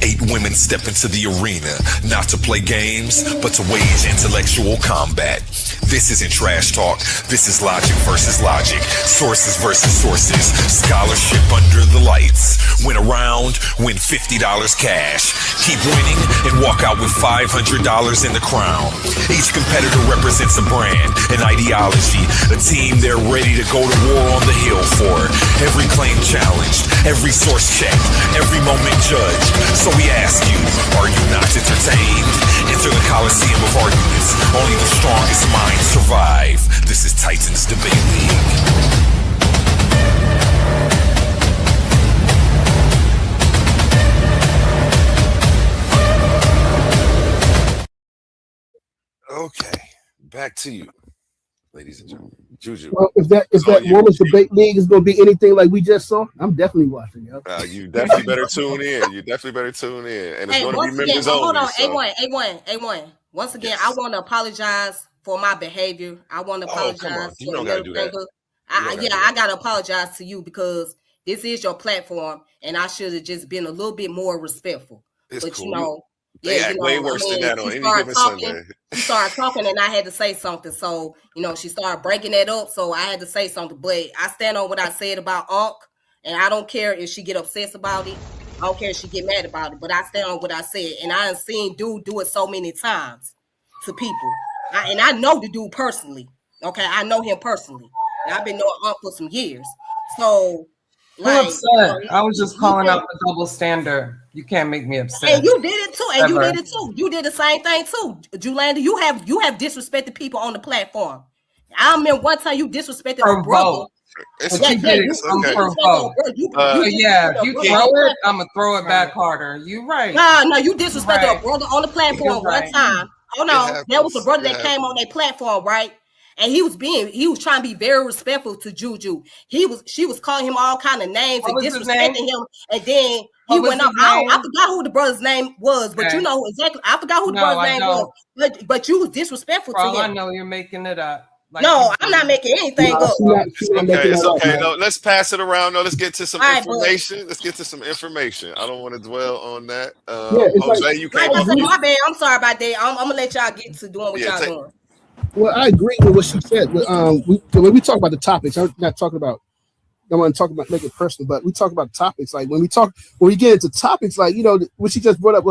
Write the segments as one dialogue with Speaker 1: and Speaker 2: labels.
Speaker 1: 8 women step into the arena, not to play games, but to wage intellectual combat. This isn't trash talk. This is logic versus logic. Sources versus sources. Scholarship under the lights. Win a round, win $50 cash. Keep winning and walk out with $500 in the crown. Each competitor represents a brand, an ideology, a team they're ready to go to war on the hill for. Every claim challenged, every source checked, every moment judged. So we ask you, are you not entertained? Enter the Coliseum of arguments. Only the strongest minds survive. This is Titans Debate League. Okay, back to you, ladies and gentlemen. Juju.
Speaker 2: Well, if that women's debate league is going to be anything like we just saw, I'm definitely watching. Yo.
Speaker 3: You definitely better tune in. And it's going to be members only.
Speaker 4: Hold on, A1. Once again, yes. I want to apologize for my behavior. I want to apologize.
Speaker 3: You don't got to do that.
Speaker 4: I got to apologize to you because this is your platform, and I should have just been a little bit more respectful.
Speaker 3: It's
Speaker 4: but
Speaker 3: cool.
Speaker 4: you know.
Speaker 3: They act way worse than that on any given Sunday.
Speaker 4: She started talking and I had to say something. So, she started breaking that up. So I had to say something. But I stand on what I said about Ankh. And I don't care if she get obsessed about it. I don't care if she get mad about it. But I stand on what I said. And I have seen dude do it so many times to people. And I know the dude personally. Okay, I know him personally. And I've been knowing Ankh for some years. So...
Speaker 5: I'm upset. I was just calling out the double standard. You can't make me upset.
Speaker 4: And you did it too. You did the same thing too, Julanda. You have disrespected people on the platform. I remember one time you disrespected a brother.
Speaker 5: If you throw it, I'm gonna throw it back harder. You right.
Speaker 4: No, you disrespected a brother on the platform one time. Oh no, there was a brother that came on their platform, right? And he was trying to be very respectful to Juju. She was calling him all kind of names and disrespecting him. And then he went up. I forgot who the brother's name was, but you know exactly. I forgot who the brother's name was. But you was disrespectful to him.
Speaker 5: I know you're making it up.
Speaker 4: No, I'm not making anything up.
Speaker 3: It's okay. No, let's pass it around. No, let's get to some information. Let's get to some information. I don't want to dwell on that. Jose, you can't.
Speaker 4: My bad. I'm sorry about that. I'm gonna let y'all get to doing what y'all doing.
Speaker 2: Well, I agree with what she said. When we talk about the topics, I'm not talking about. I want to talk about make it personal, but we talk about topics like when we get into topics like what she just brought up.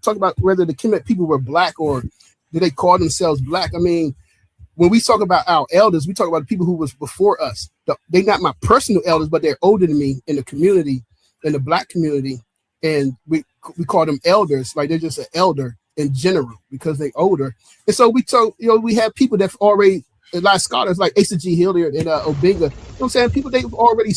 Speaker 2: Talk about whether the Kemet people were black or did they call themselves black. I mean, when we talk about our elders, we talk about the people who was before us. They're not my personal elders, but they're older than me in the community, in the black community, and we call them elders. Like they're just an elder in general because they older. And so we have people that already, a lot of scholars like Asa G. Hilliard and Obinga, you know what I'm saying? People, they've already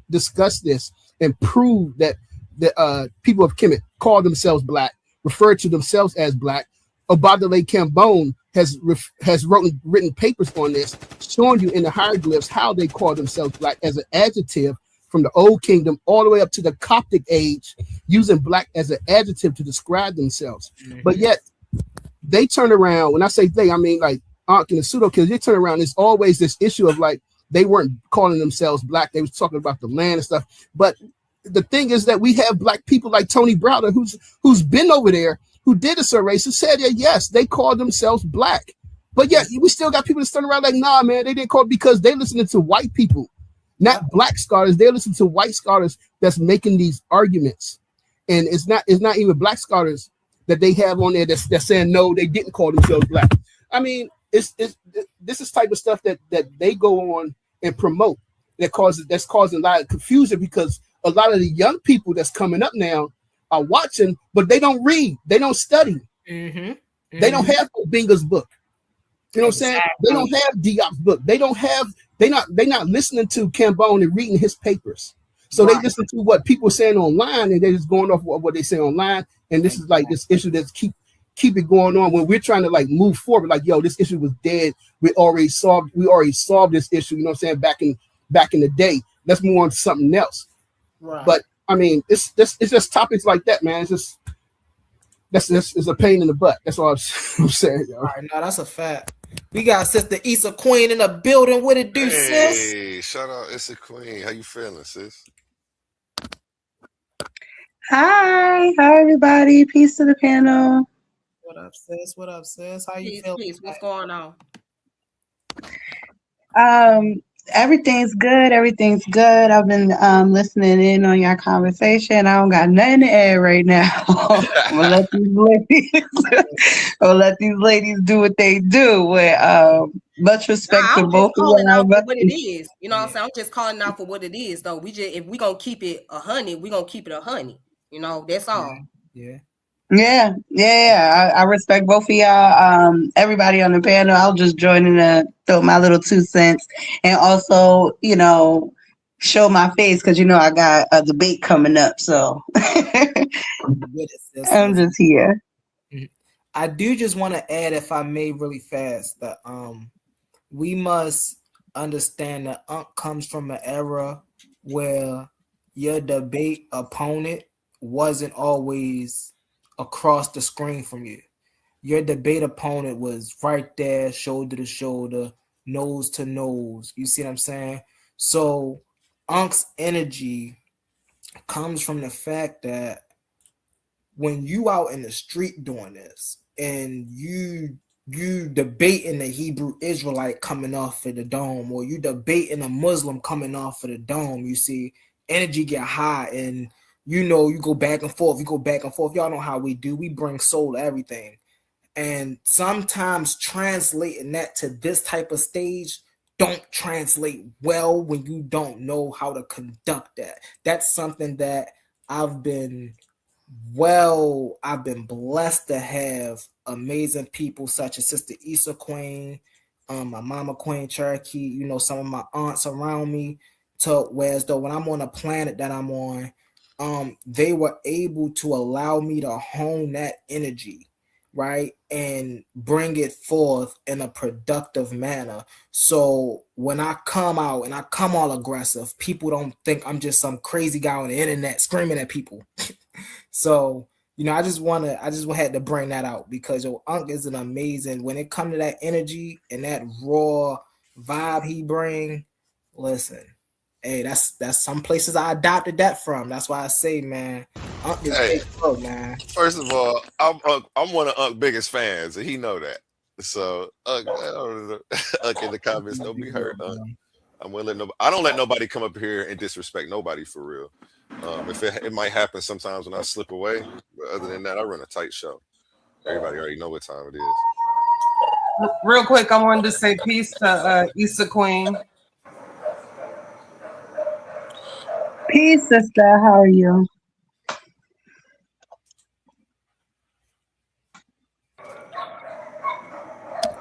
Speaker 2: discussed this and proved that the people of Kemet call themselves black, refer to themselves as black. Obadale Cambone has written papers on this, showing you in the hieroglyphs how they call themselves black as an adjective from the Old Kingdom all the way up to the Coptic age, using black as an adjective to describe themselves. Mm-hmm. But yet they turn around, when I say they, I mean like Ankh and the pseudo killers, they turn around, there's always this issue of like, they weren't calling themselves black, they was talking about the land and stuff. But the thing is that we have black people like Tony Browder, who's been over there, who did a survey, who said that yes, they called themselves black. But yet we still got people that stand around like, nah, man, they didn't call it because they listening to white people. Not black scholars, they listen to white scholars that's making these arguments, and it's not even black scholars that they have on there that's saying no, they didn't call themselves black. I mean, this is type of stuff that they go on and promote that's causing a lot of confusion because a lot of the young people that's coming up now are watching, but they don't read, they don't study, they don't have Obinga's book. You know what I'm saying? They don't have Diop's book. They're not listening to Cambone and reading his papers. So they listen to what people are saying online and they're just going off what they say online. And this is like this issue that's keep it going on when we're trying to like move forward. Like, yo, this issue was dead. We already solved this issue, you know what I'm saying, back in the day. Let's move on to something else. Right. But I mean, it's just topics like that, man. It's just it's a pain in the butt. That's all I'm saying, yo.
Speaker 6: All right, no, that's a fact. We got Sister Issa Kween in the building. What it do, sis?
Speaker 3: Hey, shout out Issa Kween. How you feeling, sis?
Speaker 7: Hi, everybody. Peace to the panel.
Speaker 6: What up, sis? What up, sis? How you
Speaker 4: Peace,
Speaker 6: feel?
Speaker 4: peace. What's going on?
Speaker 7: Everything's good. Everything's good. I've been listening in on your conversation. I don't got nothing to add right now. I'm gonna let these ladies. I'm gonna let these ladies do what they do. With much respect to
Speaker 4: I'm
Speaker 7: both
Speaker 4: just
Speaker 7: of
Speaker 4: calling out for
Speaker 7: y'all.
Speaker 4: what it is. You know what I'm saying? I'm just calling out for what it is, though. We just if we gonna keep it 100, we gonna keep it 100. You know, that's all.
Speaker 6: Yeah.
Speaker 7: I respect both of y'all. Everybody on the panel. I'll just join in to throw my little 2 cents, and also, show my face because I got a debate coming up. So I'm just here.
Speaker 6: I do just want to add, if I may, really fast, that we must understand that Ankh comes from an era where your debate opponent wasn't always across the screen from you. Your debate opponent was right there, shoulder to shoulder, nose to nose. You see what I'm saying? So Ankh's energy comes from the fact that when you out in the street doing this and you debating a Hebrew Israelite coming off of the dome, or you debating a Muslim coming off of the dome, you see energy get high, and you go back and forth. Y'all know how we do. We bring soul to everything. And sometimes translating that to this type of stage don't translate well when you don't know how to conduct that. That's something that I've been blessed to have amazing people such as Sister Issa Kween, my mama Queen Cherokee, some of my aunts around me, to whereas though when I'm on a planet that I'm on, they were able to allow me to hone that energy, right, and bring it forth in a productive manner. So when I come out and I come all aggressive, people don't think I'm just some crazy guy on the internet screaming at people. So, I just had to bring that out because Ankh is an amazing, when it comes to that energy and that raw vibe he bring. Listen, hey, that's some places I adopted that from. That's why I say, man, Ankh is big bro, man.
Speaker 3: First of all, I'm one of Unk's biggest fans, and he know that. So Unk in the comments, don't be hurt. I don't let nobody come up here and disrespect nobody for real. If it might happen sometimes when I slip away, but other than that, I run a tight show. Everybody already know what time it is.
Speaker 5: Real quick, I wanted to say peace to Issa Kween.
Speaker 7: Peace, sister. How are you?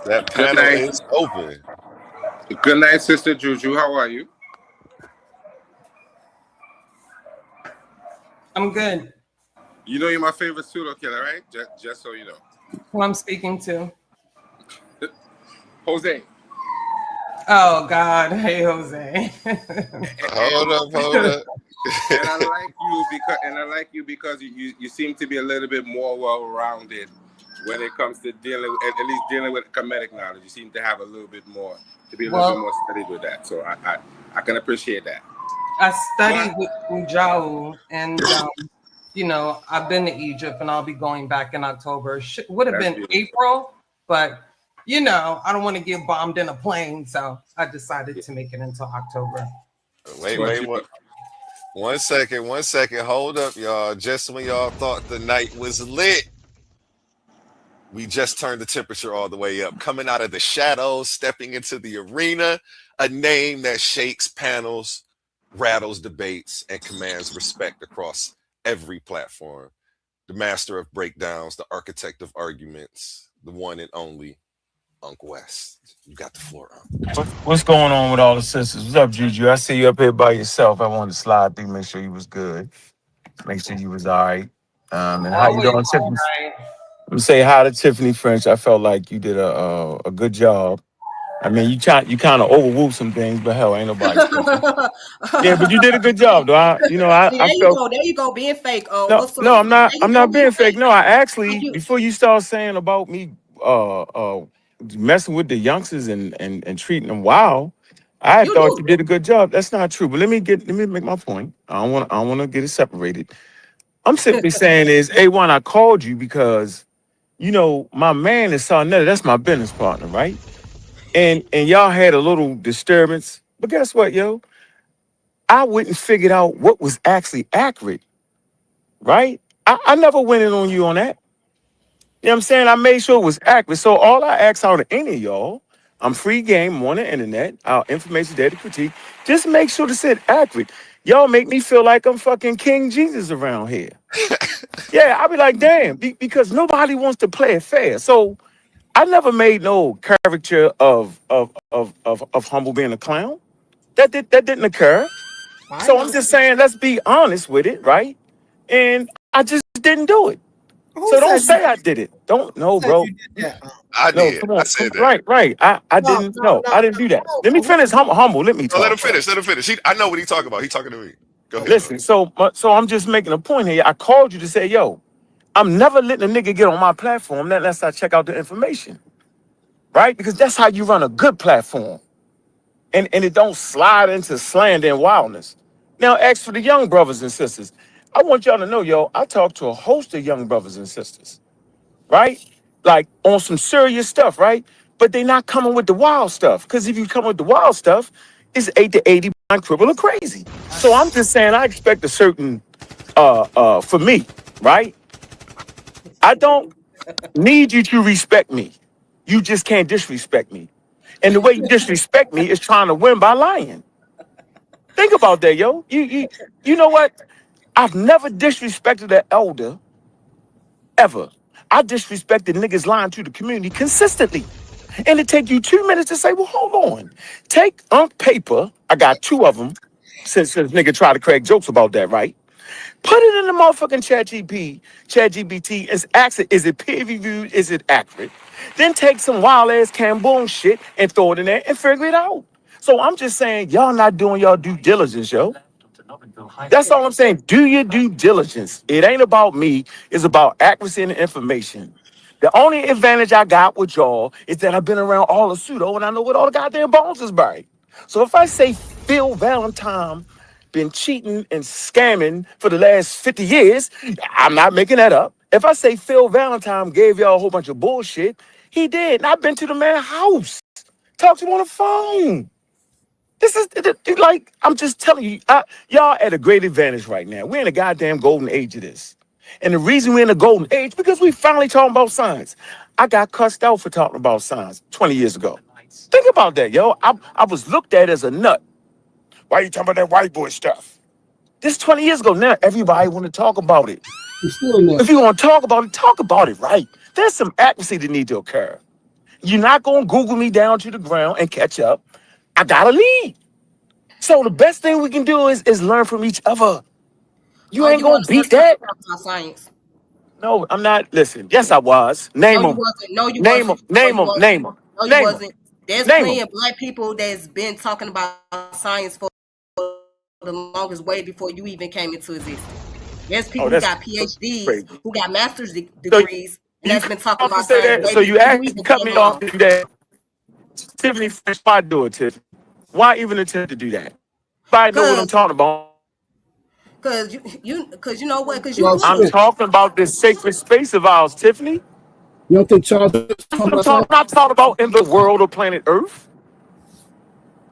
Speaker 3: That panel is open.
Speaker 8: Good night, Sister Juju. How are you?
Speaker 5: I'm good.
Speaker 8: You know you're my favorite pseudo killer, right? Just so you know.
Speaker 5: Who I'm speaking to?
Speaker 8: Jose.
Speaker 5: Oh God, hey Jose.
Speaker 3: Hold up.
Speaker 8: And I like you because you seem to be a little bit more well-rounded when it comes to dealing with comedic knowledge. You seem to have a little bit more bit more studied with that. So I can appreciate that.
Speaker 5: I studied with Ujawu, and I've been to Egypt, and I'll be going back in October. Would have been beautiful. April, but I don't want to get bombed in a plane, so I decided to make it until October.
Speaker 3: Wait. One second. Hold up, y'all. Just when y'all thought the night was lit, we just turned the temperature all the way up. Coming out of the shadows, stepping into the arena, a name that shakes panels, rattles debates, and commands respect across every platform. The master of breakdowns, the architect of arguments, the one and only Ankh West. You got the floor, Ankh.
Speaker 9: What's going on with all the sisters? What's up, Juju? I see you up here by yourself. I wanted to slide through, make sure you was good. Make sure you was all right. And how you doing, Tiffany? Right. Let me say hi to Tiffany French. I felt like you did a good job. I mean, you kind of overwhooped some things, but hell, ain't nobody. Yeah, but you did a good job, though. I felt.
Speaker 4: There you go, being fake.
Speaker 9: No, I'm not. I'm not being fake. No, I actually, before you start saying about me, messing with the youngsters and treating them wild, I thought you did a good job. That's not true. But let me make my point. I don't want to get it separated. I'm simply saying is, A1, I called you because, you know, my man is Sarnetta. That's my business partner, right? And y'all had a little disturbance. But guess what, yo? I wouldn't figure out what was actually accurate, right? I never went in on you on that. You know what I'm saying? I made sure it was accurate. So all I ask out of any of y'all, I'm free game, I'm on the internet, our information there to critique. Just make sure to sit accurate. Y'all make me feel like I'm fucking King Jesus around here. Yeah, I'll be like, damn, because nobody wants to play it fair. So I never made no caricature of Humble being a clown. That didn't occur.
Speaker 4: I
Speaker 9: So I'm
Speaker 4: know.
Speaker 9: just saying, let's be honest with it, right? And I just didn't do it.
Speaker 6: Who
Speaker 9: So don't
Speaker 6: said
Speaker 9: say I did it. Don't no,
Speaker 6: said
Speaker 9: bro.
Speaker 6: you did that?
Speaker 3: I
Speaker 9: No,
Speaker 3: did.
Speaker 9: come
Speaker 3: I
Speaker 9: on,
Speaker 3: said that.
Speaker 9: right. I
Speaker 6: No,
Speaker 9: didn't.
Speaker 6: no,
Speaker 9: No,
Speaker 6: no,
Speaker 9: I didn't do that.
Speaker 6: no.
Speaker 9: Let me finish. Humble. Let me
Speaker 3: No, let him
Speaker 9: talk, bro.
Speaker 3: finish. Let him finish. I know what he's talking about. He's talking to me. Go ahead, bro.
Speaker 9: Listen. So I'm just making a point here. I called you to say, yo, I'm never letting a nigga get on my platform unless I check out the information, right? Because that's how you run a good platform, and it don't slide into slander and wildness. Now, ask for the young brothers and sisters. I want y'all to know, yo, I talk to a host of young brothers and sisters, right? Like on some serious stuff, right? But they not coming with the wild stuff. Because if you come with the wild stuff, it's 8 to 80 behind cripple or crazy. So I'm just saying I expect a certain for me, right? I don't need you to respect me. You just can't disrespect me. And the way you disrespect me is trying to win by lying. Think about that, yo. You know what? I've never disrespected an elder ever. I disrespected niggas lying to the community consistently. And it take you 2 minutes to say, well, hold on. Take Ankh paper. I got two of them since nigga tried to crack jokes about that, right? Put it in the motherfucking chat GBT, and ask it, is it peer reviewed? Is it accurate? Then take some wild ass Camboon shit and throw it in there and figure it out. So I'm just saying, y'all not doing y'all due diligence, yo. That's all I'm saying. Do your due diligence. It ain't about me. It's about accuracy and information. The only advantage I got with y'all is that I've been around all the pseudo and I know what all the goddamn bones is buried. So if I say Phil Valentine been cheating and scamming for the last 50 years, I'm not making that up. If I say Phil Valentine gave y'all a whole bunch of bullshit, he did. And I've been to the man's house, talked to him on the phone. This is like, I'm just telling you, y'all at a great advantage right now. We're in a goddamn golden age of this. And the reason we're in a golden age, because we finally talking about science. I got cussed out for talking about science 20 years ago. Think about that, yo. I was looked at as a nut. Why you talking about that white boy stuff? This 20 years ago, now everybody want to talk about it.
Speaker 2: You're still in there.
Speaker 9: If you want to talk about it right. There's some accuracy that need to occur. You're not going to Google me down to the ground and catch up. I got to lead. So the best thing we can do is learn from each other. You
Speaker 4: Oh,
Speaker 9: ain't
Speaker 4: you
Speaker 9: gonna
Speaker 4: weren't
Speaker 9: beat
Speaker 4: just talking
Speaker 9: that.
Speaker 4: about science.
Speaker 9: No, I'm not. Listen, yes, I was.
Speaker 4: No,
Speaker 9: Name
Speaker 4: you
Speaker 9: them.
Speaker 4: wasn't. No, you
Speaker 9: Name them.
Speaker 4: wasn't. No,
Speaker 9: Name
Speaker 4: you
Speaker 9: them.
Speaker 4: wasn't.
Speaker 9: Name them.
Speaker 4: No, you
Speaker 9: Name them.
Speaker 4: wasn't. There's
Speaker 9: Name
Speaker 4: plenty
Speaker 9: them.
Speaker 4: of black people that's been talking about science for the longest way before you even came into existence. There's
Speaker 9: Oh,
Speaker 4: people who
Speaker 9: that's
Speaker 4: got PhDs,
Speaker 9: crazy.
Speaker 4: who got master's
Speaker 9: So
Speaker 4: degrees, and
Speaker 9: you
Speaker 4: that's been
Speaker 9: cut
Speaker 4: talking
Speaker 9: off to
Speaker 4: about
Speaker 9: say
Speaker 4: science
Speaker 9: that.
Speaker 4: way
Speaker 9: So you
Speaker 4: before you
Speaker 9: actually
Speaker 4: even
Speaker 9: cut
Speaker 4: came
Speaker 9: me off
Speaker 4: along.
Speaker 9: to do that. Tiffany, why do it, Tiffany? Why even attempt to do that? Everybody know what I'm
Speaker 4: Cause,
Speaker 9: talking about.
Speaker 4: cause you know what? Cause you
Speaker 2: Charles
Speaker 9: I'm
Speaker 4: foolish.
Speaker 2: Smith.
Speaker 9: talking about this sacred space of ours, Tiffany.
Speaker 2: You don't think Charles Smith was
Speaker 9: That's
Speaker 2: talking
Speaker 9: what I'm
Speaker 2: about
Speaker 9: talking.
Speaker 2: science?
Speaker 9: I'm not talking about in the world or planet Earth.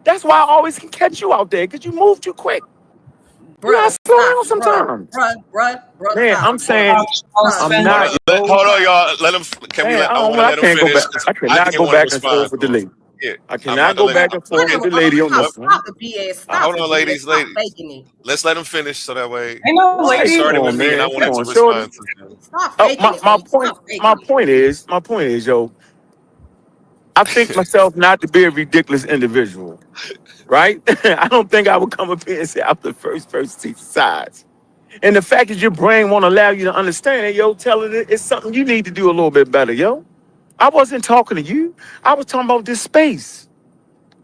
Speaker 9: That's why I always can catch you out there because you move too quick. You gotta
Speaker 4: Bruh,
Speaker 9: slow
Speaker 4: stop.
Speaker 9: down sometimes.
Speaker 4: Bruh,
Speaker 9: Man,
Speaker 4: stop.
Speaker 9: I'm saying
Speaker 4: Bruh,
Speaker 9: I'm
Speaker 3: Hold
Speaker 9: not,
Speaker 3: on,
Speaker 9: yo.
Speaker 3: hold on, y'all. Let him. Can we
Speaker 9: Man,
Speaker 3: let? I want to
Speaker 9: I
Speaker 3: let him
Speaker 9: can't go
Speaker 3: finish
Speaker 9: back.
Speaker 3: because
Speaker 9: I
Speaker 3: I
Speaker 9: cannot
Speaker 3: did
Speaker 9: go
Speaker 3: want to
Speaker 9: back and forth
Speaker 3: respond
Speaker 9: with
Speaker 3: to
Speaker 9: the
Speaker 3: him.
Speaker 9: lady.
Speaker 3: Yeah,
Speaker 9: I
Speaker 3: I'm about
Speaker 9: cannot
Speaker 3: to
Speaker 9: go
Speaker 3: let.
Speaker 9: back and forth with the lady on
Speaker 4: stop,
Speaker 9: this one.
Speaker 4: stop the BS. Stop
Speaker 3: Hold
Speaker 4: the
Speaker 3: on,
Speaker 4: BS.
Speaker 3: ladies,
Speaker 4: Stop
Speaker 3: ladies.
Speaker 4: faking it.
Speaker 3: Let's let him finish so that way
Speaker 5: Ain't no
Speaker 3: he
Speaker 9: Right?
Speaker 5: ladies.
Speaker 9: Come
Speaker 3: started with
Speaker 9: on,
Speaker 3: me and I
Speaker 9: man. Come
Speaker 3: wanted
Speaker 9: on,
Speaker 3: to
Speaker 9: shorty.
Speaker 3: respond to him.
Speaker 4: Stop
Speaker 9: Oh,
Speaker 4: faking it,
Speaker 9: my
Speaker 4: man.
Speaker 9: point.
Speaker 4: Stop faking it.
Speaker 9: My point is, yo. I think myself not to be a ridiculous individual, right? I don't think I would come up here and say I'm the first person to see sides. And the fact that your brain won't allow you to understand it, yo, tell it it's something you need to do a little bit better, yo. I wasn't talking to you. I was talking about this space.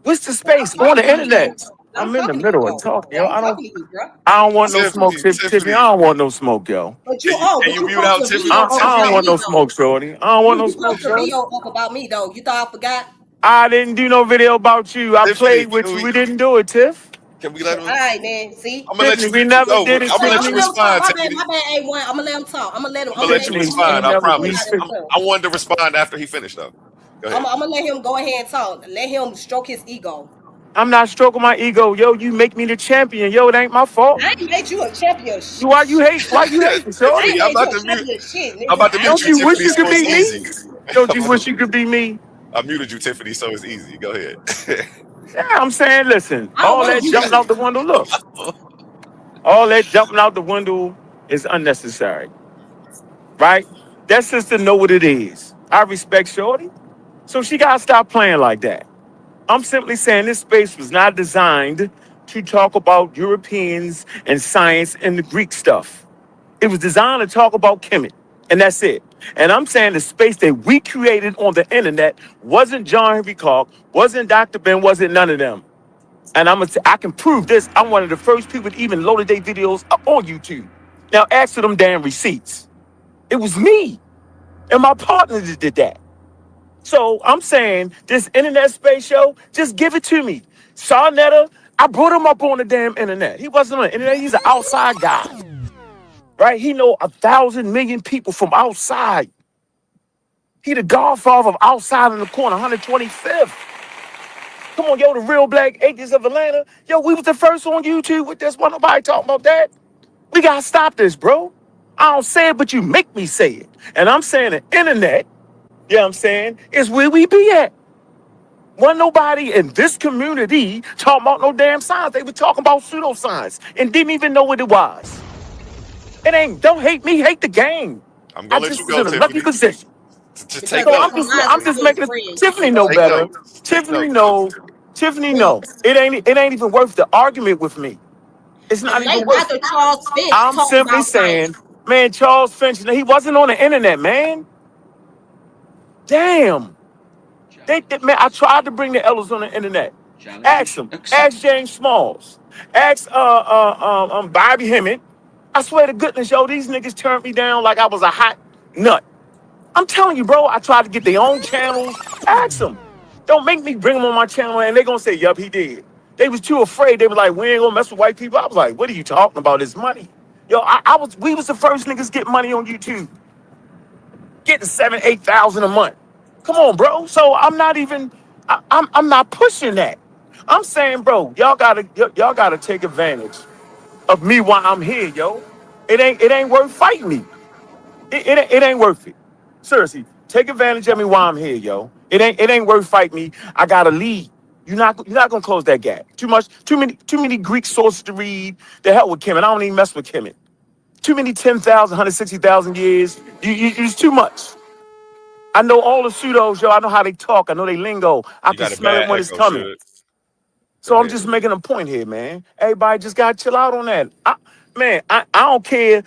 Speaker 9: What's the
Speaker 4: But I'm
Speaker 9: space on
Speaker 4: talking
Speaker 9: the
Speaker 4: to you though.
Speaker 9: internet?
Speaker 4: I'm
Speaker 9: I'm in the
Speaker 4: talking to you
Speaker 9: middle of
Speaker 4: though.
Speaker 9: talking,
Speaker 4: Yeah,
Speaker 9: yo.
Speaker 4: I'm talking to you, bro.
Speaker 9: I don't want no smoke,
Speaker 3: Tiffany,
Speaker 9: Tiffany. I
Speaker 3: Tiffany,
Speaker 9: don't want no smoke, yo.
Speaker 4: But
Speaker 3: can
Speaker 4: you
Speaker 3: you
Speaker 4: oh,
Speaker 3: can
Speaker 4: but
Speaker 3: you
Speaker 4: you
Speaker 3: mute out
Speaker 4: posted a video
Speaker 3: Tiffany?
Speaker 4: up
Speaker 9: I don't
Speaker 4: about
Speaker 3: Tiffany,
Speaker 9: want
Speaker 4: me
Speaker 9: no
Speaker 4: though.
Speaker 9: smoke, shorty. I don't want no
Speaker 4: You
Speaker 9: smoke,
Speaker 4: posted a
Speaker 9: shorty.
Speaker 4: video up about me though. You thought I forgot?
Speaker 9: I didn't do no video about you. I
Speaker 3: Tiffany,
Speaker 9: played with you. We didn't do it, Tiff.
Speaker 3: Can we let him?
Speaker 4: All right, man. See,
Speaker 3: I'm gonna let
Speaker 9: Tiffany,
Speaker 3: you.
Speaker 9: we never
Speaker 3: No,
Speaker 9: did it,
Speaker 3: I'm gonna
Speaker 4: hey, I'm
Speaker 3: let
Speaker 4: gonna
Speaker 3: you
Speaker 9: Tiffany.
Speaker 4: let him talk.
Speaker 3: respond,
Speaker 4: My
Speaker 3: Tiffany.
Speaker 4: bad, A1. I'm gonna let him talk. I'm
Speaker 3: I'm
Speaker 4: gonna
Speaker 3: gonna
Speaker 4: let
Speaker 3: let
Speaker 4: him
Speaker 3: you
Speaker 9: Tiffany, we
Speaker 4: finish.
Speaker 3: respond.
Speaker 9: ain't
Speaker 3: I
Speaker 9: never,
Speaker 4: He
Speaker 9: we
Speaker 3: promise.
Speaker 4: got
Speaker 9: spent.
Speaker 4: himself.
Speaker 3: I wanted to respond after he finished though. Go ahead.
Speaker 4: I'm gonna let him go ahead and talk. Let him stroke his ego.
Speaker 9: I'm not stroking my ego. Yo, you make me the champion. Yo, it ain't my fault.
Speaker 4: I ain't made you a champion.
Speaker 9: Why you hate? Why you hating,
Speaker 4: I
Speaker 9: shorty?
Speaker 4: ain't made you a champion shit,
Speaker 3: I'm
Speaker 4: nigga.
Speaker 3: about to
Speaker 4: I ain't
Speaker 3: mute
Speaker 9: Don't
Speaker 3: you,
Speaker 4: made
Speaker 9: you
Speaker 4: you a
Speaker 9: wish
Speaker 3: Tiffany,
Speaker 9: you
Speaker 3: so
Speaker 9: could
Speaker 4: champion.
Speaker 3: it's
Speaker 9: be me?
Speaker 3: easy.
Speaker 9: Don't you wish you could be me?
Speaker 3: I muted you, Tiffany, so it's easy. Go ahead.
Speaker 9: Yeah, I'm saying, listen,
Speaker 4: I don't
Speaker 9: all
Speaker 4: want to
Speaker 9: that
Speaker 4: mute
Speaker 9: jumping out
Speaker 4: you.
Speaker 9: the window, look, all that jumping out the window is unnecessary, right? That sister know what it is. I respect shorty, so she gotta stop playing like that. I'm simply saying this space was not designed to talk about Europeans and science and the Greek stuff. It was designed to talk about Kemet, and that's it. And I'm saying the space that we created on the internet wasn't John Henry Clark, wasn't Dr. Ben, wasn't none of them. And I can prove this. I'm one of the first people to even load their videos up on YouTube. Now ask for them damn receipts. It was me and my partner that did that. So I'm saying this internet space show, just give it to me. Shaw Netta, I brought him up on the damn internet. He wasn't on the internet. He's an outside guy, right? He know 1,000,000,000 people from outside. He the godfather of outside in the corner, 125th. Come on, yo, the real black agents of Atlanta. Yo, we was the first on YouTube with this one. Nobody talking about that. We gotta stop this, bro. I don't say it, but you make me say it. And I'm saying the internet, you know what I'm saying, is where we be at. Wasn't nobody in this community talking about no damn science. They were talking about pseudoscience and didn't even know what it was. It ain't, don't hate me, hate the game.
Speaker 3: I'm
Speaker 9: I
Speaker 3: gonna let
Speaker 9: just
Speaker 3: you
Speaker 9: was
Speaker 3: go,
Speaker 9: in a lucky
Speaker 3: Tiffany.
Speaker 9: position.
Speaker 3: To
Speaker 4: Because
Speaker 3: take
Speaker 9: So
Speaker 4: they
Speaker 3: notes.
Speaker 4: combine
Speaker 9: I'm
Speaker 4: with
Speaker 9: just
Speaker 4: being
Speaker 9: making it.
Speaker 4: friends.
Speaker 9: Tiffany know
Speaker 3: Take
Speaker 9: better.
Speaker 3: notes. Take
Speaker 9: Tiffany
Speaker 3: notes.
Speaker 9: know. Tiffany know. It ain't even worth the argument with me. It's not
Speaker 4: And they
Speaker 9: even worth
Speaker 4: after
Speaker 9: it.
Speaker 4: Charles Finch
Speaker 9: I'm
Speaker 4: talking
Speaker 9: simply
Speaker 4: about
Speaker 9: saying,
Speaker 4: science.
Speaker 9: man, Charles Finch, he wasn't on the internet, man. Damn. Man, I tried to bring the elders on the internet. Ask them. Ask James Smalls. Ask Bobby Hemmett. I swear to goodness, yo, these niggas turned me down like I was a hot nut. I'm telling you, bro, I tried to get their own channels. Ask them. Don't make me bring them on my channel and they gonna say, yup, he did. They was too afraid. They were like, we ain't gonna mess with white people. I was like, what are you talking about? It's money. Yo, we was the first niggas get money on YouTube, getting 7,000, 8,000 a month. Come on, bro. So I'm not even, I'm not pushing that. I'm saying, bro, y'all gotta take advantage of me while I'm here, yo. It ain't worth fighting me. It ain't worth it. Seriously, take advantage of me while I'm here, yo. It ain't worth fighting me. I gotta lead. You're not gonna close that gap. Too many Greek sources to read. The hell with Kemet. I don't even mess with Kemet. Too many 10,000, 160,000 years. It's too much. I know all the pseudos, yo. I know how they talk. I know they lingo. I
Speaker 3: You
Speaker 9: can
Speaker 3: got a
Speaker 9: smell it
Speaker 3: bad
Speaker 9: when it's
Speaker 3: echo,
Speaker 9: coming.
Speaker 3: should. Go
Speaker 9: So I'm
Speaker 3: ahead.
Speaker 9: just making a point here, man. Everybody just gotta chill out on that. I don't care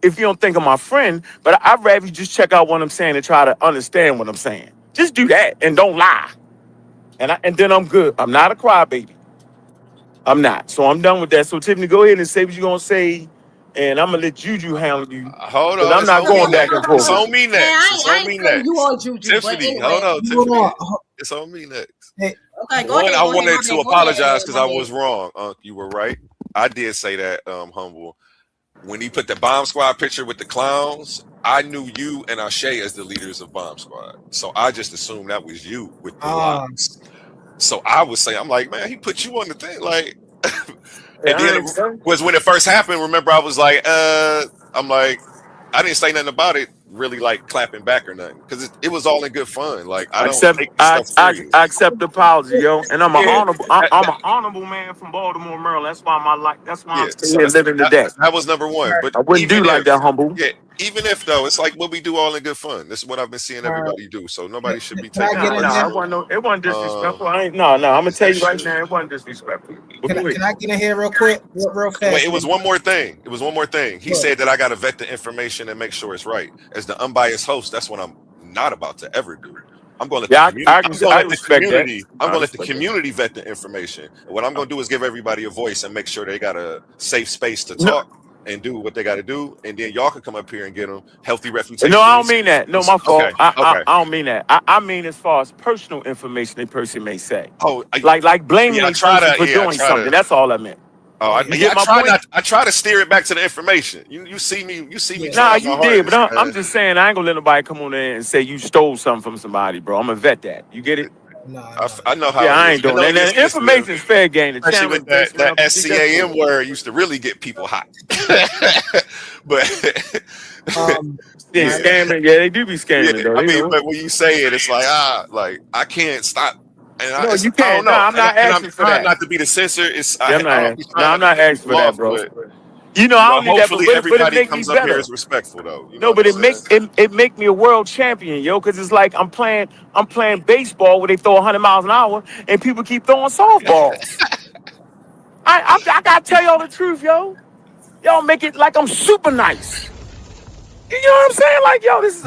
Speaker 9: if you don't think of my friend, but I'd rather you just check out what I'm saying and try to understand what I'm saying. Just do that and don't lie. And then I'm good. I'm not a crybaby. I'm not. So I'm done with that. So Tiffany, go ahead and say what you're gonna say, and I'm gonna let Juju handle you.
Speaker 3: Hold
Speaker 9: Because
Speaker 3: on.
Speaker 9: I'm
Speaker 3: It's
Speaker 9: not
Speaker 3: on me
Speaker 9: going back
Speaker 3: next.
Speaker 9: and
Speaker 3: It's
Speaker 9: forth with
Speaker 3: on
Speaker 9: you.
Speaker 3: me
Speaker 4: Man,
Speaker 3: next. It's
Speaker 4: I
Speaker 3: on
Speaker 4: ain't
Speaker 3: me
Speaker 4: putting you
Speaker 3: next.
Speaker 4: on Juju, but
Speaker 3: Tiffany,
Speaker 4: anyway.
Speaker 3: hold on,
Speaker 6: Hold
Speaker 3: Tiffany.
Speaker 6: on.
Speaker 3: It's on me next.
Speaker 6: Hey,
Speaker 4: Okay, go
Speaker 3: One,
Speaker 4: ahead,
Speaker 3: I
Speaker 4: go ahead,
Speaker 3: wanted
Speaker 4: my
Speaker 3: to
Speaker 4: bad. Go ahead,
Speaker 3: apologize because
Speaker 4: my
Speaker 3: I
Speaker 4: bad.
Speaker 3: was wrong. You were right. I did say that, humble. When he put the Bomb Squad picture with the clowns, I knew you and Ashe as the leaders of Bomb Squad. So I just assumed that was you with the
Speaker 6: um,
Speaker 3: locks. So I was saying, I'm like, man, he put you on the thing. Like, and
Speaker 9: Yeah,
Speaker 3: then
Speaker 9: I
Speaker 3: it
Speaker 9: ain't saying.
Speaker 3: was when it first happened. Remember, I was like, I'm like, I didn't say nothing about it, really like clapping back or nothing. Because it was all in good fun. Like, I
Speaker 9: I
Speaker 3: don't
Speaker 9: accept
Speaker 3: take this
Speaker 9: I,
Speaker 3: stuff
Speaker 9: I,
Speaker 3: serious.
Speaker 9: I accept the apology, yo. And I'm an
Speaker 3: Yeah.
Speaker 9: honorable I,
Speaker 3: That,
Speaker 9: I'm
Speaker 3: that,
Speaker 9: an honorable man from Baltimore, Maryland. That's why I'm
Speaker 3: yeah.
Speaker 9: still
Speaker 3: So
Speaker 9: here living today.
Speaker 3: that was number one. But
Speaker 9: I wouldn't do
Speaker 3: even
Speaker 9: like
Speaker 3: if,
Speaker 9: that, humble.
Speaker 3: yeah, even if though, it's like what we do all in good fun. This is what I've been seeing
Speaker 6: all right.
Speaker 3: everybody do. So nobody should be
Speaker 6: Can I
Speaker 3: taking it
Speaker 6: get
Speaker 9: Nah,
Speaker 6: in
Speaker 9: nah,
Speaker 6: there?
Speaker 3: personal.
Speaker 9: it wasn't
Speaker 3: Um,
Speaker 9: disrespectful. I'm gonna tell
Speaker 3: that
Speaker 9: you right
Speaker 3: shit.
Speaker 9: now, it wasn't disrespectful. But
Speaker 6: Can
Speaker 9: go
Speaker 6: I,
Speaker 9: ahead.
Speaker 6: can I get in here real quick, real
Speaker 3: Wait,
Speaker 6: fast,
Speaker 3: it was
Speaker 6: man?
Speaker 3: one more thing. It was one more thing. He
Speaker 6: Look,
Speaker 3: said that I got to vet the information and make sure it's right. As the unbiased host, that's what I'm not about to ever do. I'm going to let the
Speaker 9: Yeah,
Speaker 3: community. I'm going to
Speaker 9: I
Speaker 3: let the
Speaker 9: respect that.
Speaker 3: community. I'm
Speaker 9: I
Speaker 3: going to let the
Speaker 9: respect that.
Speaker 3: community vet the information. And what I'm going to do is give everybody a voice and make sure they got a safe space to
Speaker 9: No,
Speaker 3: talk and do what they got to do, and then y'all can come up here and get them healthy
Speaker 9: No,
Speaker 3: refutation.
Speaker 9: I don't mean that. No, my fault.
Speaker 3: Okay, okay.
Speaker 9: I don't mean that. I mean as far as personal information a person may say.
Speaker 3: Oh,
Speaker 9: Like blaming
Speaker 3: yeah, I
Speaker 9: a
Speaker 3: try
Speaker 9: person
Speaker 3: to.
Speaker 9: for
Speaker 3: Yeah, I
Speaker 9: doing
Speaker 3: try
Speaker 9: something.
Speaker 3: to.
Speaker 9: That's all I meant.
Speaker 3: Oh,
Speaker 9: You get
Speaker 3: I
Speaker 9: my
Speaker 3: try
Speaker 9: point?
Speaker 3: not. I try to steer it back to the information. You see me. You see me.
Speaker 9: Nah,
Speaker 3: trying
Speaker 9: you
Speaker 3: my
Speaker 9: did, but
Speaker 3: hardest,
Speaker 9: I'm
Speaker 3: man.
Speaker 9: just saying I ain't gonna let nobody come on there and say you stole something from somebody, bro. I'm gonna vet that. You get it?
Speaker 3: I know how
Speaker 9: Yeah,
Speaker 3: it
Speaker 9: I
Speaker 3: is.
Speaker 9: ain't
Speaker 3: I
Speaker 9: doing
Speaker 3: know
Speaker 9: that.
Speaker 3: it gets
Speaker 9: And information
Speaker 3: sensitive,
Speaker 9: is fair game. The
Speaker 3: especially
Speaker 9: channel is
Speaker 3: with
Speaker 9: based
Speaker 3: that
Speaker 9: around critique. That's
Speaker 3: SCAM
Speaker 9: cool.
Speaker 3: word used to really get people hot. But
Speaker 9: Yeah,
Speaker 3: yeah,
Speaker 9: scamming. Yeah, they do be
Speaker 3: yeah.
Speaker 9: scamming though.
Speaker 3: I
Speaker 9: You
Speaker 3: mean,
Speaker 9: know.
Speaker 3: but when you say it, it's like I can't stop, and
Speaker 9: No, you
Speaker 3: I don't
Speaker 9: can't. No,
Speaker 3: know,
Speaker 9: I'm not
Speaker 3: and I'm
Speaker 9: asking for
Speaker 3: trying
Speaker 9: that.
Speaker 3: not to be the censor.
Speaker 9: Yeah, I'm not.
Speaker 3: I'll be
Speaker 9: No,
Speaker 3: trying
Speaker 9: I'm
Speaker 3: not to
Speaker 9: not
Speaker 3: piss
Speaker 9: asking
Speaker 3: people
Speaker 9: for that,
Speaker 3: off,
Speaker 9: bro.
Speaker 3: but
Speaker 9: You know, I don't need that,
Speaker 3: hopefully
Speaker 9: but it
Speaker 3: everybody
Speaker 9: make me
Speaker 3: comes up here
Speaker 9: better.
Speaker 3: is respectful, though. You know
Speaker 9: No,
Speaker 3: what
Speaker 9: but
Speaker 3: I'm
Speaker 9: it
Speaker 3: saying?
Speaker 9: make me a world champion, yo, because it's like I'm playing baseball where they throw 100 miles an hour and people keep throwing softballs. I gotta tell y'all the truth, yo. Y'all make it like I'm super nice. You know what I'm saying? Like, yo, this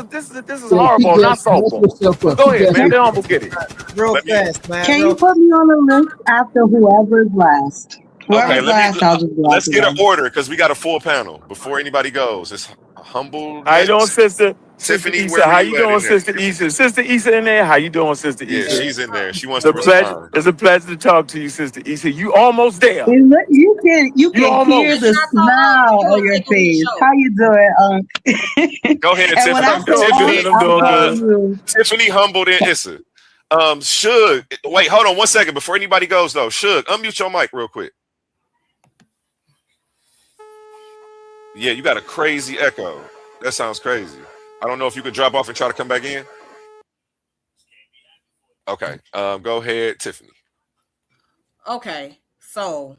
Speaker 9: is
Speaker 2: Yeah, keep
Speaker 9: hardball,
Speaker 2: that.
Speaker 9: not
Speaker 2: Mess
Speaker 9: softball.
Speaker 2: yourself
Speaker 9: But
Speaker 2: up.
Speaker 9: go
Speaker 2: Keep
Speaker 9: ahead,
Speaker 2: that
Speaker 9: man.
Speaker 2: shit.
Speaker 9: They almost get it.
Speaker 6: Real
Speaker 3: Let me.
Speaker 6: fast, man.
Speaker 7: Can you put me on the list after whoever's last?
Speaker 3: Okay,
Speaker 7: Whoever's last, I'll just go
Speaker 3: let's
Speaker 7: after
Speaker 3: get an
Speaker 7: them.
Speaker 3: order because we got a full panel before anybody goes. It's Humble
Speaker 9: How you doing,
Speaker 3: next.
Speaker 9: Sister
Speaker 3: Tiffany,
Speaker 9: Issa?
Speaker 3: where were
Speaker 9: How you
Speaker 3: you at
Speaker 9: doing,
Speaker 3: in there?
Speaker 9: Sister Issa? Sister Issa in there? How you doing, Sister
Speaker 3: Yeah,
Speaker 9: Issa?
Speaker 3: she's in there. She wants
Speaker 9: It's a
Speaker 3: to
Speaker 9: pleasure.
Speaker 3: respond.
Speaker 9: It's a pleasure to talk to you, Sister Issa. You almost there.
Speaker 7: You
Speaker 9: You
Speaker 7: can hear
Speaker 4: That's
Speaker 9: almost.
Speaker 7: the
Speaker 4: not so
Speaker 7: smile
Speaker 4: you
Speaker 7: on
Speaker 4: gonna
Speaker 7: your
Speaker 4: take over the
Speaker 7: face.
Speaker 4: show.
Speaker 7: How you doing?
Speaker 3: Go ahead,
Speaker 7: And when
Speaker 3: Tiffany.
Speaker 7: I
Speaker 9: I'm
Speaker 7: say
Speaker 9: doing
Speaker 7: Unc,
Speaker 9: good.
Speaker 3: Tiffany,
Speaker 9: I'm
Speaker 7: I'm
Speaker 9: doing
Speaker 7: calling
Speaker 9: good.
Speaker 7: you.
Speaker 3: Tiffany, Humble, then Issa. Suge, wait, hold on one second before anybody goes though. Suge, unmute your mic real quick. Yeah, you got a crazy echo. That sounds crazy. I don't know if you could drop off and try to come back in. Okay. Go ahead, Tiffany.
Speaker 4: Okay, so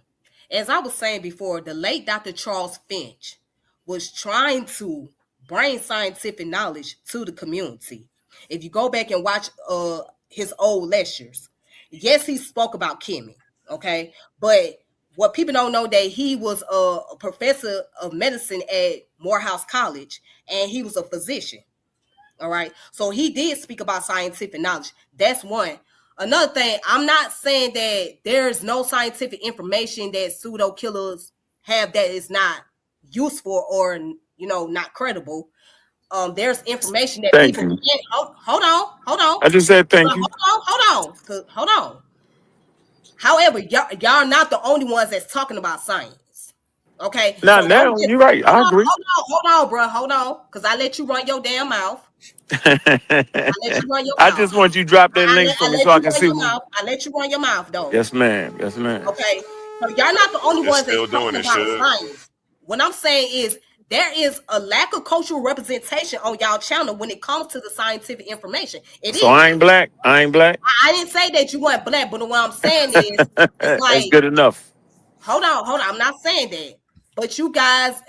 Speaker 4: as I was saying before, the late Dr. Charles Finch was trying to bring scientific knowledge to the community. If you go back and watch his old lectures, yes, he spoke about Kimmy, okay, but what people don't know that he was a professor of medicine at Morehouse College, and he was a physician. All right. So he did speak about scientific knowledge. That's one. Another thing, I'm not saying that there's no scientific information that pseudo killers have that is not useful or not credible. There's information that
Speaker 9: Thank
Speaker 4: people
Speaker 9: you.
Speaker 4: can't. Hold on.
Speaker 9: I just said thank you.
Speaker 4: Hold on. However, y'all not the only ones that's talking about science. Okay,
Speaker 9: Not
Speaker 4: so don't
Speaker 9: now.
Speaker 4: just
Speaker 9: You're right. I agree.
Speaker 4: hold on, bro. Hold on, because I let you run your damn mouth. I let you run your
Speaker 9: I
Speaker 4: mouth.
Speaker 9: just want you to drop that link
Speaker 4: I
Speaker 9: for me
Speaker 4: let
Speaker 9: so I
Speaker 4: you
Speaker 9: can
Speaker 4: run
Speaker 9: see
Speaker 4: your
Speaker 9: who.
Speaker 4: mouth. I let you run your mouth, though.
Speaker 9: Yes, ma'am. Yes, ma'am.
Speaker 4: Okay. So y'all not the only
Speaker 3: You're
Speaker 4: ones that's
Speaker 3: still doing
Speaker 4: talking
Speaker 3: it,
Speaker 4: about
Speaker 3: Suge.
Speaker 4: science. What I'm saying is there is a lack of cultural representation on y'all channel when it comes to the scientific information. It
Speaker 9: So
Speaker 4: is.
Speaker 9: I ain't black. I ain't black.
Speaker 4: I didn't say that you weren't black, but what I'm saying is it's
Speaker 9: That's
Speaker 4: like,
Speaker 9: good enough.
Speaker 4: hold on. I'm not saying that. But you guys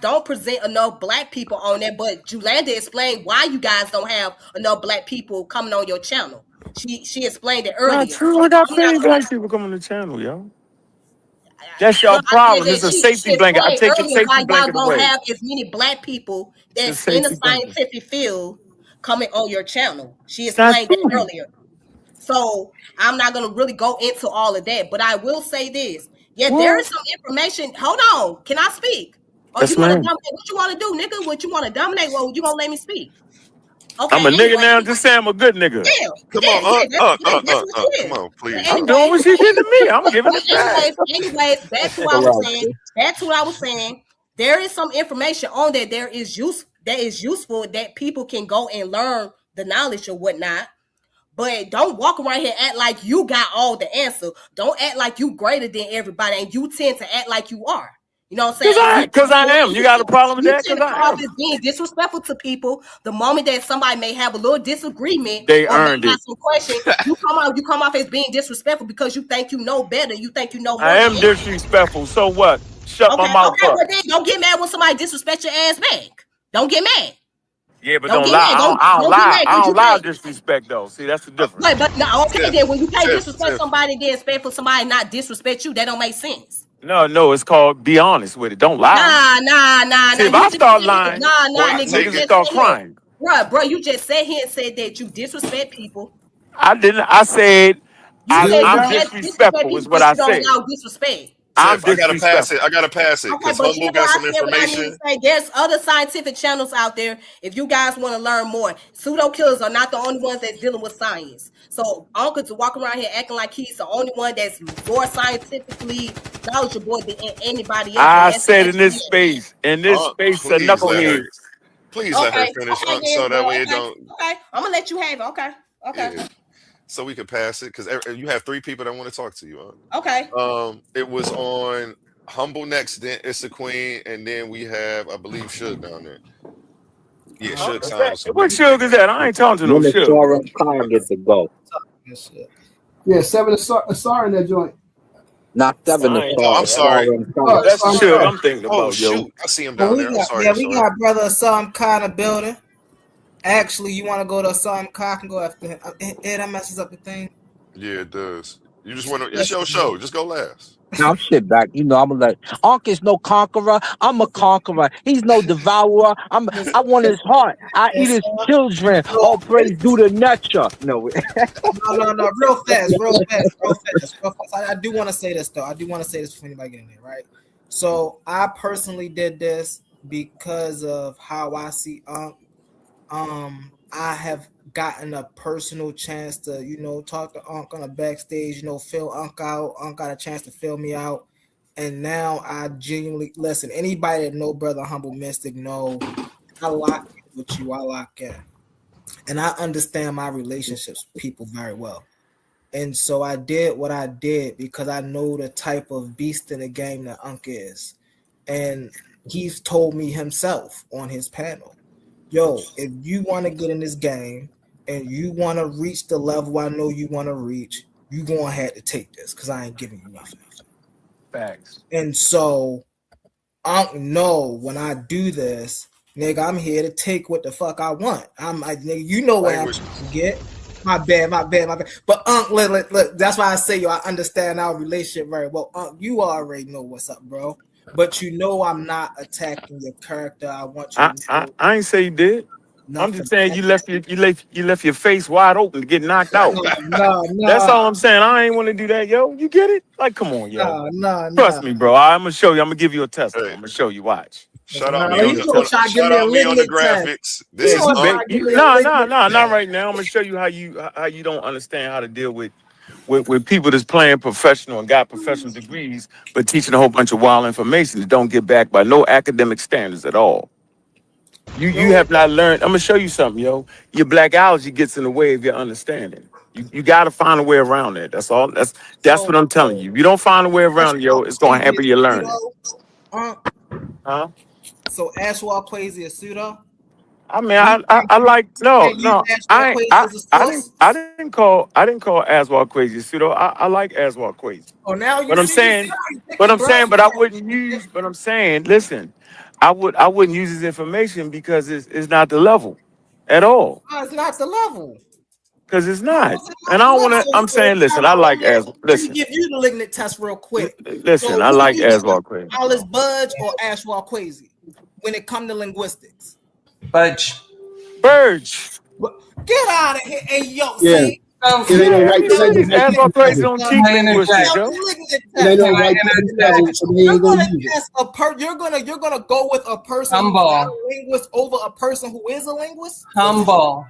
Speaker 4: don't present enough black people on there. But Julanda explained why you guys don't have enough black people coming on your channel. She explained it
Speaker 9: Not
Speaker 4: earlier.
Speaker 9: true.
Speaker 4: So
Speaker 9: I got
Speaker 4: I'm not
Speaker 9: plenty of
Speaker 4: gonna.
Speaker 9: black people coming to the channel, yo. That's
Speaker 4: No,
Speaker 9: your
Speaker 4: I said
Speaker 9: problem.
Speaker 4: that
Speaker 9: It's a
Speaker 4: she
Speaker 9: safety blanket. I
Speaker 4: explained
Speaker 9: take the
Speaker 4: earlier why
Speaker 9: safety
Speaker 4: y'all
Speaker 9: blanket
Speaker 4: don't
Speaker 9: away.
Speaker 4: have as many black people
Speaker 9: It's a
Speaker 4: that's in the
Speaker 9: safety blanket.
Speaker 4: scientific field coming on your channel. She
Speaker 9: It's not
Speaker 4: explained that
Speaker 9: true.
Speaker 4: earlier. So I'm not gonna really go into all of that, but I will say this. Yeah, there is
Speaker 9: What?
Speaker 4: some information. Hold on, can I speak? Or you
Speaker 9: Yes,
Speaker 4: want to
Speaker 9: ma'am.
Speaker 4: dominate? What you want to do, nigga? What you want to dominate? Well, you gonna let me speak?
Speaker 9: I'm
Speaker 4: Okay.
Speaker 9: a nigga
Speaker 4: Anyway,
Speaker 9: now. Just say I'm a good nigga.
Speaker 4: yeah,
Speaker 3: Come on,
Speaker 4: that's what you
Speaker 3: Come
Speaker 4: is.
Speaker 3: on,
Speaker 4: But
Speaker 3: please.
Speaker 9: I'm
Speaker 3: Come on.
Speaker 9: doing what she did to me. I'm giving
Speaker 4: but
Speaker 9: it back.
Speaker 4: back to what I was saying. Back to what I was saying. There is some information on that that is useful that people can go and learn the knowledge or whatnot. But don't walk around here act like you got all the answer. Don't act like you greater than everybody, and you tend to act like you are. You know what I'm saying? And
Speaker 9: Cause I am. You got a problem with
Speaker 4: you
Speaker 9: that?
Speaker 4: tend
Speaker 9: Cause
Speaker 4: to
Speaker 9: I
Speaker 4: come off
Speaker 9: am.
Speaker 4: as being disrespectful to people. The moment that somebody may have a little disagreement
Speaker 9: They
Speaker 4: or may
Speaker 9: earned
Speaker 4: have
Speaker 9: it.
Speaker 4: some question, you come off as being disrespectful because you think you know better. You think you know
Speaker 9: I
Speaker 4: more than
Speaker 9: am
Speaker 4: everybody.
Speaker 9: disrespectful. So what? Shut my
Speaker 4: Okay,
Speaker 9: mouth up.
Speaker 4: well then don't get mad when somebody disrespect your ass back. Don't get mad.
Speaker 9: Yeah, but
Speaker 4: Don't
Speaker 9: don't
Speaker 4: get
Speaker 9: lie.
Speaker 4: mad.
Speaker 9: I don't
Speaker 4: Don't get
Speaker 9: lie.
Speaker 4: mad
Speaker 9: I
Speaker 4: because
Speaker 9: don't
Speaker 4: you
Speaker 9: lie
Speaker 4: can't.
Speaker 9: disrespect though. See, that's the difference.
Speaker 4: But no, okay, then when you can't disrespect
Speaker 3: Tiff.
Speaker 4: somebody, then expect for somebody not disrespect you, that don't make sense.
Speaker 9: No, it's called be honest with it. Don't lie.
Speaker 4: Nah.
Speaker 9: See, if
Speaker 4: You
Speaker 9: I
Speaker 4: just
Speaker 9: start
Speaker 4: said
Speaker 9: lying,
Speaker 3: Boy, I
Speaker 4: nigga. You
Speaker 3: take
Speaker 9: niggas will
Speaker 3: it.
Speaker 4: just
Speaker 9: start
Speaker 4: said here,
Speaker 9: crying.
Speaker 4: bro. You just sat here and said that you disrespect people.
Speaker 9: I didn't. I said
Speaker 4: You said you
Speaker 9: I'm
Speaker 4: disrespect
Speaker 9: disrespectful. Is
Speaker 4: people,
Speaker 9: what
Speaker 4: but
Speaker 9: I
Speaker 4: you don't
Speaker 9: said.
Speaker 4: allow disrespect.
Speaker 9: I'm
Speaker 3: Tiff, I gotta pass
Speaker 9: disrespectful.
Speaker 3: it. I gotta pass it
Speaker 4: Okay,
Speaker 3: because
Speaker 4: but you
Speaker 3: Humble
Speaker 4: know
Speaker 3: got
Speaker 4: what? I
Speaker 3: some
Speaker 4: said what I need to
Speaker 3: information.
Speaker 4: say. There's other scientific channels out there if you guys want to learn more. Pseudo killers are not the only ones that's dealing with science. So Uncle to walk around here acting like he's the only one that's more scientifically knowledgeable than anybody else, and
Speaker 9: I
Speaker 4: that's
Speaker 9: said
Speaker 4: actually him.
Speaker 9: in this space, a knucklehead.
Speaker 3: Please let her
Speaker 4: Okay,
Speaker 3: finish,
Speaker 4: okay
Speaker 3: so
Speaker 4: then.
Speaker 3: that
Speaker 4: Well,
Speaker 3: way it
Speaker 4: okay,
Speaker 3: don't.
Speaker 4: okay. I'm gonna let you have it. Okay, okay,
Speaker 3: Yeah, so we could pass it because you have 3 people that want to talk to you.
Speaker 4: okay.
Speaker 3: It was on Humble next, then Issa Queen, and then we have, I believe, Suge down there. Yeah, Suge signed some
Speaker 9: What
Speaker 3: niggas.
Speaker 9: sugar is that? I ain't talking to no
Speaker 10: When the
Speaker 9: sugar.
Speaker 10: Sora Khan get to go.
Speaker 2: Yeah, 7 Asar in that joint.
Speaker 10: Not 7
Speaker 9: I
Speaker 10: to
Speaker 9: ain't
Speaker 3: Oh, I'm
Speaker 10: Sora.
Speaker 9: talking.
Speaker 3: sorry.
Speaker 2: Oh,
Speaker 9: That's the
Speaker 2: I'm
Speaker 9: sugar
Speaker 2: sorry.
Speaker 9: I'm thinking
Speaker 3: Oh
Speaker 9: about, yo.
Speaker 3: shoot, I see him
Speaker 6: Oh,
Speaker 3: down
Speaker 6: we
Speaker 3: there. I'm
Speaker 6: got
Speaker 3: sorry.
Speaker 6: yeah,
Speaker 3: I'm
Speaker 6: we
Speaker 3: sorry.
Speaker 6: got brother some kind of building. Actually, you want to go to some car and go after him. That messes up the thing.
Speaker 3: Yeah, it does. You just want to. It's
Speaker 6: Yes,
Speaker 3: your show. Just go last.
Speaker 10: Now I'll sit back. You know, I'm gonna let Ankh is no conqueror. I'm a conqueror. He's no devourer. I want his heart. I eat his children. All praise due to nature. No,
Speaker 6: no, real fast, real fast, real fast, real fast. I do want to say this though. I do want to say this before anybody get in there, right? So I personally did this because of how I see I have gotten a personal chance to, talk to Unc on a backstage, fill Unc out. Unc got a chance to fill me out. And now I genuinely listen, anybody that know Brother Humble Mystic know I lock in with you, I lock in. And I understand my relationships with people very well. And so I did what I did because I know the type of beast in the game that Unc is. And he's told me himself on his panel, yo, if you want to get in this game and you want to reach the level I know you want to reach, you going to have to take this because I ain't giving you nothing.
Speaker 9: Facts.
Speaker 6: And so I don't know when I do this, nigga, I'm here to take what the fuck I want. I'm like, nigga, you know what I'm trying to get. My bad. But Unc, look, that's why I say, yo, I understand our relationship very well. Unc, you already know what's up, bro. But you know I'm not attacking your character. I want you to know
Speaker 9: I ain't say you did. I'm
Speaker 6: nothing.
Speaker 9: just saying you left your face wide open to get knocked out. That's all I'm saying. I ain't want to do that, yo. You get it? Like, come on, yo.
Speaker 6: No.
Speaker 9: Trust me, bro. I'm gonna show you. I'm gonna give you a test.
Speaker 3: Hey,
Speaker 9: I'm gonna show you. Watch.
Speaker 3: shout
Speaker 6: No,
Speaker 3: out me on
Speaker 6: he's gonna try to give
Speaker 3: shout
Speaker 6: me a
Speaker 3: out me on the
Speaker 6: limited test.
Speaker 3: graphics. This
Speaker 6: He's
Speaker 3: is
Speaker 6: gonna try
Speaker 3: Unc.
Speaker 6: to give me a
Speaker 9: Nah,
Speaker 6: limited
Speaker 9: not
Speaker 6: test.
Speaker 9: right now. I'm gonna show you how you don't understand how to deal with people that's playing professional and got professional degrees, but teaching a whole bunch of wild information that don't get backed by no academic standards at all. You have not learned. I'm gonna show you something, yo. Your blackology gets in the way of your understanding. You got to find a way around it. That's all. That's what I'm telling you. If you don't find a way around it, yo, it's gonna hamper your learning. Huh?
Speaker 6: So Ashwell Quasi is pseudo.
Speaker 9: I mean, I like
Speaker 6: Can't use Ashwell Quasi as a source.
Speaker 9: I didn't call Aswad crazy pseudo. I like Aswad crazy.
Speaker 6: Oh, now you
Speaker 9: But I'm
Speaker 6: see,
Speaker 9: saying,
Speaker 6: bro.
Speaker 9: but I wouldn't use. But I'm saying, listen, I wouldn't use his information because it's not the level, at all.
Speaker 6: No, it's not the level.
Speaker 9: Because it's
Speaker 6: How
Speaker 9: not.
Speaker 6: is it
Speaker 9: And
Speaker 6: not
Speaker 9: I
Speaker 6: the
Speaker 9: don't want
Speaker 6: level?
Speaker 9: to. I'm
Speaker 6: So
Speaker 9: saying, listen,
Speaker 6: time
Speaker 9: I
Speaker 6: out.
Speaker 9: like
Speaker 6: Let
Speaker 9: As.
Speaker 6: me
Speaker 9: Listen,
Speaker 6: give you the lignet test real quick.
Speaker 9: listen.
Speaker 6: So
Speaker 9: I
Speaker 6: what
Speaker 9: like
Speaker 6: do you
Speaker 9: Aswad crazy.
Speaker 6: Alice Budge or Ashwell Quasi when it comes to linguistics?
Speaker 5: Budge.
Speaker 9: Burge.
Speaker 6: Get out of here. Hey, yo,
Speaker 2: Yeah.
Speaker 6: see?
Speaker 2: It ain't no
Speaker 9: Yeah,
Speaker 2: right. It ain't no right
Speaker 9: Aswad crazy
Speaker 2: level.
Speaker 9: don't teach linguistics, yo.
Speaker 2: It ain't no right level, so they
Speaker 6: You're
Speaker 2: ain't
Speaker 6: gonna
Speaker 2: gonna use it.
Speaker 6: test you're gonna go with a person who's
Speaker 5: Humble.
Speaker 6: not a linguist over a person who is a linguist?
Speaker 5: Humble.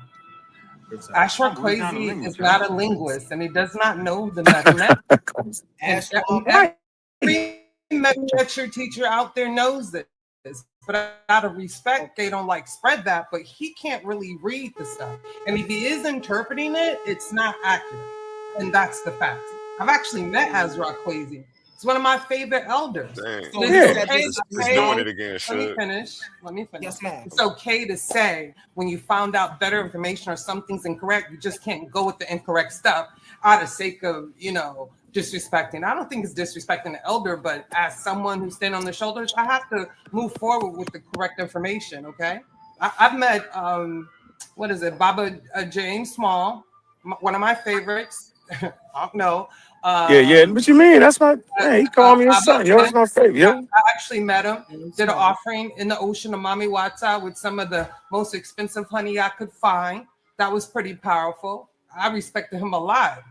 Speaker 5: Ashwell Quasi is not a linguist, and he does not know the mathematics. And every literature teacher out there knows this. But out of respect, they don't like spread that. But he can't really read the stuff, and if he is interpreting it, it's not accurate, and that's the fact. I've actually met Ashwell Quasi. It's one of my favorite elders.
Speaker 3: Dang.
Speaker 6: So
Speaker 3: It's doing it again,
Speaker 5: Let me
Speaker 3: Shug.
Speaker 5: finish.
Speaker 6: Yes, ma'am.
Speaker 5: It's okay to say when you found out better information or something's incorrect, you just can't go with the incorrect stuff out of sake of, disrespecting. I don't think it's disrespecting the elder, but as someone who's standing on their shoulders, I have to move forward with the correct information, okay? I've met, Baba James Small, one of my favorites. I don't know.
Speaker 9: Yeah. What you mean? That's my. Hey, he called me his son. Yo, that's my favorite. Yo.
Speaker 5: I actually met him. Did an offering in the ocean of Mami Wata with some of the most expensive honey I could find. That was pretty powerful. I respected him a lot,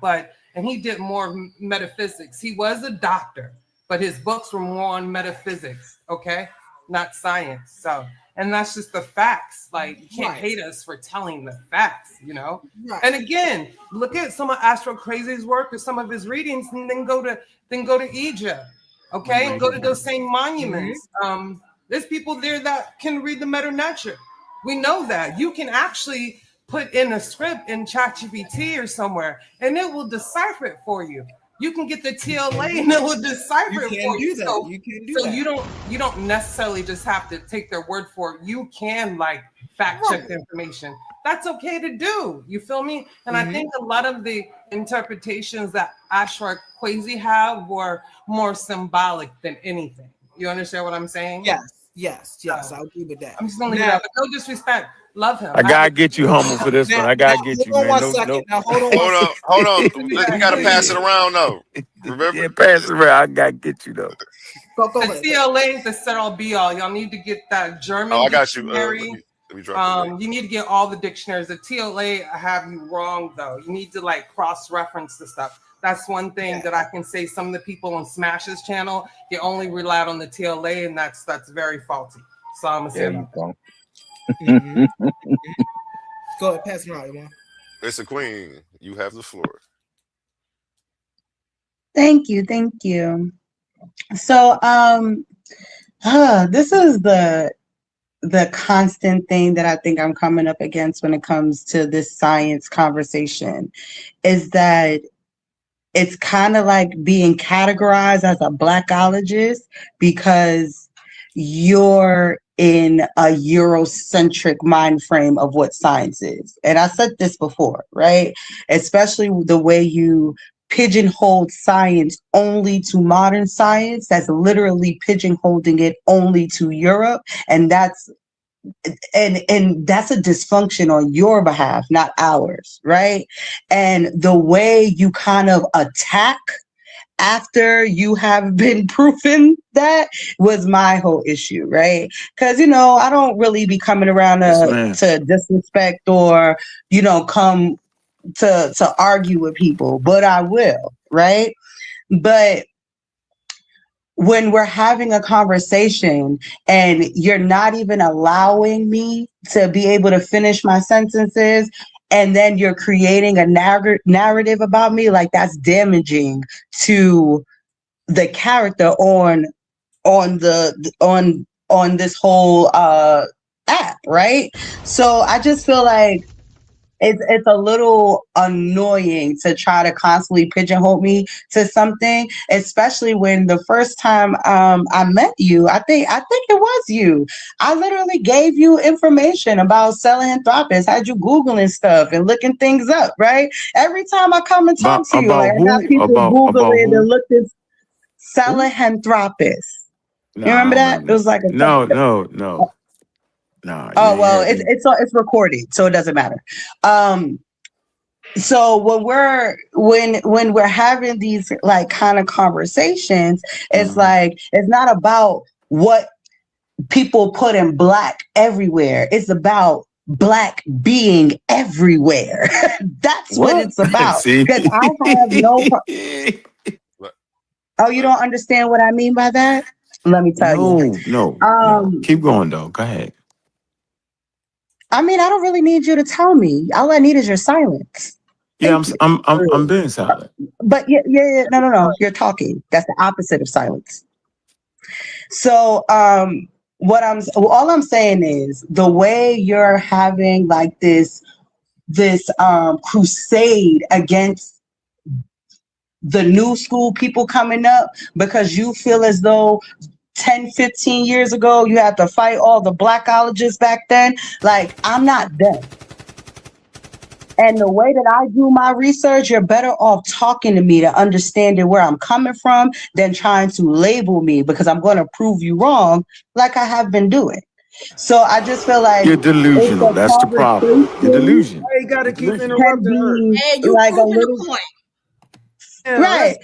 Speaker 5: and he did more metaphysics. He was a doctor, but his books were more on metaphysics, okay, not science. So, and that's just the facts. Like, you can't hate us for telling the facts, you know. And again, look at some of Astro Crazy's work or some of his readings, and then go to Egypt, okay, and go to those same monuments. There's people there that can read the Meta Nature. We know that. You can actually put in a script in ChatGPT or somewhere, and it will decipher it for you. You can get the TLA and it will decipher it for you. So,
Speaker 6: you can do
Speaker 5: so
Speaker 6: that.
Speaker 5: you don't necessarily just have to take their word for it. You can like fact check the information. That's okay to do. You feel me? And I think a lot of the interpretations that Ashra Kwesi have were more symbolic than anything. You understand what I'm saying?
Speaker 6: Yes. I'll agree with that.
Speaker 5: I'm just gonna leave it out. But no disrespect. Love him.
Speaker 9: I gotta get you humble for this one. I gotta get you, man.
Speaker 6: Hold on.
Speaker 3: Hold on. We gotta pass it around though. Remember?
Speaker 9: Yeah, pass it around. I gotta get you though.
Speaker 6: Go
Speaker 5: The
Speaker 6: ahead.
Speaker 5: CLA is the set all be all. Y'all need to get that German
Speaker 3: Oh, I got you.
Speaker 5: dictionary.
Speaker 3: Let me drop
Speaker 5: You need to get all the dictionaries. The TLA I have you wrong though. You need to like cross-reference the stuff. That's one thing that I can say. Some of the people on Smash's channel, they only relied on the TLA, and that's very faulty. So I'm gonna say that.
Speaker 6: Go ahead, pass it around, man.
Speaker 3: Issa Kween, you have the floor.
Speaker 7: Thank you. So this is the constant thing that I think I'm coming up against when it comes to this science conversation, is that it's kind of like being categorized as a blackologist because you're in a Eurocentric mind frame of what science is. And I said this before, right? Especially the way you pigeonholed science only to modern science, that's literally pigeonholing it only to Europe. And that's a dysfunction on your behalf, not ours, right? And the way you kind of attack after you have been proven that was my whole issue, right? Because, I don't really be coming around to disrespect or, come to argue with people, but I will, right? But when we're having a conversation and you're not even allowing me to be able to finish my sentences, and then you're creating a narrative about me, like, that's damaging to the character on this whole app, right? So I just feel like it's a little annoying to try to constantly pigeonhole me to something, especially when the first time I met you, I think it was you. I literally gave you information about Sahelanthropus, had you Googling stuff and looking things up, right? Every time I come and talk to you, like, I got people Googling and looked at Sahelanthropus. You remember that? It was like a
Speaker 9: No.
Speaker 7: Oh well, it's recorded, so it doesn't matter. So when we're having these like kind of conversations, it's like it's not about what people put in black everywhere. It's about black being everywhere. That's what it's about. Because I have no. Oh, you don't understand what I mean by that? Let me tell you.
Speaker 9: No. Keep going though. Go ahead.
Speaker 7: I mean, I don't really need you to tell me. All I need is your silence.
Speaker 9: Yeah, I'm being silent.
Speaker 7: But yeah. No. You're talking. That's the opposite of silence. So, all I'm saying is the way you're having like this crusade against the new school people coming up because you feel as though 10, 15 years ago, you had to fight all the blackologists back then. Like, I'm not them. And the way that I do my research, you're better off talking to me to understanding where I'm coming from than trying to label me, because I'm going to prove you wrong like I have been doing. So I just feel like
Speaker 9: you're delusional. That's the problem. You're delusional.
Speaker 2: You got to keep interrupting her.
Speaker 4: Hey, you
Speaker 7: like
Speaker 4: proving the point.
Speaker 2: Yeah,
Speaker 7: right.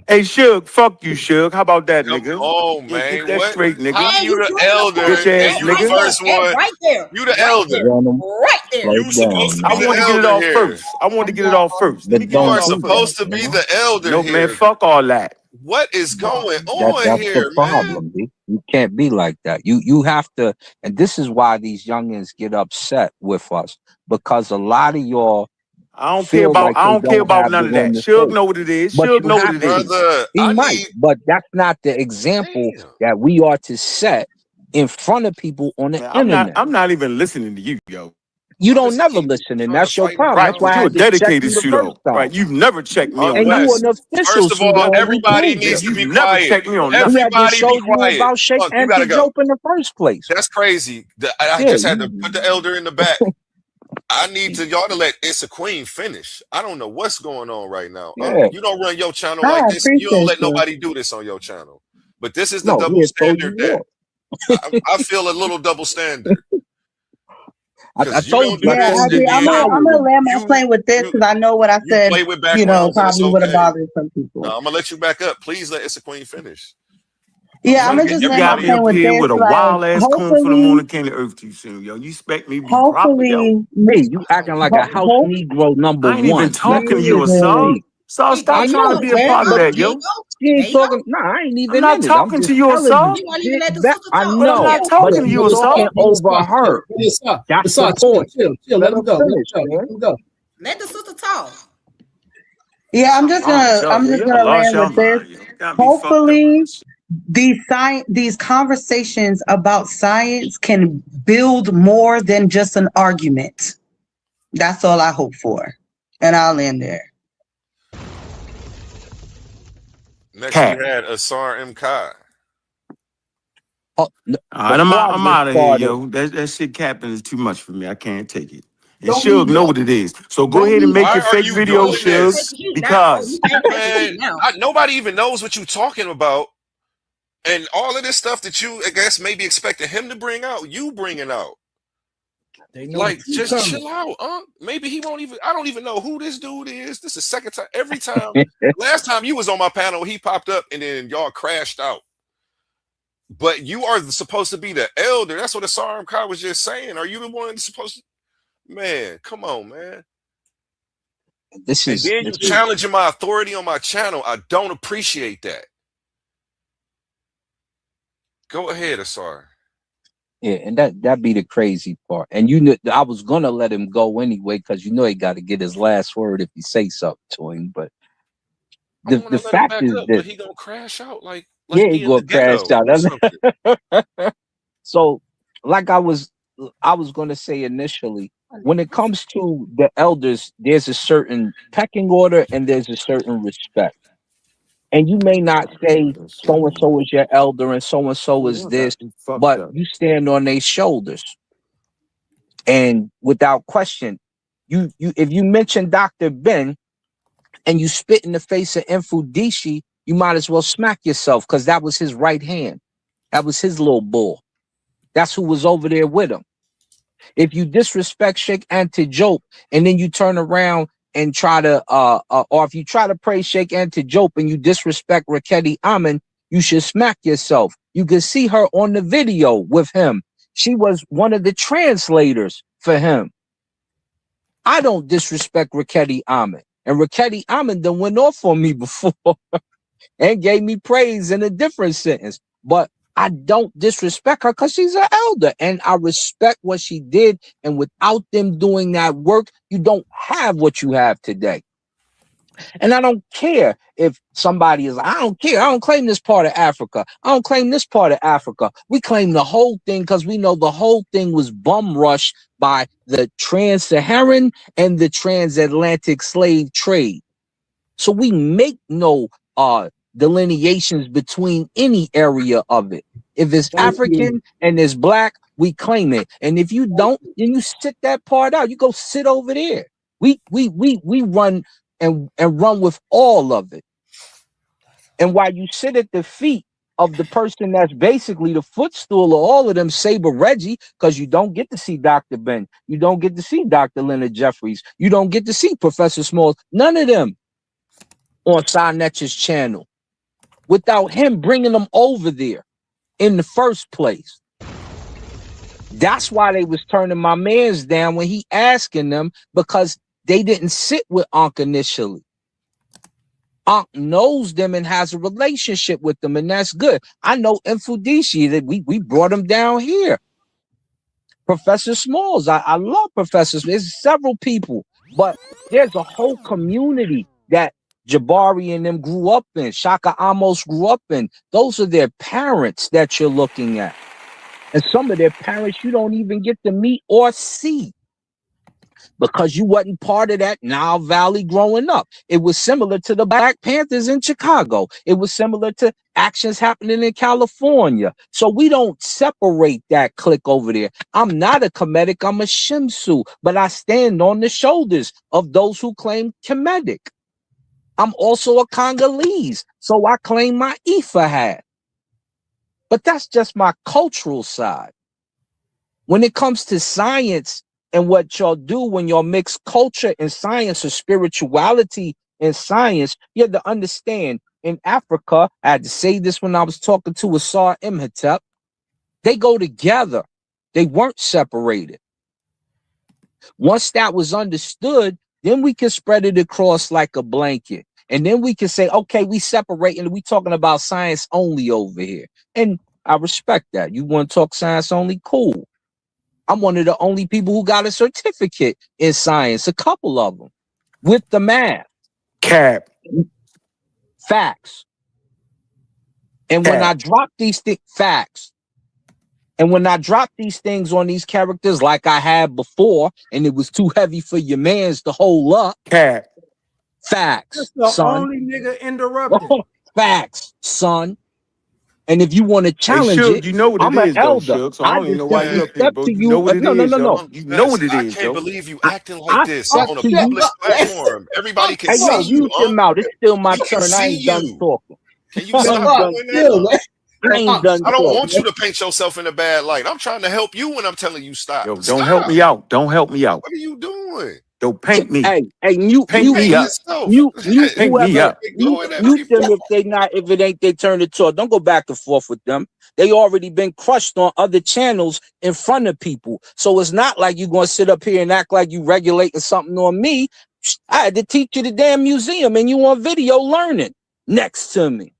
Speaker 9: Hey, Suge, fuck you, Suge. How about that,
Speaker 3: Come
Speaker 9: nigga?
Speaker 3: on, man.
Speaker 9: Get that
Speaker 3: What?
Speaker 9: straight, nigga.
Speaker 3: How you the elder
Speaker 9: Bitch ass
Speaker 3: and you the
Speaker 9: nigga.
Speaker 3: first one?
Speaker 4: Right there.
Speaker 3: You the elder.
Speaker 4: Right there.
Speaker 3: You supposed to be
Speaker 9: I
Speaker 3: the
Speaker 9: want to get it
Speaker 3: elder
Speaker 9: off
Speaker 3: here.
Speaker 9: first. I want to get it off first. Let me get
Speaker 3: You
Speaker 9: it
Speaker 3: are
Speaker 9: off
Speaker 3: supposed
Speaker 9: first.
Speaker 3: to be the elder
Speaker 9: No,
Speaker 3: here.
Speaker 9: man, fuck all that.
Speaker 3: What is going on
Speaker 10: That's the
Speaker 3: here, man?
Speaker 10: problem. B. You can't be like that. You have to, and this is why these youngins get upset with us, because a lot of y'all
Speaker 9: I don't care
Speaker 10: feel
Speaker 9: about.
Speaker 10: like
Speaker 9: I
Speaker 10: they
Speaker 9: don't care
Speaker 10: don't
Speaker 9: about
Speaker 10: have the
Speaker 9: none of that.
Speaker 10: one to
Speaker 9: Suge
Speaker 10: say.
Speaker 9: know what it is.
Speaker 10: But
Speaker 9: Suge
Speaker 10: you
Speaker 9: know what
Speaker 10: have
Speaker 9: it
Speaker 10: to.
Speaker 9: is.
Speaker 3: Brother,
Speaker 10: He
Speaker 3: I
Speaker 10: might,
Speaker 3: need
Speaker 10: but that's not the example
Speaker 3: damn.
Speaker 10: that we are to set in front of people on the
Speaker 9: Man,
Speaker 10: internet.
Speaker 9: I'm not even listening to you, yo.
Speaker 10: You
Speaker 3: Bro,
Speaker 10: don't
Speaker 3: this
Speaker 10: never
Speaker 3: keep
Speaker 10: listen, and
Speaker 3: trying to
Speaker 10: that's your
Speaker 3: fight
Speaker 10: problem. That's
Speaker 9: Right,
Speaker 3: around
Speaker 9: but
Speaker 10: why I
Speaker 9: you a
Speaker 10: had to
Speaker 3: it.
Speaker 10: check
Speaker 9: dedicated
Speaker 10: you the first
Speaker 9: pseudo.
Speaker 10: time.
Speaker 9: Right, you've never checked me on
Speaker 10: And you
Speaker 3: Unquest.
Speaker 10: an
Speaker 9: nothing.
Speaker 10: official
Speaker 3: First of all,
Speaker 10: pseudo, and we
Speaker 3: everybody
Speaker 10: proved
Speaker 3: needs
Speaker 10: it.
Speaker 3: to be
Speaker 9: You've never
Speaker 3: quiet.
Speaker 9: checked me on nothing.
Speaker 10: We had just
Speaker 3: Everybody be
Speaker 10: showed you
Speaker 3: quiet.
Speaker 10: about Sheikh
Speaker 3: Look, you gotta go.
Speaker 10: Antijoke in the first place.
Speaker 3: That's crazy. I
Speaker 10: Yeah,
Speaker 3: just had to put the elder in the back. I need to y'all to let Issa Queen finish. I don't know what's going on right now.
Speaker 10: yeah.
Speaker 3: You don't run your channel
Speaker 7: I
Speaker 3: like this. You don't
Speaker 7: appreciate
Speaker 3: let
Speaker 7: you.
Speaker 3: nobody do this on your channel. But this is the
Speaker 10: No,
Speaker 3: double
Speaker 10: we had told you
Speaker 3: standard that
Speaker 10: what.
Speaker 3: I feel a little double standard
Speaker 10: I
Speaker 3: because you
Speaker 10: told
Speaker 3: don't
Speaker 10: you
Speaker 3: do
Speaker 10: I
Speaker 7: Yeah,
Speaker 3: this,
Speaker 10: told
Speaker 3: and
Speaker 10: you
Speaker 7: I'm
Speaker 3: then
Speaker 7: gonna
Speaker 10: cowardly.
Speaker 7: land my
Speaker 3: you
Speaker 7: plane with this
Speaker 3: you
Speaker 7: because I know what I
Speaker 3: you
Speaker 7: said,
Speaker 3: play with backgrounds, and it's
Speaker 7: probably would have
Speaker 3: okay.
Speaker 7: bothered some
Speaker 3: No,
Speaker 7: people.
Speaker 3: I'm gonna let you back up. Please let Issa Queen finish.
Speaker 7: Yeah, I'm
Speaker 3: Trying to
Speaker 7: gonna
Speaker 3: get
Speaker 7: just
Speaker 9: You
Speaker 7: land my
Speaker 9: got
Speaker 3: everybody
Speaker 9: me
Speaker 7: plane
Speaker 9: up
Speaker 3: up
Speaker 7: with
Speaker 3: here.
Speaker 9: here
Speaker 7: this.
Speaker 9: with a
Speaker 7: Like,
Speaker 9: wild ass coon from the
Speaker 7: hopefully,
Speaker 9: morning came to earth too soon, yo. You expect me to be proper, yo?
Speaker 7: hopefully,
Speaker 10: Hey, you acting like a house
Speaker 7: hope.
Speaker 10: Negro number
Speaker 9: I ain't even
Speaker 10: one. Let
Speaker 9: talking
Speaker 10: me
Speaker 9: to
Speaker 10: hear
Speaker 9: you,
Speaker 10: this
Speaker 9: Asar.
Speaker 10: speak.
Speaker 9: So
Speaker 4: Hey, there
Speaker 9: stop
Speaker 10: I
Speaker 4: you
Speaker 9: trying to
Speaker 10: know,
Speaker 4: go.
Speaker 9: be a
Speaker 4: There you
Speaker 10: Ted,
Speaker 9: part of
Speaker 4: go.
Speaker 10: but
Speaker 9: that,
Speaker 4: There you
Speaker 9: yo.
Speaker 4: go.
Speaker 10: she
Speaker 4: There
Speaker 10: ain't
Speaker 4: you go.
Speaker 10: talking. Nah, I ain't
Speaker 9: I'm
Speaker 10: even
Speaker 9: not
Speaker 10: in it. I'm
Speaker 9: talking
Speaker 10: just
Speaker 9: to you,
Speaker 10: telling
Speaker 9: Asar.
Speaker 10: you.
Speaker 4: You want to even
Speaker 10: Shit,
Speaker 4: let the
Speaker 10: that
Speaker 4: sister
Speaker 10: I
Speaker 4: talk?
Speaker 9: But I'm
Speaker 10: know,
Speaker 9: not
Speaker 4: Yeah.
Speaker 10: but
Speaker 9: talking to
Speaker 2: Yeah,
Speaker 10: you
Speaker 9: you,
Speaker 2: let
Speaker 9: Asar.
Speaker 10: talking
Speaker 2: Asar, let
Speaker 10: over
Speaker 2: Asar,
Speaker 10: her. That's the point.
Speaker 2: chill.
Speaker 10: Let
Speaker 2: Let
Speaker 10: her
Speaker 2: him go. Let him
Speaker 10: finish,
Speaker 2: go.
Speaker 10: man.
Speaker 2: Let him go.
Speaker 4: Let the sister talk.
Speaker 7: Yeah,
Speaker 9: Something wrong with y'all,
Speaker 7: I'm
Speaker 9: yo.
Speaker 7: just
Speaker 9: Y'all
Speaker 7: gonna
Speaker 9: lost
Speaker 7: land
Speaker 9: y'all
Speaker 7: with this.
Speaker 9: mind, yo. Got me fucked up with
Speaker 7: Hopefully,
Speaker 9: this shit.
Speaker 7: these conversations about science can build more than just an argument. That's all I hope for, and I'll end there.
Speaker 3: Next, we
Speaker 9: Cat.
Speaker 3: had Asar M. Kai.
Speaker 10: Oh,
Speaker 9: All right,
Speaker 10: before I
Speaker 9: I'm
Speaker 10: get
Speaker 9: out of here,
Speaker 10: started,
Speaker 9: yo. That shit capping is too much for me. I can't take it. And
Speaker 2: Don't leave
Speaker 9: Suge know
Speaker 2: yet.
Speaker 9: what it is. So go
Speaker 2: Don't
Speaker 9: ahead and
Speaker 2: leave
Speaker 9: make
Speaker 3: Why
Speaker 9: your
Speaker 2: yet.
Speaker 3: are
Speaker 9: fake
Speaker 3: you
Speaker 9: video,
Speaker 4: Oh,
Speaker 3: doing
Speaker 4: you can't
Speaker 9: Suge,
Speaker 4: take
Speaker 3: this,
Speaker 4: the heat now. Oh, you
Speaker 9: because
Speaker 4: can't take the heat
Speaker 3: man?
Speaker 4: now.
Speaker 3: Nobody even knows what you're talking about, and all of this stuff that you, I guess, maybe expecting him to bring out, you bringing out.
Speaker 10: they know.
Speaker 3: Like,
Speaker 2: Keep
Speaker 3: just
Speaker 2: coming.
Speaker 3: chill out, huh? Maybe he won't even. I don't even know who this dude is. This is the second time. Every time, last time you was on my panel, he popped up, and then y'all crashed out. But you are supposed to be the elder. That's what Asar M. Kai was just saying. Are you the one that's supposed to? Man, come on, man.
Speaker 10: This
Speaker 3: And
Speaker 10: is
Speaker 3: then you
Speaker 10: this is
Speaker 3: challenging my authority on my channel. I don't appreciate that. Go ahead, Asar.
Speaker 10: yeah, and that be the crazy part. And you know, I was gonna let him go anyway because you know he got to get his last word if you say something to him. But
Speaker 3: I
Speaker 10: the
Speaker 3: want
Speaker 10: the
Speaker 3: to let him
Speaker 10: fact
Speaker 3: back
Speaker 10: is
Speaker 3: up,
Speaker 10: this:
Speaker 3: but he gonna crash out like
Speaker 10: yeah, he
Speaker 3: he in
Speaker 10: gonna
Speaker 3: the
Speaker 10: crash
Speaker 3: ghetto
Speaker 10: out.
Speaker 3: or something.
Speaker 10: So, like I was gonna say initially, when it comes to the elders, there's a certain pecking order and there's a certain respect. And you may not say so and so is your elder and so is
Speaker 9: y'all
Speaker 10: this,
Speaker 9: got me fucked
Speaker 10: but
Speaker 9: up.
Speaker 10: you stand on their shoulders. And without question, you if you mention Dr. Ben and you spit in the face of Infudishi, you might as well smack yourself because that was his right hand. That was his little bull. That's who was over there with him. If you disrespect Sheikh Antijope and then you turn around and try to or if you try to praise Sheikh Antijope and you disrespect Raketi Amin, you should smack yourself. You can see her on the video with him. She was one of the translators for him. I don't disrespect Raketi Amin. And Raketi Amin done went off on me before and gave me praise in a different sentence. But I don't disrespect her because she's an elder and I respect what she did. And without them doing that work, you don't have what you have today. And I don't care if somebody is, I don't care. I don't claim this part of Africa. I don't claim this part of Africa. We claim the whole thing because we know the whole thing was bum rushed by the trans-Saharan and the transatlantic slave trade. So we make no delineations between any area of it. If it's
Speaker 2: Thank you.
Speaker 10: African and it's black, we claim it. And if you don't, then you sit that part out. You go sit over there. We run and run with all of it. And while you sit at the feet of the person that's basically the footstool of all of them, Saber Reggie, because you don't get to see Dr. Ben, you don't get to see Dr. Leonard Jeffries, you don't get to see Professor Smalls, none of them on Sinetch's channel without him bringing them over there in the first place. That's why they was turning my mans down when he asking them because they didn't sit with Ankh initially. Ankh knows them and has a relationship with them, and that's good. I know Infudishi, that we brought him down here. Professor Smalls, I love Professor Smalls. There's several people, but there's a whole community that Jabari and them grew up in, Shaka Amos grew up in. Those are their parents that you're looking at. And some of their parents you don't even get to meet or see because you wasn't part of that Nile Valley growing up. It was similar to the Black Panthers in Chicago. It was similar to actions happening in California. So we don't separate that clique over there. I'm not a Kemetic, I'm a Shimsu, but I stand on the shoulders of those who claim Kemetic. I'm also a Congolese, so I claim my Ifa hat. But that's just my cultural side. When it comes to science and what y'all do when y'all mix culture and science, or spirituality and science, you have to understand, in Africa, I had to say this when I was talking to Asar Imhotep, they go together. They weren't separated. Once that was understood, then we can spread it across like a blanket. And then we can say, okay, we separate and we talking about science only over here. And I respect that. You want to talk science only? Cool. I'm one of the only people who got a certificate in science, a couple of them, with the math.
Speaker 9: Cap.
Speaker 10: Facts. And when I drop these facts, and when I drop these things on these characters like I had before, and it was too heavy for your mans to hold up.
Speaker 9: Cap.
Speaker 10: Facts,
Speaker 11: That's the
Speaker 10: son.
Speaker 11: only nigga interrupted.
Speaker 10: Facts, son. And if you want to challenge
Speaker 9: Suge,
Speaker 10: it,
Speaker 9: you know what
Speaker 10: I'm
Speaker 9: it
Speaker 10: an
Speaker 9: is, though,
Speaker 10: elder.
Speaker 9: Suge, so I don't even know why you up here,
Speaker 10: step
Speaker 9: bro.
Speaker 10: to
Speaker 9: You know what it
Speaker 10: no,
Speaker 9: is,
Speaker 10: no.
Speaker 9: yo. You know what it
Speaker 3: I
Speaker 9: is,
Speaker 3: can't
Speaker 9: yo.
Speaker 3: believe you acting like this
Speaker 10: I
Speaker 3: on a
Speaker 10: step to
Speaker 3: public
Speaker 10: you.
Speaker 3: platform. Everybody can
Speaker 10: Hey, yo,
Speaker 3: see you.
Speaker 10: mute your mouth. It's still my
Speaker 3: We can
Speaker 10: turn. I ain't
Speaker 3: see
Speaker 10: done
Speaker 3: you.
Speaker 10: talking.
Speaker 3: Can you
Speaker 10: I
Speaker 3: stop
Speaker 10: ain't done
Speaker 3: doing
Speaker 2: Still,
Speaker 3: that?
Speaker 2: man.
Speaker 10: I ain't done
Speaker 3: I don't
Speaker 10: talking.
Speaker 3: want you to paint yourself in a bad light. I'm trying to help you when I'm telling you stop.
Speaker 9: Yo, don't
Speaker 3: Stop.
Speaker 9: help me out. Don't help me out.
Speaker 3: What are you doing?
Speaker 9: Yo, paint me.
Speaker 10: Hey, mute
Speaker 9: Paint me up.
Speaker 3: Yourself.
Speaker 10: Mute
Speaker 9: Paint me
Speaker 10: whoever,
Speaker 9: up.
Speaker 3: Going at
Speaker 10: mute them
Speaker 3: people.
Speaker 10: if it ain't their turn to talk. Don't go back and forth with them. They already been crushed on other channels in front of people. So it's not like you're gonna sit up here and act like you regulating something on me. I had to teach you the damn museum and you on video learning next to me.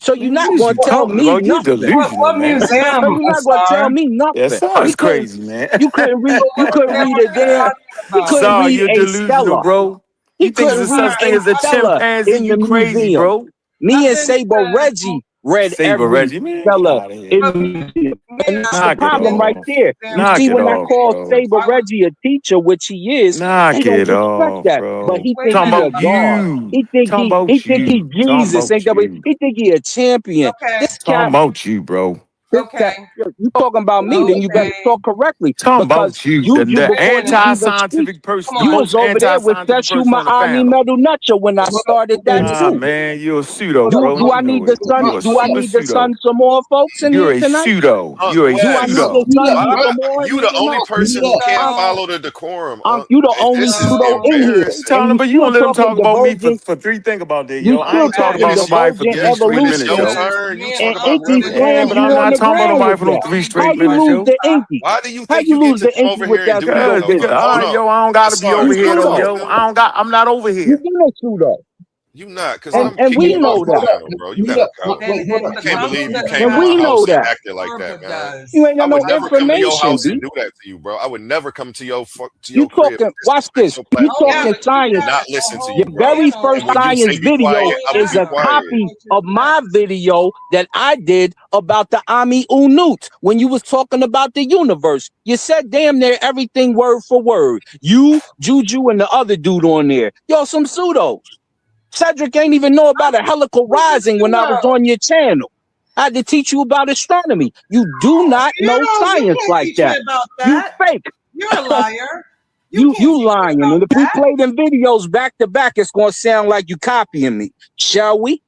Speaker 10: So you're not
Speaker 9: What is
Speaker 10: gonna
Speaker 9: you
Speaker 10: tell
Speaker 9: talking
Speaker 10: me
Speaker 9: about? You
Speaker 10: nothing.
Speaker 9: delusional,
Speaker 5: What
Speaker 9: man.
Speaker 5: museum,
Speaker 10: So you're not gonna tell
Speaker 5: Asar?
Speaker 10: me nothing.
Speaker 9: Yeah, Sar's
Speaker 10: You couldn't-
Speaker 9: crazy, man.
Speaker 10: You couldn't read. You
Speaker 5: What
Speaker 10: couldn't
Speaker 5: museum
Speaker 10: read
Speaker 5: are
Speaker 10: a
Speaker 5: you
Speaker 10: damn.
Speaker 5: talking
Speaker 10: He
Speaker 5: about?
Speaker 10: couldn't
Speaker 9: Sar,
Speaker 10: read
Speaker 9: you're
Speaker 10: a
Speaker 9: delusional,
Speaker 10: Stella.
Speaker 9: bro.
Speaker 10: He
Speaker 9: You think there's
Speaker 10: couldn't
Speaker 9: a
Speaker 10: read
Speaker 9: such thing
Speaker 10: a
Speaker 9: as a
Speaker 10: Stella
Speaker 9: chimpanzee?
Speaker 10: in the
Speaker 9: You crazy,
Speaker 10: museum.
Speaker 9: bro.
Speaker 10: Me and
Speaker 5: Nothing
Speaker 10: Saber
Speaker 5: says
Speaker 10: Reggie read
Speaker 9: Saber
Speaker 10: every
Speaker 9: Reggie, man. Get
Speaker 10: Stella
Speaker 9: out of here.
Speaker 10: in the museum. And that's the
Speaker 9: Knock it
Speaker 10: problem right
Speaker 9: off.
Speaker 10: there. You
Speaker 9: Knock
Speaker 10: see,
Speaker 9: it
Speaker 10: when I
Speaker 9: off,
Speaker 10: call
Speaker 9: bro.
Speaker 10: Saber Reggie a teacher, which he is, they
Speaker 9: Knock
Speaker 10: don't
Speaker 9: it
Speaker 10: respect
Speaker 9: off,
Speaker 10: that.
Speaker 9: bro.
Speaker 10: But he
Speaker 5: Wait a
Speaker 10: think
Speaker 9: Talking
Speaker 10: he
Speaker 5: minute.
Speaker 10: a
Speaker 9: about
Speaker 10: god.
Speaker 9: you.
Speaker 10: He think
Speaker 9: Talking
Speaker 10: he
Speaker 9: about
Speaker 10: think he
Speaker 9: you. Talking
Speaker 10: Jesus. Ain't
Speaker 9: about
Speaker 10: that what
Speaker 9: you.
Speaker 10: he think he a champion.
Speaker 5: Okay.
Speaker 10: This
Speaker 9: Talking
Speaker 10: cat,
Speaker 9: about you, bro.
Speaker 10: this cat,
Speaker 5: Okay.
Speaker 10: you talking about me, then you better
Speaker 5: Okay.
Speaker 10: talk correctly.
Speaker 9: Talking
Speaker 10: Because
Speaker 9: about you.
Speaker 10: you
Speaker 9: The
Speaker 5: Wait a
Speaker 10: before you
Speaker 5: minute.
Speaker 10: even speak,
Speaker 9: anti-scientific person,
Speaker 5: Come
Speaker 9: the
Speaker 10: you
Speaker 5: on.
Speaker 10: was
Speaker 9: most
Speaker 10: over there with
Speaker 9: anti-scientific
Speaker 10: Seshu
Speaker 9: person on the
Speaker 10: Ma'ani
Speaker 9: panel.
Speaker 10: Medu Nutcha when I started that
Speaker 9: Nah,
Speaker 10: too.
Speaker 9: man, you're a pseudo,
Speaker 2: Hold up,
Speaker 9: bro.
Speaker 10: Do I
Speaker 9: You know
Speaker 10: need the
Speaker 9: it.
Speaker 10: sun?
Speaker 9: You're a
Speaker 10: Do I
Speaker 9: super
Speaker 10: need the
Speaker 9: pseudo.
Speaker 10: sun some more folks in
Speaker 9: You're
Speaker 10: here
Speaker 9: a
Speaker 10: tonight?
Speaker 9: pseudo. You're a
Speaker 10: Do I need the
Speaker 9: pseudo.
Speaker 2: mute
Speaker 10: sun
Speaker 2: up, bro.
Speaker 10: some more in
Speaker 3: You
Speaker 10: here
Speaker 3: the only
Speaker 10: tonight?
Speaker 3: person who can't
Speaker 5: So,
Speaker 3: follow the decorum.
Speaker 10: You the only
Speaker 3: This is
Speaker 10: pseudo in here,
Speaker 3: embarrassing.
Speaker 10: and
Speaker 9: Talking
Speaker 10: you
Speaker 9: about you
Speaker 10: still
Speaker 9: gonna let them
Speaker 10: talking
Speaker 9: talk about me
Speaker 10: divergent.
Speaker 9: for three. Think about that,
Speaker 10: You
Speaker 9: yo. I
Speaker 10: still
Speaker 9: ain't talking
Speaker 10: talking
Speaker 3: When
Speaker 9: about
Speaker 3: it's
Speaker 9: nobody for
Speaker 10: divergent
Speaker 9: three straight
Speaker 3: when it's
Speaker 9: minutes,
Speaker 3: your
Speaker 10: evolution,
Speaker 9: yo.
Speaker 3: turn, you
Speaker 5: me
Speaker 3: talk
Speaker 5: and
Speaker 10: and
Speaker 3: about
Speaker 5: Unc
Speaker 10: Inky
Speaker 5: been
Speaker 3: regulation.
Speaker 10: slammed
Speaker 9: But
Speaker 10: you
Speaker 9: I'm
Speaker 5: dealing
Speaker 10: on
Speaker 9: not
Speaker 10: the
Speaker 9: talking about
Speaker 10: ground
Speaker 9: nobody
Speaker 10: with
Speaker 9: for no
Speaker 10: that.
Speaker 9: three
Speaker 5: with
Speaker 10: How
Speaker 9: straight
Speaker 10: you
Speaker 9: minutes,
Speaker 10: lose
Speaker 9: yo.
Speaker 10: the Inky?
Speaker 3: Why do you
Speaker 10: How
Speaker 3: think
Speaker 10: you
Speaker 3: you get
Speaker 10: lose
Speaker 3: to
Speaker 10: the
Speaker 3: come
Speaker 10: Inky
Speaker 3: over
Speaker 10: with
Speaker 3: here and
Speaker 10: that
Speaker 3: do
Speaker 9: Cause,
Speaker 3: that
Speaker 10: pseudo
Speaker 3: though?
Speaker 10: business?
Speaker 3: Like, hold on.
Speaker 9: yo, I don't gotta be
Speaker 3: Sorry,
Speaker 9: over
Speaker 10: You
Speaker 9: here though,
Speaker 10: pseudo.
Speaker 9: yo. I don't got. I'm not over
Speaker 10: You
Speaker 9: here.
Speaker 10: been a pseudo,
Speaker 3: you not, because
Speaker 5: Unc
Speaker 3: I'm
Speaker 10: and
Speaker 3: kicking
Speaker 10: we
Speaker 3: you
Speaker 2: Wait,
Speaker 3: off
Speaker 10: know
Speaker 3: the
Speaker 10: that.
Speaker 2: hold up.
Speaker 3: panel, bro. You
Speaker 2: Mute
Speaker 3: gotta
Speaker 2: up.
Speaker 3: go.
Speaker 2: Wait, hold
Speaker 5: and
Speaker 2: up.
Speaker 3: I
Speaker 5: the
Speaker 3: can't
Speaker 2: Hold
Speaker 3: believe you
Speaker 5: concept
Speaker 3: came
Speaker 10: And
Speaker 3: to
Speaker 5: that
Speaker 3: my
Speaker 10: we know
Speaker 3: house and
Speaker 10: that.
Speaker 3: acted like that,
Speaker 5: Urba
Speaker 3: man.
Speaker 10: you
Speaker 5: does.
Speaker 10: ain't got
Speaker 3: I would
Speaker 10: no
Speaker 3: never come to your
Speaker 10: information,
Speaker 3: house and
Speaker 10: B.
Speaker 3: do that to you, bro. I would never come to to
Speaker 10: You
Speaker 3: your crib
Speaker 10: talking?
Speaker 3: and
Speaker 10: Watch
Speaker 3: disrespect
Speaker 10: this.
Speaker 3: your
Speaker 10: You
Speaker 5: Oh yeah,
Speaker 3: platform
Speaker 10: talking
Speaker 5: but you
Speaker 3: and
Speaker 10: science?
Speaker 3: not
Speaker 5: got a
Speaker 3: listen to
Speaker 5: whole
Speaker 10: Your
Speaker 3: you, bro.
Speaker 10: very
Speaker 5: panel
Speaker 10: first
Speaker 3: And when you
Speaker 10: science
Speaker 3: say be
Speaker 10: video
Speaker 3: quiet,
Speaker 5: going
Speaker 3: I will
Speaker 10: is
Speaker 3: be
Speaker 10: a
Speaker 5: after
Speaker 3: quiet.
Speaker 10: copy
Speaker 5: what you're
Speaker 10: of my
Speaker 5: saying.
Speaker 10: video that I did about the Ami Unut when you was talking about the universe. You said damn near everything word for word. You, Juju, and the other dude on there. Yo, some pseudos. Cedric ain't even know about a helical
Speaker 5: Who's the
Speaker 10: rising when I was
Speaker 5: pseudo?
Speaker 10: on your channel. I had to teach you about astronomy. You do not know
Speaker 5: You
Speaker 10: science
Speaker 5: can't
Speaker 10: like
Speaker 5: teach me
Speaker 10: that.
Speaker 5: about
Speaker 10: You
Speaker 5: that.
Speaker 10: fake.
Speaker 5: You're a liar. You
Speaker 10: You
Speaker 5: can't teach me
Speaker 10: lying.
Speaker 5: about
Speaker 10: And if we
Speaker 5: that.
Speaker 10: play them videos back to back, it's gonna sound like you copying me. Shall we?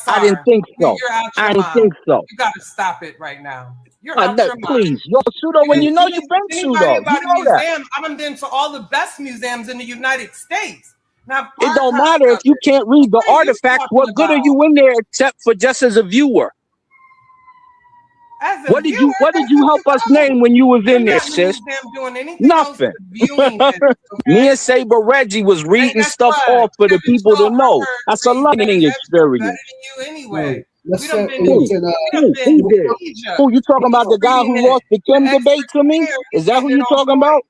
Speaker 10: I didn't
Speaker 5: Asar,
Speaker 10: think so.
Speaker 5: you're out
Speaker 10: I
Speaker 5: your
Speaker 10: didn't think
Speaker 5: mind.
Speaker 10: so.
Speaker 5: You got to stop it right now. You're out your mind.
Speaker 10: Please, you're pseudo when you
Speaker 5: And
Speaker 10: know
Speaker 5: you
Speaker 10: you've been
Speaker 5: ask anybody
Speaker 10: pseudo. You
Speaker 5: about a
Speaker 10: know that.
Speaker 5: museum, I've been to all the best museums in the United States. And I've
Speaker 10: It don't
Speaker 5: archives
Speaker 10: matter if
Speaker 5: of
Speaker 10: you
Speaker 5: it.
Speaker 10: can't read the
Speaker 5: What are you
Speaker 10: artifacts.
Speaker 5: talking
Speaker 10: What good are
Speaker 5: about?
Speaker 10: you in there except for just as a viewer?
Speaker 5: As a
Speaker 10: What did
Speaker 5: viewer,
Speaker 10: you help us name when you was
Speaker 5: you're
Speaker 10: in there,
Speaker 5: not in the
Speaker 10: sis?
Speaker 5: museum doing anything else
Speaker 10: Nothing.
Speaker 5: but viewing it,
Speaker 10: Me
Speaker 5: okay?
Speaker 10: and Saber Reggie was
Speaker 5: And
Speaker 10: reading
Speaker 5: guess
Speaker 10: stuff
Speaker 5: what?
Speaker 10: off for the
Speaker 5: Kevin
Speaker 10: people to
Speaker 5: Shaw, I
Speaker 10: know.
Speaker 5: heard
Speaker 10: That's a
Speaker 5: read
Speaker 10: learning
Speaker 5: Benny Edwards better
Speaker 10: experience.
Speaker 5: than you
Speaker 2: Yo,
Speaker 5: anyway.
Speaker 2: let's
Speaker 5: We
Speaker 2: say,
Speaker 5: done
Speaker 2: hey,
Speaker 5: been,
Speaker 2: yo,
Speaker 10: Who?
Speaker 2: can,
Speaker 5: we done been
Speaker 10: Who
Speaker 5: to
Speaker 10: did?
Speaker 5: Egypt.
Speaker 10: Who you talking
Speaker 5: And
Speaker 10: about? The
Speaker 5: you
Speaker 10: guy who
Speaker 5: reading it.
Speaker 10: lost the
Speaker 5: The
Speaker 10: Kim debate
Speaker 5: experts
Speaker 10: to me?
Speaker 5: here, you
Speaker 10: Is that who
Speaker 5: getting it
Speaker 10: you
Speaker 5: on
Speaker 10: talking
Speaker 5: point.
Speaker 10: about?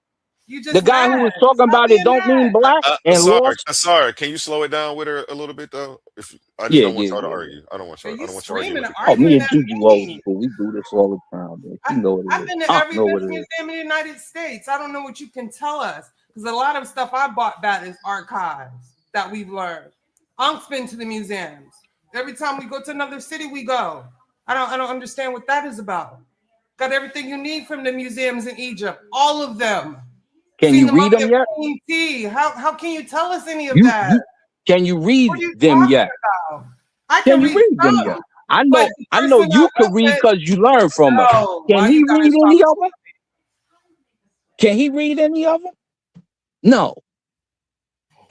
Speaker 5: You
Speaker 10: The
Speaker 5: just
Speaker 10: guy who
Speaker 5: mad.
Speaker 10: was talking
Speaker 5: Stop
Speaker 10: about it
Speaker 5: being
Speaker 10: don't mean
Speaker 5: mad.
Speaker 10: black and lost?
Speaker 3: Sorry. Can you slow it down with her a little bit though? If I just
Speaker 10: Yeah,
Speaker 3: don't want
Speaker 10: yeah,
Speaker 3: y'all to
Speaker 10: yeah.
Speaker 3: argue. I don't want
Speaker 5: Are
Speaker 3: y'all. I
Speaker 5: you
Speaker 3: don't want you arguing
Speaker 5: screaming
Speaker 3: with
Speaker 5: and
Speaker 3: the
Speaker 10: Oh,
Speaker 3: crowd.
Speaker 10: me
Speaker 5: arguing
Speaker 10: and
Speaker 5: at
Speaker 10: Juju old
Speaker 5: me?
Speaker 10: school. We do this all the time, man. You know what it
Speaker 5: I've
Speaker 10: is.
Speaker 5: been to every
Speaker 10: Know what it
Speaker 5: museum
Speaker 10: is.
Speaker 5: in the United States. I don't know what you can tell us because a lot of stuff I bought back is archives that we've learned. Ankh's been to the museums. Every time we go to another city, we go. I don't understand what that is about. Got everything you need from the museums in Egypt, all of them.
Speaker 10: Can
Speaker 5: Seen
Speaker 10: you
Speaker 5: the
Speaker 10: read
Speaker 5: mummy
Speaker 10: them
Speaker 5: of
Speaker 10: yet?
Speaker 5: Queen T. How can you tell us any of
Speaker 10: You
Speaker 5: that?
Speaker 10: you can you
Speaker 5: What
Speaker 10: read
Speaker 5: are you
Speaker 10: them
Speaker 5: talking
Speaker 10: yet?
Speaker 5: about? I
Speaker 10: Can
Speaker 5: can
Speaker 10: you
Speaker 5: read
Speaker 10: read them yet?
Speaker 5: some, but the
Speaker 10: I know
Speaker 5: person
Speaker 10: you
Speaker 5: I
Speaker 10: can
Speaker 5: went
Speaker 10: read
Speaker 5: with,
Speaker 10: because you learned from us.
Speaker 5: no.
Speaker 10: Can
Speaker 5: Why
Speaker 10: he
Speaker 5: you
Speaker 10: read
Speaker 5: guys
Speaker 10: any
Speaker 5: talking?
Speaker 10: of them? Can he read any of them? No.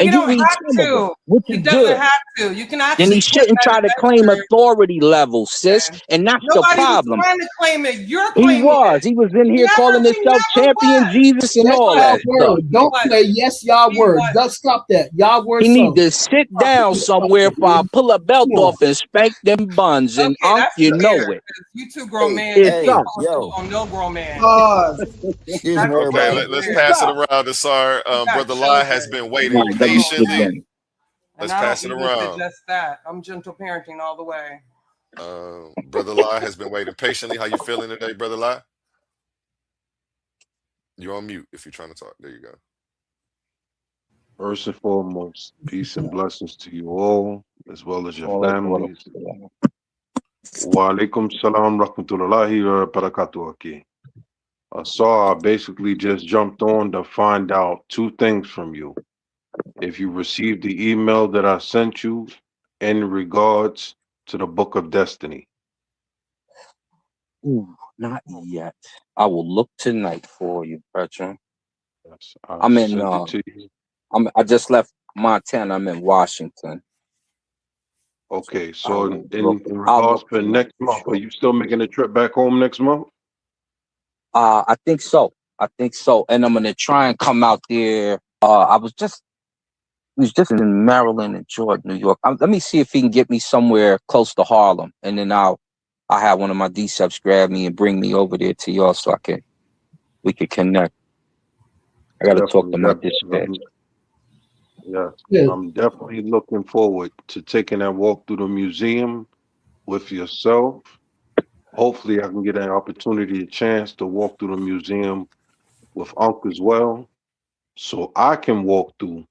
Speaker 5: He
Speaker 10: And you
Speaker 5: don't
Speaker 10: read
Speaker 5: have
Speaker 10: some of them,
Speaker 5: to.
Speaker 10: which
Speaker 5: He
Speaker 10: is
Speaker 5: doesn't
Speaker 10: good.
Speaker 5: have to. You can
Speaker 10: Then he
Speaker 5: actually put
Speaker 10: shouldn't
Speaker 5: that
Speaker 10: try
Speaker 5: in
Speaker 10: to claim
Speaker 5: measure.
Speaker 10: authority level, sis.
Speaker 5: Okay.
Speaker 10: And that's the
Speaker 5: Nobody was
Speaker 10: problem.
Speaker 5: trying to claim it. You're
Speaker 10: He
Speaker 5: claiming it.
Speaker 10: was in here calling
Speaker 5: We
Speaker 10: himself
Speaker 5: never
Speaker 10: champion
Speaker 5: was.
Speaker 10: Jesus and
Speaker 2: yes,
Speaker 10: all
Speaker 2: y'all
Speaker 10: that stuff.
Speaker 2: word. Don't
Speaker 5: What?
Speaker 2: play yes, y'all
Speaker 5: He
Speaker 2: word.
Speaker 5: what?
Speaker 2: Just stop that. Y'all word
Speaker 10: He need
Speaker 2: so.
Speaker 10: to sit
Speaker 5: Oh,
Speaker 10: down
Speaker 2: Stop
Speaker 10: somewhere
Speaker 2: it,
Speaker 10: before I
Speaker 2: man.
Speaker 10: pull a belt
Speaker 2: Come on.
Speaker 10: off and spank them buns. And
Speaker 5: okay, that's
Speaker 10: you know
Speaker 5: fair.
Speaker 10: it.
Speaker 5: 'Cause you two grown
Speaker 11: Hey,
Speaker 5: men
Speaker 10: It's
Speaker 5: and you
Speaker 11: hey,
Speaker 10: up.
Speaker 5: supposed
Speaker 11: yo,
Speaker 5: to know grown man.
Speaker 2: Pause.
Speaker 11: excuse
Speaker 5: That's
Speaker 11: me,
Speaker 3: Okay,
Speaker 5: really
Speaker 11: everybody.
Speaker 3: let's
Speaker 5: weird.
Speaker 10: It's
Speaker 3: pass it
Speaker 10: up.
Speaker 3: around to Sar.
Speaker 5: You got
Speaker 3: Brother Lai has
Speaker 5: children.
Speaker 3: been
Speaker 10: All
Speaker 3: waiting
Speaker 10: right, let me skip
Speaker 5: Little,
Speaker 3: patiently.
Speaker 10: them.
Speaker 5: and
Speaker 3: Let's
Speaker 5: I don't
Speaker 3: pass it
Speaker 5: even
Speaker 3: around.
Speaker 5: suggest that. I'm gentle parenting all the way.
Speaker 3: Brother Lai has been waiting patiently. How you feeling today, Brother Lai? You're on mute if you're trying to talk. There you go.
Speaker 12: First and foremost, peace and blessings to you all, as well as your
Speaker 10: All
Speaker 12: families. Wa alaikum salam rahmatullahi wa barakatuh aquí. So I basically just jumped on to find out two things from you. If you received the email that I sent you in regards to the Book of Destiny.
Speaker 10: Ooh, not yet. I will look tonight for you, Bertrand.
Speaker 12: Yes, I
Speaker 10: I'm in.
Speaker 12: sent it to you.
Speaker 10: I just left Montana. I'm in Washington.
Speaker 12: Okay,
Speaker 10: I
Speaker 12: so
Speaker 10: will
Speaker 12: in
Speaker 10: look. I'll
Speaker 12: regards
Speaker 10: look
Speaker 12: for
Speaker 10: tonight
Speaker 12: next
Speaker 10: for
Speaker 12: month, are
Speaker 10: sure.
Speaker 12: you still making a trip back home next month?
Speaker 10: I think so. And I'm gonna try and come out there. I was just in Maryland and Jordan, New York. Let me see if he can get me somewhere close to Harlem, and then I'll have one of my DCEPs grab me and bring me over there to y'all so we could connect. I got to talk to my dispatch.
Speaker 12: Yes,
Speaker 2: Yeah.
Speaker 12: I'm definitely looking forward to taking that walk through the museum with yourself. Hopefully, I can get an opportunity, a chance to walk through the museum with Unc as well, so I can walk through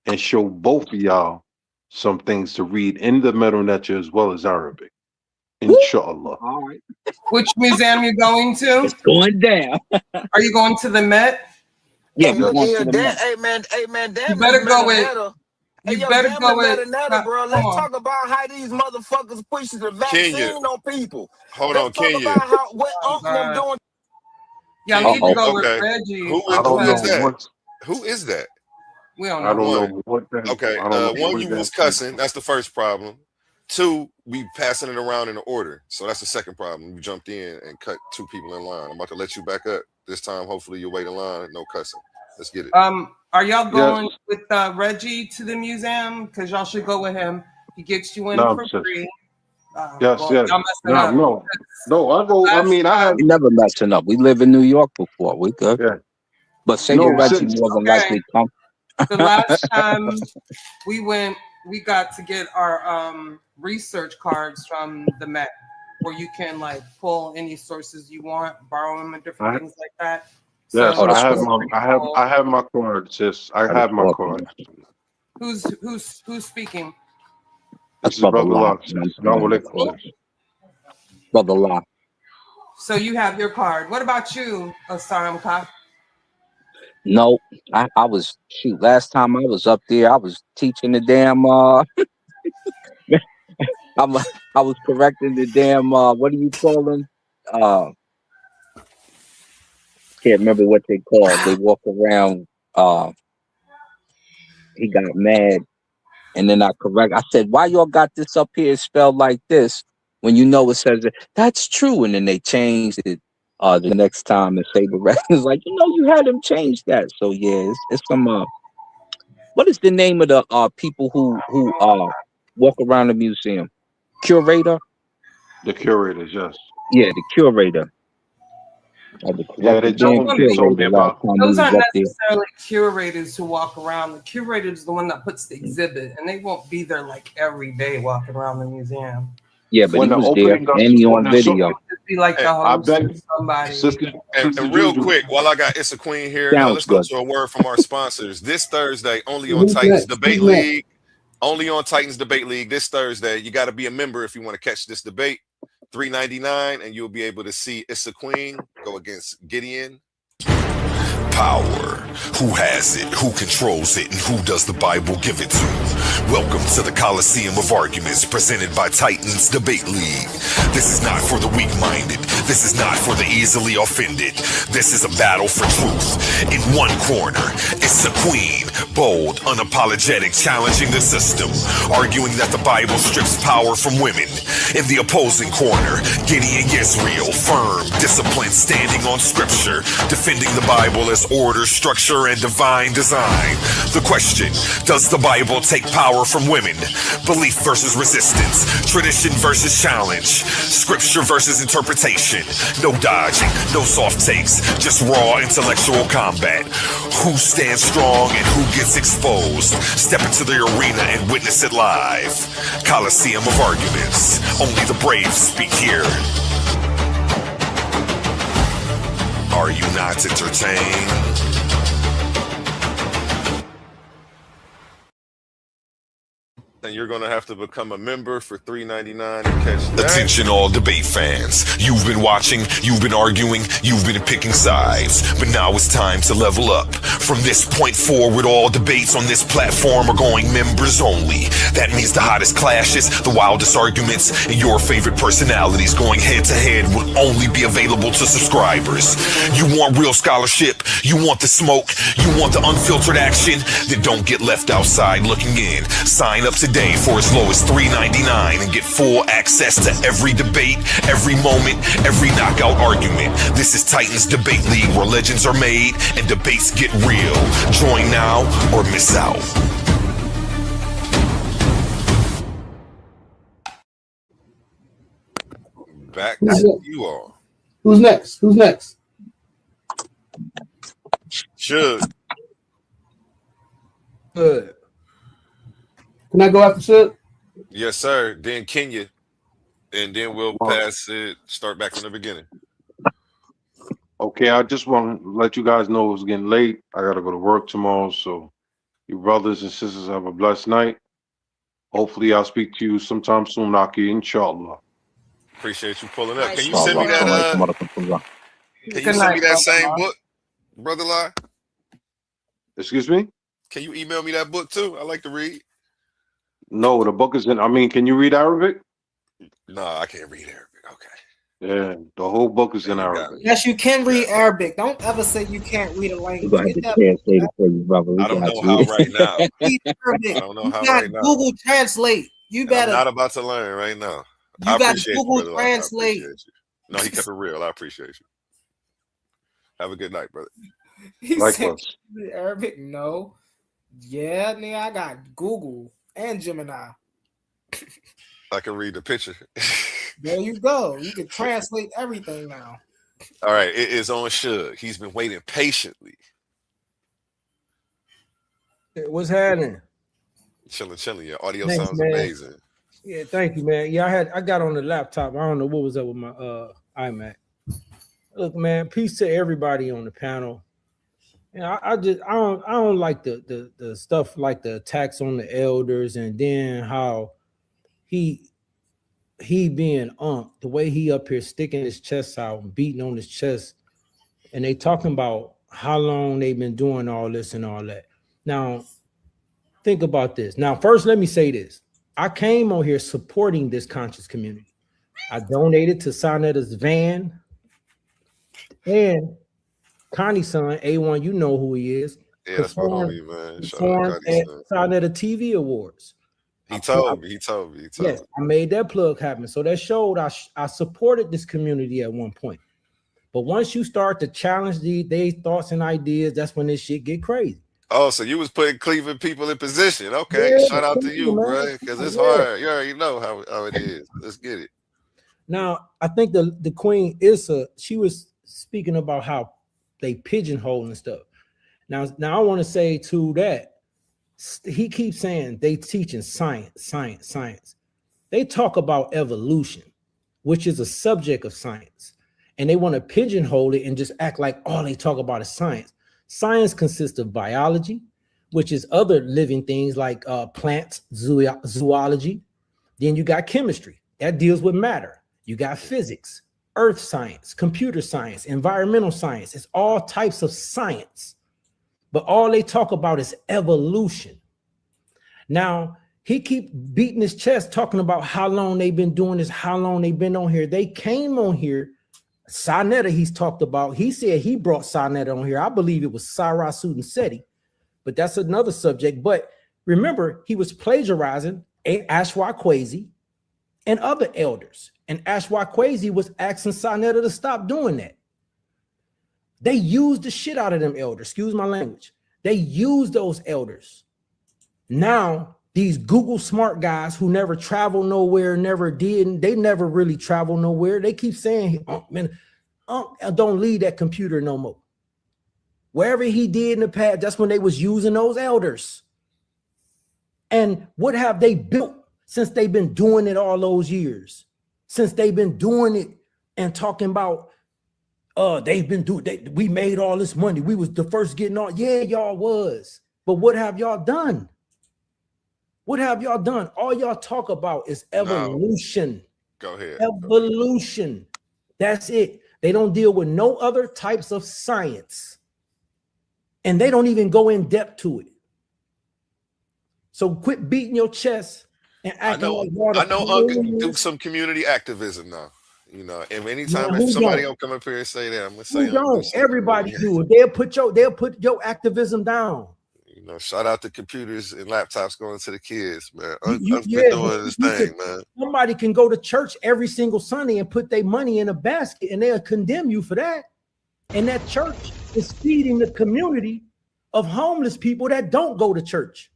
Speaker 12: and show both of y'all some things to read in the Medu Neter as well as Arabic. Inshallah.
Speaker 10: All right.
Speaker 5: Which museum you going to?
Speaker 10: It's going down.
Speaker 5: Are you going to the Met?
Speaker 10: Yeah,
Speaker 11: Hey,
Speaker 10: we're
Speaker 11: look
Speaker 10: going
Speaker 11: here,
Speaker 10: to the
Speaker 11: damn,
Speaker 10: Met.
Speaker 11: damn
Speaker 5: You
Speaker 11: this
Speaker 5: better go with.
Speaker 11: meta. Hey,
Speaker 5: You
Speaker 11: yo,
Speaker 5: better
Speaker 11: damn the
Speaker 5: go with.
Speaker 11: meta, bro.
Speaker 5: Come
Speaker 11: Let's
Speaker 5: on.
Speaker 11: talk about how these motherfuckers pushing the
Speaker 3: Kenya,
Speaker 11: vaccine on people.
Speaker 3: hold
Speaker 11: Let's
Speaker 3: on,
Speaker 11: talk
Speaker 3: Kenya.
Speaker 11: about what
Speaker 5: Oh
Speaker 11: Uncle them
Speaker 5: God.
Speaker 11: doing.
Speaker 5: Y'all
Speaker 3: Kenya,
Speaker 5: need to
Speaker 10: Uh-oh.
Speaker 5: go with
Speaker 3: okay.
Speaker 5: Reggie
Speaker 12: I don't
Speaker 3: Who
Speaker 12: know
Speaker 3: is
Speaker 5: because
Speaker 3: that?
Speaker 12: what
Speaker 3: Who is that?
Speaker 5: we don't
Speaker 12: I
Speaker 5: know.
Speaker 12: don't know
Speaker 3: One.
Speaker 12: what that
Speaker 3: Okay.
Speaker 12: I don't know
Speaker 3: One,
Speaker 12: what
Speaker 3: you was
Speaker 12: that
Speaker 3: cussing. That's the first problem. Two, we passing it around in the order. So that's the second problem. You jumped in and cut two people in line. I'm about to let you back up. This time, hopefully you'll wait in line. No cussing. Let's get it.
Speaker 5: Are y'all
Speaker 12: Yes,
Speaker 5: going with Reggie to the museum? Because y'all should go with him. He gets you in for
Speaker 12: nonsense.
Speaker 5: free.
Speaker 12: Yes,
Speaker 5: Well,
Speaker 12: yes.
Speaker 5: y'all messing up.
Speaker 12: No, I go, I
Speaker 5: Last
Speaker 12: mean, I have,
Speaker 10: We never messing up. We live in New York before. We good.
Speaker 12: yeah.
Speaker 10: But Saber
Speaker 12: No,
Speaker 5: Yeah.
Speaker 10: Reggie
Speaker 12: since,
Speaker 10: more than
Speaker 5: Okay.
Speaker 10: likely come.
Speaker 5: The last time we went, we got to get our research cards from the Met, where you can like pull any sources you want, borrow them, and different
Speaker 12: I,
Speaker 5: things like that.
Speaker 12: yes,
Speaker 5: So
Speaker 10: Oh,
Speaker 5: that
Speaker 10: that's
Speaker 12: I have
Speaker 5: was
Speaker 10: what.
Speaker 12: my,
Speaker 5: pretty cool.
Speaker 12: I have my card, sis. I
Speaker 10: That is
Speaker 12: have my card.
Speaker 10: awesome.
Speaker 5: Who's speaking?
Speaker 10: That's
Speaker 12: This is
Speaker 10: Brother
Speaker 12: Brother
Speaker 10: Law.
Speaker 12: Locke, sis. Assalamu alaikum,
Speaker 5: Who?
Speaker 12: sis.
Speaker 10: Brother Law.
Speaker 5: So you have your card. What about you, Asaram Khan?
Speaker 10: No, I was shoot. Last time I was up there, I was teaching the damn. I was correcting the damn. What do you call them? Can't remember what they called. They walk around. He got mad, and then I said, "Why y'all got this up here spelled like this?" when you know it says that that's true, and then they changed it the next time and Saber Records like, you had them change that. So yeah, it's some what is the name of the people who walk around the museum? Curator?
Speaker 12: The curators, yes.
Speaker 10: Yeah, the curator. I had to
Speaker 12: Yeah,
Speaker 10: correct the damn
Speaker 12: they told me
Speaker 10: curator last
Speaker 12: about.
Speaker 10: time we
Speaker 5: Those
Speaker 10: was
Speaker 5: aren't
Speaker 10: up there.
Speaker 5: necessarily curators who walk around. The curator is the one that puts the exhibit, and they won't be there like every day walking around the museum.
Speaker 10: Yeah, but
Speaker 12: When
Speaker 10: he
Speaker 12: the
Speaker 10: was there
Speaker 12: opening got
Speaker 10: and he
Speaker 12: when
Speaker 10: on
Speaker 12: the
Speaker 10: video.
Speaker 5: Just be like
Speaker 3: Hey,
Speaker 5: the
Speaker 12: I
Speaker 5: host
Speaker 12: bet
Speaker 5: or somebody.
Speaker 12: sister
Speaker 3: and real
Speaker 12: Juju.
Speaker 3: quick, while I got Issa Queen here,
Speaker 10: Sounds
Speaker 3: let's go
Speaker 10: good.
Speaker 3: to a word from our sponsors. This Thursday, only on
Speaker 2: Who's
Speaker 3: Titans
Speaker 2: next?
Speaker 3: Debate
Speaker 2: Who's next?
Speaker 3: League. Only on Titans Debate League this Thursday. You got to be a member if you want to catch this debate. $3.99, and you'll be able to see Issa Queen go against Gideon.
Speaker 1: Power. Who has it? Who controls it? And who does the Bible give it to? Welcome to the Coliseum of Arguments presented by Titans Debate League. This is not for the weak-minded. This is not for the easily offended. This is a battle for truth. In one corner, Issa Queen, bold, unapologetic, challenging the system, arguing that the Bible strips power from women. In the opposing corner, Gideon Yisrael, firm, disciplined, standing on scripture, defending the Bible as order, structure, and divine design. The question, does the Bible take power from women? Belief versus resistance, tradition versus challenge, scripture versus interpretation. No dodging, no soft takes, just raw intellectual combat. Who stands strong and who gets exposed? Step into the arena and witness it live. Coliseum of Arguments. Only the brave speak here. Are you not entertained?
Speaker 3: And you're going to have to become a member for $3.99 and catch that.
Speaker 1: Attention all debate fans. You've been watching, you've been arguing, you've been picking sides. But now it's time to level up. From this point forward, all debates on this platform are going members only. That means the hottest clashes, the wildest arguments, and your favorite personalities going head to head will only be available to subscribers. You want real scholarship, you want the smoke, you want the unfiltered action, then don't get left outside looking in. Sign up today for as low as $3.99 and get full access to every debate, every moment, every knockout argument. This is Titans Debate League, where legends are made and debates get real. Join now or miss out.
Speaker 3: Back
Speaker 2: Who's
Speaker 3: to
Speaker 2: next?
Speaker 3: you all.
Speaker 2: Who's next? Who's next?
Speaker 3: Should.
Speaker 6: Good.
Speaker 2: Can I go after Sid?
Speaker 3: Yes, sir. Then Kenya. And then we'll pass it, start back from the beginning.
Speaker 12: Okay, I just want to let you guys know it's getting late. I gotta go to work tomorrow, so you brothers and sisters have a blessed night. Hopefully, I'll speak to you sometime soon, Naki, inshallah.
Speaker 3: Appreciate you pulling up. Can you
Speaker 10: All
Speaker 3: send me
Speaker 10: right,
Speaker 3: that?
Speaker 10: all right, come on, come on.
Speaker 3: Can
Speaker 5: Good
Speaker 3: you send
Speaker 5: night,
Speaker 3: me that
Speaker 5: brother
Speaker 3: same
Speaker 5: Law.
Speaker 3: book, Brother Lie?
Speaker 12: Excuse me?
Speaker 3: Can you email me that book too? I like to read.
Speaker 12: No, the book is in. I mean, can you read Arabic?
Speaker 3: No, I can't read Arabic. Okay.
Speaker 12: Yeah, the whole book is in
Speaker 3: You got
Speaker 12: Arabic.
Speaker 6: Yes, you can read Arabic. Don't ever say you can't read a
Speaker 10: We're
Speaker 6: language.
Speaker 10: gonna have
Speaker 6: Get
Speaker 10: to
Speaker 6: that
Speaker 10: translate it for you, brother. We
Speaker 3: I don't
Speaker 10: got
Speaker 3: know
Speaker 10: you.
Speaker 3: how right now.
Speaker 6: read Arabic.
Speaker 3: I don't know
Speaker 6: You
Speaker 3: how
Speaker 6: got
Speaker 3: right now.
Speaker 6: Google Translate. You
Speaker 3: And I'm
Speaker 6: better.
Speaker 3: not about to learn right now. I
Speaker 6: You got
Speaker 3: appreciate
Speaker 6: Google
Speaker 3: you, Brother Lie. I
Speaker 6: Translate.
Speaker 3: appreciate you. No, he kept it real. I appreciate you. Have a good night, brother.
Speaker 6: He said
Speaker 12: Likewise.
Speaker 6: read Arabic. No. Yeah, nigga, I got Google and Gemini.
Speaker 3: I can read the picture.
Speaker 6: There you go. You can translate everything now.
Speaker 3: All right, it is on Suge. He's been waiting patiently.
Speaker 13: What's happening?
Speaker 3: Chilling. Your audio
Speaker 13: Thanks,
Speaker 3: sounds
Speaker 13: man.
Speaker 3: amazing.
Speaker 13: Yeah, thank you, man. Yeah, I got on the laptop. I don't know what was up with my iMac. Look, man, peace to everybody on the panel. And I don't like the stuff like the attacks on the elders, and then how he being the way he up here sticking his chest out and beating on his chest, and they talking about how long they've been doing all this and all that. Now, think about this. Now, first, let me say this. I came on here supporting this conscious community. I donated to Sonetta's van, and Connie's son, A1, you know who he is.
Speaker 3: Yeah, that's my
Speaker 13: Performed
Speaker 3: homie, man. Shout out to
Speaker 13: at
Speaker 3: Connie's son.
Speaker 13: Sonetta TV Awards.
Speaker 3: He told me.
Speaker 13: Yes, I made that plug happen. So that showed I supported this community at one point. But once you start to challenge their thoughts and ideas, that's when this shit get crazy.
Speaker 3: Oh, so you was putting Cleveland people in position. Okay,
Speaker 13: Yeah,
Speaker 3: shout out to you,
Speaker 13: man.
Speaker 3: bro, because it's hard. You already know how it is. Let's get it.
Speaker 13: Now, I think the Queen Issa, she was speaking about how they pigeonhole and stuff. Now I want to say to that, he keeps saying they teaching science. They talk about evolution, which is a subject of science, and they want to pigeonhole it and just act like all they talk about is science. Science consists of biology, which is other living things like plants, zoology. Then you got chemistry that deals with matter. You got physics, earth science, computer science, environmental science. It's all types of science, but all they talk about is evolution. Now, he keep beating his chest talking about how long they've been doing this, how long they've been on here. They came on here. Sarnetta, he's talked about. He said he brought Sarnetta on here. I believe it was Sarah Sudanseti, but that's another subject. But remember, he was plagiarizing Ashwa Kwesi and other elders. And Ashwa Kwesi was asking Sarnetta to stop doing that. They used the shit out of them elders. Excuse my language. They used those elders. Now, these Google smart guys who never traveled nowhere, never did, they never really traveled nowhere. They keep saying, man, don't leave that computer no more. Wherever he did in the past, that's when they was using those elders. And what have they built since they've been doing it all those years? Since they've been doing it and talking about, we made all this money. We was the first getting on. Yeah, y'all was. But what have y'all done? What have y'all done? All y'all talk about is evolution.
Speaker 3: Go ahead.
Speaker 13: Evolution. That's it. They don't deal with no other types of science. And they don't even go in depth to it. So quit beating your chest and acting like water.
Speaker 3: I know Uncle can do some community activism now. You know, and anytime if somebody don't come up here and say that, I'm gonna say
Speaker 13: everybody do it. They'll put your activism down.
Speaker 3: You know, shout out to computers and laptops going to the kids, man. Doing this thing, man.
Speaker 13: Somebody can go to church every single Sunday and put their money in a basket, and they'll condemn you for that. And that church is feeding the community of homeless people that don't go to church.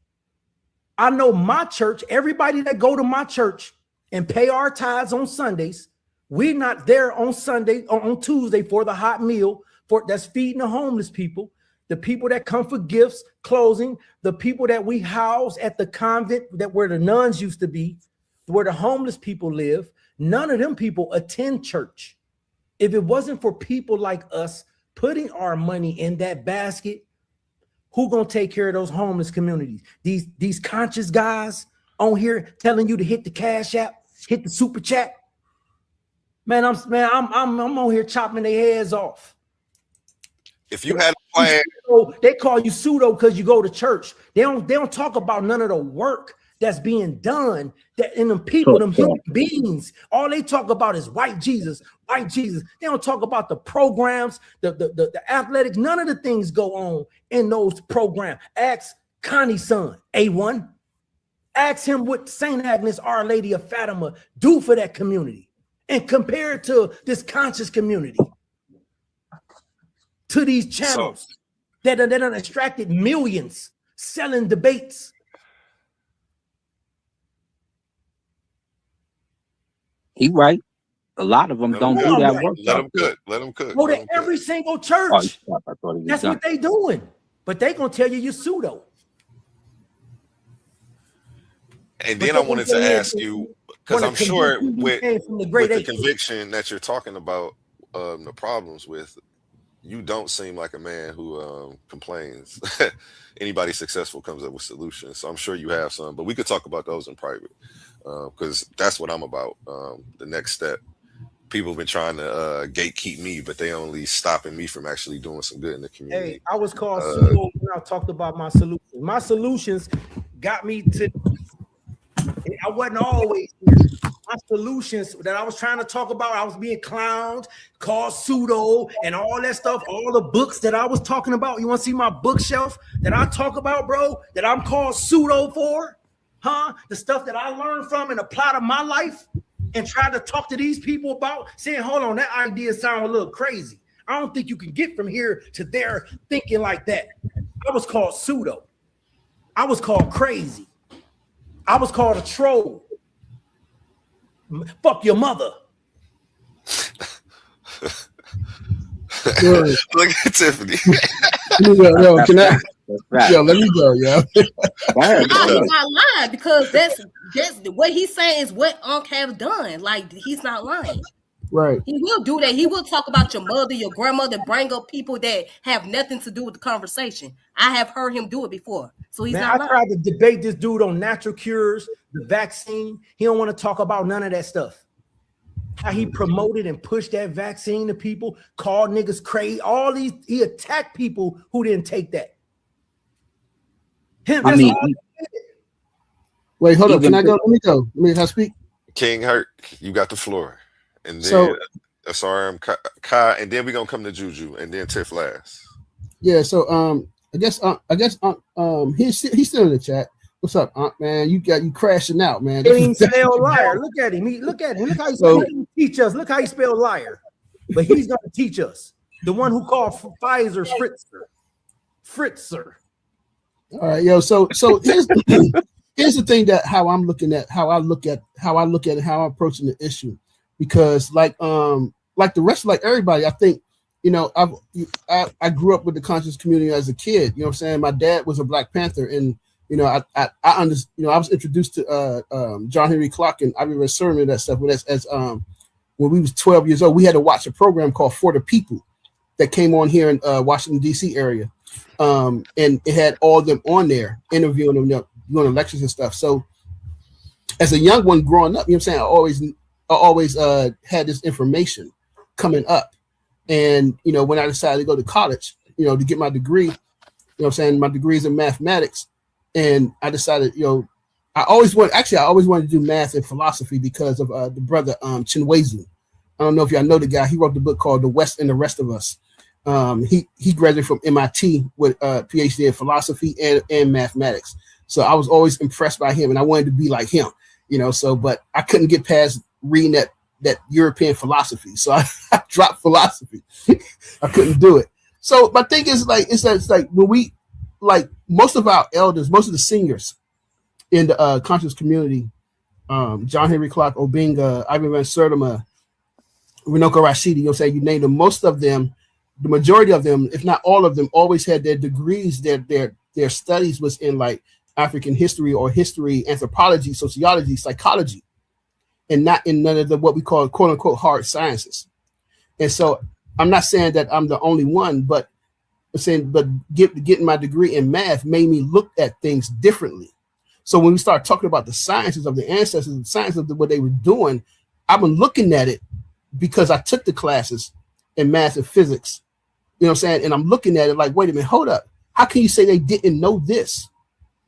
Speaker 13: I know my church, everybody that go to my church and pay our tithes on Sundays, we're not there on Sunday or on Tuesday for the hot meal that's feeding the homeless people. The people that come for gifts, clothing, the people that we house at the convent where the nuns used to be, where the homeless people live, none of them people attend church. If it wasn't for people like us putting our money in that basket, who gonna take care of those homeless communities? These conscious guys on here telling you to hit the Cash App, hit the super chat. Man, I'm on here chopping their heads off.
Speaker 3: If you had a plan,
Speaker 13: they call you pseudo because you go to church. They don't talk about none of the work that's being done that in them people, them human beings. All they talk about is white Jesus. They don't talk about the programs, the athletics. None of the things go on in those programs. Ask Connie's son, A1. Ask him what St. Agnes, Our Lady of Fatima, do for that community, and compare it to this conscious community. To these channels that are extracted millions selling debates.
Speaker 10: He right. A lot of them don't do that work.
Speaker 3: Let them cook.
Speaker 13: Go to every single church. That's what they doing. But they gonna tell you're pseudo.
Speaker 3: And then I wanted to ask you, because I'm sure with the conviction that you're talking about, the problems with, you don't seem like a man who complains. Anybody successful comes up with solutions. So I'm sure you have some, but we could talk about those in private because that's what I'm about. The next step. People have been trying to gatekeep me, but they only stopping me from actually doing some good in the community.
Speaker 13: Hey, I was called pseudo when I talked about my solutions. My solutions got me to. I wasn't always here. My solutions that I was trying to talk about, I was being clowned, called pseudo, and all that stuff. All the books that I was talking about. You want to see my bookshelf that I talk about, bro? That I'm called pseudo for? The stuff that I learned from and apply to my life and try to talk to these people about, saying, hold on, that idea sounds a little crazy. I don't think you can get from here to there thinking like that. I was called pseudo. I was called crazy. I was called a troll. Fuck your mother.
Speaker 3: Look at Tiffany.
Speaker 2: Yo, can I? Yo, let me go, yo.
Speaker 4: I'm not lying, because that's what he's saying is what Ankh have done. Like, he's not lying.
Speaker 2: Right.
Speaker 4: He will do that. He will talk about your mother, your grandmother, bring up people that have nothing to do with the conversation. I have heard him do it before. So he's not lying.
Speaker 13: I tried to debate this dude on natural cures, the vaccine. He don't want to talk about none of that stuff. How he promoted and pushed that vaccine to people, called niggas crazy. All these, he attacked people who didn't take that.
Speaker 2: Wait, hold up. Can I go? Let me go. Let me speak.
Speaker 3: King Hurt, you got the floor. And then
Speaker 2: So,
Speaker 3: SRM Kai, and then we're gonna come to Juju, and then Tiff last.
Speaker 2: yeah, so I guess he's still in the chat. What's up, man? You crashing out, man.
Speaker 13: He ain't spell liar. Look at him. Look at him. Look how he teach us. Look how he spell liar. But he's gonna teach us. The one who called Pfizer Fritzer.
Speaker 2: All right, yo. So here's here's the thing that how I look at it, how I'm approaching the issue, because like the rest of everybody, I think, you know, I grew up with the conscious community as a kid. You know what I'm saying? My dad was a Black Panther, and you know, I understand. You know, I was introduced to John Henry Clark and Ivy Red Sermon and that stuff. When we was 12 years old, we had to watch a program called For the People that came on here in Washington D.C. area, and it had all of them on there interviewing them, doing lectures and stuff. So, as a young one growing up, you know what I'm saying, I always had this information coming up, and you know, when I decided to go to college, you know, to get my degree, you know what I'm saying, my degree is in mathematics, and I decided, you know, I always wanted to do math and philosophy because of the brother Chinwezu. I don't know if y'all know the guy. He wrote the book called The West and the Rest of Us. He graduated from MIT with a PhD in philosophy and mathematics. So I was always impressed by him, and I wanted to be like him, you know. So, but I couldn't get past reading that European philosophy, so I dropped philosophy. I couldn't do it. So my thing is it's like when we, like, most of our elders, most of the seniors in the conscious community, John Henry Clark, Obinga, Ivan Van Sertima, Runoko Rashidi, you know what I'm saying, you name them, most of them, the majority of them, if not all of them, always had their degrees, their studies was in like African history or history, anthropology, sociology, psychology, and not in none of the what we call quote unquote hard sciences. And so I'm not saying that I'm the only one, but I'm saying, but getting my degree in math made me look at things differently. So when we start talking about the sciences of the ancestors, the science of what they were doing, I've been looking at it because I took the classes in math and physics, you know what I'm saying? And I'm looking at it like, wait a minute, hold up. How can you say they didn't know this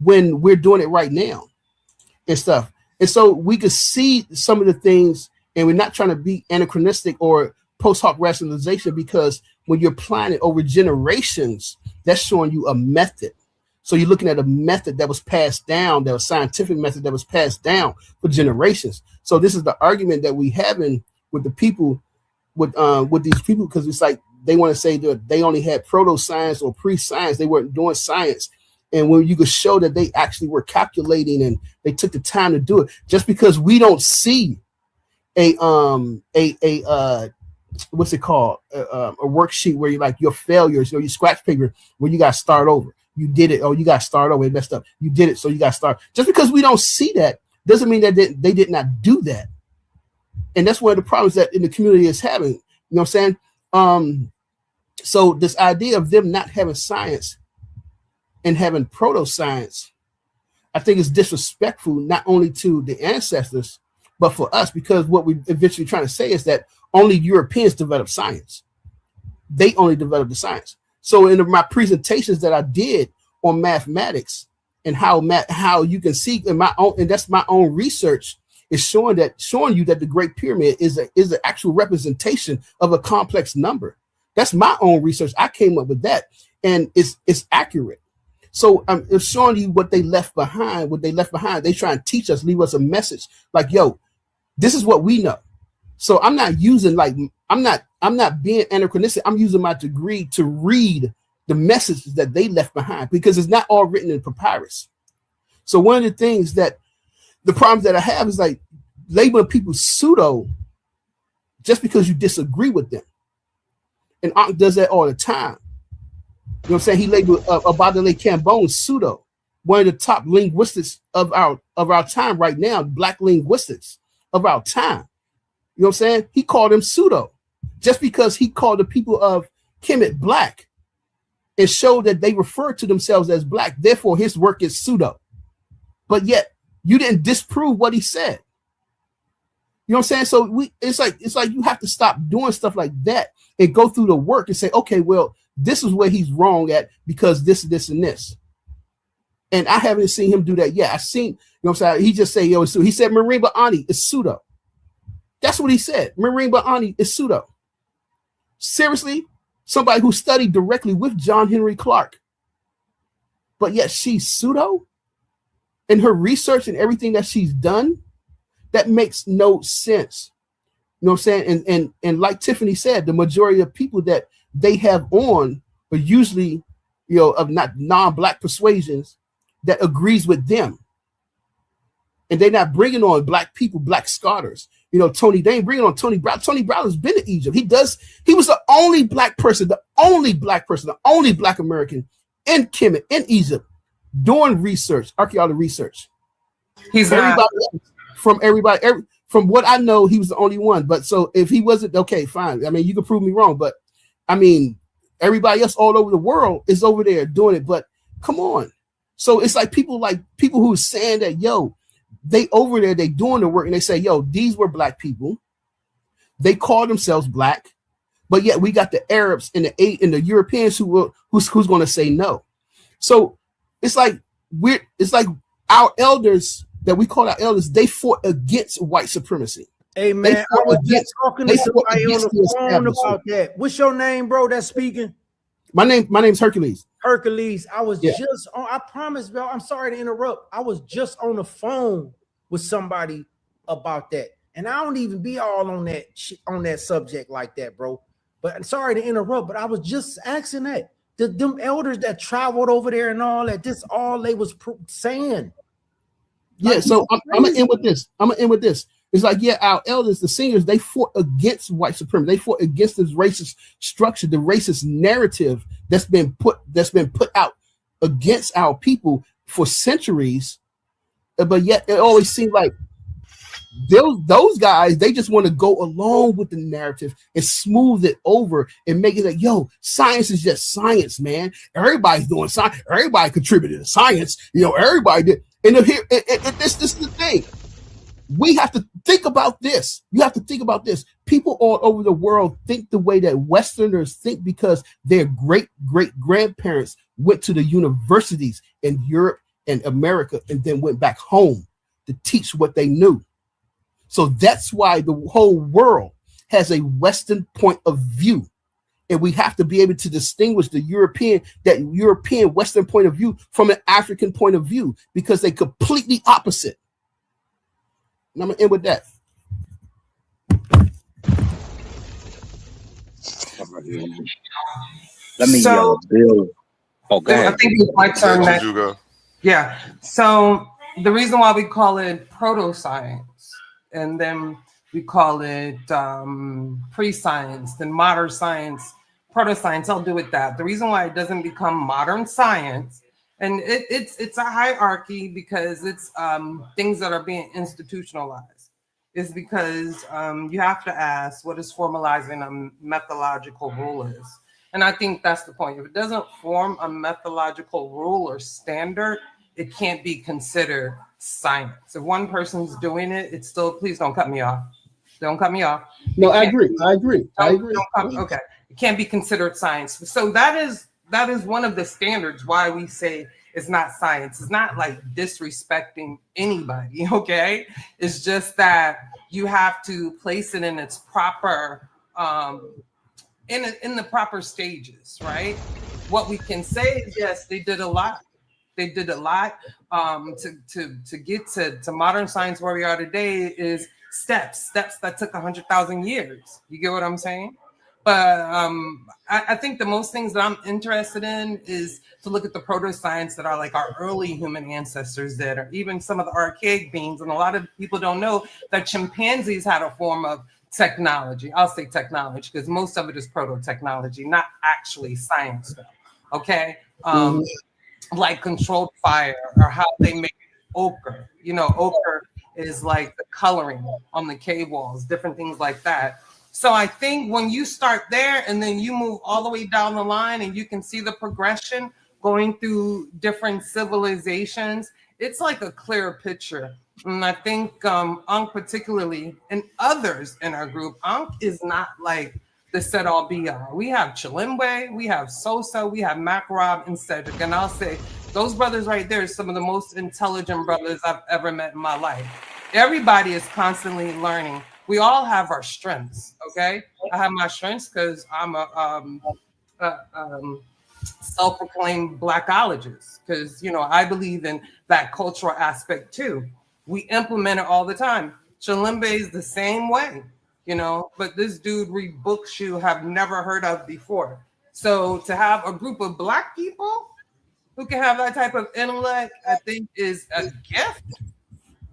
Speaker 2: when we're doing it right now and stuff? And so we could see some of the things, and we're not trying to be anachronistic or post hoc rationalization, because when you're applying it over generations, that's showing you a method. So you're looking at a method that was passed down, that was a scientific method that was passed down for generations. So this is the argument that we having with the people, with these people, because it's like they want to say that they only had proto-science or pre-science. They weren't doing science. And when you could show that they actually were calculating and they took the time to do it, just because we don't see a what's it called, a worksheet where you like your failures, you know, you scratch paper where you got to start over. You did it, or you got to start over. It messed up. You did it, so you got to start. Just because we don't see that doesn't mean that they did not do that. And that's one of the problems that in the community is having. You know what I'm saying? So this idea of them not having science and having proto-science, I think is disrespectful not only to the ancestors, but for us, because what we're eventually trying to say is that only Europeans developed science. They only developed the science. So in my presentations that I did on mathematics and how you can see in my own, and that's my own research, is showing you that the Great Pyramid is an actual representation of a complex number. That's my own research. I came up with that, and it's accurate. So it's showing you what they left behind. What they left behind. They try and teach us, leave us a message like, yo, this is what we know. So I'm not using I'm not being anachronistic. I'm using my degree to read the messages that they left behind because it's not all written in papyrus. So one of the things that the problems that I have is like labeling people pseudo just because you disagree with them. And Ankh does that all the time. You know what I'm saying? He labeled Abadale Cambone pseudo, one of the top linguistics of our time right now, black linguistics of our time. You know what I'm saying? He called him pseudo just because he called the people of Kemet black and showed that they refer to themselves as black. Therefore, his work is pseudo. But yet you didn't disprove what he said. You know what I'm saying? So it's like you have to stop doing stuff like that and go through the work and say, okay, well, this is where he's wrong at because this, and this. And I haven't seen him do that yet. I seen, you know what I'm saying? He just say, yo, it's pseudo. He said Marimba Ani is pseudo. That's what he said. Marimba Ani is pseudo. Seriously? Somebody who studied directly with John Henry Clark. But yet she's pseudo? In her research and everything that she's done? That makes no sense. You know what I'm saying? And like Tiffany said, the majority of people that they have on are usually, you know, of not non-black persuasions that agrees with them. And they're not bringing on black people, black scholars. You know, they ain't bringing on Tony Brown. Tony Brown has been to Egypt. He was the only black person, the only black American in Kemet, in Egypt, doing research, archaeology research.
Speaker 5: He's not.
Speaker 2: From what I know, he was the only one. But so if he wasn't, okay, fine. I mean, you can prove me wrong, but I mean, everybody else all over the world is over there doing it. But come on. So it's like people who are saying that, yo, they over there, they doing the work and they say, yo, these were black people. They call themselves black, but yet we got the Arabs and the Europeans who's going to say no. So it's like our elders that we call our elders, they fought against white supremacy.
Speaker 13: Hey man, I was just talking to somebody on the phone about that. What's your name, bro? That's speaking.
Speaker 2: My name's Hercules.
Speaker 13: Hercules. I was just on. I promise, bro. I'm sorry to interrupt. I was just on the phone with somebody about that, and I don't even be all on that subject like that, bro. But I'm sorry to interrupt. But I was just asking that them elders that traveled over there and all that. This all they was saying.
Speaker 2: Yeah, so I'm gonna end with this. It's like, yeah, our elders, the seniors, they fought against white supremacy. They fought against this racist structure, the racist narrative that's been put out against our people for centuries. But yet, it always seemed like those guys, they just want to go along with the narrative and smooth it over and make it like, yo, science is just science, man. Everybody's doing science. Everybody contributed to science. You know, everybody did. And this is the thing. We have to think about this. You have to think about this. People all over the world think the way that Westerners think because their great-great-grandparents went to the universities in Europe and America and then went back home to teach what they knew. So that's why the whole world has a Western point of view. And we have to be able to distinguish the European Western point of view from an African point of view because they're completely opposite. And I'm gonna end with that.
Speaker 10: Let me build. Oh, go ahead.
Speaker 5: I think it's my turn next. Yeah. So the reason why we call it proto-science and then we call it pre-science, then modern science, proto-science, I'll do with that. The reason why it doesn't become modern science, and it's a hierarchy because it's things that are being institutionalized, is because you have to ask what is formalizing a methodological rule is. And I think that's the point. If it doesn't form a methodological rule or standard, it can't be considered science. If one person's doing it, it's still, please don't cut me off. Don't cut me off.
Speaker 2: No, I agree.
Speaker 5: Okay. It can't be considered science. So that is one of the standards why we say it's not science. It's not like disrespecting anybody, okay? It's just that you have to place it in its proper, in the proper stages, right? What we can say is, yes, they did a lot. They did a lot to get to modern science where we are today is steps that took 100,000 years. You get what I'm saying? But I think the most things that I'm interested in is to look at the proto-science that are like our early human ancestors did, or even some of the archaic beings. And a lot of people don't know that chimpanzees had a form of technology. I'll say technology because most of it is proto-technology, not actually science though. Okay. Like controlled fire or how they make ochre. You know, ochre is like the coloring on the cave walls, different things like that. So I think when you start there and then you move all the way down the line and you can see the progression going through different civilizations, it's like a clear picture. And I think Ankh particularly and others in our group, Ankh is not like the set all be all. We have Chilimwe, we have Sosa, we have Makarov and Cedric. And I'll say those brothers right there are some of the most intelligent brothers I've ever met in my life. Everybody is constantly learning. We all have our strengths, okay? I have my strengths because I'm a self-proclaimed blackologist because, you know, I believe in that cultural aspect too. We implement it all the time. Chalimbe is the same way, you know, but this dude read books you have never heard of before. So to have a group of Black people who can have that type of intellect, I think is a gift.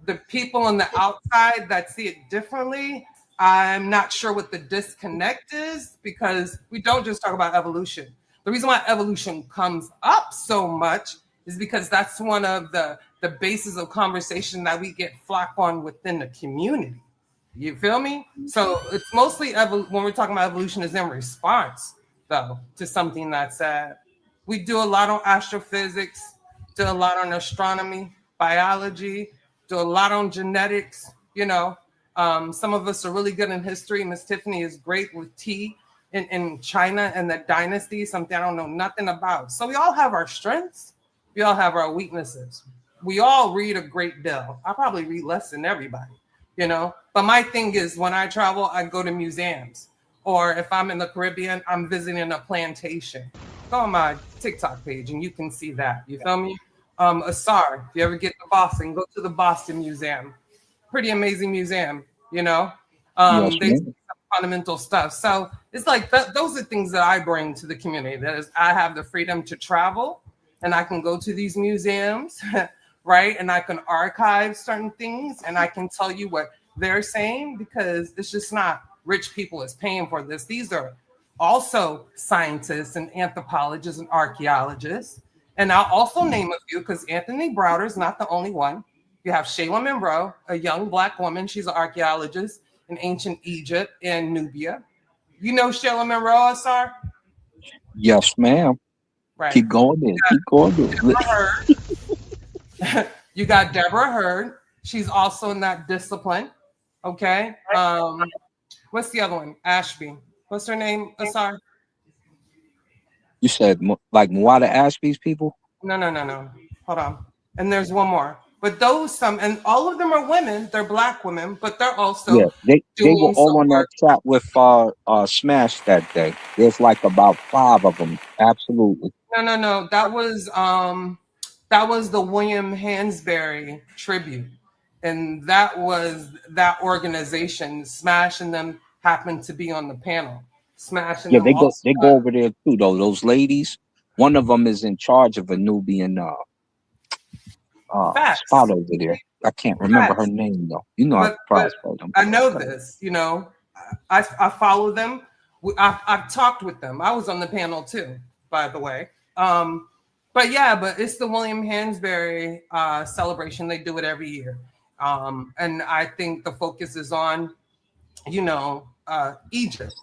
Speaker 5: The people on the outside that see it differently, I'm not sure what the disconnect is because we don't just talk about evolution. The reason why evolution comes up so much is because that's one of the bases of conversation that we get flack on within the community. You feel me? So it's mostly when we're talking about evolution is in response, though, to something that's sad. We do a lot on astrophysics, do a lot on astronomy, biology, do a lot on genetics, you know. Some of us are really good in history. Miss Tiffany is great with tea in China and the dynasty, something I don't know nothing about. So we all have our strengths. We all have our weaknesses. We all read a great deal. I probably read less than everybody, you know. But my thing is when I travel, I go to museums. Or if I'm in the Caribbean, I'm visiting a plantation. Go on my TikTok page and you can see that. You feel me? Asar, if you ever get to Boston, go to the Boston Museum. Pretty amazing museum, you know.
Speaker 10: Yes,
Speaker 5: They
Speaker 10: ma'am.
Speaker 5: see some fundamental stuff. So it's like those are things that I bring to the community. That is, I have the freedom to travel, and I can go to these museums, right? And I can archive certain things, and I can tell you what they're saying because it's just not rich people is paying for this. These are also scientists and anthropologists and archaeologists. And I'll also name a few because Anthony Browder is not the only one. You have Shayla Monroe, a young Black woman. She's an archaeologist in ancient Egypt and Nubia. You know Shayla Monroe, Asar?
Speaker 10: Yes, ma'am.
Speaker 5: Right.
Speaker 10: Keep going in. Keep going in.
Speaker 5: You got Deborah Hurd. She's also in that discipline. Okay. What's the other one? Ashby. What's her name, Asar?
Speaker 10: You said like Muada Ashby's people?
Speaker 5: No. Hold on. And there's one more. But and all of them are women. They're Black women, but they're also
Speaker 10: Yeah, they were
Speaker 5: doing
Speaker 10: all
Speaker 5: some
Speaker 10: on that
Speaker 5: work.
Speaker 10: chat with Smash that day. There's like about 5 of them. Absolutely.
Speaker 5: No. That was the William Hansberry tribute. And that was that organization. Smash and them happened to be on the panel. Smash and
Speaker 10: Yeah,
Speaker 5: them also
Speaker 10: they go over there too though. Those ladies. One of them is in charge of a Nubian spot
Speaker 5: facts.
Speaker 10: over there. I can't remember her
Speaker 5: Facts.
Speaker 10: name though. You know,
Speaker 5: But I know this, you know. I follow them. I've talked with them. I was on the panel too, by the way. But it's the William Hansberry celebration. They do it every year. And I think the focus is on, you know, Egypt.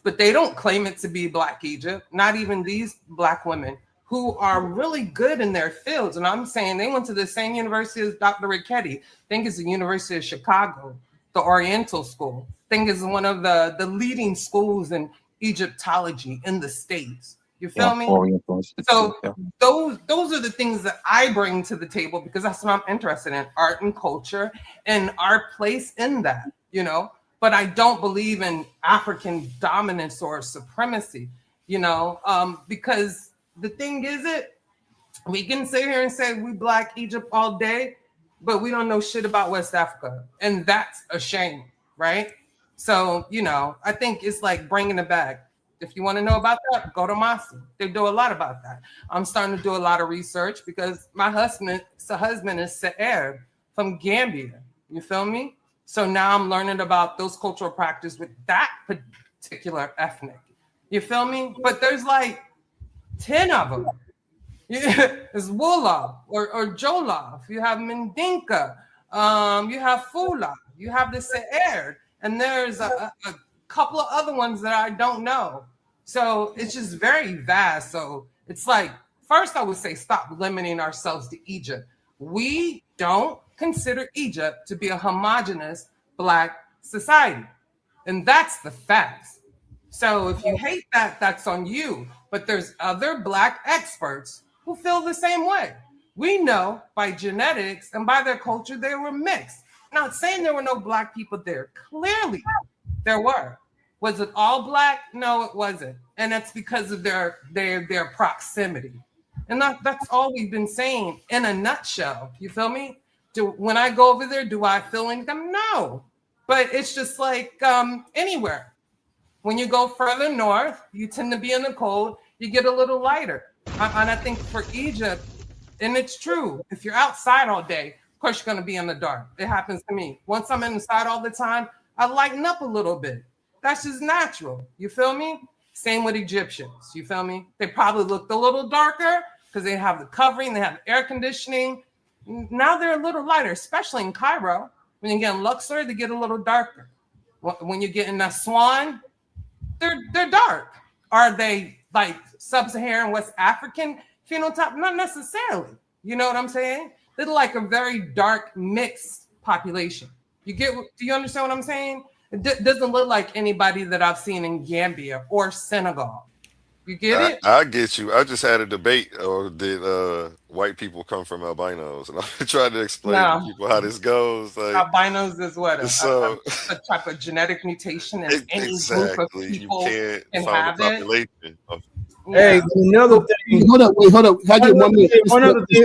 Speaker 5: But they don't claim it to be Black Egypt. Not even these Black women who are really good in their fields. And I'm saying they went to the same university as Dr. Ricchetti. I think it's the University of Chicago, the Oriental School. I think it's one of the leading schools in Egyptology in the States. You feel me?
Speaker 10: Oriental Institute,
Speaker 5: So
Speaker 10: yeah.
Speaker 5: those are the things that I bring to the table because that's what I'm interested in, art and culture and our place in that, you know. But I don't believe in African dominance or supremacy, you know, because the thing is We can sit here and say we Black Egypt all day, but we don't know shit about West Africa. And that's a shame, right? So, you know, I think it's like bringing it back. If you want to know about that, go to Masi. They do a lot about that. I'm starting to do a lot of research because my husband is Se'er from Gambia. You feel me? So now I'm learning about those cultural practices with that particular ethnic. You feel me? But there's like 10 of them. It's Wolof or Jollof. You have Mendinka. You have Fula. You have the Se'er. And there's a couple of other ones that I don't know. So it's just very vast. So it's like, first I would say stop limiting ourselves to Egypt. We don't consider Egypt to be a homogenous Black society. And that's the facts. So if you hate that, that's on you. But there's other Black experts who feel the same way. We know by genetics and by their culture, they were mixed. Not saying there were no Black people there. Clearly, there were. Was it all Black? No, it wasn't. And that's because of their proximity. And that's all we've been saying in a nutshell. You feel me? When I go over there, do I feel anything? No. But it's just like anywhere. When you go further north, you tend to be in the cold, you get a little lighter. And I think for Egypt, and it's true, if you're outside all day, of course you're going to be in the dark. It happens to me. Once I'm inside all the time, I lighten up a little bit. That's just natural. You feel me? Same with Egyptians. You feel me? They probably looked a little darker because they have the covering, they have air conditioning. Now they're a little lighter, especially in Cairo. When you get in Luxor, they get a little darker. When you get in Aswan, they're dark. Are they like sub-Saharan West African phenotype? Not necessarily. You know what I'm saying? They're like a very dark mixed population. Do you understand what I'm saying? It doesn't look like anybody that I've seen in Gambia or Senegal. You get it?
Speaker 3: I get you. I just had a debate, or did white people come from albinos? And I tried to explain to people how this goes. Like,
Speaker 5: albinos is what
Speaker 3: so,
Speaker 5: a type of genetic mutation, and any
Speaker 3: exactly.
Speaker 5: group of people
Speaker 3: you
Speaker 5: can
Speaker 3: can't
Speaker 5: have
Speaker 3: find a population.
Speaker 13: Hey, another thing.
Speaker 2: Hold up. Can I get 1 minute?
Speaker 13: Another thing.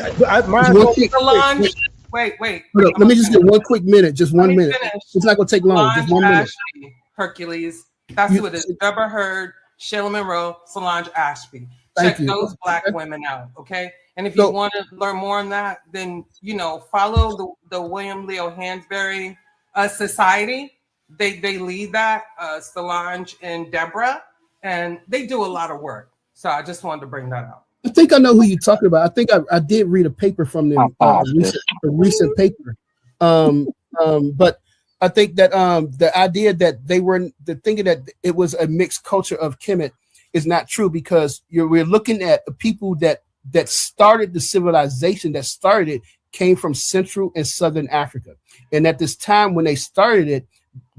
Speaker 5: Wait.
Speaker 2: Hold up. Let me just get 1 quick minute. Just 1 minute. It's not gonna take long. Just 1 minute.
Speaker 5: Ashby, Hercules. That's who it is. Deborah Hurd, Shayla Monroe, Solange Ashby. Check those Black women out, okay? And if you want to learn more on that, then follow the William Leo Hansberry Society. They lead that, Solange and Deborah, and they do a lot of work. So I just wanted to bring that up.
Speaker 2: I think I know who you're talking about. I think I did read a paper from them, a recent paper. But I think that the idea that they were thinking that it was a mixed culture of Kemet is not true, because we're looking at the people that started the civilization, that started came from Central and Southern Africa. And at this time when they started it,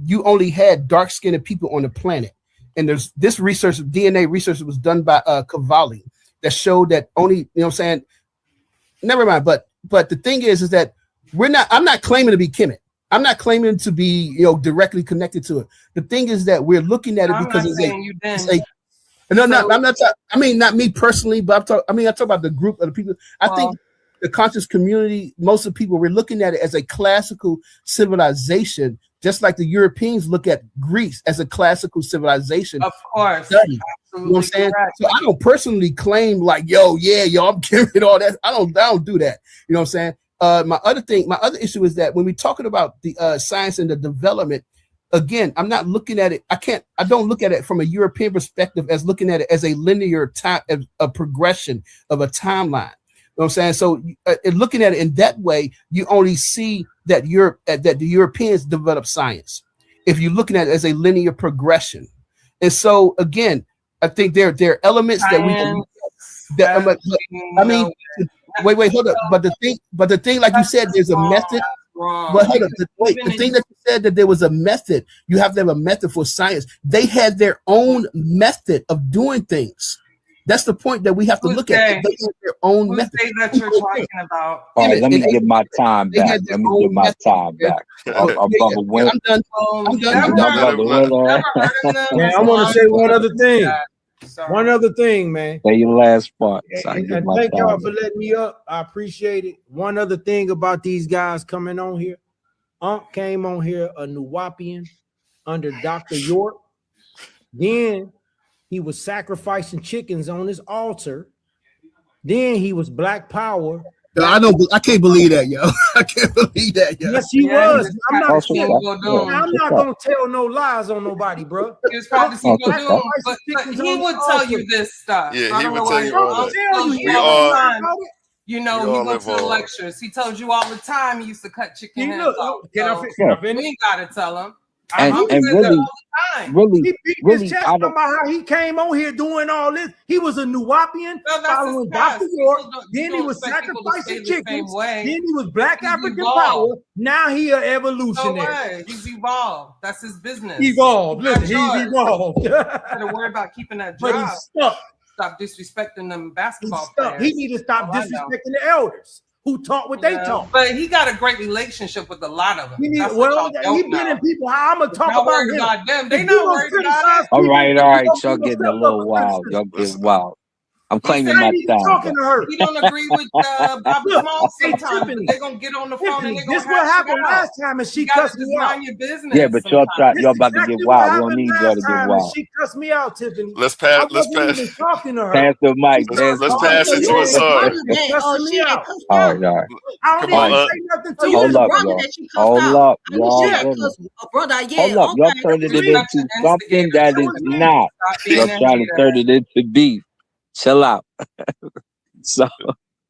Speaker 2: you only had dark-skinned people on the planet. And there's this research, DNA research that was done by Cavalli, that showed that only, never mind. But the thing is that I'm not claiming to be Kemet. I'm not claiming to be, directly connected to it. The thing is that we're looking at it because I'm not. I mean, not me personally, but I talk about the group of the people. I think the conscious community, most of the people, we're looking at it as a classical civilization, just like the Europeans look at Greece as a classical civilization.
Speaker 5: Of course.
Speaker 2: Study. You know what I'm saying? So I don't personally claim like, I'm giving all that. I don't do that. You know what I'm saying? My other issue is that when we're talking about the science and the development, again, I'm not looking at it. I don't look at it from a European perspective as looking at it as a linear time, a progression of a timeline. You know what I'm saying? So looking at it in that way, you only see that that the Europeans developed science. If you're looking at it as a linear progression. And so again, I think there are elements that we can wait, hold up. But the thing, like you said, there's a method. But hold up, the thing that you said, that there was a method, you have to have a method for science. They had their own method of doing things. That's the point that we have to look at. They had their own method.
Speaker 5: That you're talking about.
Speaker 10: All right, let me get my time back. I'm
Speaker 2: done.
Speaker 13: I want to say one other thing. One other thing, man.
Speaker 10: Say your last part. So I
Speaker 13: And
Speaker 10: get my
Speaker 13: thank y'all
Speaker 10: time.
Speaker 13: for letting me up. I appreciate it. One other thing about these guys coming on here. Ankh came on here a Nuwapian under Dr. York. Then he was sacrificing chickens on his altar. Then he was Black Power.
Speaker 2: No, I know. I can't believe that, yo. I can't believe that, yo.
Speaker 13: Yes, he was. I'm not gonna tell no lies on nobody, bro.
Speaker 5: He was practicing Vodun, but he would tell you this stuff.
Speaker 3: Yeah,
Speaker 5: I
Speaker 3: he
Speaker 5: don't
Speaker 3: would
Speaker 5: know
Speaker 3: tell
Speaker 5: why
Speaker 3: you all
Speaker 5: he
Speaker 3: that.
Speaker 5: tells you
Speaker 3: We
Speaker 5: all
Speaker 3: all-
Speaker 5: the time. You
Speaker 3: we
Speaker 5: know, he
Speaker 3: all
Speaker 5: went to the
Speaker 3: involved.
Speaker 5: lectures. He told you all the time he used to cut chicken heads
Speaker 13: look,
Speaker 5: off.
Speaker 13: can I
Speaker 5: So
Speaker 13: finish?
Speaker 5: we ain't gotta tell him.
Speaker 10: And
Speaker 5: I'm
Speaker 10: really,
Speaker 5: saying that all the time.
Speaker 13: He beat his chest
Speaker 10: I don't.
Speaker 13: about how he came on here doing all this. He was a Nuwapian
Speaker 5: No, that's
Speaker 13: following
Speaker 5: his past.
Speaker 13: Dr. York.
Speaker 5: People don't-
Speaker 13: Then
Speaker 5: you
Speaker 13: he
Speaker 5: don't
Speaker 13: was
Speaker 5: expect people to stay
Speaker 13: sacrificing
Speaker 5: the same
Speaker 13: chickens.
Speaker 5: way.
Speaker 13: Then he was Black
Speaker 5: He's
Speaker 13: African
Speaker 5: evolved.
Speaker 13: power. Now he an
Speaker 5: So
Speaker 13: evolutionary.
Speaker 5: what? He's evolved. That's his business.
Speaker 13: Evolved.
Speaker 5: He's not
Speaker 13: Listen, he's
Speaker 5: yours.
Speaker 13: evolved.
Speaker 5: You gotta worry about keeping that
Speaker 13: But
Speaker 5: job.
Speaker 13: he's stuck.
Speaker 5: Stop disrespecting them basketball
Speaker 13: Stuck.
Speaker 5: players.
Speaker 13: He need to stop
Speaker 5: All I know.
Speaker 13: disrespecting the elders who taught what they
Speaker 5: Yeah,
Speaker 13: taught.
Speaker 5: but he got a great relationship with a lot of them.
Speaker 13: He need,
Speaker 5: That's what
Speaker 13: well,
Speaker 5: y'all
Speaker 13: he
Speaker 5: don't
Speaker 13: been
Speaker 5: know.
Speaker 13: in people. How I'm gonna
Speaker 5: He's
Speaker 13: talk
Speaker 5: not
Speaker 13: about
Speaker 5: worried
Speaker 13: him?
Speaker 5: about them. They
Speaker 13: If
Speaker 5: not
Speaker 13: you don't
Speaker 5: worried about
Speaker 13: criticize
Speaker 5: it.
Speaker 10: All
Speaker 13: people,
Speaker 10: right,
Speaker 13: then
Speaker 10: all
Speaker 13: you
Speaker 10: right.
Speaker 13: don't
Speaker 10: Y'all
Speaker 13: put
Speaker 10: getting a
Speaker 13: yourself up
Speaker 10: little
Speaker 13: for
Speaker 10: wild.
Speaker 13: criticism.
Speaker 10: Y'all getting wild. I'm claiming
Speaker 13: I
Speaker 10: my
Speaker 13: ain't even
Speaker 10: time.
Speaker 13: talking to her.
Speaker 5: He don't agree with Bobby
Speaker 13: Look,
Speaker 5: Small
Speaker 13: hey,
Speaker 5: sometimes, but
Speaker 13: Tiffany,
Speaker 5: they're gonna get on the phone and
Speaker 13: Tiffany,
Speaker 5: they're gonna
Speaker 13: this what
Speaker 5: hash it
Speaker 13: happened
Speaker 5: out.
Speaker 13: last time, and she
Speaker 5: You gotta
Speaker 13: cussed
Speaker 5: just
Speaker 13: me out.
Speaker 5: mind your business.
Speaker 10: Yeah, but y'all
Speaker 5: sometimes.
Speaker 10: y'all about to
Speaker 13: Exactly
Speaker 10: get
Speaker 13: what
Speaker 10: wild. We don't
Speaker 13: happened
Speaker 10: need y'all
Speaker 13: last
Speaker 10: to get
Speaker 13: time, and
Speaker 10: wild.
Speaker 13: she cussed me out, Tiffany.
Speaker 3: Let's
Speaker 13: I
Speaker 3: pass.
Speaker 13: wasn't even talking to her.
Speaker 10: Pass the mic.
Speaker 3: Let's
Speaker 10: Pass the
Speaker 3: pass
Speaker 10: mic.
Speaker 3: it to Asar.
Speaker 13: Cussing me out.
Speaker 10: All right, all right.
Speaker 13: I don't
Speaker 3: Come
Speaker 13: even
Speaker 3: on,
Speaker 13: say nothing
Speaker 4: So
Speaker 13: to
Speaker 4: you
Speaker 10: Hold
Speaker 4: was a
Speaker 10: up,
Speaker 4: brother
Speaker 10: y'all.
Speaker 4: that she cussed
Speaker 10: Hold
Speaker 4: out.
Speaker 10: up,
Speaker 4: I was
Speaker 10: y'all.
Speaker 4: yeah,
Speaker 10: Goodness.
Speaker 4: cuss a brother.
Speaker 10: Hold
Speaker 4: Yeah,
Speaker 10: up. Y'all
Speaker 4: okay.
Speaker 10: turned it
Speaker 5: You're
Speaker 10: into
Speaker 5: such an
Speaker 10: something
Speaker 5: instigator.
Speaker 10: that
Speaker 13: That
Speaker 10: is
Speaker 13: was me.
Speaker 10: not.
Speaker 5: Stop being
Speaker 10: Y'all
Speaker 5: a
Speaker 10: trying to turn
Speaker 5: hater.
Speaker 10: it into beef. Chill out. So,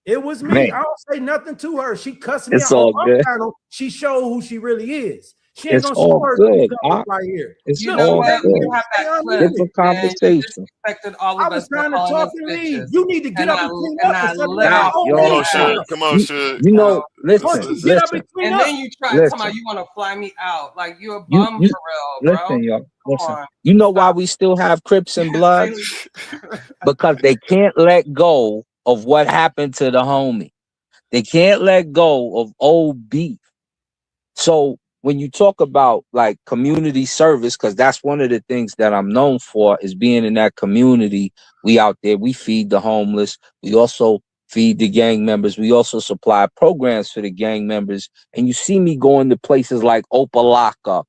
Speaker 13: It was me.
Speaker 10: man,
Speaker 13: I don't say nothing to her. She cussed me
Speaker 10: it's
Speaker 13: out on
Speaker 10: all
Speaker 13: her
Speaker 10: good.
Speaker 13: channel. She showed who she really is. She ain't
Speaker 10: It's
Speaker 13: gonna show
Speaker 10: all
Speaker 13: her
Speaker 10: good.
Speaker 13: true colors right here.
Speaker 10: It's
Speaker 5: You
Speaker 13: Look,
Speaker 5: know
Speaker 10: all
Speaker 5: what?
Speaker 10: good.
Speaker 5: You have that clip,
Speaker 10: Different
Speaker 5: and you
Speaker 10: conversation.
Speaker 5: disrespected all
Speaker 13: I
Speaker 5: of
Speaker 13: was
Speaker 5: us for
Speaker 13: trying to
Speaker 5: calling
Speaker 13: talk
Speaker 5: us
Speaker 13: and leave.
Speaker 5: bitches.
Speaker 13: You need to get
Speaker 5: And
Speaker 13: up
Speaker 5: I
Speaker 13: between
Speaker 5: and
Speaker 13: us
Speaker 5: I
Speaker 13: and something
Speaker 5: lit
Speaker 13: like
Speaker 10: Nah,
Speaker 5: off
Speaker 13: oh,
Speaker 3: Come
Speaker 10: yo,
Speaker 3: on, Suge. Come on,
Speaker 10: you,
Speaker 3: Suge.
Speaker 10: you know,
Speaker 13: Once
Speaker 10: listen,
Speaker 13: you get up
Speaker 10: listen,
Speaker 13: between
Speaker 5: and
Speaker 13: us,
Speaker 5: then you try to tell
Speaker 10: listen.
Speaker 5: me you want to fly me out. Like you're a
Speaker 10: You,
Speaker 5: bum
Speaker 10: you,
Speaker 5: for real, bro.
Speaker 10: listen, y'all.
Speaker 5: Come
Speaker 10: Listen.
Speaker 5: on.
Speaker 10: You know why we still have Crips and Bloods? Because they can't let go of what happened to the homie. They can't let go of old beef. So when you talk about like community service, because that's one of the things that I'm known for is being in that community. We out there, we feed the homeless. We also feed the gang members. We also supply programs for the gang members. And you see me going to places like Opalaka.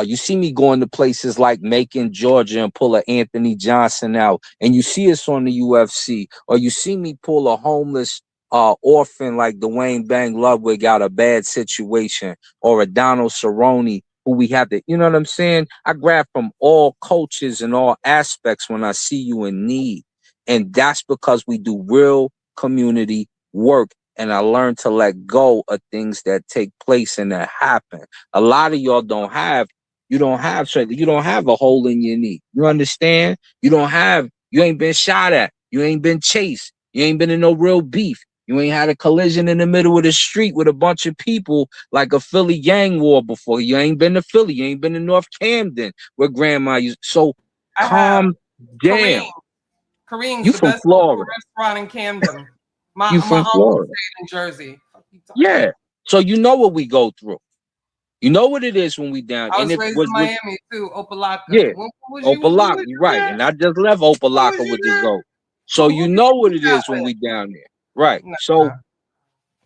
Speaker 10: You see me going to places like Macon, Georgia, and pull a Anthony Johnson out. And you see us on the UFC. Or you see me pull a homeless orphan like Dwayne Bang Ludwig out of bad situation, or a Donald Cerrone who we have to, you know what I'm saying? I grab from all cultures and all aspects when I see you in need. And that's because we do real community work. And I learned to let go of things that take place and that happen. A lot of y'all don't have a hole in your knee. You understand? You ain't been shot at. You ain't been chased. You ain't been in no real beef. You ain't had a collision in the middle of the street with a bunch of people like a Philly gang war before. You ain't been to Philly. You ain't been to North Camden where grandma used. So calm down.
Speaker 5: Kareem's
Speaker 10: You
Speaker 5: the
Speaker 10: from
Speaker 5: best local
Speaker 10: Florida.
Speaker 5: restaurant in Camden. My
Speaker 10: You from
Speaker 5: uncle
Speaker 10: Florida.
Speaker 5: stayed in Jersey.
Speaker 10: Yeah. So you know what we go through. You know what it is when we down.
Speaker 5: I
Speaker 10: And
Speaker 5: was
Speaker 10: it
Speaker 5: raised
Speaker 10: was
Speaker 5: in Miami too, Opalaka.
Speaker 10: yeah.
Speaker 5: When was
Speaker 10: Opalaka,
Speaker 5: you
Speaker 10: right.
Speaker 5: there?
Speaker 10: And I just left
Speaker 5: When
Speaker 10: Opalaka
Speaker 5: was you
Speaker 10: with the
Speaker 5: there?
Speaker 10: Zoe. So you know what it is when we down there. Right. So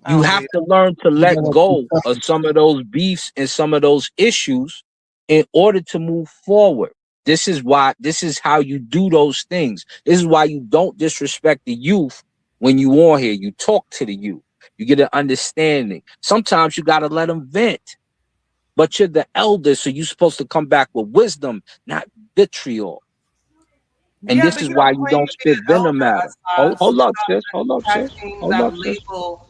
Speaker 10: you have to learn to let go of some of those beefs and some of those issues in order to move forward. This is how you do those things. This is why you don't disrespect the youth when you on here. You talk to the youth. You get an understanding. Sometimes you got to let them vent. But you're the elder, so you're supposed to come back with wisdom, not vitriol. And this is why you don't spit venom at her. Hold up, sis. Hold up, sis. Hold up, sis.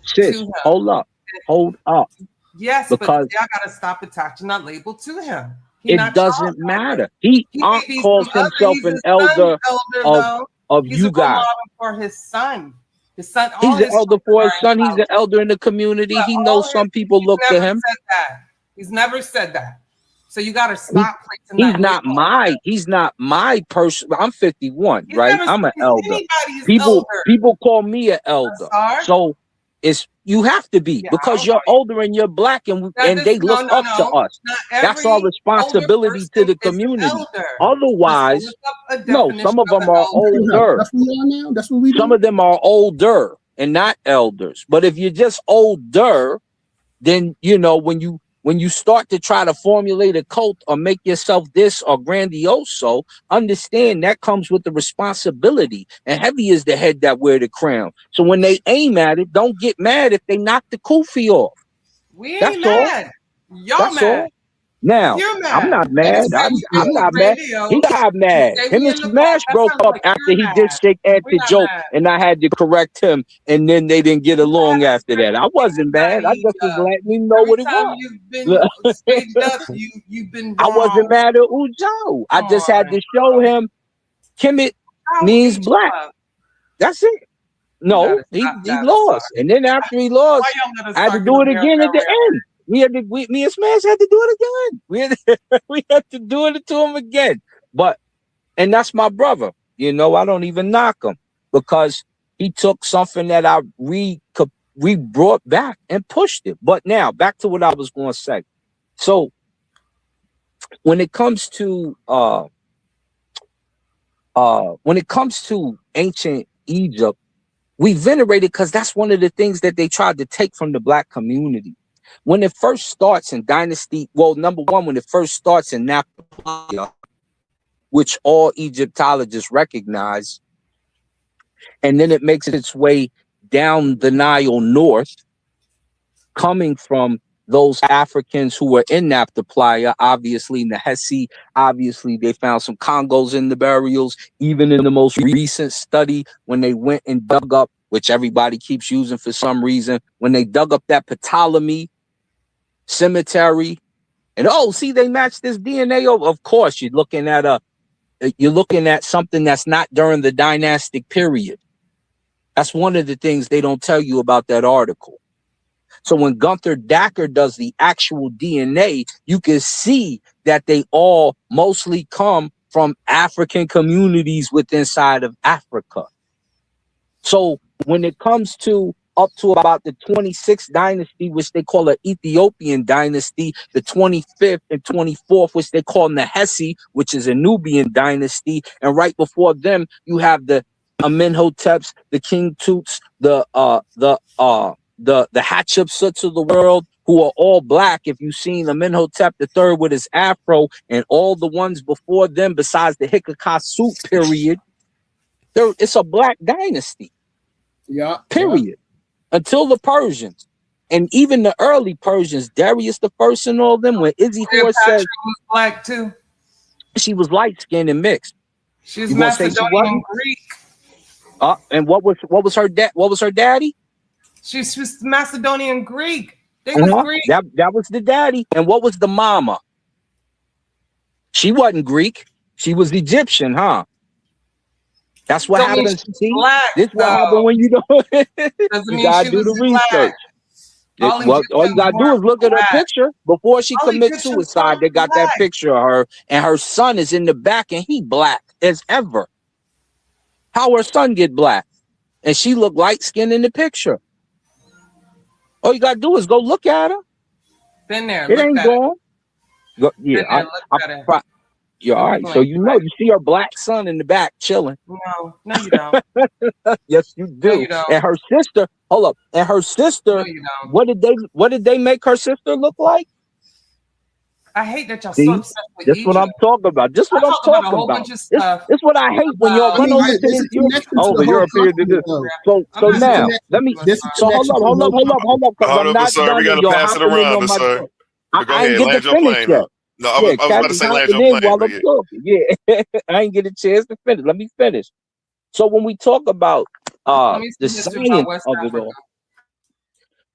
Speaker 10: Sis, hold up. Hold up.
Speaker 5: Yes,
Speaker 10: because
Speaker 5: but I gotta stop attaching that label to him.
Speaker 10: it doesn't matter. He calls himself an elder of
Speaker 5: He's
Speaker 10: you
Speaker 5: a role
Speaker 10: guys.
Speaker 5: model for his son. His son, all
Speaker 10: He's an
Speaker 5: his
Speaker 10: elder for his
Speaker 5: children
Speaker 10: son. He's an elder in the community. He knows some people look to him.
Speaker 5: He's never said that. So you gotta stop placing
Speaker 10: He's
Speaker 5: that
Speaker 10: not he's not my person. I'm 51, right?
Speaker 5: never
Speaker 10: I'm an
Speaker 5: said
Speaker 10: elder.
Speaker 5: anybody's
Speaker 10: People
Speaker 5: elder.
Speaker 10: call me an elder. So it's You have to be,
Speaker 5: Yeah, I
Speaker 10: because
Speaker 5: don't
Speaker 10: you're
Speaker 5: know you.
Speaker 10: older and you're black, and they
Speaker 5: No,
Speaker 10: look
Speaker 5: no,
Speaker 10: up to
Speaker 5: no.
Speaker 10: us.
Speaker 5: Not
Speaker 10: That's our
Speaker 5: every older
Speaker 10: responsibility to
Speaker 5: person
Speaker 10: the
Speaker 5: is an
Speaker 10: community.
Speaker 5: elder. Let's go
Speaker 10: Otherwise,
Speaker 5: look up a
Speaker 10: no,
Speaker 5: definition
Speaker 10: some of
Speaker 5: of
Speaker 10: them
Speaker 5: an
Speaker 10: are
Speaker 5: elder.
Speaker 10: older.
Speaker 2: That's what we are now. That's what we
Speaker 10: Some
Speaker 2: do.
Speaker 10: of them are older and not elders. But if you're just older, then when you start to try to formulate a cult or make yourself this or grandioso, understand that comes with the responsibility. And heavy is the head that wear the crown. So when they aim at it, don't get mad if they knock the kufi off.
Speaker 5: We
Speaker 10: That's
Speaker 5: ain't
Speaker 10: all.
Speaker 5: mad. Y'all
Speaker 10: That's
Speaker 5: mad.
Speaker 10: all. Now,
Speaker 5: You're
Speaker 10: I'm
Speaker 5: mad.
Speaker 10: not
Speaker 5: And you
Speaker 10: mad.
Speaker 5: say we
Speaker 10: I'm
Speaker 5: acting
Speaker 10: not mad.
Speaker 5: grandiose.
Speaker 10: He got
Speaker 5: You
Speaker 10: mad.
Speaker 5: say
Speaker 10: Him
Speaker 5: we
Speaker 10: and
Speaker 5: in the
Speaker 10: Smash
Speaker 5: cult. That
Speaker 10: broke
Speaker 5: sounds
Speaker 10: up
Speaker 5: like
Speaker 10: after
Speaker 5: you're
Speaker 10: he
Speaker 5: mad.
Speaker 10: did Shake
Speaker 5: We're
Speaker 10: Anti
Speaker 5: not
Speaker 10: joke,
Speaker 5: mad.
Speaker 10: and I had to correct him, and then they didn't get along after that. I wasn't mad. I
Speaker 5: Anybody,
Speaker 10: just was letting him know
Speaker 5: every
Speaker 10: what it
Speaker 5: time
Speaker 10: was.
Speaker 5: you've been staged up, you've been
Speaker 10: I wasn't
Speaker 5: wrong.
Speaker 10: mad at Ujo. I
Speaker 5: Come
Speaker 10: just had
Speaker 5: on.
Speaker 10: to show him Kemet
Speaker 5: How
Speaker 10: means
Speaker 5: beat you
Speaker 10: black.
Speaker 5: up?
Speaker 10: That's it.
Speaker 5: You
Speaker 10: No,
Speaker 5: gotta
Speaker 10: he
Speaker 5: stop that,
Speaker 10: lost, and then after he lost,
Speaker 5: Why y'all let us
Speaker 10: I had to
Speaker 5: start
Speaker 10: do it
Speaker 5: getting
Speaker 10: again at the
Speaker 5: America?
Speaker 10: end. Me and Smash had to do it again. We had to do it to him again. And that's my brother. I don't even knock him, because he took something that I brought back and pushed it. But now back to what I was going to say. So when it comes to ancient Egypt, we venerate it because that's one of the things that they tried to take from the black community. When it first starts in dynasty, number one, when it first starts in Naphtali, which all Egyptologists recognize, and then it makes its way down the Nile north, coming from those Africans who were in Naphtali, obviously in the Hesse, obviously they found some Congos in the burials. Even in the most recent study, when they went and dug up, which everybody keeps using for some reason, when they dug up that Ptolemy cemetery, and see, they match this DNA. Of course, you're looking at something that's not during the dynastic period. That's one of the things they don't tell you about that article. So when Gunther Dacker does the actual DNA, you can see that they all mostly come from African communities inside of Africa. So when it comes to up to about the 26th dynasty, which they call an Ethiopian dynasty, the 25th and 24th, which they call the Hesse, which is a Nubian dynasty, and right before them, you have the Amenhoteps, the King Tuts, the Hatshepsuts of the world, who are all black. If you've seen Amenhotep III with his afro, and all the ones before them, besides the Hikakasut period, it's a black dynasty.
Speaker 2: Yeah.
Speaker 10: Period. Until the Persians. And even the early Persians, Darius the First and all them, when Izzy Horse said
Speaker 5: was black too.
Speaker 10: She was light skinned and mixed.
Speaker 5: She was Macedonian Greek.
Speaker 10: And what was her daddy?
Speaker 5: She was Macedonian Greek. They was Greek.
Speaker 10: That was the daddy. And what was the mama? She wasn't Greek. She was Egyptian, huh? That's what happens. See, this what happened when you don't. You gotta do the research. All you gotta do is look at her picture before she commits suicide. They got that picture of her, and her son is in the back, and he black as ever. How her son get black, and she look light skinned in the picture. All you gotta do is go look at her.
Speaker 5: Been there.
Speaker 10: It ain't gone. Yeah, you're all right. So you see her black son in the back chilling.
Speaker 5: No, you don't.
Speaker 10: Yes, you do.
Speaker 5: No, you don't.
Speaker 10: And her sister, hold up. And her sister,
Speaker 5: no, you don't.
Speaker 10: What did they make her sister look like?
Speaker 5: I hate that y'all so obsessed with
Speaker 10: This
Speaker 5: Egypt.
Speaker 10: what I'm talking about. This what I'm talking
Speaker 5: a whole
Speaker 10: about.
Speaker 5: bunch of stuff.
Speaker 10: This what I hate when y'all run over to this European. So now let me. So hold up, because I'm not
Speaker 3: sir.
Speaker 10: done.
Speaker 3: We
Speaker 10: And
Speaker 3: gotta
Speaker 10: y'all
Speaker 3: pass it
Speaker 10: hopping in
Speaker 3: around,
Speaker 10: on my
Speaker 3: sir.
Speaker 10: talk.
Speaker 3: But go
Speaker 10: I ain't
Speaker 3: ahead,
Speaker 10: get to
Speaker 3: land your
Speaker 10: finish
Speaker 3: plane.
Speaker 10: yet.
Speaker 3: No, I was about to say land your
Speaker 10: plane.
Speaker 3: plane.
Speaker 10: While I'm talking. Yeah, I ain't get a chance to finish. Let me finish. So when we talk about the science of it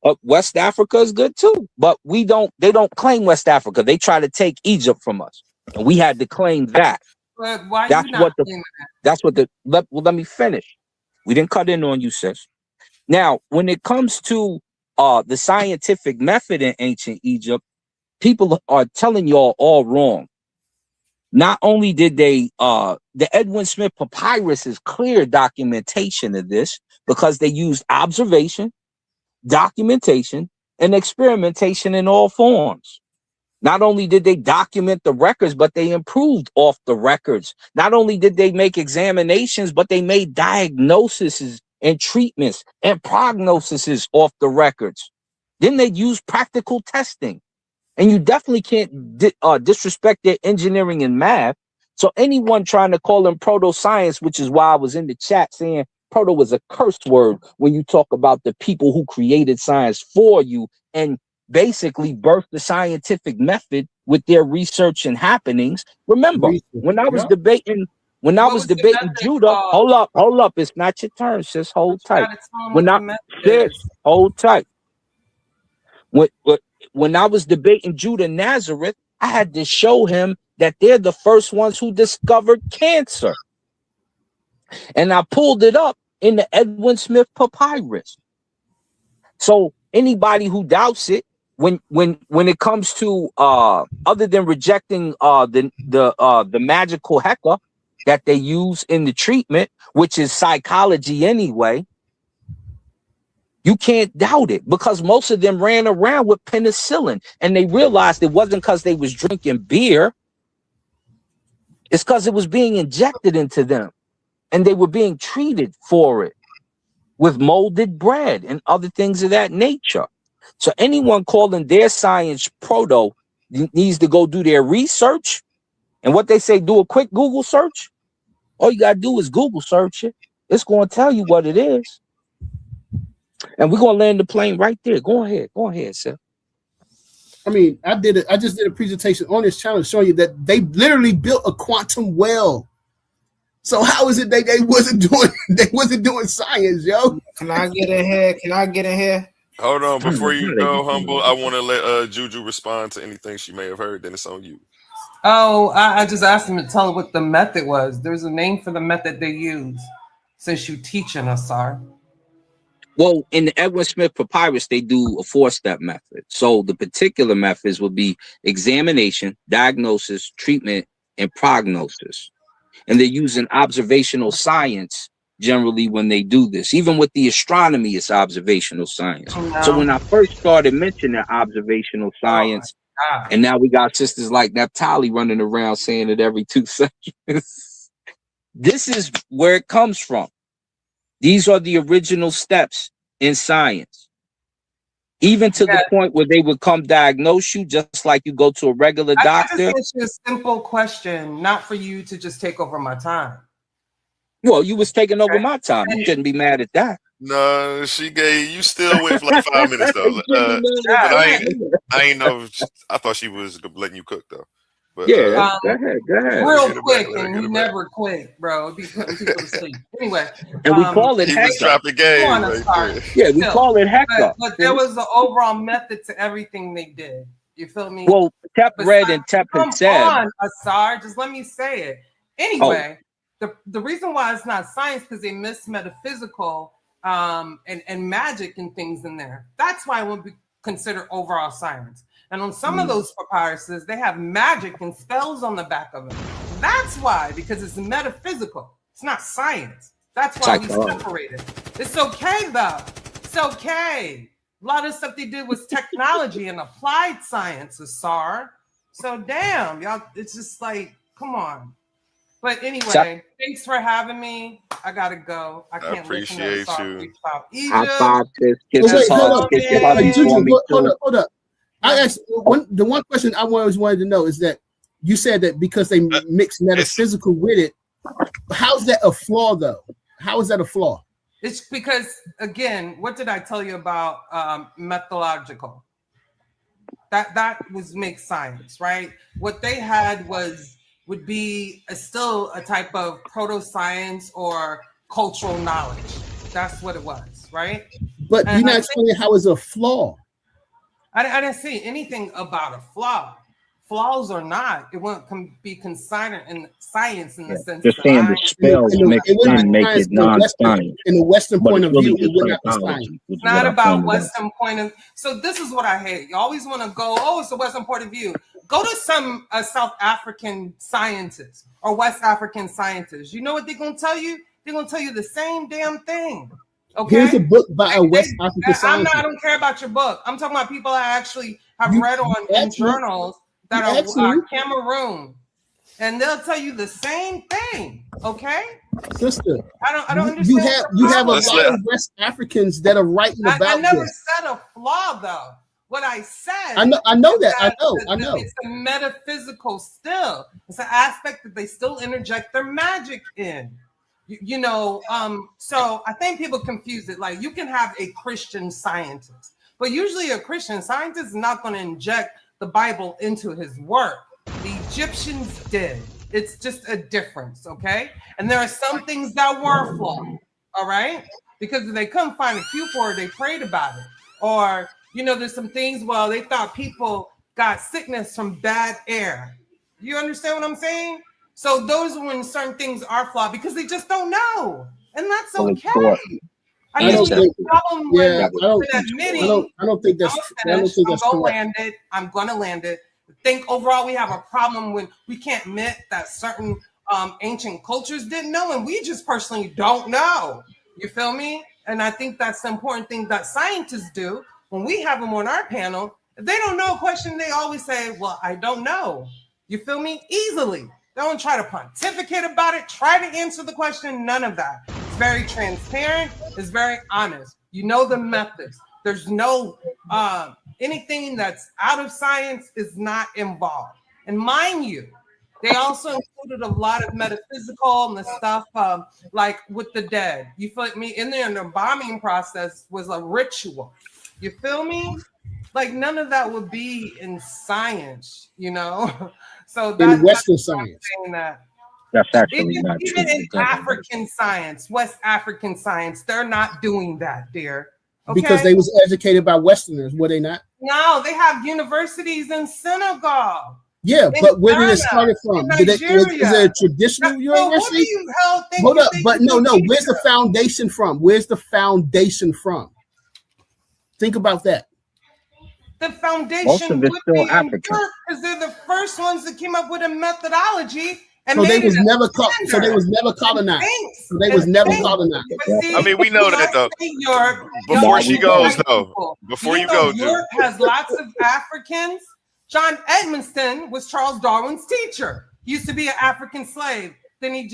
Speaker 10: all, West Africa is good too, but they don't claim West Africa. They try to take Egypt from us, and we had to claim that.
Speaker 5: But why
Speaker 10: That's
Speaker 5: you not claiming that?
Speaker 10: Let me finish. We didn't cut in on you, sis. Now, when it comes to the scientific method in ancient Egypt, people are telling y'all all wrong. Not only did they the Edwin Smith Papyrus is clear documentation of this, because they used observation, documentation, and experimentation in all forms. Not only did they document the records, but they improved off the records. Not only did they make examinations, but they made diagnoses and treatments and prognoses off the records. Then they used practical testing. And you definitely can't disrespect their engineering and math. So anyone trying to call them proto-science, which is why I was in the chat saying proto was a curse word when you talk about the people who created science for you and basically birthed the scientific method with their research and happenings. Remember, when I was debating Judah, hold up, it's not your turn, sis. Hold tight. Hold tight. When I was debating Judah Nazareth, I had to show him that they're the first ones who discovered cancer. And I pulled it up in the Edwin Smith Papyrus. So anybody who doubts it, when it comes to other than rejecting the magical heka that they use in the treatment, which is psychology anyway, you can't doubt it because most of them ran around with penicillin and they realized it wasn't because they was drinking beer. It's because it was being injected into them and they were being treated for it with molded bread and other things of that nature. So anyone calling their science proto needs to go do their research. And what they say, do a quick Google search. All you got to do is Google search it. It's going to tell you what it is. And we're going to land the plane right there. Go ahead, sir.
Speaker 2: I mean, I just did a presentation on this channel showing you that they literally built a quantum well. So how is it they wasn't doing science, yo?
Speaker 6: Can I get in here?
Speaker 3: Hold on, before you go, Humble, I want to let Juju respond to anything she may have heard. Then it's on you.
Speaker 5: Oh, I just asked him to tell her what the method was. There's a name for the method they use. Since you teaching us, sir.
Speaker 10: Well, in the Edwin Smith Papyrus, they do a 4-step method. So the particular methods would be examination, diagnosis, treatment, and prognosis. And they're using observational science generally when they do this. Even with the astronomy, it's observational science. Oh, no. So when I first started mentioning observational science, and now we got sisters like Naphtali running around saying it every 2 seconds. This is where it comes from. These are the original steps in science. Even to the point where they would come diagnose you just like you go to a regular doctor.
Speaker 5: I just asked you a simple question, not for you to just take over my time.
Speaker 10: Well, you was taking over my time. You shouldn't be mad at that.
Speaker 3: No, you still went for like 5 minutes though. But I ain't know. I thought she was letting you cook though. But,
Speaker 10: yeah, go ahead.
Speaker 5: Real quick, and he never quit, bro. It'd be putting people to sleep. Anyway,
Speaker 10: and we call it
Speaker 3: he was dropping game.
Speaker 10: Yeah, we call it hecka.
Speaker 5: But there was an overall method to everything they did. You feel me?
Speaker 10: Well, Tep read and Tep had said.
Speaker 5: Come on, Asar, just let me say it. Anyway, the reason why it's not science because they miss metaphysical and magic and things in there. That's why it won't be considered overall science. And on some of those papyruses, they have magic and spells on the back of it. That's why, because it's metaphysical. It's not science. That's why we separate it. It's okay, though. It's okay. A lot of stuff they did was technology and applied science, Asar. So, damn, y'all, it's just like, come on. But anyway, thanks for having me. I got to go. I can't
Speaker 3: appreciate you.
Speaker 2: Hold up. I asked the one question I always wanted to know is that you said that because they mix metaphysical with it, how's that a flaw though? How is that a flaw?
Speaker 5: It's because again, what did I tell you about methodological? That was mixed science, right? What they had would be still a type of proto-science or cultural knowledge. That's what it was, right?
Speaker 2: But you're not explaining how it's a flaw.
Speaker 5: I didn't see anything about a flaw. Flaws or not, it won't be considered in science in the sense
Speaker 10: just saying the spells make it non-science.
Speaker 2: In the Western point of view, it would not be science.
Speaker 5: It's not about Western point of view. So this is what I hate. You always want to go, oh, it's a Western point of view. Go to some South African scientists or West African scientists. You know what they're going to tell you? They're going to tell you the same damn thing. Okay.
Speaker 2: Here's a book by a West African scientist.
Speaker 5: I don't care about your book. I'm talking about people that actually have read on in journals that are Cameroon, and they'll tell you the same thing. Okay.
Speaker 2: Sister,
Speaker 5: I don't understand.
Speaker 2: You have a lot of West Africans that are writing about
Speaker 5: I never
Speaker 2: this.
Speaker 5: said a flaw though. What I said,
Speaker 2: I know that. I know.
Speaker 5: It's a metaphysical still. It's an aspect that they still interject their magic in. So I think people confuse it. Like you can have a Christian scientist, but usually a Christian scientist is not going to inject the Bible into his work. The Egyptians did. It's just a difference, okay? And there are some things that were flawed, all right? Because if they couldn't find a cue for it, they prayed about it. Or, there's some things, they thought people got sickness from bad air. You understand what I'm saying? So those are when certain things are flawed because they just don't know. And that's okay. I don't think that's correct. I'm going to land it. I think overall we have a problem when we can't admit that certain ancient cultures didn't know, and we just personally don't know. You feel me? And I think that's the important thing that scientists do when we have them on our panel. If they don't know a question, they always say, well, I don't know. You feel me? Easily. Don't try to pontificate about it. Try to answer the question. None of that. It's very transparent. It's very honest. You know the methods. There's no anything that's out of science is not involved. And mind you, they also included a lot of metaphysical and the stuff like with the dead. You feel me? In the embalming process was a ritual. You feel me? Like none of that would be in science, So that's
Speaker 2: in Western science.
Speaker 10: That's actually not
Speaker 5: even
Speaker 10: true.
Speaker 5: In African science, West African science, they're not doing that, dear. Okay?
Speaker 2: Because they was educated by Westerners, were they not?
Speaker 5: No, they have universities in Senegal.
Speaker 2: Yeah, but where did it start from? Is it a traditional university? Hold up, but no. Where's the foundation from? Where's the foundation from? Think about that.
Speaker 5: The foundation
Speaker 10: Most of it's
Speaker 5: would
Speaker 10: still
Speaker 5: be
Speaker 10: African
Speaker 5: because they're the first ones that came up with a methodology. And
Speaker 2: so they was never colonized. So they was never colonized.
Speaker 3: I mean, we know that though. Before she goes though, before you go,
Speaker 5: Europe has lots of Africans. John Edmondson was Charles Darwin's teacher. He used to be an African slave. Then he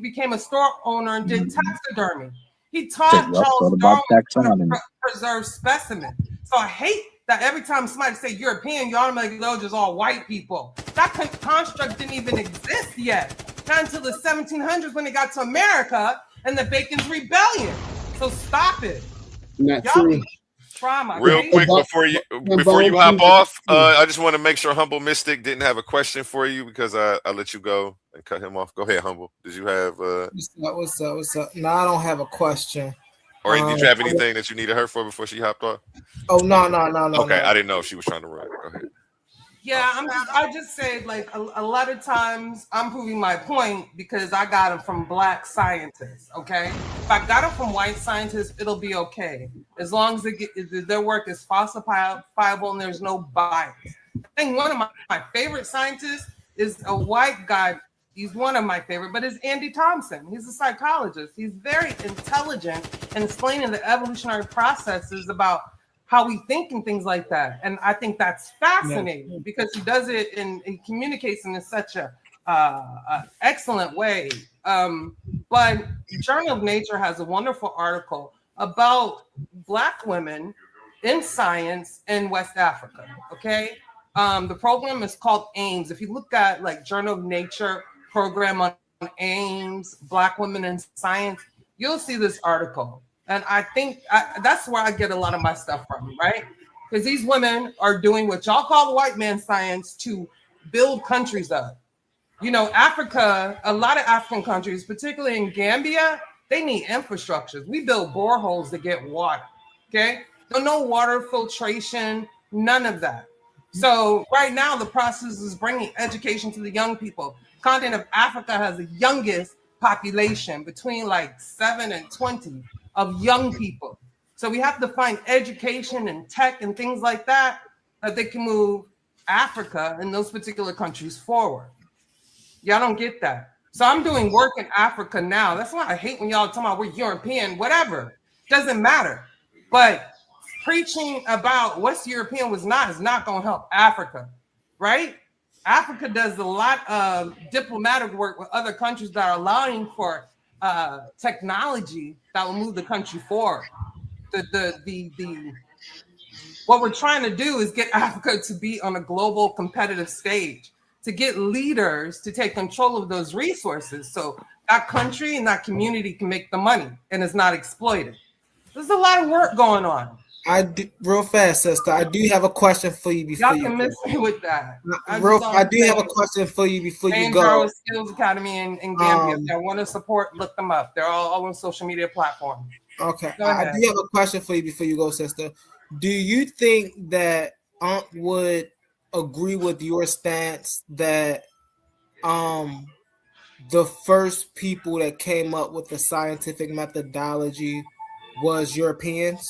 Speaker 5: became a store owner and did taxidermy. He taught Charles Darwin to preserve specimens. So I hate that every time somebody say European, you automatically go just all white people. That construct didn't even exist yet. Not until the 1700s when they got to America and the Bacon's Rebellion. So stop it.
Speaker 2: Not true.
Speaker 5: Trauma.
Speaker 3: Real quick before you hop off, I just want to make sure Humble Mystic didn't have a question for you because I let you go and cut him off. Go ahead, Humble. Did you have
Speaker 6: What's up? No, I don't have a question.
Speaker 3: Or did you have anything that you needed her for before she hopped off?
Speaker 6: Oh no.
Speaker 3: Okay, I didn't know if she was trying to run. Go ahead.
Speaker 5: Yeah, I just say like a lot of times I'm proving my point because I got them from black scientists. Okay, if I got them from white scientists, it'll be okay as long as their work is falsifiable and there's no bias. I think one of my favorite scientists is a white guy. He's one of my favorite, but it's Andy Thompson. He's a psychologist. He's very intelligent in explaining the evolutionary processes about how we think and things like that. And I think that's fascinating because he does it and he communicates in such a excellent way. But Journal of Nature has a wonderful article about Black women in science in West Africa, okay? The program is called AIMS. If you look at like Journal of Nature program on AIMS, Black women in science, you'll see this article. And I think that's where I get a lot of my stuff from, right? Because these women are doing what y'all call the white man science to build countries up. Africa, a lot of African countries, particularly in Gambia, they need infrastructures. We build boreholes to get water, okay? No water filtration, none of that. So right now, the process is bringing education to the young people. The continent of Africa has the youngest population between like 7 and 20 of young people. So we have to find education and tech and things like that they can move Africa and those particular countries forward. Y'all don't get that. So I'm doing work in Africa now. That's why I hate when y'all talk about we're European, whatever. Doesn't matter. But preaching about West European was not is not going to help Africa, right? Africa does a lot of diplomatic work with other countries that are allowing for technology that will move the country forward. What we're trying to do is get Africa to be on a global competitive stage, to get leaders to take control of those resources so that country and that community can make the money and is not exploited. There's a lot of work going on.
Speaker 6: I do, real fast, sister. I do have a question for you before
Speaker 5: Y'all can miss me with that.
Speaker 6: I do have a question for you before you go.
Speaker 5: Andro Skills Academy in Gambia. If y'all want to support, look them up. They're all on social media platforms.
Speaker 6: Okay, I do have a question for you before you go, sister. Do you think that Ankh would agree with your stance that the first people that came up with the scientific methodology was Europeans?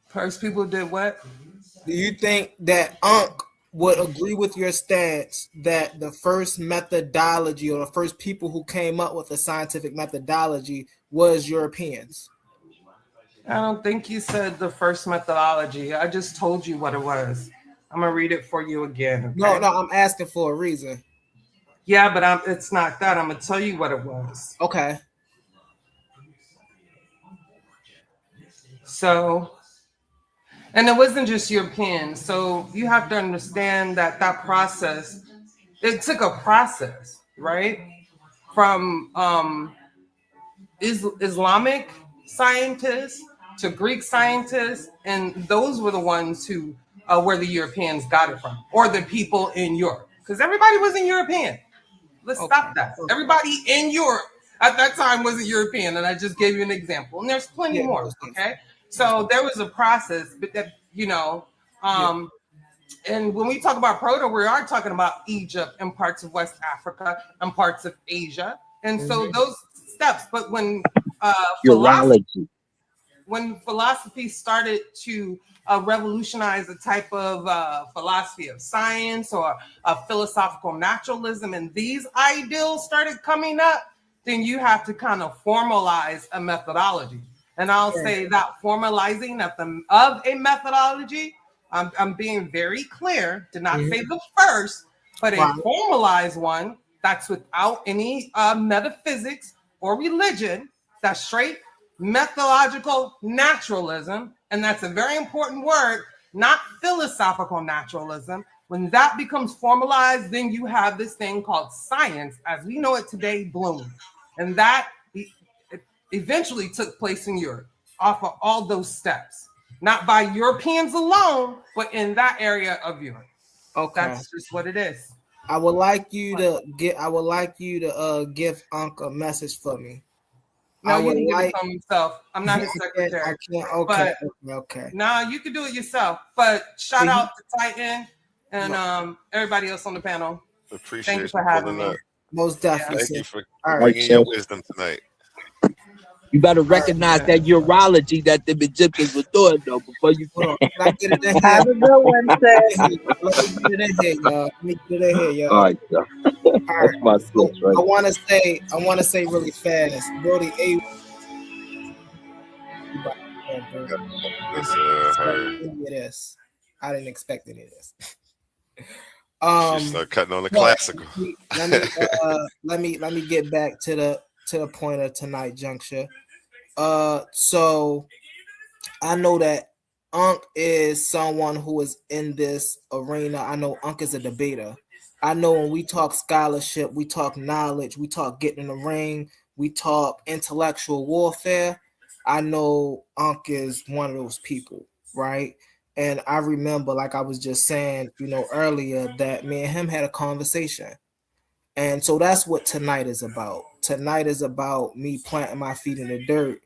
Speaker 5: First people did what?
Speaker 6: Do you think that Ankh would agree with your stance that the first methodology or the first people who came up with the scientific methodology was Europeans?
Speaker 5: I don't think you said the first methodology. I just told you what it was. I'm gonna read it for you again. Okay?
Speaker 6: No, I'm asking for a reason.
Speaker 5: Yeah, but it's not that. I'm gonna tell you what it was.
Speaker 6: Okay.
Speaker 5: So, and it wasn't just European. So you have to understand that process, it took a process, right? From Islamic scientists to Greek scientists, and those were the ones who where the Europeans got it from, or the people in Europe, because everybody wasn't European. Let's stop that. Everybody in Europe at that time wasn't European, and I just gave you an example, and there's plenty more. Okay, so there was a process, but that and when we talk about proto, we are talking about Egypt and parts of West Africa and parts of Asia, and so those steps. But when philosophy started to revolutionize a type of philosophy of science or a philosophical naturalism, and these ideals started coming up, then you have to kind of formalize a methodology. And I'll say that formalizing of a methodology, I'm being very clear, did not say the first, but a formalized one that's without any metaphysics or religion, that's straight methodological naturalism, and that's a very important word, not philosophical naturalism. When that becomes formalized, then you have this thing called science, as we know it today, bloom. And that eventually took place in Europe off of all those steps, not by Europeans alone, but in that area of Europe. Okay, that's just what it is.
Speaker 6: I would like you to give Ankh a message for me.
Speaker 5: No, you can give it to himself. I'm not his secretary.
Speaker 6: I can't. Okay. Okay.
Speaker 5: Nah, you can do it yourself. But shout out to Titan and everybody else on the panel.
Speaker 3: Appreciate
Speaker 5: Thank you for having me.
Speaker 6: Most definitely.
Speaker 3: Thank you for bringing your wisdom tonight.
Speaker 10: You better recognize that urology that the Egyptians were doing, though, before you can.
Speaker 7: Have a good one, sir.
Speaker 6: Let me get it here, y'all.
Speaker 10: All right, so. That's my sense, right?
Speaker 6: I want to say really fast, Brody. This. I didn't expect any of this.
Speaker 3: She start cutting on the classical.
Speaker 6: Let me get back to the point of tonight, juncture. So I know that Ankh is someone who is in this arena. I know Ankh is a debater. I know when we talk scholarship, we talk knowledge, we talk getting in the ring, we talk intellectual warfare. I know Ankh is one of those people, right? And I remember, like I was just saying, earlier, that me and him had a conversation. And so that's what tonight is about. Tonight is about me planting my feet in the dirt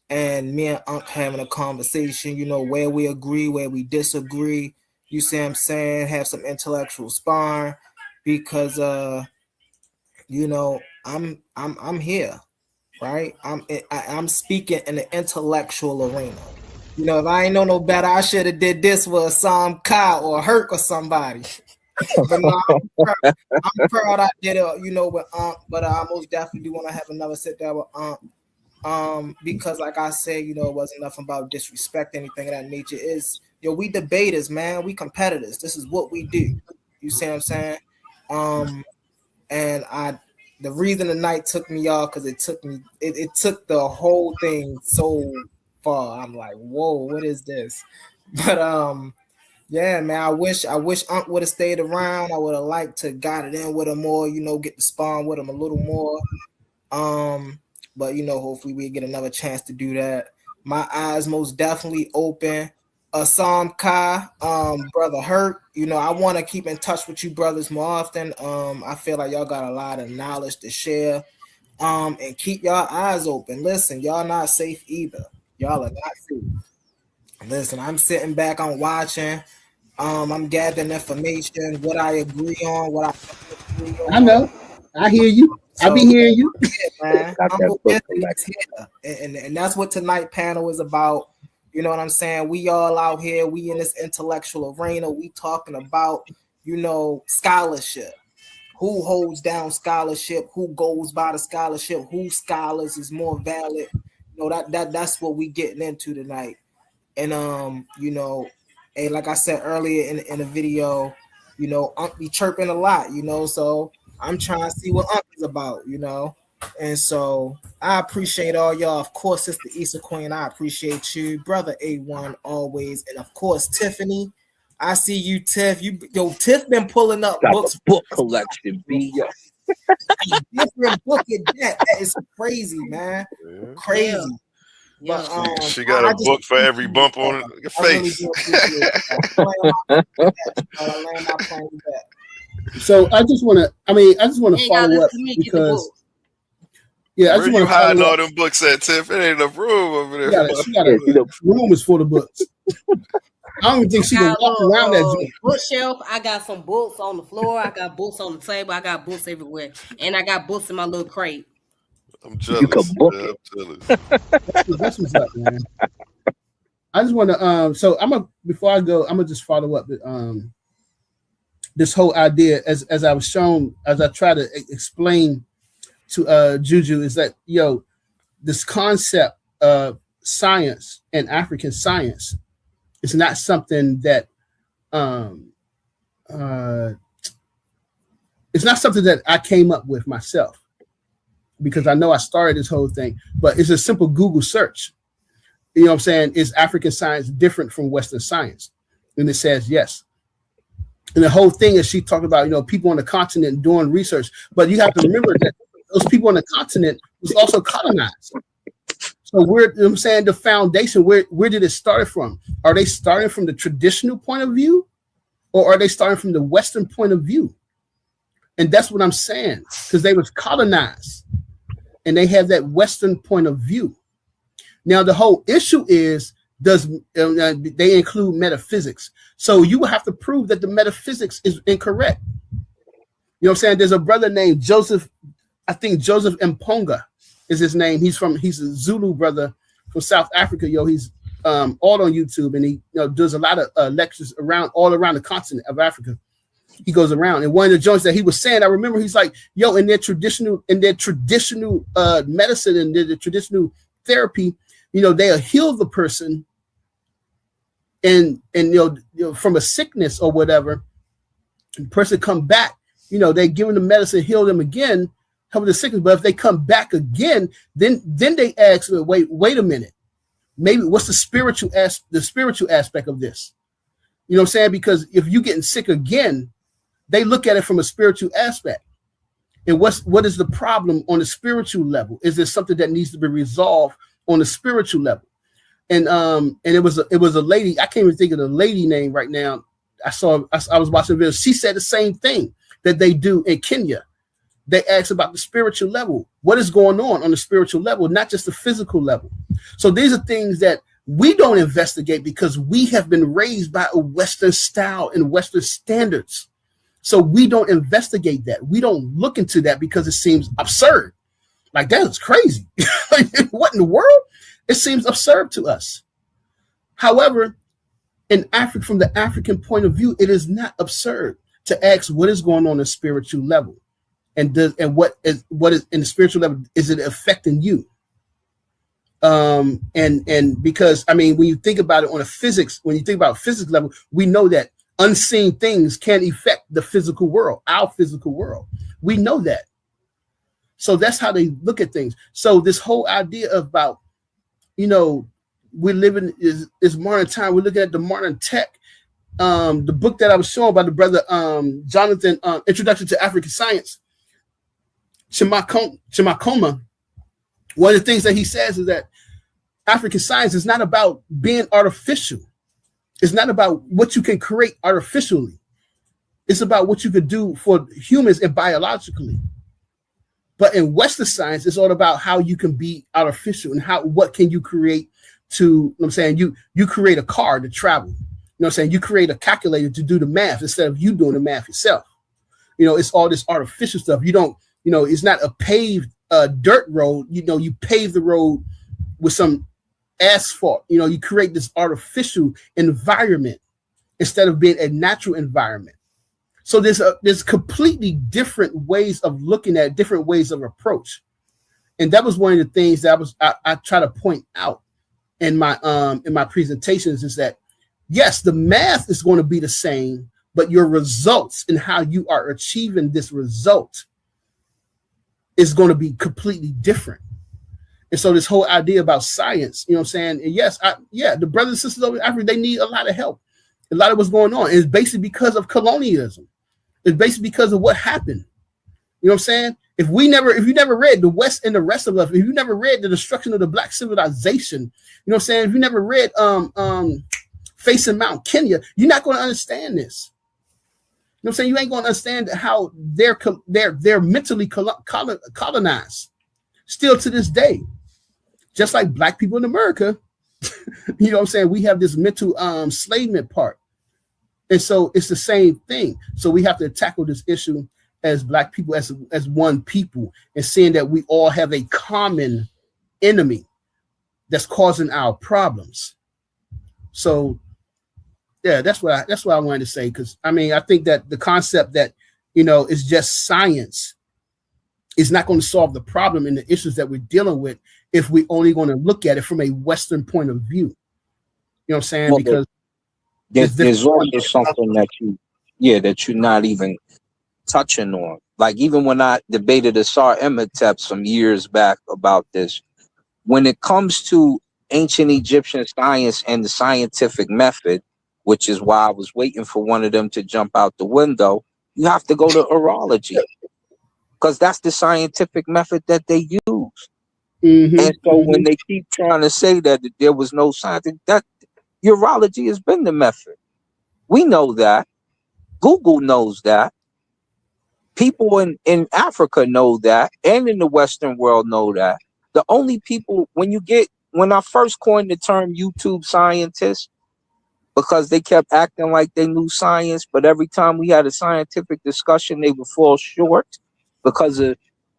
Speaker 6: and me and Ankh having a conversation, where we agree, where we disagree. You see what I'm saying? Have some intellectual sparring because, I'm here, right? I'm speaking in the intellectual arena. If I ain't know no better, I should have did this with Sam Ka or Herc or somebody. But no, I'm proud I did it, you know, with but I most definitely do want to have another sit down with because like I said, you know, it wasn't nothing about disrespect, anything of that nature. Is we debaters, man, we competitors. This is what we do. You see what I'm saying? And the reason the night took me off because it took the whole thing so far. I'm like, whoa, what is this? But yeah, man, I wish Unc would have stayed around. I would have liked to got it in with him more, you know, get to spawn with him a little more. But you know, hopefully we get another chance to do that. My eyes most definitely open. Assam Kai, brother Hurt. You know, I want to keep in touch with you brothers more often. I feel like y'all got a lot of knowledge to share. And keep y'all eyes open. Listen, y'all not safe either. Y'all are not safe. Listen, I'm sitting back, I'm watching. I'm gathering information, what I agree on, what I don't agree on.
Speaker 2: I know. I hear you. I be hearing you.
Speaker 6: Yeah, man. And that's what tonight panel is about. You know what I'm saying? We all out here, we in this intellectual arena, we talking about, you know, scholarship. Who holds down scholarship, who goes by the scholarship, who scholars is more valid. You know, that's what we getting into tonight. And you know, and like I said earlier in the video, you know, Unc be chirping a lot, you know, so I'm trying to see what Unc is about, you know. And so I appreciate all y'all. Of course, Sister Issa Kween, I appreciate you, brother A1 always, and of course Tiffany. I see you, Tiff. Tiff been pulling up
Speaker 10: Got
Speaker 6: books.
Speaker 10: the book collection, B.
Speaker 6: Different book at that. That is crazy, man.
Speaker 3: Yeah.
Speaker 6: Crazy.
Speaker 4: Yeah.
Speaker 6: But,
Speaker 3: She got a book for every bump on your face.
Speaker 2: So I just want to follow up because yeah, I
Speaker 3: Where
Speaker 2: just want
Speaker 3: you
Speaker 2: to
Speaker 3: hiding
Speaker 2: follow
Speaker 3: all
Speaker 2: up.
Speaker 3: them books at, Tiff? It ain't enough room over there.
Speaker 2: She got a room is full of books. I don't even think she can walk around that joint.
Speaker 4: Bookshelf. I got some books on the floor. I got books on the table. I got books everywhere, and I got books in my little crate.
Speaker 3: I'm jealous.
Speaker 10: You can book
Speaker 3: it.
Speaker 10: it.
Speaker 2: That's what's up, man. I just want to so before I go, I'm gonna just follow up with this whole idea as I was shown, as I try to explain to Juju, is that this concept of science and African science is not something that it's not something that I came up with myself, because I know I started this whole thing, but it's a simple Google search. You know what I'm saying? Is African science different from Western science? And it says yes. And the whole thing is she talked about, people on the continent doing research, but you have to remember that those people on the continent was also colonized. So I'm saying the foundation, where did it start from? Are they starting from the traditional point of view, or are they starting from the Western point of view? And that's what I'm saying, because they was colonized and they have that Western point of view. Now, the whole issue is, does they include metaphysics? So you will have to prove that the metaphysics is incorrect. You know what I'm saying? There's a brother named Joseph, I think Joseph Mponga is his name. He's a Zulu brother from South Africa. He's all on YouTube, and he does a lot of lectures all around the continent of Africa. He goes around, and one of the joints that he was saying, I remember he's like, in their traditional medicine and their traditional therapy, they'll heal the person and from a sickness or whatever. The person come back, they give them the medicine, heal them again, help with the sickness. But if they come back again, then they ask, wait a minute, maybe what's the spiritual aspect of this? You know what I'm saying? Because if you're getting sick again, they look at it from a spiritual aspect. And what is the problem on the spiritual level? Is there something that needs to be resolved on the spiritual level? And it was a lady, I can't even think of the lady name right now. I was watching a video. She said the same thing that they do in Kenya. They ask about the spiritual level. What is going on the spiritual level, not just the physical level? So these are things that we don't investigate because we have been raised by a Western style and Western standards. So we don't investigate that. We don't look into that because it seems absurd. Like, that is crazy. What in the world? It seems absurd to us. However, in Africa, from the African point of view, it is not absurd. to ask what is going on in the spiritual level, and what is in the spiritual level, is it affecting you? And because I mean, when you think about it on a physics, when you think about physics level, we know that unseen things can affect the physical world, our physical world. We know that. So that's how they look at things. So this whole idea about, you know, we're living is modern time. We're looking at the modern tech. The book that I was shown by the brother Jonathan, Introduction to African Science, Chimakoma. One of the things that he says is that African science is not about being artificial. It's not about what you can create artificially. It's about what you could do for humans and biologically. But in Western science, it's all about how you can be artificial and what can you create to, you know what I'm saying, you create a car to travel. You know what I'm saying? You create a calculator to do the math instead of you doing the math yourself. You know, it's all this artificial stuff. You don't, you know, it's not a paved dirt road. You know, you pave the road with some asphalt. You know, you create this artificial environment instead of being a natural environment. So there's completely different ways of looking at, different ways of approach. And that was one of the things that I try to point out in my presentations, is that yes, the math is going to be the same, but your results and how you are achieving this result is going to be completely different. And so this whole idea about science, you know what I'm saying? And yes, the brothers and sisters over in Africa, they need a lot of help. A lot of what's going on is basically because of colonialism. It's basically because of what happened. You know what I'm saying? If you never read The West and the Rest of Us, if you never read The Destruction of the Black Civilization, you know what I'm saying? If you never read Facing Mount Kenya, you're not going to understand this. You know what I'm saying? You ain't going to understand how they're mentally colonized still to this day. Just like Black people in America, you know what I'm saying? We have this mental enslavement part. And so it's the same thing. So we have to tackle this issue as Black people, as one people, and seeing that we all have a common enemy that's causing our problems. So yeah, that's what I wanted to say. Because I mean, I think that the concept that, you know, is just science is not going to solve the problem and the issues that we're dealing with if we only going to look at it from a Western point of view. You know what I'm saying?
Speaker 10: Well,
Speaker 2: because
Speaker 10: there's also something that you're not even touching on. Like even when I debated Asar Emetep some years back about this, when it comes to ancient Egyptian science and the scientific method, which is why I was waiting for one of them to jump out the window, you have to go to urology, because that's the scientific method that they use. And so when they keep trying to say that there was no science, that urology has been the method. We know that. Google knows that. People in Africa know that, and in the Western world know that. The only people, when I first coined the term YouTube scientists, because they kept acting like they knew science, but every time we had a scientific discussion, they would fall short because of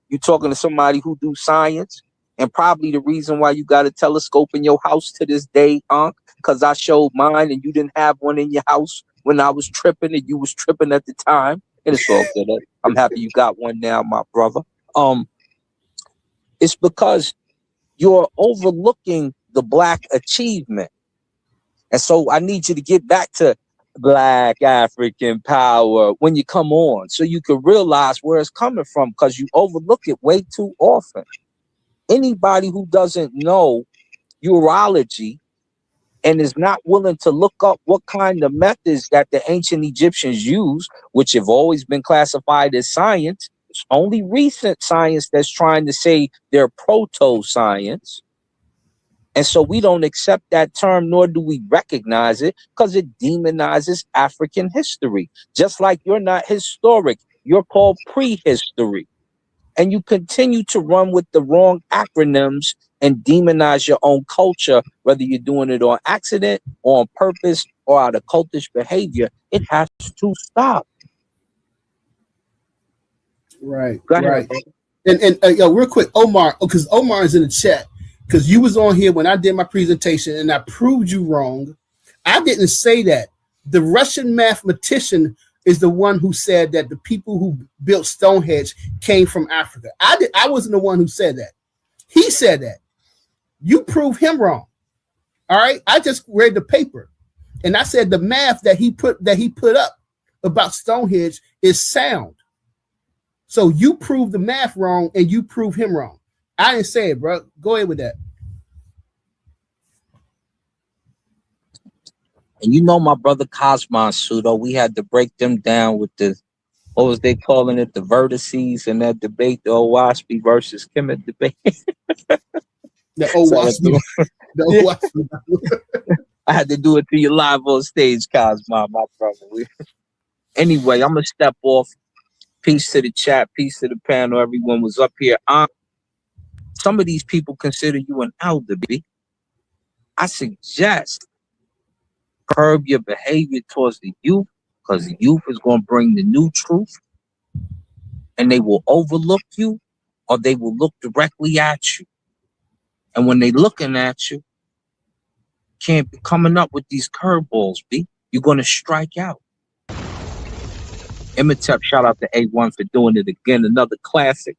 Speaker 10: you talking to somebody who do science. And probably the reason why you got a telescope in your house to this day, Ankh, because I showed mine and you didn't have one in your house when I was tripping and you was tripping at the time. And it's all good. I'm happy you got one now, my brother. It's because you're overlooking the Black achievement. And so I need you to get back to Black African power when you come on, so you can realize where it's coming from, because you overlook it way too often. Anybody who doesn't know urology and is not willing to look up what kind of methods that the ancient Egyptians used, which have always been classified as science, it's only recent science that's trying to say they're proto-science. And so we don't accept that term, nor do we recognize it, because it demonizes African history. Just like you're not historic, you're called prehistory. And you continue to run with the wrong acronyms and demonize your own culture, whether you're doing it on accident or on purpose or out of cultish behavior. It has to stop.
Speaker 2: Right,
Speaker 10: Go ahead,
Speaker 2: right. And yo, real quick, Omar, because Omar is in the chat, because you was on here when I did my presentation and I proved you wrong. I didn't say that. The Russian mathematician is the one who said that the people who built Stonehenge came from Africa. I wasn't the one who said that. He said that. You prove him wrong. All right. I just read the paper, and I said the math that he put up about Stonehenge is sound. So you prove the math wrong, and you prove him wrong. I didn't say it, bro. Go ahead with that.
Speaker 10: And you know my brother Cosmon Pseudo, we had to break them down with the, what was they calling it, the vertices and that debate, the Owaspy versus Kemet debate.
Speaker 2: The Owaspy.
Speaker 10: I had to do it to you live on stage, Cosmon, my brother. Anyway, I'm going to step off. Peace to the chat, peace to the panel. Everyone was up here. Some of these people consider you an elder, B. I suggest curb your behavior towards the youth, because the youth is going to bring the new truth, and they will overlook you or they will look directly at you. And when they're looking at you, can't be coming up with these curveballs, B. You're going to strike out. Imhotep, shout out to A1 for doing it again. Another classic.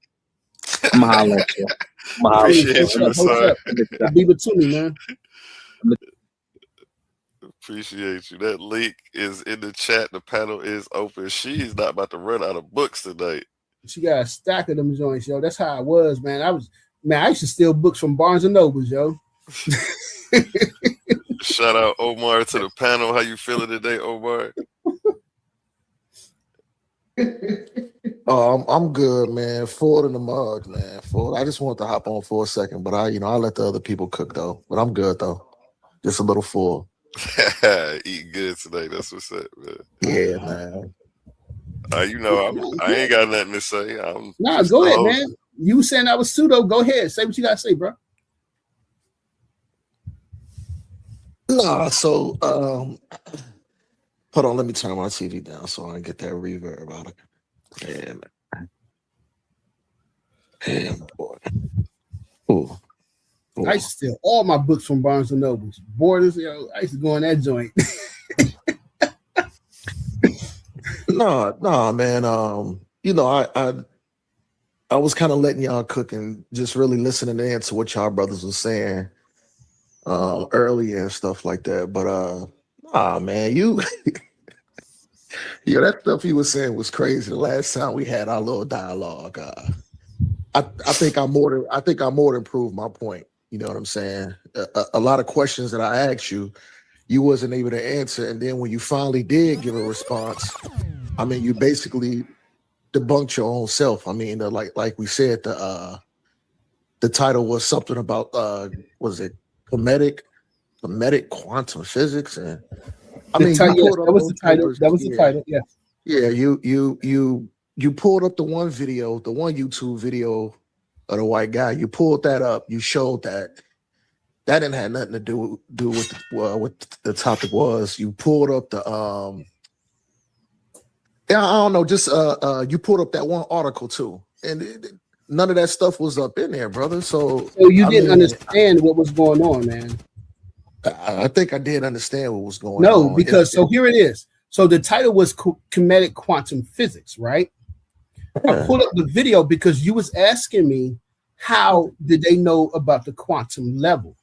Speaker 10: I'm going to holler at you.
Speaker 3: Appreciate you, son.
Speaker 2: Leave it to me, man.
Speaker 3: Appreciate you. That link is in the chat. The panel is open. She's not about to run out of books tonight.
Speaker 2: She got a stack of them joints, yo. That's how I was, man. I used to steal books from Barnes and Nobles, yo.
Speaker 3: Shout out Omar to the panel. How you feeling today, Omar?
Speaker 14: I'm good, man. Ford in the mug, man. Ford. I just wanted to hop on for a second, but I let the other people cook though. But I'm good though. Just a little full.
Speaker 3: Eating good today. That's what's up, man.
Speaker 14: Yeah, man.
Speaker 3: I ain't got nothing to say.
Speaker 2: Nah, go ahead, man. You saying I was pseudo? Go ahead. Say what you gotta say, bro.
Speaker 14: Nah, so hold on, let me turn my TV down so I can get that reverb out of it. Yeah, boy. Ooh.
Speaker 2: I used to steal all my books from Barnes and Nobles. Borders, yo, I used to go in that joint.
Speaker 14: No, man. I was kind of letting y'all cook and just really listening in to what y'all brothers was saying earlier and stuff like that. But nah, man, yeah, that stuff you was saying was crazy. The last time we had our little dialogue, I think I more than proved my point. You know what I'm saying? A lot of questions that I asked you, you wasn't able to answer, and then when you finally did give a response, I mean, you basically debunked your own self. I mean, like we said, the title was something about was it Hermetic quantum physics, and I mean,
Speaker 2: that was the title. That was the title. Yeah.
Speaker 14: Yeah, you pulled up the one YouTube video of the white guy. You pulled that up. You showed that didn't have nothing to do with what the topic was. You pulled up the I don't know, just you pulled up that one article too, and none of that stuff was up in there, brother. So
Speaker 2: you didn't understand what was going on, man.
Speaker 14: I think I did understand what was going on.
Speaker 2: No, because here it is. So the title was Hermetic Quantum Physics, right? I pulled up the video because you was asking me how did they know about the quantum level.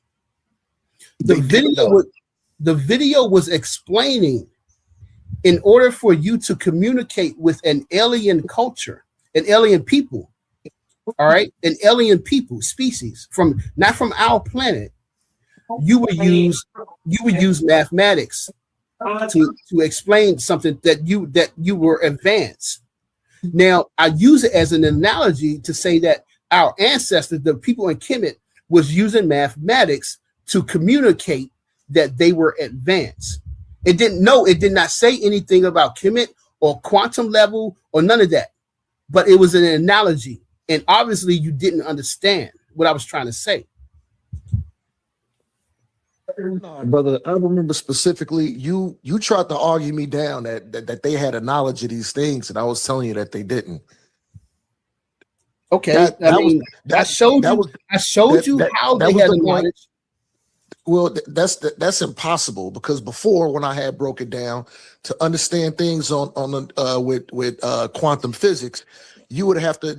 Speaker 2: The video was explaining, in order for you to communicate with an alien culture, an alien people, all right, an alien people species not from our planet, you would use mathematics to explain something that you were advanced. Now, I use it as an analogy to say that our ancestors, the people in Kemet, was using mathematics to communicate that they were advanced. It did not say anything about Kemet or quantum level or none of that, but it was an analogy. And obviously you didn't understand what I was trying to say.
Speaker 14: No, brother, I remember specifically you tried to argue me down that they had a knowledge of these things, and I was telling you that they didn't.
Speaker 2: Okay, I showed you how they had the knowledge.
Speaker 14: Well, that's impossible, because before, when I had broke it down to understand things with quantum physics, you would have to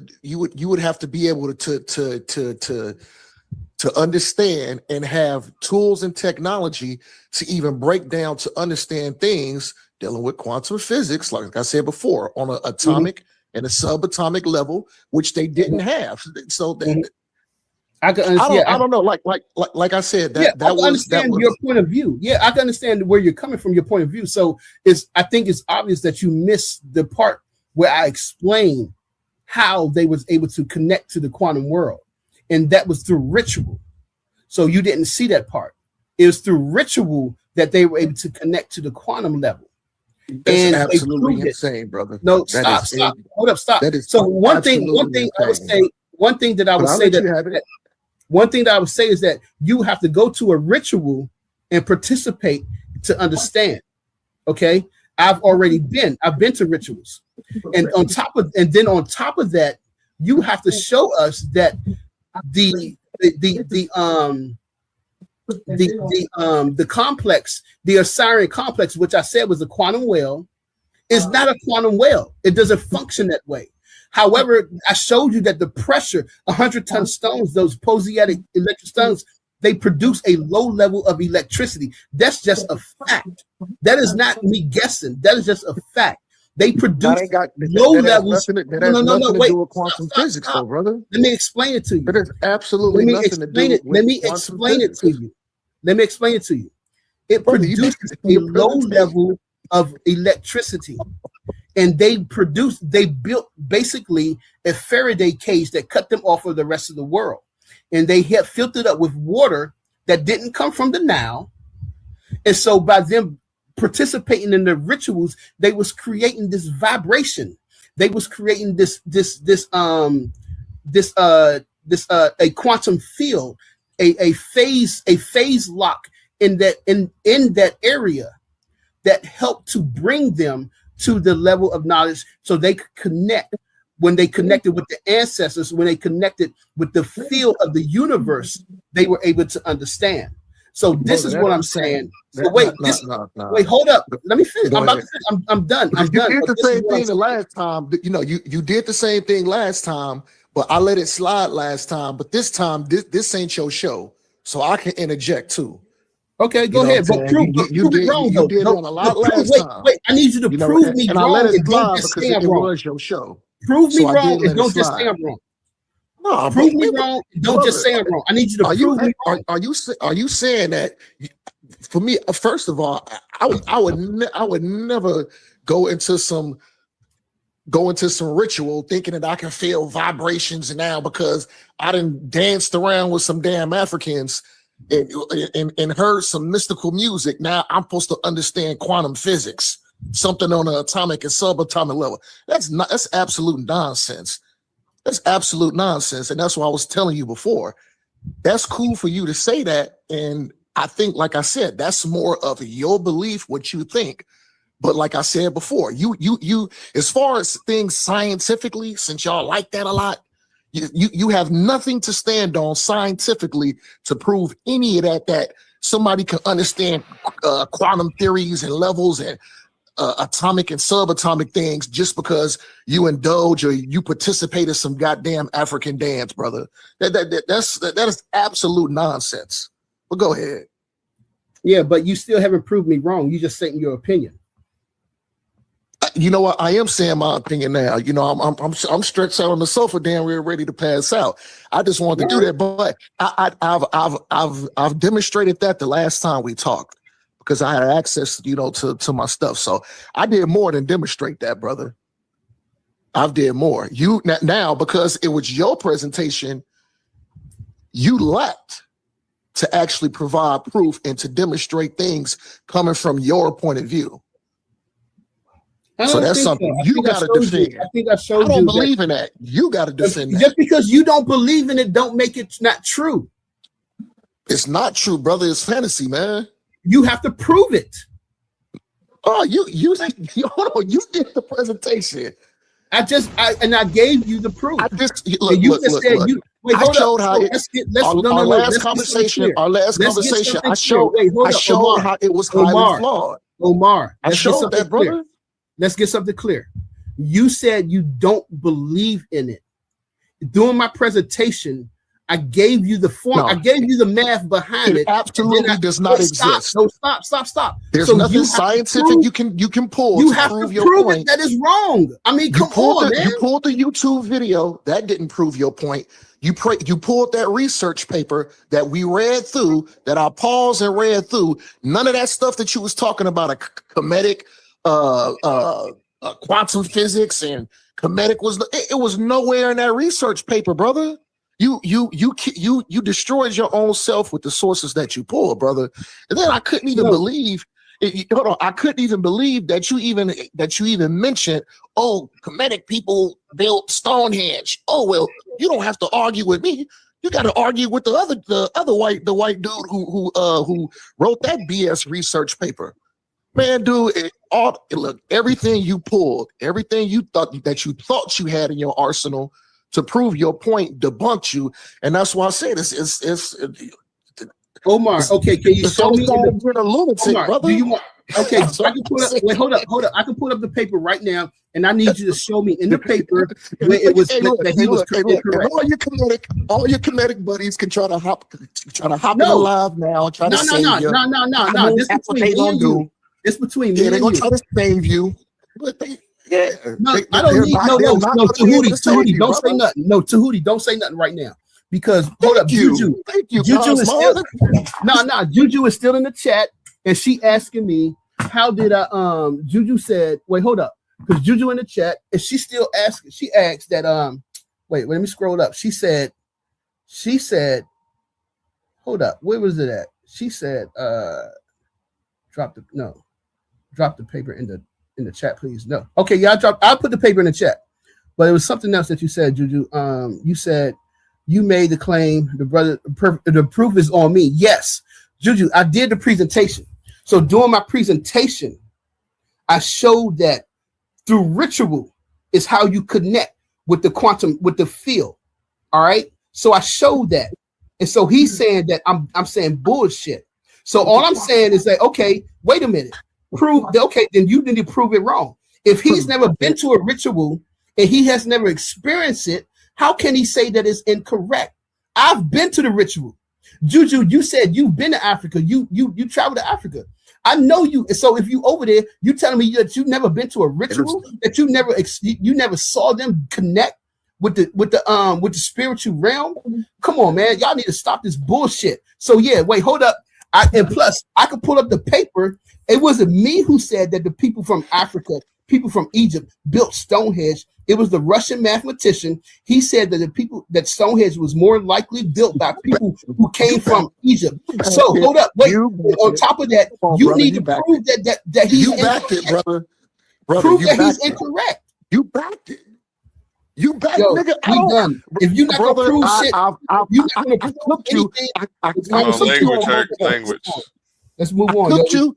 Speaker 14: be able to understand and have tools and technology to even break down to understand things dealing with quantum physics, like I said before, on an atomic and a subatomic level, which they didn't have. So
Speaker 2: I can understand.
Speaker 14: I don't know. Like I said,
Speaker 2: I can understand your point of view. Yeah, I can understand where you're coming from, your point of view. So I think it's obvious that you missed the part where I explained how they was able to connect to the quantum world, and that was through ritual. So you didn't see that part. It was through ritual that they were able to connect to the quantum level.
Speaker 14: That's absolutely insane, brother.
Speaker 2: No, stop. Hold up, stop. So one thing I would say is that you have to go to a ritual and participate to understand. Okay, I've been to rituals, and on top of that, you have to show us that the complex, the Osirian complex, which I said was a quantum well, is not a quantum well. It doesn't function that way. However, I showed you that the pressure, 100-ton stones, those posiatic electric stones, they produce a low level of electricity. That's just a fact. That is not me guessing. That is just a fact. They produce low levels. No, wait.
Speaker 14: Quantum physics, though, brother.
Speaker 2: Let me explain it to you.
Speaker 14: That is absolutely nothing to do with
Speaker 2: Let me explain it to you. It produces a low level of electricity. And they built basically a Faraday cage that cut them off of the rest of the world. And they had filled it up with water that didn't come from the Nile. And so by them participating in the rituals, they was creating this vibration. They was creating a quantum field, a phase lock in that area that helped to bring them to the level of knowledge, so they could connect. When they connected with the ancestors, when they connected with the field of the universe, they were able to understand. So this is what I'm saying. So wait, hold up. Let me finish. I'm done.
Speaker 14: You did the same thing the last time. You did the same thing last time, but I let it slide last time. But this time, this ain't your show, so I can interject too.
Speaker 2: Okay, go ahead. But prove me wrong.
Speaker 14: You did on a lot last time.
Speaker 2: Wait, I need you to prove me wrong.
Speaker 14: And I let it slide because it was your show.
Speaker 2: Prove me wrong and don't just say I'm wrong.
Speaker 14: No,
Speaker 2: prove me wrong. Don't just say I'm wrong. I need you to prove me wrong.
Speaker 14: Are you saying that? For me, first of all, I would never go into some ritual thinking that I can feel vibrations now because I done danced around with some damn Africans and heard some mystical music. Now I'm supposed to understand quantum physics, something on an atomic and subatomic level. That's absolute nonsense. That's absolute nonsense. And that's what I was telling you before. That's cool for you to say that. And I think, like I said, that's more of your belief, what you think. But like I said before, you as far as things scientifically, since y'all like that a lot, you have nothing to stand on scientifically to prove any of that somebody can understand quantum theories and levels and atomic and subatomic things just because you indulge or you participate in some goddamn African dance, brother. That is absolute nonsense. But go ahead.
Speaker 2: Yeah, but you still haven't proved me wrong. You just saying your opinion.
Speaker 14: You know what? I am saying my opinion now. You know, I'm stretched out on the sofa, damn, we're ready to pass out. I just wanted to do that, but I've demonstrated that the last time we talked because I had access, to my stuff. So I did more than demonstrate that, brother. I did more. You now because it was your presentation, you lacked to actually provide proof and to demonstrate things coming from your point of view. So that's something you got to defend.
Speaker 2: I think I showed you.
Speaker 14: I don't believe in that. You got to defend that.
Speaker 2: Just because you don't believe in it, don't make it not true.
Speaker 14: It's not true, brother. It's fantasy, man.
Speaker 2: You have to prove it.
Speaker 14: Oh, you hold on. You did the presentation.
Speaker 2: I gave you the proof.
Speaker 14: I just
Speaker 2: And
Speaker 14: look.
Speaker 2: you wait.
Speaker 14: I
Speaker 2: Hold
Speaker 14: showed
Speaker 2: up.
Speaker 14: how
Speaker 2: So
Speaker 14: it, our last conversation. Our last conversation. I showed
Speaker 2: Omar,
Speaker 14: how it was highly flawed.
Speaker 2: Omar,
Speaker 14: I showed that, brother.
Speaker 2: Clear. Let's get something clear. You said you don't believe in it. During my presentation, I gave you the form.
Speaker 14: No,
Speaker 2: I gave you the math behind it.
Speaker 14: It absolutely does not exist.
Speaker 2: No, stop.
Speaker 14: There's
Speaker 2: So
Speaker 14: nothing scientific you can pull.
Speaker 2: You
Speaker 14: to
Speaker 2: have
Speaker 14: prove
Speaker 2: to
Speaker 14: your
Speaker 2: prove
Speaker 14: point.
Speaker 2: it that is wrong. I mean, come on, man.
Speaker 14: You pulled the YouTube video. That didn't prove your point. You pulled that research paper that we read through, that I paused and read through. None of that stuff that you was talking about, a comedic, quantum physics and comedic it was nowhere in that research paper, brother. You destroyed your own self with the sources that you pulled, brother. And then I couldn't even believe. Hold on, I couldn't even believe that you even mentioned, oh, Kemetic people built Stonehenge. Oh well, you don't have to argue with me. You got to argue with the other white dude who wrote that BS research paper. Man, dude, look, everything you pulled, everything you thought you had in your arsenal to prove your point debunked you, and that's why I said it's
Speaker 2: Omar, okay, can you show me?
Speaker 14: A lunatic,
Speaker 2: Omar,
Speaker 14: brother.
Speaker 2: do you want? Okay, I can pull up. Wait, hold up. I can pull up the paper right now, and I need you to show me in the paper where it was that he was correct.
Speaker 14: All your Kemetic buddies can try to hop in the live now. Try to save you.
Speaker 2: No. This is between me and you. It's between me and you.
Speaker 14: They're gonna try to save you, but
Speaker 2: I don't need no. Tahuti, don't say nothing. No, Tahuti, don't say nothing right now. Because hold up, Juju. Juju is still Juju is still in the chat, and she asking me how did I Juju said, wait, hold up, because Juju in the chat, and she still asking. She asked that wait, let me scroll up. She said, hold up, where was it at? She said, drop the paper in the chat, please. No, okay, yeah, I'll put the paper in the chat, but it was something else that you said, Juju. You said. You made the claim, the proof is on me. Yes, Juju, I did the presentation. So during my presentation, I showed that through ritual is how you connect with the quantum, with the field. All right. So I showed that. And so he's saying that I'm saying bullshit. So all I'm saying is that, okay, wait a minute. Then you need to prove it wrong. If he's never been to a ritual and he has never experienced it, how can he say that it's incorrect? I've been to the ritual. Juju, you said you've been to Africa. You traveled to Africa. I know you. So if you over there, you telling me that you've never been to a ritual, that you never saw them connect with the spiritual realm. Come on, man. Y'all need to stop this bullshit. So yeah, wait, hold up. And plus, I could pull up the paper. It wasn't me who said that the people from Africa, people from Egypt built Stonehenge. It was the Russian mathematician. He said that Stonehenge was more likely built by people who came from Egypt. So hold up, wait. On top of that, you need to prove that he's
Speaker 14: backed it, brother.
Speaker 2: Prove that he's incorrect.
Speaker 14: You backed it. You backed,
Speaker 2: nigga. We done. If you're not gonna prove shit, you're not gonna prove anything.
Speaker 3: Language.
Speaker 2: Let's move on.
Speaker 14: You.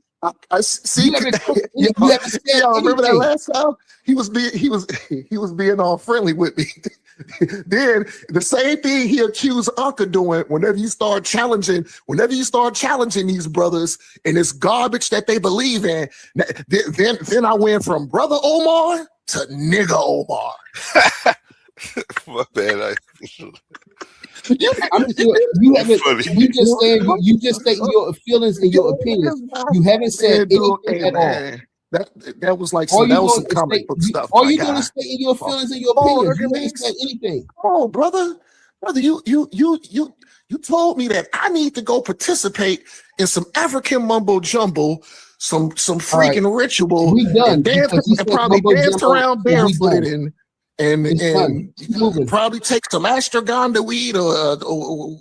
Speaker 14: I see. You remember that last time he was being all friendly with me. Then the same thing he accused Ankh of doing whenever you start challenging these brothers and this garbage that they believe in. Then I went from brother Omar to nigga Omar.
Speaker 3: My bad.
Speaker 2: You just say your feelings and your opinions. You haven't said anything at all.
Speaker 14: That was like some comic book stuff.
Speaker 2: Are you going to stay in your feelings and your opinions? You haven't said anything.
Speaker 14: Oh, brother, you told me that I need to go participate in some African mumbo jumbo, some freaking ritual.
Speaker 2: We done.
Speaker 14: And probably dance around barefooted and probably take some ashwagandha weed or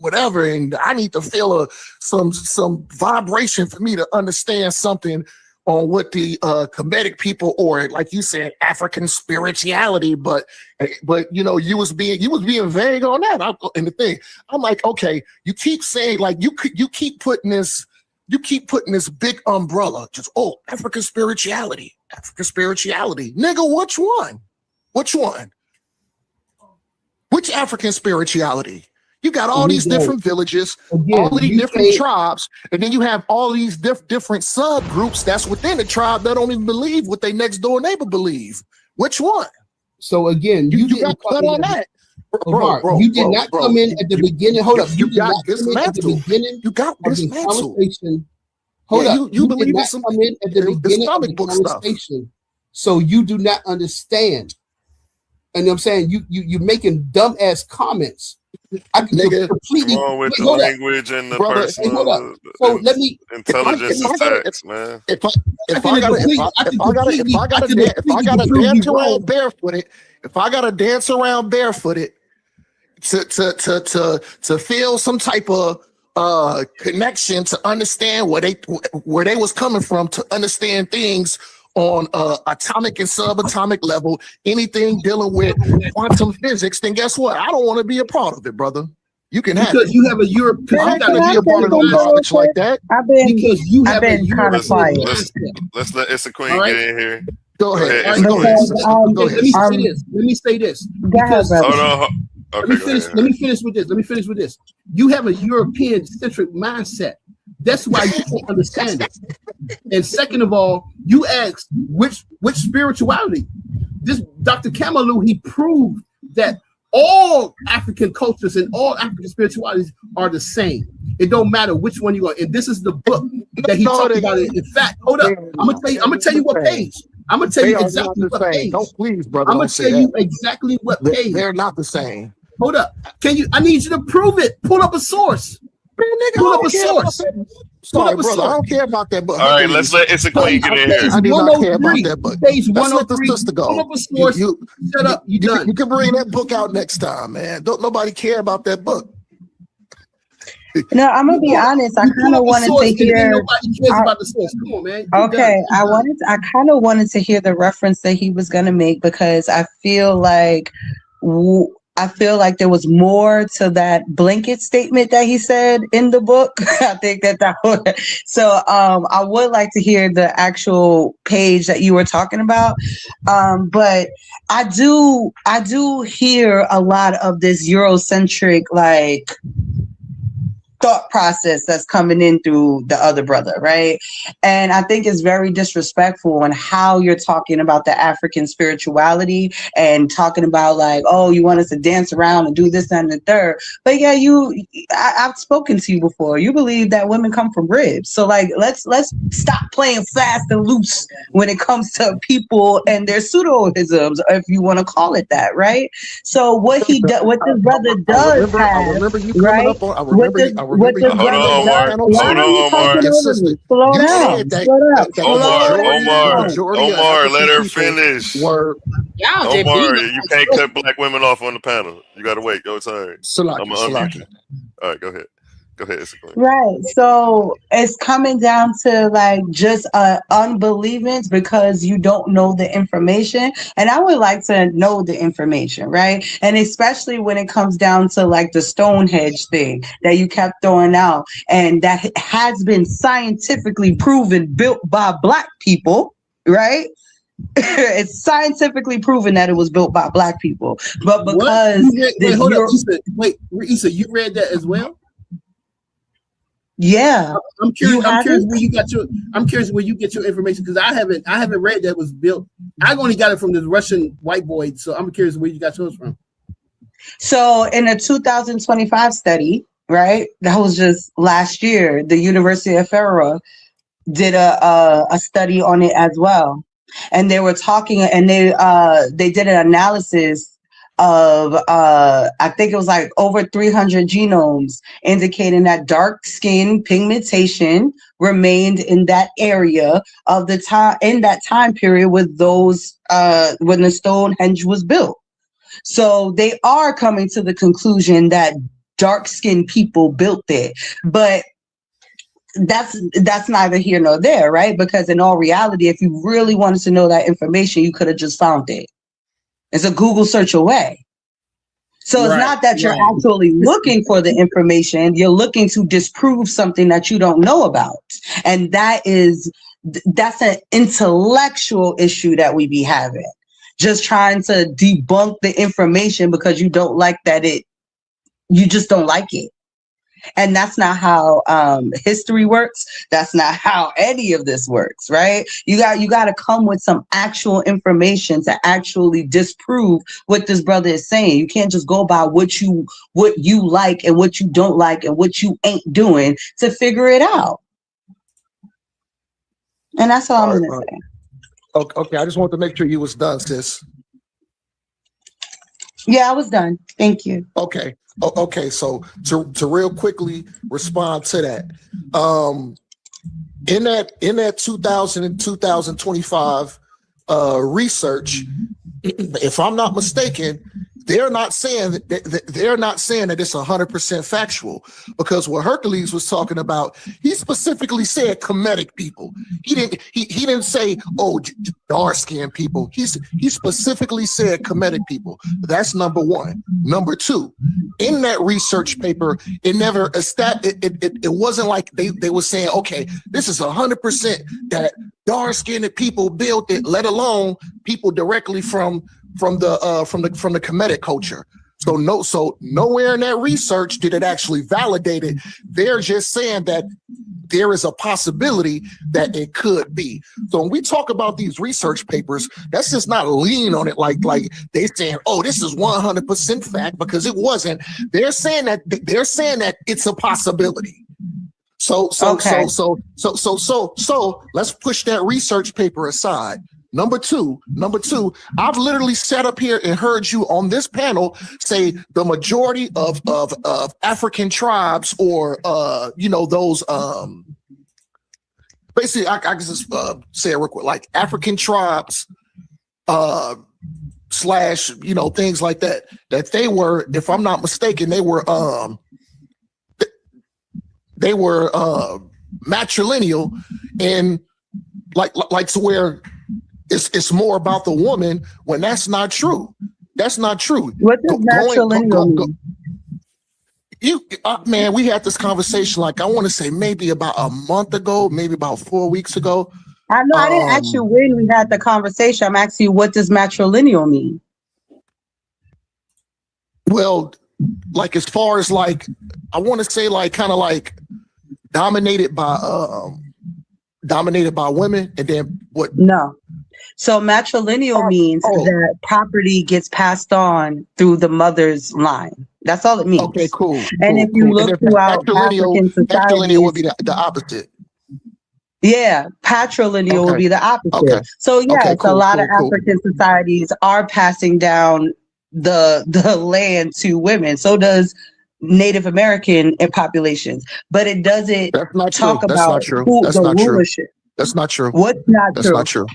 Speaker 14: whatever, and I need to feel some vibration for me to understand something on what the Kemetic people, or like you said, African spirituality. But you was being vague on that. And the thing, I'm like, okay, you keep saying like you keep putting this big umbrella, just African spirituality, nigga, which one? Which one? Which African spirituality? You got all these different villages, all these different tribes, and then you have all these different subgroups that's within the tribe that don't even believe what their next door neighbor believe. Which one?
Speaker 2: So again, you
Speaker 14: got cut on that.
Speaker 2: Bro, you did not come in at the beginning. Hold up, you did not come in at the beginning.
Speaker 14: You got
Speaker 2: of the conversation. Hold up,
Speaker 14: you believe
Speaker 2: did not
Speaker 14: some
Speaker 2: come in at the beginning of the conversation. So you do not understand. And I'm saying you're making dumb ass comments. I can completely
Speaker 15: wrong with the language and the personal
Speaker 2: so let me
Speaker 15: intelligence attacks, man.
Speaker 14: If I gotta dance around barefooted to feel some type of connection, to understand where they was coming from, to understand things on atomic and subatomic level, anything dealing with quantum physics, then guess what? I don't want to be a part of it, brother. You can have it.
Speaker 2: You have a Europe.
Speaker 14: I gotta be a part of no knowledge like that.
Speaker 7: I've been kind of quiet.
Speaker 15: Let's let Issa Kween get in here.
Speaker 14: Go ahead.
Speaker 2: Let me say this. Because,
Speaker 15: hold on. Okay,
Speaker 2: let me finish with this. You have a European centric mindset. That's why you can't understand it. And second of all, you ask which spirituality. This Dr. Kamalu, he proved that all African cultures and all African spiritualities are the same. It don't matter which one you are. And this is the book that he talked about it. In fact, hold up. I'm gonna tell you what page. I'm gonna tell you exactly what page.
Speaker 14: Don't please, brother.
Speaker 2: I'm gonna tell you exactly what page.
Speaker 14: They're not the same.
Speaker 2: Hold up. I need you to prove it. Pull up a source. Pull up a source.
Speaker 14: Sorry, brother. I don't care about that book.
Speaker 15: All right, let's let Issa Kween get in here.
Speaker 14: I do not care about that book.
Speaker 2: Page
Speaker 14: Let's let the sister go.
Speaker 2: Pull up a source. Shut up. You done.
Speaker 14: You can bring that book out next time, man. Don't nobody care about that book.
Speaker 7: No, I'm gonna be honest. I kind of wanted to hear.
Speaker 2: Nobody cares about the source. Come on, man.
Speaker 7: Okay, I kind of wanted to hear the reference that he was gonna make, because I feel like there was more to that blanket statement that he said in the book. I think that was so. I would like to hear the actual page that you were talking about. But I do hear a lot of this Eurocentric thought process that's coming in through the other brother, right? And I think it's very disrespectful on how you're talking about the African spirituality and talking about oh, you want us to dance around and do this and the third. But yeah, I've spoken to you before. You believe that women come from ribs. So let's stop playing fast and loose when it comes to people and their pseudoisms, if you want to call it that, right? So what this brother does
Speaker 15: Hold on, Omar. Omar, let her finish. Omar, you can't cut black women off on the panel. You gotta wait. Your turn. All right, go ahead. Go ahead, Issa Kween.
Speaker 7: Right. So it's coming down to just unbelievance because you don't know the information. And I would like to know the information, right? And especially when it comes down to the Stonehenge thing that you kept throwing out, and that has been scientifically proven built by Black people, right? It's scientifically proven that it was built by Black people. But because
Speaker 2: Issa, you read that as well?
Speaker 7: Yeah,
Speaker 2: I'm curious where you get your information, because I haven't read that it was built. I only got it from this Russian white boy, so I'm curious where you got yours from.
Speaker 7: So in a 2025 study, right, that was just last year, the University of Ferrara did a study on it as well, and they were talking, and they did an analysis of I think it was over 300 genomes, indicating that dark skin pigmentation remained in that area of the time, in that time period with those when the Stonehenge was built. So they are coming to the conclusion that dark skinned people built it, but that's neither here nor there, right? Because in all reality, if you really wanted to know that information, you could have just found it. It's a Google search away. So it's not that you're actually looking for the information. You're looking to disprove something that you don't know about. And that's an intellectual issue that we be having. just trying to debunk the information because you don't like you just don't like it. And that's not how history works. That's not how any of this works, right? You got to come with some actual information to actually disprove what this brother is saying. You can't just go by what you like and what you don't like and what you ain't doing to figure it out. And that's all I'm gonna say.
Speaker 14: Okay, I just want to make sure you was done, sis.
Speaker 7: Yeah, I was done. Thank you.
Speaker 14: Okay. Okay, so to real quickly respond to that, in that 2000 and 2025 research, if I'm not mistaken, they're not saying that it's 100% factual, because what Hercules was talking about, he specifically said Kemetic people. He didn't say dark skinned people. He specifically said Kemetic people. That's number one. Number two, in that research paper, it never established. It wasn't like they were saying, okay, this is 100% that dark skinned people built it, let alone people directly from the Kemetic culture. So nowhere in that research did it actually validate it. They're just saying that there is a possibility that it could be. So when we talk about these research papers, that's just not lean on it like they saying, oh, this is 100% fact, because it wasn't. They're saying that it's a possibility. So let's push that research paper aside. Number two, I've literally sat up here and heard you on this panel say the majority of African tribes, or those basically I can just say it real quick, like African tribes slash things like that they were, if I'm not mistaken, they were matrilineal, and like to where it's more about the woman, when that's not true. That's not true.
Speaker 7: What does matrilineal mean?
Speaker 14: Man, we had this conversation, like I want to say maybe about a month ago, maybe about 4 weeks ago.
Speaker 7: I know I didn't ask you when we had the conversation. I'm asking you, what does matrilineal mean?
Speaker 14: Well, like as far as like, I want to say like kind of like dominated by women, and then what?
Speaker 7: No. So matrilineal means that property gets passed on through the mother's line. That's all it means.
Speaker 14: Okay, cool.
Speaker 7: And if you look throughout African societies,
Speaker 14: would be the opposite.
Speaker 7: Yeah, patrilineal would be the opposite. Okay. So yes, a lot of African societies are passing down the land to women. So does Native American populations, but it doesn't talk about the rulership.
Speaker 14: That's not true.
Speaker 7: What's not true?
Speaker 14: That's not true.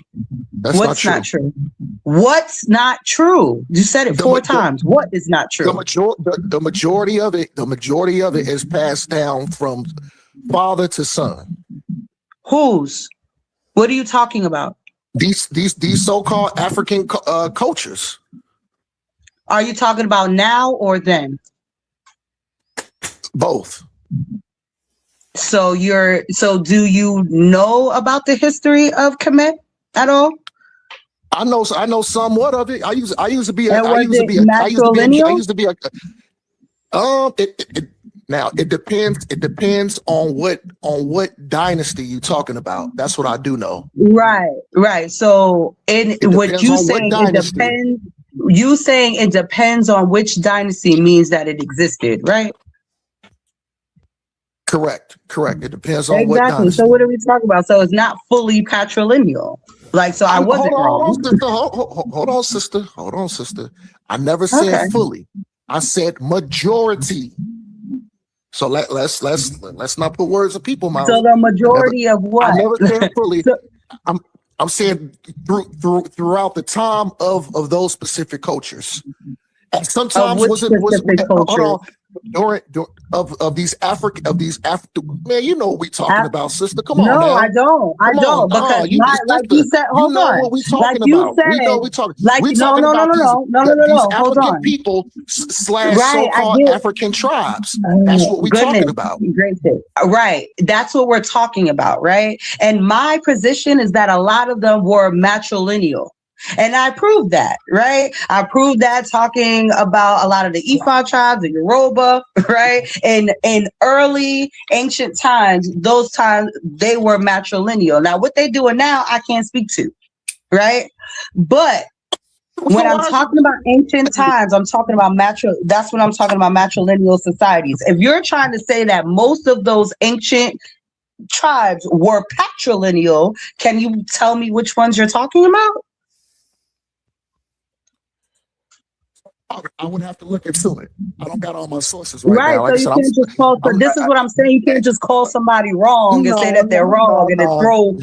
Speaker 7: What's not true? What's not true? You said it four times. What is not true?
Speaker 14: The majority of it is passed down from father to son.
Speaker 7: Whose? What are you talking about?
Speaker 14: These so-called African cultures.
Speaker 7: Are you talking about now or then?
Speaker 14: Both.
Speaker 7: So do you know about the history of Kemet at all?
Speaker 14: I know somewhat of it. I used to be now it depends on what dynasty you're talking about. That's what I do know.
Speaker 7: Right. So what you saying, it depends. You saying it depends on which dynasty means that it existed, right?
Speaker 14: Correct. It depends on what dynasty.
Speaker 7: So what are we talking about? So it's not fully patrilineal. Like, so I wasn't wrong.
Speaker 14: Hold on, sister. I never said fully. I said majority. So let's not put words in people's mouths.
Speaker 7: So the majority of what?
Speaker 14: I never said fully. I'm saying throughout the time of those specific cultures. And sometimes of these African, man, you know what we talking about, sister. Come on now.
Speaker 7: I don't. Because like you said, hold on.
Speaker 14: What we talking about. We know we talking.
Speaker 7: Like no.
Speaker 14: These African people slash so-called African tribes. That's what we talking about.
Speaker 7: Right. That's what we're talking about, right? And my position is that a lot of them were matrilineal. And I proved that, right? I proved that talking about a lot of the Ifa tribes, the Yoruba, right? In early ancient times, those times they were matrilineal. Now, what they doing now, I can't speak to, right? But when I'm talking about ancient times, I'm talking about that's when I'm talking about matrilineal societies. If you're trying to say that most of those ancient tribes were patrilineal, can you tell me which ones you're talking about?
Speaker 14: I would have to look into it. I don't got all my sources right
Speaker 7: Right,
Speaker 14: now.
Speaker 7: so
Speaker 14: Like I
Speaker 7: you
Speaker 14: said,
Speaker 7: can't just call. So this is what I'm saying. You can't just call somebody wrong and say that they're wrong and then throw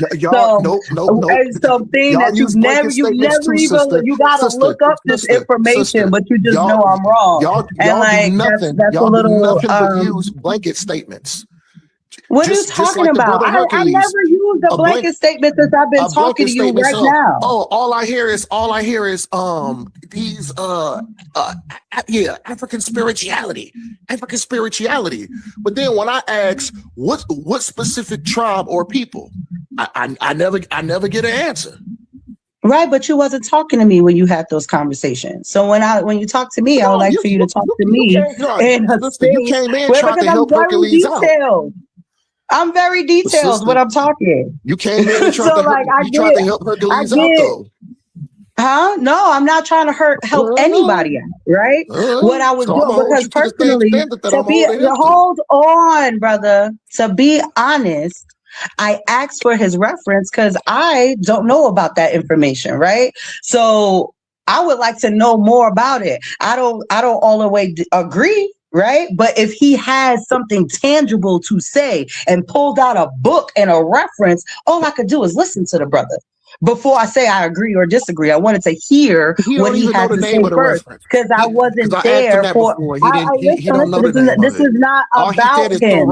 Speaker 7: something that you've never even. You gotta look up this information, but you just know I'm wrong.
Speaker 14: Y'all
Speaker 7: And
Speaker 14: do nothing.
Speaker 7: that's a
Speaker 14: Y'all do
Speaker 7: little.
Speaker 14: nothing but use blanket statements.
Speaker 7: What are you talking about? I never used a blanket statement since I've been talking to you right now.
Speaker 14: Oh, all I hear is these African spirituality. But then when I ask what specific tribe or people, I never get an answer.
Speaker 7: Right, but you wasn't talking to me when you had those conversations. So when you talk to me, I would like for you to talk to me in a space.
Speaker 14: You came in trying to help Hercules out.
Speaker 7: I'm very detailed when I'm talking.
Speaker 14: You came in and tried to help Hercules out, though.
Speaker 7: Huh? No, I'm not trying to help anybody out, right? What I was doing, because personally, hold on, brother. To be honest, I asked for his reference because I don't know about that information, right? So I would like to know more about it. I don't all the way agree. Right. But if he has something tangible to say and pulled out a book and a reference, all I could do is listen to the brother before I say I agree or disagree. I wanted to hear what he had to say first because I wasn't there for. This is not about him.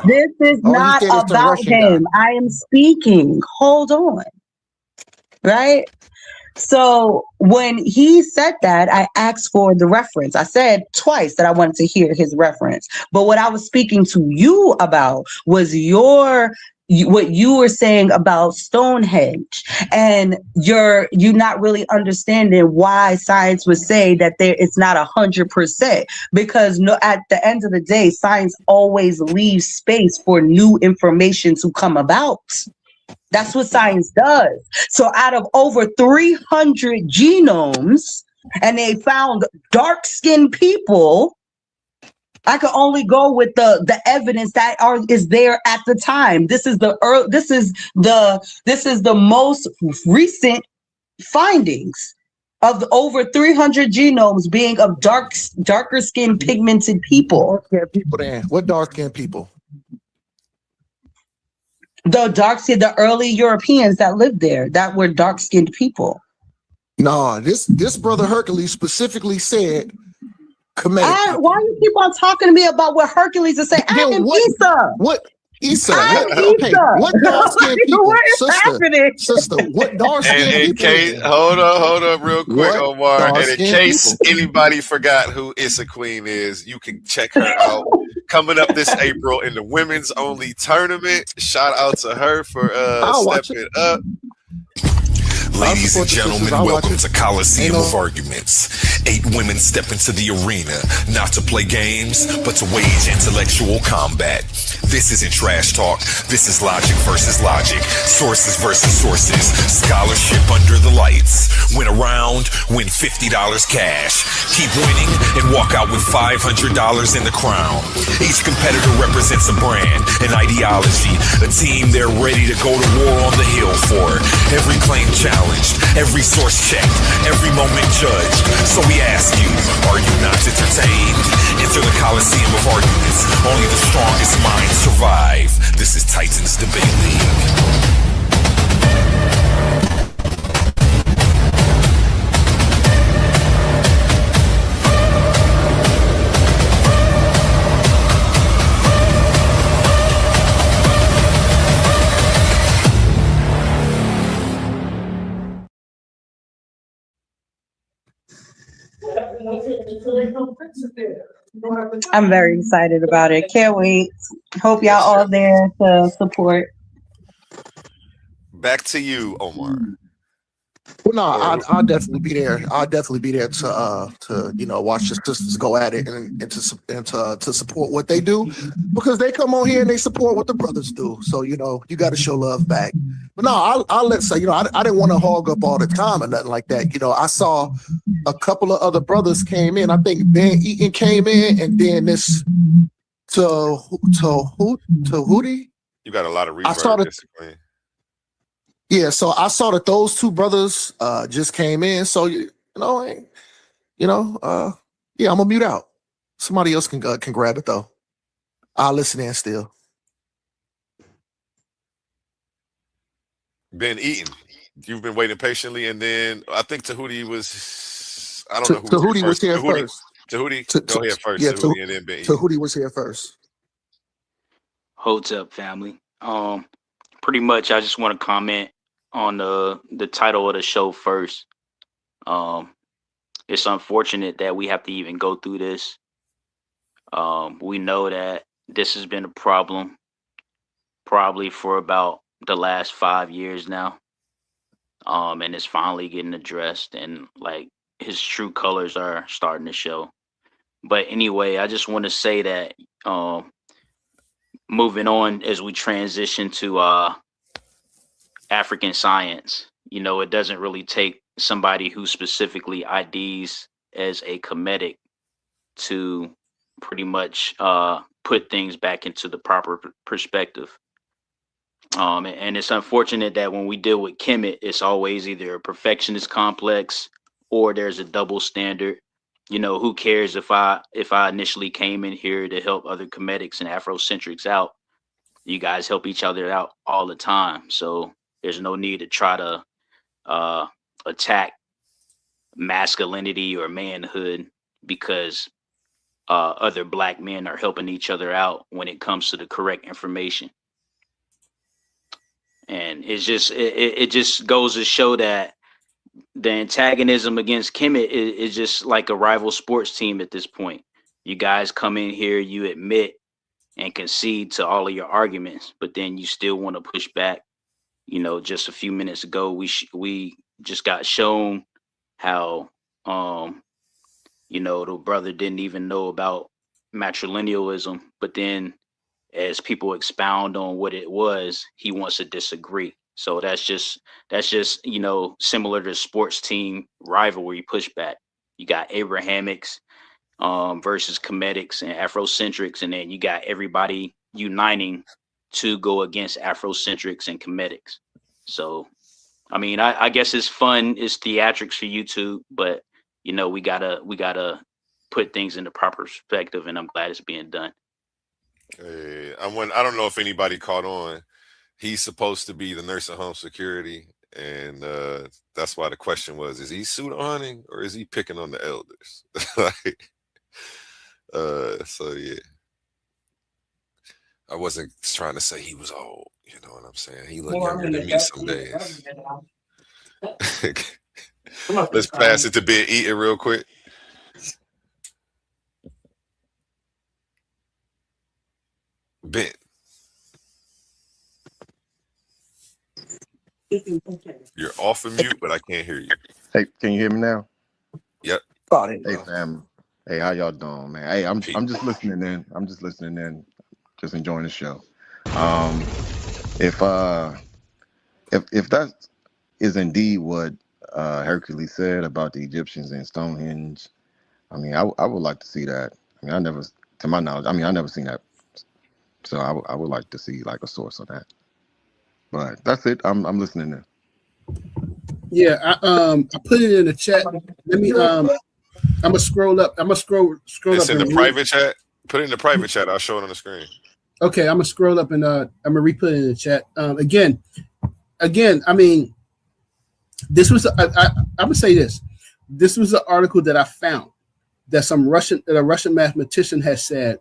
Speaker 7: This is not about him. I am speaking. Hold on. Right. So when he said that, I asked for the reference. I said twice that I wanted to hear his reference. But what I was speaking to you about was what you were saying about Stonehenge, and you're not really understanding why science would say that it's not 100%, because at the end of the day, science always leaves space for new information to come about. That's what science does. So out of over 300 genomes, and they found dark-skinned people, I could only go with the evidence that is there at the time. This is the most recent findings of the over 300 genomes being of darker skinned pigmented people.
Speaker 14: What dark-skinned people?
Speaker 7: The early Europeans that lived there, that were dark-skinned people.
Speaker 14: No, this brother Hercules specifically said Kemetic people.
Speaker 7: Why you keep on talking to me about what Hercules is saying? I am Issa.
Speaker 14: What Issa?
Speaker 7: What
Speaker 14: dark-skinned people?
Speaker 7: What is happening?
Speaker 14: Sister, what dark-skinned people?
Speaker 3: Hold up real quick, Omar. And in case anybody forgot who Issa Kween is, you can check her out. Coming up this April in the women's only tournament. Shout out to her for stepping up.
Speaker 1: Ladies and gentlemen, welcome to Coliseum of Arguments. 8 women step into the arena, not to play games, but to wage intellectual combat. This isn't trash talk. This is logic versus logic. Sources versus sources. Scholarship under the lights. Win a round, win $50 cash. Keep winning and walk out with $500 in the crown. Each competitor represents a brand, an ideology, a team they're ready to go to war on the hill for. Every claim challenged, every source checked, every moment judged. So we ask you, are you not entertained? Enter the Coliseum of Arguments. Only the strongest minds survive. This is Titans Debate League.
Speaker 7: I'm very excited about it. Can't wait. Hope y'all all there to support.
Speaker 3: Back to you, Omar.
Speaker 14: Well, no, I'll definitely be there. I'll definitely be there to watch the sisters go at it and to support what they do, because they come on here and they support what the brothers do. So you got to show love back. But no, I'll let say I didn't want to hog up all the time or nothing like that. I saw a couple of other brothers came in. I think Ben Eaton came in, and then this to Hootie.
Speaker 3: You got a lot of reverb.
Speaker 14: I saw Yeah, so I saw that those two brothers just came in. So yeah, I'm gonna mute out. Somebody else can grab it though. I'll listen in still.
Speaker 3: Ben Eaton, you've been waiting patiently, and then I think Tahuti was. I don't know who
Speaker 14: Tahuti was here first.
Speaker 3: Tahuti, go ahead first.
Speaker 14: Yeah,
Speaker 3: Tahuti, and then Ben Eaton.
Speaker 14: Tahuti was here first.
Speaker 16: Holds up, family. Pretty much, I just want to comment on the title of the show first. It's unfortunate that we have to even go through this. We know that this has been a problem probably for about the last 5 years now. And it's finally getting addressed, and like his true colors are starting to show. But anyway, I just want to say that moving on as we transition to African science, it doesn't really take somebody who specifically IDs as a Kemetic to pretty much put things back into the proper perspective. And it's unfortunate that when we deal with Kemet, it's always either a perfectionist complex or there's a double standard. Who cares if I initially came in here to help other Kemetics and Afrocentrics out? You guys help each other out all the time. So there's no need to try to attack masculinity or manhood because other Black men are helping each other out when it comes to the correct information. And it just goes to show that the antagonism against Kemet is just like a rival sports team at this point. You guys come in here, you admit and concede to all of your arguments, but then you still want to push back. Just a few minutes ago, we just got shown how the brother didn't even know about matrilinealism, but then as people expound on what it was, he wants to disagree. So that's just similar to sports team rivalry pushback. You got Abrahamics versus Kemetics and Afrocentrics, and then you got everybody uniting to go against Afrocentrics and Kemetics. So, I guess it's fun, it's theatrics for YouTube, but we gotta put things into proper perspective, and I'm glad it's being done.
Speaker 3: Hey, I don't know if anybody caught on. He's supposed to be the nursing home security, and that's why the question was: is he pseudo hunting or is he picking on the elders? So yeah. I wasn't trying to say he was old, you know what I'm saying? He looked younger than me some days. Let's pass it to Ben Eaton real quick. Ben. You're off of mute, but I can't hear you.
Speaker 17: Hey, can you hear me now?
Speaker 3: Yep.
Speaker 17: Hey, fam. Hey, how y'all doing, man? Hey, I'm just listening in. Just enjoying the show. If that is indeed what Hercules said about the Egyptians and Stonehenge, I would like to see that. I never seen that. So I would like to see like a source of that. But that's it. I'm listening in.
Speaker 2: Yeah, I put it in the chat. Let me I'm gonna scroll up. It's up
Speaker 3: in the private chat. Put it in the private chat. I'll show it on the screen.
Speaker 2: Okay, I'm gonna scroll up and I'm gonna re-put it in the chat. Again, this was I'm gonna say this. This was an article that I found that a Russian mathematician has said,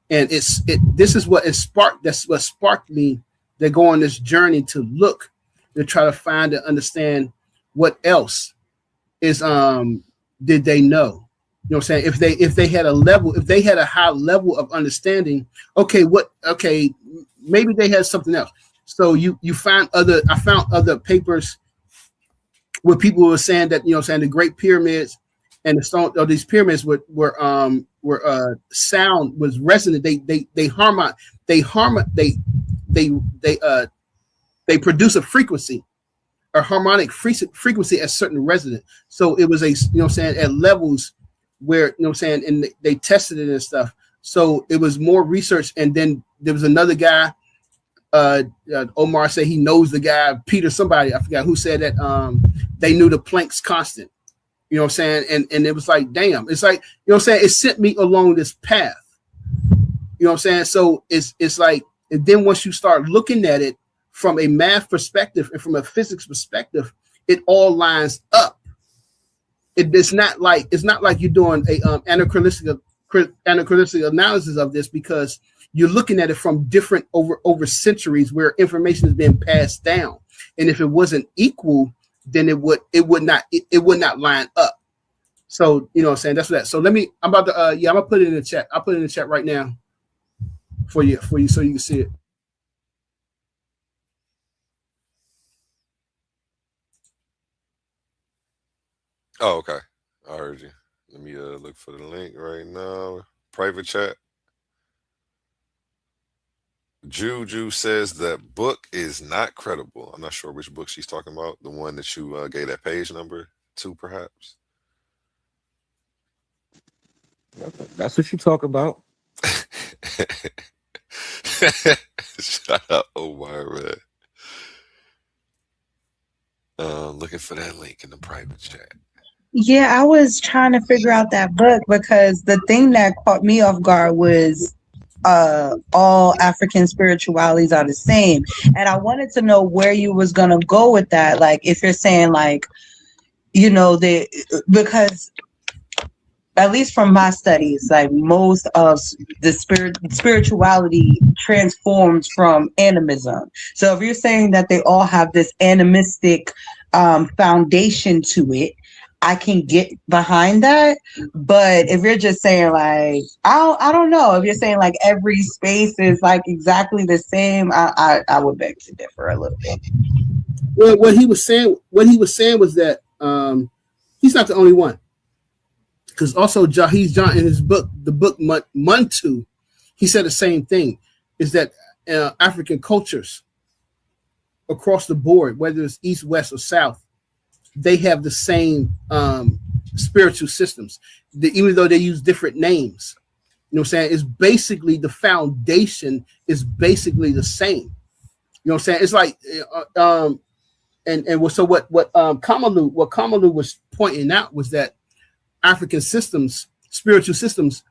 Speaker 2: and this is what it sparked. That's what sparked me to go on this journey to look to try to find and understand what else is did they know. You know what I'm saying? If they had a high level of understanding, maybe they had something else. So I found other papers where people were saying that, saying the Great Pyramids and the stone, or these pyramids were sound was resonant. They produce a frequency, a harmonic frequency at certain resonant. So it was at levels where, and they tested it and stuff. So it was more research. And then there was another guy, Omar said he knows the guy, Peter, somebody, I forgot who said that, they knew the Planck's constant, and it was like, damn, it's like, it sent me along this path, so it's like, and then once you start looking at it from a math perspective and from a physics perspective, it all lines up. It's not like you're doing a anachronistic analysis of this, because you're looking at it from different over centuries where information has been passed down, and if it wasn't equal, then it would not line up. So that's what that. So I'm about to I'm gonna put it in the chat. I'll put it in the chat right now for you so you can see it.
Speaker 3: Oh, okay. I heard you. Let me look for the link right now. Private chat. Juju says that book is not credible. I'm not sure which book she's talking about. The one that you gave that page number to, perhaps.
Speaker 10: That's what you talk about.
Speaker 3: Shut up, Omar, man. Looking for that link in the private chat.
Speaker 7: Yeah, I was trying to figure out that book, because the thing that caught me off guard was all African spiritualities are the same. And I wanted to know where you was going to go with that. Like, if you're saying like, because at least from my studies, like most of the spirituality transforms from animism. So if you're saying that they all have this animistic foundation to it, I can get behind that. But if you're just saying like, I don't know, if you're saying like every space is like exactly the same, I would beg to differ a little bit.
Speaker 2: Well, what he was saying was that he's not the only one. Because also Jahiz John in his book, the book Muntu, he said the same thing, is that African cultures across the board, whether it's East, West, or South, they have the same spiritual systems, even though they use different names. You know what I'm saying? It's basically, the foundation is basically the same. You know what I'm saying? It's like, so what Kamalu was pointing out was that African systems, spiritual systems,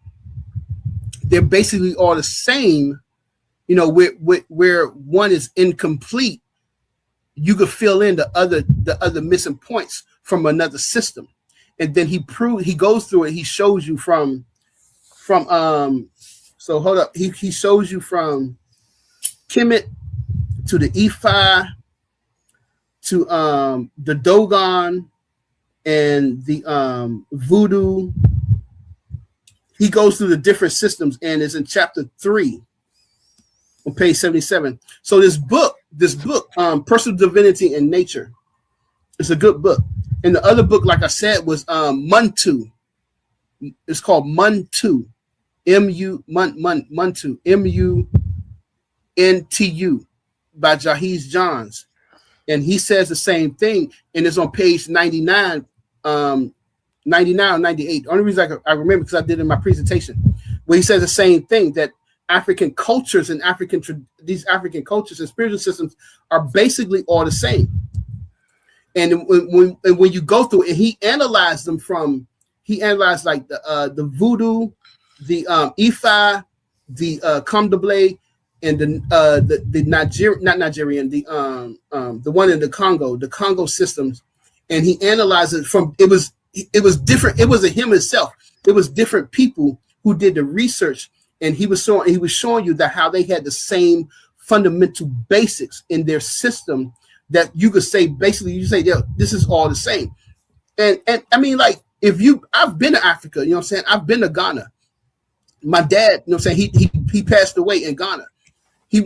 Speaker 2: they're basically all the same. Where one is incomplete, you could fill in the other missing points from another system, and then he goes through it. He shows you from so hold up. He shows you from Kemet to the Ifa to the Dogon and the Voodoo. He goes through the different systems, and it's in chapter 3 on page 77. So this book, Personal Divinity and Nature, it's a good book. And the other book, like I said, was Muntu. It's called Muntu, Muntu, Muntu, by Jahiz Johns. And he says the same thing, and it's on page 99, 99 or 98. The only reason I remember because I did it in my presentation, where he says the same thing, that African cultures and these African cultures and spiritual systems are basically all the same. And when you go through it, and he analyzed like the Voodoo, the Ifa, the Kamdable, and the the one in the Congo systems, and he analyzed it from it was different. It wasn't him himself. It was different people who did the research, and he was showing you that how they had the same fundamental basics in their system, that you could say basically yeah, this is all the same. And I mean, like, I've been to Africa, you know what I'm saying? I've been to Ghana. My dad, you know what I'm saying, he passed away in Ghana. He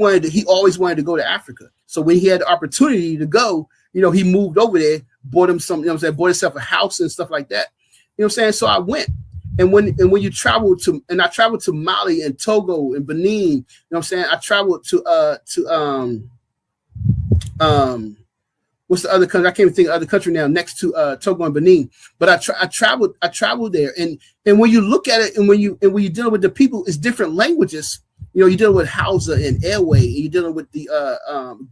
Speaker 2: always wanted to go to Africa. So when he had the opportunity to go, he moved over there bought him some, you know what I'm saying, bought himself a house and stuff like that. You know what I'm saying? So I went. And when you travel to, and I traveled to Mali and Togo and Benin, you know what I'm saying? I traveled to what's the other country? I can't even think of the other country now next to Togo and Benin. But I traveled there, and when you look at it, and when you deal with the people, it's different languages. You know, you're dealing with Hausa and Airway, and you're dealing with the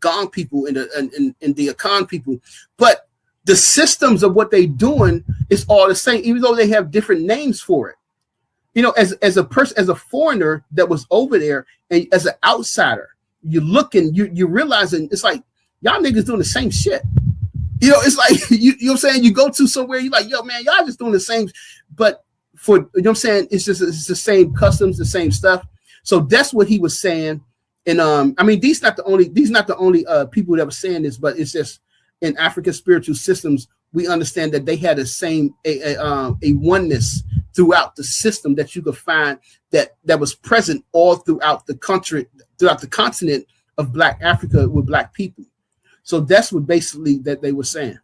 Speaker 2: Gong people and the Akan people, but the systems of what they're doing is all the same, even though they have different names for it. You know, as a person, as a foreigner that was over there, and as an outsider, you looking, you realizing it's like y'all niggas doing the same shit. You know, it's like you know what I'm saying. You go to somewhere, you're like, yo, man, y'all just doing the same. But for you know what I'm saying, it's the same customs, the same stuff. So that's what he was saying. And I mean, these not the only people that were saying this, but it's just in African spiritual systems, we understand that they had the same a oneness throughout the system that you could find that was present all throughout the country, throughout the continent of Black Africa with Black people. So that's what basically that they were saying.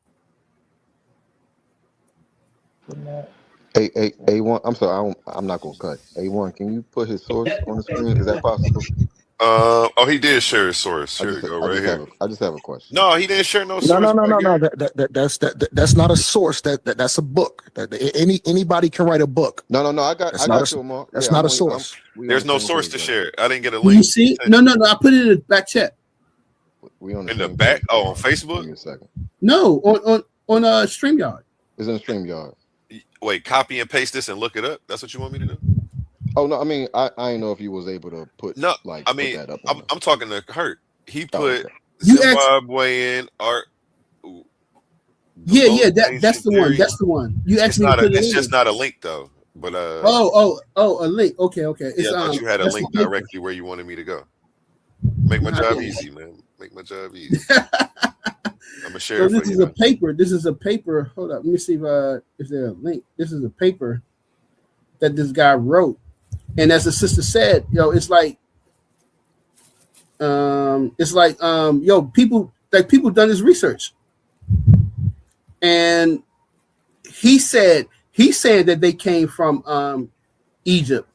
Speaker 17: A1, I'm sorry, I'm not gonna cut. A1, can you put his source on the screen? Is that possible?
Speaker 15: Oh, he did share his source. Here you go, right here.
Speaker 17: I just have a question.
Speaker 15: No, he didn't share no
Speaker 14: No,
Speaker 15: source.
Speaker 14: no. That's not a source. That's a book. Anybody can write a book.
Speaker 17: No. I got you, Mark.
Speaker 14: That's not a source.
Speaker 15: There's no source to share. I didn't get a
Speaker 2: Do
Speaker 15: link.
Speaker 2: you see? No. I put it in the back chat.
Speaker 17: We on
Speaker 15: in the back? Oh, on Facebook?
Speaker 17: Give me a second.
Speaker 2: No, on StreamYard.
Speaker 17: It's in StreamYard.
Speaker 15: Wait, copy and paste this and look it up. That's what you want me to do?
Speaker 17: Oh no, I mean I didn't know if you was able to put
Speaker 15: no.
Speaker 17: Like
Speaker 15: I mean,
Speaker 17: put that up
Speaker 15: I'm talking to Hurt. He put
Speaker 17: okay.
Speaker 15: Zimbabwean art.
Speaker 2: Yeah, that's the one. That's the one. You actually
Speaker 15: it's just not a link though. But
Speaker 2: a link. Okay. It's,
Speaker 15: I thought you had a link directly where you wanted me to go. Make my job easy, man. Make my job easy. I'm gonna share.
Speaker 2: So this is a paper. This is a paper. Hold up. Let me see if there a link. This is a paper that this guy wrote, and as the sister said, it's like people done this research, and he said that they came from Egypt.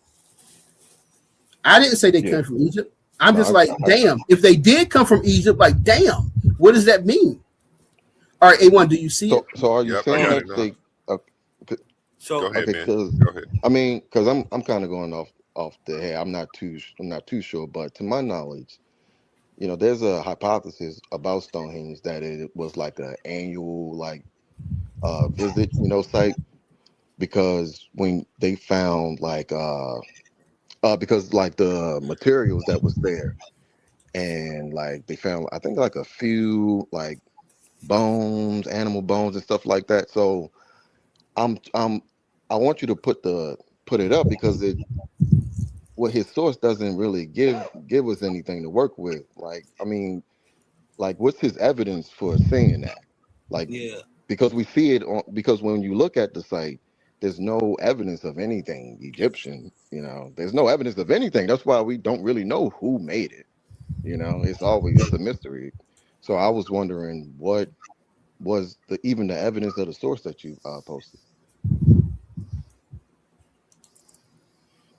Speaker 2: I didn't say they came from Egypt. I'm just like, damn. If they did come from Egypt, like, damn, what does that mean? All right, A1, do you see it?
Speaker 17: So are you saying that they?
Speaker 15: Go ahead, man.
Speaker 17: Go ahead. I mean, because I'm kind of going off the head. I'm not too sure, but to my knowledge, there's a hypothesis about Stonehenge that it was like an annual visit, site, because when they found because the materials that was there, and they found I think a few bones, animal bones and stuff like that. So I want you to put it up because his source doesn't really give us anything to work with. What's his evidence for saying that? Because we see it because when you look at the site, there's no evidence of anything Egyptian, there's no evidence of anything. That's why we don't really know who made it. It's a mystery. So I was wondering what was even the evidence of the source that you posted.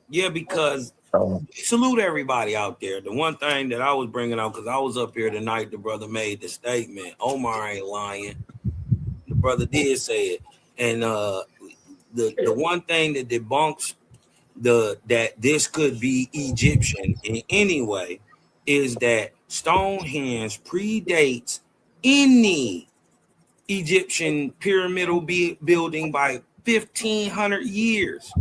Speaker 11: Yeah, because salute everybody out there. The one thing that I was bringing out, because I was up here tonight, the brother made the statement, Omar ain't lying. The brother did say it. And the one thing that debunks that this could be Egyptian in any way is that Stonehenge predates any Egyptian pyramidal building by 1,500 years.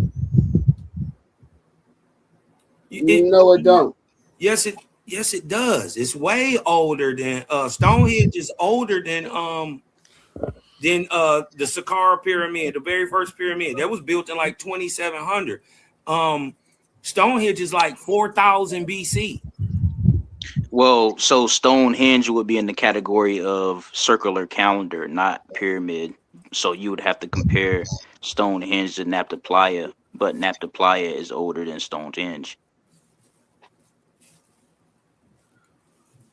Speaker 2: No, it don't.
Speaker 11: Yes, it does. It's way older than Stonehenge is older than the Saqqara pyramid, the very first pyramid that was built in 2700. Stonehenge is 4,000 BC.
Speaker 16: Well, so Stonehenge would be in the category of circular calendar, not pyramid. So you would have to compare Stonehenge to Nabta Playa, but Nabta Playa is older than Stonehenge.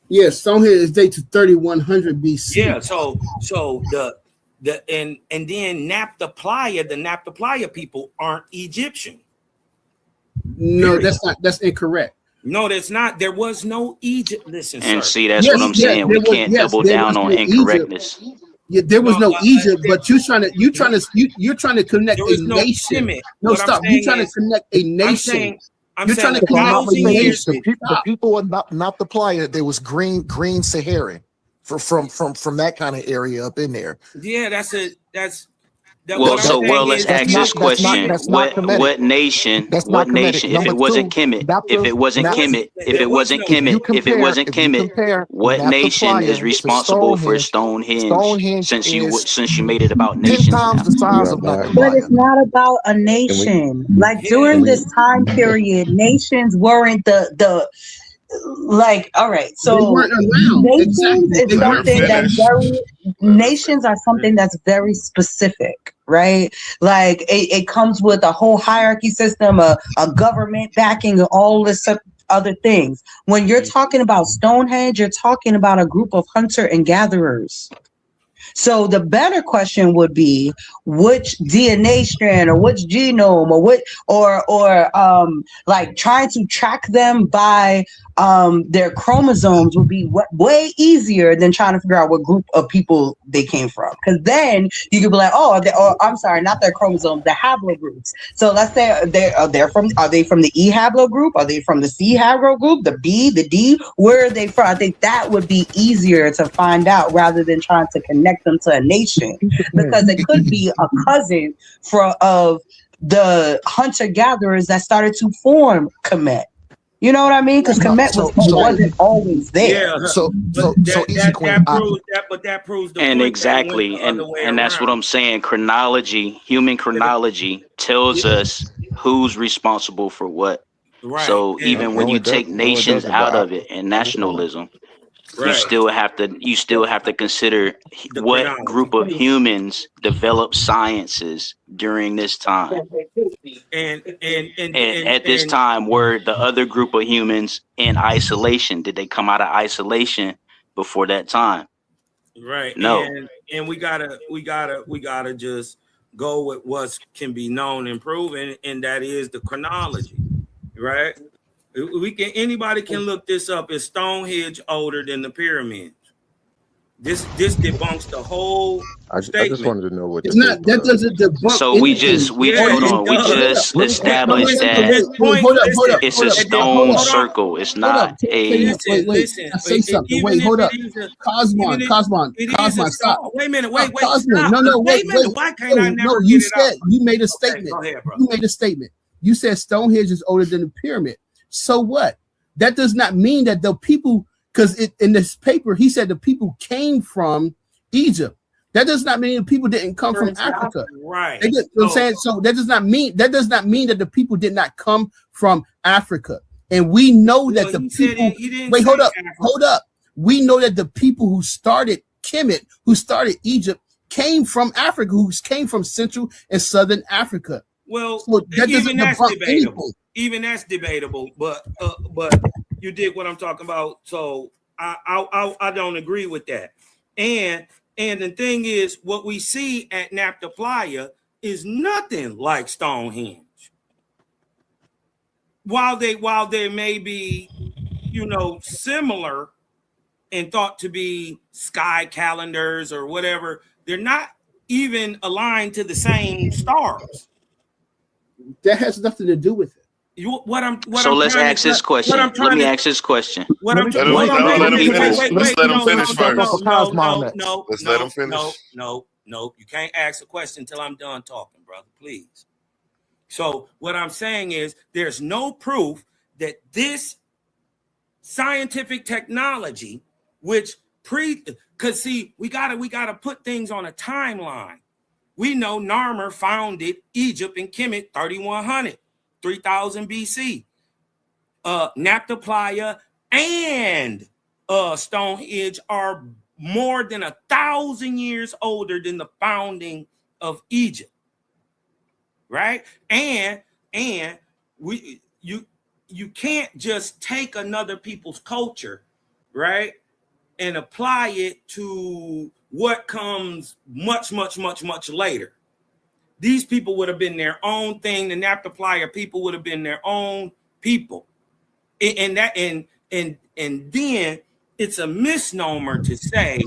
Speaker 2: Yeah, Stonehenge is dated to 3100 BC.
Speaker 11: Yeah, so and then the Naphtaliya people aren't Egyptian.
Speaker 2: No,
Speaker 11: Period.
Speaker 2: that's incorrect.
Speaker 11: No, that's not. There was no Egypt. Listen,
Speaker 16: And
Speaker 11: sir.
Speaker 16: see, that's what I'm saying. We can't double down on incorrectness.
Speaker 2: Yeah, there was no Egypt, but you're trying to connect a nation.
Speaker 11: Kemet.
Speaker 2: No,
Speaker 11: What
Speaker 2: stop.
Speaker 11: I'm
Speaker 2: You're
Speaker 11: saying
Speaker 2: trying to
Speaker 11: is,
Speaker 2: connect a nation. You're trying to
Speaker 14: If I'm
Speaker 2: connect
Speaker 14: not
Speaker 2: a
Speaker 14: mistaken,
Speaker 2: nation.
Speaker 14: the people are not the playa. There was green Saharan from that kind of area up in there.
Speaker 11: yeah, that's
Speaker 16: Well,
Speaker 11: what I'm saying
Speaker 16: let's
Speaker 11: is,
Speaker 16: ask this question: what nation?
Speaker 14: That's
Speaker 16: What
Speaker 14: not Kemetic.
Speaker 16: nation? If
Speaker 14: Number
Speaker 16: it wasn't
Speaker 14: two,
Speaker 16: Kemet, if it wasn't Kemet, if it wasn't Kemet, if it wasn't Kemet, what nation is responsible for Stonehenge? Since you made it about
Speaker 14: 10
Speaker 16: nations
Speaker 14: times
Speaker 16: now.
Speaker 14: the size of Napa.
Speaker 7: But it's not about a nation. Like during this time period, nations weren't the like, all right, so
Speaker 2: They weren't around.
Speaker 7: nations
Speaker 2: Exactly.
Speaker 7: is something that's very nations are something that's very specific, right? Like it comes with a whole hierarchy system, a government backing, and all this other things. When you're talking about Stonehenge, you're talking about a group of hunter and gatherers. So the better question would be which DNA strand or which genome or what or like trying to track them by their chromosomes would be way easier than trying to figure out what group of people they came from. Because then you could be like, I'm sorry, not their chromosomes, the haplogroups. So let's say are they from the E haplo group? Are they from the C haplo group? The B, the D? Where are they from? I think that would be easier to find out rather than trying to connect them to a nation, because it could be a cousin of the hunter gatherers that started to form Kemet. You know what I mean? Because Kemet wasn't always there.
Speaker 11: Yeah.
Speaker 14: So
Speaker 11: That proves the
Speaker 16: And
Speaker 11: point
Speaker 16: exactly, and that's what I'm saying. Human chronology tells us who's responsible for what.
Speaker 11: Right.
Speaker 16: So even when
Speaker 17: No,
Speaker 16: you
Speaker 17: it
Speaker 16: take nations
Speaker 17: doesn't.
Speaker 16: out
Speaker 17: But
Speaker 16: of it and nationalism, you
Speaker 11: Right.
Speaker 16: still have to consider
Speaker 11: The
Speaker 16: what
Speaker 11: chronology.
Speaker 16: group of humans developed sciences during this time.
Speaker 11: And
Speaker 16: At this time, were the other group of humans in isolation? Did they come out of isolation before that time?
Speaker 11: right.
Speaker 16: No.
Speaker 11: And we gotta just go with what can be known and proven, and that is the chronology, right? Anybody can look this up. Is Stonehenge older than the pyramids? This debunks the whole
Speaker 17: I just
Speaker 11: statement.
Speaker 17: wanted to know what
Speaker 2: It's
Speaker 17: the
Speaker 2: not. That doesn't debunk
Speaker 16: So
Speaker 2: anything.
Speaker 16: we just established that
Speaker 2: Hold up.
Speaker 16: it's a stone circle. It's not a.
Speaker 2: Wait. I say something. Wait, hold up. Cosmon, stop.
Speaker 11: Wait a minute.
Speaker 2: Cosmon. No,
Speaker 11: wait a minute. Why can't I never
Speaker 2: you
Speaker 11: get it out?
Speaker 2: You made a statement.
Speaker 11: Go ahead, bro.
Speaker 2: You made a statement. You said Stonehenge is older than the pyramid. So what? That does not mean that the people, because in this paper he said the people came from Egypt. That does not mean the people didn't come from Africa.
Speaker 11: Right.
Speaker 2: You know what I'm saying? So that does not mean that the people did not come from Africa. And we know that the people hold up. We know that the people who started Kemet, who started Egypt, came from Africa, who came from Central and Southern Africa.
Speaker 11: Well,
Speaker 2: so that
Speaker 11: even that's debatable.
Speaker 2: Anything.
Speaker 11: Even that's debatable, but you dig what I'm talking about. So I don't agree with that. And the thing is, what we see at Naphtaliya is nothing like Stonehenge. While they may be, similar and thought to be sky calendars or whatever, they're not even aligned to the same stars.
Speaker 2: That has nothing to do with it.
Speaker 16: Let's ask this question. Let me ask this question.
Speaker 11: Let him finish first. No.
Speaker 15: Let's let him finish.
Speaker 11: No. You can't ask a question until I'm done talking, brother. Please. So what I'm saying is there's no proof that this scientific technology, because see, we gotta put things on a timeline. We know Narmer founded Egypt and Kemet 3100, 3000 BC. Naphtaliya and Stonehenge are more than 1,000 years older than the founding of Egypt, right? And you can't just take another people's culture, right, and apply it to what comes much later. These people would have been their own thing. The Naphtalier people would have been their own people. And then it's a misnomer to say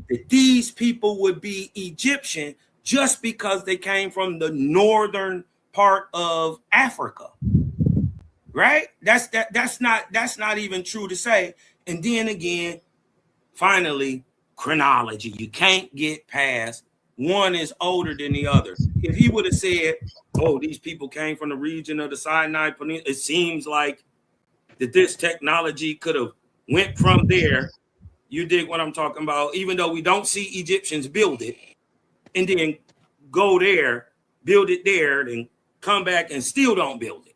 Speaker 11: that these people would be Egyptian just because they came from the northern part of Africa. Right? That's not even true to say. And then again, finally, chronology. You can't get past one is older than the other. If he would have said, oh, these people came from the region of the Sinai Peninsula, it seems like that this technology could have went from there. You dig what I'm talking about? Even though we don't see Egyptians build it and then go there, build it there, then come back and still don't build it.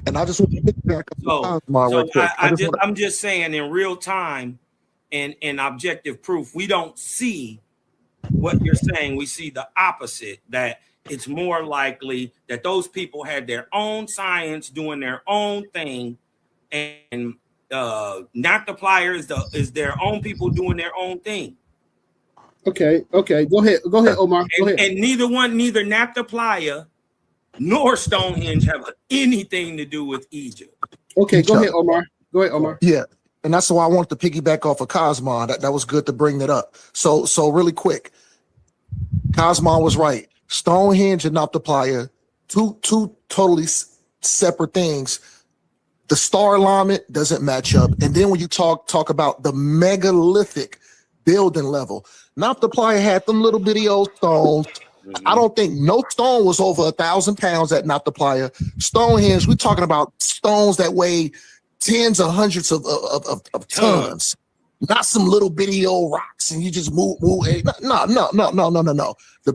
Speaker 14: And I just want to pick back up
Speaker 11: I'm just saying in real time and objective proof, we don't see what you're saying. We see the opposite, that it's more likely that those people had their own science doing their own thing, and Naphtalier is their own people doing their own thing.
Speaker 2: Okay. Go ahead, Omar. Go ahead.
Speaker 11: And neither Naphtalier nor Stonehenge have anything to do with Egypt.
Speaker 2: Okay, go ahead, Omar.
Speaker 14: Yeah, and that's why I wanted to piggyback off of Cosmon. That was good to bring that up. So really quick, Cosmon was right. Stonehenge and Naphtalier, two totally separate things. The star alignment doesn't match up. And then when you talk about the megalithic building level, Naphtalier had them little bitty old stones. I don't think no stone was over 1,000 pounds at Naphtalier. Stonehenge, we're talking about stones that weigh tens or hundreds of tons, not some little bitty old rocks, and you just move. No. The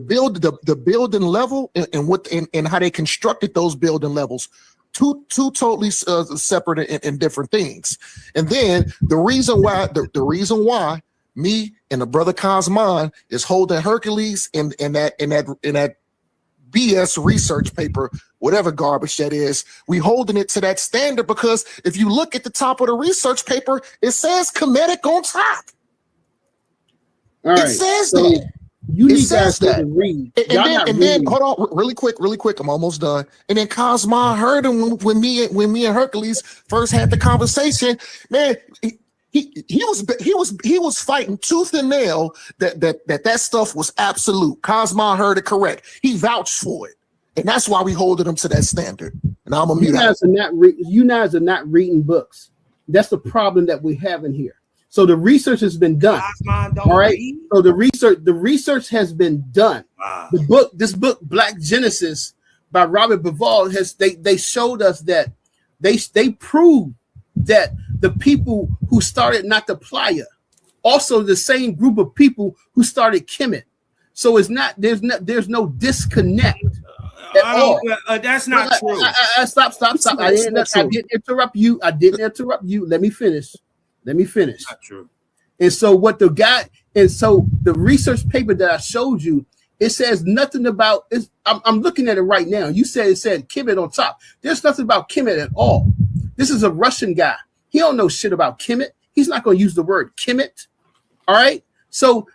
Speaker 14: building level and how they constructed those building levels, two totally separate and different things. And then the reason why me and the brother Cosmon is holding Hercules in that BS research paper, whatever garbage that is, we holding it to that standard because if you look at the top of the research paper, it says Kemetic on top.
Speaker 2: All right.
Speaker 14: It says
Speaker 2: so
Speaker 14: that.
Speaker 2: You
Speaker 14: It
Speaker 2: need
Speaker 14: says
Speaker 2: guys
Speaker 14: that.
Speaker 2: to read.
Speaker 14: And then hold on really quick. I'm almost done. And then Cosmon heard him when me and Hercules first had the conversation. Man, he was fighting tooth and nail that stuff was absolute. Cosmon heard it correct. He vouched for it, and that's why we holding him to that standard. And I'm gonna mute out.
Speaker 2: You guys are not reading books. That's the problem that we have in here. So the research has been done. All right. So the research has been done. Wow. This book, Black Genesis by Robert Bivol, they showed us that they proved that the people who started Naphtalier, also the same group of people who started Kemet. So there's no disconnect at all.
Speaker 11: That's not true.
Speaker 2: Stop. I didn't interrupt you. Let me finish.
Speaker 11: Not true.
Speaker 2: And so the research paper that I showed you, it says nothing about it. I'm looking at it right now. You said it said Kemet on top. There's nothing about Kemet at all. This is a Russian guy. He don't know shit about Kemet. He's not going to use the word Kemet. All right. So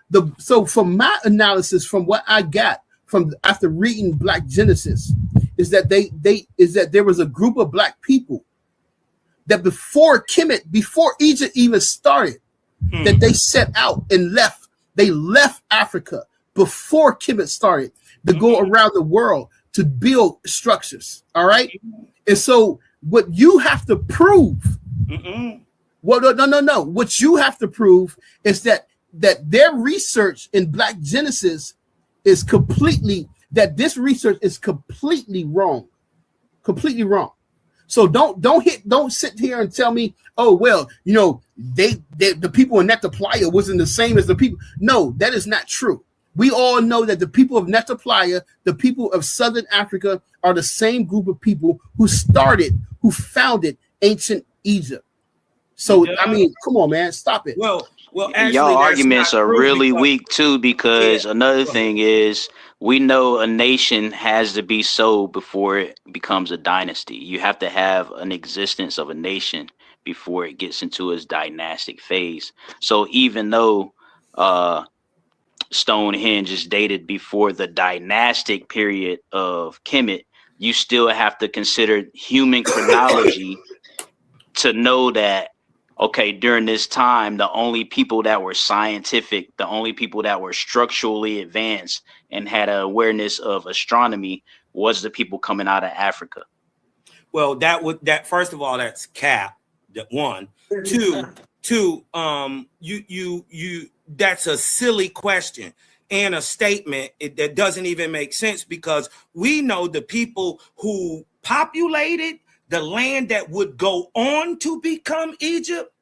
Speaker 2: from my analysis, from what I got from after reading Black Genesis, is that there was a group of black people that before Kemet, before Egypt even started, that they set out and left. They left Africa before Kemet started to go around the world to build structures. All right. And so what you have to prove, what you have to prove is that their research in Black Genesis is completely wrong. Completely wrong. So don't sit here and tell me, oh well, the people in Naphtalier wasn't the same as the people. No, that is not true. We all know that the people of Naphtalier, the people of Southern Africa, are the same group of people who founded ancient Egypt. So I mean, come on, man, stop it.
Speaker 11: Well, actually,
Speaker 16: y'all arguments are really weak too, because another thing is, we know a nation has to be so before it becomes a dynasty. You have to have an existence of a nation before it gets into its dynastic phase. So even though Stonehenge is dated before the dynastic period of Kemet, you still have to consider human chronology to know that, okay, during this time, the only people that were scientific, the only people that were structurally advanced and had an awareness of astronomy was the people coming out of Africa.
Speaker 11: Well, that first of all, that's cap. That one. Two, you that's a silly question and a statement that doesn't even make sense, because we know the people who populated the land that would go on to become Egypt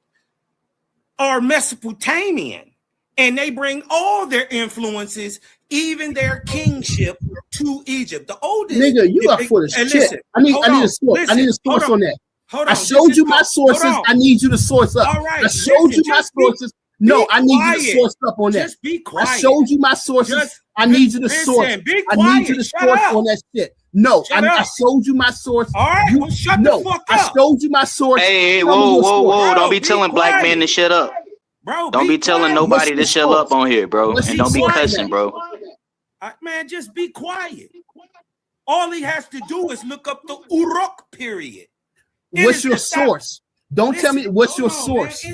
Speaker 11: are Mesopotamian, and they bring all their influences, even their kingship, to Egypt. The oldest
Speaker 2: nigga, you are full of shit.
Speaker 11: Listen,
Speaker 2: I need a source. I need a source on that. I showed you my sources. I need you to source up.
Speaker 11: All right,
Speaker 2: I showed you my sources. No, I need you to source up on that.
Speaker 11: Just be quiet.
Speaker 2: I showed you my sources. I need you to source.
Speaker 11: Be
Speaker 2: I
Speaker 11: quiet.
Speaker 2: need you to source on that shit. No, I showed you my source.
Speaker 11: All right, well, shut the fuck up.
Speaker 2: I showed you my source.
Speaker 16: Hey, whoa. Don't be telling black men to shut up.
Speaker 11: Bro,
Speaker 16: don't be telling nobody to shut up on here, bro. And don't be cussing, bro.
Speaker 11: Man, just be quiet. All he has to do is look up the Uruk period.
Speaker 2: What's your source? Don't tell me what's your source.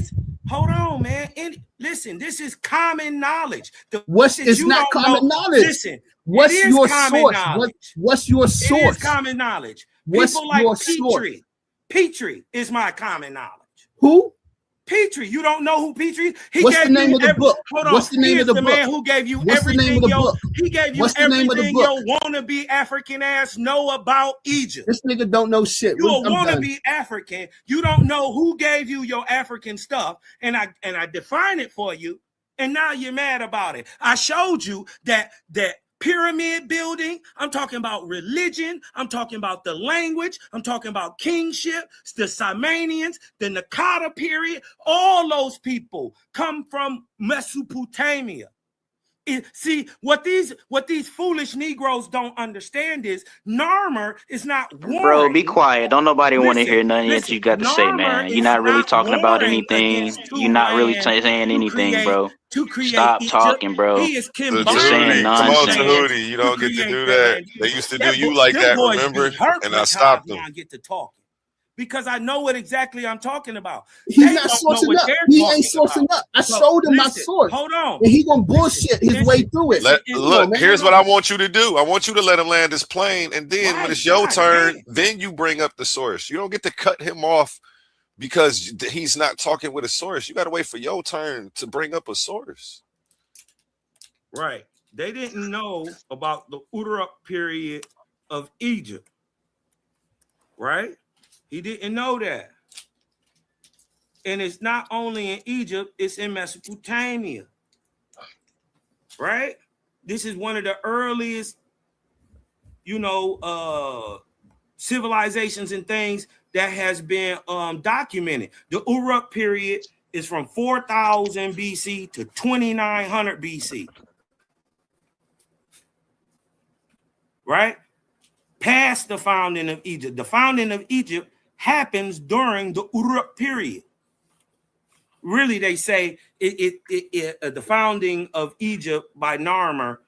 Speaker 11: Hold on, man. Listen, this is common knowledge.
Speaker 2: It's not common knowledge.
Speaker 11: Listen,
Speaker 2: what's your source? What's your source?
Speaker 11: It is common knowledge.
Speaker 2: What's
Speaker 11: People like
Speaker 2: your
Speaker 11: Petrie.
Speaker 2: source?
Speaker 11: Petrie is my common knowledge.
Speaker 2: Who?
Speaker 11: Petrie. You don't know who Petrie?
Speaker 2: What's the name of the book?
Speaker 11: Hold on.
Speaker 2: What's the name of the book?
Speaker 11: Man who gave you
Speaker 2: What's the name of the book?
Speaker 11: He gave you everything your wannabe African ass know about Egypt.
Speaker 2: This nigga don't know shit.
Speaker 11: You a wannabe African. You don't know who gave you your African stuff, and I define it for you, and now you're mad about it. I showed you that pyramid building. I'm talking about religion. I'm talking about the language. I'm talking about kingship, the Sumerians, the Nakata period. All those people come from Mesopotamia. See, what these foolish Negroes don't understand is Narmer is not warring.
Speaker 16: Bro, be quiet. Don't nobody want to hear nothing that you got to say, man. You're not really talking about anything. You're not really saying anything, bro. Stop talking, bro.
Speaker 11: He is
Speaker 16: You're saying
Speaker 15: Come on,
Speaker 16: nonsense.
Speaker 15: Tahuti. You don't get to do that. They used to do you like that, remember? And I stopped them.
Speaker 11: I get to talking because I know what exactly I'm talking about.
Speaker 2: He's not sourcing up. He ain't sourcing up. I showed him my source.
Speaker 11: Hold on.
Speaker 2: And he gonna bullshit his way through it.
Speaker 15: Look, here's what I want you to do. I want you to let him land his plane, and then when it's your turn, then you bring up the source. You don't get to cut him off because he's not talking with a source. You got to wait for your turn to bring up a source.
Speaker 11: Right. They didn't know about the Uruk period of Egypt. Right? He didn't know that. And it's not only in Egypt, it's in Mesopotamia. Right? This is one of the earliest, civilizations and things that has been documented. The Uruk period is from 4000 BC to 2900 BC. Right? Past the founding of Egypt. The founding of Egypt happens during the Uruk period. Really, they say the founding of Egypt by Narmer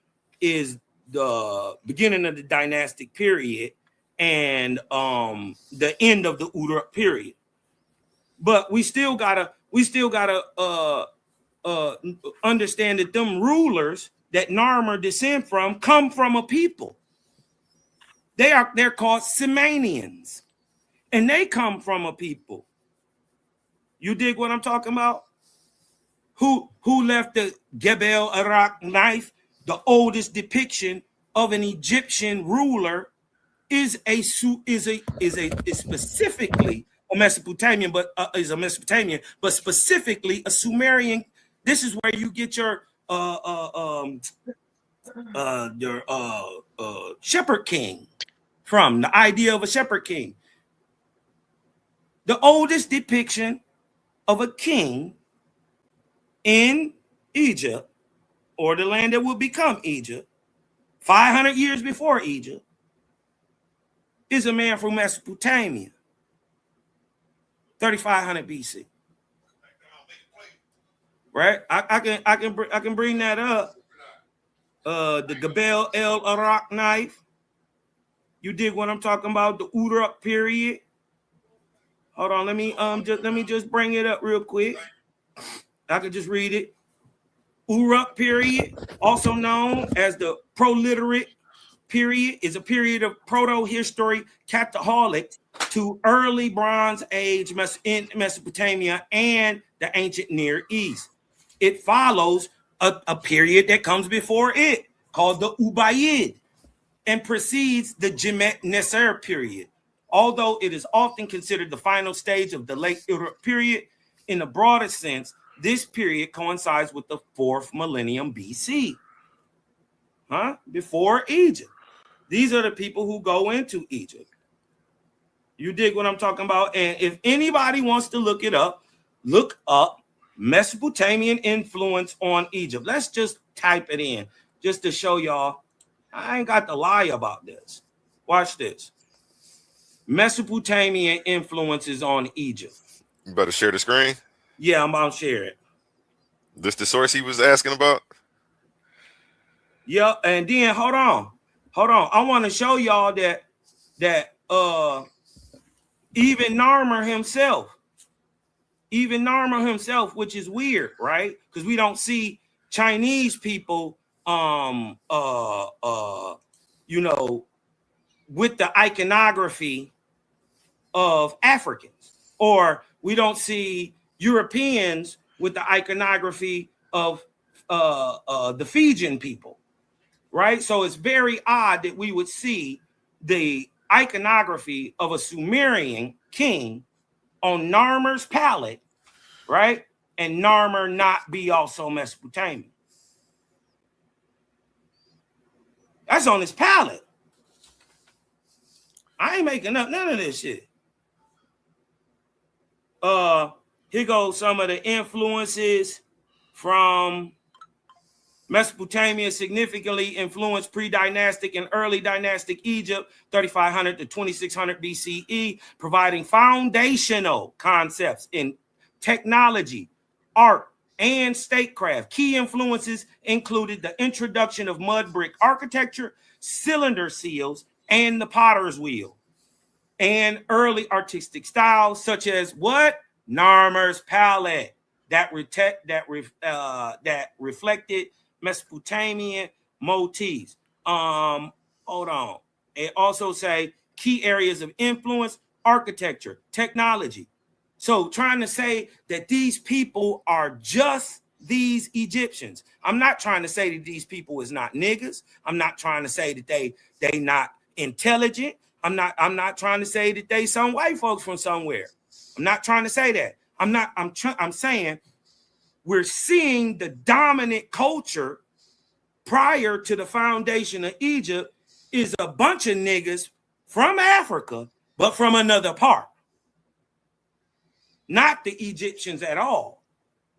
Speaker 11: is the beginning of the dynastic period and the end of the Uruk period. But we still gotta understand that them rulers that Narmer descend from come from a people. They're called Sumerians, and they come from a people. You dig what I'm talking about? Who left the Gebel Arak knife? The oldest depiction of an Egyptian ruler is specifically a Mesopotamian, but specifically a Sumerian. This is where you get your shepherd king from, the idea of a shepherd king. The oldest depiction of a king in Egypt, or the land that will become Egypt, 500 years before Egypt, is a man from Mesopotamia, 3500 BC. Right? I can bring that up the Gabel El Arak knife. You dig what I'm talking about? The Uruk period. Hold on, let me just bring it up real quick. I could just read it. Uruk period, also known as the Proliterate period, is a period of proto-history Catholic to early Bronze Age in Mesopotamia and the ancient Near East. It follows a period that comes before it, called the Ubayyid, and precedes the Jemet Neser period. Although it is often considered the final stage of the late Uruk period, in the broadest sense, this period coincides with the 4th millennium BC. Before Egypt. These are the people who go into Egypt. You dig what I'm talking about? And if anybody wants to look it up, look up Mesopotamian influence on Egypt. Let's just type it in just to show y'all I ain't got to lie about this. Watch this. Mesopotamian influences on Egypt.
Speaker 15: You better share the screen.
Speaker 11: Yeah, I'm about to share it.
Speaker 15: This the source he was asking about?
Speaker 11: Yep, and then hold on. I want to show y'all that even Narmer himself, which is weird, right? Because we don't see Chinese people with the iconography of Africans, or we don't see Europeans with the iconography of the Fijian people, right? So it's very odd that we would see the iconography of a Sumerian king on Narmer's palette, right? And Narmer not be also Mesopotamian. That's on his palette. I ain't making up none of this shit. Here goes some of the influences from Mesopotamia. Significantly influenced pre-dynastic and early dynastic Egypt, 3500 to 2600 BCE, providing foundational concepts in technology, art, and statecraft. Key influences included the introduction of mud brick architecture, cylinder seals, and the potter's wheel, and early artistic styles such as what? Narmer's palette that reflected Mesopotamian motifs. Hold on. It also say key areas of influence: architecture, technology. So trying to say that these people are just these Egyptians. I'm not trying to say that these people is not niggas. I'm not trying to say that they not intelligent. I'm not trying to say that they some white folks from somewhere. I'm not trying to say that. I'm saying we're seeing the dominant culture prior to the foundation of Egypt is a bunch of niggas from Africa, but from another part. Not the Egyptians at all,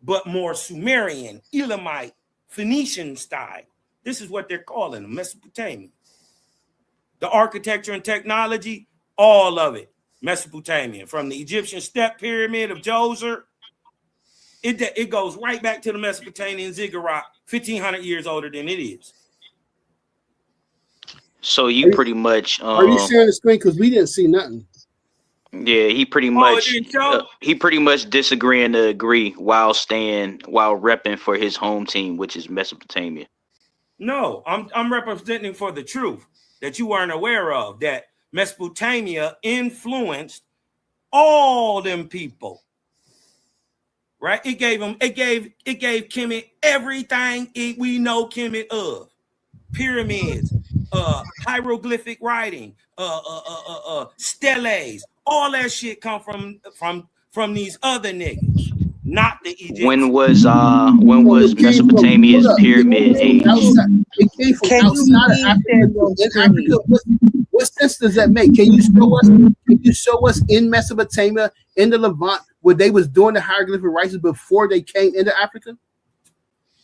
Speaker 11: but more Sumerian, Elamite, Phoenician style. This is what they're calling them, Mesopotamia. The architecture and technology, all of it, Mesopotamian. From the Egyptian step pyramid of Djoser, it goes right back to the Mesopotamian ziggurat, 1,500 years older than it is.
Speaker 16: So you pretty much
Speaker 2: are you sharing the screen? Because we didn't see nothing.
Speaker 16: Yeah, he pretty much disagreeing to agree while repping for his home team, which is Mesopotamia.
Speaker 11: No, I'm representing for the truth that you weren't aware of, that Mesopotamia influenced all them people. Right? It gave Kemet everything we know Kemet of. Pyramids, hieroglyphic writing, steles, all that shit come from these other niggas, not the Egyptians.
Speaker 16: When was Mesopotamia's pyramid age?
Speaker 2: It came from outside of Africa. What sense does that make? Can you show us in Mesopotamia, in the Levant, where they was doing the hieroglyphic writings before they came into Africa?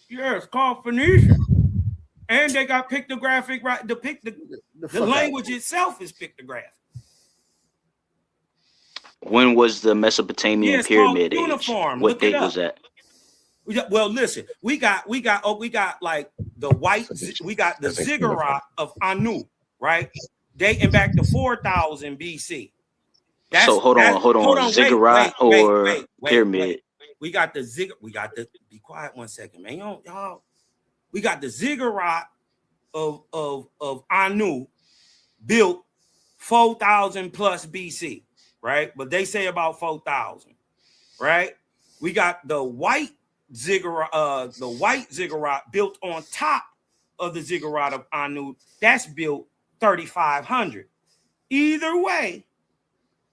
Speaker 11: Yeah, it's called Phoenician. And they got pictographic, right? The language itself is pictographic.
Speaker 16: When was the Mesopotamian pyramid age?
Speaker 11: Uniform.
Speaker 16: What date was that?
Speaker 11: Well, listen, we got like the we got the ziggurat of Anu, right? Dating back to 4000 BC.
Speaker 16: So hold on. Ziggurat or pyramid?
Speaker 11: We got the be quiet one second, man. Y'all, we got the ziggurat of Anu built 4000 plus BC, right? But they say about 4000, right? We got the white ziggurat built on top of the ziggurat of Anu. That's built 3500. Either way,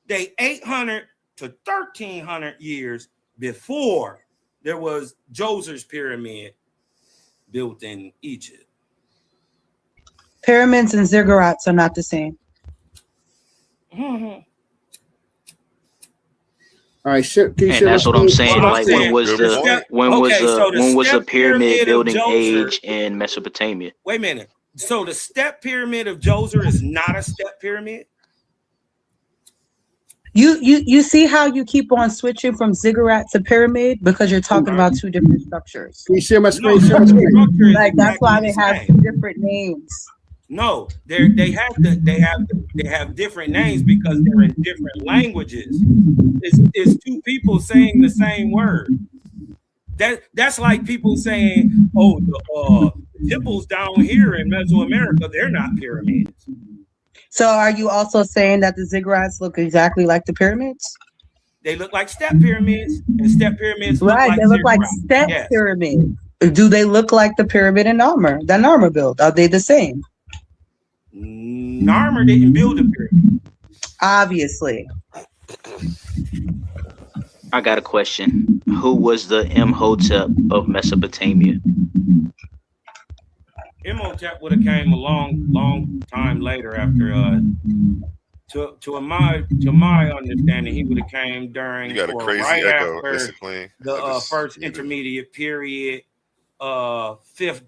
Speaker 11: they 800 to 1300 years before there was Djoser's pyramid built in Egypt.
Speaker 7: Pyramids and ziggurats are not the same.
Speaker 2: All right,
Speaker 16: and that's what I'm saying. Like, when was the pyramid building age in Mesopotamia?
Speaker 11: Wait a minute. So the step pyramid of Djoser is not a step pyramid?
Speaker 7: You see how you keep on switching from ziggurat to pyramid because you're talking about two different structures.
Speaker 2: Can you share my screen?
Speaker 7: Like that's why they have different names.
Speaker 11: No, they have different names because they're in different languages. It's two people saying the same word. That's like people saying, "Oh, the temples down here in Mesoamerica, they're not pyramids."
Speaker 7: So are you also saying that the ziggurats look exactly like the pyramids?
Speaker 11: They look like step pyramids, and step pyramids look
Speaker 7: right.
Speaker 11: like
Speaker 7: They look like
Speaker 11: ziggurats.
Speaker 7: step
Speaker 11: Yes.
Speaker 7: pyramids. Do they look like the pyramid in Narmer? That Narmer built? Are they the same?
Speaker 11: Narmer didn't build a pyramid.
Speaker 7: Obviously.
Speaker 16: I got a question. Who was the Imhotep of Mesopotamia?
Speaker 11: Imhotep would have came a long time later after to my understanding, he would have came during
Speaker 15: You got a
Speaker 11: or
Speaker 15: crazy
Speaker 11: right
Speaker 15: echo,
Speaker 11: after
Speaker 15: Issa Kween.
Speaker 11: the first intermediate period, fifth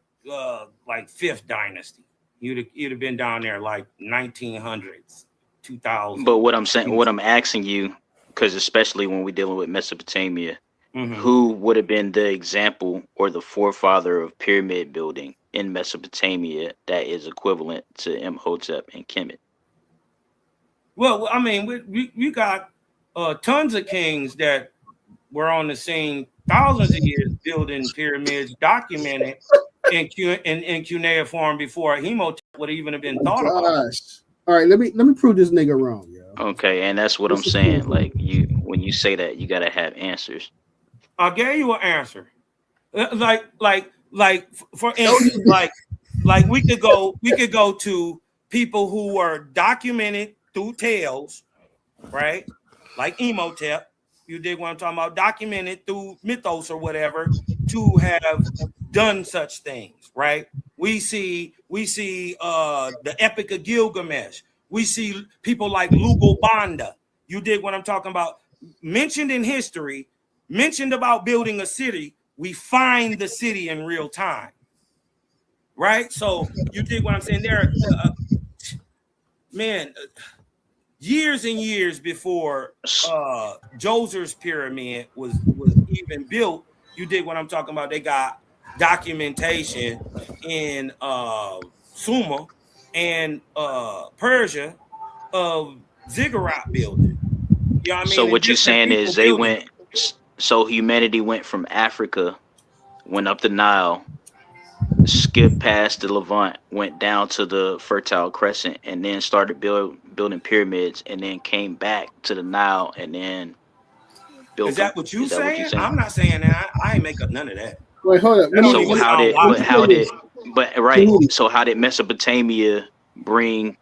Speaker 11: dynasty. You'd have been down there like 1900s, 2000.
Speaker 16: But what I'm asking you, because especially when we're dealing with Mesopotamia,
Speaker 11: Mhm.
Speaker 16: who would have been the example or the forefather of pyramid building in Mesopotamia that is equivalent to Imhotep and Kemet?
Speaker 11: Well, I mean, we got tons of kings that were on the scene thousands of years building pyramids, documented in cuneiform before Imhotep would even have been thought about.
Speaker 2: All right, let me prove this nigga wrong, yo.
Speaker 16: Okay, and that's what I'm saying. Like, when you say that, you gotta have answers.
Speaker 11: I gave you an answer. Like for instance, like we could go to people who are documented through tales, right? Like Imhotep. You dig what I'm talking about? Documented through mythos or whatever to have done such things, right? We see the Epic of Gilgamesh. We see people like Lugalbanda. You dig what I'm talking about? Mentioned in history, mentioned about building a city. We find the city in real time, right? So you dig what I'm saying? There, years and years before Djoser's pyramid was even built, you dig what I'm talking about? They got documentation in Sumer and Persia of ziggurat building. You know what I mean?
Speaker 16: So what you're saying is they
Speaker 11: building.
Speaker 16: so humanity went from Africa, went up the Nile, skipped past the Levant, went down to the Fertile Crescent, and then started building pyramids, and then came back to the Nile, and then built.
Speaker 11: Is that what you
Speaker 16: Is that what
Speaker 11: saying?
Speaker 16: you're saying?
Speaker 11: I'm not saying that. I ain't make up none of that.
Speaker 2: Wait, hold up.
Speaker 16: So how did Mesopotamia bring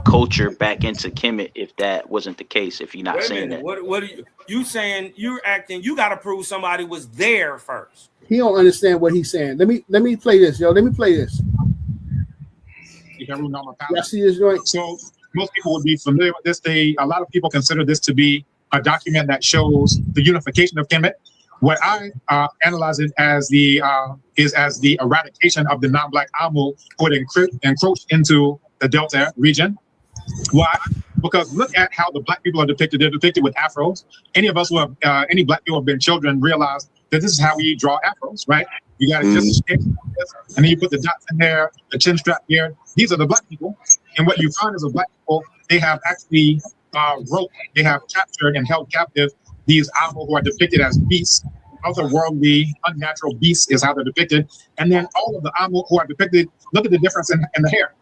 Speaker 16: culture back into Kemet if that wasn't the case? If you're not
Speaker 11: Wait a
Speaker 16: saying
Speaker 11: minute.
Speaker 16: that,
Speaker 11: What are you saying? You're acting. You got to prove somebody was there first.
Speaker 2: He don't understand what he's saying. Let me play this, yo. Let me play this.
Speaker 18: You can read on my
Speaker 2: Y'all see this joint?
Speaker 18: So most people would be familiar with this. A lot of people consider this to be a document that shows the unification of Kemet. What I analyze it as is as the eradication of the non-black Amu who had encroached into the Delta region. Why? Because look at how the black people are depicted. They're depicted with afros. Any of us who have any black people who have been children realize that this is how we draw afros, right? You got it just shape like this, and then you put the dots in there, the chin strap here. These are the black people. And what you find is the black people, they have actually they have captured and held captive these Amo who are depicted as beasts. Otherworldly, unnatural beasts is how they're depicted. And then all of the Amo who are depicted, look at the difference in the hair.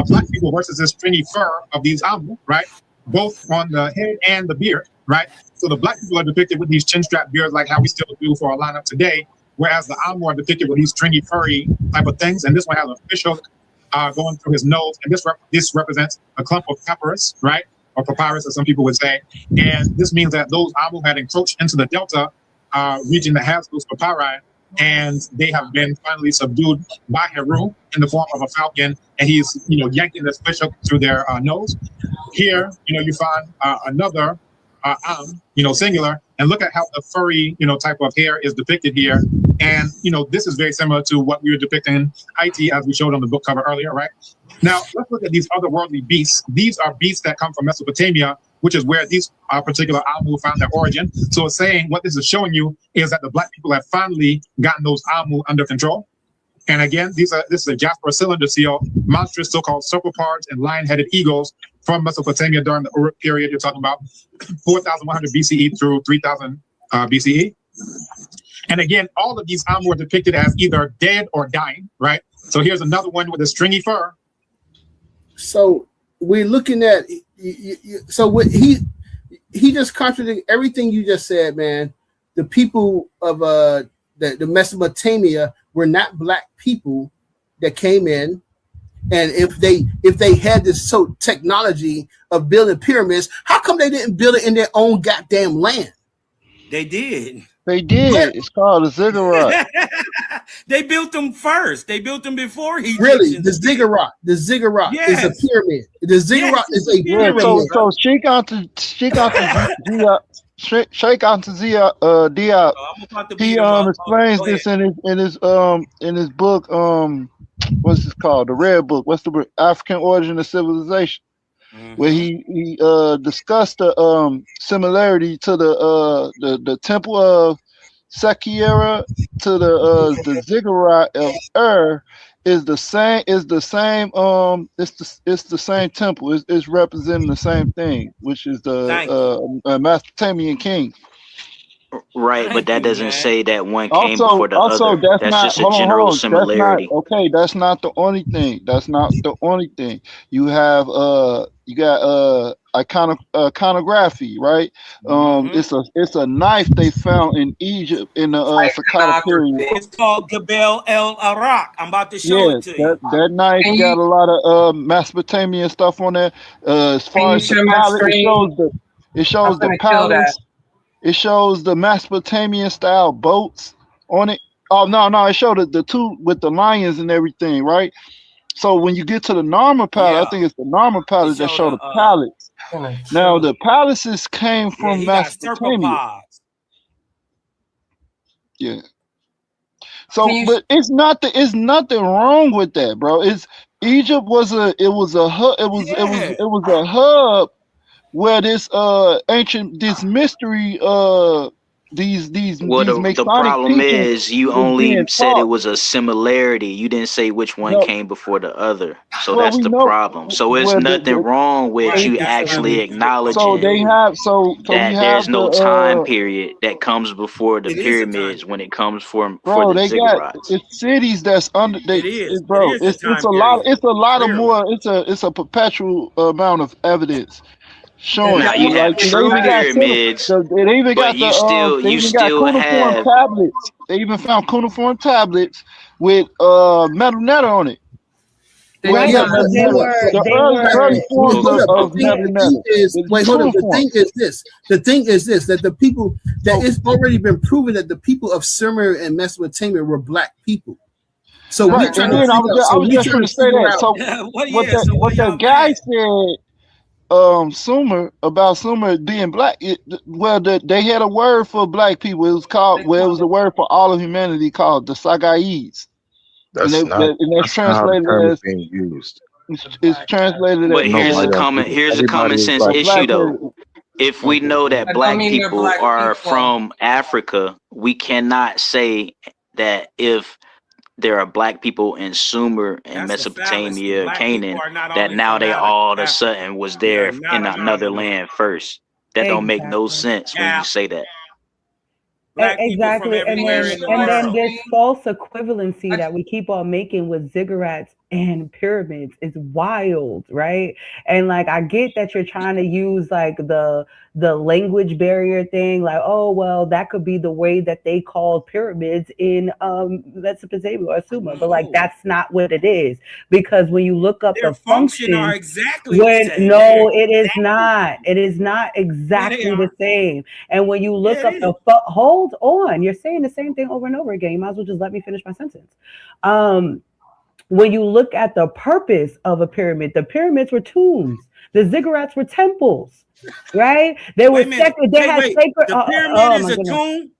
Speaker 18: Black people versus this stringy fur of these Amo, right? Both on the head and the beard, right? So the black people are depicted with these chin strap beards like how we still do for our lineup today, whereas the Amo are depicted with these stringy, furry type of things. And this one has a fish hook going through his nose. And this represents a clump of papyrus, right? Or papyrus, as some people would say. And this means that those Amo had encroached into the delta region that has those papyri, and they have been finally subdued by Heru in the form of a falcon, and he's yanking this fish up through their nose. Here, you find another singular, and look at how the furry type of hair is depicted here. And this is very similar to what we were depicting in IT as we showed on the book cover earlier, right? Now let's look at these otherworldly beasts. These are beasts that come from Mesopotamia, which is where these particular Amu found their origin. So it's saying what this is showing you is that the black people have finally gotten those Amu under control. And again, this is a Jasper cylinder seal, monstrous so-called serpopards and lion-headed eagles from Mesopotamia during the Uruk period. You're talking about 4,100 BCE through 3,000 BCE. And again, all of these Amu are depicted as either dead or dying, right? So here's another one with a stringy fur.
Speaker 2: So we're looking at, so what he just contradicted everything you just said, man. The people of the Mesopotamia were not black people that came in, and if they had this technology of building pyramids, how come they didn't build it in their own goddamn land?
Speaker 11: They did.
Speaker 19: They did. Yeah. It's called a ziggurat.
Speaker 11: They built them first. They built them before he.
Speaker 2: Really, the ziggurat. The ziggurat is a pyramid. The ziggurat is a pyramid.
Speaker 19: So Sheikh Anta Diop, he explains this in his book. What's this called? The Red Book. What's the book? African Origin of Civilization. Where he discussed the similarity to the temple of Sekhiera to the ziggurat of is the same. It's the same temple. It's representing the same thing, which is the Mesopotamian king.
Speaker 16: Right, but that doesn't say that one came before the other. That's just a general similarity.
Speaker 19: That's not the only thing. That's not the only thing. You have iconography, right? It's a knife they found in Egypt in the Sakata period.
Speaker 11: It's called Gabel El Arak. I'm about to show it to you.
Speaker 19: That knife got a lot of Mesopotamian stuff on there. As far as the palace, it shows the palace. It shows the Mesopotamian style boats on it. Oh no! It showed the two with the lions and everything, right? So when you get to the Narmer Palace, I think it's the Narmer Palace that show the palace. Now the palaces came from Mesopotamia. Yeah. So, but it's nothing wrong with that, bro. Egypt was a hub where this mystery
Speaker 16: the problem is you only said it was a similarity. You didn't say which one came before the other. So that's the problem. So it's nothing wrong with you actually acknowledging that there's no time period that comes before the pyramids when it comes for the ziggurats.
Speaker 19: It's cities that's under it's a perpetual amount of evidence showing.
Speaker 16: Now you have true pyramids, but you still have
Speaker 19: tablets. They even found cuneiform tablets with metal netter on it.
Speaker 2: The thing is this, that the people that it's already been proven that the people of Sumer and Mesopotamia were black people. So we're trying to figure out.
Speaker 19: So what the guy said. Sumer being black. They had a word for black people. It was called. It was a word for all of humanity called the Sagais.
Speaker 17: That's translated as being used.
Speaker 19: It's translated.
Speaker 16: But here's a common sense issue though. if we know that
Speaker 5: That don't
Speaker 16: black
Speaker 5: mean they're
Speaker 16: people
Speaker 5: black
Speaker 16: are
Speaker 5: people.
Speaker 16: from Africa, we cannot say that if there are black people in Sumer and
Speaker 11: That's a fallacy.
Speaker 16: Mesopotamia,
Speaker 11: Black people
Speaker 16: Canaan,
Speaker 11: are not
Speaker 16: that
Speaker 11: only
Speaker 16: now
Speaker 11: from
Speaker 16: they all of a
Speaker 11: Africa.
Speaker 16: sudden was
Speaker 11: We are
Speaker 16: there
Speaker 11: not
Speaker 16: in
Speaker 11: a
Speaker 16: another
Speaker 11: monolith.
Speaker 16: land first. That don't make no
Speaker 20: Exactly.
Speaker 16: sense when you say that.
Speaker 11: Black people from
Speaker 20: Exactly.
Speaker 11: everywhere in the
Speaker 20: And then
Speaker 11: world.
Speaker 20: this false equivalency that we keep on making with ziggurats and pyramids is wild, right? And like I get that you're trying to use like the language barrier thing, like, oh well, that could be the way that they called pyramids in Mesopotamia or Sumer, but like that's not what it is. Because when you look up
Speaker 11: Their
Speaker 20: the
Speaker 11: function are
Speaker 20: functions,
Speaker 11: exactly the same.
Speaker 20: no, it is not. It is not exactly the same. And when you look
Speaker 11: Yeah,
Speaker 20: up
Speaker 11: it
Speaker 20: the hold on, you're saying the same thing over and over again. You might as well just let me finish my sentence. When you look at the purpose of a pyramid, the pyramids were tombs. The ziggurats were temples, right? They were
Speaker 11: Wait a minute.
Speaker 20: sacred. They had sacred.
Speaker 11: The pyramid
Speaker 20: Oh
Speaker 11: is
Speaker 20: my
Speaker 11: a
Speaker 20: goodness.
Speaker 11: tomb?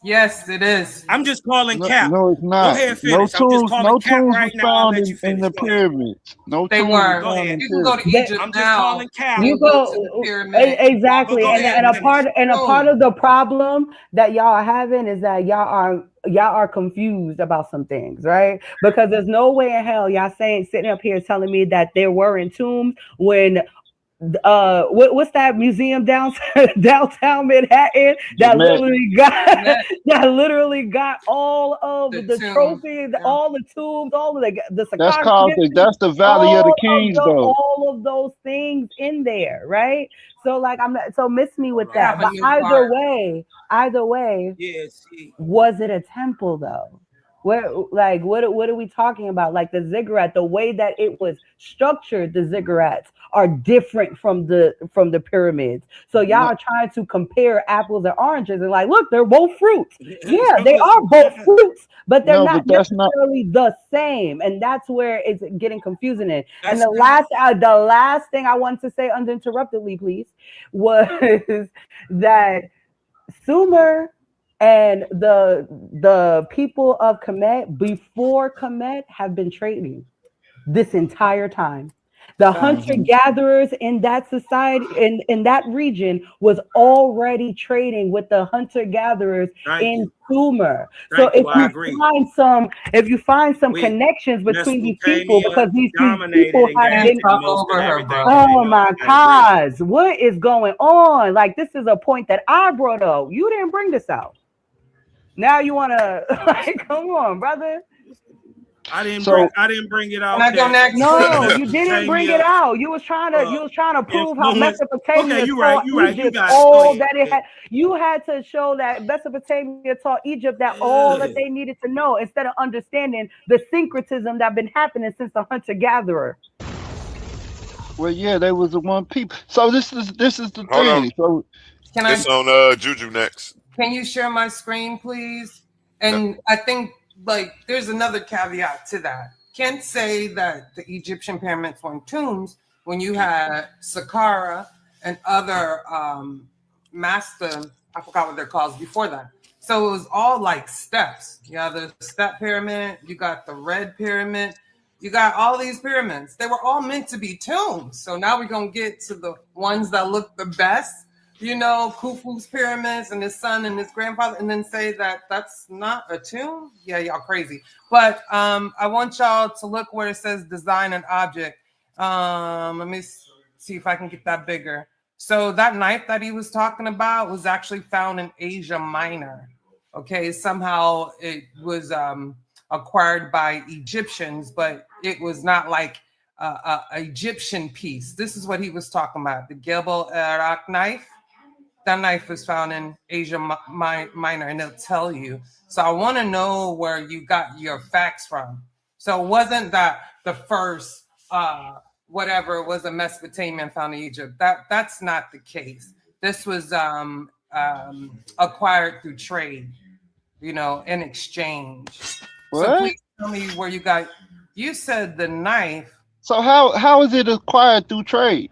Speaker 5: Yes, it is.
Speaker 11: I'm just calling cap.
Speaker 19: No, it's
Speaker 11: Go
Speaker 19: not.
Speaker 11: ahead,
Speaker 19: No
Speaker 11: finish. I'm just
Speaker 19: tombs,
Speaker 11: calling
Speaker 19: no
Speaker 11: cap
Speaker 19: tombs
Speaker 11: right
Speaker 19: was
Speaker 11: now. I'll
Speaker 19: found
Speaker 11: let you
Speaker 19: in
Speaker 11: finish.
Speaker 19: the
Speaker 11: Go ahead.
Speaker 19: pyramids. No
Speaker 5: They
Speaker 19: tombs
Speaker 5: were.
Speaker 19: was found in
Speaker 5: You can go to
Speaker 19: pyramids.
Speaker 5: Egypt
Speaker 11: I'm just
Speaker 5: now
Speaker 11: calling cap.
Speaker 20: You
Speaker 5: and go to
Speaker 20: go
Speaker 5: the pyramid.
Speaker 20: exactly,
Speaker 11: Go
Speaker 20: and
Speaker 11: ahead,
Speaker 20: a
Speaker 11: finish.
Speaker 20: part of the problem that y'all are having is that y'all are confused about some things, right? Because there's no way in hell y'all sitting up here telling me that there weren't tombs when what's that museum downtown Manhattan
Speaker 19: The Met.
Speaker 20: that literally got all of the
Speaker 5: tomb.
Speaker 20: trophies, all the tombs, all of the
Speaker 19: That's
Speaker 20: sarcophagus,
Speaker 19: that's the Valley of the Kings, though.
Speaker 20: all of those things in there, right? So like miss me with that.
Speaker 5: Have a
Speaker 20: But
Speaker 5: new part.
Speaker 20: either way,
Speaker 11: Yeah, see.
Speaker 20: was it a temple though? What are we talking about? Like the ziggurat, the way that it was structured, the ziggurats are different from the pyramids. So y'all are trying to compare apples and oranges and like, look, they're both fruits. Yeah, they are both fruits, but they're not
Speaker 19: that's not.
Speaker 20: necessarily the same. And that's where it's getting confusing. And the last thing I want to say uninterruptedly, please, was that Sumer and the people of Kemet before Kemet have been trading this entire time. The hunter-gatherers in that society, in that region, was already trading with the hunter-gatherers in Sumer. So if you find some connections between these people, because these people have been oh my gosh, what is going on? Like, this is a point that I brought up. You didn't bring this out. Now you want to like, come on, brother.
Speaker 11: I didn't bring it out.
Speaker 5: Can I go next?
Speaker 20: No, you didn't bring it out. You was trying to prove how Mesopotamia taught Egypt all that it had. You had to show that Mesopotamia taught Egypt that all that they needed to know, instead of understanding the syncretism that been happening since the hunter-gatherer.
Speaker 19: Well, yeah, they was the one people. So this is the
Speaker 15: Hold on.
Speaker 19: thing. So
Speaker 15: It's on Juju next.
Speaker 5: Can you share my screen, please? And I think like there's another caveat to that. Can't say that the Egyptian pyramids weren't tombs when you had Saqqara and other master, I forgot what they're called before that. So it was all like steps. You have the step pyramid, you got the red pyramid, you got all these pyramids. They were all meant to be tombs. So now we're gonna get to the ones that look the best. You know, Khufu's pyramids and his son and his grandfather, and then say that that's not a tomb? Yeah, y'all crazy. But I want y'all to look where it says design and object. Let me see if I can get that bigger. So that knife that he was talking about was actually found in Asia Minor. Okay, somehow it was acquired by Egyptians, but it was not like an Egyptian piece. This is what he was talking about, the Gebel Arak knife. That knife was found in Asia Minor, and they'll tell you. So I want to know where you got your facts from. So it wasn't that the first whatever was a Mesopotamian found in Egypt. That's not the case. This was acquired through trade, you know, in exchange.
Speaker 19: what?
Speaker 5: So please tell me where you got. You said the knife.
Speaker 19: So how is it acquired through trade?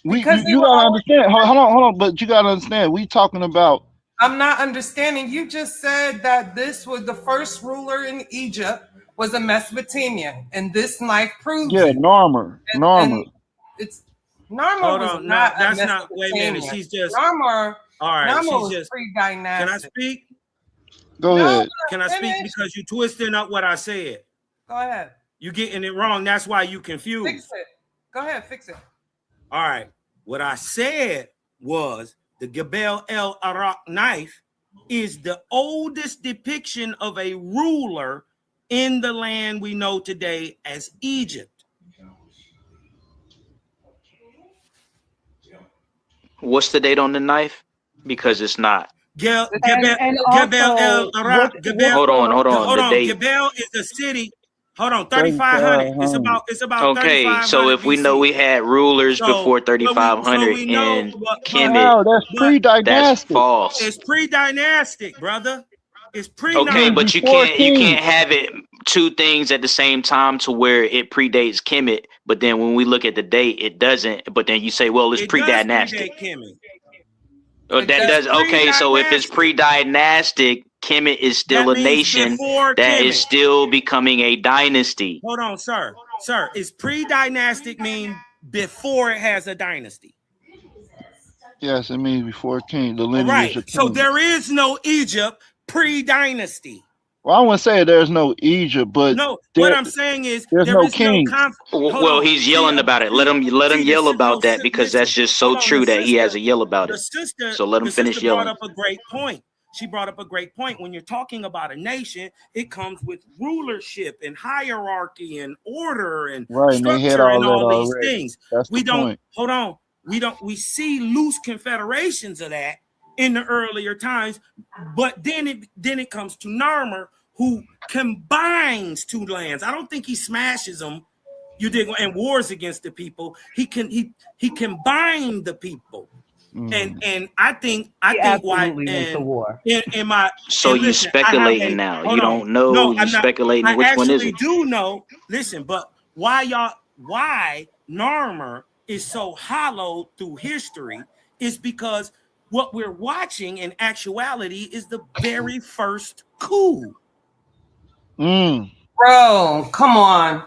Speaker 19: You gotta understand. Hold on. But you gotta understand. We talking about.
Speaker 5: I'm not understanding. You just said that this was the first ruler in Egypt was a Mesopotamian, and this knife proves
Speaker 19: Yeah,
Speaker 5: it.
Speaker 19: Narmer.
Speaker 5: And it's Narmer
Speaker 8: Hold
Speaker 5: was
Speaker 8: on, no,
Speaker 5: not
Speaker 8: that's not. Wait a minute,
Speaker 5: Mesopotamian.
Speaker 8: she's just.
Speaker 5: Narmer,
Speaker 8: All right,
Speaker 5: Narmer
Speaker 8: she's
Speaker 5: was
Speaker 8: just.
Speaker 5: pre-dynastic.
Speaker 8: Can I speak?
Speaker 19: Go ahead.
Speaker 8: Can I speak? Because you twisting up what I said.
Speaker 5: Go ahead.
Speaker 8: You getting it wrong. That's why you confused.
Speaker 5: Fix it. Go ahead, fix it.
Speaker 8: All right. What I said was the Gebel El Arak knife is the oldest depiction of a ruler in the land we know today as Egypt.
Speaker 16: What's the date on the knife? Because it's not.
Speaker 8: Gebel
Speaker 20: also,
Speaker 8: El Arak.
Speaker 16: Hold on. The date.
Speaker 8: Gebel is a city. Hold on, 3,500. It's about
Speaker 16: Okay,
Speaker 8: 3,500
Speaker 16: so if we know
Speaker 8: BC.
Speaker 16: we had rulers before 3,500
Speaker 8: we know
Speaker 16: in
Speaker 8: what-
Speaker 16: Kemet,
Speaker 19: Wow, that's
Speaker 16: that's
Speaker 19: pre-dynastic.
Speaker 16: false.
Speaker 8: It's pre-dynastic, brother. It's
Speaker 16: Okay, but you
Speaker 19: before
Speaker 16: can't
Speaker 19: King.
Speaker 16: have it two things at the same time to where it predates Kemet, but then when we look at the date, it doesn't. But then you say, well, it's
Speaker 8: It does
Speaker 16: pre-dynastic.
Speaker 8: predate Kemet.
Speaker 16: Oh, that does okay. So if it's pre-dynastic, Kemet is still
Speaker 8: That
Speaker 16: a
Speaker 8: means
Speaker 16: nation
Speaker 8: before
Speaker 16: that is
Speaker 8: Kemet.
Speaker 16: still becoming a dynasty.
Speaker 8: Hold on, sir. Sir, is pre-dynastic mean before it has a dynasty?
Speaker 19: Yes, it means before King, the
Speaker 8: All
Speaker 19: lineage
Speaker 8: right.
Speaker 19: of
Speaker 8: So
Speaker 19: King.
Speaker 8: there is no Egypt pre-dynasty.
Speaker 19: Well, I wouldn't say there's no Egypt, but
Speaker 8: No,
Speaker 19: there,
Speaker 8: what I'm saying is
Speaker 19: there's
Speaker 8: there
Speaker 19: no
Speaker 8: is no
Speaker 19: king.
Speaker 16: Well, he's yelling about it. Let him yell about that because that's just so true that he has a yell about
Speaker 8: The
Speaker 16: it.
Speaker 8: sister,
Speaker 16: So let him
Speaker 8: the
Speaker 16: finish
Speaker 8: sister brought
Speaker 16: yelling.
Speaker 8: up a great point. She brought up a great point. When you're talking about a nation, it comes with rulership and hierarchy and order and
Speaker 19: Right, and they had
Speaker 8: structure and
Speaker 19: all that
Speaker 8: all these
Speaker 19: already.
Speaker 8: things.
Speaker 19: That's
Speaker 8: We
Speaker 19: the
Speaker 8: don't,
Speaker 19: point.
Speaker 8: hold on. We see loose confederations of that in the earlier times, but then it comes to Narmer, who combines two lands. I don't think he smashes them. You dig? And wars against the people. He combined the people. And I think why
Speaker 20: absolutely went to war.
Speaker 8: in my
Speaker 16: So you
Speaker 8: listen,
Speaker 16: speculating now. You don't know.
Speaker 8: No,
Speaker 16: You
Speaker 8: I'm not.
Speaker 16: speculating.
Speaker 8: I
Speaker 16: Which one is
Speaker 8: actually
Speaker 16: it?
Speaker 8: do know. Listen, but why Narmer is so hollowed through history is because what we're watching in actuality is the very first coup.
Speaker 5: Bro, come on.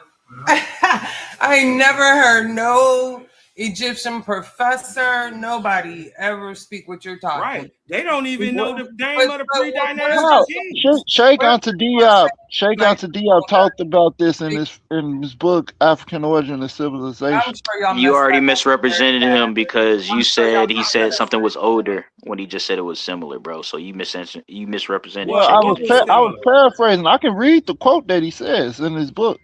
Speaker 5: I ain't never heard no Egyptian professor, nobody ever speak what you're talking.
Speaker 8: Right. They don't even know the name
Speaker 5: But-
Speaker 8: of the
Speaker 5: but-
Speaker 8: pre-dynastic
Speaker 19: Wow,
Speaker 8: kings.
Speaker 19: Sheikh Anta Diop talked about this in his book African Origin of Civilization.
Speaker 16: You already misrepresented him because you said he said something was older when he just said it was similar, bro. So you misrepresented.
Speaker 19: Well,
Speaker 16: Check
Speaker 19: I
Speaker 16: it.
Speaker 19: was paraphrasing. I can read the quote that he says in his book.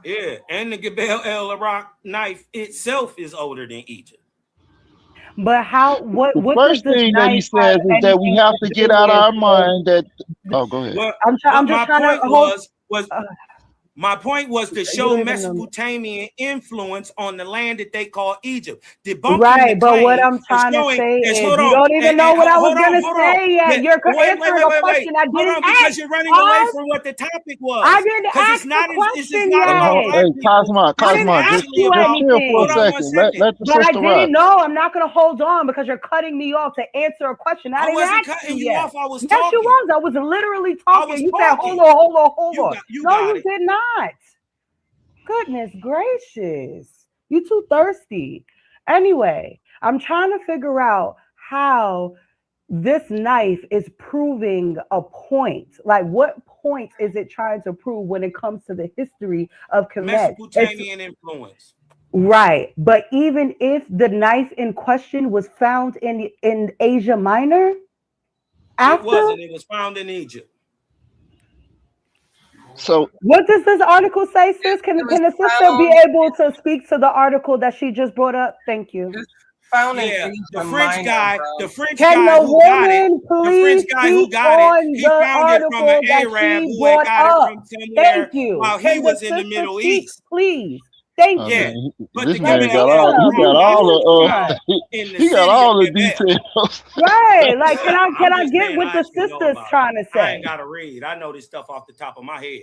Speaker 8: Yeah, and the Gebel El Arak knife itself is older than Egypt.
Speaker 20: But how? What
Speaker 19: The
Speaker 20: does
Speaker 19: first
Speaker 20: this
Speaker 19: thing that he
Speaker 20: knife
Speaker 19: says
Speaker 20: have
Speaker 19: is that we
Speaker 20: anything
Speaker 19: have to
Speaker 20: to
Speaker 19: get
Speaker 20: do
Speaker 19: out
Speaker 20: with?
Speaker 19: our mind that. Oh, go ahead.
Speaker 8: Well,
Speaker 20: I'm just
Speaker 8: my
Speaker 20: trying to
Speaker 8: point
Speaker 20: hold.
Speaker 8: was my point was to
Speaker 20: You
Speaker 8: show
Speaker 20: don't even know.
Speaker 8: Mesopotamian influence on the land that they call Egypt. Debunking
Speaker 20: Right,
Speaker 8: the
Speaker 20: but what
Speaker 8: claim
Speaker 20: I'm trying to
Speaker 8: showing
Speaker 20: say
Speaker 8: is
Speaker 20: is
Speaker 8: hold
Speaker 20: you
Speaker 8: on,
Speaker 20: don't even know what I was
Speaker 8: hold
Speaker 20: gonna
Speaker 8: on.
Speaker 20: say yet.
Speaker 8: Yeah,
Speaker 20: You're
Speaker 8: wait,
Speaker 20: answering a question I
Speaker 8: Hold
Speaker 20: didn't
Speaker 8: on, because
Speaker 20: ask.
Speaker 8: you're running away
Speaker 20: Pause.
Speaker 8: from what the topic was.
Speaker 20: I didn't
Speaker 8: Because
Speaker 20: ask
Speaker 8: it's not
Speaker 20: the
Speaker 8: it's
Speaker 20: question
Speaker 8: not about
Speaker 20: yet.
Speaker 8: black
Speaker 19: Hey,
Speaker 8: people.
Speaker 20: I didn't
Speaker 19: Cosmo,
Speaker 20: ask you
Speaker 19: just chill for a
Speaker 8: Hold on
Speaker 20: anything.
Speaker 8: 1
Speaker 19: second.
Speaker 8: second.
Speaker 19: Let the
Speaker 20: But I
Speaker 19: sister rock.
Speaker 20: didn't know. I'm not gonna hold on because you're cutting me off to answer a question I
Speaker 8: I
Speaker 20: didn't
Speaker 8: wasn't
Speaker 20: ask
Speaker 8: cutting
Speaker 20: you
Speaker 8: you
Speaker 20: yet.
Speaker 8: off. I was
Speaker 20: Yes,
Speaker 8: talking.
Speaker 20: you was. I was literally
Speaker 8: I
Speaker 20: talking.
Speaker 8: was
Speaker 20: You said,
Speaker 8: talking.
Speaker 20: hold on.
Speaker 8: You
Speaker 20: No,
Speaker 8: got
Speaker 20: you
Speaker 8: it.
Speaker 20: did not. Goodness gracious. You too thirsty. Anyway, I'm trying to figure out how this knife is proving a point. Like, what point is it trying to prove when it comes to the history of Kemet?
Speaker 8: Mesopotamian influence.
Speaker 20: Right. But even if the knife in question was found in Asia Minor,
Speaker 8: It
Speaker 20: after
Speaker 8: wasn't. It was found in Egypt.
Speaker 19: So
Speaker 20: what does this article say, sis? Can the sister be able to speak to the article that she just brought up? Thank you.
Speaker 5: Found in
Speaker 8: Yeah, the
Speaker 5: Asia
Speaker 8: French
Speaker 5: Minor,
Speaker 8: guy,
Speaker 5: bro.
Speaker 8: the French
Speaker 20: Can
Speaker 8: guy
Speaker 20: the
Speaker 8: who got it,
Speaker 20: woman
Speaker 8: the French
Speaker 20: please
Speaker 8: guy who
Speaker 20: speak
Speaker 8: got it,
Speaker 20: on
Speaker 8: he
Speaker 20: the
Speaker 8: found it from an
Speaker 20: article that
Speaker 8: Arab
Speaker 20: she
Speaker 8: who had
Speaker 20: brought
Speaker 8: got it
Speaker 20: up?
Speaker 8: from somewhere
Speaker 20: Thank you.
Speaker 8: while he
Speaker 20: Can the
Speaker 8: was in the
Speaker 20: sister
Speaker 8: Middle
Speaker 20: speak,
Speaker 8: East.
Speaker 20: please? Thank
Speaker 19: Oh,
Speaker 20: you.
Speaker 8: Yeah,
Speaker 19: man,
Speaker 8: but
Speaker 19: this
Speaker 8: the
Speaker 19: man
Speaker 20: Like,
Speaker 19: got
Speaker 8: Gebel El
Speaker 19: all
Speaker 20: damn,
Speaker 8: Arak
Speaker 20: this is too
Speaker 8: was
Speaker 20: much.
Speaker 8: found in the
Speaker 19: he got
Speaker 8: city of
Speaker 19: all the
Speaker 8: Gebel.
Speaker 19: details.
Speaker 20: Right. Like, can
Speaker 8: I'm
Speaker 20: I
Speaker 8: just
Speaker 20: get
Speaker 8: saying
Speaker 20: what
Speaker 8: I
Speaker 20: the
Speaker 8: actually know
Speaker 20: sister's
Speaker 8: about
Speaker 20: trying to
Speaker 8: it. I ain't
Speaker 20: say?
Speaker 8: got to read. I know this stuff off the top of my head.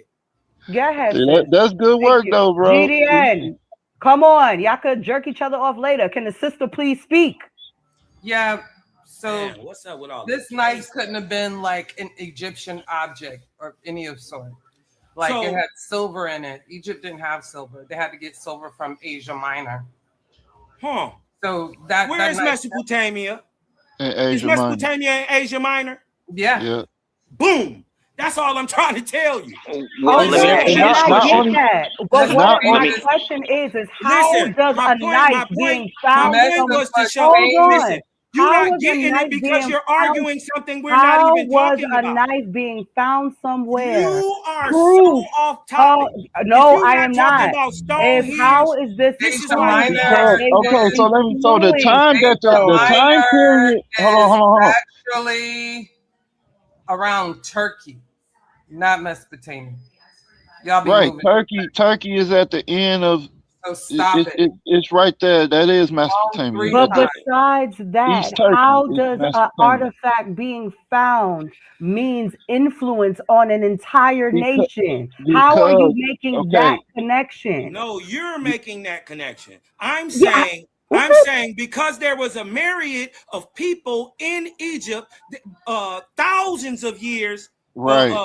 Speaker 20: Go ahead,
Speaker 19: See,
Speaker 20: sis.
Speaker 19: that's good
Speaker 20: Thank
Speaker 19: work
Speaker 20: you.
Speaker 19: though, bro.
Speaker 20: GDN. Come on. Y'all could jerk each other off later. Can the sister please speak?
Speaker 5: Yeah. So
Speaker 8: Man, what's up with all
Speaker 5: this knife couldn't have been like an Egyptian object or any of sort. Like it had silver in it. Egypt didn't have silver. They had to get silver from Asia Minor.
Speaker 11: Huh.
Speaker 5: So that
Speaker 11: Where
Speaker 5: that
Speaker 11: is
Speaker 5: night,
Speaker 11: Mesopotamia?
Speaker 19: In
Speaker 11: Is
Speaker 19: Asia Minor.
Speaker 11: Mesopotamia in Asia Minor?
Speaker 5: Yeah.
Speaker 19: Yeah.
Speaker 11: Boom. That's all I'm trying to tell you.
Speaker 16: Well, let me
Speaker 20: Okay,
Speaker 16: ask you
Speaker 20: and
Speaker 16: this
Speaker 20: I
Speaker 19: not
Speaker 20: get
Speaker 16: question.
Speaker 19: only
Speaker 20: that. But
Speaker 5: Let
Speaker 20: what
Speaker 16: Let
Speaker 20: my
Speaker 16: me.
Speaker 20: question is how
Speaker 11: Listen,
Speaker 20: does a knife being
Speaker 11: my
Speaker 20: found
Speaker 11: point
Speaker 20: some
Speaker 11: was to show.
Speaker 20: hold on?
Speaker 11: Listen, you're
Speaker 20: How
Speaker 11: not
Speaker 20: was a
Speaker 11: getting it
Speaker 20: knife
Speaker 11: because
Speaker 20: being
Speaker 11: you're
Speaker 20: found?
Speaker 11: arguing something we're not
Speaker 20: How
Speaker 11: even
Speaker 20: was
Speaker 11: talking
Speaker 20: a
Speaker 11: about.
Speaker 20: knife being found somewhere?
Speaker 11: You are
Speaker 20: Proof.
Speaker 11: so off
Speaker 20: Oh
Speaker 11: topic. If
Speaker 20: no,
Speaker 11: you're
Speaker 20: I
Speaker 11: not
Speaker 20: am
Speaker 11: talking
Speaker 20: not.
Speaker 11: about
Speaker 20: If
Speaker 11: Stonehenge,
Speaker 20: how is this
Speaker 11: this is
Speaker 5: Asia
Speaker 11: why
Speaker 20: proof?
Speaker 11: you
Speaker 19: because
Speaker 5: Minor
Speaker 20: They were
Speaker 19: okay, so
Speaker 5: is
Speaker 19: let me so the
Speaker 20: influenced.
Speaker 19: time that
Speaker 5: Asia
Speaker 19: the time
Speaker 5: Minor
Speaker 19: period hold on.
Speaker 5: actually around Turkey, not Mesopotamia. Y'all be
Speaker 19: Right.
Speaker 5: moving.
Speaker 19: Turkey is at the end of
Speaker 5: So stop it.
Speaker 19: it's right there. That is
Speaker 5: Wrong
Speaker 19: Mesopotamia.
Speaker 5: 3
Speaker 19: At
Speaker 20: But
Speaker 19: the
Speaker 5: times.
Speaker 20: besides that,
Speaker 19: East Turkey
Speaker 20: how
Speaker 19: is
Speaker 20: does an
Speaker 19: Mesopotamia.
Speaker 20: artifact being found means influence on an entire
Speaker 19: Because
Speaker 20: nation? How are you
Speaker 19: because
Speaker 20: making that
Speaker 19: okay,
Speaker 20: connection?
Speaker 11: No, you're making that connection. I'm
Speaker 20: Yeah.
Speaker 11: saying because there was a myriad of people in Egypt, thousands of years
Speaker 19: right.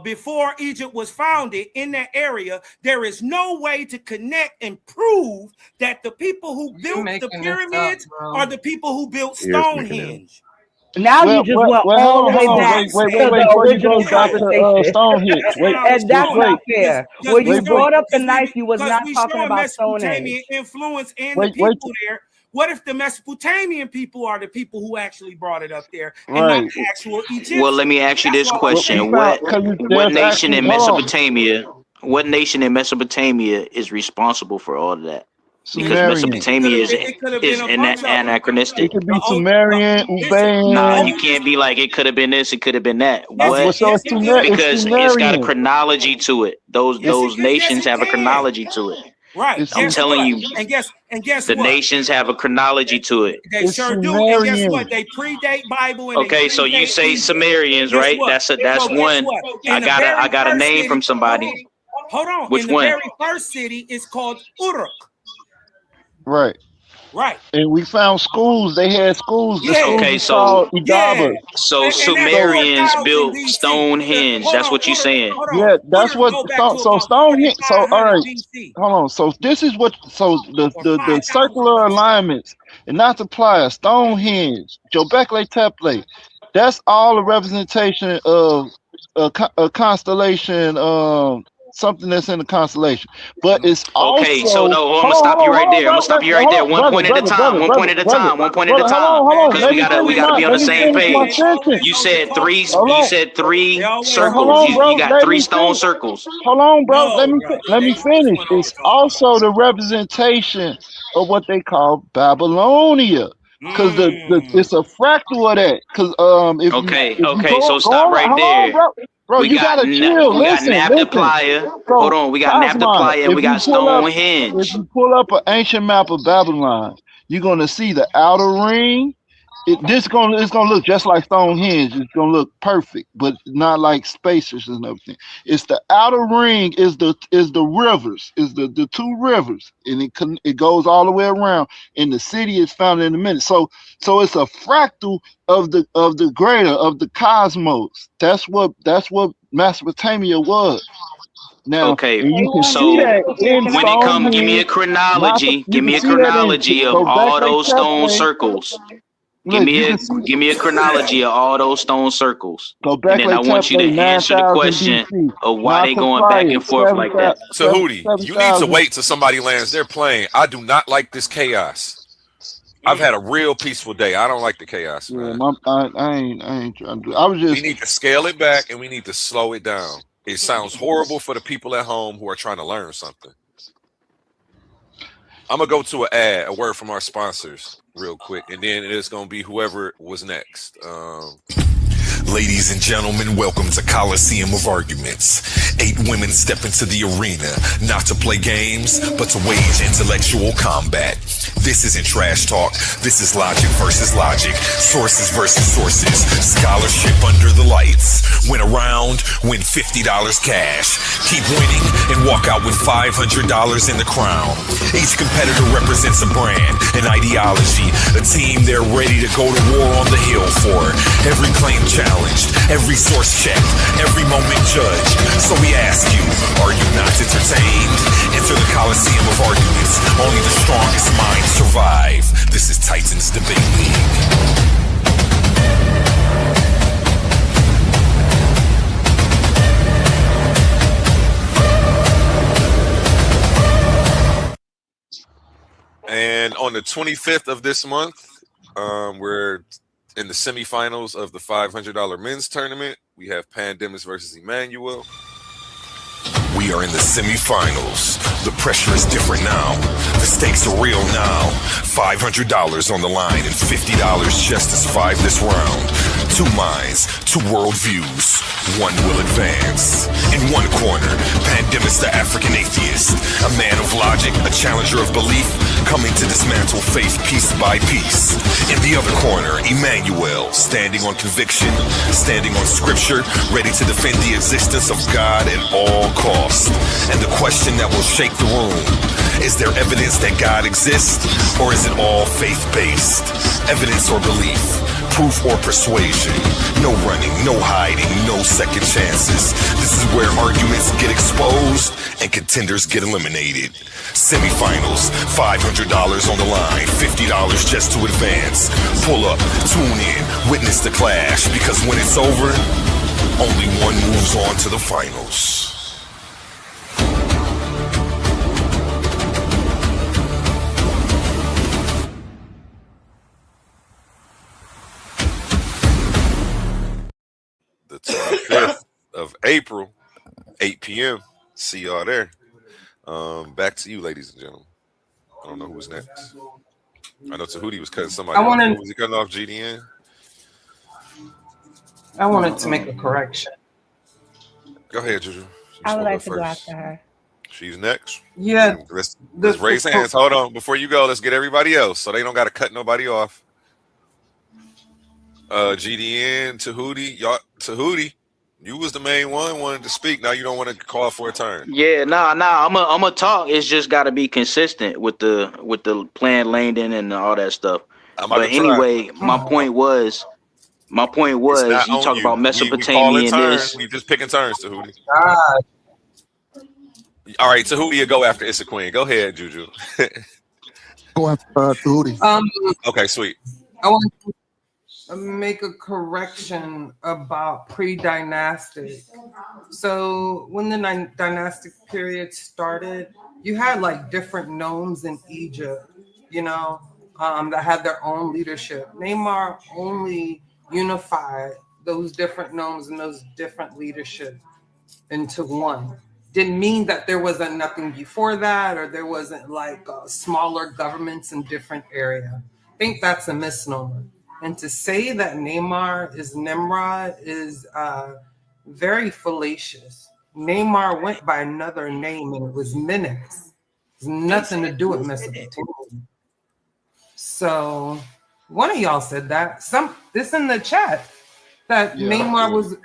Speaker 11: before Egypt was founded in that area, there is no way to connect and prove that the people who
Speaker 5: You
Speaker 11: built the
Speaker 5: making this up,
Speaker 11: pyramids
Speaker 5: bro.
Speaker 11: are the people who built
Speaker 17: He is making it up.
Speaker 11: Stonehenge.
Speaker 20: Now you just went all the way
Speaker 11: That's what
Speaker 20: back
Speaker 11: I'm
Speaker 20: to
Speaker 11: saying.
Speaker 20: the
Speaker 19: Before you
Speaker 20: original
Speaker 19: go,
Speaker 11: Yeah,
Speaker 19: Dr.
Speaker 20: conversation.
Speaker 19: Stonehenge.
Speaker 11: that's what I was
Speaker 20: And that's
Speaker 11: doing.
Speaker 20: not
Speaker 11: Because
Speaker 20: fair. When
Speaker 11: we
Speaker 20: you
Speaker 11: show
Speaker 20: brought up the
Speaker 11: because
Speaker 20: knife, you was not
Speaker 11: we
Speaker 20: talking
Speaker 11: showing
Speaker 20: about Stonehenge.
Speaker 11: Mesopotamian influence and the
Speaker 19: Wait.
Speaker 11: people there. What if the Mesopotamian people are the people who actually brought it up there and not
Speaker 19: Right.
Speaker 11: the actual Egyptians?
Speaker 16: Well, let me ask you
Speaker 11: That's
Speaker 16: this
Speaker 11: all I'm
Speaker 19: What we
Speaker 16: question:
Speaker 11: saying.
Speaker 19: found
Speaker 16: What
Speaker 19: because
Speaker 16: what
Speaker 19: there's
Speaker 16: nation
Speaker 19: actually
Speaker 16: in
Speaker 19: hold on.
Speaker 16: Mesopotamia? What nation in Mesopotamia is responsible for all of that? Because
Speaker 19: Sumerian.
Speaker 16: Mesopotamia
Speaker 11: It could have been a bunch of them.
Speaker 16: anachronistic.
Speaker 19: It could be
Speaker 11: The
Speaker 19: Sumerian,
Speaker 11: listen, the
Speaker 16: Nah,
Speaker 19: Ubayan.
Speaker 16: you can't be like it could have been this, it could have been that.
Speaker 19: Well,
Speaker 16: What?
Speaker 19: so
Speaker 11: yes, it could have
Speaker 19: it's
Speaker 11: been.
Speaker 16: Because it's got a
Speaker 19: Sumerian.
Speaker 16: chronology to it. Those
Speaker 11: Yes,
Speaker 16: nations
Speaker 11: it
Speaker 16: have a
Speaker 11: can.
Speaker 16: chronology to it.
Speaker 11: Right.
Speaker 19: It's
Speaker 16: I'm
Speaker 11: Guess
Speaker 16: telling
Speaker 11: what?
Speaker 16: you,
Speaker 11: And guess
Speaker 16: the
Speaker 11: what?
Speaker 16: nations have a chronology to it.
Speaker 11: They
Speaker 19: it's
Speaker 11: sure do. And guess
Speaker 19: Sumerian.
Speaker 11: what? They predate Bible and they
Speaker 16: Okay, so you
Speaker 11: predate
Speaker 16: say
Speaker 11: Egypt.
Speaker 16: Sumerians,
Speaker 11: Guess
Speaker 16: right?
Speaker 11: what?
Speaker 16: That's
Speaker 11: So guess
Speaker 16: one.
Speaker 11: what?
Speaker 16: I
Speaker 11: In the
Speaker 16: got
Speaker 11: very
Speaker 16: a
Speaker 11: first
Speaker 16: name from
Speaker 11: city,
Speaker 16: somebody.
Speaker 11: hold on.
Speaker 16: Which
Speaker 11: In the
Speaker 16: one?
Speaker 11: very first city is called Uruk.
Speaker 19: Right.
Speaker 11: Right.
Speaker 19: And we found schools. They had schools. The
Speaker 11: Yeah.
Speaker 19: schools
Speaker 16: Okay,
Speaker 19: was called
Speaker 16: so
Speaker 11: Yeah.
Speaker 19: Idabas.
Speaker 11: And that's
Speaker 19: So
Speaker 16: Sumerians
Speaker 11: 4000
Speaker 16: built
Speaker 11: BC.
Speaker 16: Stonehenge.
Speaker 11: Hold
Speaker 16: That's
Speaker 11: on,
Speaker 16: what you saying.
Speaker 11: hold on.
Speaker 19: yeah, that's
Speaker 11: Uruk
Speaker 19: what.
Speaker 11: go back to
Speaker 19: So
Speaker 11: about
Speaker 19: Stonehenge. So all
Speaker 11: 4500
Speaker 19: right,
Speaker 11: BC
Speaker 19: hold on. So this is what. So
Speaker 11: or
Speaker 19: the
Speaker 11: 5000
Speaker 19: circular
Speaker 11: BC.
Speaker 19: alignments and not the pliers. Stonehenge, Göbekli Tepe. That's all a representation of a constellation. Something that's in the constellation, but it's
Speaker 16: Okay, so
Speaker 19: also
Speaker 16: no, I'm
Speaker 19: hold
Speaker 16: gonna
Speaker 19: on,
Speaker 16: stop you right there. I'm
Speaker 19: bro.
Speaker 16: gonna stop you right
Speaker 19: Hold
Speaker 16: there.
Speaker 19: on,
Speaker 16: One point at a time. One point at a time. One point at a time.
Speaker 19: hold on.
Speaker 16: Because
Speaker 19: Let me
Speaker 16: we
Speaker 19: finish
Speaker 16: gotta be on the same
Speaker 11: Man,
Speaker 16: page.
Speaker 11: they always
Speaker 16: You
Speaker 11: hold the
Speaker 16: said
Speaker 11: talk.
Speaker 16: three.
Speaker 19: Hold
Speaker 16: You
Speaker 19: on.
Speaker 16: said
Speaker 11: They
Speaker 16: three
Speaker 11: always
Speaker 19: Hold
Speaker 11: hold
Speaker 16: circles.
Speaker 11: the
Speaker 19: on,
Speaker 11: talk.
Speaker 16: You
Speaker 19: bro.
Speaker 16: got
Speaker 19: Let
Speaker 16: three
Speaker 19: me
Speaker 16: stone
Speaker 19: finish.
Speaker 16: circles.
Speaker 19: Hold on, bro.
Speaker 11: No, bro.
Speaker 19: Let me
Speaker 11: This
Speaker 19: finish.
Speaker 11: one all
Speaker 19: It's
Speaker 11: talk.
Speaker 19: also the representation of what they call Babylonia, because it's a fractal of that. Because
Speaker 16: Okay,
Speaker 19: if you
Speaker 16: okay. So
Speaker 19: go
Speaker 16: stop
Speaker 19: on,
Speaker 16: right
Speaker 19: hold on,
Speaker 16: there.
Speaker 19: bro,
Speaker 16: We
Speaker 19: you
Speaker 16: got
Speaker 19: gotta chill.
Speaker 16: we got
Speaker 19: Listen.
Speaker 16: Nabta-Playa. Hold
Speaker 19: So
Speaker 16: on. We got
Speaker 19: Cosmon,
Speaker 16: Nabta-Playa and
Speaker 19: if
Speaker 16: we
Speaker 19: you
Speaker 16: got Stonehenge.
Speaker 19: pull up an ancient map of Babylon, you're gonna see the outer ring. It's gonna look just like Stonehenge. It's gonna look perfect, but not like spacers and everything. It's the outer ring is the rivers, is the two rivers, and it goes all the way around. And the city is found in the middle. So it's a fractal of the greater of the cosmos. That's what Mesopotamia was. Now,
Speaker 16: Okay,
Speaker 19: and you can see
Speaker 16: so
Speaker 19: that in
Speaker 16: when it come, give me a
Speaker 19: Stonehenge.
Speaker 16: chronology.
Speaker 19: You
Speaker 16: Give
Speaker 19: can
Speaker 16: me a
Speaker 19: see that in
Speaker 16: chronology of all
Speaker 19: Göbekli
Speaker 16: those stone
Speaker 19: Tepe.
Speaker 16: circles.
Speaker 19: Look, you can see
Speaker 16: Give me a chronology of all those stone circles, and then I
Speaker 19: Göbekli
Speaker 16: want you
Speaker 19: Tepe
Speaker 16: to answer the
Speaker 19: 9,000
Speaker 16: question
Speaker 19: BC.
Speaker 16: of why
Speaker 19: Not
Speaker 16: they
Speaker 19: to
Speaker 16: going back
Speaker 19: fire
Speaker 16: and forth like that.
Speaker 15: So Hootie, you need to
Speaker 19: 7,000.
Speaker 15: wait till somebody lands their plane. I do not like this chaos. I've had a real peaceful day. I don't like the chaos,
Speaker 19: Yeah,
Speaker 15: man.
Speaker 19: I ain't trying to do. I was
Speaker 15: We
Speaker 19: just
Speaker 15: need to scale it back and we need to slow it down. It sounds horrible for the people at home who are trying to learn something. I'm gonna go to an ad, a word from our sponsors, real quick, and then it's gonna be whoever was next. Ladies and gentlemen, welcome to Coliseum of Arguments. 8 women step into the arena, not to play games, but to wage intellectual combat. This isn't trash talk. This is logic versus logic. Sources versus sources. Scholarship under the lights. Win a round, win $50 cash. Keep winning and walk out with $500 in the crown. Each competitor represents a brand, an ideology, a team they're ready to go to war on the hill for. Every claim challenged,
Speaker 1: Every source checked, every moment judged. So we ask you, are you not entertained? Enter the Coliseum of arguments. Only the strongest minds survive. This is Titans Debate League.
Speaker 15: And on the 25th of this month, we're in the semifinals of the $500 men's tournament. We have Pandemis versus Emmanuel.
Speaker 1: We are in the semifinals. The pressure is different now. The stakes are real now. $500 on the line and $50 just to survive this round. Two minds, two worldviews. One will advance. In one corner, Pandemis the African atheist. A man of logic, a challenger of belief, coming to dismantle faith piece by piece. In the other corner, Emmanuel, standing on conviction, standing on scripture, ready to defend the existence of God at all costs. And the question that will shake the room, is there evidence that God exists, or is it all faith-based? Evidence or belief? Proof or persuasion? No running, no hiding, no second chances. This is where arguments get exposed and contenders get eliminated. Semifinals, $500 on the line, $50 just to advance. Pull up, tune in, witness the clash, because when it's over, only one moves on to the finals.
Speaker 15: The 25th of April, 8 p.m. See y'all there. Back to you, ladies and gentlemen. I don't know who's next. I know Tahuti was cutting somebody off. Who was he cutting off? GDN?
Speaker 5: I wanted to make a correction.
Speaker 15: Go ahead, Juju.
Speaker 20: I would like to go after her.
Speaker 15: She's next.
Speaker 5: Yeah.
Speaker 15: Let's raise hands. Hold on. Before you go, let's get everybody else so they don't got to cut nobody off. GDN, Tahuti, y'all. Tahuti, you was the main one wanted to speak. Now you don't want to call for a turn.
Speaker 16: Yeah, nah. I'm a talk. It's just got to be consistent with the planned Langdon and all that stuff. But anyway, my point was you talk about Mesopotamia and this.
Speaker 15: We just picking turns, Tahuti. All right, Tahuti, you go after Issa Kween. Go ahead, Juju.
Speaker 14: Go after Tahuti.
Speaker 15: Okay, sweet.
Speaker 5: I want to make a correction about pre-dynastic. So when the dynastic period started, you had like different nomes in Egypt, that had their own leadership. Neymar only unified those different nomes and those different leadership into one. Didn't mean that there wasn't nothing before that, or there wasn't like smaller governments in different areas. I think that's a misnomer. And to say that Neymar is Nimrod is very fallacious. Neymar went by another name, and it was Menes. It's nothing to do with Mesopotamia. So one of y'all said that. This in the chat that Neymar was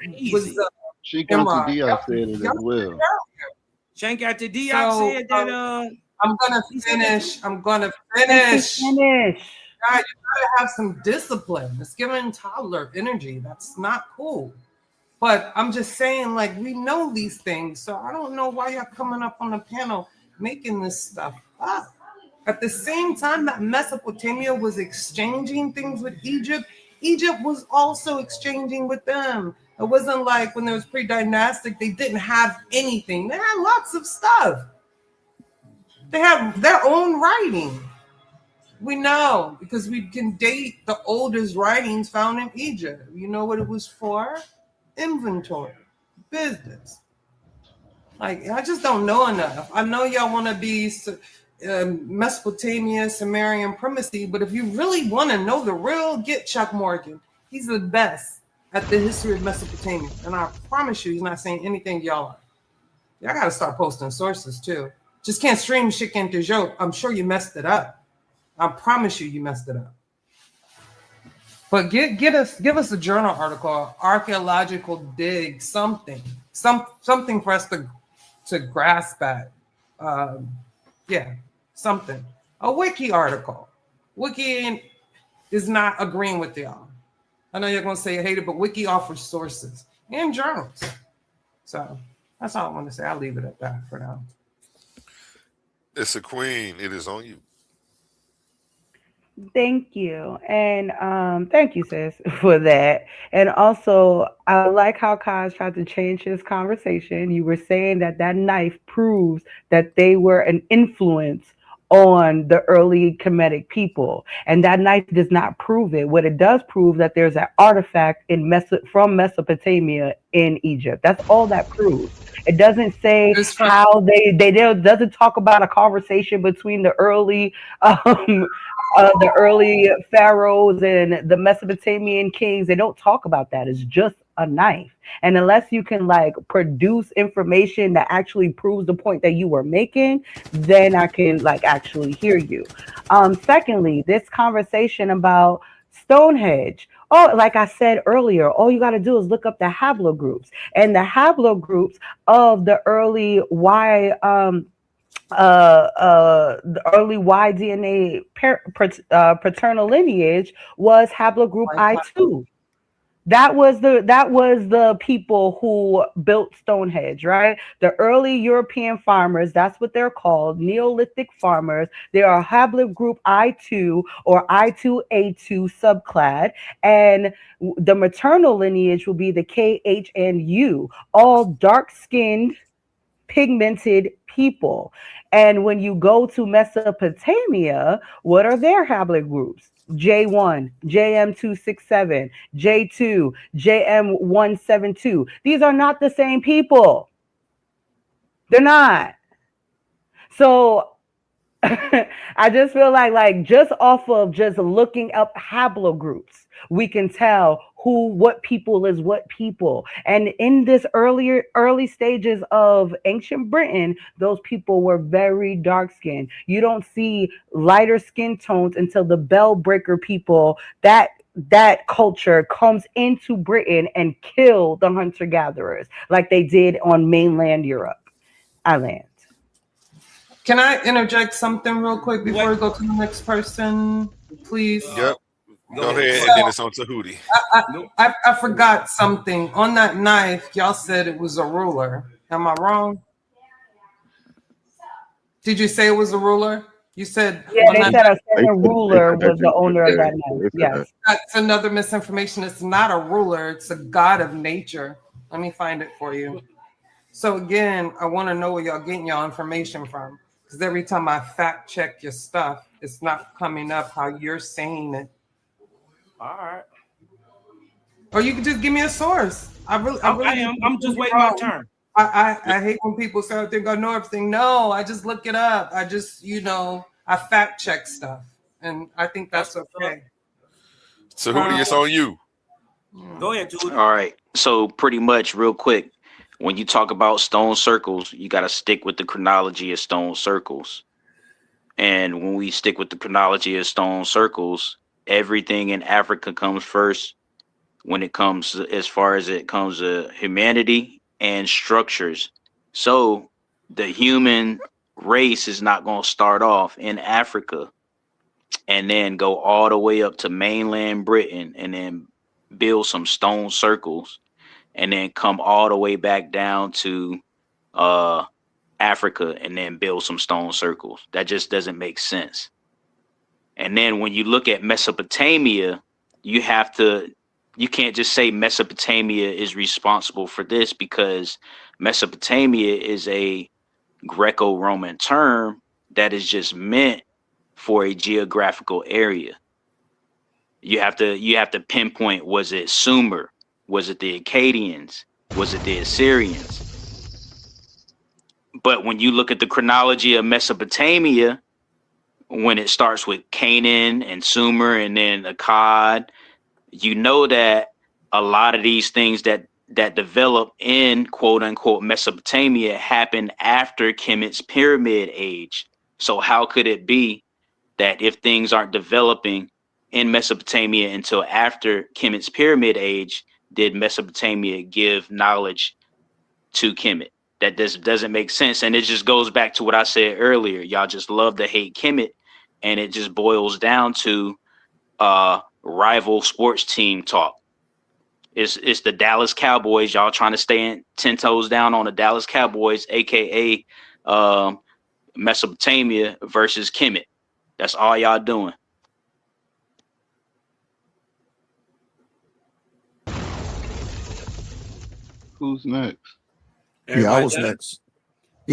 Speaker 19: She got to Diaz said it as well.
Speaker 11: Shank got to Diaz said that.
Speaker 5: I'm gonna finish. God, you gotta have some discipline. It's giving toddler energy. That's not cool. But I'm just saying, like, we know these things, so I don't know why you're coming up on the panel making this stuff up. At the same time that Mesopotamia was exchanging things with Egypt, Egypt was also exchanging with them. It wasn't like when there was pre-dynastic, they didn't have anything. They had lots of stuff. They have their own writing. We know because we can date the oldest writings found in Egypt. You know what it was for? Inventory, business. Like, I just don't know enough. I know y'all want to be Mesopotamia, Sumerian primacy, but if you really want to know the real, get Chuck Morgan. He's the best at the history of Mesopotamia. And I promise you, he's not saying anything y'all are. Y'all got to start posting sources too. Just can't stream shit into joke. I'm sure you messed it up. I promise you messed it up. But give us a journal article, archaeological dig, something for us to grasp at. Something. A wiki article. Wiki is not agreeing with y'all. I know you're gonna say I hate it, but Wiki offers sources and journals. So that's all I want to say. I'll leave it at that for now.
Speaker 15: Issa Queen, it is on you.
Speaker 20: Thank you. And thank you, sis, for that. And also, I like how Kaz tried to change his conversation. You were saying that that knife proves that they were an influence on the early Kemetic people. And that knife does not prove it. What it does prove that there's an artifact from Mesopotamia in Egypt. That's all that proves. It doesn't say how doesn't talk about a conversation between the early pharaohs and the Mesopotamian kings. They don't talk about that. It's just a knife. And unless you can like produce information that actually proves the point that you were making, then I can like actually hear you. Secondly, this conversation about Stonehenge. Oh, like I said earlier, all you got to do is look up the haplogroups, and the haplogroups of the early the early Y DNA paternal lineage was haplogroup I2. That was the people who built Stonehenge, right? The early European farmers, that's what they're called, Neolithic farmers. They are haplogroup I2 or I2A2 subclad, and the maternal lineage will be the K, H, and U, all dark-skinned, pigmented people. And when you go to Mesopotamia, what are their haplogroups? J1, JM267, J2, JM172. These are not the same people. They're not. So I just feel like just off of just looking up haplogroups, we can tell what people is what people. And in this early stages of ancient Britain, those people were very dark skinned. You don't see lighter skin tones until the bell breaker people, that culture comes into Britain and kill the hunter gatherers like they did on mainland Europe. I land.
Speaker 5: Can I interject something real quick before we go to the next person, please?
Speaker 15: Yep. Go ahead,
Speaker 5: So,
Speaker 15: and then it's on Tahuti.
Speaker 5: I forgot something. On that knife, y'all said it was a ruler. Am I wrong? Did you say it was a ruler? You said
Speaker 20: they said a certain ruler was the owner of that knife. Yes.
Speaker 5: That's another misinformation. It's not a ruler, it's a god of nature. Let me find it for you. So again, I want to know where y'all getting y'all information from. Because every time I fact check your stuff, it's not coming up how you're saying it.
Speaker 11: All right.
Speaker 5: Or you can just give me a source. I'm
Speaker 11: just waiting my turn.
Speaker 5: I hate when people say I think I know everything. No, I just look it up. I just, I fact check stuff. And I think that's okay.
Speaker 15: Tahuti, it's on you.
Speaker 11: Go ahead, Tahuti.
Speaker 16: All right. So pretty much real quick, when you talk about stone circles, you got to stick with the chronology of stone circles. And when we stick with the chronology of stone circles, everything in Africa comes first when it comes as far as it comes to humanity and structures. So the human race is not going to start off in Africa and then go all the way up to mainland Britain and then build some stone circles and then come all the way back down to Africa and then build some stone circles. That just doesn't make sense. And then when you look at Mesopotamia, you can't just say Mesopotamia is responsible for this, because Mesopotamia is a Greco-Roman term that is just meant for a geographical area. You have to pinpoint, was it Sumer? Was it the Akkadians? Was it the Assyrians? But when you look at the chronology of Mesopotamia, when it starts with Canaan and Sumer and then Akkad, you know that a lot of these things that develop in quote unquote Mesopotamia happened after Kemet's pyramid age. So how could it be that if things aren't developing in Mesopotamia until after Kemet's pyramid age, did Mesopotamia give knowledge to Kemet? That doesn't make sense. And it just goes back to what I said earlier. Y'all just love to hate Kemet, and it just boils down to rival sports team talk. It's the Dallas Cowboys. Y'all trying to stay 10 toes down on the Dallas Cowboys, aka Mesopotamia versus Kemet. That's all y'all doing.
Speaker 19: Who's next?
Speaker 14: Yeah, I
Speaker 11: Everybody
Speaker 14: was
Speaker 11: done?
Speaker 14: next.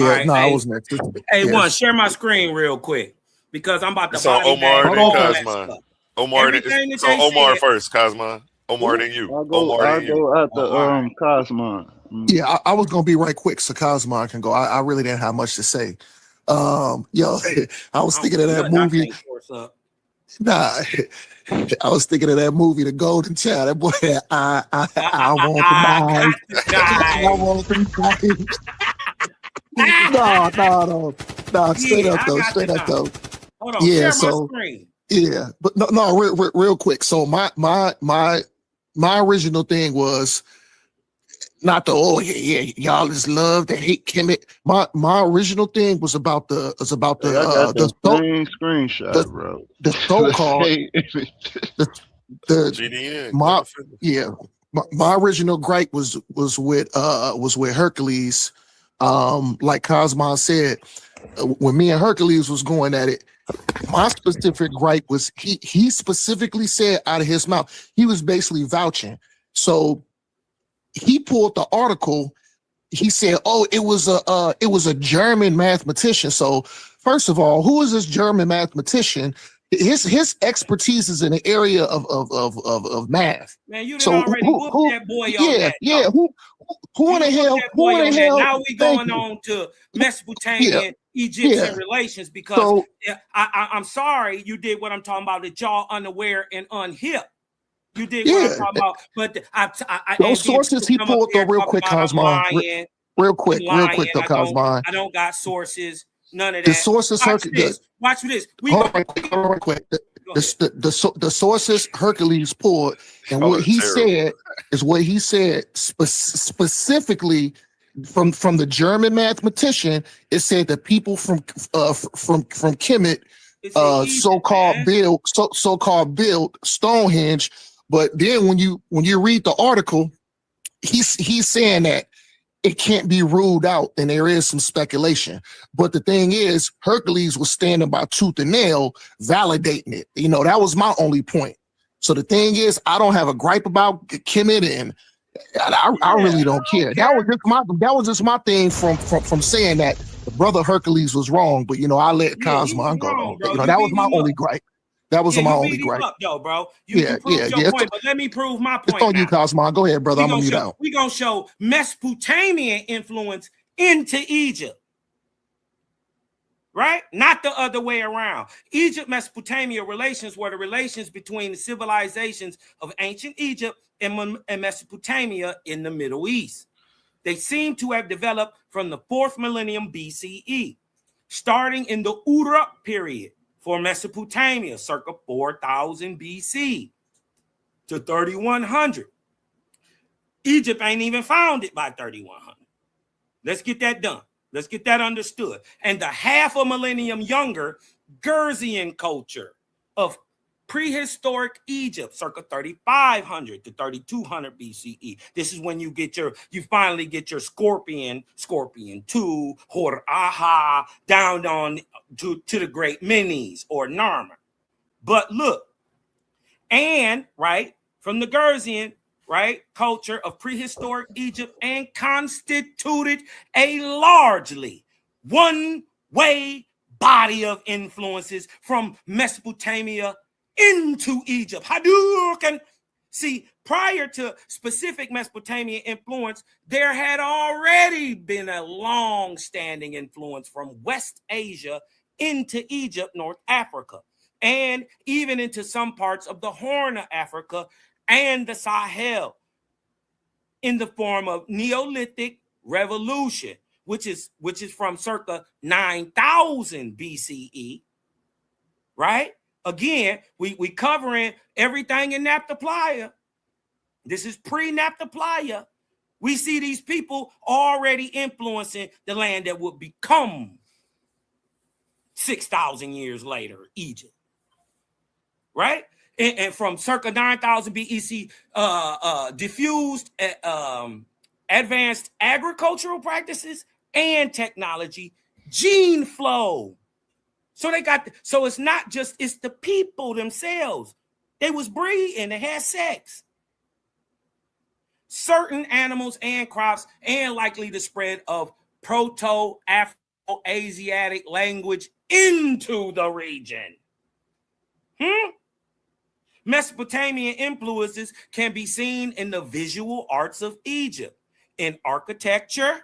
Speaker 11: All
Speaker 14: Yeah,
Speaker 11: right.
Speaker 14: no, I
Speaker 11: Hey,
Speaker 14: was next.
Speaker 11: one,
Speaker 14: Yes.
Speaker 11: share my screen real quick because I'm about to
Speaker 15: It's on
Speaker 11: body bag
Speaker 15: Omar,
Speaker 19: Hold
Speaker 15: then
Speaker 11: all
Speaker 19: on.
Speaker 11: that
Speaker 15: Cosman.
Speaker 11: stuff.
Speaker 15: Omar,
Speaker 11: Everything that
Speaker 15: it's on
Speaker 11: they
Speaker 15: Omar
Speaker 11: said.
Speaker 15: first, Cosman. Omar,
Speaker 11: Ooh.
Speaker 15: then you.
Speaker 19: I'll
Speaker 15: Omar, then you.
Speaker 19: go after
Speaker 11: All right.
Speaker 19: Cosmon.
Speaker 14: Yeah, I was gonna be right quick so Cosmon can go. I really didn't have much to say. Yo, I was
Speaker 11: I don't
Speaker 14: thinking of
Speaker 11: see
Speaker 14: that
Speaker 11: nothing. I
Speaker 14: movie.
Speaker 11: can't force up.
Speaker 14: Nah, I was thinking of that movie, The Golden Child. That boy, I want the
Speaker 11: I
Speaker 14: knife.
Speaker 11: got the
Speaker 14: I
Speaker 11: guy.
Speaker 14: want the knife. No, straight
Speaker 11: Yeah,
Speaker 14: up
Speaker 11: I
Speaker 14: though,
Speaker 11: got the
Speaker 14: straight up
Speaker 11: guy.
Speaker 14: though.
Speaker 11: Hold on.
Speaker 14: Yeah,
Speaker 11: Share my
Speaker 14: so
Speaker 11: screen.
Speaker 14: yeah, but no, real quick. So my original thing was not the y'all just love to hate Kemet. My original thing was about the
Speaker 19: Hey, I got the
Speaker 14: so
Speaker 19: same screenshot,
Speaker 14: the
Speaker 19: bro.
Speaker 14: the
Speaker 19: The
Speaker 14: so-called
Speaker 19: same-
Speaker 14: the
Speaker 15: GDN,
Speaker 14: my
Speaker 15: Cliff Offender.
Speaker 14: yeah my original gripe was with Hercules. Like Cosmo said, when me and Hercules was going at it, my specific gripe was he specifically said out of his mouth, he was basically vouching. So he pulled the article. He said, "Oh, it was a German mathematician." So first of all, who is this German mathematician? His expertise is in the area of math.
Speaker 11: Man, you done
Speaker 14: So
Speaker 11: already whooped that boy on
Speaker 14: yeah,
Speaker 11: that,
Speaker 14: yeah,
Speaker 11: though.
Speaker 14: who
Speaker 11: You
Speaker 14: in the
Speaker 11: done whooped
Speaker 14: hell
Speaker 11: that boy on that. Now we
Speaker 14: thank
Speaker 11: going
Speaker 14: you.
Speaker 11: on to
Speaker 14: Yeah,
Speaker 11: Mesopotamian
Speaker 14: yeah.
Speaker 11: Egyptian relations because
Speaker 14: So
Speaker 11: I'm sorry you did what I'm talking about, that y'all unaware and unhip. You did what I'm
Speaker 14: yeah,
Speaker 11: talking about, but and
Speaker 14: those
Speaker 11: then
Speaker 14: sources
Speaker 11: people
Speaker 14: he
Speaker 11: come up
Speaker 14: pulled though
Speaker 11: here
Speaker 14: real
Speaker 11: talking
Speaker 14: quick,
Speaker 11: about I'm
Speaker 14: Cosmo.
Speaker 11: lying.
Speaker 14: Real
Speaker 11: I'm
Speaker 14: quick
Speaker 11: lying.
Speaker 14: though, Cosmo.
Speaker 11: I don't got sources. None of
Speaker 14: The
Speaker 11: that.
Speaker 14: sources
Speaker 11: Watch this. Watch this. We
Speaker 14: hold
Speaker 11: go.
Speaker 14: on real quick.
Speaker 11: Go ahead.
Speaker 14: The sources Hercules pulled and
Speaker 15: Y'all
Speaker 14: what
Speaker 15: are
Speaker 14: he
Speaker 15: terrible.
Speaker 14: said is what he said specifically from the German mathematician. It said that people from Kemet
Speaker 11: It's in Egypt, man.
Speaker 14: so-called build Stonehenge. But then when you read the article, he's saying that it can't be ruled out, and there is some speculation. But the thing is, Hercules was standing by tooth and nail, validating it. You know, that was my only point. So the thing is, I don't have a gripe about Kemet, and I really don't care. That was just my thing from saying that the brother Hercules was wrong. But you know, I let
Speaker 11: Yeah, he
Speaker 14: Cosmo
Speaker 11: was
Speaker 14: go
Speaker 11: wrong,
Speaker 14: though.
Speaker 11: bro.
Speaker 14: You know,
Speaker 11: You
Speaker 14: that was
Speaker 11: beat
Speaker 14: my
Speaker 11: him up.
Speaker 14: only gripe. That was
Speaker 11: Yeah,
Speaker 14: my
Speaker 11: you
Speaker 14: only
Speaker 11: beat him
Speaker 14: gripe.
Speaker 11: up though, bro. You
Speaker 14: Yeah.
Speaker 11: proved your point, but let me prove my
Speaker 14: It's
Speaker 11: point
Speaker 14: on you,
Speaker 11: now.
Speaker 14: Cosmo. Go ahead, brother. I'm gonna mute out.
Speaker 11: We gonna show Mesopotamian influence into Egypt, right? Not the other way around. Egypt-Mesopotamia relations were the relations between the civilizations of ancient Egypt and Mesopotamia in the Middle East. They seem to have developed from the 4th millennium BCE, starting in the Uruk period for Mesopotamia, circa 4000 BC to 3100. Egypt ain't even founded by 3100. Let's get that done. Let's get that understood. And the half a millennium younger Gurzian culture of prehistoric Egypt, circa 3500 to 3200 BCE. This is when you finally get your Scorpion 2, Hor-Aha, down on to the Great Menes or Narmer. But look, and right from the Gurzian, right, culture of prehistoric Egypt, and constituted a largely one-way body of influences from Mesopotamia into Egypt. Hadouken. See, prior to specific Mesopotamian influence, there had already been a long-standing influence from West Asia into Egypt, North Africa, and even into some parts of the Horn of Africa and the Sahel in the form of Neolithic revolution, which is from circa 9000 BCE, right? Again, we covering everything in Naphtaliah. This is pre-Naphtaliah. We see these people already influencing the land that would become 6,000 years later, Egypt. Right? and from circa 9000 BEC, diffused advanced agricultural practices and technology, gene flow. So they got, so it's not just, it's the people themselves. They was breeding, they had sex. Certain animals and crops, and likely the spread of Proto-Afro-Asiatic language into the region. Mesopotamian influences can be seen in the visual arts of Egypt, in architecture,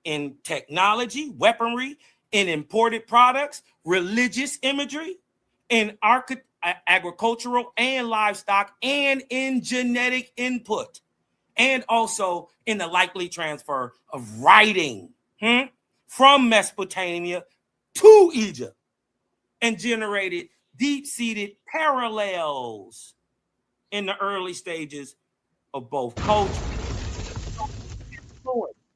Speaker 11: in technology, weaponry, in imported products, religious imagery, in agricultural and livestock, and in genetic input, and also in the likely transfer of writing from Mesopotamia to Egypt, and generated deep-seated parallels in the early stages of both cultures.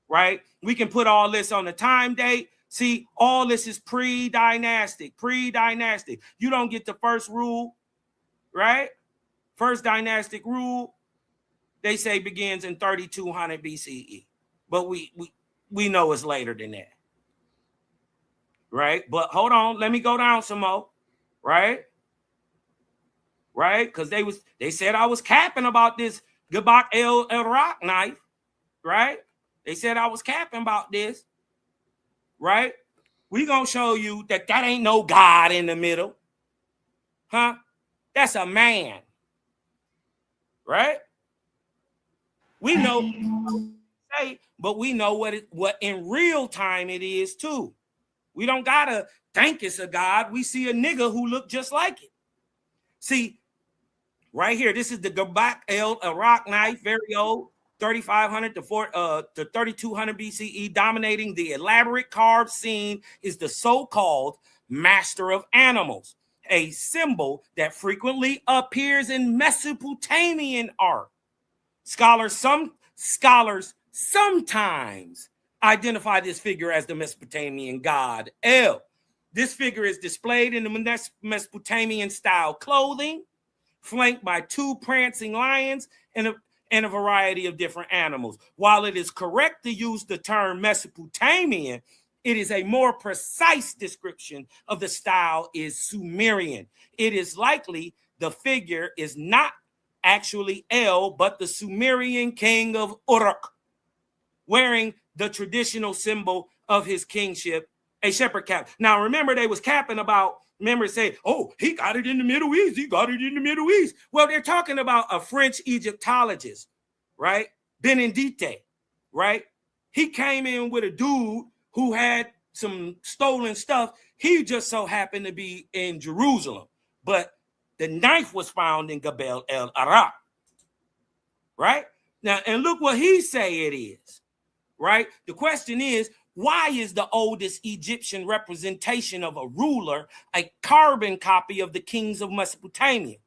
Speaker 11: Right? We can put all this on the time date. See, all this is pre-dynastic. You don't get the first rule, right? First dynastic rule, they say begins in 3200 BCE. But we know it's later than that. Right? But hold on, let me go down some more. Right? Because they said I was capping about this Gebak el Rock knife, right? They said I was capping about this, right? We gonna show you that ain't no God in the middle, huh? That's a man, right? We know, but we know what in real time it is too. We don't gotta think it's a God. We see a nigga who look just like it. See, right here, this is the Gebak el Iraq knife, very old, 3500 to 3200 BCE. Dominating the elaborate carved scene is the so-called master of animals, a symbol that frequently appears in Mesopotamian art. Some scholars sometimes identify this figure as the Mesopotamian god El. This figure is displayed in the Mesopotamian style clothing, flanked by two prancing lions and a variety of different animals. While it is correct to use the term Mesopotamian, it is a more precise description of the style is Sumerian. It is likely the figure is not actually El, but the Sumerian king of Uruk, wearing the traditional symbol of his kingship, a shepherd cap. Now, remember, they was capping about, say, oh, he got it in the Middle East. He got it in the Middle East. Well, they're talking about a French Egyptologist, right? Benedite, right? He came in with a dude who had some stolen stuff. He just so happened to be in Jerusalem. But the knife was found in Gebel el Arab, right? Now, and look what he say it is, right? The question is, why is the oldest Egyptian representation of a ruler a carbon copy of the kings of Mesopotamia?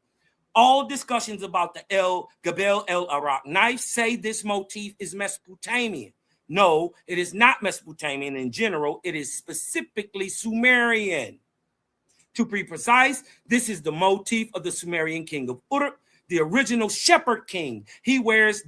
Speaker 11: All discussions about the Gebel el Arab knife say this motif is Mesopotamian. No, it is not Mesopotamian in general. It is specifically Sumerian. To be precise, this is the motif of the Sumerian king of Uruk, the original shepherd king. He wears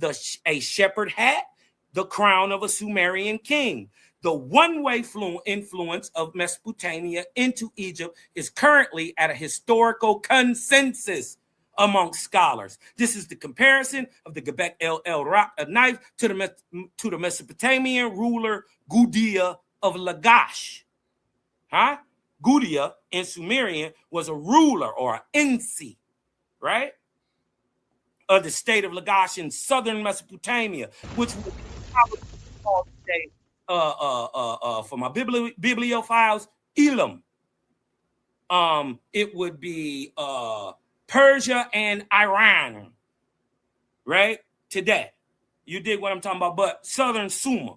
Speaker 11: a shepherd hat, the crown of a Sumerian king. The one-way influence of Mesopotamia into Egypt is currently at a historical consensus among scholars. This is the comparison of the Gebek el Rak knife to the Mesopotamian ruler Gudea of Lagash. Gudea in Sumerian was a ruler or an Ensi, right, of the state of Lagash in southern Mesopotamia, which was probably called today, for my bibliophiles, Elam. It would be Persia and Iran, right? Today. You dig what I'm talking about? But southern Sumer.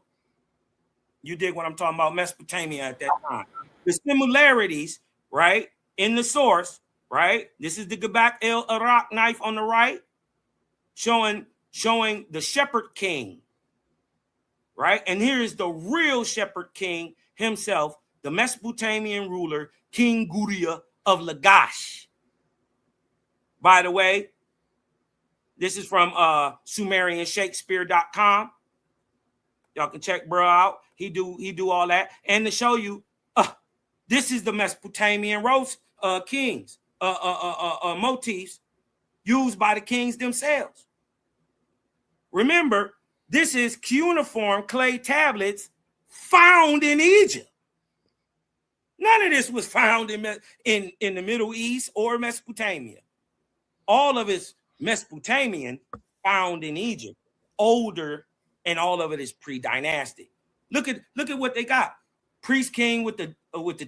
Speaker 11: You dig what I'm talking about? Mesopotamia at that time. The similarities, right, in the source, right? This is the Gebak el Iraq knife on the right, showing the shepherd king, right? And here is the real shepherd king himself, the Mesopotamian ruler, King Gudea of Lagash. by the way. This is from SumerianShakespeare.com. Y'all can check bro out. He do all that. And to show you, this is the Mesopotamian rose kings motifs used by the kings themselves. Remember, this is cuneiform clay tablets found in Egypt. None of this was found in the Middle East or Mesopotamia. All of it's Mesopotamian, found in Egypt, older, and all of it is pre-dynastic. Look at what they got. Priest king with the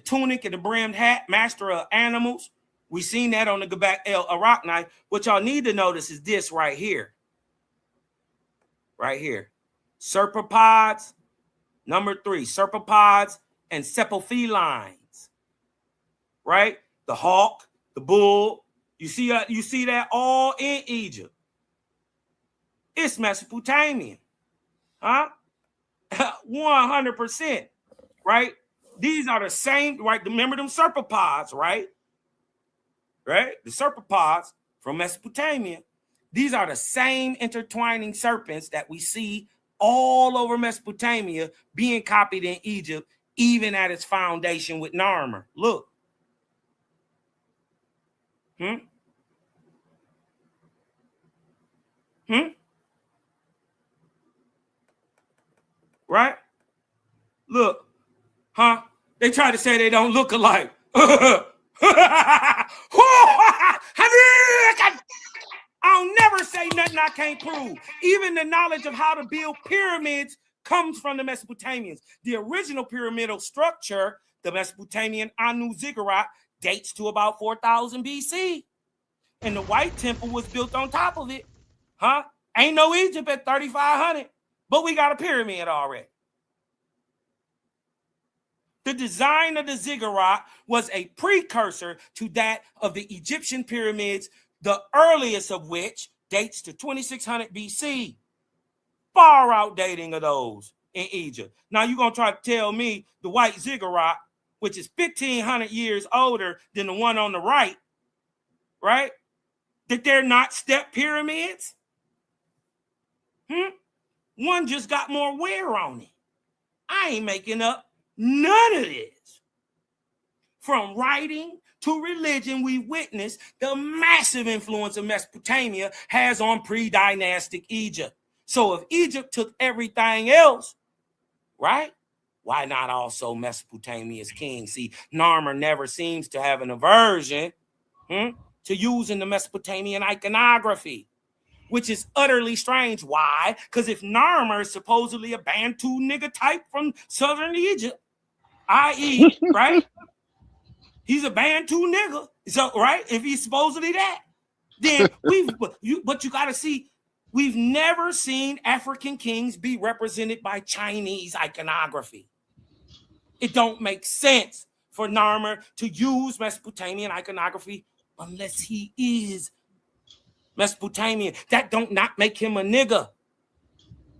Speaker 11: tunic and the brimmed hat, master of animals. We seen that on the Gebek El Arak knife. What y'all need to notice is this right here. Right here. Serpopods, number 3, serpopods and cephalfelines. Right? The hawk, the bull. You see that all in Egypt. It's Mesopotamian. Huh? 100%. Right? These are the same, right? Remember them serpopods, right? Right? The serpopods from Mesopotamia. These are the same intertwining serpents that we see all over Mesopotamia being copied in Egypt, even at its foundation with Narmer. Look. Right? Look. Huh? They try to say they don't look alike. I'll never say nothing I can't prove. Even the knowledge of how to build pyramids comes from the Mesopotamians. The original pyramidal structure, the Mesopotamian Anu ziggurat, dates to about 4000 BC. And the White Temple was built on top of it. Huh? Ain't no Egypt at 3500, but we got a pyramid already. The design of the ziggurat was a precursor to that of the Egyptian pyramids, the earliest of which dates to 2600 BC. Far outdating of those in Egypt. Now you're going to try to tell me the white ziggurat, which is 1500 years older than the one on the right, that they're not step pyramids? One just got more wear on it. I ain't making up none of this. From writing to religion, we witness the massive influence of Mesopotamia has on pre-dynastic Egypt. So if Egypt took everything else, right, why not also Mesopotamia's king? See, Narmer never seems to have an aversion to using the Mesopotamian iconography, which is utterly strange. Why? Because if Narmer is supposedly a Bantu nigga type from southern Egypt, i.e., right? He's a Bantu nigga. So, right? If he's supposedly that, then but you got to see, we've never seen African kings be represented by Chinese iconography. It don't make sense for Narmer to use Mesopotamian iconography unless he is Mesopotamian. That don't not make him a nigga.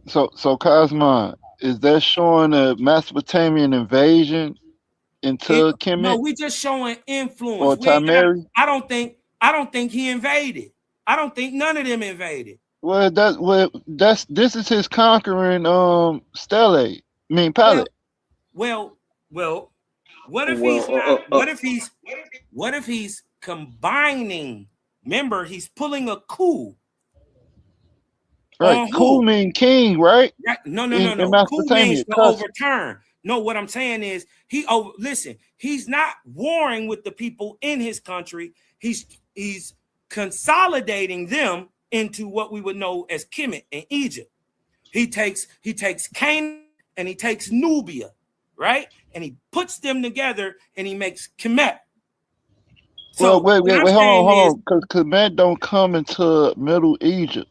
Speaker 19: So Cosmon, is that showing a Mesopotamian invasion into Kemet?
Speaker 11: No, we just showing influence.
Speaker 19: Or Tamari?
Speaker 11: I don't think he invaded. I don't think none of them invaded.
Speaker 19: Well, this is his conquering palette.
Speaker 11: Well, what if he's not? What if he's combining? Remember, he's pulling a coup.
Speaker 19: Right, coup mean king, right?
Speaker 11: No. Coup means to overturn. No, what I'm saying is he's not warring with the people in his country. He's consolidating them into what we would know as Kemet in Egypt. He takes Canaan and he takes Nubia, right? And he puts them together and he makes Kemet.
Speaker 19: So wait, hold on, because Kemet don't come into Middle Egypt.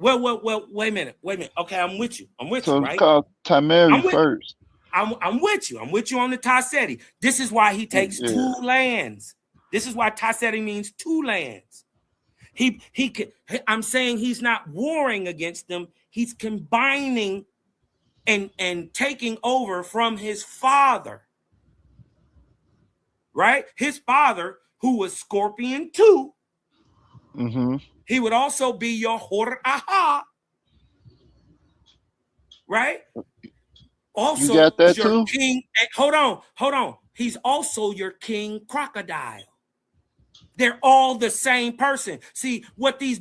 Speaker 11: Well, wait a minute. Okay, I'm with you.
Speaker 19: So
Speaker 11: right?
Speaker 19: It's called Tamari first.
Speaker 11: I'm with you. I'm with you on the Tasseti. This is why he takes two lands. This is why Tasseti means two lands. I'm saying he's not warring against them. He's combining and taking over from his father. Right? His father, who was Scorpion 2,
Speaker 19: Mm-hmm.
Speaker 11: He would also be your Hor-Aha, right? Also,
Speaker 19: You got that
Speaker 11: your
Speaker 19: too?
Speaker 11: king. Hold on. He's also your king crocodile. They're all the same person. See, what these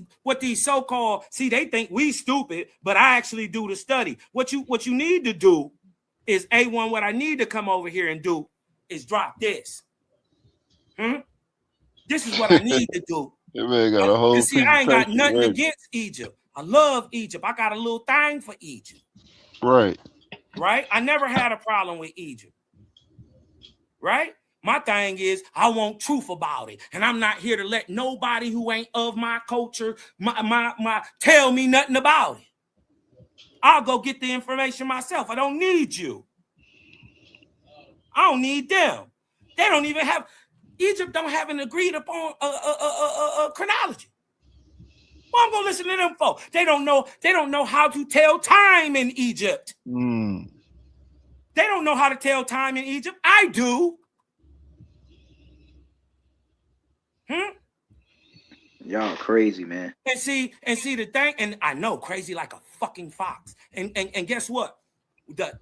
Speaker 11: so-called, they think we stupid, but I actually do the study. What you need to do is A1, what I need to come over here and do is drop this. This is what I need to do.
Speaker 19: That man got a whole
Speaker 11: See, I ain't got
Speaker 19: presentation
Speaker 11: nothing
Speaker 19: ready.
Speaker 11: against Egypt. I love Egypt. I got a little thing for Egypt.
Speaker 19: Right.
Speaker 11: Right? I never had a problem with Egypt. Right? My thing is, I want truth about it. And I'm not here to let nobody who ain't of my culture my tell me nothing about it. I'll go get the information myself. I don't need you. I don't need them. They don't even have, Egypt don't have an agreed upon chronology. Well, I'm gonna listen to them folks. They don't know how to tell time in Egypt. They don't know how to tell time in Egypt. I do.
Speaker 16: Y'all crazy, man.
Speaker 11: And see the thing, and I know crazy like a fucking fox. And guess what? The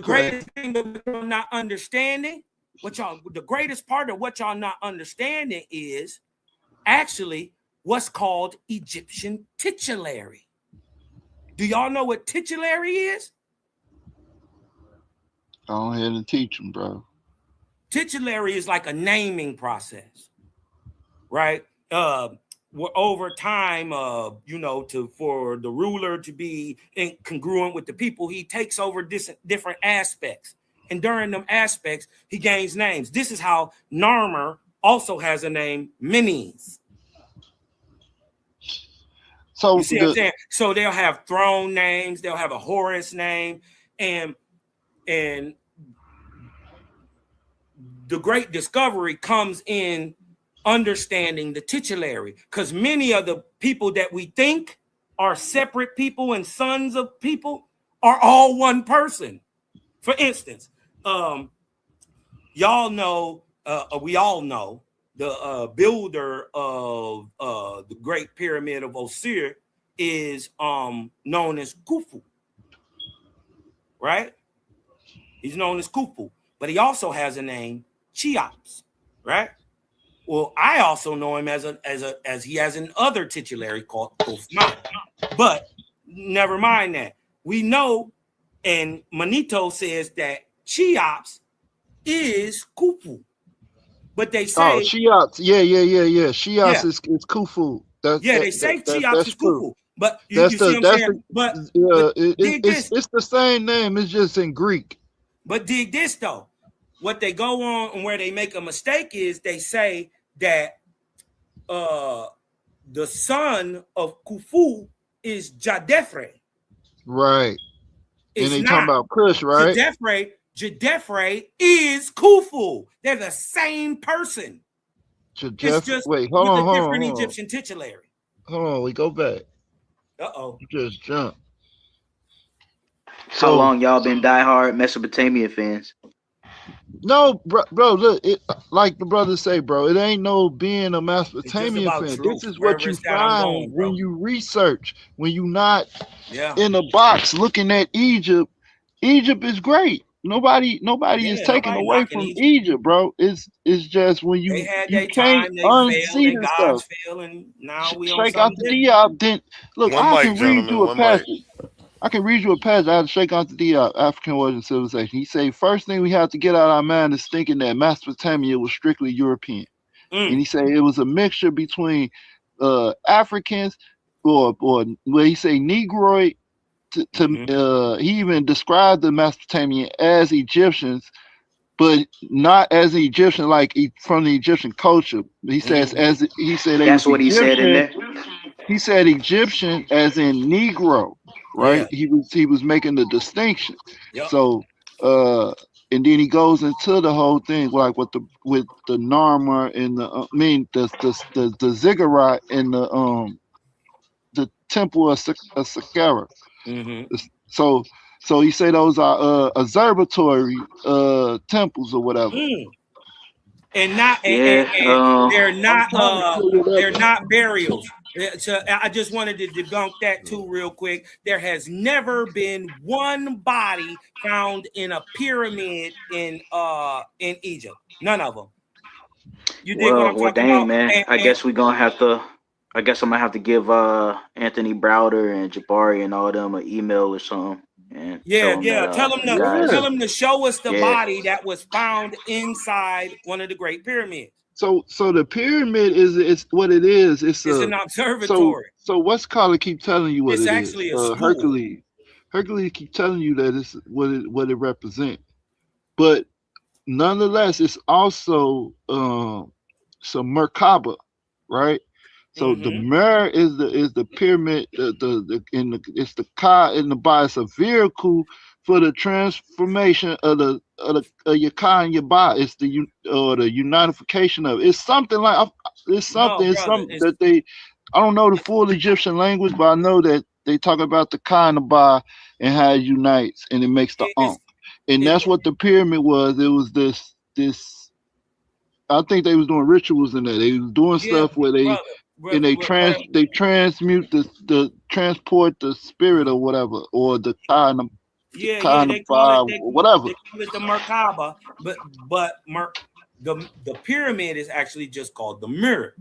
Speaker 11: greatest thing that we're not understanding, the greatest part of what y'all not understanding is actually what's called Egyptian titulary. Do y'all know what titulary is?
Speaker 19: Go ahead and teach them, bro.
Speaker 11: Titulary is like a naming process, right? Over time, for the ruler to be congruent with the people, he takes over different aspects. And during them aspects, he gains names. This is how Narmer also has a name, Menes.
Speaker 19: So
Speaker 11: you see what I'm saying? So they'll have throne names, they'll have a Horus name, and the great discovery comes in understanding the titulary, because many of the people that we think are separate people and sons of people are all one person. For instance, we all know the builder of the Great Pyramid of Osir is known as Khufu, right? He's known as Khufu, but he also has a name, Cheops, right? Well, I also know him as he has an other titulary called Othman. But never mind that. We know, and Manito says that Cheops is Khufu. But they say
Speaker 19: Cheops, yeah. Cheops is Khufu.
Speaker 11: They say Cheops is Khufu. But you see what I'm saying? But
Speaker 19: it's the same name, it's just in Greek.
Speaker 11: But dig this though. What they go on and where they make a mistake is they say that the son of Khufu is Jadefre.
Speaker 19: Right. And they talking about Kush, right?
Speaker 11: Jadefre is Khufu. They're the same person. It's just
Speaker 19: wait, hold on,
Speaker 11: with a different Egyptian titulary.
Speaker 19: Hold on, we go back.
Speaker 11: Uh-oh.
Speaker 19: You just jumped.
Speaker 16: How long y'all been diehard Mesopotamia fans?
Speaker 19: No, bro, look, like the brothers say, bro, it ain't no being a Mesopotamian fan.
Speaker 11: Truth.
Speaker 19: This is what you find when you research, when you not in a box looking at Egypt. Egypt is great. Nobody is taken away from Egypt, bro. It's just when you can't unsee the stuff.
Speaker 11: And now we
Speaker 19: Shake out the Diop. Then look, I can read you a passage. I can read you a passage. I had to shake out the Diop, African origin civilization. He said, first thing we have to get out of our mind is thinking that Mesopotamia was strictly European. And he said it was a mixture between Africans or where he say Negroid. He even described the Mesopotamian as Egyptians, but not as an Egyptian like from the Egyptian culture. He says
Speaker 16: that's what he said in there.
Speaker 19: He said Egyptian as in Negro, right? Yeah. He was making the distinction. Yep. So and then he goes into the whole thing like with the Narmer and the ziggurat and the temple of Saqqara. So he say those are observatory temples or whatever.
Speaker 11: and not
Speaker 16: Yeah.
Speaker 11: and they're
Speaker 19: I'm
Speaker 11: not
Speaker 19: trying to clear
Speaker 11: they're
Speaker 19: that.
Speaker 11: not burials. So I just wanted to debunk that too real quick. There has never been one body found in a pyramid in Egypt. None of them. You dig what I'm
Speaker 16: Well,
Speaker 11: talking
Speaker 16: dang,
Speaker 11: about?
Speaker 16: man. I
Speaker 11: And
Speaker 16: guess we're gonna have to. I guess I'm gonna have to give Anthony Browder and Jabari and all them an email or something and tell
Speaker 11: yeah,
Speaker 16: them that
Speaker 11: yeah.
Speaker 16: you guys.
Speaker 11: Tell them to show us the
Speaker 16: Yeah.
Speaker 11: body that was found inside one of the Great Pyramids.
Speaker 19: So the pyramid is what it is. It's
Speaker 11: It's
Speaker 19: a
Speaker 11: an
Speaker 19: so
Speaker 11: observatory.
Speaker 19: so what's Colin keep telling you what
Speaker 11: It's
Speaker 19: it is.
Speaker 11: actually a school.
Speaker 19: Hercules. Hercules keep telling you that it's what it represents. But nonetheless, it's also some Merkaba, right? So the Mer is the pyramid, it's the Ka in the body. It's a vehicle for the transformation of your Ka and your Ba. It's the unification of it. It's something like it's something that they. I don't know the full Egyptian language, but I know that they talk about the Ka and the Ba and how it unites and it makes the Ankh. And that's what the pyramid was. It was this. I think they was doing rituals in there. They was doing stuff where they they transmute the transport the spirit or whatever, or the kind of
Speaker 11: They call
Speaker 19: whatever.
Speaker 11: it the Merkaba, but the pyramid is actually just called the mirror.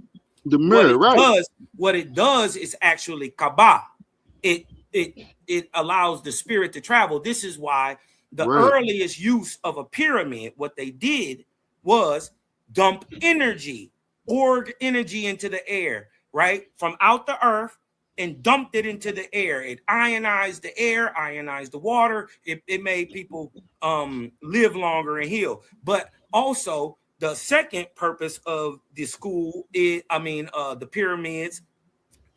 Speaker 19: The mirror, right?
Speaker 11: What it does is actually Kaaba. It allows the spirit to travel. This is why the earliest use of a pyramid, what they did was dump energy, poured energy into the air, right? From out the earth and dumped it into the air. It ionized the air, ionized the water. It made people live longer and heal. But also the second purpose of the school the pyramids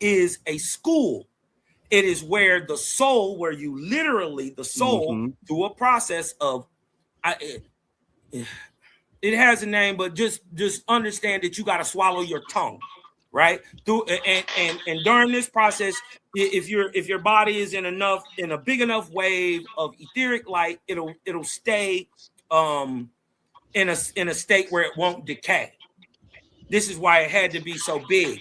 Speaker 11: is a school. It is where the soul, where you literally the soul through a process of it has a name, but just understand that you got to swallow your tongue, right? And during this process, if your body is in a big enough wave of etheric light, it'll stay in a state where it won't decay. This is why it had to be so big,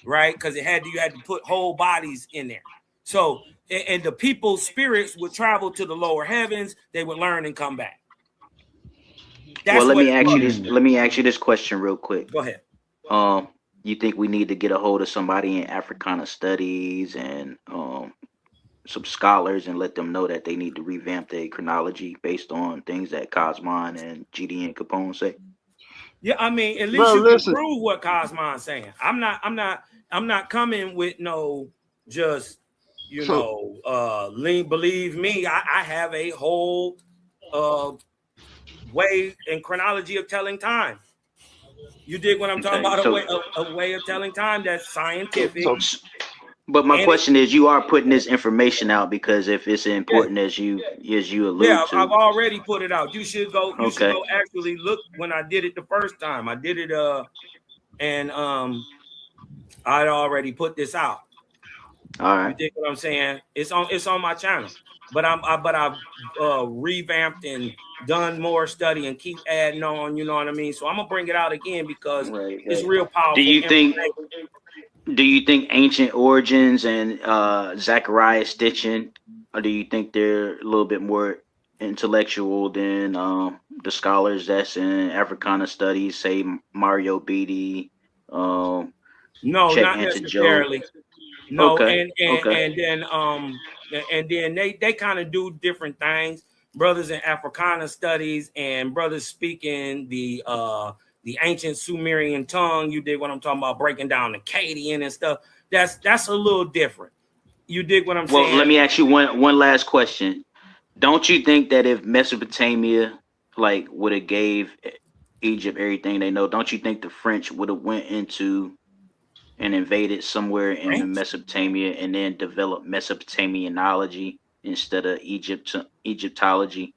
Speaker 11: right? Because you had to put whole bodies in there. So and the people's spirits would travel to the lower heavens. They would learn and come back.
Speaker 16: Well, let me ask you this question real quick.
Speaker 11: Go ahead.
Speaker 16: You think we need to get a hold of somebody in Africana studies and some scholars and let them know that they need to revamp their chronology based on things that Cosmon and GD and Capone say?
Speaker 11: Yeah, I mean, at least you can prove what Cosmon's saying. I'm not coming with no just believe me. I have a whole way and chronology of telling time. You dig what I'm talking about? A way of telling time that's scientific.
Speaker 16: But my question is, you are putting this information out because if it's important as you allude to.
Speaker 11: I've already put it out. You should go. You should go actually look when I did it the first time. I did it and I'd already put this out.
Speaker 16: All right.
Speaker 11: You dig what I'm saying? It's on my channel. But I've revamped and done more study and keep adding on, you know what I mean? So I'm gonna bring it out again because it's real powerful.
Speaker 16: Do you think ancient origins and Zachariah Stitching, or do you think they're a little bit more intellectual than the scholars that's in Africana studies, say Mario Beatty?
Speaker 11: No, not necessarily. No, and then they kind of do different things. Brothers in Africana studies and brothers speaking the ancient Sumerian tongue. You dig what I'm talking about? Breaking down the Akkadian and stuff. That's a little different. You dig what I'm saying?
Speaker 16: Well, let me ask you one last question. Don't you think that if Mesopotamia would have gave Egypt everything they know, don't you think the French would have went into and invaded somewhere in Mesopotamia and then developed Mesopotamianology instead of Egyptology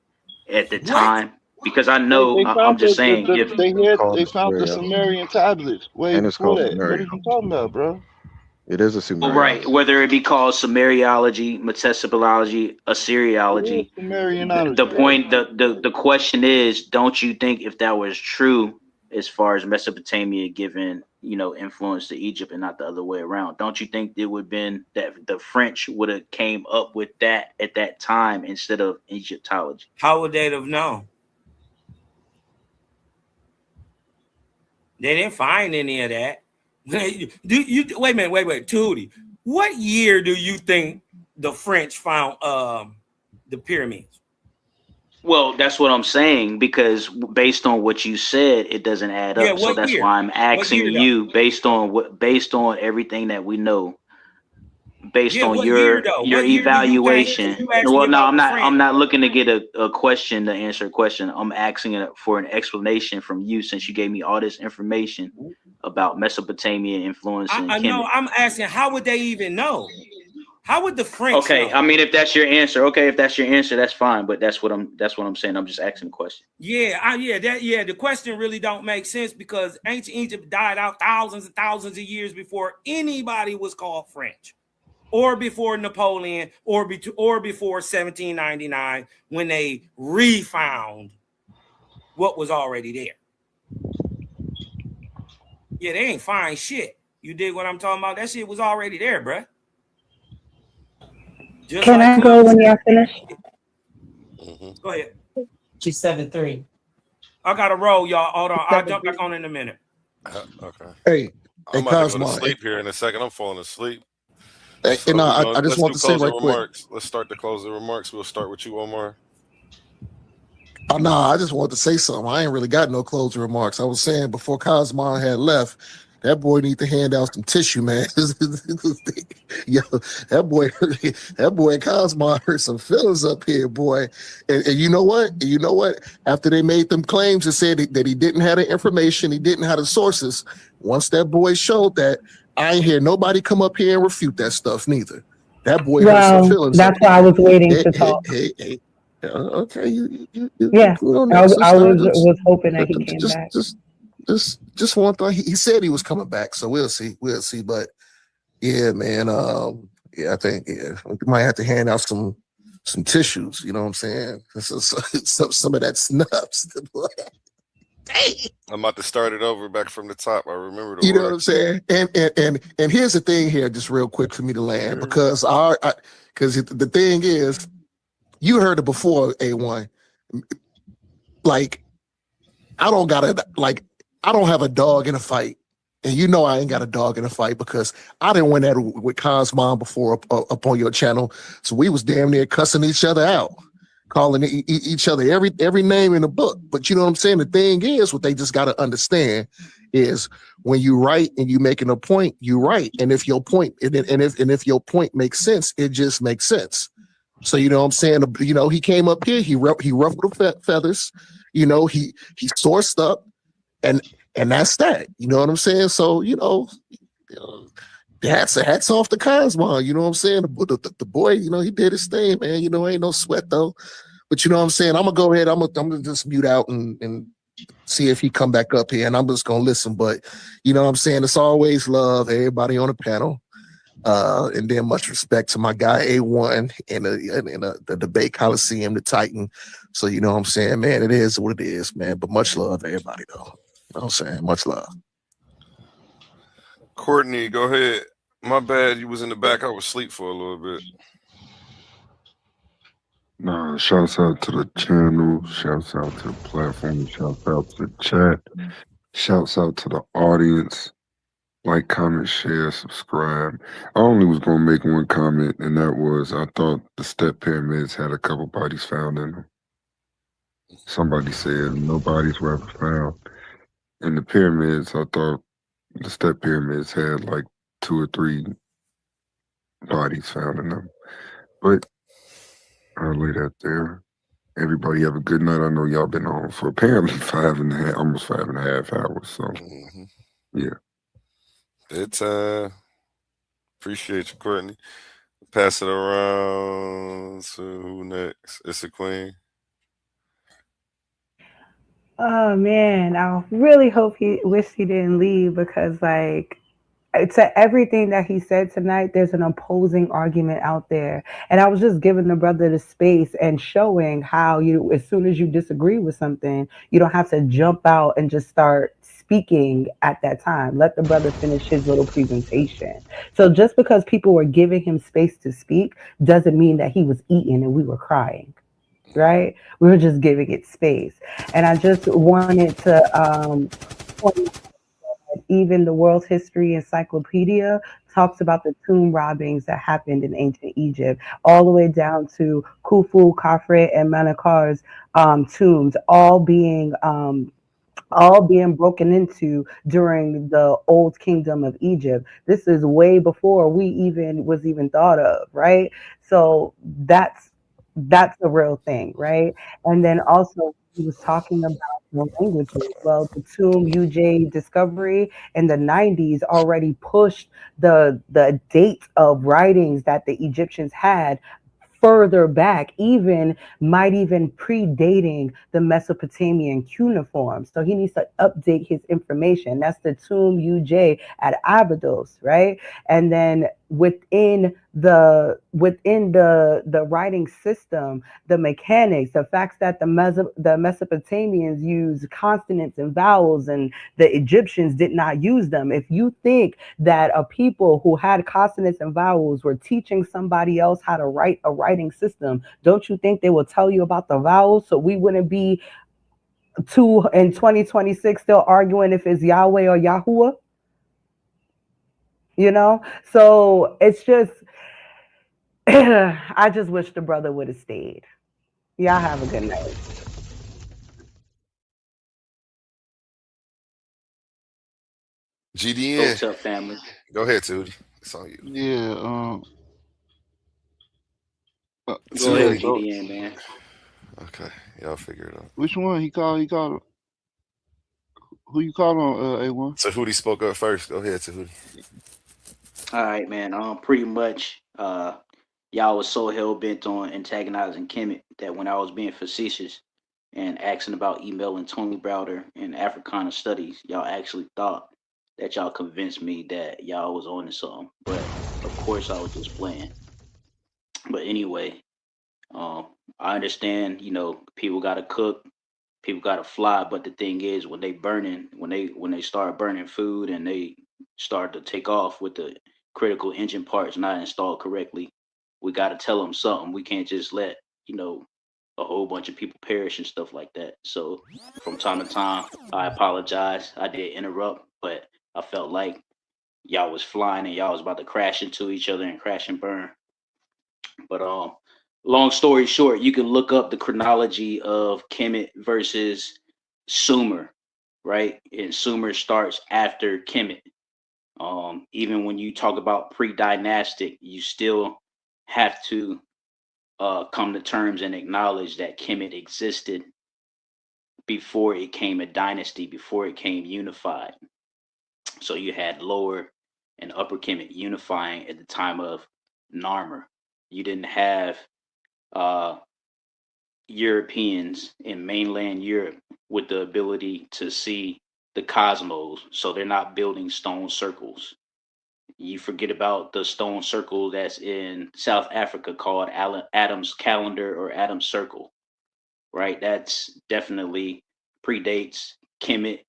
Speaker 16: at the time? Because I know I'm just saying
Speaker 19: they found the Sumerian tablets way before that. What are you talking about, bro?
Speaker 17: It is a Sumerian.
Speaker 16: Right, whether it be called Sumeriology, Metesopology, Assyriology. The point, the question is, don't you think if that was true, as far as Mesopotamia giving, influence to Egypt and not the other way around. Don't you think it would have been that the French would have came up with that at that time instead of Egyptology?
Speaker 11: How would they have known? They didn't find any of that. Wait a minute, Tootie. What year do you think the French found the pyramids?
Speaker 16: Well, that's what I'm saying, because based on what you said, it doesn't add up. So that's why I'm asking you, based on everything that we know, based on your evaluation. Well, no, I'm not looking to get a question to answer a question. I'm asking it for an explanation from you, since you gave me all this information about Mesopotamia influencing
Speaker 11: I know. I'm asking, how would they even know? How would the French know?
Speaker 16: I mean, if that's your answer, that's fine. But that's what I'm saying. I'm just asking a question.
Speaker 11: The question really don't make sense, because ancient Egypt died out thousands and thousands of years before anybody was called French, or before Napoleon, or before 1799, when they refound what was already there. Yeah, they ain't find shit. You dig what I'm talking about? That shit was already there, bruh.
Speaker 20: Can I go when y'all finish?
Speaker 11: Go ahead.
Speaker 6: She's 7'3".
Speaker 11: I gotta roll, y'all. Hold on. I'll jump back on in a minute.
Speaker 15: Okay.
Speaker 14: Hey,
Speaker 15: I'm about to go to
Speaker 14: Cosmo.
Speaker 15: sleep here in a second. I'm falling asleep.
Speaker 14: I just want to say right quick.
Speaker 15: Let's start the closing remarks. We'll start with you, Omar.
Speaker 14: Oh no, I just wanted to say something. I ain't really got no closing remarks. I was saying before Cosmo had left, that boy need to hand out some tissue, man. Yo, that boy Cosmo hurt some feelings up here, boy. And you know what? After they made them claims and said that he didn't have the information, he didn't have the sources. Once that boy showed that, I ain't hear nobody come up here and refute that stuff neither. That boy hurt some feelings.
Speaker 20: That's why I was waiting to talk.
Speaker 14: Hey. Okay,
Speaker 20: Yeah, I was hoping that he came back.
Speaker 14: Just one thought. He said he was coming back, so we'll see. But yeah, man. I think we might have to hand out some tissues. You know what I'm saying? Some of that snaps.
Speaker 15: I'm about to start it over back from the top. I remember
Speaker 14: You know what I'm saying? And here's the thing here, just real quick for me to land, because the thing is, you heard it before, A1. Like, I don't have a dog in a fight. And you know I ain't got a dog in a fight, because I didn't win that with Cosmo before up on your channel. So we was damn near cussing each other out, calling each other every name in the book. But you know what I'm saying? The thing is, what they just got to understand is, when you write and you making a point, you write. And if your point if your point makes sense, it just makes sense. So you know what I'm saying? He came up here, he ruffled the feathers, he sourced up, and that's that. You know what I'm saying? So hats off to Cosmo. You know what I'm saying? The boy, he did his thing, man. Ain't no sweat though. But you know what I'm saying? I'm gonna go ahead. I'm gonna just mute out and see if he come back up here, and I'm just gonna listen. But you know what I'm saying? It's always love, everybody on the panel. And then much respect to my guy A1 in the debate Coliseum, the Titan. So you know what I'm saying, man, it is what it is, man. But much love, everybody, though. You know what I'm saying? Much love.
Speaker 15: Courtney, go ahead. My bad, you was in the back. I was asleep for a little bit.
Speaker 21: Nah, shouts out to the channel, shouts out to the platform, shouts out to the chat, shouts out to the audience. Like, comment, share, subscribe. I only was gonna make one comment, and that was, I thought the step pyramids had a couple bodies found in them. Somebody said no bodies were ever found. In the pyramids, I thought the step pyramids had like 2 or 3 bodies found in them. But I'll lay that there. Everybody have a good night. I know y'all been on for apparently almost 5.5 hours. So yeah.
Speaker 15: It's appreciate you, Courtney. Pass it around to who next? Issa Kween.
Speaker 20: Oh man, I really wish he didn't leave, because to everything that he said tonight, there's an opposing argument out there. And I was just giving the brother the space and showing how you, as soon as you disagree with something, you don't have to jump out and just start speaking at that time. Let the brother finish his little presentation. So just because people were giving him space to speak doesn't mean that he was eating and we were crying. Right? We were just giving it space. And I just wanted to point even the World History Encyclopedia talks about the tomb robbings that happened in ancient Egypt, all the way down to Khufu, Khafre, and Menkaur's tombs, all being broken into during the old kingdom of Egypt. This is way before we even was even thought of, right? So that's the real thing, right? And then also he was talking about the languages. Well, the Tomb UJ discovery in the 90s already pushed the date of writings that the Egyptians had further back, even might even predating the Mesopotamian cuneiform. So he needs to update his information. That's the Tomb UJ at Abydos, right? And then within the writing system, the mechanics, the facts that the Mesopotamians used consonants and vowels and the Egyptians did not use them. If you think that a people who had consonants and vowels were teaching somebody else how to write a writing system, don't you think they will tell you about the vowels so we wouldn't be in 2026 still arguing if it's Yahweh or Yahuwah? You know? So it's just I just wish the brother would have stayed. Y'all have a good night.
Speaker 15: GDN.
Speaker 16: What's up, family?
Speaker 15: Go ahead, Tootie. It's on you.
Speaker 19: Yeah.
Speaker 16: Go
Speaker 19: Yeah.
Speaker 16: ahead,
Speaker 19: So
Speaker 16: GDN, man.
Speaker 15: Okay, y'all figure it out.
Speaker 19: which one he called? He called. Who you call on? A1.
Speaker 15: Tahuti spoke up first. Go ahead, Tahuti.
Speaker 16: All right, man. Pretty much, y'all was so hell bent on antagonizing Kemet that when I was being facetious and asking about emailing Tony Browder and Africana Studies, y'all actually thought that y'all convinced me that y'all was on to something. But of course, I was just playing. But anyway, um, I understand. People got to cook, people got to fly. But the thing is, when they start burning food and they start to take off with the critical engine parts not installed correctly, we got to tell them something. We can't just let a whole bunch of people perish and stuff like that. So from time to time, I apologize. I did interrupt, but I felt like y'all was flying and y'all was about to crash into each other and crash and burn. But long story short, you can look up the chronology of Kemet versus Sumer, right? And Sumer starts after Kemet. Even when you talk about pre-dynastic, you still have to come to terms and acknowledge that Kemet existed before it came a dynasty, before it came unified. So you had lower and upper Kemet unifying at the time of Narmer. You didn't have uh, Europeans in mainland Europe with the ability to see the cosmos. So they're not building stone circles. You forget about the stone circle that's in South Africa called Adam's calendar or Adam's circle, right? That's definitely predates Kemet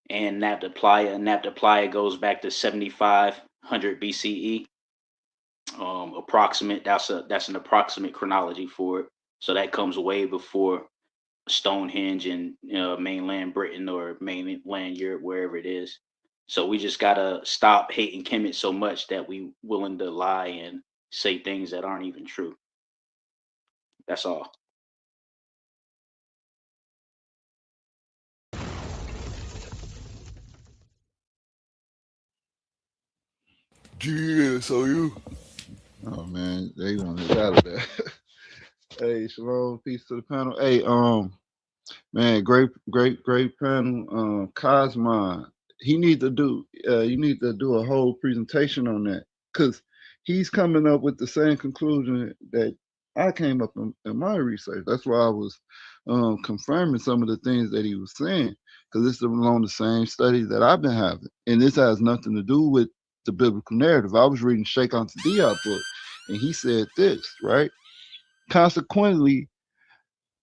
Speaker 16: and Nabta-Playa. Nabta-Playa goes back to 7500 BCE. Approximate. That's an approximate chronology for it. So that comes way before Stonehenge in mainland Britain or mainland Europe, wherever it is. So we just gotta stop hating Kemet so much that we willing to lie and say things that aren't even true. That's all.
Speaker 15: Yeah, so you.
Speaker 19: Oh man, they want us out of there. Hey, shalom, peace to the panel. Hey, man, great panel. Cosmon, he need to do. You need to do a whole presentation on that because he's coming up with the same conclusion that I came up in my research. That's why I was confirming some of the things that he was saying because this is along the same studies that I've been having, and this has nothing to do with the biblical narrative. I was reading Sheikh Anta Diop book, and he said this, right? Consequently,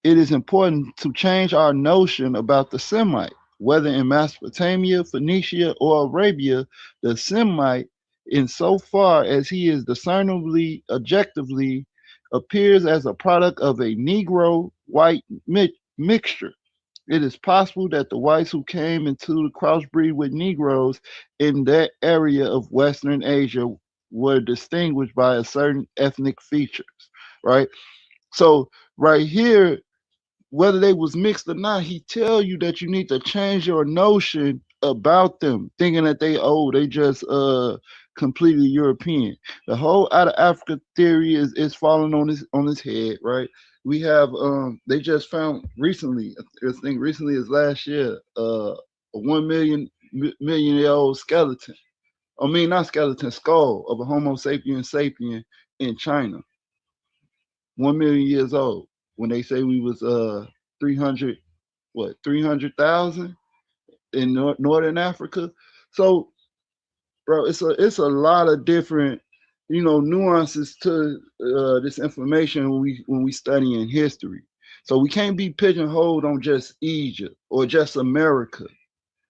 Speaker 19: it is important to change our notion about the Semite. Whether in Mesopotamia, Phoenicia, or Arabia, the Semite, insofar as he is discernibly, objectively, appears as a product of a Negro-white mixture. It is possible that the whites who came into the crossbreed with Negroes in that area of Western Asia were distinguished by a certain ethnic features, right? So right here, whether they was mixed or not, he tell you that you need to change your notion about them, thinking that they just completely European. The whole out of Africa theory is falling on his head, right? We have they just found recently, I think recently as last year, a 1 million year old skeleton. I mean, not skeleton, skull of a Homo sapien in China. 1 million years old. When they say we was 300,000 in Northern Africa. So, bro, it's a lot of different, nuances to this information when we study in history. So we can't be pigeonholed on just Egypt or just America.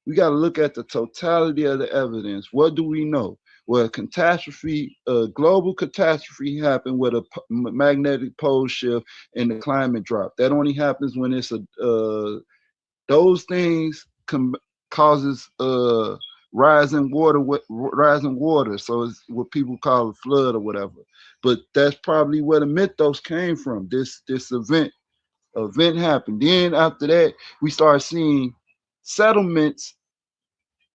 Speaker 19: We got to look at the totality of the evidence. What do we know? Well, a global catastrophe happened with a magnetic pole shift and the climate drop. That only happens when it's those things causes rising water. So it's what people call a flood or whatever. But that's probably where the mythos came from. This event happened. Then after that, we start seeing settlements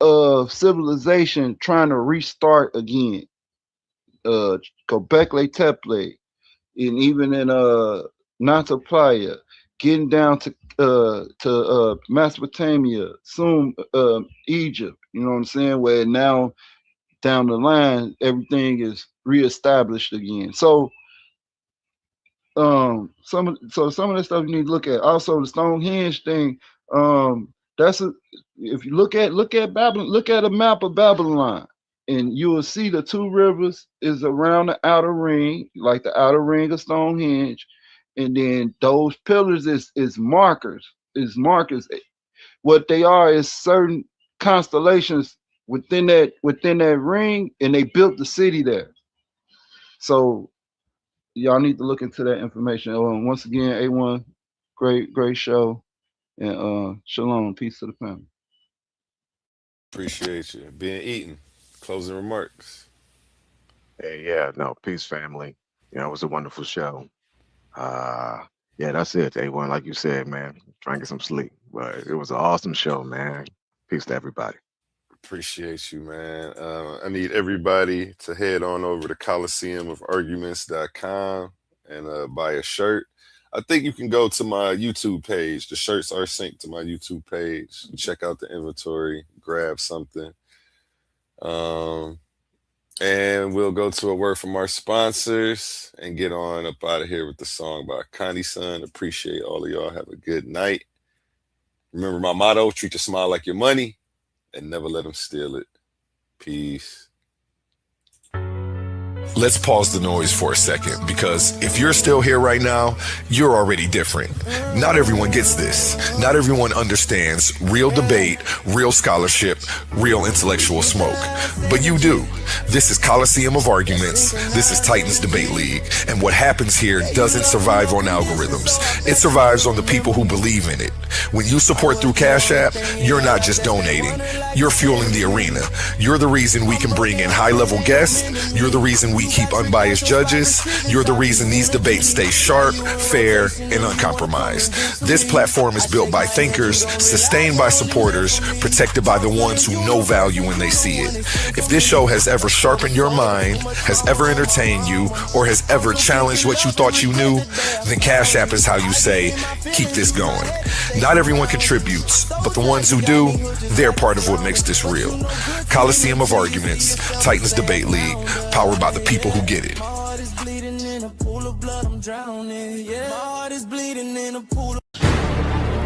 Speaker 19: of civilization trying to restart again. Göbekli Tepe, and even in Nanta Playa, getting down to Mesopotamia, soon Egypt. You know what I'm saying? Where now down the line everything is reestablished again. So some of the stuff you need to look at. Also the Stonehenge thing. If you look at Babylon, look at a map of Babylon, and you will see the two rivers is around the outer ring, like the outer ring of Stonehenge, and then those pillars is markers. What they are is certain constellations within that ring, and they built the city there. So y'all need to look into that information. Once again, A1, great show, and shalom, peace to the family.
Speaker 15: Appreciate you. Being eaten. Closing remarks.
Speaker 17: Hey, yeah, no, peace, family. It was a wonderful show. Yeah, that's it. A1, like you said, man, try and get some sleep. But it was an awesome show, man. Peace to everybody.
Speaker 15: Appreciate you, man. I need everybody to head on over to coliseumufarguments.com and buy a shirt. I think you can go to my YouTube page. The shirts are synced to my YouTube page. Check out the inventory, grab something. And we'll go to a word from our sponsors and get on up out of here with the song by Connie Son. Appreciate all of y'all. Have a good night. Remember my motto, treat your smile like your money and never let them steal it. Peace.
Speaker 1: Let's pause the noise for a second, because if you're still here right now, you're already different. Not everyone gets this. Not everyone understands real debate, real scholarship, real intellectual smoke. But you do. This is Coliseum of Arguments. This is Titans Debate League. And what happens here doesn't survive on algorithms. It survives on the people who believe in it. When you support through Cash App, you're not just donating. You're fueling the arena. You're the reason we can bring in high-level guests. You're the reason we keep unbiased judges. You're the reason these debates stay sharp, fair, and uncompromised. This platform is built by thinkers, sustained by supporters, protected by the ones who know value when they see it. If this show has ever sharpened your mind, has ever entertained you, or has ever challenged what you thought you knew, then Cash App is how you say, keep this going. Not everyone contributes, but the ones who do, they're part of what makes this real. Coliseum of Arguments, Titans Debate League, powered by the people who get it.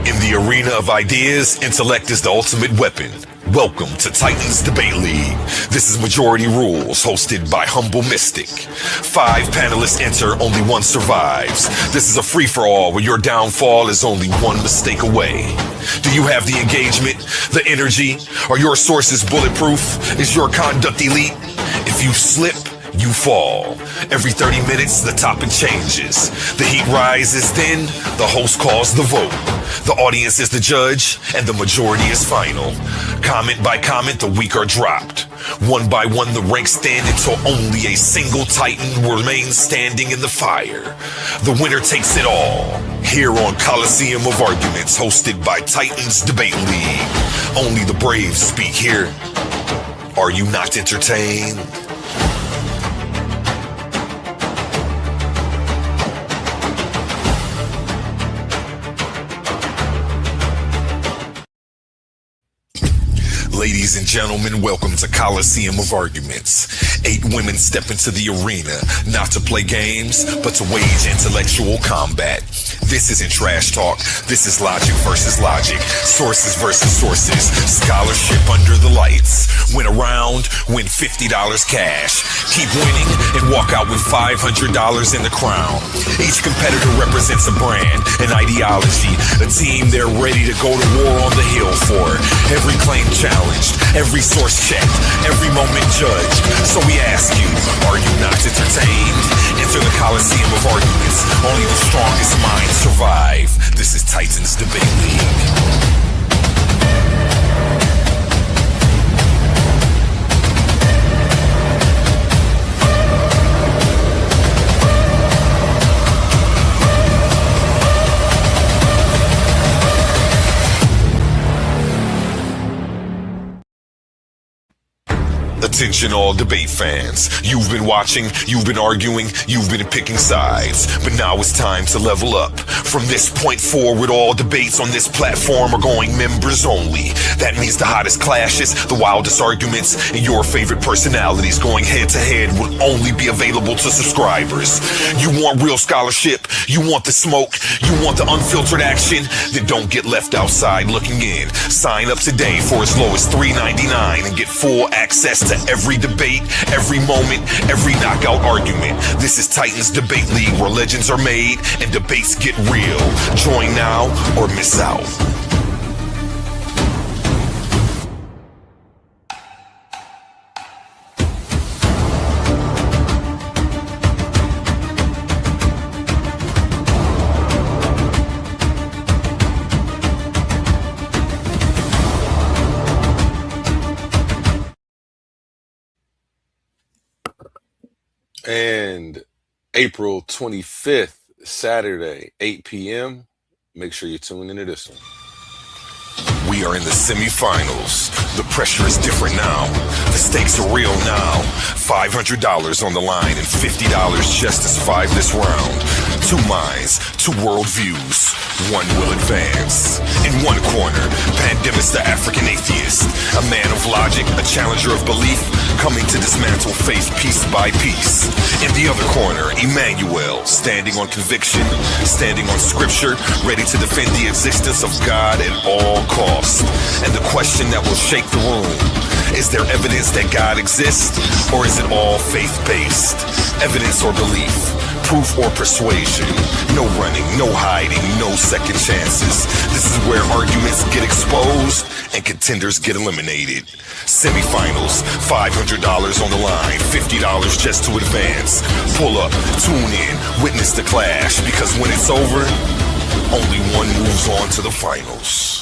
Speaker 1: In the arena of ideas, intellect is the ultimate weapon. Welcome to Titans Debate League. This is Majority Rules, hosted by Humble Mystic. 5 panelists enter, only one survives. This is a free-for-all where your downfall is only one mistake away. Do you have the engagement, the energy? Are your sources bulletproof? Is your conduct elite? If you slip, you fall. Every 30 minutes, the topic changes. The heat rises, then the host calls the vote. The audience is the judge, and the majority is final. Comment by comment, the weak are dropped. One by one, the ranks stand until only a single Titan remains standing in the fire. The winner takes it all. Here on Coliseum of Arguments, hosted by Titans Debate League. Only the brave speak here. Are you not entertained? Ladies and gentlemen, welcome to Coliseum of Arguments. 8 women step into the arena, not to play games, but to wage intellectual combat. This isn't trash talk, this is logic versus logic, sources versus sources, scholarship under the lights. Win a round, win $50 cash. Keep winning and walk out with $500 in the crown. Each competitor represents a brand, an ideology, a team they're ready to go to war on the hill for. Every claim challenged, every source checked, every moment judged. So we ask you, are you not entertained? Enter the Coliseum of Arguments. Only the strongest minds survive. This is Titans Debate League. Attention all debate fans. You've been watching, you've been arguing, you've been picking sides. But now it's time to level up. From this point forward, all debates on this platform are going members only. That means the hottest clashes, the wildest arguments, and your favorite personalities going head to head will only be available to subscribers. You want real scholarship, you want the smoke, you want the unfiltered action, then don't get left outside looking in. Sign up today for as low as $3.99 and get full access to every debate, every moment, every knockout argument. This is Titans Debate League, where legends are made and debates get real. Join now or miss out.
Speaker 15: And April 25th, Saturday, 8 p.m. Make sure you tune into this one.
Speaker 1: We are in the semifinals. The pressure is different now. The stakes are real now. $500 on the line and $50 just to survive this round. 2 minds, 2 worldviews. One will advance. In one corner, Pandemics the African atheist. A man of logic, a challenger of belief, coming to dismantle faith piece by piece. In the other corner, Emmanuel, standing on conviction, standing on scripture, ready to defend the existence of God at all costs. And the question that will shake the room, is there evidence that God exists, or is it all faith-based? Evidence or belief? Proof or persuasion? No running, no hiding, no second chances. This is where arguments get exposed and contenders get eliminated. Semifinals, $500 on the line, $50 just to advance. Pull up, tune in, witness the clash, because when it's over, only one moves on to the finals.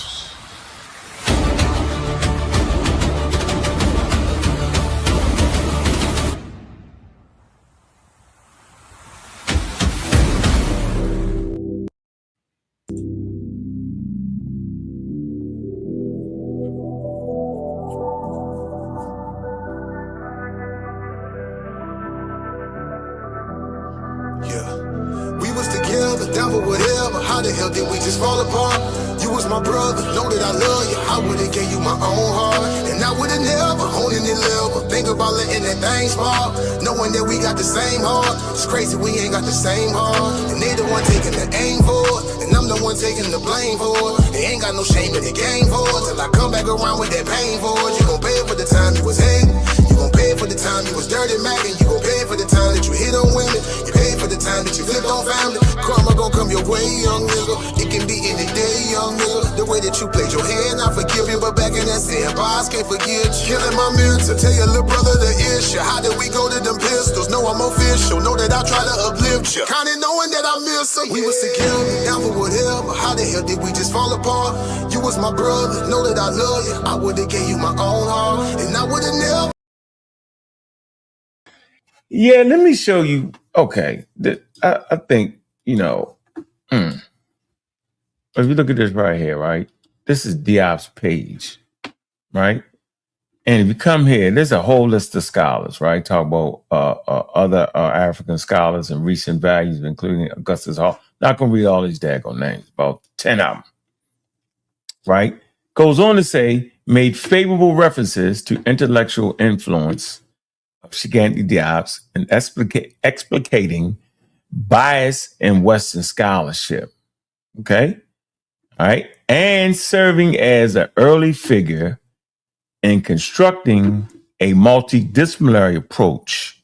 Speaker 9: Devil, whatever, how the hell did we just fall apart? You was my brother, know that I love you. I would've gave you my own heart, and I would've never honing it level. Think about letting that thing spark, knowing that we got the same heart. It's crazy we ain't got the same heart, and they the one taking the aim for it, and I'm the one one taking the blame for it. They ain't got no shame in the game for it. Till I come back around with that pain for it. You gon' pay for the time you was hating. You gon' pay for the time you was dirty macking. You gon' pay for the time that you hit on women. You pay for the time that you flipped on family. Karma gon' come your way, young nigga. It can be any day, young nigga. The way that you played your hand, I forgive you. But back in that sandbox, can't forget you. Killing my mentor, tell your little brother the issue. How did we go to them pistols? Know I'm official. Know that I try to uplift you. Kinda knowing that I miss her. We was together, down for whatever. How the hell did we just fall apart? You was my brother. Know that I love you. I would've gave you my own heart. And I would've never.
Speaker 12: Yeah, let me show you. Okay, I think, you know, if you look at this right here, right? This is Diop's page, right? And if you come here, there's a whole list of scholars, right? Talk about other African scholars and recent values, including Augustus Hall. Not going to read all these daggone names, about 10 of them, right? Goes on to say, made favorable references to intellectual influence of Shigandi Diop's and explicating bias in Western scholarship, okay? All right, and serving as an early figure in constructing a multidisciplinary approach.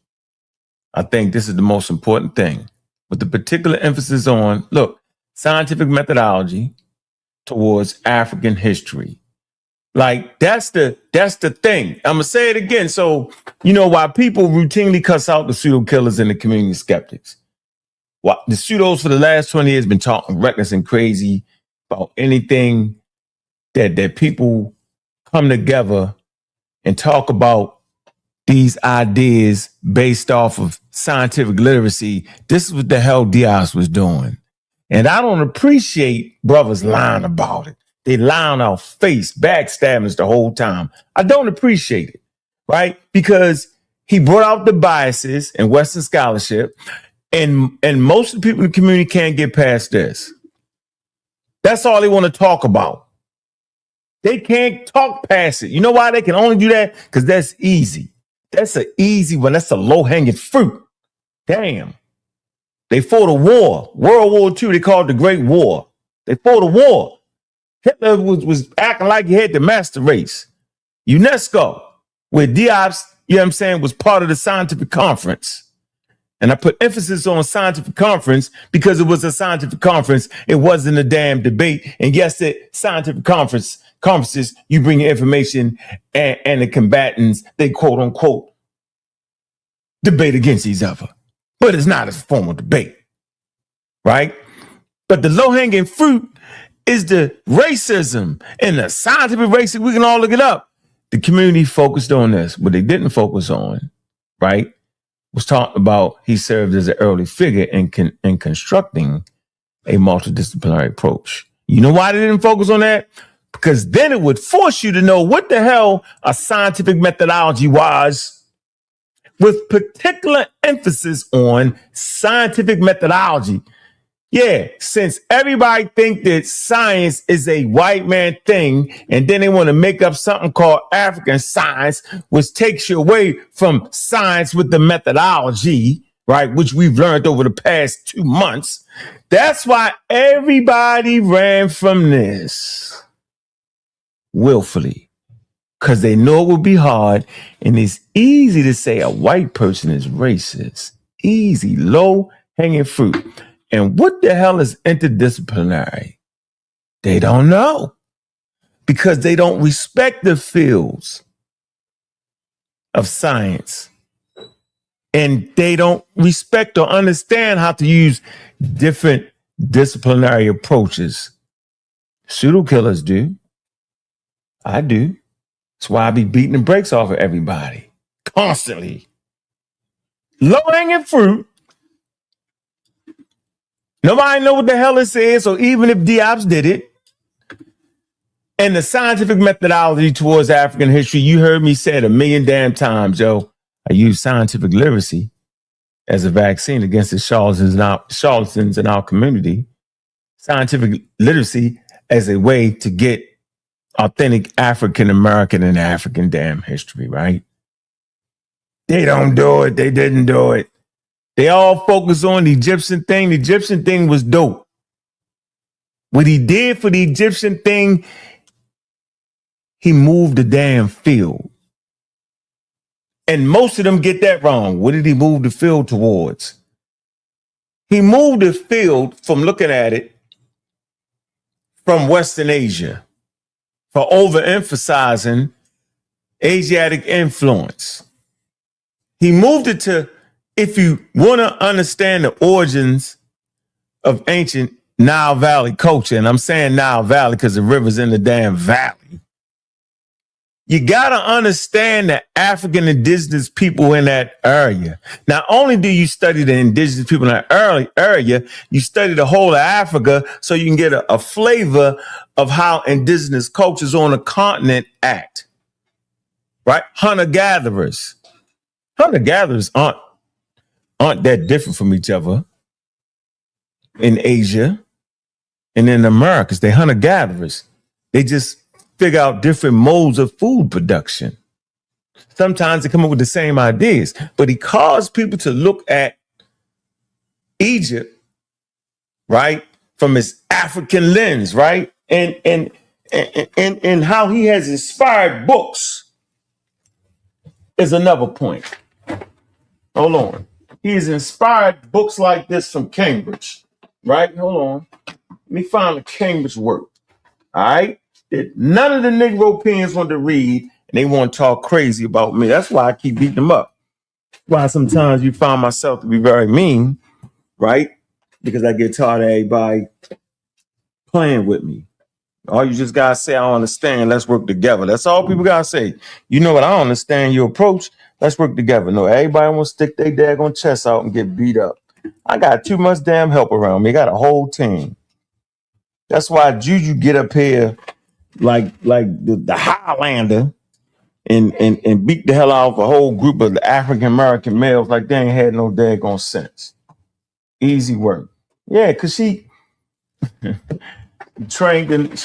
Speaker 12: I think this is the most important thing, with the particular emphasis on, look, scientific methodology towards African history. Like, that's the thing. I'm gonna say it again. So, you know, why people routinely cuss out the pseudo killers and the community skeptics. Why the pseudos for the last 20 years been talking reckless and crazy about anything that people come together and talk about these ideas based off of scientific literacy. This is what the hell Diaz was doing. And I don't appreciate brothers lying about it. They lie on our face, backstabbing us the whole time. I don't appreciate it, right? Because he brought out the biases in Western scholarship, and most of the people in the community can't get past this. That's all they want to talk about. They can't talk past it. You know why they can only do that? Because that's easy. That's an easy one. That's a low-hanging fruit. Damn. They fought a war. World War II, they called it the Great War. They fought a war. Hitler was acting like he had the master race. UNESCO, where Diop's, you know what I'm saying, was part of the scientific conference. And I put emphasis on scientific conference because it was a scientific conference. It wasn't a damn debate. And yes, at scientific conferences, you bring your information and the combatants, they quote unquote debate against each other. But it's not a formal debate, right? But the low-hanging fruit is the racism and the scientific racism. We can all look it up. The community focused on this. What they didn't focus on, right, was talking about he served as an early figure in constructing a multidisciplinary approach. You know why they didn't focus on that? Because then it would force you to know what the hell a scientific methodology was, with particular emphasis on scientific methodology. Yeah, since everybody think that science is a white man thing, and then they want to make up something called African science, which takes you away from science with the methodology, right, which we've learned over the past 2 months. That's why everybody ran from this willfully, because they know it will be hard, and it's easy to say a white person is racist. Easy, low-hanging fruit. And what the hell is interdisciplinary? They don't know, because they don't respect the fields of science. And they don't respect or understand how to use different disciplinary approaches. Pseudo killers do. I do. That's why I be beating the brakes off of everybody constantly. Low-hanging fruit. Nobody know what the hell it is, so even if Diop's did it, and the scientific methodology towards African history, you heard me say it a million damn times, yo. I use scientific literacy as a vaccine against the charlatans in our community. Scientific literacy as a way to get authentic African American and African damn history, right? They don't do it. They didn't do it. They all focus on the Egyptian thing. The Egyptian thing was dope. What he did for the Egyptian thing, he moved the damn field. And most of them get that wrong. What did he move the field towards? He moved the field from looking at it from Western Asia for overemphasizing Asiatic influence. He moved it to, if you want to understand the origins of ancient Nile Valley culture, and I'm saying Nile Valley because the river's in the damn valley, you got to understand the African indigenous people in that area. Not only do you study the indigenous people in that area, you study the whole of Africa so you can get a flavor of how indigenous cultures on the continent act. Right? Hunter-gatherers. Hunter-gatherers aren't that different from each other in Asia and in Americas. They hunter-gatherers. They just figure out different modes of food production. Sometimes they come up with the same ideas, but he caused people to look at Egypt, right, from his African lens, right, and how he has inspired books is another point. Hold on. He has inspired books like this from Cambridge, right? Hold on. Let me find the Cambridge work. All right. That none of the Negropeans want to read, and they want to talk crazy about me. That's why I keep beating them up. Why sometimes you find myself to be very mean, right? Because I get tired of everybody playing with me. All you just gotta say, I don't understand. Let's work together. That's all people gotta say. You know what? I don't understand your approach. Let's work together. No, everybody want to stick their daggone chest out and get beat up. I got too much damn help around me. I got a whole team. That's why Juju get up here like the Highlander and beat the hell out of a whole group of the African American males like they ain't had no daggone sense. Easy work. Yeah, cause she trained in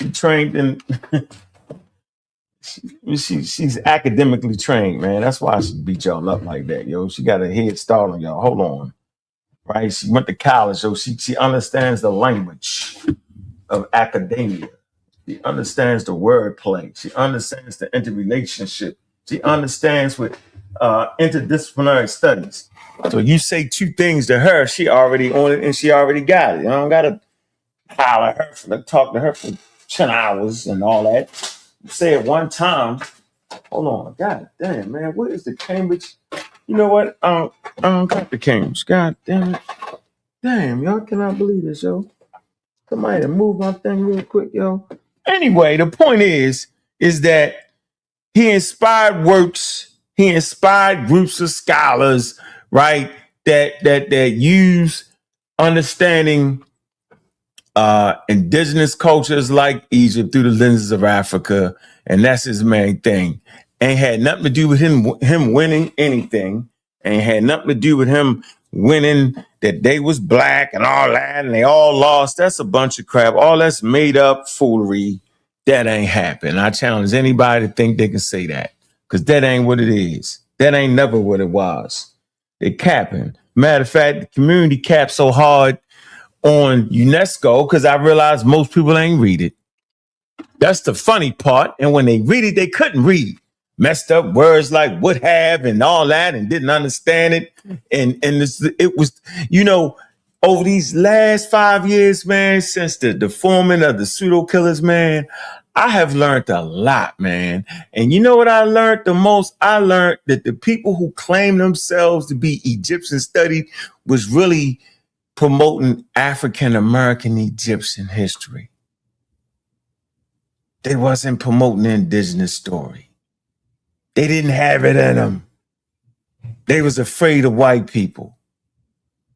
Speaker 12: she's academically trained, man. That's why she beat y'all up like that, yo. She got a head start on y'all. Hold on. Right? She went to college, so she understands the language of academia. She understands the wordplay. She understands the interrelationship. She understands with interdisciplinary studies. So you say two things to her, she already on it and she already got it. I don't gotta holler at her, talk to her for 10 hours and all that. You say it one time. Hold on. God damn, man. What is the Cambridge? You know what? I don't got the Cambridge. God damn it. Damn, y'all cannot believe this, yo. Somebody to move my thing real quick, yo. Anyway, the point is that he inspired works, he inspired groups of scholars, right? That use understanding indigenous cultures like Egypt through the lenses of Africa, and that's his main thing. Ain't had nothing to do with him winning anything. Ain't had nothing to do with him winning that they was black and all that, and they all lost. That's a bunch of crap. All that's made up foolery. That ain't happened. I challenge anybody to think they can say that, because that ain't what it is. That ain't never what it was. They capping. Matter of fact, the community capped so hard on UNESCO because I realized most people ain't read it. That's the funny part. And when they read it, they couldn't read. Messed up words like would have and all that and didn't understand it. And it was, you know, over these last 5 years, man, since the forming of the pseudo killers, man, I have learned a lot, man. And you know what I learned the most? I learned that the people who claim themselves to be Egyptian studied was really promoting African American Egyptian history. They wasn't promoting the indigenous story. They didn't have it in them. They was afraid of white people.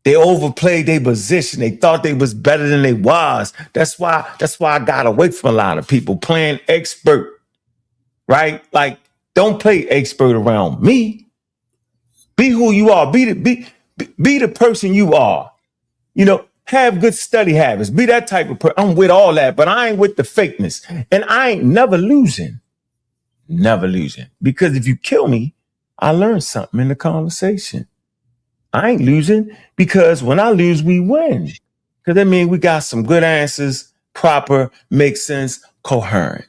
Speaker 12: They overplayed their position. They thought they was better than they was. That's why I got away from a lot of people playing expert, right? Like, don't play expert around me. Be who you are. Be the person you are. You know, have good study habits. Be that type of person. I'm with all that, but I ain't with the fakeness. And I ain't never losing. Never losing. Because if you kill me, I learned something in the conversation. I ain't losing because when I lose, we win. Because that means we got some good answers proper, make sense, coherent.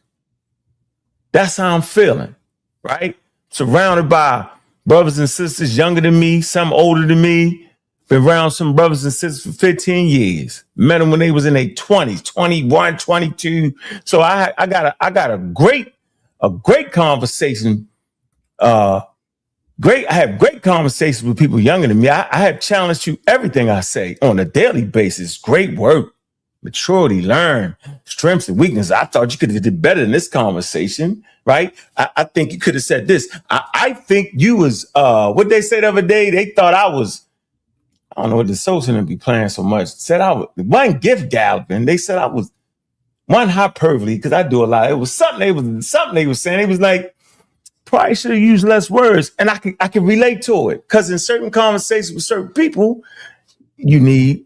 Speaker 12: That's how I'm feeling, right? Surrounded by brothers and sisters younger than me, some older than me. Been around some brothers and sisters for 15 years. Met them when they was in their 20s, 21, 22. So I got a great conversation. I have great conversations with people younger than me. I have challenged you everything I say on a daily basis. Great work, maturity, learn, strengths and weaknesses. I thought you could have did better in this conversation, right? I think you could have said this. I think you was what they said the other day. They thought I was. I don't know what the social and be playing so much. Said I was one gift galloping. They said I was one hyperbole because I do a lot. It was something they was saying. It was like probably should have used less words, and I can relate to it because in certain conversations with certain people, you need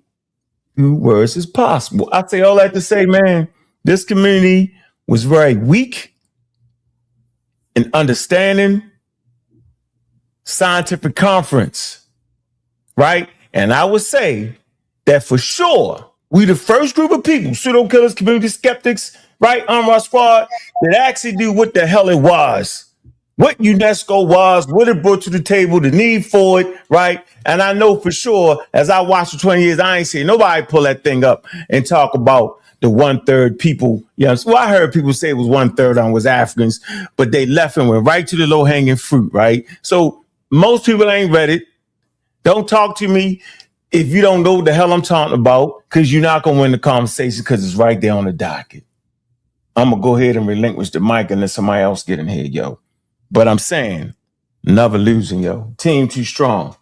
Speaker 12: few words as possible. I say all that to say, man, this community was very weak in understanding scientific conference, right? And I would say that for sure, we the first group of people, pseudo killers, community skeptics, right, on our squad, that actually knew what the hell it was, what UNESCO was, what it brought to the table, the need for it, right? And I know for sure, as I watched for 20 years, I ain't seen nobody pull that thing up and talk about the 1/3 people. You know, well, I heard people say it was 1/3 on was Africans, but they left and went right to the low hanging fruit, right? So most people ain't read it. Don't talk to me if you don't know what the hell I'm talking about, because you're not going to win the conversation because it's right there on the docket. I'm going to go ahead and relinquish the mic and let somebody else get in here, yo. But I'm saying, never losing, yo. Team too strong.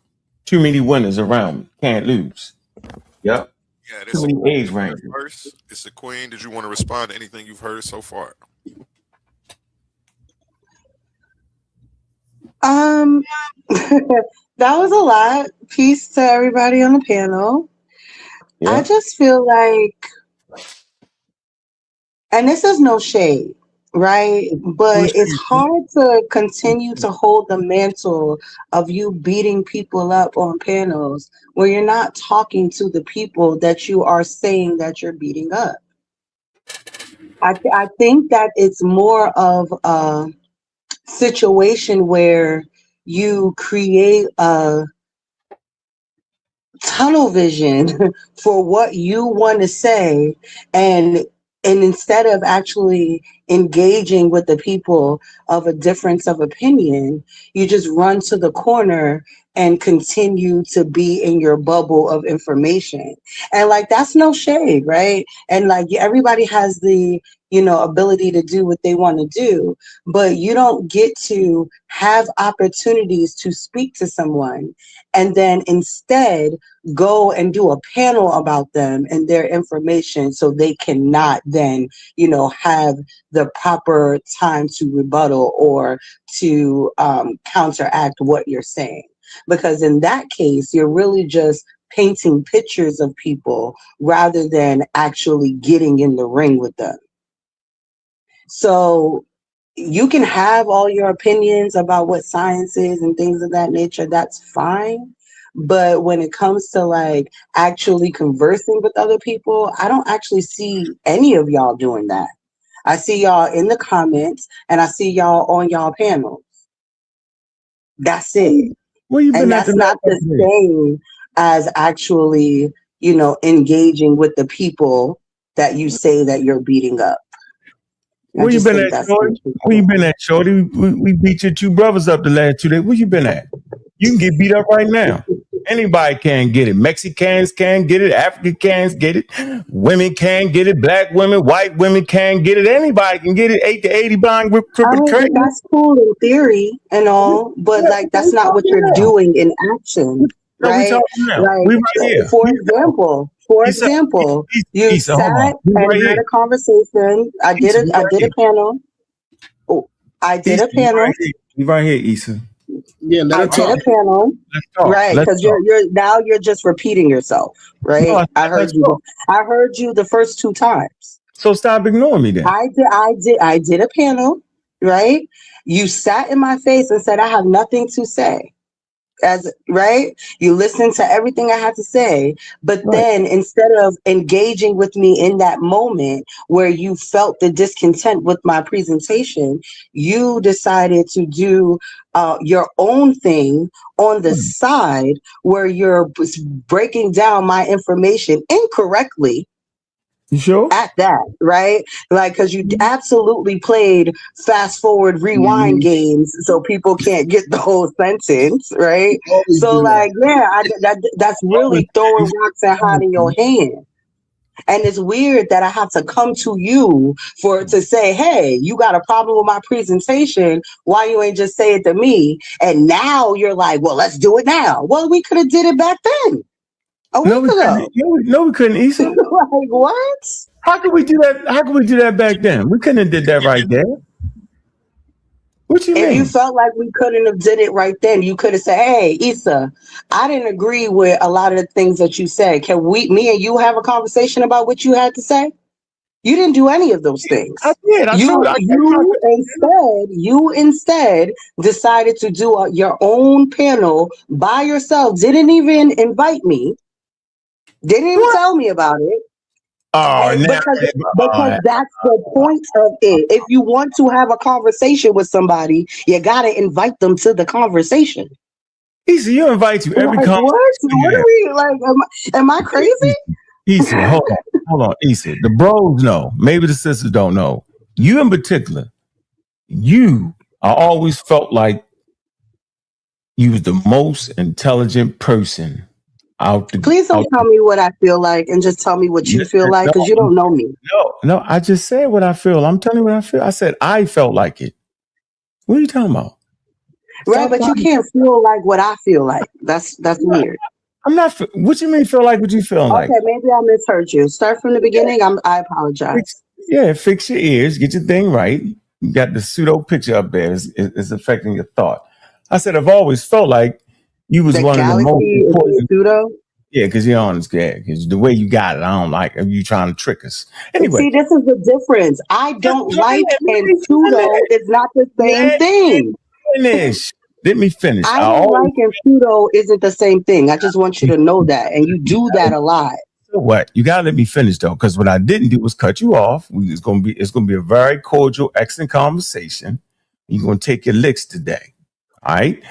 Speaker 12: Too many winners around me. Can't lose. Yep.
Speaker 15: Yeah,
Speaker 12: Too many age ranges.
Speaker 15: First, Issa Kween. Did you want to respond to anything you've heard so far?
Speaker 7: That was a lot. Peace to everybody on the panel.
Speaker 12: Yeah.
Speaker 7: I just feel like, and this is no shade, right? But it's hard to continue to hold the mantle of you beating people up on panels where you're not talking to the people that you are saying that you're beating up. I think that it's more of a situation where you create a tunnel vision for what you want to say, and instead of actually engaging with the people of a difference of opinion, you just run to the corner and continue to be in your bubble of information. And like, that's no shade, right? And like, everybody has the ability to do what they want to do, but you don't get to have opportunities to speak to someone and then instead go and do a panel about them and their information so they cannot then, have the proper time to rebuttal or to counteract what you're saying. Because in that case, you're really just painting pictures of people rather than actually getting in the ring with them. So you can have all your opinions about what science is and things of that nature. That's fine. But when it comes to like actually conversing with other people, I don't actually see any of y'all doing that. I see y'all in the comments and I see y'all on y'all panels. That's it. And that's not the same as actually, engaging with the people that you say that you're beating up.
Speaker 12: Where you been at, Shorty? Where you been at, Shorty? We beat your two brothers up the last 2 days. Where you been at? You can get beat up right now. Anybody can get it. Mexicans can get it. Africans get it. Women can get it. Black women, white women can get it. Anybody can get it. 8 to 80 blind crippled crazy.
Speaker 7: That's cool in theory and all, but like that's not what you're doing in action, right? Like, for example, you sat and had a conversation. I did a panel. I did a panel.
Speaker 12: You right here, Issa.
Speaker 2: Yeah, let her talk.
Speaker 7: I did a panel. Right, because you're just repeating yourself, right?
Speaker 12: No,
Speaker 7: I heard you the first 2 times.
Speaker 12: So stop ignoring me then.
Speaker 7: I did a panel, right? You sat in my face and said I have nothing to say. as right. You listened to everything I had to say, but
Speaker 12: Right.
Speaker 7: then instead of engaging with me in that moment where you felt the discontent with my presentation, you decided to do your own thing on the side where you're breaking down my information incorrectly.
Speaker 12: You sure?
Speaker 7: At that, right? Like, because you absolutely played fast forward, rewind
Speaker 2: Mhm.
Speaker 7: games, so people can't get the whole sentence, right?
Speaker 2: Always
Speaker 7: So,
Speaker 2: do that.
Speaker 7: like, yeah, that's really throwing rocks and hiding your hand. And it's weird that I have to come to you to say, hey, you got a problem with my presentation. Why you ain't just say it to me? And now you're like, well, let's do it now. Well, we could have did it back then, a
Speaker 12: No,
Speaker 7: week
Speaker 12: we couldn't.
Speaker 7: ago.
Speaker 12: No, we couldn't, Issa.
Speaker 7: Like, what?
Speaker 12: How could we do that? How could we do that back then? We couldn't have did that right there. What you
Speaker 7: If you
Speaker 12: mean?
Speaker 7: felt like we couldn't have did it right then, you could have said, hey, Issa, I didn't agree with a lot of the things that you said. Can me and you have a conversation about what you had to say? You didn't do any of those things.
Speaker 12: I did. I told
Speaker 7: You instead decided to do your own panel by yourself. Didn't even invite me. Didn't even tell me about it.
Speaker 12: Oh,
Speaker 7: And
Speaker 12: now,
Speaker 7: because that's the point of it. If you want to have a conversation with somebody, you gotta invite them to the conversation.
Speaker 12: Issa, you invite you every
Speaker 7: Like,
Speaker 12: conversation.
Speaker 7: what are we like? Am I crazy?
Speaker 12: Issa, hold on, Issa. The bros know. Maybe the sisters don't know. You in particular, I always felt like you was the most intelligent person out the.
Speaker 7: Please don't tell me what I feel like and just tell me what you feel like because you don't know me.
Speaker 12: No. I just said what I feel. I'm telling you what I feel. I said I felt like it. What are you talking about?
Speaker 7: Right, but you can't feel like what I feel like. That's weird.
Speaker 12: I'm not. What you mean? Feel like what you feeling like?
Speaker 7: Okay, maybe I misheard you. Start from the beginning. I apologize.
Speaker 12: Fix your ears. Get your thing right. You got the pseudo picture up there. It's affecting your thought. I said I've always felt like you was
Speaker 7: The
Speaker 12: one of the most
Speaker 7: galaxy is
Speaker 12: important.
Speaker 7: pseudo.
Speaker 12: Yeah, because you're on this guy. Because the way you got it, I don't like it. You trying to trick us. Anyway,
Speaker 7: See, this is the difference. I don't like and pseudo is not the same thing.
Speaker 12: Let me finish.
Speaker 7: I don't like and pseudo isn't the same thing. I just want you to know that, and you do that a lot.
Speaker 12: So what? You gotta let me finish though, because what I didn't do was cut you off. It's gonna be a very cordial, excellent conversation. You're gonna take your licks today. All right.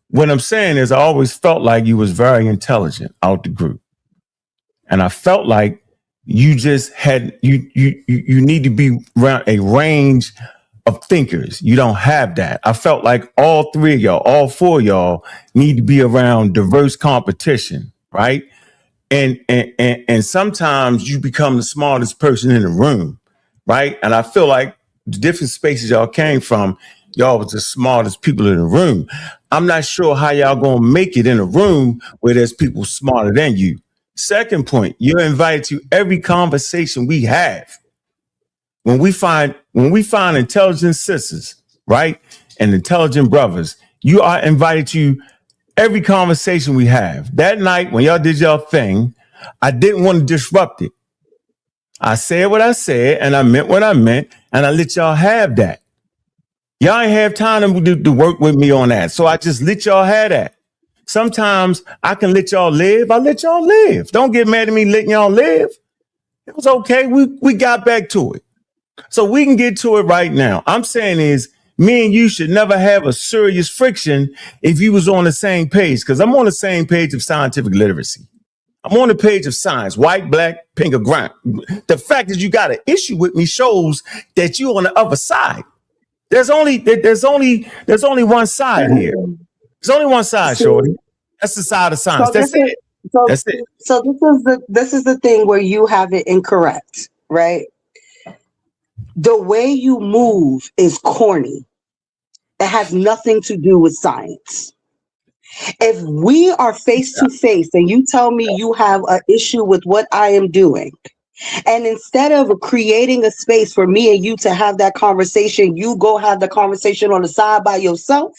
Speaker 12: What I'm saying is I always felt like you was very intelligent out the group. And I felt like you just had you need to be around a range of thinkers. You don't have that. I felt like all three of y'all, all four of y'all need to be around diverse competition, right? And sometimes you become the smartest person in the room, right? And I feel like the different spaces y'all came from, y'all was the smartest people in the room. I'm not sure how y'all gonna make it in a room where there's people smarter than you. Second point, you're invited to every conversation we have. When we find intelligent sisters, right, and intelligent brothers, you are invited to every conversation we have. That night when y'all did y'all thing, I didn't want to disrupt it. I said what I said, and I meant what I meant, and I let y'all have that. Y'all ain't have time to work with me on that, so I just let y'all have that. Sometimes I can let y'all live. I let y'all live. Don't get mad at me letting y'all live. It was okay. We got back to it. So we can get to it right now. I'm saying is me and you should never have a serious friction if you was on the same page, because I'm on the same page of scientific literacy. I'm on the page of science, white, black, pink, or brown. The fact that you got an issue with me shows that you're on the other side. There's only one side here. There's only one side, shorty. That's the side of science. That's it. That's it.
Speaker 7: So this is the thing where you have it incorrect, right? The way you move is corny. It has nothing to do with science. If we are face to face and you tell me you have an issue with what I am doing, and instead of creating a space for me and you to have that conversation, you go have the conversation on the side by yourself,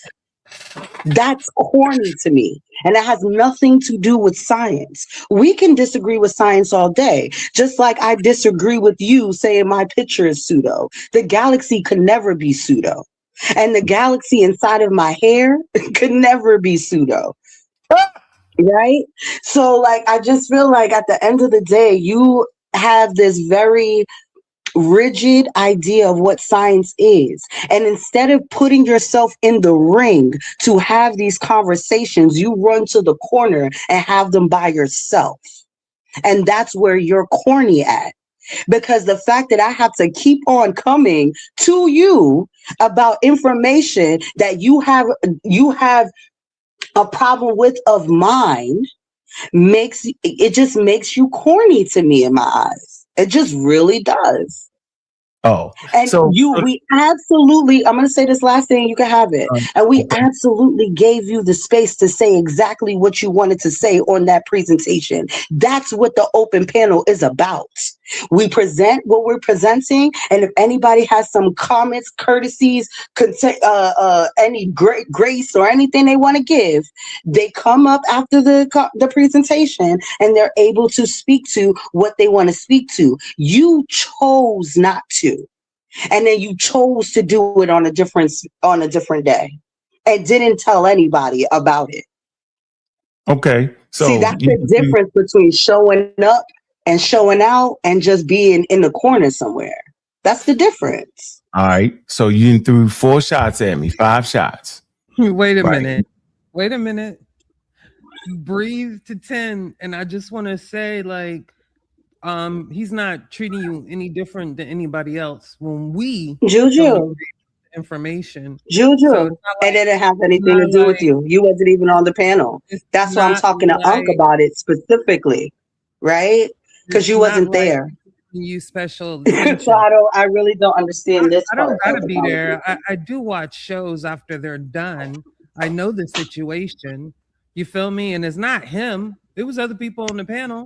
Speaker 7: that's corny to me. And it has nothing to do with science. We can disagree with science all day, just like I disagree with you saying my picture is pseudo. The galaxy could never be pseudo. And the galaxy inside of my hair could never be pseudo. right? So like I just feel like at the end of the day, you have this very rigid idea of what science is. And instead of putting yourself in the ring to have these conversations, you run to the corner and have them by yourself. And that's where you're corny at. Because the fact that I have to keep on coming to you about information that you have a problem with of mine just makes you corny to me in my eyes. It just really does.
Speaker 12: Oh,
Speaker 7: And we absolutely, I'm going to say this last thing, you can have it. And we absolutely gave you the space to say exactly what you wanted to say on that presentation. That's what the open panel is about. We present what we're presenting, and if anybody has some comments, courtesies, any grace or anything they want to give, they come up after the presentation and they're able to speak to what they want to speak to. You chose not to, and then you chose to do it on a different day, and didn't tell anybody about it.
Speaker 12: Okay, so
Speaker 7: see, that's the difference between showing up and showing out and just being in the corner somewhere. That's the difference.
Speaker 12: All right. So you threw 4 shots at me, 5 shots.
Speaker 5: Wait a
Speaker 12: Right.
Speaker 5: minute. Wait a minute. Breathe to 10. And I just want to say, like, he's not treating you any different than anybody else. When we
Speaker 7: Juju.
Speaker 5: Information.
Speaker 7: Juju.
Speaker 5: So
Speaker 7: It didn't have anything to do with you. You wasn't even on the panel. That's why I'm talking to Unc about it specifically, right? Because you wasn't there.
Speaker 5: You special
Speaker 7: so I really don't understand this.
Speaker 5: I don't
Speaker 7: part
Speaker 5: gotta be there. I do watch shows after they're done. I know the situation. You feel me? And it's not him. It was other people on the panel.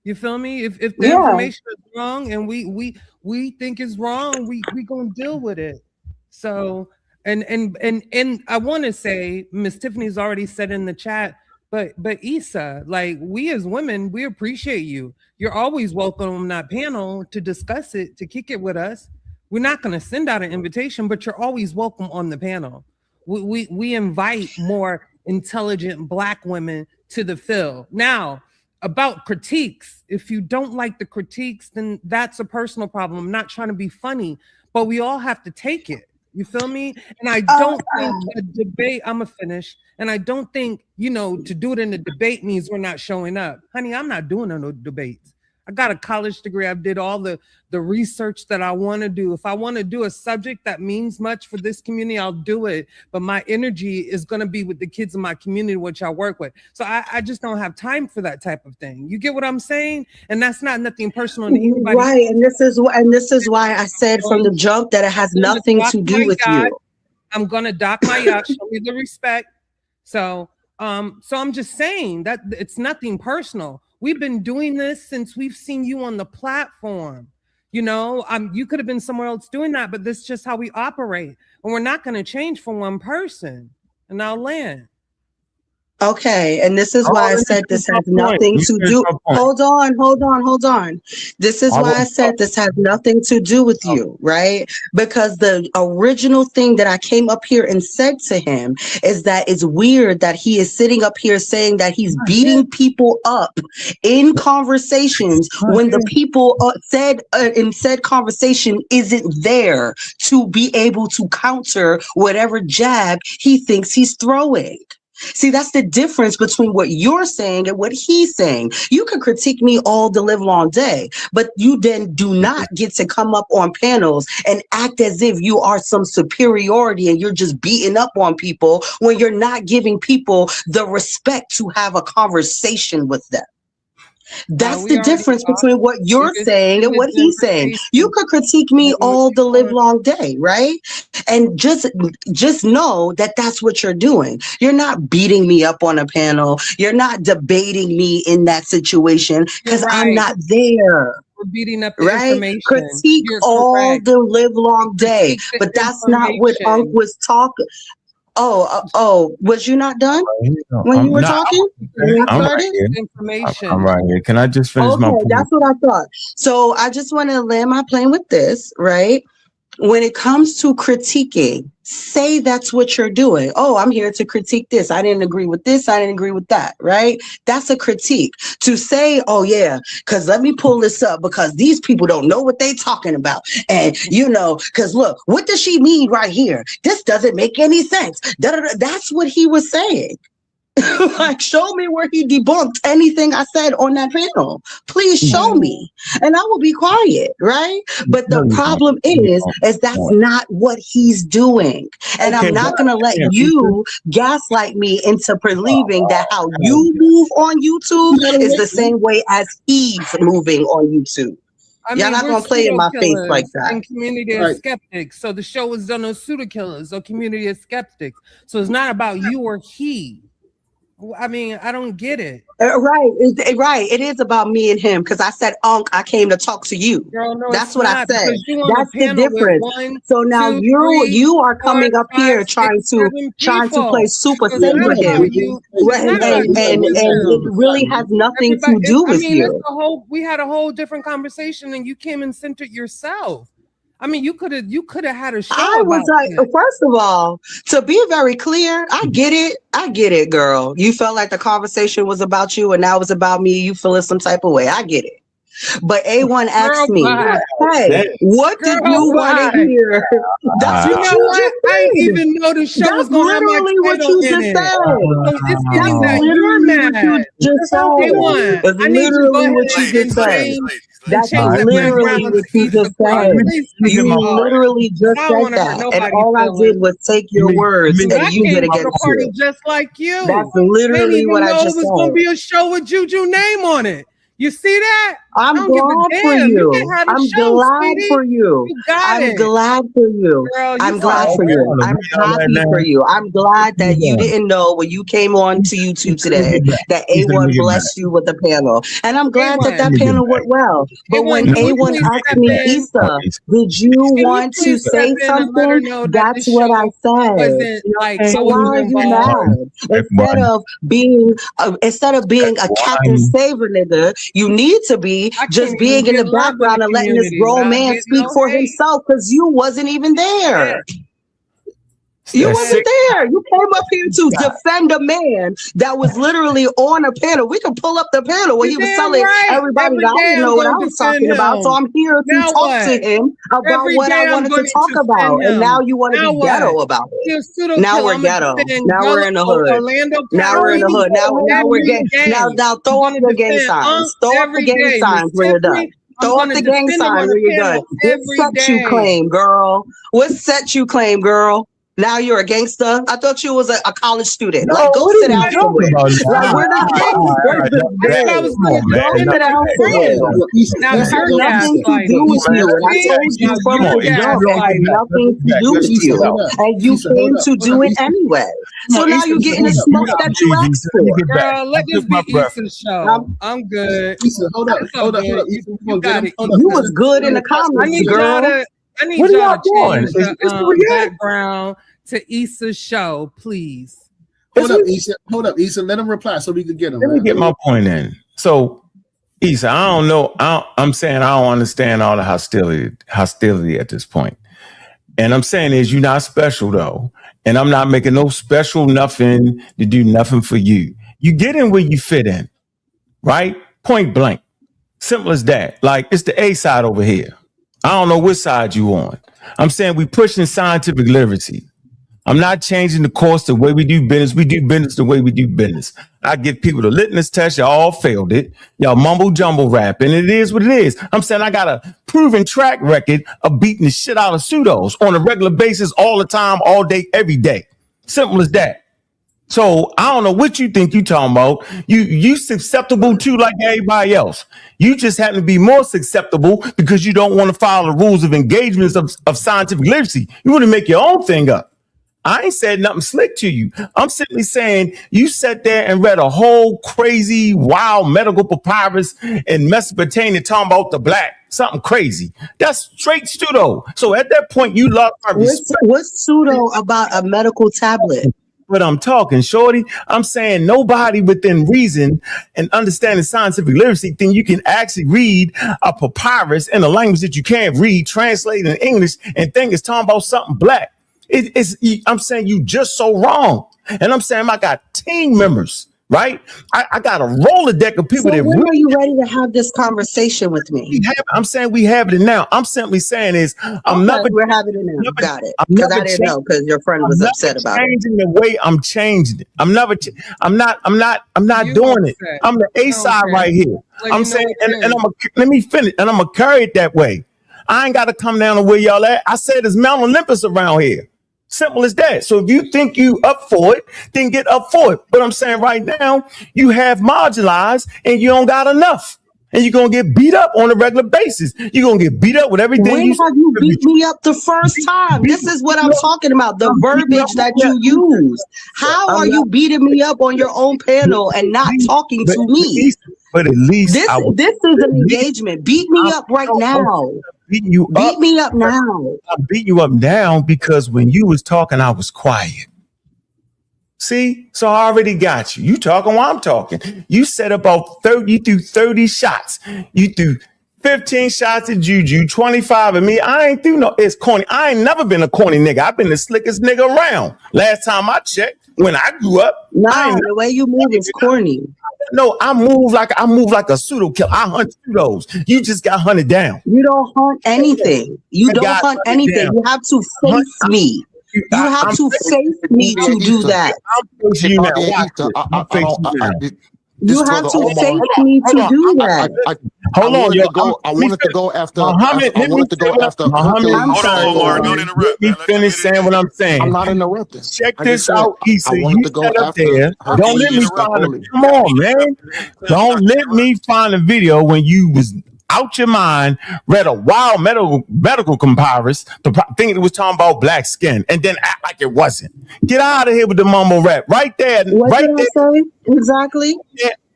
Speaker 5: You feel me? If the information is wrong and we think it's wrong, we gonna deal with it. So and I want to say, Miss Tiffany's already said in the chat, but Issa, like, we as women, we appreciate you. You're always welcome on that panel to discuss it, to kick it with us. We're not going to send out an invitation, but you're always welcome on the panel. We invite more intelligent Black women to the field. Now, about critiques, if you don't like the critiques, then that's a personal problem. I'm not trying to be funny, but we all have to take it. You feel me? And I don't think a debate, I'm going to finish. And I don't think, to do it in a debate means we're not showing up. Honey, I'm not doing no debates. I got a college degree. I did all the research that I want to do. If I want to do a subject that means much for this community, I'll do it. But my energy is going to be with the kids in my community, which I work with. So I just don't have time for that type of thing. You get what I'm saying? And that's not nothing personal to anybody.
Speaker 7: Right. And this is why I said from the jump that it has nothing to do with you.
Speaker 5: I'm going to dock my yacht. Show me the respect. So I'm just saying that it's nothing personal. We've been doing this since we've seen you on the platform. You could have been somewhere else doing that, but this is just how we operate. And we're not going to change for one person. And I'll land.
Speaker 7: Okay, and this is why I said this has nothing to do. Hold on. This is why I said this has nothing to do with you, right? Because the original thing that I came up here and said to him is that it's weird that he is sitting up here saying that he's beating people up in conversations when the people said in said conversation isn't there to be able to counter whatever jab he thinks he's throwing. See, that's the difference between what you're saying and what he's saying. You can critique me all the live long day, but you then do not get to come up on panels and act as if you are some superiority and you're just beating up on people when you're not giving people the respect to have a conversation with them. That's the difference between what you're saying and what he's saying. You could critique me all the live long day, right? And just know that that's what you're doing. You're not beating me up on a panel. You're not debating me in that situation because I'm not there.
Speaker 5: We're beating up the
Speaker 7: right?
Speaker 5: information.
Speaker 7: Critique all the live long day, but that's not what Unc was talking. Oh, was you not done when you were talking?
Speaker 12: I'm right here.
Speaker 5: Information.
Speaker 12: I'm right here. Can I just finish my point?
Speaker 7: That's what I thought. So I just want to land my plane with this, right? when it comes to critiquing, say that's what you're doing. Oh, I'm here to critique this. I didn't agree with this. I didn't agree with that, right? That's a critique. To say, oh, yeah, because let me pull this up because these people don't know what they're talking about. And, you know, because look, what does she mean right here? This doesn't make any sense. Da-da-da. That's what he was saying. Like, show me where he debunked anything I said on that panel. Please show me, and I will be quiet, right? But the problem is that's not what he's doing, and I'm not gonna let you gaslight me into believing that how you move on YouTube is the same way as he's moving on YouTube.
Speaker 5: I
Speaker 7: Y'all
Speaker 5: mean,
Speaker 7: not
Speaker 5: we're
Speaker 7: gonna play in my face like
Speaker 5: pseudo-killers
Speaker 7: that.
Speaker 5: and community of skeptics. So the show was done on pseudo-killers or community of skeptics. So it's not about you or he. I mean, I don't get it.
Speaker 7: Right. It is about me and him because I said, Ankh, I came to talk to you.
Speaker 5: Girl, no,
Speaker 7: that's
Speaker 5: it's
Speaker 7: what
Speaker 5: not,
Speaker 7: I said.
Speaker 5: because you on
Speaker 7: That's
Speaker 5: the
Speaker 7: the
Speaker 5: panel with
Speaker 7: difference.
Speaker 5: 1,
Speaker 7: So now
Speaker 5: 2,
Speaker 7: you
Speaker 5: 3,
Speaker 7: you are
Speaker 5: 4,
Speaker 7: coming up
Speaker 5: 5,
Speaker 7: here
Speaker 5: 6,
Speaker 7: trying to
Speaker 5: 7
Speaker 7: play
Speaker 5: people.
Speaker 7: super
Speaker 5: So it's not
Speaker 7: Abraham,
Speaker 5: about you. It's not about you
Speaker 7: and it
Speaker 5: and
Speaker 7: really has nothing
Speaker 5: everybody.
Speaker 7: to do
Speaker 5: I
Speaker 7: with
Speaker 5: mean, it's
Speaker 7: you.
Speaker 5: a whole. We had a whole different conversation, and you came and centered yourself. I mean, you could have had a show.
Speaker 7: I was
Speaker 5: about
Speaker 7: like,
Speaker 5: that.
Speaker 7: first of all, to be very clear, I get it, girl. You felt like the conversation was about you and now it's about me. You feeling some type of way. I get it. But A1 asked me, hey, what did you want to hear? That's
Speaker 5: You
Speaker 7: what
Speaker 5: know
Speaker 7: you
Speaker 5: what?
Speaker 7: just
Speaker 5: I didn't
Speaker 7: said.
Speaker 5: even know the show
Speaker 7: That's
Speaker 5: was gonna have my
Speaker 7: literally what
Speaker 5: title
Speaker 7: you
Speaker 5: in
Speaker 7: just
Speaker 5: it.
Speaker 7: said.
Speaker 5: So it's
Speaker 7: That's
Speaker 5: getting that
Speaker 7: literally
Speaker 5: you're
Speaker 7: what you
Speaker 5: mad.
Speaker 7: just said.
Speaker 5: A1,
Speaker 7: That's
Speaker 5: I need you to go
Speaker 7: literally
Speaker 5: ahead
Speaker 7: what you just
Speaker 5: and
Speaker 7: said. That's
Speaker 5: change that
Speaker 7: literally
Speaker 5: background
Speaker 7: what
Speaker 5: to
Speaker 7: you
Speaker 5: Issa
Speaker 7: just said.
Speaker 5: Kween. Please take
Speaker 7: You
Speaker 5: them off.
Speaker 7: literally just
Speaker 5: I don't
Speaker 7: said
Speaker 5: want to hurt
Speaker 7: that. And
Speaker 5: nobody's
Speaker 7: all I did
Speaker 5: feelings.
Speaker 7: was take your words and
Speaker 5: I
Speaker 7: use
Speaker 5: came
Speaker 7: it
Speaker 5: to the
Speaker 7: against
Speaker 5: party
Speaker 7: you.
Speaker 5: just like you.
Speaker 7: That's
Speaker 5: I didn't
Speaker 7: literally
Speaker 5: even
Speaker 7: what I
Speaker 5: know
Speaker 7: just
Speaker 5: it was going to
Speaker 7: said.
Speaker 5: be a show with Juju name on it. You see that? I
Speaker 7: I'm
Speaker 5: don't give a
Speaker 7: glad for
Speaker 5: damn. You can
Speaker 7: you.
Speaker 5: have a
Speaker 7: I'm
Speaker 5: show,
Speaker 7: glad
Speaker 5: sweetie.
Speaker 7: for you.
Speaker 5: You got
Speaker 7: I'm
Speaker 5: it.
Speaker 7: glad for you.
Speaker 5: Girl,
Speaker 7: I'm glad
Speaker 5: so
Speaker 7: for you.
Speaker 5: bad.
Speaker 7: I'm happy for you. I'm glad that you didn't know when you came on to YouTube today that A1 blessed you with the panel. And I'm glad that that panel went well. But when
Speaker 5: A1, can you
Speaker 7: A1
Speaker 5: please
Speaker 7: asked
Speaker 5: step
Speaker 7: me,
Speaker 5: in?
Speaker 7: Issa, did you
Speaker 5: Can you
Speaker 7: want to
Speaker 5: please step
Speaker 7: say
Speaker 5: in and let her
Speaker 7: something?
Speaker 5: know that
Speaker 7: That's
Speaker 5: this
Speaker 7: what I
Speaker 5: show
Speaker 7: said.
Speaker 5: wasn't like I
Speaker 7: So why
Speaker 5: wasn't
Speaker 7: are you
Speaker 5: involved?
Speaker 7: mad? Instead of being a Captain Saver nigga, you need to be
Speaker 5: I
Speaker 7: just
Speaker 5: can't
Speaker 7: being
Speaker 5: even
Speaker 7: in the
Speaker 5: get love in the
Speaker 7: background and letting this
Speaker 5: community
Speaker 7: grown
Speaker 5: without
Speaker 7: man
Speaker 5: getting
Speaker 7: speak
Speaker 5: no
Speaker 7: for
Speaker 5: hate.
Speaker 7: himself because you wasn't even there. You
Speaker 12: That's
Speaker 7: wasn't
Speaker 12: sick.
Speaker 7: there. You came up here to defend a man that was literally on a panel. We can pull up the panel where he
Speaker 5: You
Speaker 7: was
Speaker 5: damn
Speaker 7: telling
Speaker 5: right.
Speaker 7: everybody
Speaker 5: Every
Speaker 7: that I
Speaker 5: day
Speaker 7: didn't
Speaker 5: I'm
Speaker 7: know what I
Speaker 5: going to
Speaker 7: was
Speaker 5: defend
Speaker 7: talking about. So
Speaker 5: him.
Speaker 7: I'm here to
Speaker 5: Now
Speaker 7: talk
Speaker 5: what?
Speaker 7: to him about
Speaker 5: Every
Speaker 7: what I
Speaker 5: day I'm
Speaker 7: wanted to
Speaker 5: going
Speaker 7: talk
Speaker 5: to
Speaker 7: about.
Speaker 5: defend
Speaker 7: And now
Speaker 5: him.
Speaker 7: you want to
Speaker 5: Now
Speaker 7: be
Speaker 5: what?
Speaker 7: ghetto about it.
Speaker 5: You're a pseudo
Speaker 7: Now
Speaker 5: killer.
Speaker 7: we're
Speaker 5: I'm gonna
Speaker 7: ghetto.
Speaker 5: defend
Speaker 7: Now we're in the hood.
Speaker 5: Orlando
Speaker 7: Now we're in the
Speaker 5: County
Speaker 7: hood. Now we're
Speaker 5: every
Speaker 7: getting
Speaker 5: day.
Speaker 7: now
Speaker 5: I'm
Speaker 7: throw up
Speaker 5: gonna
Speaker 7: your gang
Speaker 5: defend
Speaker 7: signs. Throw up the
Speaker 5: every
Speaker 7: gang
Speaker 5: day. Miss
Speaker 7: signs when you're done.
Speaker 5: Tiffany, I'm
Speaker 7: Throw up
Speaker 5: gonna
Speaker 7: the gang
Speaker 5: defend him
Speaker 7: sign
Speaker 5: on
Speaker 7: when
Speaker 5: the
Speaker 7: you're done.
Speaker 5: panel
Speaker 7: What
Speaker 5: every
Speaker 7: set you
Speaker 5: day.
Speaker 7: claim, girl? What set you claim, girl? Now you're a gangster. I thought you was a college student.
Speaker 12: No,
Speaker 7: Like, go
Speaker 12: what
Speaker 7: sit
Speaker 12: are you
Speaker 7: down
Speaker 12: talking
Speaker 7: somewhere.
Speaker 12: about?
Speaker 7: Like, where does
Speaker 5: I said I was
Speaker 12: Come
Speaker 5: going
Speaker 12: on,
Speaker 5: to
Speaker 12: man.
Speaker 7: go
Speaker 5: defend
Speaker 7: sit
Speaker 5: him
Speaker 7: down
Speaker 5: like a
Speaker 7: somewhere?
Speaker 5: friend. Now
Speaker 7: It has
Speaker 5: you're
Speaker 7: nothing to do
Speaker 5: gaslighting.
Speaker 7: with you. And I
Speaker 5: See?
Speaker 7: told you
Speaker 5: Now
Speaker 7: from
Speaker 5: you're
Speaker 7: the jump, it had
Speaker 5: gaslighting.
Speaker 7: nothing to do with you. And you came to do it anyway. So now you're getting the smoke that you asked for.
Speaker 5: Girl, let this be Issa's show. I'm good.
Speaker 2: Hold up,
Speaker 5: It's so
Speaker 2: hold up,
Speaker 5: good.
Speaker 2: hold up. Issa, we
Speaker 5: You
Speaker 2: gonna get
Speaker 5: got
Speaker 2: him.
Speaker 5: it,
Speaker 2: Hold up.
Speaker 7: You
Speaker 5: Issa.
Speaker 7: was good in the
Speaker 5: I
Speaker 7: comments,
Speaker 5: need
Speaker 7: girl.
Speaker 5: y'all to
Speaker 12: doing?
Speaker 5: change
Speaker 12: Is this
Speaker 5: the
Speaker 12: what we get?
Speaker 5: background to Issa's show, please.
Speaker 2: Hold up, Issa. Hold up, Issa. Let him reply so we can get him.
Speaker 12: Let me get my point in. So, Issa, I don't know. I'm saying I don't understand all the hostility at this point. And I'm saying is you're not special though. And I'm not making no special nothing to do nothing for you. You get in where you fit in, right? Point blank. Simple as that. Like it's the A side over here. I don't know which side you on. I'm saying we pushing scientific literacy. I'm not changing the course the way we do business. We do business the way we do business. I give people the litmus test. Y'all all failed it. Y'all mumble jumble rapping. It is what it is. I'm saying I got a proven track record of beating the shit out of pseudos on a regular basis all the time, all day, every day. Simple as that. So I don't know what you think you talking about. You susceptible too, like everybody else. You just happen to be more susceptible because you don't want to follow the rules of engagements of scientific literacy. You want to make your own thing up. I ain't said nothing slick to you. I'm simply saying you sat there and read a whole crazy, wild medical papyrus in Mesopotamia talking about the black, something crazy. That's straight pseudo. So at that point, you lost my respect.
Speaker 7: What's pseudo about a medical tablet?
Speaker 12: but I'm talking, shorty. I'm saying nobody within reason and understanding scientific literacy think you can actually read a papyrus in a language that you can't read, translate in English, and think it's talking about something black. I'm saying you just so wrong. And I'm saying I got team members, right? I got a Rolodeck of people
Speaker 13: So
Speaker 12: that
Speaker 13: when are
Speaker 12: really
Speaker 13: you ready to have this conversation with me?
Speaker 12: I'm saying we have it now. I'm simply saying is I'm
Speaker 13: Okay,
Speaker 12: never
Speaker 13: we're having it now.
Speaker 12: never,
Speaker 13: Got it.
Speaker 12: I'm
Speaker 13: Because
Speaker 12: never
Speaker 13: I didn't know because your friend
Speaker 12: I'm
Speaker 13: was
Speaker 12: never
Speaker 13: upset about it.
Speaker 12: changing the way I'm changing it. I'm never I'm not
Speaker 5: You
Speaker 12: doing it.
Speaker 5: upset.
Speaker 12: I'm the A
Speaker 5: I don't
Speaker 12: side
Speaker 5: care.
Speaker 12: right here.
Speaker 5: Let
Speaker 12: I'm
Speaker 5: you know
Speaker 12: saying
Speaker 5: what
Speaker 12: and
Speaker 5: it
Speaker 12: I'm let me finish and I'm gonna carry it that way. I ain't gotta come down to where y'all at. I said it's Mount Olympus around here. Simple as that. So if you think you up for it, then get up for it. But I'm saying right now, you have marginalized and you don't got enough. And you're gonna get beat up on a regular basis. You're gonna get beat up with everything
Speaker 13: When
Speaker 12: you
Speaker 13: have you beat me up the first time? This is what I'm talking about. The verbiage that you used. How are you beating me up on your own panel and not talking to me?
Speaker 12: But at least
Speaker 13: This is an engagement. Beat me up right now.
Speaker 12: Beating you
Speaker 13: Beat
Speaker 12: up.
Speaker 13: me up now.
Speaker 12: I'm beating you up now because when you was talking, I was quiet. See, so I already got you. You talking while I'm talking. You said about 30, you threw 30 shots. You threw 15 shots at Juju, 25 at me. I ain't threw no, it's corny. I ain't never been a corny nigga. I've been the slickest nigga around. Last time I checked, when I grew up, I
Speaker 13: Nah,
Speaker 12: ain't
Speaker 13: the way you move is corny.
Speaker 12: no, I move like a pseudo killer. I hunt pseudos. You just got hunted down.
Speaker 13: You don't hunt anything. You
Speaker 12: I
Speaker 13: don't
Speaker 12: got
Speaker 13: hunt
Speaker 12: hunted
Speaker 13: anything.
Speaker 12: down.
Speaker 13: You have to face me. You have to face me to do that.
Speaker 12: I'm facing you now.
Speaker 14: Yeah,
Speaker 12: Watch
Speaker 14: Issa,
Speaker 12: this. I'm facing you now.
Speaker 13: You
Speaker 14: this
Speaker 13: have
Speaker 14: brother
Speaker 13: to
Speaker 14: Omar.
Speaker 13: face me to do that.
Speaker 12: Hold on, yo.
Speaker 14: I wanted to go after.
Speaker 12: Muhammad,
Speaker 14: I
Speaker 12: let me
Speaker 14: wanted to
Speaker 12: say
Speaker 14: go
Speaker 12: what
Speaker 14: after
Speaker 12: Muhammad.
Speaker 13: I'm
Speaker 14: Hercules.
Speaker 13: sorry, y'all.
Speaker 12: Let me finish saying what I'm saying.
Speaker 14: I'm not interrupting.
Speaker 12: Check
Speaker 14: I just
Speaker 12: this
Speaker 14: said
Speaker 12: out,
Speaker 14: I
Speaker 12: Issa.
Speaker 14: wanted
Speaker 12: You
Speaker 14: to go
Speaker 12: set up
Speaker 14: after
Speaker 12: there. Don't let me
Speaker 14: Hercules and
Speaker 12: find a.
Speaker 14: Oli.
Speaker 12: Come on, man. Don't let me find a video when you was out your mind, read a wild medical papyrus, thinking it was talking about black skin, and then act like it wasn't. Get out of here with the mumble rap. Right there,
Speaker 13: What
Speaker 12: right
Speaker 13: did I
Speaker 12: there,
Speaker 13: say? Exactly.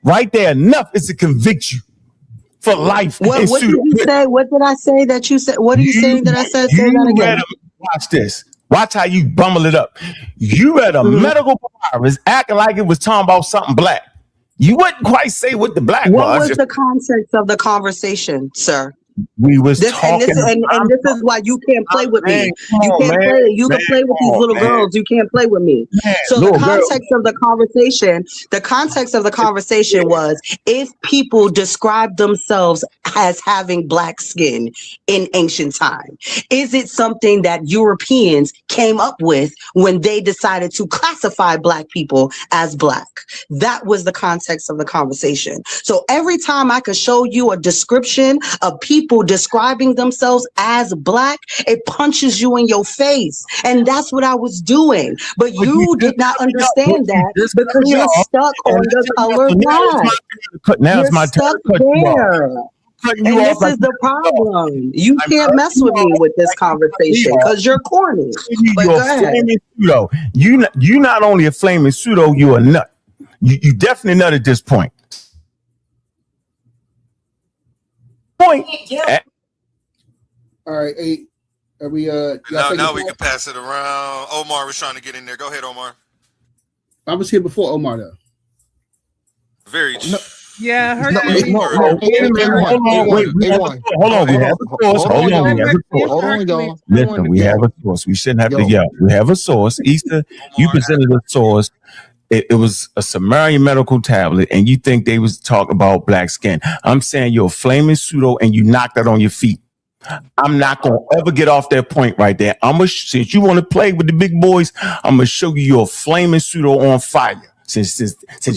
Speaker 12: right there. Enough is to convict you for life
Speaker 13: What
Speaker 12: and
Speaker 13: did you say? What did I say that you said? What are you saying that I said? Say that
Speaker 12: You read
Speaker 13: again.
Speaker 12: watch this. Watch how you bumble it up. You read a medical papyrus acting like it was talking about something black. You wouldn't quite say what the black
Speaker 13: What
Speaker 12: was.
Speaker 13: was the context of the conversation, sir?
Speaker 12: We was
Speaker 13: This and
Speaker 12: talking.
Speaker 13: this is why you can't play with
Speaker 12: Man,
Speaker 13: me.
Speaker 12: come
Speaker 13: You
Speaker 12: on,
Speaker 13: can't
Speaker 12: man.
Speaker 13: play. You
Speaker 12: Man,
Speaker 13: can play with
Speaker 12: come
Speaker 13: these
Speaker 12: on,
Speaker 13: little
Speaker 12: man.
Speaker 13: girls. You can't play with me.
Speaker 12: Man,
Speaker 13: So the
Speaker 12: little girl.
Speaker 13: context of the conversation was if people describe themselves as having black skin in ancient time, is it something that Europeans came up with when they decided to classify black people as black? That was the context of the conversation. So every time I could show you a description of people describing themselves as black, it punches you in your face. And that's what I was doing. But you did not understand that because you're stuck on the color black.
Speaker 12: Now
Speaker 13: You're
Speaker 12: it's my turn
Speaker 13: stuck
Speaker 12: to cut you off.
Speaker 13: there.
Speaker 12: Cutting you
Speaker 13: And
Speaker 12: off
Speaker 13: this
Speaker 12: like
Speaker 13: is the problem. You
Speaker 12: I'm
Speaker 13: can't
Speaker 12: cutting
Speaker 13: mess
Speaker 12: you
Speaker 13: with me
Speaker 12: off
Speaker 13: with this
Speaker 12: like you cut me
Speaker 13: conversation
Speaker 12: off.
Speaker 13: because you're corny. But
Speaker 12: You're
Speaker 13: go
Speaker 12: a
Speaker 13: ahead.
Speaker 12: flaming pseudo. You not only a flaming pseudo, you're a nut. You definitely nut at this point.
Speaker 2: All right, hey, are we? Y'all
Speaker 3: Now we can pass it around. Omar was trying to get in there. Go ahead, Omar.
Speaker 2: I was here before Omar though.
Speaker 3: Very.
Speaker 5: Yeah,
Speaker 14: Hercules.
Speaker 12: Wait a minute. Hold on. Wait. We have a source. Hold on. We have a source.
Speaker 14: Hold on, y'all.
Speaker 12: Listen, we have a source. We shouldn't have to yell. We have a source. Easter, you presented a source. It was a Sumerian medical tablet, and you think they was talking about black skin. I'm saying you're a flaming pseudo, and you knocked that on your feet. I'm not gonna ever get off that point right there. Since you want to play with the big boys, I'm gonna show you you're a flaming pseudo on fire. Since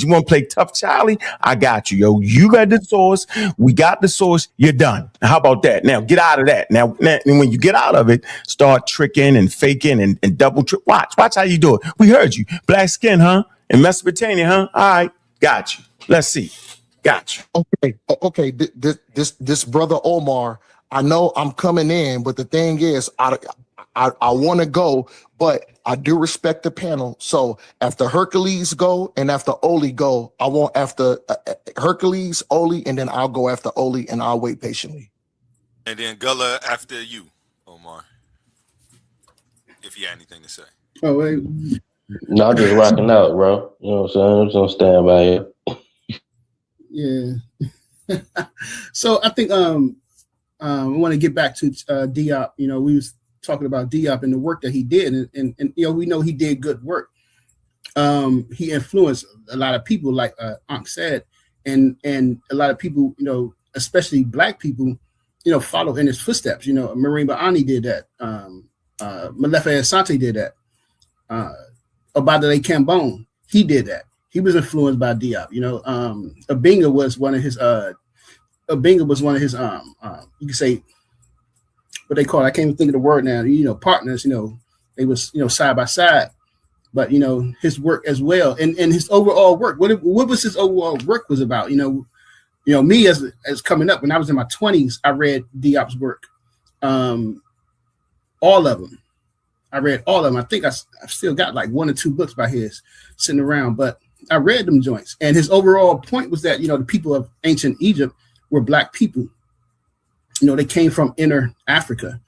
Speaker 12: you want to play tough Charlie, I got you, yo. You got the source. We got the source. You're done. How about that? Now get out of that. Now when you get out of it, start tricking and faking and double trick. Watch how you do it. We heard you. Black skin, huh? In Mesopotamia, huh? All right, got you. Let's see. Got you.
Speaker 14: Okay. This brother Omar. I know I'm coming in, but the thing is, I want to go, but I do respect the panel. So after Hercules go and after Oli go, I want after Hercules, Oli, and then I'll go after Oli, and I'll wait patiently.
Speaker 3: And then Gullah after you, Omar. If you had anything to say.
Speaker 2: Oh wait.
Speaker 4: No, I'm just rocking out, bro. You know what I'm saying? I'm just gonna stand by you.
Speaker 2: Yeah. So I think I want to get back to Diop. You know, we was talking about Diop and the work that he did, and you know, we know he did good work. He influenced a lot of people, like Ankh said, and a lot of people, you know, especially Black people, you know, follow in his footsteps. You know, Marimba Ani did that. Malefa Asante did that. Obadale Cambone, he did that. He was influenced by Diop. You know, Abinga was one of his. You could say what they call it. I can't even think of the word now. You know, partners. You know, they was, you know, side by side. But you know, his work as well, and his overall work. What was his overall work was about? You know, me as coming up when I was in my 20s, I read Diop's work, all of them. I read all of them. I think I've still got like 1 or 2 books by his sitting around, but I read them joints. And his overall point was that, you know, the people of ancient Egypt were Black people. You know, they came from inner Africa.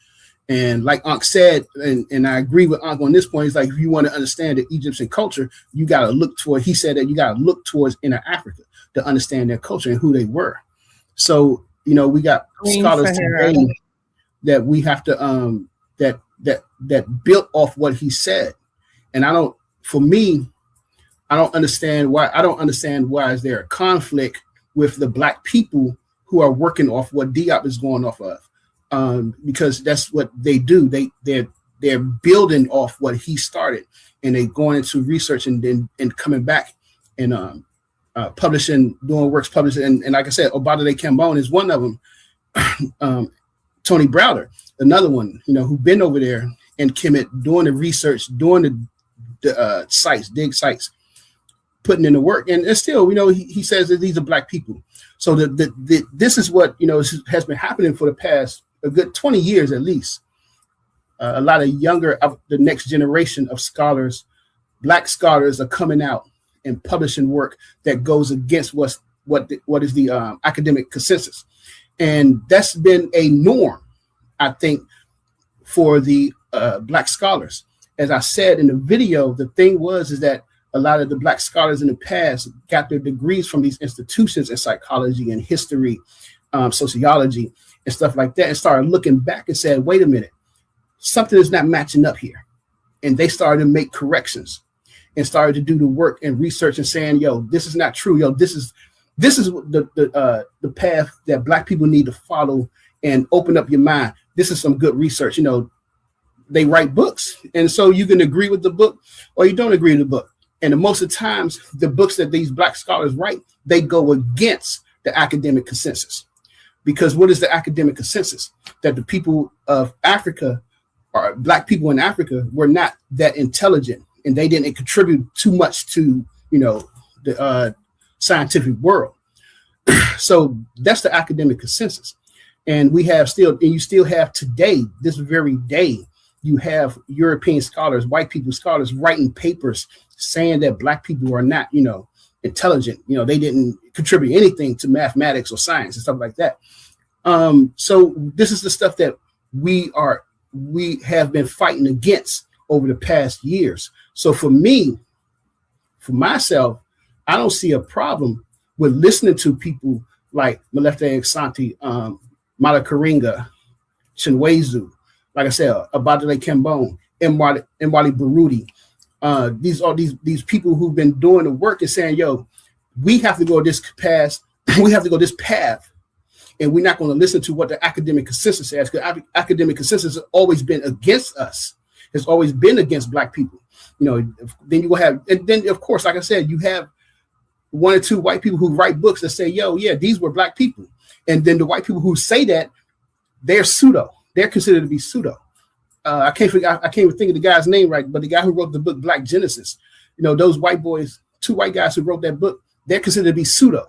Speaker 2: And like Ankh said, and I agree with Ankh on this point, it's like, if you want to understand the Egyptian culture, you got to look toward, he said that you got to look towards inner Africa to understand their culture and who they were. So, you know, we got scholars today that we have to, that built off what he said. And I don't understand why is there a conflict with the Black people who are working off what Diop is going off of. Because that's what they do. They're building off what he started, and they're going into research and coming back and publishing, doing works, publishing. And like I said, Obadale Cambone is one of them. Tony Browder, another one, you know, who been over there in Kemet doing the research, doing the sites, dig sites, putting in the work. And still, you know, he says that these are Black people. So this is what, you know, has been happening for the past a good 20 years at least. A lot of the next generation of scholars, Black scholars, are coming out and publishing work that goes against what is the academic consensus. And that's been a norm, I think, for the Black scholars. As I said in the video, the thing is that a lot of the Black scholars in the past got their degrees from these institutions in psychology and history, sociology, and stuff like that, and started looking back and said, wait a minute, something is not matching up here. And they started to make corrections and started to do the work and research and saying, yo, this is not true. Yo, this is the path that Black people need to follow and open up your mind. This is some good research. You know, they write books. And so you can agree with the book or you don't agree with the book. And most of the times, the books that these Black scholars write, they go against the academic consensus. Because what is the academic consensus? That the people of Africa, or Black people in Africa, were not that intelligent, and they didn't contribute too much to, you know, the scientific world. So that's the academic consensus. And you still have today, this very day, you have European scholars, white people scholars writing papers saying that Black people are not, you know, intelligent. You know, they didn't contribute anything to mathematics or science and stuff like that. So this is the stuff that we have been fighting against over the past years. So for myself, I don't see a problem with listening to people like Malefa Asante, Mala Karinga, Chinwezu, like I said, Obadale Cambone, Mwali Baruti. These are these people who've been doing the work and saying, yo, we have to go this path, and we're not going to listen to what the academic consensus says, because academic consensus has always been against us, has always been against Black people. You know, then you will have, and then of course, like I said, you have 1 or 2 white people who write books that say, yo, yeah, these were Black people. And then the white people who say that, they're pseudo. They're considered to be pseudo. I can't even think of the guy's name right, but the guy who wrote the book Black Genesis, you know, those white boys, 2 white guys who wrote that book, they're considered to be pseudo.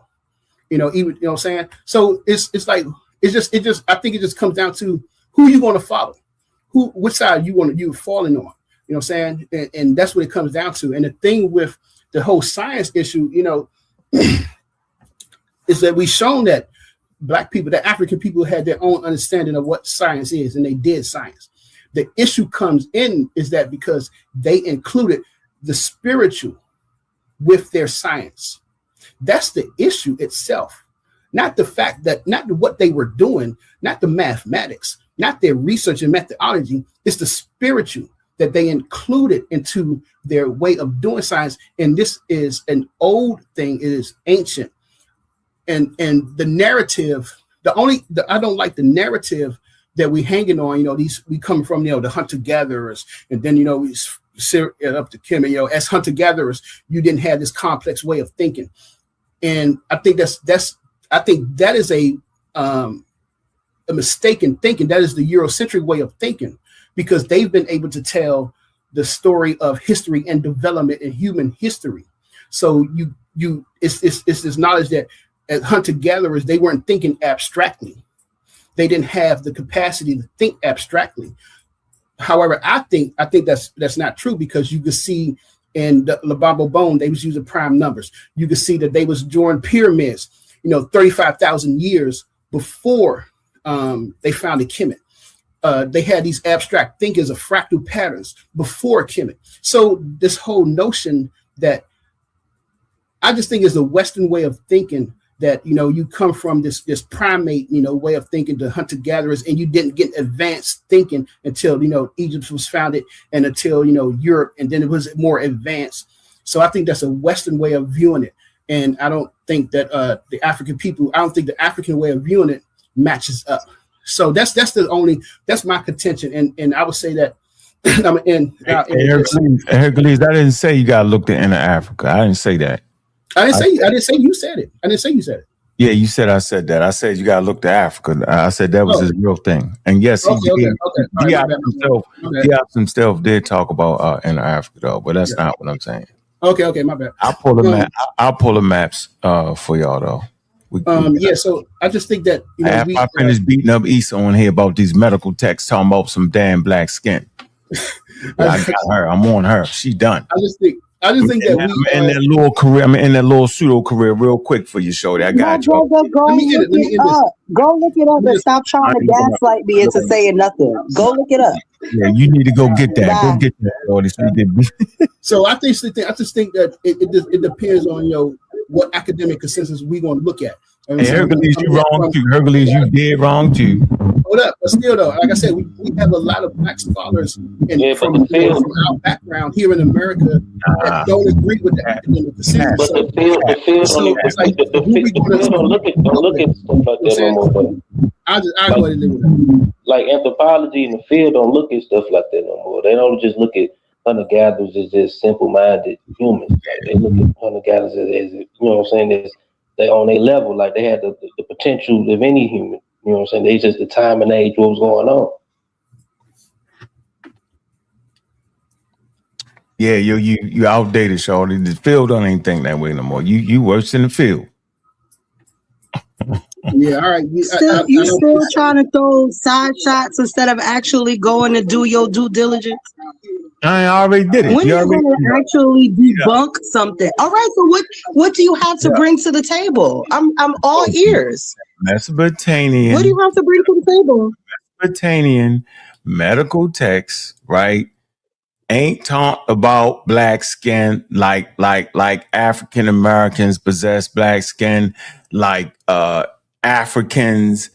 Speaker 2: You know, even, you know what I'm saying? So it's like, I think it just comes down to who you want to follow, which side you're falling on. You know what I'm saying? And that's what it comes down to. And the thing with the whole science issue, you know, is that we've shown that Black people, that African people had their own understanding of what science is, and they did science. The issue comes in is that because they included the spiritual with their science. That's the issue itself. Not the fact that, not what they were doing, not the mathematics, not their research and methodology. It's the spiritual that they included into their way of doing science. And this is an old thing. It is ancient. And the narrative, I don't like the narrative that we hanging on, we come from, the hunter-gatherers, and then, we up to Kim, as hunter-gatherers, you didn't have this complex way of thinking. And I think that is a mistaken thinking. That is the Eurocentric way of thinking, because they've been able to tell the story of history and development in human history. So it's this knowledge that as hunter-gatherers, they weren't thinking abstractly. They didn't have the capacity to think abstractly. However, I think that's not true, because you can see in the Lobambo Bone, they was using prime numbers. You can see that they was drawing pyramids, 35,000 years before they founded Kemet. They had these abstract thinkers of fractal patterns before Kemet. So this whole notion that I just think is a Western way of thinking, that you come from this primate way of thinking, the hunter gatherers, and you didn't get advanced thinking until Egypt was founded, and until Europe, and then it was more advanced. So I think that's a Western way of viewing it, and I don't think that the African way of viewing it matches up. So that's my contention, and I would say that
Speaker 12: Hercules, I didn't say you gotta look to enter Africa. I didn't say that.
Speaker 2: I didn't say you said it. I didn't say you said it.
Speaker 12: Yeah, you said I said that. I said you gotta look to Africa. I said that was his real thing. And yes, Diop himself did talk about inner Africa though, but that's not what I'm saying.
Speaker 2: Okay, my bad.
Speaker 12: I'll pull the maps for y'all though.
Speaker 2: So I just think that
Speaker 12: after I finish beating up Issa on here about these medical texts talking about some damn black skin. I got her. I'm on her. She done.
Speaker 2: I just think that
Speaker 12: I'm in that little career. I'm in that little pseudo career real quick for you, Shorty. I got you.
Speaker 13: Go look it up and stop trying to gaslight me into saying nothing. Go look it up.
Speaker 12: Yeah, you need to go get that. Go get that, Shorty.
Speaker 2: So I just think that it depends on what academic consensus we're going to look at.
Speaker 12: Hey, Hercules, you wrong too. Hercules, you did wrong too.
Speaker 2: Hold up, but still though, like I said, we have a lot of black scholars from our background here in America that don't agree with the academic consensus.
Speaker 4: But the field don't look at stuff like that no more.
Speaker 2: I'll go ahead and live with that.
Speaker 4: Like anthropology in the field don't look at stuff like that no more. They don't just look at hunter-gatherers as just simple-minded humans. Like they look at hunter-gatherers as they on their level, like they had the potential of any human. You know what I'm saying? They just the time and age what was going on.
Speaker 12: Yeah, you outdated, Shorty. The field don't even think that way no more. You worse in the field.
Speaker 2: Yeah, all right.
Speaker 13: Still trying to throw side shots instead of actually going to do your due diligence?
Speaker 12: I already did it.
Speaker 13: When are you going to actually debunk something? All right, so what do you have to bring to the table? I'm all ears.
Speaker 12: Mesopotamian.
Speaker 13: What do you have to bring to the table?
Speaker 12: Mesopotamian medical texts, right? Ain't taught about black skin like African Americans possess black skin, like Africans.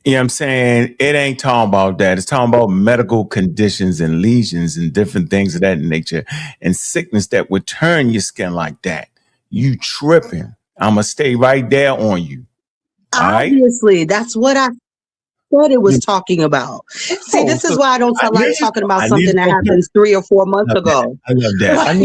Speaker 12: You know what I'm saying? It ain't talking about that. It's talking about medical conditions and lesions and different things of that nature and sickness that would turn your skin like that. You tripping. I'm going to stay right there on you.
Speaker 13: Obviously, that's what I said it was talking about. See, this is why I don't like talking about something that happened 3 or 4 months ago.
Speaker 12: I love that.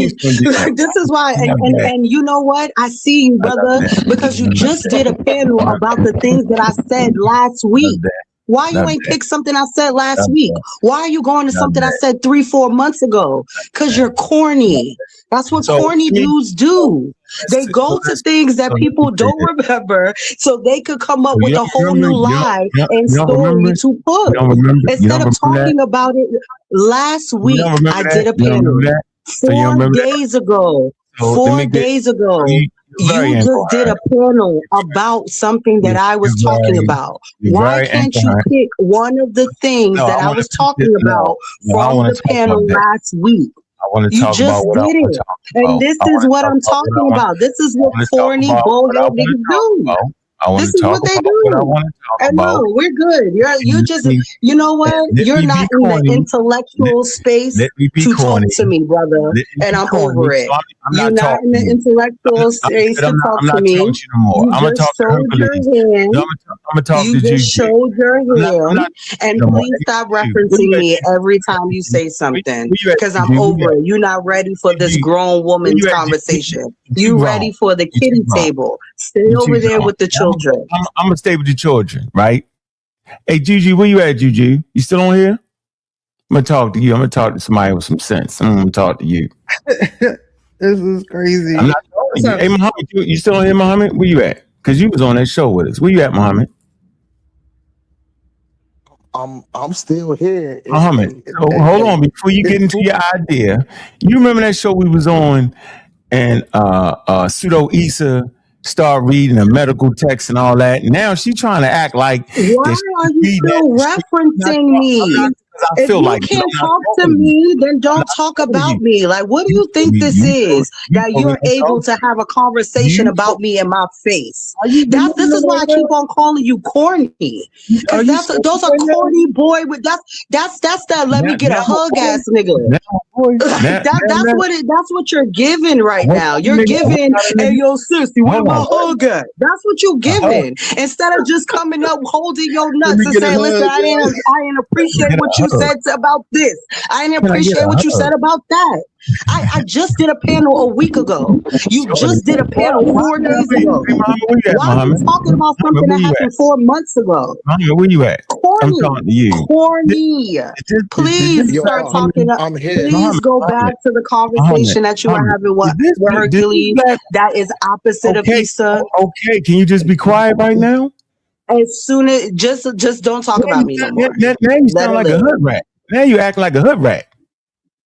Speaker 13: This is why, and you know what? I see you, brother, because you just did a panel about the things that I said last week. Why you ain't pick something I said last week? Why are you going to something I said 3-4 months ago? Because you're corny. That's what corny dudes do. They go to things that people don't remember so they could come up with a whole new lie and story to put. Instead of talking about it last week, I did a panel 4 days ago. 4 days ago. You just did a panel about something that I was talking about. Why can't you pick one of the things that I was talking about from the panel last week?
Speaker 12: want to
Speaker 13: You
Speaker 12: talk
Speaker 13: just
Speaker 12: about what I
Speaker 13: did
Speaker 12: want to
Speaker 13: it.
Speaker 12: talk
Speaker 13: And
Speaker 12: about.
Speaker 13: this
Speaker 12: I
Speaker 13: is
Speaker 12: want to
Speaker 13: what
Speaker 12: talk
Speaker 13: I'm
Speaker 12: about what I
Speaker 13: talking
Speaker 12: want.
Speaker 13: about. This is
Speaker 12: I
Speaker 13: what
Speaker 12: want to talk
Speaker 13: corny,
Speaker 12: about what I
Speaker 13: bold-head
Speaker 12: want to
Speaker 13: niggas
Speaker 12: talk
Speaker 13: do.
Speaker 12: about. I want
Speaker 13: This
Speaker 12: to
Speaker 13: is
Speaker 12: talk
Speaker 13: what they
Speaker 12: about what I
Speaker 13: do.
Speaker 12: want to talk
Speaker 13: And
Speaker 12: about.
Speaker 13: no, we're good. You're
Speaker 12: And
Speaker 13: just, you know what?
Speaker 12: let
Speaker 13: You're
Speaker 12: me
Speaker 13: not
Speaker 12: be
Speaker 13: in the
Speaker 12: corny.
Speaker 13: intellectual space
Speaker 12: Let me be
Speaker 13: to talk
Speaker 12: corny.
Speaker 13: to me, brother.
Speaker 12: Let me
Speaker 13: And
Speaker 12: be
Speaker 13: I'm
Speaker 12: corny.
Speaker 13: over it.
Speaker 12: So I'm
Speaker 13: You're
Speaker 12: not
Speaker 13: not
Speaker 12: talking
Speaker 13: in
Speaker 12: to
Speaker 13: the
Speaker 12: you.
Speaker 13: intellectual space to talk
Speaker 12: I'm
Speaker 13: to
Speaker 12: not talking
Speaker 13: me.
Speaker 12: to you no more.
Speaker 13: You
Speaker 12: I'm gonna
Speaker 13: just
Speaker 12: talk to
Speaker 13: showed your
Speaker 12: Hercules.
Speaker 13: hand.
Speaker 12: No, I'm gonna talk
Speaker 13: You
Speaker 12: to
Speaker 13: just
Speaker 12: Juju.
Speaker 13: showed your
Speaker 12: I'm not
Speaker 13: hand.
Speaker 12: talking
Speaker 13: And
Speaker 12: no more.
Speaker 13: please stop
Speaker 12: Hey, Juju, where
Speaker 13: referencing
Speaker 12: you at,
Speaker 13: me
Speaker 12: Juju?
Speaker 13: every time you say something.
Speaker 12: Where you at,
Speaker 13: Because I'm
Speaker 12: Juju? Where you
Speaker 13: over
Speaker 12: at?
Speaker 13: it. You're not ready for this
Speaker 12: Juju,
Speaker 13: grown
Speaker 12: where
Speaker 13: woman's
Speaker 12: you at, Juju?
Speaker 13: conversation.
Speaker 12: You
Speaker 13: You ready
Speaker 12: wrong.
Speaker 13: for the
Speaker 12: You
Speaker 13: kitty
Speaker 12: wrong.
Speaker 13: table. Stay
Speaker 12: You
Speaker 13: over there
Speaker 12: wrong.
Speaker 13: with the children.
Speaker 12: I'm gonna stay with the children, right? Hey, Juju, where you at, Juju? You still on here? I'm gonna talk to you. I'm gonna talk to somebody with some sense. I'm gonna talk to you.
Speaker 10: This is crazy.
Speaker 12: I'm not talking to you. Hey, Muhammad, you still on here, Muhammad? Where you at? Because you was on that show with us. Where you at, Muhammad?
Speaker 14: I'm still here.
Speaker 12: Muhammad. So hold on before you get into your idea. You remember that show we was on, and pseudo Issa started reading a medical text and all that. Now she trying to act like
Speaker 13: Why
Speaker 12: that
Speaker 13: are
Speaker 12: she
Speaker 13: you
Speaker 12: reading
Speaker 13: still
Speaker 12: that.
Speaker 13: referencing me?
Speaker 12: I
Speaker 13: If
Speaker 12: feel
Speaker 13: you
Speaker 12: like it, but
Speaker 13: can't
Speaker 12: I'm not
Speaker 13: talk to
Speaker 12: talking to you.
Speaker 13: me, then don't talk about me. Like, what do you think this is that
Speaker 12: told me
Speaker 13: you're
Speaker 12: don't
Speaker 13: able
Speaker 12: talk
Speaker 13: to have a conversation about me in my face? This is why I keep on calling you corny, because those are corny boy with that's that let me get a hug ass nigga. That's what you're giving right now. You're giving, hey yo sissy, where my hug at? That's what you giving. Instead of just coming up, holding your nuts and saying, listen, I didn't appreciate what you said about this. I didn't appreciate what you said about that. I just did a panel a week ago. You just did a panel 4 days ago. Why are you talking about something that happened 4 months ago?
Speaker 12: Muhammad, where you at? I'm
Speaker 13: Corny.
Speaker 12: talking to you.
Speaker 13: Corny. Please start talking.
Speaker 14: I'm here.
Speaker 13: Please go back to the conversation that you were having with Hercules. That is opposite of Issa.
Speaker 12: Okay, can you just be quiet right now?
Speaker 13: As soon as just don't talk about me no more.
Speaker 12: Now you
Speaker 13: Let
Speaker 12: sound
Speaker 13: it
Speaker 12: like a
Speaker 13: live.
Speaker 12: hood rat. Now you act like a hood rat.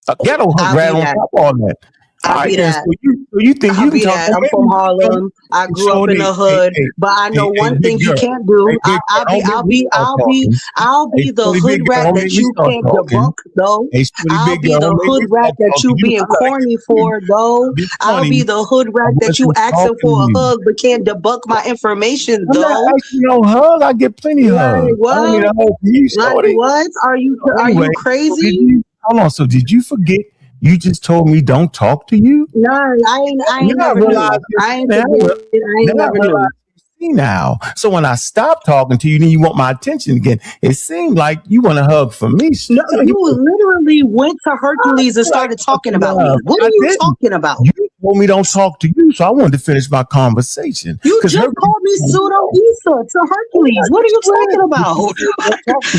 Speaker 12: A ghetto hood
Speaker 13: I'll
Speaker 12: rat
Speaker 13: be
Speaker 12: on
Speaker 13: that.
Speaker 12: top of all that. All
Speaker 13: I'll
Speaker 12: right,
Speaker 13: be
Speaker 12: then.
Speaker 13: that.
Speaker 12: So you think
Speaker 13: I'll
Speaker 12: you can
Speaker 13: be
Speaker 12: talk
Speaker 13: that.
Speaker 12: to
Speaker 13: I'm
Speaker 12: me?
Speaker 13: from Harlem. I grew up in the hood, but I know one
Speaker 12: big
Speaker 13: thing you
Speaker 12: girl.
Speaker 13: can't do.
Speaker 12: Hey, big girl, don't make me start talking.
Speaker 13: I'll be
Speaker 12: Hey,
Speaker 13: the
Speaker 12: Shorty,
Speaker 13: hood
Speaker 12: big girl,
Speaker 13: rat
Speaker 12: don't
Speaker 13: that
Speaker 12: make me
Speaker 13: you
Speaker 12: start
Speaker 13: can't
Speaker 12: talking.
Speaker 13: debunk, though.
Speaker 12: Hey, Shorty,
Speaker 13: I'll
Speaker 12: big
Speaker 13: be
Speaker 12: girl,
Speaker 13: the
Speaker 12: don't make
Speaker 13: hood
Speaker 12: me
Speaker 13: rat
Speaker 12: start
Speaker 13: that
Speaker 12: talking.
Speaker 13: you being
Speaker 12: I'm not
Speaker 13: corny
Speaker 12: against you.
Speaker 13: for, though.
Speaker 12: Be
Speaker 13: I'll
Speaker 12: funny.
Speaker 13: be the hood rat
Speaker 12: I
Speaker 13: that you
Speaker 12: wasn't
Speaker 13: asking
Speaker 12: talking
Speaker 13: for
Speaker 12: to
Speaker 13: a
Speaker 12: you.
Speaker 13: hug but can't debunk my information,
Speaker 12: I'm not
Speaker 13: though.
Speaker 12: asking no hug. I get plenty
Speaker 13: Like
Speaker 12: hugs. I don't need
Speaker 13: what?
Speaker 12: a hug from you,
Speaker 13: Like
Speaker 12: Shorty.
Speaker 13: what? Are you
Speaker 12: Anyway, so
Speaker 13: crazy?
Speaker 12: hold on. So did you forget? You just told me don't talk to you.
Speaker 13: No, I ain't
Speaker 12: Now I
Speaker 13: never
Speaker 12: realize
Speaker 13: knew.
Speaker 12: you're
Speaker 13: I ain't
Speaker 12: now,
Speaker 13: forget. I ain't
Speaker 12: now I
Speaker 13: never
Speaker 12: realize
Speaker 13: knew.
Speaker 12: you see now. So when I stop talking to you, then you want my attention again. It seemed like you want a hug from me.
Speaker 13: No, you literally went to Hercules and started talking about me. What are
Speaker 12: I
Speaker 13: you
Speaker 12: didn't.
Speaker 13: talking about?
Speaker 12: You told me don't talk to you, so I wanted to finish my conversation.
Speaker 13: You
Speaker 12: Because
Speaker 13: just called me pseudo Issa to Hercules. What are you talking about?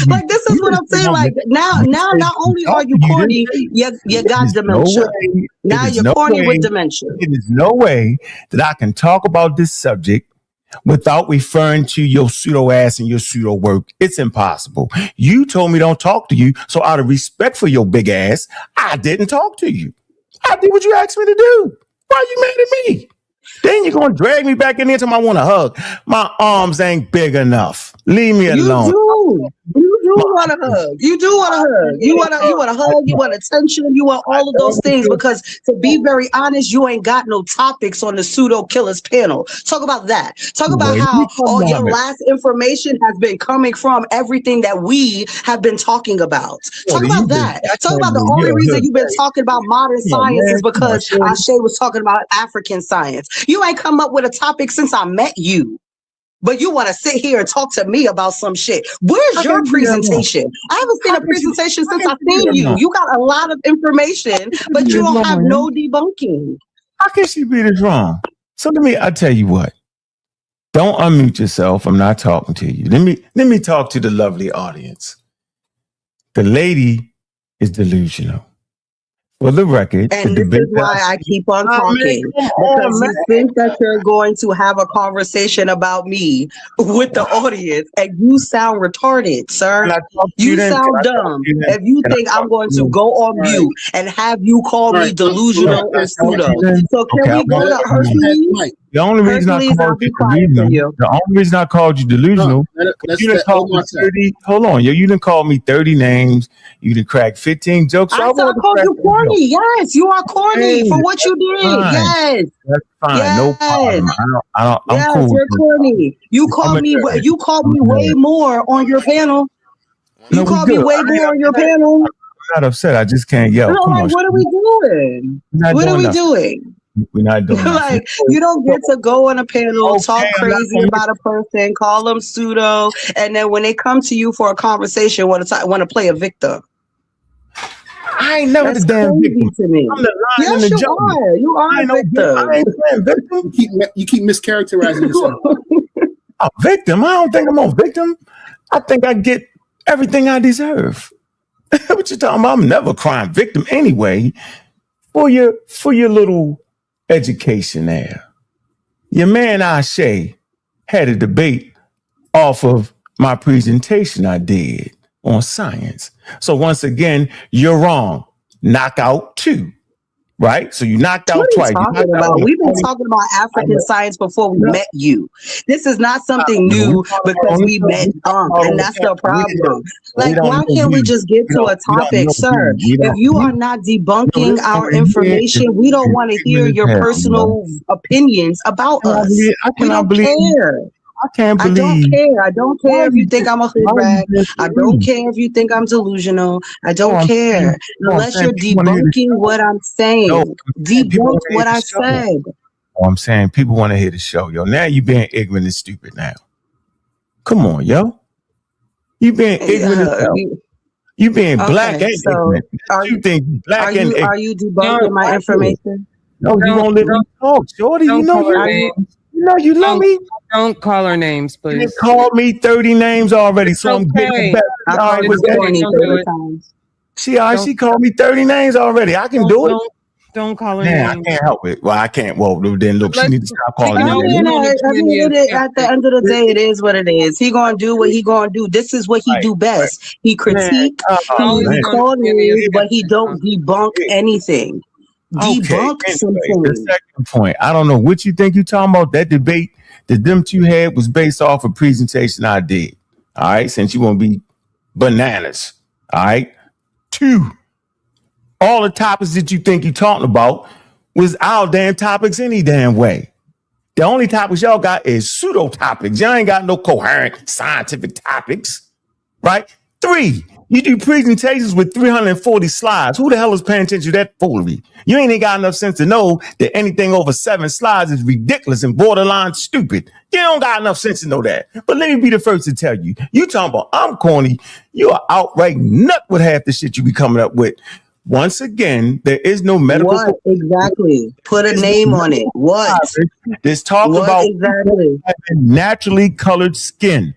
Speaker 13: Like this is what I'm saying. Like now not only are you corny, you got dementia. Now you're corny with dementia.
Speaker 12: It is no way that I can talk about this subject without referring to your pseudo ass and your pseudo work. It's impossible. You told me don't talk to you, so out of respect for your big ass, I didn't talk to you. I did what you asked me to do. Why are you mad at me? Then you're gonna drag me back in there till I want a hug. My arms ain't big enough. Leave me alone.
Speaker 13: You do want a hug. You do want a hug. You want a hug. You want attention. You want all of those things. Because to be very honest, you ain't got no topics on the pseudo killers panel. Talk about that. Talk about how all your last information has been coming from everything that we have been talking about. Talk about that. Talk about the only reason you've been talking about modern science is because Ashe was talking about African science. You ain't come up with a topic since I met you. But you want to sit here and talk to me about some shit. Where's your presentation? I haven't seen a presentation since I've seen you. You got a lot of information, but you don't have no debunking.
Speaker 12: How can she be this wrong? So I tell you what. Don't unmute yourself. I'm not talking to you. Let me talk to the lovely audience. The lady is delusional. For the record,
Speaker 13: and this is why I keep on talking, because you think that you're going to have a conversation about me with the audience, and you sound retarded, sir. You sound dumb if you think I'm going to go on mute and have you call me delusional or pseudo. So can we go to Hercules?
Speaker 12: The only reason I
Speaker 13: Hercules, I'll
Speaker 12: called
Speaker 13: be
Speaker 12: you
Speaker 13: quiet for
Speaker 12: delusional,
Speaker 13: you.
Speaker 12: the only reason I called you delusional,
Speaker 2: No,
Speaker 12: 'cause
Speaker 2: that's
Speaker 12: you didn't
Speaker 2: that
Speaker 12: call me
Speaker 2: Omar said.
Speaker 12: 30. Hold on, yo, you didn't call me 30 names. You didn't crack 15 jokes. So
Speaker 13: I
Speaker 12: I
Speaker 13: said I
Speaker 12: wanted to
Speaker 13: called
Speaker 12: crack
Speaker 13: you
Speaker 12: that joke.
Speaker 13: corny. Yes, you are corny
Speaker 12: Hey,
Speaker 13: for what you
Speaker 12: that's
Speaker 13: did.
Speaker 12: fine.
Speaker 13: Yes.
Speaker 12: That's fine. No
Speaker 13: Yes.
Speaker 12: problem. I'm
Speaker 13: Yes,
Speaker 12: cool with
Speaker 13: you're
Speaker 12: it.
Speaker 13: corny. You
Speaker 12: I'm
Speaker 13: called
Speaker 12: a
Speaker 13: me
Speaker 12: nerd.
Speaker 13: you called
Speaker 12: I'm
Speaker 13: me
Speaker 12: a
Speaker 13: way
Speaker 12: nerd.
Speaker 13: more on your panel.
Speaker 12: No,
Speaker 13: You
Speaker 12: we
Speaker 13: called me
Speaker 12: good.
Speaker 13: way more on your panel.
Speaker 12: I'm not upset. I just can't yell.
Speaker 13: No,
Speaker 12: Come
Speaker 13: like
Speaker 12: on.
Speaker 13: what are we doing?
Speaker 12: We're not
Speaker 13: What are
Speaker 12: doing
Speaker 13: we
Speaker 12: nothing.
Speaker 13: doing?
Speaker 12: We're not doing nothing.
Speaker 13: Like you don't get to go on a panel, talk
Speaker 12: Okay, I'm not
Speaker 13: crazy
Speaker 12: gonna
Speaker 13: about a person, call them pseudo, and then when they come to you for a conversation, want to play a victim.
Speaker 12: I ain't never
Speaker 13: That's
Speaker 12: the damn
Speaker 13: crazy
Speaker 12: victim.
Speaker 13: to me.
Speaker 12: I'm the lion in
Speaker 13: Yes,
Speaker 12: the
Speaker 13: you
Speaker 12: jungle.
Speaker 13: are. You are
Speaker 12: I
Speaker 13: a
Speaker 12: ain't no victim. I
Speaker 13: victim.
Speaker 12: ain't playing victim.
Speaker 2: You keep mischaracterizing yourself.
Speaker 12: A victim? I don't think I'm a victim. I think I get everything I deserve. What you talking about? I'm never a crime victim anyway. For your little education there. Your man Ashe had a debate off of my presentation I did on science. So once again, you're wrong. Knockout 2. Right? So you knocked
Speaker 13: What
Speaker 12: out
Speaker 13: are you
Speaker 12: twice. You
Speaker 13: talking
Speaker 12: knocked out
Speaker 13: about?
Speaker 12: on the
Speaker 13: We've been
Speaker 12: 20.
Speaker 13: talking about
Speaker 12: I
Speaker 13: African
Speaker 12: know.
Speaker 13: science before we
Speaker 12: No,
Speaker 13: met you. This is not something
Speaker 12: no,
Speaker 13: new because we met Unc, and that's the problem.
Speaker 12: We
Speaker 13: Like,
Speaker 12: don't
Speaker 13: why
Speaker 12: know
Speaker 13: can't we
Speaker 12: you.
Speaker 13: just get to a
Speaker 12: We don't
Speaker 13: topic,
Speaker 12: know
Speaker 13: sir?
Speaker 12: you. We
Speaker 13: If
Speaker 12: don't.
Speaker 13: you are not
Speaker 12: No,
Speaker 13: debunking
Speaker 12: this
Speaker 13: our
Speaker 12: man here
Speaker 13: information, we don't
Speaker 12: is
Speaker 13: want to hear
Speaker 12: ignorant
Speaker 13: your
Speaker 12: as hell,
Speaker 13: personal opinions about us.
Speaker 12: I
Speaker 13: We
Speaker 12: cannot
Speaker 13: don't
Speaker 12: believe.
Speaker 13: care.
Speaker 12: I can't
Speaker 13: I don't
Speaker 12: believe.
Speaker 13: care. I don't
Speaker 12: Why
Speaker 13: care
Speaker 12: are
Speaker 13: if you
Speaker 12: you
Speaker 13: think I'm a hood
Speaker 12: why are you
Speaker 13: rat.
Speaker 12: being
Speaker 13: I
Speaker 12: so
Speaker 13: don't
Speaker 12: rude?
Speaker 13: care if you think I'm delusional. I
Speaker 12: No,
Speaker 13: don't care.
Speaker 12: I'm
Speaker 13: Unless
Speaker 12: saying
Speaker 13: you're
Speaker 12: people want to hear the
Speaker 13: debunking
Speaker 12: show.
Speaker 13: what I'm
Speaker 12: No,
Speaker 13: saying.
Speaker 12: I'm saying people
Speaker 13: Debunk
Speaker 12: want to hear
Speaker 13: what
Speaker 12: the
Speaker 13: I
Speaker 12: show.
Speaker 13: said.
Speaker 12: I'm saying people want to hear the show, yo. Now you being ignorant and stupid now. Come on, yo. You being ignorant as hell. You being black
Speaker 13: Okay,
Speaker 12: and
Speaker 13: so
Speaker 12: ignorant. That's you think black and
Speaker 13: are
Speaker 12: ignorant.
Speaker 13: you
Speaker 5: No,
Speaker 13: debunking my information?
Speaker 12: No, you won't let me talk, Shorty. You
Speaker 5: don't
Speaker 12: know
Speaker 5: call
Speaker 12: you
Speaker 5: her
Speaker 12: love
Speaker 5: names.
Speaker 12: me. You know you love me.
Speaker 5: Don't call her names,
Speaker 12: You done
Speaker 5: please.
Speaker 12: called me 30 names already, so I'm getting the
Speaker 5: Okay.
Speaker 12: best.
Speaker 13: I
Speaker 12: All right,
Speaker 13: called
Speaker 12: with
Speaker 13: you
Speaker 12: that.
Speaker 13: corny
Speaker 5: Don't do
Speaker 13: 30
Speaker 5: it.
Speaker 13: times.
Speaker 12: She called me 30 names already. I can do it.
Speaker 5: Don't call her
Speaker 12: Man, I
Speaker 5: names.
Speaker 12: can't help it. Well, I can't. Well, then look, she
Speaker 5: Let's,
Speaker 12: need to stop
Speaker 5: you
Speaker 12: calling me
Speaker 5: know, we
Speaker 12: names.
Speaker 5: want to be in the
Speaker 13: At the end of the day, it is what it is. He gonna do what he gonna do. This is what he
Speaker 12: Right,
Speaker 13: do
Speaker 12: right.
Speaker 13: best. He
Speaker 12: Man,
Speaker 13: critique,
Speaker 12: oh
Speaker 13: he
Speaker 12: man.
Speaker 13: call names, but he don't
Speaker 5: acceptance.
Speaker 13: debunk anything.
Speaker 12: Okay.
Speaker 13: Debunk
Speaker 12: Anyway, the
Speaker 13: something.
Speaker 12: second point. I don't know what you think you talking about. That debate that them two had was based off a presentation I did. All right, since you want to be bananas. All right. 2. All the topics that you think you talking about was our damn topics any damn way. The only topics y'all got is pseudo topics. Y'all ain't got no coherent scientific topics, right? 3, you do presentations with 340 slides. Who the hell is paying attention to that foolery? You ain't got enough sense to know that anything over 7 slides is ridiculous and borderline stupid. You don't got enough sense to know that. But let me be the first to tell you, you talking about I'm corny, you are outright nut with half the shit you be coming up with. Once again, there is no medical.
Speaker 13: What exactly? Put a
Speaker 12: There's
Speaker 13: name
Speaker 12: no
Speaker 13: on it. What?
Speaker 12: This talk
Speaker 13: What
Speaker 12: about
Speaker 13: exactly?
Speaker 12: having naturally colored skin.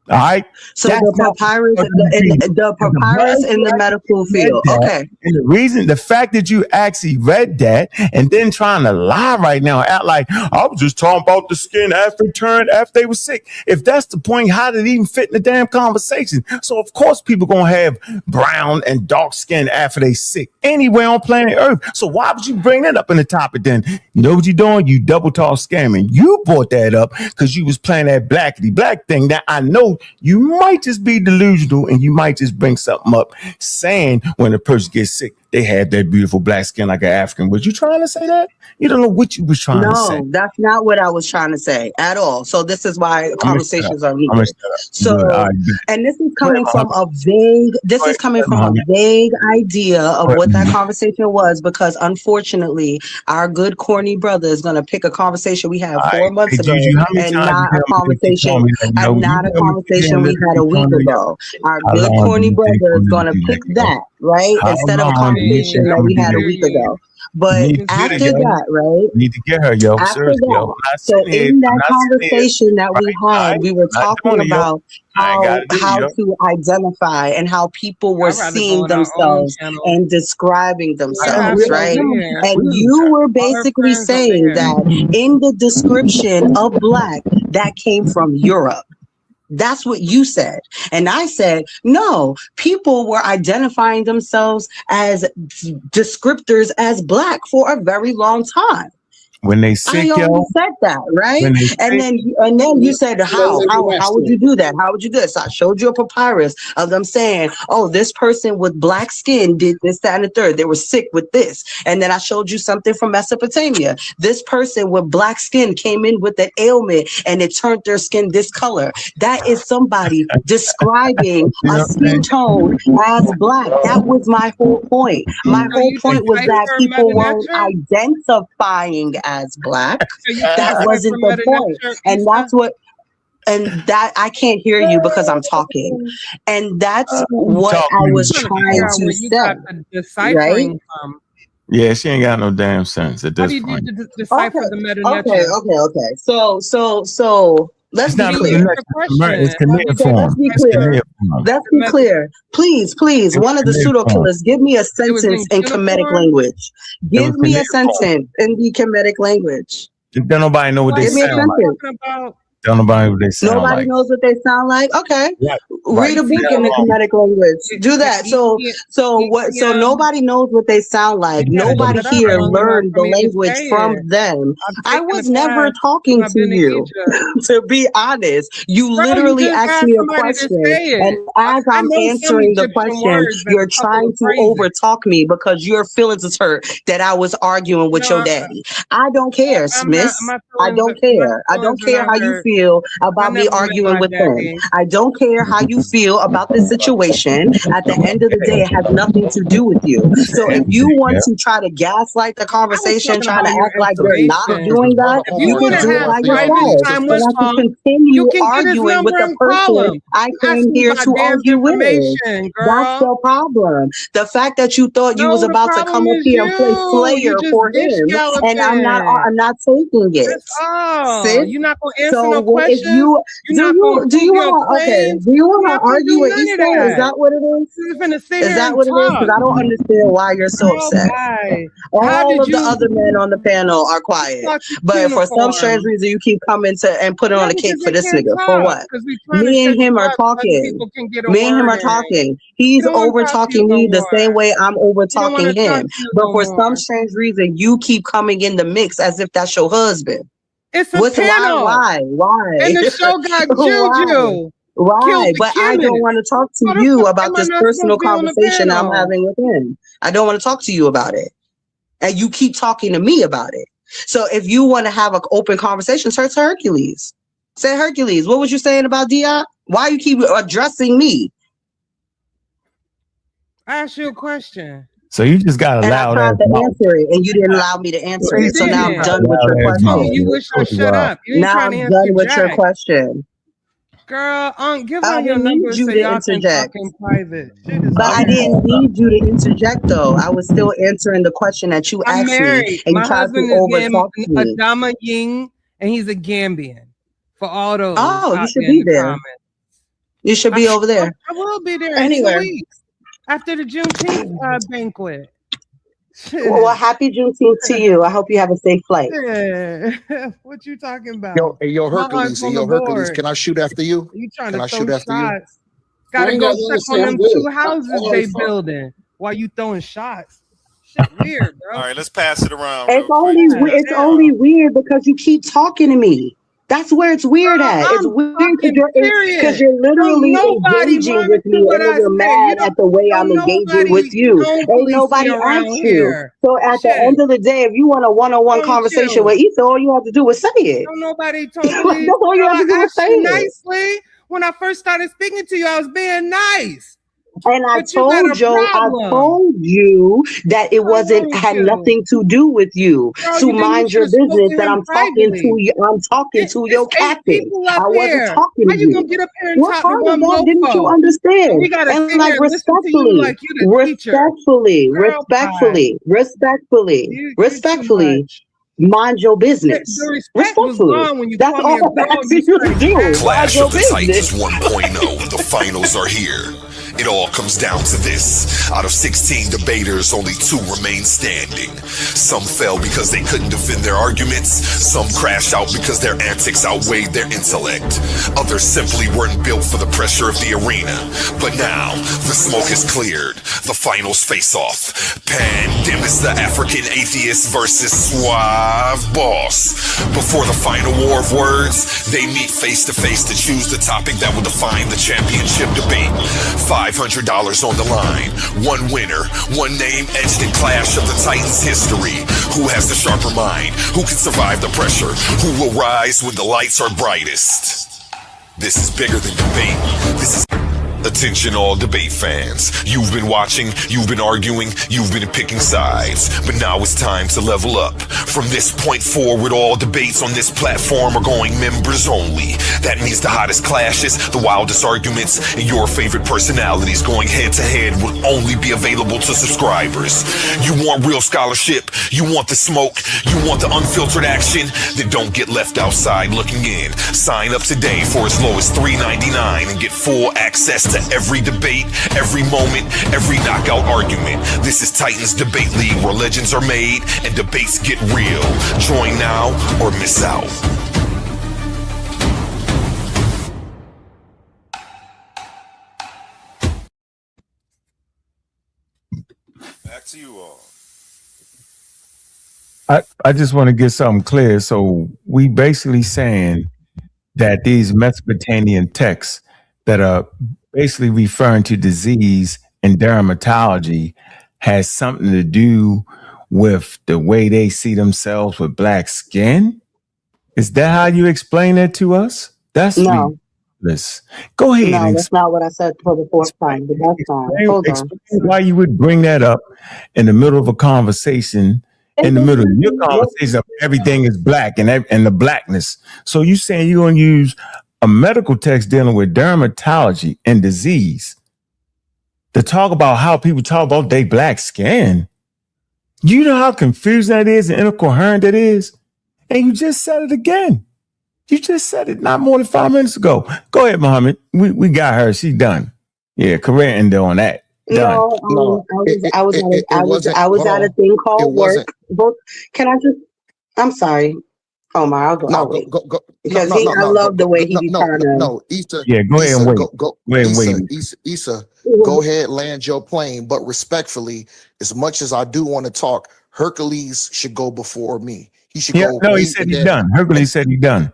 Speaker 12: All right.
Speaker 13: So
Speaker 12: That's
Speaker 13: the
Speaker 12: not
Speaker 13: papyrus, the papyrus in the medical field. Okay.
Speaker 12: and the reason, the fact that you actually read that and then trying to lie right now, act like I was just talking about the skin after they were sick. If that's the point, how did it even fit in the damn conversation? So of course people gonna have brown and dark skin after they sick anywhere on planet Earth. So why would you bring that up in the topic then? You know what you're doing? You double talk scamming. You brought that up because you was playing that blackity black thing that I know you might just be delusional and you might just bring something up saying when a person gets sick, they have that beautiful black skin like an African. Was you trying to say that? You don't know what you was trying to say.
Speaker 13: No, that's not what I was trying to say at all. So this is why
Speaker 12: I'm gonna shut up.
Speaker 13: conversations are
Speaker 12: I'm
Speaker 13: needed.
Speaker 12: gonna shut up.
Speaker 13: So,
Speaker 12: Good. All right, good.
Speaker 13: and this is
Speaker 12: Go ahead,
Speaker 13: coming from
Speaker 12: Muhammad.
Speaker 13: a vague, this
Speaker 12: Go
Speaker 13: is
Speaker 12: ahead,
Speaker 13: coming from a
Speaker 12: Muhammad.
Speaker 13: vague idea of
Speaker 12: Go ahead,
Speaker 13: what that
Speaker 12: Muhammad.
Speaker 13: conversation was, because unfortunately, our good corny brother is going to pick a conversation we had
Speaker 12: All
Speaker 13: 4
Speaker 12: right.
Speaker 13: months
Speaker 12: Hey,
Speaker 13: ago
Speaker 12: Juju, how many
Speaker 13: and
Speaker 12: times you
Speaker 13: not a
Speaker 12: tell me that you told
Speaker 13: conversation
Speaker 12: me that? No,
Speaker 13: and
Speaker 12: you
Speaker 13: not a
Speaker 12: tell me you
Speaker 13: conversation
Speaker 12: can't
Speaker 13: we
Speaker 12: listen
Speaker 13: had
Speaker 12: to
Speaker 13: a week
Speaker 12: Tony.
Speaker 13: ago. Our
Speaker 12: How
Speaker 13: good
Speaker 12: long do
Speaker 13: corny
Speaker 12: you think
Speaker 13: brother is
Speaker 12: I'm
Speaker 13: going
Speaker 12: gonna
Speaker 13: to
Speaker 12: do that,
Speaker 13: pick
Speaker 12: yo?
Speaker 13: that, right?
Speaker 12: How
Speaker 13: Instead of a
Speaker 12: long do you
Speaker 13: conversation
Speaker 12: think
Speaker 13: that
Speaker 12: I'm
Speaker 13: we
Speaker 12: gonna
Speaker 13: had
Speaker 12: do
Speaker 13: a
Speaker 12: that?
Speaker 13: week ago.
Speaker 12: You
Speaker 13: But
Speaker 12: need to get her,
Speaker 13: after
Speaker 12: yo.
Speaker 13: that, right?
Speaker 12: You need to get her, yo.
Speaker 13: After
Speaker 12: Seriously, yo.
Speaker 13: that,
Speaker 12: I'm not
Speaker 13: so
Speaker 12: sitting here.
Speaker 13: in
Speaker 12: I'm
Speaker 13: that
Speaker 12: not sitting here.
Speaker 13: conversation that we
Speaker 12: Right? All
Speaker 13: had,
Speaker 12: right.
Speaker 13: we were
Speaker 12: I'm not
Speaker 13: talking
Speaker 12: doing it, yo.
Speaker 13: about
Speaker 12: I ain't gotta do it,
Speaker 13: how
Speaker 12: yo.
Speaker 13: to identify and how people were
Speaker 5: I'd rather go
Speaker 13: seeing
Speaker 5: on our own
Speaker 13: themselves
Speaker 5: channel.
Speaker 13: and describing
Speaker 5: We can have
Speaker 13: themselves,
Speaker 5: it over
Speaker 13: right?
Speaker 5: here.
Speaker 13: And you were
Speaker 5: All her
Speaker 13: basically
Speaker 5: friends over
Speaker 13: saying
Speaker 5: here.
Speaker 13: that in the description of black, that came from Europe. That's what you said. And I said, no, people were identifying themselves as descriptors as black for a very long time.
Speaker 12: When they
Speaker 13: I
Speaker 12: sick,
Speaker 13: already
Speaker 12: yo.
Speaker 13: said that, right?
Speaker 12: When they
Speaker 13: And
Speaker 12: sick,
Speaker 13: then you said how would you do that? How would you do this? I showed you a papyrus of them saying, oh, this person with black skin did this, that, and the third. They were sick with this. And then I showed you something from Mesopotamia. This person with black skin came in with an ailment and it turned their skin this color. That is somebody describing
Speaker 12: you
Speaker 13: a
Speaker 12: know what I'm
Speaker 13: skin tone as black. That was my whole point. My
Speaker 5: So
Speaker 13: whole
Speaker 5: you
Speaker 13: point was that
Speaker 5: decipher
Speaker 13: people weren't
Speaker 5: Meta
Speaker 13: identifying as black.
Speaker 5: So you
Speaker 13: That
Speaker 5: decipher
Speaker 13: wasn't the point.
Speaker 5: Meta
Speaker 13: And that's what, and that I can't hear you because I'm talking. And that's what I was
Speaker 5: I'm trying to figure
Speaker 13: trying
Speaker 5: out
Speaker 13: to
Speaker 5: where you
Speaker 13: say,
Speaker 5: got the
Speaker 13: right?
Speaker 5: deciphering from.
Speaker 12: Yeah, she ain't got no damn sense at
Speaker 5: How
Speaker 12: this
Speaker 5: do you
Speaker 12: point.
Speaker 5: decipher the meta
Speaker 13: Okay. So let's
Speaker 12: It's
Speaker 13: be
Speaker 12: not
Speaker 13: clear.
Speaker 12: it's
Speaker 13: So let's
Speaker 12: cuneiform.
Speaker 13: be
Speaker 12: It's
Speaker 13: clear.
Speaker 12: cuneiform.
Speaker 13: Let's be clear. Please,
Speaker 12: It was
Speaker 13: one of the pseudo
Speaker 12: cuneiform.
Speaker 13: killers, give me a
Speaker 5: It was
Speaker 13: sentence in
Speaker 5: in
Speaker 13: Kemetic
Speaker 5: cuneiform?
Speaker 13: language.
Speaker 12: It was
Speaker 13: Give me a
Speaker 12: cuneiform.
Speaker 13: sentence in the Kemetic language.
Speaker 12: Don't nobody know what they
Speaker 13: Give me a
Speaker 12: sound like.
Speaker 13: sentence.
Speaker 5: Talking about
Speaker 12: Don't nobody know what they sound
Speaker 13: Nobody
Speaker 12: like.
Speaker 13: knows what they sound like. Okay,
Speaker 12: Right.
Speaker 13: read a book in the Kemetic language. Do that. So nobody knows what they sound like.
Speaker 5: You gotta
Speaker 13: Nobody
Speaker 5: shut up
Speaker 13: here
Speaker 5: long enough
Speaker 13: learned
Speaker 5: for
Speaker 13: the
Speaker 5: me to
Speaker 13: language
Speaker 5: say
Speaker 13: from
Speaker 5: it.
Speaker 13: them.
Speaker 5: I've
Speaker 13: I
Speaker 5: taken
Speaker 13: was
Speaker 5: a
Speaker 13: never
Speaker 5: class
Speaker 13: talking
Speaker 5: and I've
Speaker 13: to
Speaker 5: been to
Speaker 13: you.
Speaker 5: Egypt.
Speaker 13: To be honest, you
Speaker 5: Bro, you
Speaker 13: literally
Speaker 5: just
Speaker 13: asked
Speaker 5: asked
Speaker 13: me a
Speaker 5: somebody to
Speaker 13: question,
Speaker 5: say it.
Speaker 13: and as
Speaker 5: I
Speaker 13: I'm
Speaker 5: know some
Speaker 13: answering the
Speaker 5: Egyptian
Speaker 13: question,
Speaker 5: words and
Speaker 13: you're
Speaker 5: a couple
Speaker 13: trying
Speaker 5: of
Speaker 13: to
Speaker 5: phrases.
Speaker 13: overtalk me because your feelings is hurt that I was arguing with your daddy. I don't care, Miss. I don't care. I don't care how you feel about me arguing with him. I don't care how you feel about this situation. At the end of the day, it has nothing to do with you. So if you want to try to gaslight the conversation, trying to act like you're not doing that,
Speaker 5: If you
Speaker 13: you
Speaker 5: want
Speaker 13: can
Speaker 5: to
Speaker 13: do it
Speaker 5: have
Speaker 13: by
Speaker 5: private
Speaker 13: yourself.
Speaker 5: time
Speaker 13: And
Speaker 5: with
Speaker 13: I can
Speaker 5: him,
Speaker 13: continue
Speaker 5: you can get his
Speaker 13: arguing with
Speaker 5: number
Speaker 13: the
Speaker 5: and call
Speaker 13: person
Speaker 5: him.
Speaker 13: I
Speaker 5: Ask
Speaker 13: came
Speaker 5: him
Speaker 13: here
Speaker 5: about
Speaker 13: to
Speaker 5: damn
Speaker 13: argue with.
Speaker 5: information,
Speaker 13: That's
Speaker 5: girl.
Speaker 13: the problem. The fact that you thought you was
Speaker 5: No, the
Speaker 13: about to
Speaker 5: problem
Speaker 13: come up
Speaker 5: is
Speaker 13: here and play
Speaker 5: you. You
Speaker 13: Slayer
Speaker 5: just
Speaker 13: for
Speaker 5: dish
Speaker 13: him, and I'm
Speaker 5: galloping.
Speaker 13: not taking it.
Speaker 5: That's all.
Speaker 13: Sis.
Speaker 5: You're not gonna answer
Speaker 13: So
Speaker 5: no
Speaker 13: if
Speaker 5: questions.
Speaker 13: you
Speaker 5: You're not gonna
Speaker 13: do
Speaker 5: prove
Speaker 13: you
Speaker 5: your
Speaker 13: want to
Speaker 5: claims.
Speaker 13: do you
Speaker 5: You're
Speaker 13: want
Speaker 5: not
Speaker 13: to
Speaker 5: gonna
Speaker 13: argue
Speaker 5: do
Speaker 13: with
Speaker 5: none of
Speaker 13: Issa? Is
Speaker 5: that.
Speaker 13: that what it is?
Speaker 5: You're gonna sit
Speaker 13: Is
Speaker 5: here
Speaker 13: that
Speaker 5: and
Speaker 13: what it is?
Speaker 5: talk.
Speaker 13: Because I don't understand why you're so
Speaker 5: Girl,
Speaker 13: upset.
Speaker 5: bye. How
Speaker 13: All
Speaker 5: did
Speaker 13: of the
Speaker 5: you
Speaker 13: other men on the panel are quiet,
Speaker 5: talk to
Speaker 13: but for some strange
Speaker 5: cuneiform?
Speaker 13: reason, you keep coming to and putting
Speaker 5: No,
Speaker 13: on a
Speaker 5: because
Speaker 13: cake for
Speaker 5: they
Speaker 13: this
Speaker 5: can't
Speaker 13: nigga. For
Speaker 5: talk.
Speaker 13: what?
Speaker 5: Because we're trying to
Speaker 13: Me and
Speaker 5: shut
Speaker 13: him
Speaker 5: you
Speaker 13: are
Speaker 5: up so other
Speaker 13: talking.
Speaker 5: people can get a
Speaker 13: Me and him
Speaker 5: word
Speaker 13: are
Speaker 5: in.
Speaker 13: talking.
Speaker 5: We
Speaker 13: He's
Speaker 5: don't want to
Speaker 13: over
Speaker 5: talk to you
Speaker 13: talking
Speaker 5: no
Speaker 13: me the
Speaker 5: more.
Speaker 13: same way I'm over
Speaker 5: We don't want
Speaker 13: talking
Speaker 5: to talk
Speaker 13: him.
Speaker 5: to you
Speaker 13: But
Speaker 5: no
Speaker 13: for
Speaker 5: more.
Speaker 13: some strange reason, you keep coming in the mix as if that's your husband.
Speaker 5: It's a
Speaker 13: Why?
Speaker 5: and the show got
Speaker 13: Why?
Speaker 5: juju.
Speaker 13: Why?
Speaker 5: Killed the
Speaker 13: But I
Speaker 5: chemist.
Speaker 13: don't want to talk to
Speaker 5: How the
Speaker 13: you
Speaker 5: fuck
Speaker 13: about
Speaker 5: am I
Speaker 13: this
Speaker 5: not
Speaker 13: personal
Speaker 5: supposed to be on the
Speaker 13: conversation I'm
Speaker 5: panel?
Speaker 13: having with him. I don't want to talk to you about it. And you keep talking to me about it. So if you want to have an open conversation, turn to Hercules. Say, Hercules, what was you saying about Dion? Why you keep addressing me?
Speaker 5: I asked you a question.
Speaker 12: So you just got a
Speaker 13: And I
Speaker 12: loud
Speaker 13: tried
Speaker 12: ass
Speaker 13: to
Speaker 12: mouth.
Speaker 13: answer it, and you didn't allow me to answer
Speaker 5: You
Speaker 13: it. So now I'm
Speaker 5: didn't.
Speaker 13: done with your
Speaker 12: Loud ass
Speaker 5: Oh,
Speaker 12: mouth.
Speaker 13: question.
Speaker 5: you wish I shut up. You ain't
Speaker 13: Now
Speaker 5: trying to
Speaker 13: I'm
Speaker 5: answer
Speaker 13: done with your
Speaker 5: Jack.
Speaker 13: question.
Speaker 5: Girl, give
Speaker 13: I
Speaker 5: her your
Speaker 13: didn't need
Speaker 5: number
Speaker 13: you
Speaker 5: so
Speaker 13: to
Speaker 5: y'all can talk
Speaker 13: interject.
Speaker 5: in private. Shit is
Speaker 13: But I
Speaker 5: weird.
Speaker 13: didn't need you to interject, though. I was still answering the question that you
Speaker 5: I'm
Speaker 13: asked me,
Speaker 5: married.
Speaker 13: and you
Speaker 5: My
Speaker 13: tried to
Speaker 5: husband is named
Speaker 13: overtalk me.
Speaker 5: Adama Ying, and he's a Gambian. For all those
Speaker 13: Oh, you
Speaker 5: out
Speaker 13: should
Speaker 5: there in
Speaker 13: be
Speaker 5: the
Speaker 13: there.
Speaker 5: comments.
Speaker 13: You should be over there.
Speaker 5: I will be there in 2
Speaker 13: Anyway.
Speaker 5: weeks after the Juneteenth banquet.
Speaker 13: Well, happy Juneteenth to you. I hope you have a safe flight.
Speaker 5: Yeah. What you talking about?
Speaker 14: Yo,
Speaker 5: My aunt's
Speaker 14: Hercules,
Speaker 5: on the
Speaker 14: Hercules,
Speaker 5: board.
Speaker 14: can I shoot after you?
Speaker 5: You trying
Speaker 14: Can
Speaker 5: to
Speaker 14: I
Speaker 5: throw
Speaker 14: shoot after you?
Speaker 5: shots? Gotta go check on them 2 houses they building while you throwing shots. Shit weird, bro.
Speaker 15: All right, let's pass it around.
Speaker 13: It's
Speaker 15: real
Speaker 13: only weird because you keep talking to me. That's where it's weird at. It's
Speaker 5: I'm
Speaker 13: weird
Speaker 5: talking
Speaker 13: because you're
Speaker 5: Don't
Speaker 13: literally
Speaker 5: nobody
Speaker 13: engaging with
Speaker 5: monitor
Speaker 13: me,
Speaker 5: what
Speaker 13: and then
Speaker 5: I
Speaker 13: you're
Speaker 5: say. You
Speaker 13: mad at the way I'm engaging with you.
Speaker 5: don't
Speaker 13: Ain't
Speaker 5: police me
Speaker 13: nobody
Speaker 5: around
Speaker 13: asked you.
Speaker 5: here.
Speaker 13: So at the
Speaker 5: Shit.
Speaker 13: end of the day, if you want a one-on-one
Speaker 5: Don't
Speaker 13: conversation
Speaker 5: you?
Speaker 13: with Issa, all you have to do is say it.
Speaker 5: Don't nobody
Speaker 13: That's
Speaker 5: totally.
Speaker 13: all you
Speaker 5: Girl,
Speaker 13: have to do
Speaker 5: I
Speaker 13: is
Speaker 5: asked
Speaker 13: say
Speaker 5: you
Speaker 13: it.
Speaker 5: nicely. When I first started speaking to you, I was being nice.
Speaker 13: And I
Speaker 5: But you got
Speaker 13: told
Speaker 5: a
Speaker 13: you,
Speaker 5: problem.
Speaker 13: that it had nothing to do with you.
Speaker 5: Girl,
Speaker 13: So
Speaker 5: then you
Speaker 13: mind
Speaker 5: should
Speaker 13: your
Speaker 5: have spoke
Speaker 13: business
Speaker 5: to
Speaker 13: that
Speaker 5: him
Speaker 13: I'm talking to
Speaker 5: privately.
Speaker 13: you. I'm talking to your
Speaker 5: It's 8
Speaker 13: captain.
Speaker 5: people up
Speaker 13: I wasn't
Speaker 5: here.
Speaker 13: talking
Speaker 5: How
Speaker 13: to
Speaker 5: you gonna
Speaker 13: you.
Speaker 5: get up here and
Speaker 13: What
Speaker 5: talk to
Speaker 13: part of
Speaker 5: one
Speaker 13: that didn't you
Speaker 5: mofo?
Speaker 13: understand?
Speaker 5: And we gotta
Speaker 13: And
Speaker 5: sit
Speaker 13: like
Speaker 5: here and listen to you like you the teacher.
Speaker 13: Respectfully, mind your business.
Speaker 5: The respect was gone when you
Speaker 13: That's
Speaker 5: called me a
Speaker 13: all I'm
Speaker 5: girl.
Speaker 13: asking you to do. Mind
Speaker 1: Clash
Speaker 13: your
Speaker 1: of the
Speaker 13: business.
Speaker 1: Titans 1.0. The finals are here. It all comes down to this. Out of 16 debaters, only 2 remain standing. Some fell because they couldn't defend their arguments. Some crashed out because their antics outweighed their intellect. Others simply weren't built for the pressure of the arena. But now, the smoke is cleared. The finals face off. Pandemis, the African atheist versus Suave Boss. Before the final war of words, they meet face to face to choose the topic that will define the championship debate. $500 on the line. One winner, one name etched in Clash of the Titans history. Who has the sharper mind? Who can survive the pressure? Who will rise when the lights are brightest? This is bigger than debate. This is... Attention all debate fans. You've been watching, you've been arguing, you've been picking sides. But now it's time to level up. From this point forward, all debates on this platform are going members only. That means the hottest clashes, the wildest arguments, and your favorite personalities going head to head will only be available to subscribers. You want real scholarship? You want the smoke? You want the unfiltered action? Then don't get left outside looking in. Sign up today for as low as $3.99 and get full access to every debate, every moment, every knockout argument. This is Titans Debate League, where legends are made and debates get real. Join now or miss out.
Speaker 15: Back to you all.
Speaker 12: I just want to get something clear. So we basically saying that these Mesopotamian texts that are basically referring to disease and dermatology has something to do with the way they see themselves with black skin? Is that how you explain it to us? That's
Speaker 13: No.
Speaker 12: ridiculous. Go ahead
Speaker 13: No,
Speaker 12: and
Speaker 13: that's not what I said for the fourth time, but that's fine. Hold on.
Speaker 12: explain why you would bring that up in the middle of a conversation. In the middle of your conversation, everything is black and the blackness. So you saying you're going to use a medical text dealing with dermatology and disease to talk about how people talk about their black skin? You know how confusing that is and incoherent that is? And you just said it again. You just said it not more than 5 minutes ago. Go ahead, Muhammad. We got her. She done. Yeah, career ender on that. Done.
Speaker 13: No, I was at a thing called work. Can I just? I'm sorry, Omar. I'll wait. Because I love the way he be trying to.
Speaker 14: No, Issa.
Speaker 12: Yeah, go ahead and wait.
Speaker 14: Go
Speaker 12: ahead and wait.
Speaker 14: Issa, go ahead, land your plane. But respectfully, as much as I do want to talk, Hercules should go before me. He should go.
Speaker 12: No, he said he's done. Hercules said he's done.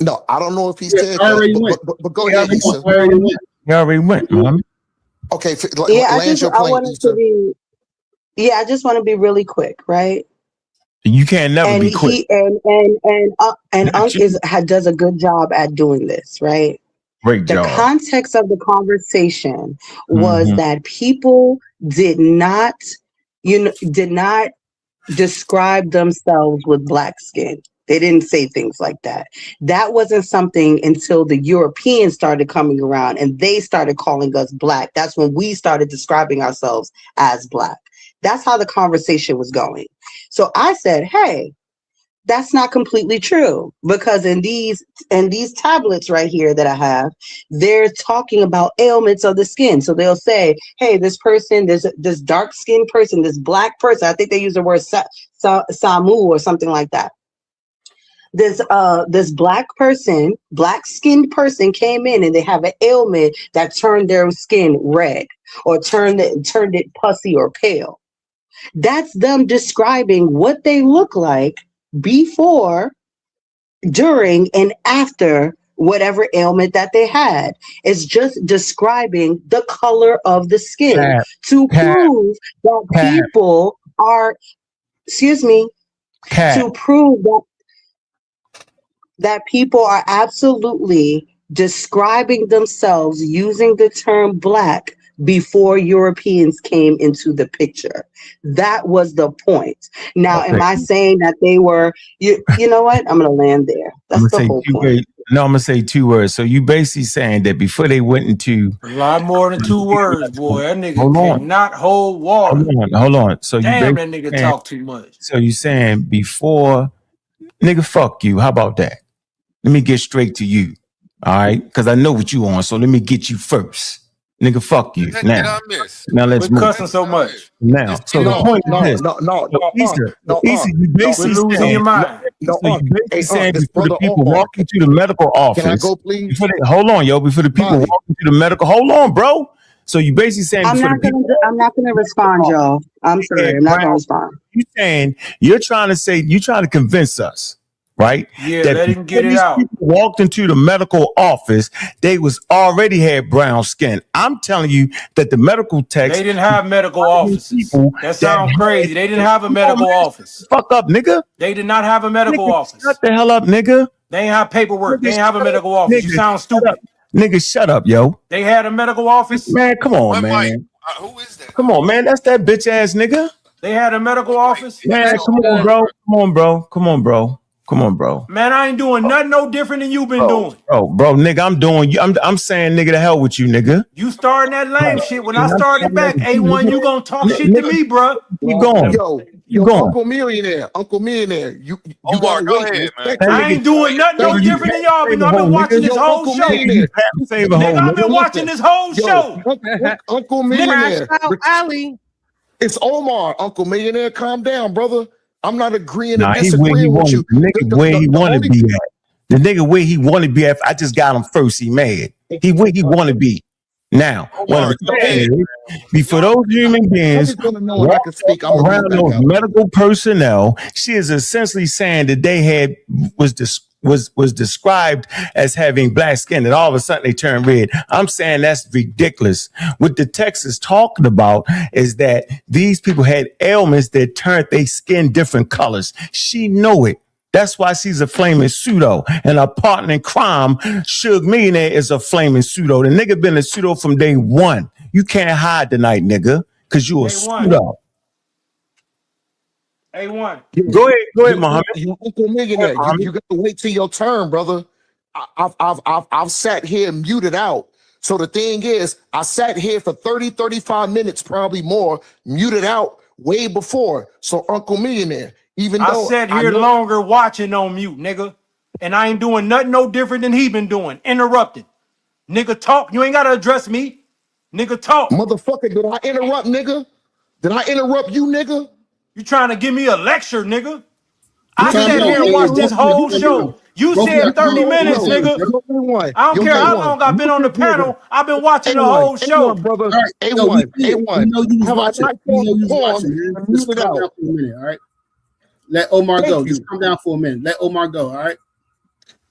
Speaker 14: No, I don't know if he said that. But go ahead, Issa.
Speaker 12: He already went, Muhammad.
Speaker 14: Okay,
Speaker 13: I just want to be really quick, right?
Speaker 12: You can't never be quick.
Speaker 13: And Ankh does a good job at doing this, right?
Speaker 12: Great job.
Speaker 13: The context of the conversation was that people did not describe themselves with black skin. They didn't say things like that. That wasn't something until the Europeans started coming around and they started calling us black. That's when we started describing ourselves as black. That's how the conversation was going. So I said, hey, that's not completely true, because in these tablets right here that I have, they're talking about ailments of the skin. So they'll say, hey, this person, this dark skinned person, this black person, I think they use the word Samu or something like that. This black skinned person came in and they have an ailment that turned their skin red or turned it pussy or pale. That's them describing what they look like before, during, and after whatever ailment that they had. It's just describing the color of the skin to prove that people are, to prove that people are absolutely describing themselves using the term black before Europeans came into the picture. That was the point. Now, am I saying that they were, you know what? I'm going to land there. That's the whole point.
Speaker 12: No, I'm going to say 2 words. So you basically saying that before they went into...
Speaker 18: A lot more than 2 words, boy. That nigga cannot hold water.
Speaker 12: Hold on. So
Speaker 18: damn, that nigga talk too much.
Speaker 12: So you saying before... Nigga, fuck you. How about that? Let me get straight to you. All right? Because I know what you on, so let me get you first. Nigga, fuck you.
Speaker 15: What
Speaker 12: Now,
Speaker 15: did I miss?
Speaker 12: now let's
Speaker 18: Quit
Speaker 12: move.
Speaker 18: cussing so much.
Speaker 12: Now, so the point is this. Issa, you
Speaker 18: Quit
Speaker 12: basically
Speaker 18: losing your
Speaker 12: saying,
Speaker 18: mind.
Speaker 12: so you basically
Speaker 14: Hey,
Speaker 12: saying
Speaker 14: this
Speaker 12: before the
Speaker 14: brother
Speaker 12: people
Speaker 14: Omar.
Speaker 12: walk into the medical
Speaker 14: Can I
Speaker 12: office,
Speaker 14: go, please?
Speaker 12: hold on, yo, before the people
Speaker 14: Bobby.
Speaker 12: walk into the medical, hold on, bro. So you basically saying
Speaker 13: I'm
Speaker 12: before the
Speaker 13: not
Speaker 12: people
Speaker 13: gonna respond, y'all. I'm sorry, I'm not gonna respond.
Speaker 12: you saying you're trying to convince us, right?
Speaker 18: Yeah,
Speaker 12: That
Speaker 18: let him
Speaker 12: before
Speaker 18: get it
Speaker 12: these
Speaker 18: out.
Speaker 12: people walked into the medical office, they was already had brown skin. I'm telling you that the medical text
Speaker 18: They didn't have medical offices.
Speaker 12: people
Speaker 18: That sounds crazy. They didn't have a medical office.
Speaker 12: Fuck up, nigga.
Speaker 18: They did not have a medical office.
Speaker 12: Shut the hell up, nigga.
Speaker 18: They ain't have paperwork. They
Speaker 12: Nigga,
Speaker 18: ain't have a
Speaker 12: shut up.
Speaker 18: medical office. You
Speaker 12: Nigga,
Speaker 18: sound
Speaker 12: shut up.
Speaker 18: stupid.
Speaker 12: Nigga, shut up, yo.
Speaker 18: They had a medical office.
Speaker 12: Man, come on,
Speaker 15: One
Speaker 12: man.
Speaker 15: mic. Who is that?
Speaker 12: Come on, man. That's that bitch ass nigga.
Speaker 18: They had a medical office.
Speaker 12: Man, come on, bro. Come on, bro. Come on, bro. Come on, bro.
Speaker 18: Man, I ain't doing nothing no different than you been doing.
Speaker 12: Bro, nigga, I'm saying, nigga, the hell with you, nigga.
Speaker 18: You starting that lame shit. When I
Speaker 12: I'm
Speaker 18: started
Speaker 12: saying
Speaker 18: back,
Speaker 12: that with you,
Speaker 18: A1,
Speaker 12: nigga.
Speaker 18: you gonna talk shit to
Speaker 12: Nigga,
Speaker 18: me, bruh.
Speaker 12: keep going.
Speaker 14: Yo,
Speaker 12: going.
Speaker 14: Uncle Millionaire. You
Speaker 15: Omar,
Speaker 14: gotta
Speaker 15: go
Speaker 14: wait.
Speaker 15: ahead, man.
Speaker 14: Respectfully.
Speaker 18: I ain't doing nothing no
Speaker 14: Thank you.
Speaker 18: different than y'all been. I've
Speaker 12: Favorite
Speaker 18: been
Speaker 12: hoe,
Speaker 18: watching
Speaker 12: nigga.
Speaker 18: this
Speaker 14: Yo,
Speaker 18: whole
Speaker 14: Uncle
Speaker 18: show.
Speaker 14: Millionaire.
Speaker 12: Favorite hoe,
Speaker 18: Nigga, I've been
Speaker 14: Yo,
Speaker 18: watching this whole
Speaker 14: Yo,
Speaker 18: show.
Speaker 14: Uncle
Speaker 18: Nigga,
Speaker 14: Millionaire.
Speaker 5: Ali.
Speaker 14: It's Omar. Uncle Millionaire, calm down, brother. I'm not agreeing or
Speaker 12: Nah, he where he
Speaker 14: disagreeing with you.
Speaker 12: wanted. The nigga where he want to be at. The nigga where he want to be at. I just got him first. He mad. He where he want to be. Now, what
Speaker 15: Omar,
Speaker 12: I'm
Speaker 15: go
Speaker 12: saying
Speaker 15: ahead.
Speaker 12: is, before those human
Speaker 14: I
Speaker 12: beings
Speaker 14: just want to know when I
Speaker 12: walk
Speaker 14: can speak. I'm gonna mute
Speaker 12: around
Speaker 14: back
Speaker 12: those
Speaker 14: out.
Speaker 12: medical personnel, she is essentially saying that they had was described as having black skin, and all of a sudden they turn red. I'm saying that's ridiculous. What the text is talking about is that these people had ailments that turned their skin different colors. She know it. That's why she's a flaming pseudo. And her partner in crime, Suge Millionaire, is a flaming pseudo. The nigga been a pseudo from day one. You can't hide tonight, nigga, because you a pseudo.
Speaker 18: A1.
Speaker 12: Go ahead, Muhammad.
Speaker 14: You Uncle Millionaire. You got to wait till your turn, brother. I've sat here muted out. So the thing is, I sat here for 30, 35 minutes, probably more, muted out way before. So Uncle Millionaire, even
Speaker 18: I
Speaker 14: though
Speaker 18: sat
Speaker 14: I
Speaker 18: here
Speaker 14: know
Speaker 18: longer watching on mute, nigga. And I ain't doing nothing no different than he been doing. Interrupted. Nigga, talk. You ain't got to address me. Nigga, talk.
Speaker 14: Motherfucker, did I interrupt, nigga? Did I interrupt you, nigga?
Speaker 18: You trying to give me a lecture, nigga? I
Speaker 2: Calm
Speaker 18: sat
Speaker 2: down,
Speaker 18: here and watched this whole
Speaker 2: calm down.
Speaker 18: show. You
Speaker 2: Both of y'all
Speaker 18: said 30
Speaker 2: calm
Speaker 18: minutes,
Speaker 2: down,
Speaker 18: nigga.
Speaker 2: bro.
Speaker 18: I don't care how long I've been on the panel. I've been watching the
Speaker 14: A1,
Speaker 18: whole show.
Speaker 14: A1, brother.
Speaker 2: All right, yo,
Speaker 14: A1,
Speaker 2: we
Speaker 14: A1.
Speaker 2: know you was
Speaker 14: Have I
Speaker 2: watching.
Speaker 14: not
Speaker 2: We know you was
Speaker 14: performed
Speaker 2: watching, man.
Speaker 14: and
Speaker 2: Just
Speaker 14: muted
Speaker 2: calm down
Speaker 14: out?
Speaker 2: for a minute, all right? Let Omar
Speaker 14: Thank
Speaker 2: go.
Speaker 14: you.
Speaker 2: Just calm down for a minute. Let Omar go, all right?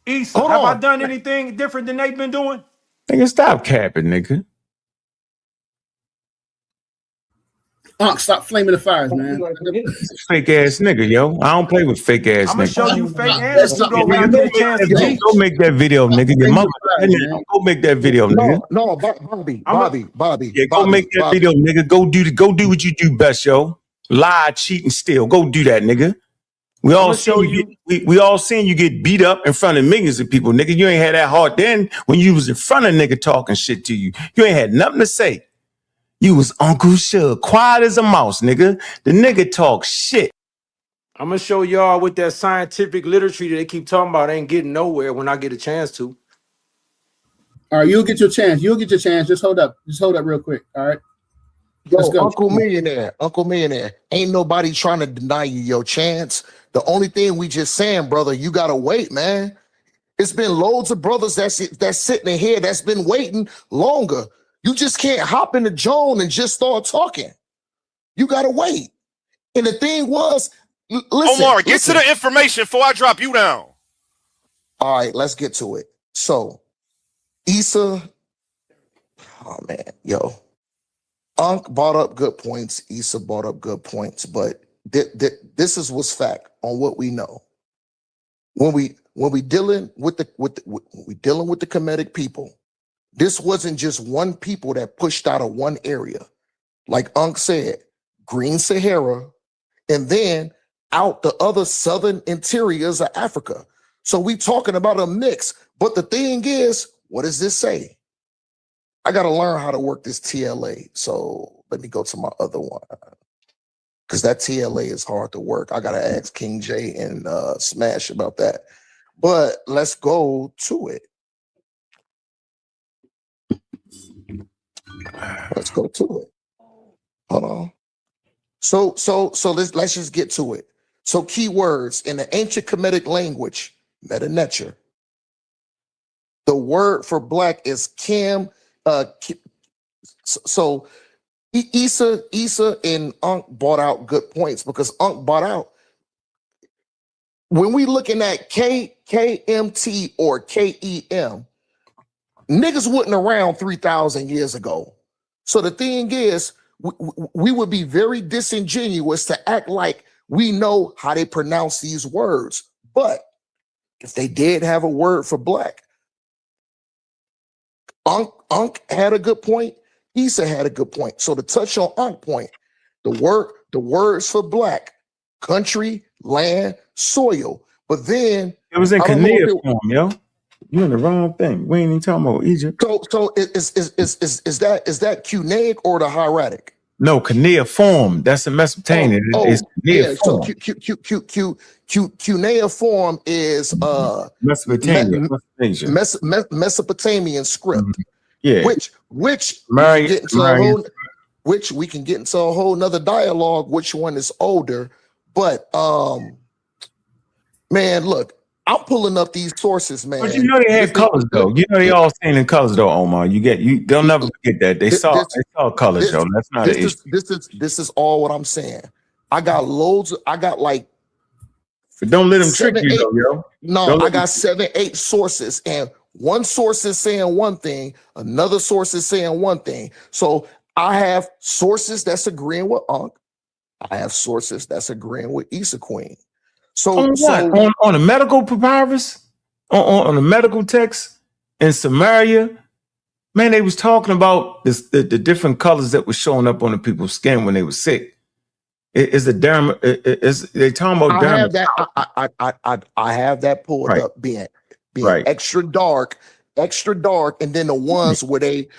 Speaker 18: Issa,
Speaker 14: Hold
Speaker 18: have I
Speaker 14: on.
Speaker 18: done anything different than they've been doing?
Speaker 12: Nigga, stop capping, nigga.
Speaker 2: Ankh, stop flaming the fires, man.
Speaker 12: Fake ass nigga, yo. I don't play with fake ass
Speaker 18: I'm gonna
Speaker 12: niggas.
Speaker 18: show you fake and
Speaker 2: Let's stop
Speaker 18: pseudo when I
Speaker 2: flaming
Speaker 18: get
Speaker 2: the
Speaker 18: a chance to
Speaker 2: fires,
Speaker 18: teach.
Speaker 12: Go make that video, nigga. Your
Speaker 2: flaming
Speaker 12: mother,
Speaker 2: the fires, man.
Speaker 12: go make that video, nigga.
Speaker 14: No, Bobby,
Speaker 12: Yeah, go make that video, nigga. Go do what you do best, yo. Lie, cheat, and steal. Go do that, nigga. We all
Speaker 18: show
Speaker 12: seen you get, we all seen you get beat up in front of millions of people, nigga. You ain't had that heart then when you was in front of nigga talking shit to you. You ain't had nothing to say. You was Uncle Suge, quiet as a mouse, nigga. The nigga talk shit.
Speaker 18: I'm gonna show y'all with that scientific literature that they keep talking about ain't getting nowhere when I get a chance to.
Speaker 2: All right, you'll get your chance. You'll get your chance. Just hold up. Just hold up real quick, all right? Let's
Speaker 14: Yo,
Speaker 2: go.
Speaker 14: Uncle Millionaire. Ain't nobody trying to deny you your chance. The only thing we just saying, brother, you gotta wait, man. It's been loads of brothers that's sitting in here that's been waiting longer. You just can't hop into Joan and just start talking. You gotta wait. And the thing was, listen,
Speaker 15: Omar, get to the information before I drop you down.
Speaker 14: All right, let's get to it. So, Issa, oh man, yo, Ankh brought up good points. Issa brought up good points, but this is what's fact on what we know. When we dealing with the Kemetic people, this wasn't just one people that pushed out of one area. Like Ankh said, Green Sahara, and then out the other southern interiors of Africa. So we talking about a mix. But the thing is, what does this say? I got to learn how to work this TLA. So let me go to my other one. Because that TLA is hard to work. I got to ask King J and Smash about that. But let's go to it. Let's go to it. Hold on. So let's just get to it. So keywords in the ancient Kemetic language, meta-nature. The word for black is Kim. So Issa and Ankh brought out good points because Ankh brought out when we looking at KMT or KEM, niggas wasn't around 3,000 years ago. So the thing is, we would be very disingenuous to act like we know how they pronounce these words. But if they did have a word for black, Ankh had a good point. Issa had a good point. So to touch on Ankh point, the words for black, country, land, soil. But then
Speaker 12: it was in cuneiform, yo. You in the wrong thing. We ain't even talking about Egypt.
Speaker 14: So is that Cuneic or the hieratic?
Speaker 12: No, cuneiform. That's a Mesopotamian. It's cuneiform.
Speaker 14: So cuneiform is
Speaker 12: Mesopotamia.
Speaker 14: Mesopotamian script.
Speaker 12: Yeah.
Speaker 14: Which we can get into a whole, which we can get into a whole nother dialogue, which one is older. But man, look, I'm pulling up these sources, man.
Speaker 12: But you know they had colors though. You know they all seen in colors though, Omar. They'll never forget that. They saw colors though. That's not an issue.
Speaker 14: This is all what I'm saying. I got loads. I got like.
Speaker 12: But don't let them trick you though, yo.
Speaker 14: No, I got 7, 8 sources, and one source is saying one thing, another source is saying one thing. So I have sources that's agreeing with Ankh. I have sources that's agreeing with Issa Kween. So
Speaker 12: on a medical papyrus, on a medical text in Samaria, man, they was talking about the different colors that were showing up on the people's skin when they were sick. They talking about
Speaker 14: I have that. I have that pulled up, being extra dark, and then the ones where they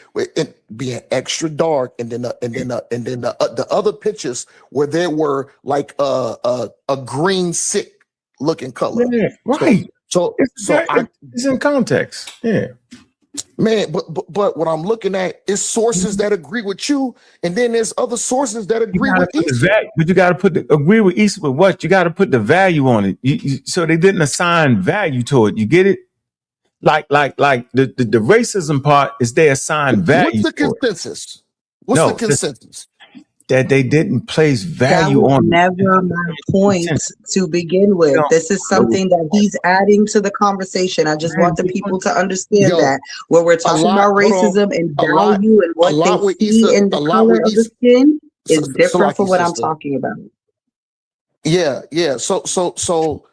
Speaker 14: being extra dark, and then the other pictures where they were like a green sick looking color.
Speaker 12: Yeah, right.
Speaker 14: So
Speaker 12: it's in context. Yeah.
Speaker 14: Man, but what I'm looking at is sources that agree with you, and then there's other sources that agree with Issa.
Speaker 12: But you got to agree with Issa with what? You got to put the value on it. So they didn't assign value to it. You get it? Like the racism part is they assign value.
Speaker 14: What's the consensus? What's the consensus?
Speaker 12: That they didn't place value
Speaker 13: that was
Speaker 12: on.
Speaker 13: Never my point to begin with. This is something that he's adding to the conversation. I just want the people to understand that when we're talking about racism and value and what they see in the color of the skin is different from what I'm talking about.
Speaker 14: Yeah. So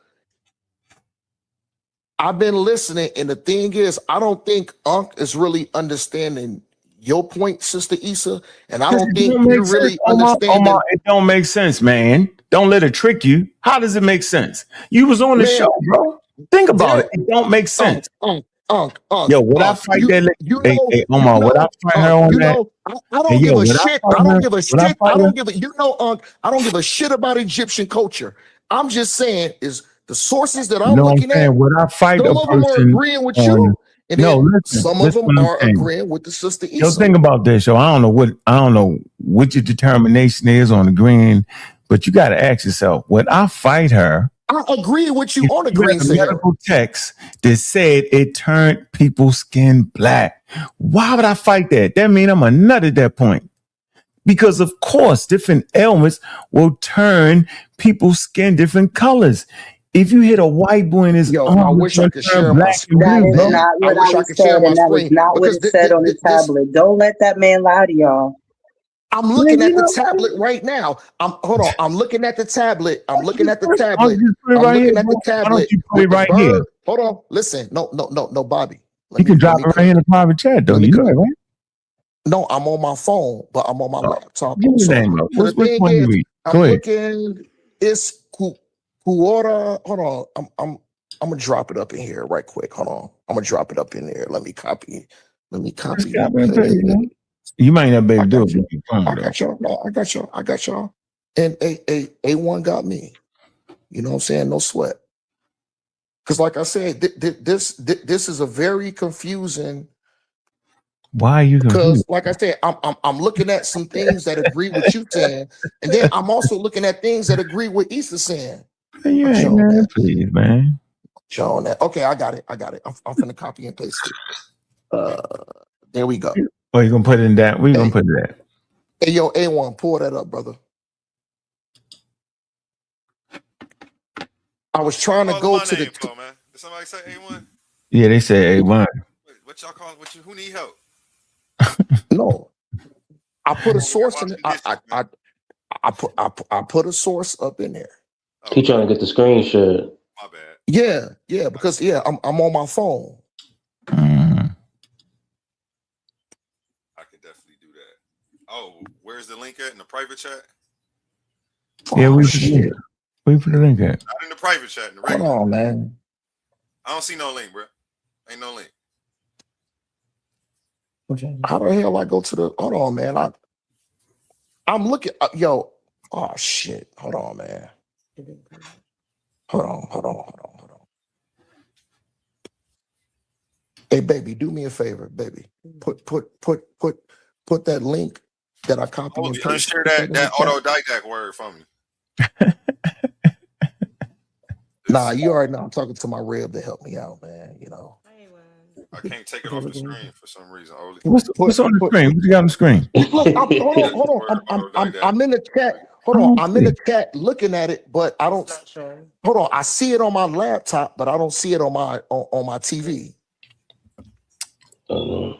Speaker 14: I've been listening, and the thing is, I don't think Ankh is really understanding your point, Sister Issa, and I don't think you really understand.
Speaker 12: It don't make sense, man. Don't let it trick you. How does it make sense? You was on the show, bro. Think about it. It don't make sense. Yo, would I fight that? Omar, would I fight her on that?
Speaker 14: I don't give a shit. I don't give a shit. I don't give a. I don't give a shit about Egyptian culture. I'm just saying is the sources that I'm looking at.
Speaker 12: Would I fight
Speaker 14: some
Speaker 12: a
Speaker 14: of them are
Speaker 12: person
Speaker 14: agreeing with you. And some of them are
Speaker 12: saying.
Speaker 14: agreeing with the Sister Issa.
Speaker 12: Yo, think about this, yo. I don't know what your determination is on agreeing, but you got to ask yourself: would I fight her?
Speaker 14: I agree with you on agreeing.
Speaker 12: A medical text that said it turned people's skin black. Why would I fight that? That means I'm a nut at that point. Because of course, different ailments will turn people's skin different colors. If you hit a white boy in his arm,
Speaker 14: I wish I could share my screen.
Speaker 13: That is not what I was saying, and that was not what it said on the tablet. Don't let that man lie to y'all.
Speaker 14: I'm looking at the tablet right now. Hold on. I'm looking at the tablet. I'm looking at the tablet.
Speaker 12: Right here.
Speaker 14: Hold on. Listen. No, Bobby.
Speaker 12: You can drop it right in the private chat, though. You know it, right?
Speaker 14: No, I'm on my phone, but I'm on my laptop.
Speaker 12: Give me the name, bro. Which one you read?
Speaker 14: I'm looking. It's Kuora. Hold on. I'm gonna drop it up in here right quick. Hold on. I'm gonna drop it up in there. Let me copy.
Speaker 12: You might not be able to do it.
Speaker 14: I got y'all. No, I got y'all. And A1 got me. You know what I'm saying? No sweat. Because like I said, this is a very confusing
Speaker 12: Why are you
Speaker 14: Because,
Speaker 12: confused?
Speaker 14: like I said, I'm looking at some things that agree with you saying, and then I'm also looking at things that agree with Issa saying.
Speaker 12: Man, you ain't, man, please, man.
Speaker 14: Showing that. Okay, I got it. I'm finna copy and paste it. There we go.
Speaker 12: Oh, you gonna put it in that? Where you gonna put it at?
Speaker 14: Hey, yo, A1, pull that up, brother. I was trying to go to the.
Speaker 15: For, man? Did somebody say A1?
Speaker 12: Yeah, they say A1.
Speaker 15: What y'all call? Who need help?
Speaker 14: No, I put a source in. I put a source up in there.
Speaker 4: He trying to get the screenshot.
Speaker 15: My bad.
Speaker 14: Yeah, because I'm on my phone.
Speaker 15: I could definitely do that. Oh, where's the link at in the private chat?
Speaker 12: Yeah, we put the link at.
Speaker 15: Not in the private chat. In the
Speaker 14: Hold
Speaker 15: regular.
Speaker 14: on, man.
Speaker 15: I don't see no link, bro. Ain't no link.
Speaker 14: How the hell I go to the? Hold on, man. I'm looking. Yo. Oh shit. Hold on, man. Hold on. Hey, baby, do me a favor, baby. Put that link that I copied.
Speaker 15: Oh, you share that autodidact word from me.
Speaker 14: Nah, you already know I'm talking to my rib to help me out, man. You know.
Speaker 15: I can't take it off the screen for some reason.
Speaker 12: What's on the screen? What you got on the screen?
Speaker 14: Look, hold on. I'm in the chat. Hold on, I'm in the chat looking at it, but I don't. Hold on, I see it on my laptop, but I don't see it on my TV. Hold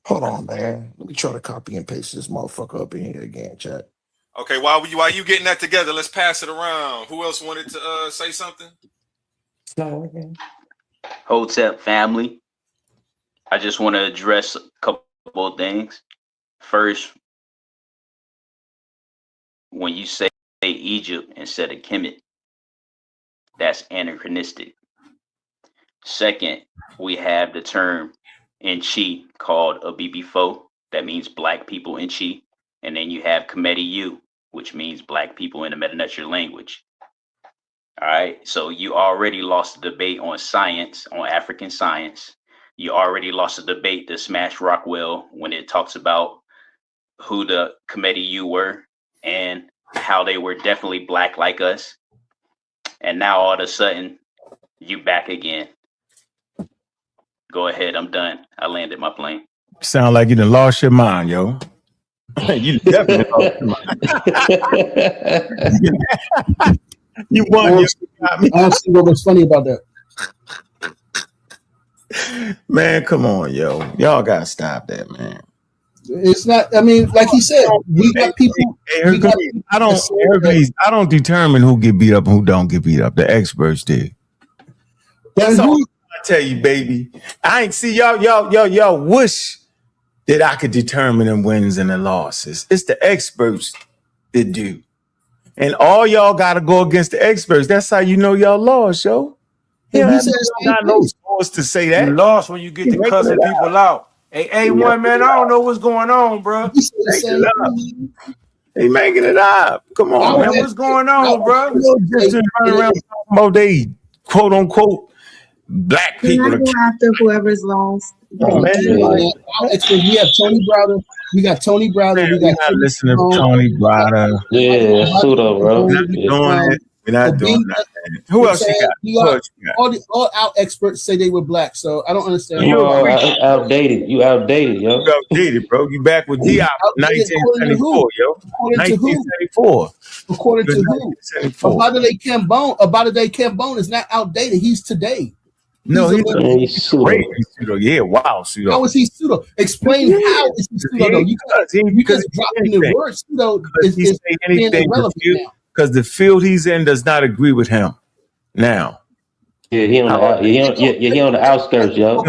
Speaker 14: on, man. Let me try to copy and paste this motherfucker up in here again, chat.
Speaker 15: Okay, while you getting that together, let's pass it around. Who else wanted to say something?
Speaker 16: Hotep family. I just want to address a couple of things. First, when you say Egypt instead of Kemet, that's anachronistic. Second, we have the term in Chi called Abibifo, that means black people in Chi. And then you have Comedi U, which means black people in the Meta-Neutral language. All right, so you already lost the debate on science, on African science. You already lost the debate to Smash Rockwell when it talks about who the Comedi U were and how they were definitely black like us. And now all of a sudden, you back again. Go ahead, I'm done. I landed my plane.
Speaker 12: Sound like you done lost your mind, yo. You definitely lost your mind. You won.
Speaker 2: I don't see what was funny about that.
Speaker 12: Man, come on, yo. Y'all gotta stop that, man.
Speaker 2: It's not. I mean, like he said, we got people.
Speaker 12: I don't determine who get beat up and who don't get beat up. The experts did. That's all I tell you, baby. I ain't see y'all wish that I could determine the wins and the losses. It's the experts that do. And all y'all gotta go against the experts. That's how you know y'all lost, yo. Yeah, not no source to say that.
Speaker 18: You lost when you get to cussing people out. Hey, A1, man, I don't know what's going on, bro.
Speaker 12: They making it up. Come on,
Speaker 18: man. What's going on, bro?
Speaker 12: Just running around talking about they quote unquote black people.
Speaker 7: Can I go after whoever's lost?
Speaker 12: Oh, man.
Speaker 2: We have Tony Browder. We got Tony Browder. We got
Speaker 12: listening to Tony Browder.
Speaker 4: Yeah, pseudo, bro.
Speaker 12: We're not doing it. We're not doing that. Who else you got?
Speaker 2: All our experts say they were black, so I don't understand.
Speaker 4: You outdated. You outdated, yo.
Speaker 12: You outdated, bro. You back with Diop 1974, yo. 1974.
Speaker 2: According to who? Abadade Cambone is not outdated. He's today.
Speaker 12: No, he's pseudo. Yeah, wow, pseudo.
Speaker 2: How is he pseudo? Explain how is he pseudo, though. You just dropped in the word pseudo is irrelevant now.
Speaker 12: Because the field he's in does not agree with him now.
Speaker 4: Yeah, he on the outskirts, yo. He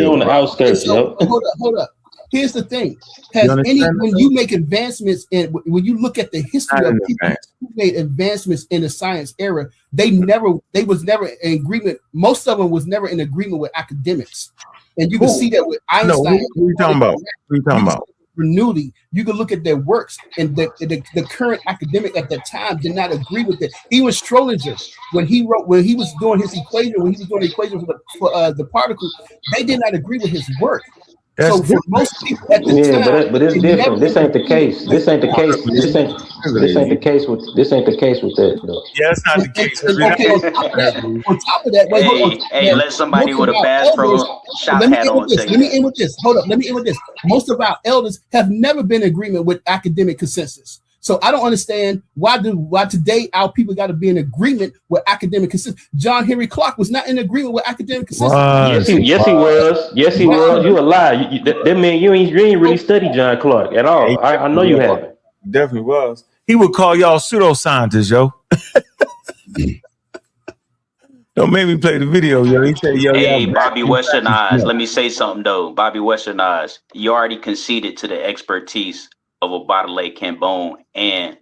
Speaker 4: on the outskirts, yo.
Speaker 2: Hold up. Here's the thing: when you make advancements and when you look at the history of people who made advancements in the science era, they was never in agreement. Most of them was never in agreement with academics, and you can see that with Einstein.
Speaker 12: No, what are you talking about? What are you talking about?
Speaker 2: Renewity, you can look at their works, and the current academic at that time did not agree with it. Even Schrodinger, when he was doing his equation, when he was doing the equation for the particle, they did not agree with his work. So for most people at the time,
Speaker 4: but it's
Speaker 2: they
Speaker 4: different.
Speaker 2: never
Speaker 4: This ain't the
Speaker 2: agreed
Speaker 4: case. This ain't the case. This ain't the case with that though.
Speaker 12: Yeah, that's not the case.
Speaker 2: And okay, on top of that, wait, hold on.
Speaker 16: Hey, let somebody
Speaker 2: Most
Speaker 16: with
Speaker 2: of
Speaker 16: a
Speaker 2: our
Speaker 16: Bass
Speaker 2: elders,
Speaker 16: Pro Shop
Speaker 2: let me
Speaker 16: hat
Speaker 2: end
Speaker 16: on
Speaker 2: with this.
Speaker 16: tell
Speaker 2: Let
Speaker 16: you
Speaker 2: me
Speaker 16: that.
Speaker 2: end with this. Hold up. Let me end with this. Most of our elders have never been in agreement with academic consensus. So I don't understand why today our people got to be in agreement with academic consensus. John Henry Clark was not in agreement with academic consensus.
Speaker 4: Yes, he was. Yes, he was. You a lie. That mean you ain't really studied John Clark at all. I know you haven't.
Speaker 12: Definitely was. He would call y'all pseudoscientists, yo. Don't make me play the video, yo. He said, yo,
Speaker 16: Hey,
Speaker 12: y'all.
Speaker 16: Bobby Western Eyes. Let me say something though. Bobby Western Eyes, you already conceded to the expertise of Obadale Cambone and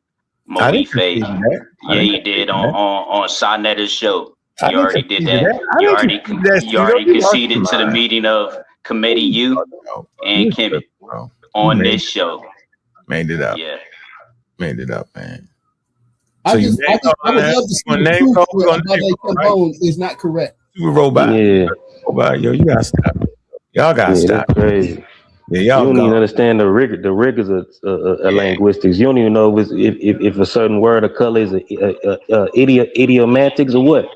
Speaker 12: I didn't
Speaker 16: Moe
Speaker 12: concede
Speaker 16: Faye.
Speaker 12: to that.
Speaker 16: Yeah, you did on Sanetta's show.
Speaker 12: I
Speaker 16: You
Speaker 12: didn't
Speaker 16: already did
Speaker 12: concede to
Speaker 16: that.
Speaker 12: that. I didn't concede to that,
Speaker 16: You
Speaker 12: Tito.
Speaker 16: already
Speaker 12: You lost
Speaker 16: conceded
Speaker 12: your
Speaker 16: to the
Speaker 12: mind.
Speaker 16: meeting of Committee U and Kemet
Speaker 12: Bro.
Speaker 16: on this show.
Speaker 12: Made it up.
Speaker 16: Yeah.
Speaker 12: Made it up, man.
Speaker 2: I
Speaker 12: So
Speaker 2: would
Speaker 12: you
Speaker 2: love to see the
Speaker 12: name
Speaker 2: proof
Speaker 12: call? We're
Speaker 2: where
Speaker 12: gonna name call, right?
Speaker 2: Cambone is not correct.
Speaker 12: Super robot.
Speaker 4: Yeah.
Speaker 12: Robot, yo, you gotta stop. Y'all gotta
Speaker 4: Yeah,
Speaker 12: stop.
Speaker 4: that's crazy.
Speaker 12: Yeah,
Speaker 4: You
Speaker 12: y'all
Speaker 4: don't even
Speaker 12: go.
Speaker 4: understand the rigors of linguistics. You don't even know if a certain word or color is idiomatics or what.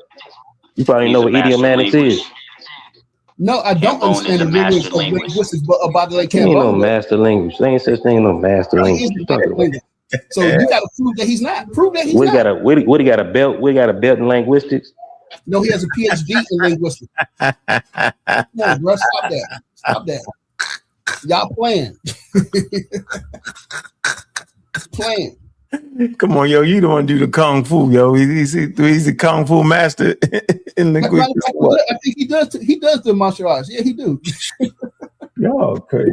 Speaker 4: You probably
Speaker 16: He's
Speaker 4: know
Speaker 16: a
Speaker 4: what
Speaker 16: master
Speaker 4: idiomatics is.
Speaker 16: linguist.
Speaker 2: No, I don't
Speaker 16: Cambone is
Speaker 2: understand
Speaker 16: a
Speaker 2: the rigors
Speaker 16: master
Speaker 2: of
Speaker 16: linguist.
Speaker 2: linguistics, but about the
Speaker 4: He ain't no
Speaker 2: Cambone.
Speaker 4: master linguist. There ain't such thing as no master
Speaker 2: He
Speaker 4: linguist.
Speaker 2: is
Speaker 4: What
Speaker 2: a
Speaker 4: you talking
Speaker 2: master
Speaker 4: about?
Speaker 2: linguist. So you got to prove that he's not. Prove that he's
Speaker 4: We
Speaker 2: not.
Speaker 4: got a what he got a belt? We got a belt in linguistics.
Speaker 2: No, he has a PhD in linguistics. Come on, bro, stop that. Stop that. Y'all playing. Playing.
Speaker 12: Come on, yo, you don't want to do the kung fu, yo. He's a kung fu master in linguistics. What?
Speaker 2: I think he does. He does the martial arts. Yeah, he do.
Speaker 12: Y'all crazy.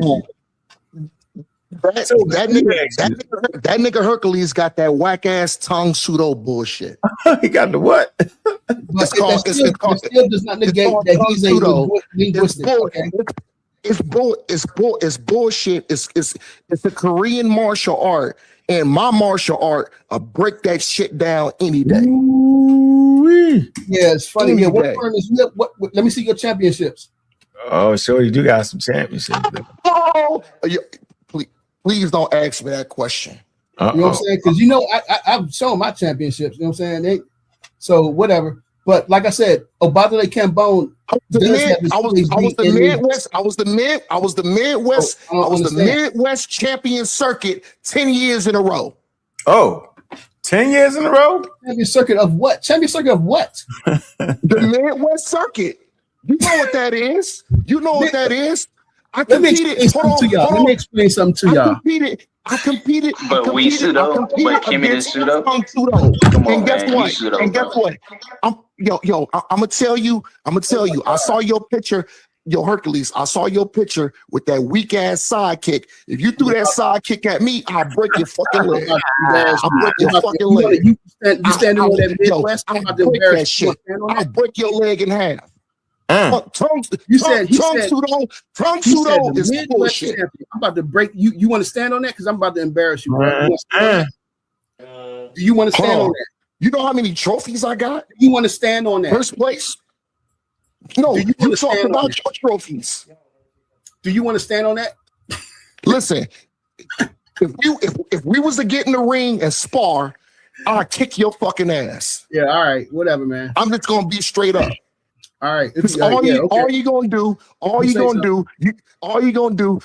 Speaker 14: That nigga Hercules got that whack ass tongue pseudo bullshit.
Speaker 12: He got the what?
Speaker 2: But that still does not negate that he's a linguistic.
Speaker 14: It's bullshit. It's a Korean martial art, and my martial art break that shit down any day.
Speaker 12: Ooh-wee.
Speaker 2: Yeah, it's funny.
Speaker 14: Any
Speaker 2: Yeah, what
Speaker 14: day.
Speaker 2: firm is what? Let me see your championships.
Speaker 12: Oh, sure, you do got some championships.
Speaker 14: Oh, please don't ask me that question.
Speaker 2: You know what I'm saying? Because you know I've shown my championships. You know what I'm saying? So whatever. But like I said, Obadale Cambone does have his
Speaker 14: I was the Midwest champion circuit 10 years in a row.
Speaker 12: Oh, 10 years in a row?
Speaker 2: Champion circuit of what? Champion circuit of what?
Speaker 14: The Midwest circuit. You know what that is. You know what that is. I competed.
Speaker 2: Let me explain something to y'all.
Speaker 14: I competed.
Speaker 16: But we pseudo. But Kemet is pseudo. Come on, man. You pseudo,
Speaker 14: And guess what? I'm gonna tell you. I saw your picture. Yo, Hercules, I saw your picture with that weak ass sidekick. If you threw that sidekick at me, I'll break your fucking leg. I'll break your fucking leg.
Speaker 2: You standing on that Midwest?
Speaker 14: I'll break that shit. I'll break your leg in half. Tongue pseudo is bullshit.
Speaker 2: I'm about to break you. You want to stand on that? Because I'm about to embarrass you. Bro. Do you want to stand on that?
Speaker 14: You know how many trophies I got?
Speaker 2: You want to stand on that?
Speaker 14: First place? No, you talk about your trophies.
Speaker 2: Do you want to stand on that?
Speaker 14: Listen, if we was to get in the ring and spar, I'll kick your fucking ass.
Speaker 2: Yeah, all right, whatever, man.
Speaker 14: I'm just gonna be straight up.
Speaker 2: All right.
Speaker 14: All you gonna do,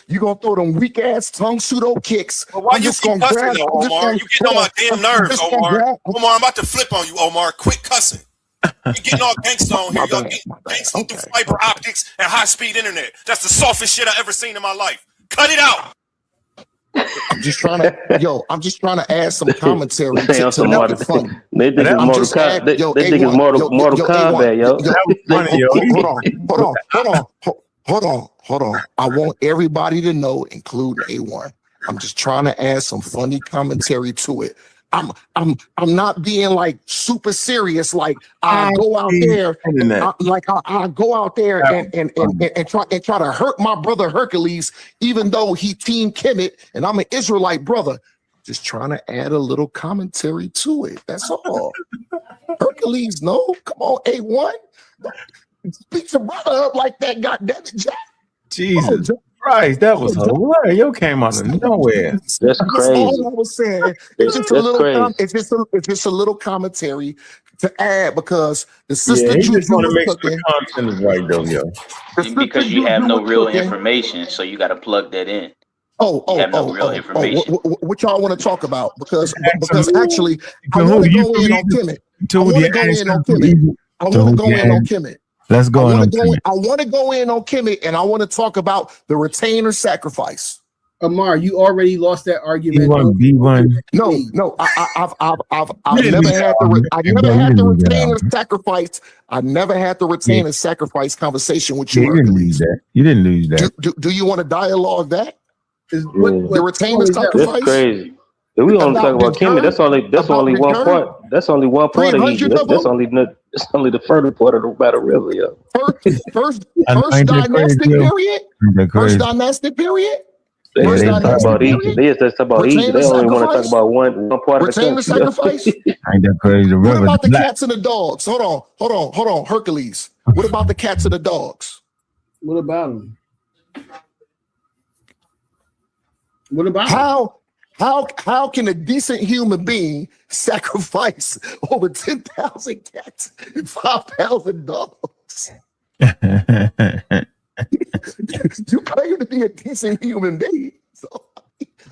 Speaker 14: you gonna throw them weak ass tongue pseudo kicks.
Speaker 15: But why you keep cussing, though, Omar? You getting on my damn nerves, Omar. Omar, I'm about to flip on you, Omar. Quit cussing. You getting all gangsta on here. Y'all getting gangsta through fiber optics and high speed internet. That's the softest shit I ever seen in my life. Cut it out.
Speaker 14: I'm just trying to add some commentary to make it funny.
Speaker 4: They think it's Mortal Kombat, yo.
Speaker 14: Hold on. I want everybody to know, including A1. I'm just trying to add some funny commentary to it. I'm not being like super serious. Like I go out there, I go out there and try to hurt my brother Hercules, even though he Team Kemet and I'm an Israelite brother. Just trying to add a little commentary to it. That's all. Hercules, no, come on, A1. Beat your brother up like that, goddamn it, Jack.
Speaker 12: Jesus. Christ, that was hilarious. Yo came out of nowhere.
Speaker 11: That's
Speaker 14: That's
Speaker 11: crazy.
Speaker 14: all I was saying. It's just a
Speaker 11: That's
Speaker 14: little
Speaker 11: crazy.
Speaker 14: it's just a little commentary to add because the
Speaker 12: Yeah,
Speaker 14: sister
Speaker 12: he just
Speaker 14: Juju
Speaker 12: want to
Speaker 14: was
Speaker 12: make sure the
Speaker 14: cooking.
Speaker 12: content is right though, yo.
Speaker 14: The sister
Speaker 16: Because you have
Speaker 14: Juju
Speaker 16: no
Speaker 14: was
Speaker 16: real
Speaker 14: cooking.
Speaker 16: information, so you got to plug that in.
Speaker 14: Oh,
Speaker 16: You
Speaker 14: oh,
Speaker 16: have no
Speaker 14: oh,
Speaker 16: real
Speaker 14: oh, oh.
Speaker 16: information.
Speaker 14: What y'all want to talk about? Because
Speaker 12: Ask him,
Speaker 14: actually, I
Speaker 12: to
Speaker 14: want
Speaker 12: who
Speaker 14: to
Speaker 12: you
Speaker 14: go
Speaker 12: from
Speaker 14: in on
Speaker 12: Egypt?
Speaker 14: Kemet.
Speaker 12: To
Speaker 14: I
Speaker 12: who
Speaker 14: want
Speaker 12: you
Speaker 14: to go
Speaker 12: ask
Speaker 14: in
Speaker 12: him
Speaker 14: on
Speaker 12: from
Speaker 14: Kemet.
Speaker 12: Egypt?
Speaker 14: I
Speaker 12: To
Speaker 14: want to
Speaker 12: who
Speaker 14: go
Speaker 12: you
Speaker 14: in on
Speaker 12: ask?
Speaker 14: Kemet.
Speaker 12: Let's go in on Kemet.
Speaker 14: I want to go in on Kemet, and I want to talk about the retainer sacrifice.
Speaker 2: Amar, you already lost that argument.
Speaker 12: B1, B1.
Speaker 14: No, I've
Speaker 12: You didn't
Speaker 14: never
Speaker 12: lose that
Speaker 14: had
Speaker 12: argument.
Speaker 14: I
Speaker 12: Hey,
Speaker 14: never
Speaker 12: bro, you
Speaker 14: had the
Speaker 12: didn't lose that
Speaker 14: retainer
Speaker 12: argument.
Speaker 14: sacrifice. I never had the
Speaker 12: Yeah,
Speaker 14: retainer sacrifice conversation with
Speaker 12: yeah,
Speaker 14: you,
Speaker 12: you didn't lose
Speaker 14: Hercules.
Speaker 12: that. You didn't lose that.
Speaker 14: Do you want to dialogue that?
Speaker 2: Is
Speaker 11: Yeah.
Speaker 14: The retainer
Speaker 11: That's
Speaker 14: sacrifice
Speaker 11: crazy. If we only talk
Speaker 14: about
Speaker 11: about Kimmy,
Speaker 14: Return?
Speaker 11: that's
Speaker 14: About
Speaker 11: only one
Speaker 14: Return?
Speaker 11: part. That's only one part of
Speaker 14: 300
Speaker 11: Egypt.
Speaker 14: of them?
Speaker 11: That's only the further part of the Battle River, yo.
Speaker 14: First
Speaker 12: Ain't that crazy,
Speaker 14: dynastic
Speaker 12: yo?
Speaker 14: period?
Speaker 12: Ain't that
Speaker 14: First
Speaker 12: crazy?
Speaker 14: dynastic period?
Speaker 11: They
Speaker 12: Yeah,
Speaker 14: First
Speaker 11: just
Speaker 12: they
Speaker 11: talk
Speaker 14: dynastic
Speaker 11: about Egypt.
Speaker 14: period?
Speaker 11: They just talk about Egypt.
Speaker 14: Retainer
Speaker 11: They only want to talk
Speaker 14: sacrifice?
Speaker 11: about one part of the
Speaker 14: Retainer
Speaker 11: country. Yo.
Speaker 14: sacrifice?
Speaker 12: Ain't that crazy? The
Speaker 14: What
Speaker 12: river,
Speaker 14: about
Speaker 12: the
Speaker 14: the
Speaker 12: black.
Speaker 14: cats and the dogs? Hold on, Hercules. What about the cats and the dogs?
Speaker 2: What about him? What about him?
Speaker 14: How can a decent human being sacrifice over 10,000 cats and 5,000 dogs? You claim to be a decent human being. So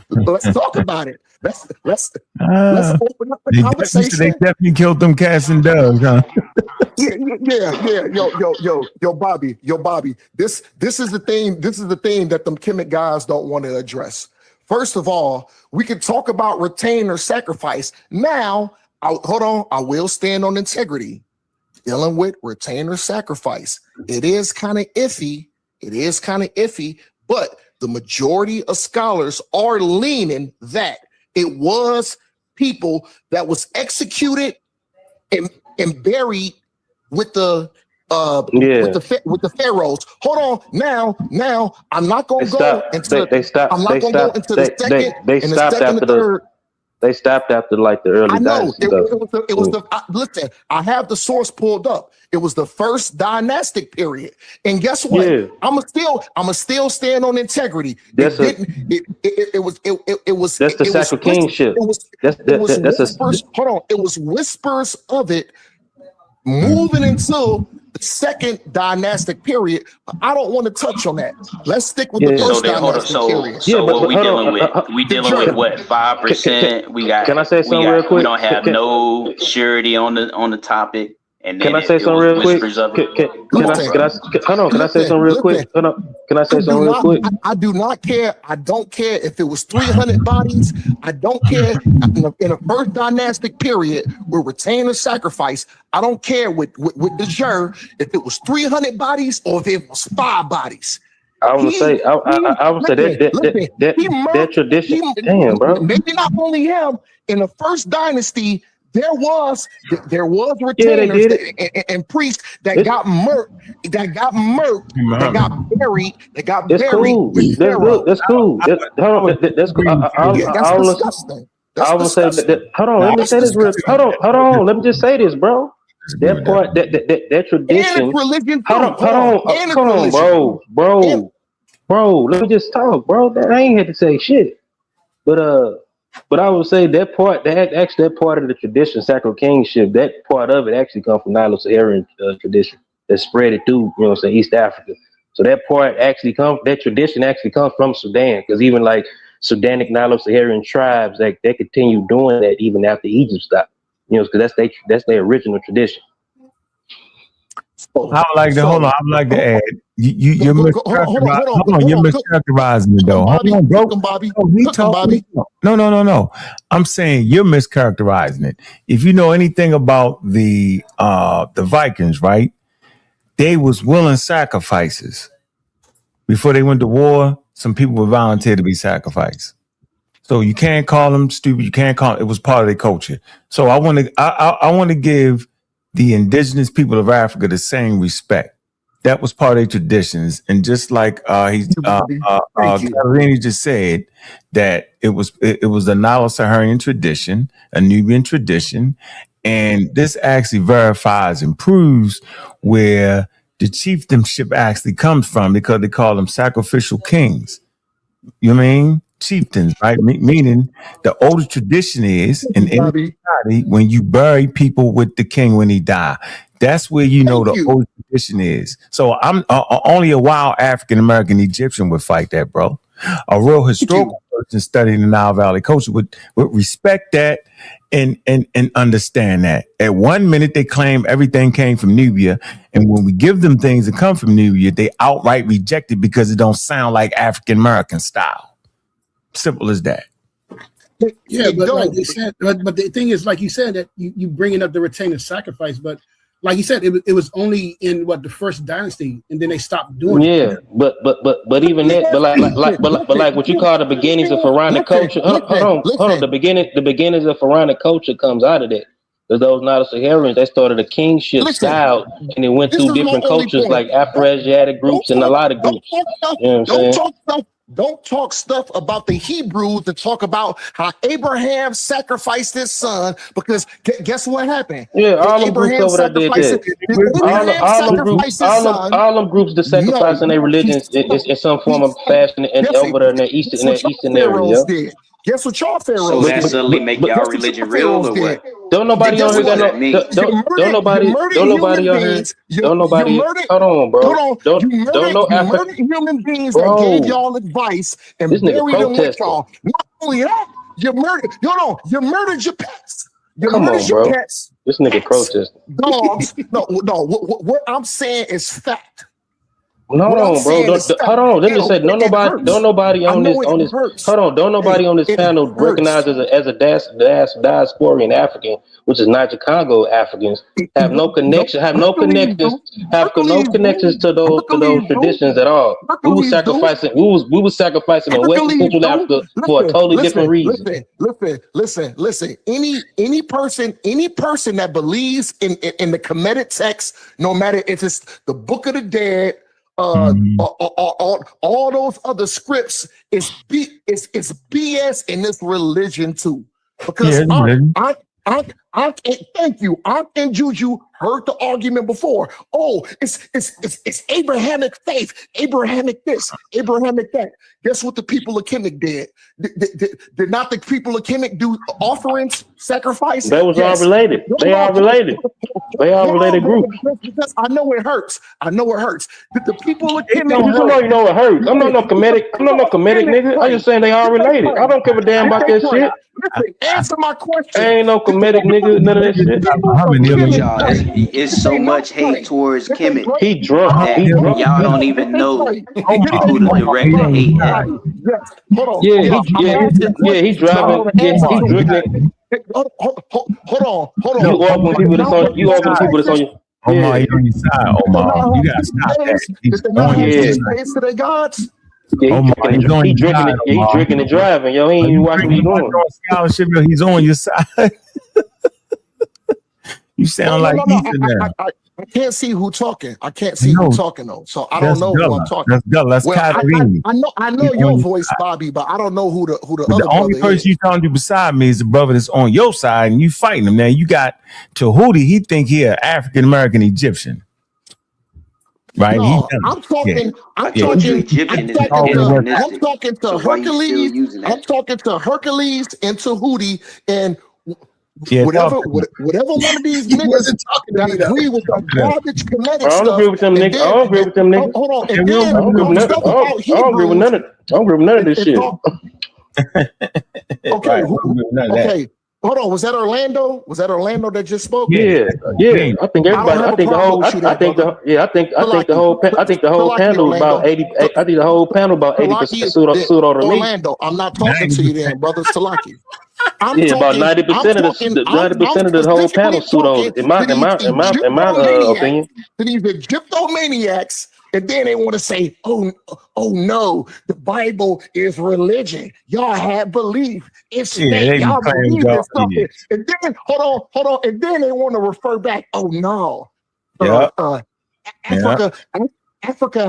Speaker 14: let's talk about it. Let's open up the
Speaker 12: They
Speaker 14: conversation.
Speaker 12: definitely killed them cats and dogs, huh?
Speaker 14: Yeah. Yo, Bobby. This is the thing. This is the thing that them Kemet guys don't want to address. First of all, we can talk about retain or sacrifice. Now, hold on. I will stand on integrity. Dealing with retain or sacrifice. It is kind of iffy. But the majority of scholars are leaning that it was people that was executed and buried with the with the pharaohs. Hold on, now I'm not gonna go into
Speaker 11: They stopped.
Speaker 14: I'm not gonna go into the second
Speaker 11: They
Speaker 14: and the
Speaker 11: stopped
Speaker 14: second
Speaker 11: after
Speaker 14: and third.
Speaker 11: They stopped after like the early
Speaker 14: I know
Speaker 11: dynasty stuff.
Speaker 14: listen, I have the source pulled up. It was the first dynastic period. And guess what?
Speaker 11: Yeah.
Speaker 14: I'ma still stand on integrity.
Speaker 11: That's
Speaker 14: It was
Speaker 11: That's the Sacred Kingship.
Speaker 14: It was
Speaker 11: That's
Speaker 14: whispers. Hold on. It was whispers of it moving into the second dynastic period. I don't want to touch on that. Let's stick with the
Speaker 16: So
Speaker 14: first
Speaker 16: then hold up.
Speaker 14: dynastic period.
Speaker 16: So what we
Speaker 11: hold
Speaker 16: dealing
Speaker 11: on,
Speaker 16: with? We dealing with what? 5%. We got.
Speaker 11: Can I say something
Speaker 16: we got,
Speaker 11: real quick?
Speaker 16: We don't have no surety on the topic. And then
Speaker 11: Can I say something real quick? Can I say something real quick? Hold on. Can I say something real quick?
Speaker 14: I do not care. I don't care if it was 300 bodies. I don't care in a first dynastic period with retainer sacrifice. I don't care with the jur if it was 300 bodies or if it was 5 bodies.
Speaker 11: I would say that tradition. Damn, bro.
Speaker 14: Maybe not only him in the first dynasty. There was retainers and priests that got murked, that got buried.
Speaker 11: That's cool. That's cool. That's cool.
Speaker 14: That's disgusting.
Speaker 11: I will say that. Hold on, let me say this real. Hold on. Let me just say this, bro. That part, that tradition.
Speaker 14: And religion.
Speaker 11: Hold on, bro. Let me just talk, bro. I ain't had to say shit, but I would say that part, that part of the tradition, sacred kingship, that part of it actually comes from Nilo-Saharan tradition that spread it through, East Africa. So that tradition actually comes from Sudan, because even like Sudanic Nilo-Saharan tribes, they continue doing that even after Egypt stopped, because that's their original tradition.
Speaker 12: I would like to hold on. I would like to add. You're mischaracterizing it though. Hold on, bro. No. I'm saying you're mischaracterizing it. If you know anything about the Vikings, right? They was willing sacrifices before they went to war. Some people would volunteer to be sacrificed. So you can't call them stupid. You can't call it was part of their culture. So I want to give the indigenous people of Africa the same respect. That was part of their traditions. And just like Caroline just said, that it was the Nilo-Saharan tradition, a Nubian tradition, and this actually verifies and proves where the chieftainship actually comes from, because they call them sacrificial kings. You know what I mean? Chieftains, right? Meaning the older tradition is in any society, when you bury people with the king when he die, that's where you know the old tradition is. So I'm only a wild African American Egyptian would fight that, bro. A real historical person studying the Nile Valley culture would respect that and understand that. At 1 minute they claim everything came from Nubia, and when we give them things that come from Nubia, they outright reject it because it don't sound like African American style. Simple as that.
Speaker 2: Yeah, but like they said, but the thing is, like you said, that you bringing up the retainer sacrifice, but like you said, it was only in the first dynasty, and then they stopped doing it.
Speaker 4: Yeah, but even that, but like what you call the beginnings of pharaonic culture. Hold on. The beginnings of pharaonic culture comes out of that. Because those Nilo-Saharans, they started a kingship style, and it went through different cultures like Afro-Asiatic groups and a lot of groups. You know what I'm saying?
Speaker 14: Don't talk stuff about the Hebrews and talk about how Abraham sacrificed his son, because guess what happened?
Speaker 4: Yeah, all them groups over there did that. All them groups that sacrifice in their religions in some form of fashion and over there in the eastern area.
Speaker 14: Did. Guess what y'all pharaohs
Speaker 16: So that
Speaker 14: did?
Speaker 16: suddenly make y'all religion real or what?
Speaker 4: Don't nobody on here got no. Don't nobody on here. Don't nobody. Hold on, bro. Don't know African
Speaker 14: human beings that gave y'all advice and buried them with y'all. Not only that, you murdered. You murdered your pets.
Speaker 4: Come on, bro. This nigga protesting.
Speaker 14: Dogs. No. What I'm saying is fact.
Speaker 4: No, bro. Hold on. Let me say, don't nobody on this. Hold on. Don't nobody on this panel recognize as a diasporian African, which is Niger Congo Africans, have no connection. Have no connections to those traditions at all. We was sacrificing in West Central Africa for a totally different reason.
Speaker 14: Listen. Any person that believes in the Kemetic text, no matter if it's the Book of the Dead. All those other scripts is BS in this religion too, because thank you. Ankh and Juju heard the argument before. Oh, it's Abrahamic faith, Abrahamic this, Abrahamic that. Guess what the people of Kemet did? Did not the people of Kemet do offerings, sacrifice?
Speaker 4: They was all related. They all related. They all related groups.
Speaker 14: Because I know it hurts. The people of Kemet.
Speaker 4: You know it hurts. I'm not no Kemetic nigga. I'm just saying they all related. I don't give a damn about that shit.
Speaker 14: Listen, answer my question.
Speaker 4: Ain't no Kemetic nigga, none of that shit.
Speaker 16: It's so much hate towards Kemet.
Speaker 4: He drunk.
Speaker 16: Y'all don't even know who to direct the hate at.
Speaker 4: Yeah, he driving. Yeah, he drinking.
Speaker 14: Hold on.
Speaker 4: You open people that's on you.
Speaker 12: Omar, you're on your side, Omar. You gotta stop that. He's on your side.
Speaker 14: To their gods.
Speaker 4: Yeah, he drinking and driving. Yo, he ain't even watching what he's doing.
Speaker 12: Scholarship, he's on your side. You sound like he's in there.
Speaker 14: I can't see who talking. I can't see who talking though. So I don't know who I'm talking.
Speaker 12: That's Katarine.
Speaker 14: I know your voice, Bobby, but I don't know who the other.
Speaker 12: The only person you talking to beside me is the brother that's on your side, and you fighting him. Now you got Tahuti. He think he an African American Egyptian. Right,
Speaker 14: no, I'm talking to Hercules. I'm talking to Hercules and Tahuti and whatever one of these niggas that agree with the garbage Kemetic stuff.
Speaker 4: I don't agree with them niggas.
Speaker 14: Hold on.
Speaker 4: I don't agree with none of this shit.
Speaker 14: Okay. Hold on, was that Orlando? Was that Orlando that just spoke?
Speaker 4: Yeah. I think everybody. I think the whole panel about 80. I think the whole panel about 80% pseudo to me.
Speaker 14: Orlando, I'm not talking to you then, brother Salaki.
Speaker 4: About 90% of the whole panel pseudo. In my opinion,
Speaker 14: to these Egyptomaniacs. And then they want to say, oh no, the Bible is religion. Y'all have belief. It's faith. Y'all believe in something. And then hold on. And then they want to refer back. Oh no. Africa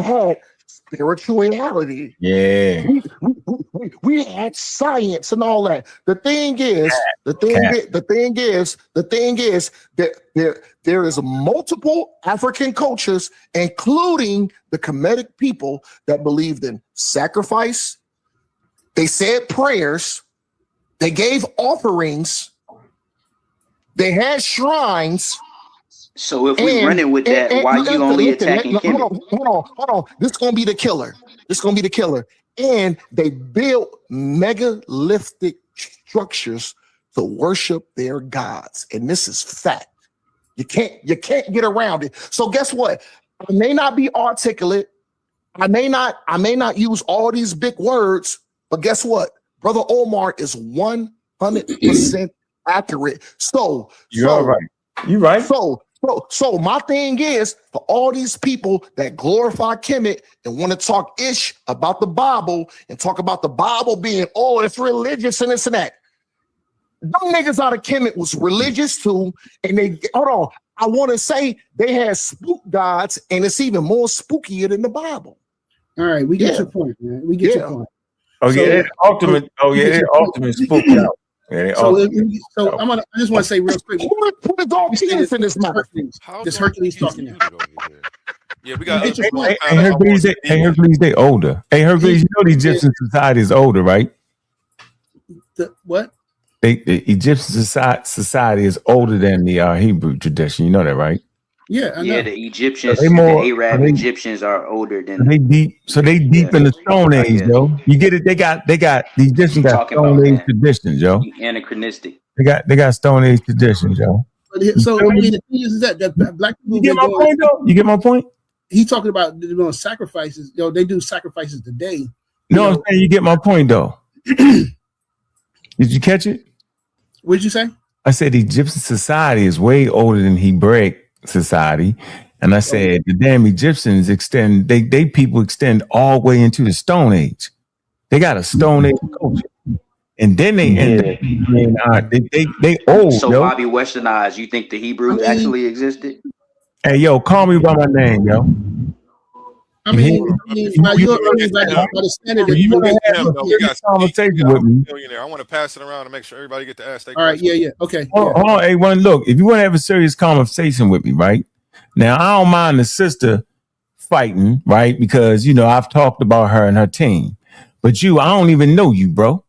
Speaker 14: had spirituality.
Speaker 12: Yeah.
Speaker 14: We had science and all that. The thing is that there is multiple African cultures, including the Kemetic people, that believed in sacrifice. They said prayers. They gave offerings. They had shrines.
Speaker 16: So if we running with that, why you only attacking Kemet?
Speaker 14: Hold on. This is gonna be the killer. And they built megalithic structures to worship their gods. And this is fact. You can't get around it. So guess what? I may not be articulate. I may not use all these big words, but guess what? Brother Omar is 100% accurate.
Speaker 12: You're right. You're right.
Speaker 14: So my thing is, for all these people that glorify Kemet and want to talk ish about the Bible and talk about the Bible being, oh, it's religious and this and that. Them niggas out of Kemet was religious too. And I want to say they had spook gods, and it's even more spookier than the Bible.
Speaker 2: All right, we get your point, man. We get your point.
Speaker 12: Ultimate spook out. Yeah,
Speaker 2: I just want to say real quick.
Speaker 14: Put his all penis in his mouth.
Speaker 2: This Hercules talking now.
Speaker 15: Yeah, we got.
Speaker 12: Hey, Hercules, they older. Hey, Hercules, you know the Egyptian society is older, right?
Speaker 2: What?
Speaker 12: The Egyptian society is older than the Hebrew tradition. You know that, right?
Speaker 2: Yeah, I know.
Speaker 16: Yeah, the Egyptians, the Arab Egyptians are older than.
Speaker 12: They deep in the Stone Age, yo. You get it? They got the Egyptians got Stone Age traditions, yo.
Speaker 16: Anachronistic.
Speaker 12: They got Stone Age traditions, yo.
Speaker 2: So I mean, the thing is that black people.
Speaker 12: You get my point, though. You get my point.
Speaker 2: He talking about sacrifices. They do sacrifices today.
Speaker 12: No, I'm saying you get my point, though. Did you catch it?
Speaker 2: What did you say?
Speaker 12: I said the Egyptian society is way older than Hebraic society, and I said the damn Egyptians extend people extend all the way into the Stone Age. They got a Stone Age culture, and then they end up they old.
Speaker 16: So
Speaker 12: yo.
Speaker 16: Bobby Westernized, you think the Hebrews actually existed?
Speaker 12: Hey, yo, call me by my name, yo.
Speaker 2: I mean, by the standard that you
Speaker 12: have a conversation with me.
Speaker 15: I want to pass it around to make sure everybody get to ask their
Speaker 2: All right, yeah, okay.
Speaker 12: Hold on, hey, look, if you want to have a serious conversation with me, right? Now, I don't mind the sister fighting, right? Because, I've talked about her and her team. But I don't even know you, bro.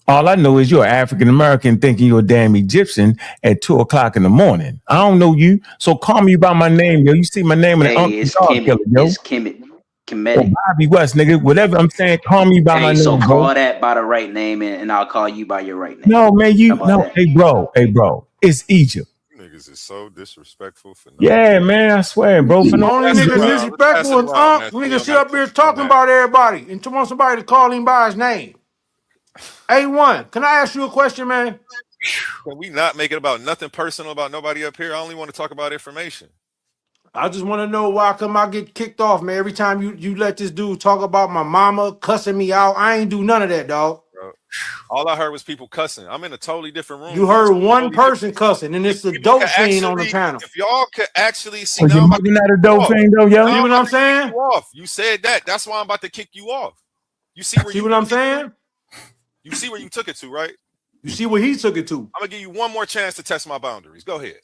Speaker 12: All I know is you're African-American thinking you're a damn Egyptian at 2:00 in the morning. I don't know you. So call me by my name, yo. You see my name in the
Speaker 16: it's Kemet. Kemetic.
Speaker 12: Bobby West, nigga. Whatever I'm saying, call me by my name.
Speaker 16: So call that by the right name, and I'll call you by your right name.
Speaker 12: No, man, hey, bro. It's Egypt.
Speaker 15: Niggas is so disrespectful for no
Speaker 12: Yeah, man, I swear, bro. For
Speaker 18: The only niggas disrespectful is Ankh. Niggas sit up here talking about everybody and want somebody to call him by his name. A1, can I ask you a question, man?
Speaker 15: Can we not make it about nothing personal about nobody up here? I only want to talk about information.
Speaker 18: I just want to know why come I get kicked off, man. Every time you let this dude talk about my mama cussing me out, I ain't do none of that, dog.
Speaker 15: Bro, all I heard was people cussing. I'm in a totally different room.
Speaker 18: You heard one person cussing, and it's the dope scene on the panel.
Speaker 15: If y'all could actually see,
Speaker 12: you're moving out of dope thing, though, yo.
Speaker 18: See what I'm saying?
Speaker 15: You said that. That's why I'm about to kick you off. You see what
Speaker 18: I'm saying?
Speaker 15: You see where you took it to, right?
Speaker 18: You see where he took it to.
Speaker 15: I'm gonna give you one more chance to test my boundaries. Go ahead.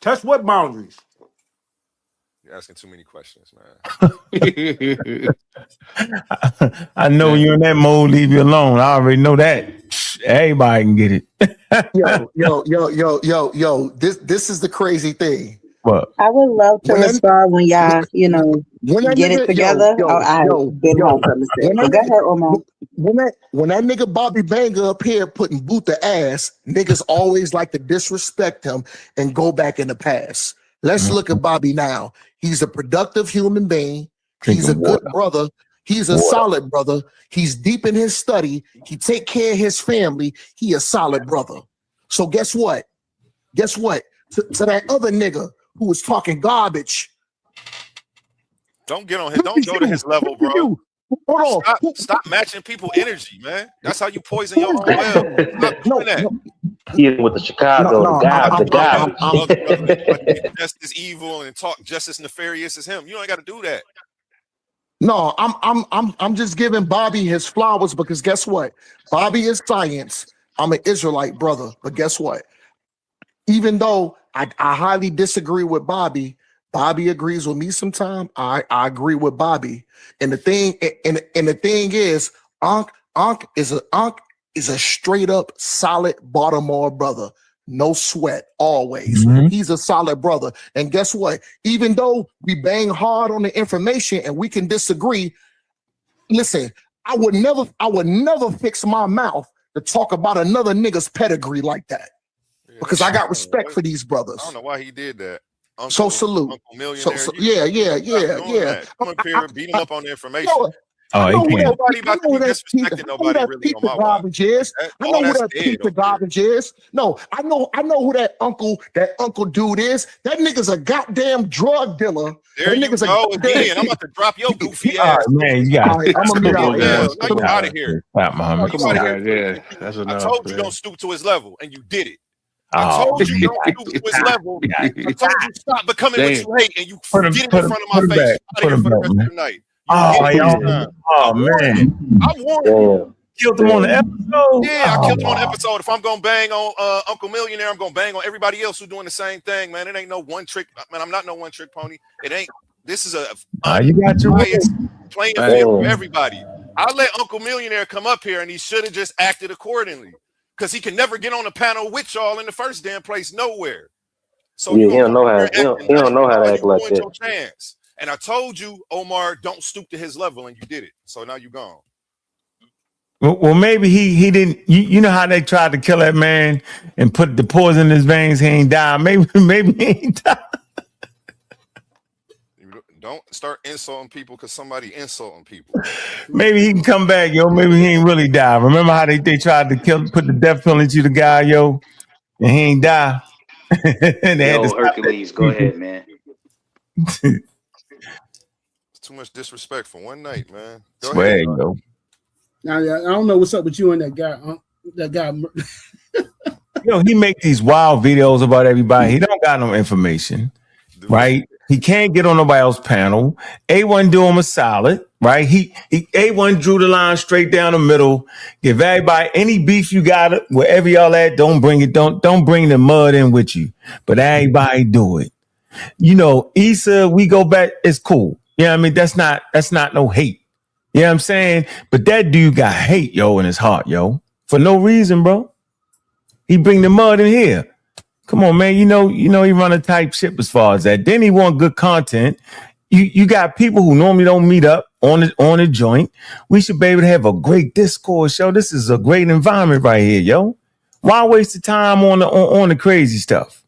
Speaker 18: Test what boundaries?
Speaker 15: You're asking too many questions, man.
Speaker 12: I know you're in that mode. Leave you alone. I already know that. Everybody can get it.
Speaker 14: yo. This is the crazy thing.
Speaker 12: What?
Speaker 7: I would love to respond when y'all, get it together. I've been home from the set. Go ahead, Omar.
Speaker 14: When that nigga Bobby Banger up here putting boot the ass, niggas always like to disrespect him and go back in the past. Let's look at Bobby now. He's a productive human being. He's a good brother. He's a solid brother. He's deep in his study. He take care of his family. He a solid brother. So guess what? To that other nigga who was talking garbage.
Speaker 15: Don't get on him. Don't go to his level, bro.
Speaker 14: Hold on.
Speaker 15: Stop matching people's energy, man. That's how you poison your own well. Stop doing that.
Speaker 4: Even with the Chicago, the guy.
Speaker 15: Just as evil and talk just as nefarious as him. You ain't got to do that.
Speaker 14: No, I'm just giving Bobby his flowers because guess what? Bobby is science. I'm an Israelite brother, but guess what? Even though I highly disagree with Bobby, Bobby agrees with me sometimes. I agree with Bobby. And the thing and the thing is, Ankh is a straight up solid Baltimore brother. No sweat, always.
Speaker 12: Mhm.
Speaker 14: He's a solid brother. And guess what? Even though we bang hard on the information and we can disagree, listen, I would never fix my mouth to talk about another nigga's pedigree like that. Because I got respect for these brothers.
Speaker 15: I don't know why he did that.
Speaker 14: So salute.
Speaker 15: Uncle Millionaire.
Speaker 14: So yeah.
Speaker 15: Come up here, beat him up on the information.
Speaker 14: I know who
Speaker 15: Nobody about to be disrespecting nobody really on my watch.
Speaker 14: Garbage is. I know who that piece of garbage is. No, I know who that uncle dude is. That nigga's a goddamn drug dealer.
Speaker 15: There you go again. I'm about to drop your goofy ass.
Speaker 12: Man, you got
Speaker 14: I'm gonna be out
Speaker 15: now you out of here.
Speaker 12: Come on,
Speaker 8: that's
Speaker 15: I told you don't stoop to his level, and you did it.
Speaker 12: Oh,
Speaker 15: I told you don't stoop to his level. I told you stop becoming what you hate, and you get it in front of my face. Out of here for the rest of the night.
Speaker 12: Oh man!
Speaker 15: I warned you.
Speaker 12: Killed him on the episode.
Speaker 15: Yeah, I killed him on the episode. If I'm gonna bang on Uncle Millionaire, I'm gonna bang on everybody else who's doing the same thing, man. It ain't no one trick. Man, I'm not no one trick pony. It ain't. This is a
Speaker 12: you got your
Speaker 15: playing field for everybody. I let Uncle Millionaire come up here, and he should have just acted accordingly, because he can never get on a panel with y'all in the first damn place nowhere. So
Speaker 4: yeah, he don't know how. He don't know how to act like that.
Speaker 15: Your chance. And I told you, Omar, don't stoop to his level, and you did it. So now you're gone.
Speaker 12: Well, maybe he didn't. You know how they tried to kill that man and put the poison in his veins. He ain't died. Maybe he ain't died.
Speaker 15: Don't start insulting people because somebody insulting people.
Speaker 12: Maybe he can come back, yo. Maybe he ain't really die. Remember how they tried to put the death penalty to the guy, yo, and he ain't die.
Speaker 16: Yo, Hercules, go ahead, man.
Speaker 15: Too much disrespect for one night, man. Go
Speaker 12: Swear,
Speaker 15: ahead,
Speaker 12: yo.
Speaker 2: Now, I don't know what's up with you and that guy.
Speaker 12: Yo, he make these wild videos about everybody. He don't got no information, right? He can't get on nobody else's panel. A1 do him a solid, right? He A1 drew the line straight down the middle. Give everybody any beef you got wherever y'all at. Don't bring it. Don't bring the mud in with you. But everybody do it. You know, Issa, we go back. It's cool. You know what I mean? That's not no hate. You know what I'm saying? But that dude got hate, yo, in his heart, yo, for no reason, bro. He bring the mud in here. Come on, man. You know, he run a tight ship as far as that. Then he want good content. You got people who normally don't meet up on the joint. We should be able to have a great discourse, yo. This is a great environment right here, yo. Why waste the time on the crazy stuff?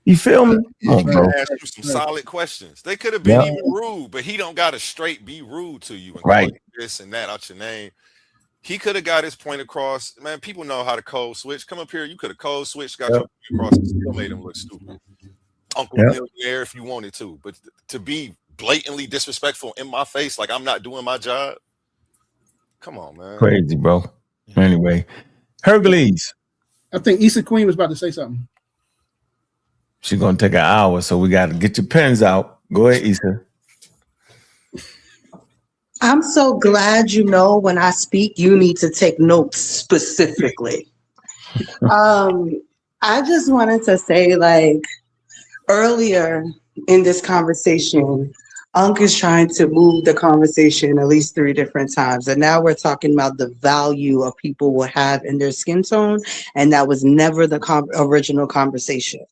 Speaker 12: You feel me?
Speaker 15: He could have asked you some solid questions. They could have been even rude, but he don't got to straight be rude to you and call you this and that out your name. He could have got his point across. Man, people know how to code switch. Come up here. You could have code switched, got your point across, and still made him look stupid. Uncle Millionaire, if you wanted to. But to be blatantly disrespectful in my face like I'm not doing my job, come on, man.
Speaker 12: Crazy, bro. Anyway, Hercules.
Speaker 2: I think Issa Kween was about to say something.
Speaker 12: She's going to take an hour, so we got to get your pens out. Go ahead, Issa.
Speaker 13: I'm so glad when I speak, you need to take notes specifically. I just wanted to say, like, earlier in this conversation, Ankh is trying to move the conversation at least 3 different times. And now we're talking about the value of people will have in their skin tone. And that was never the original conversation.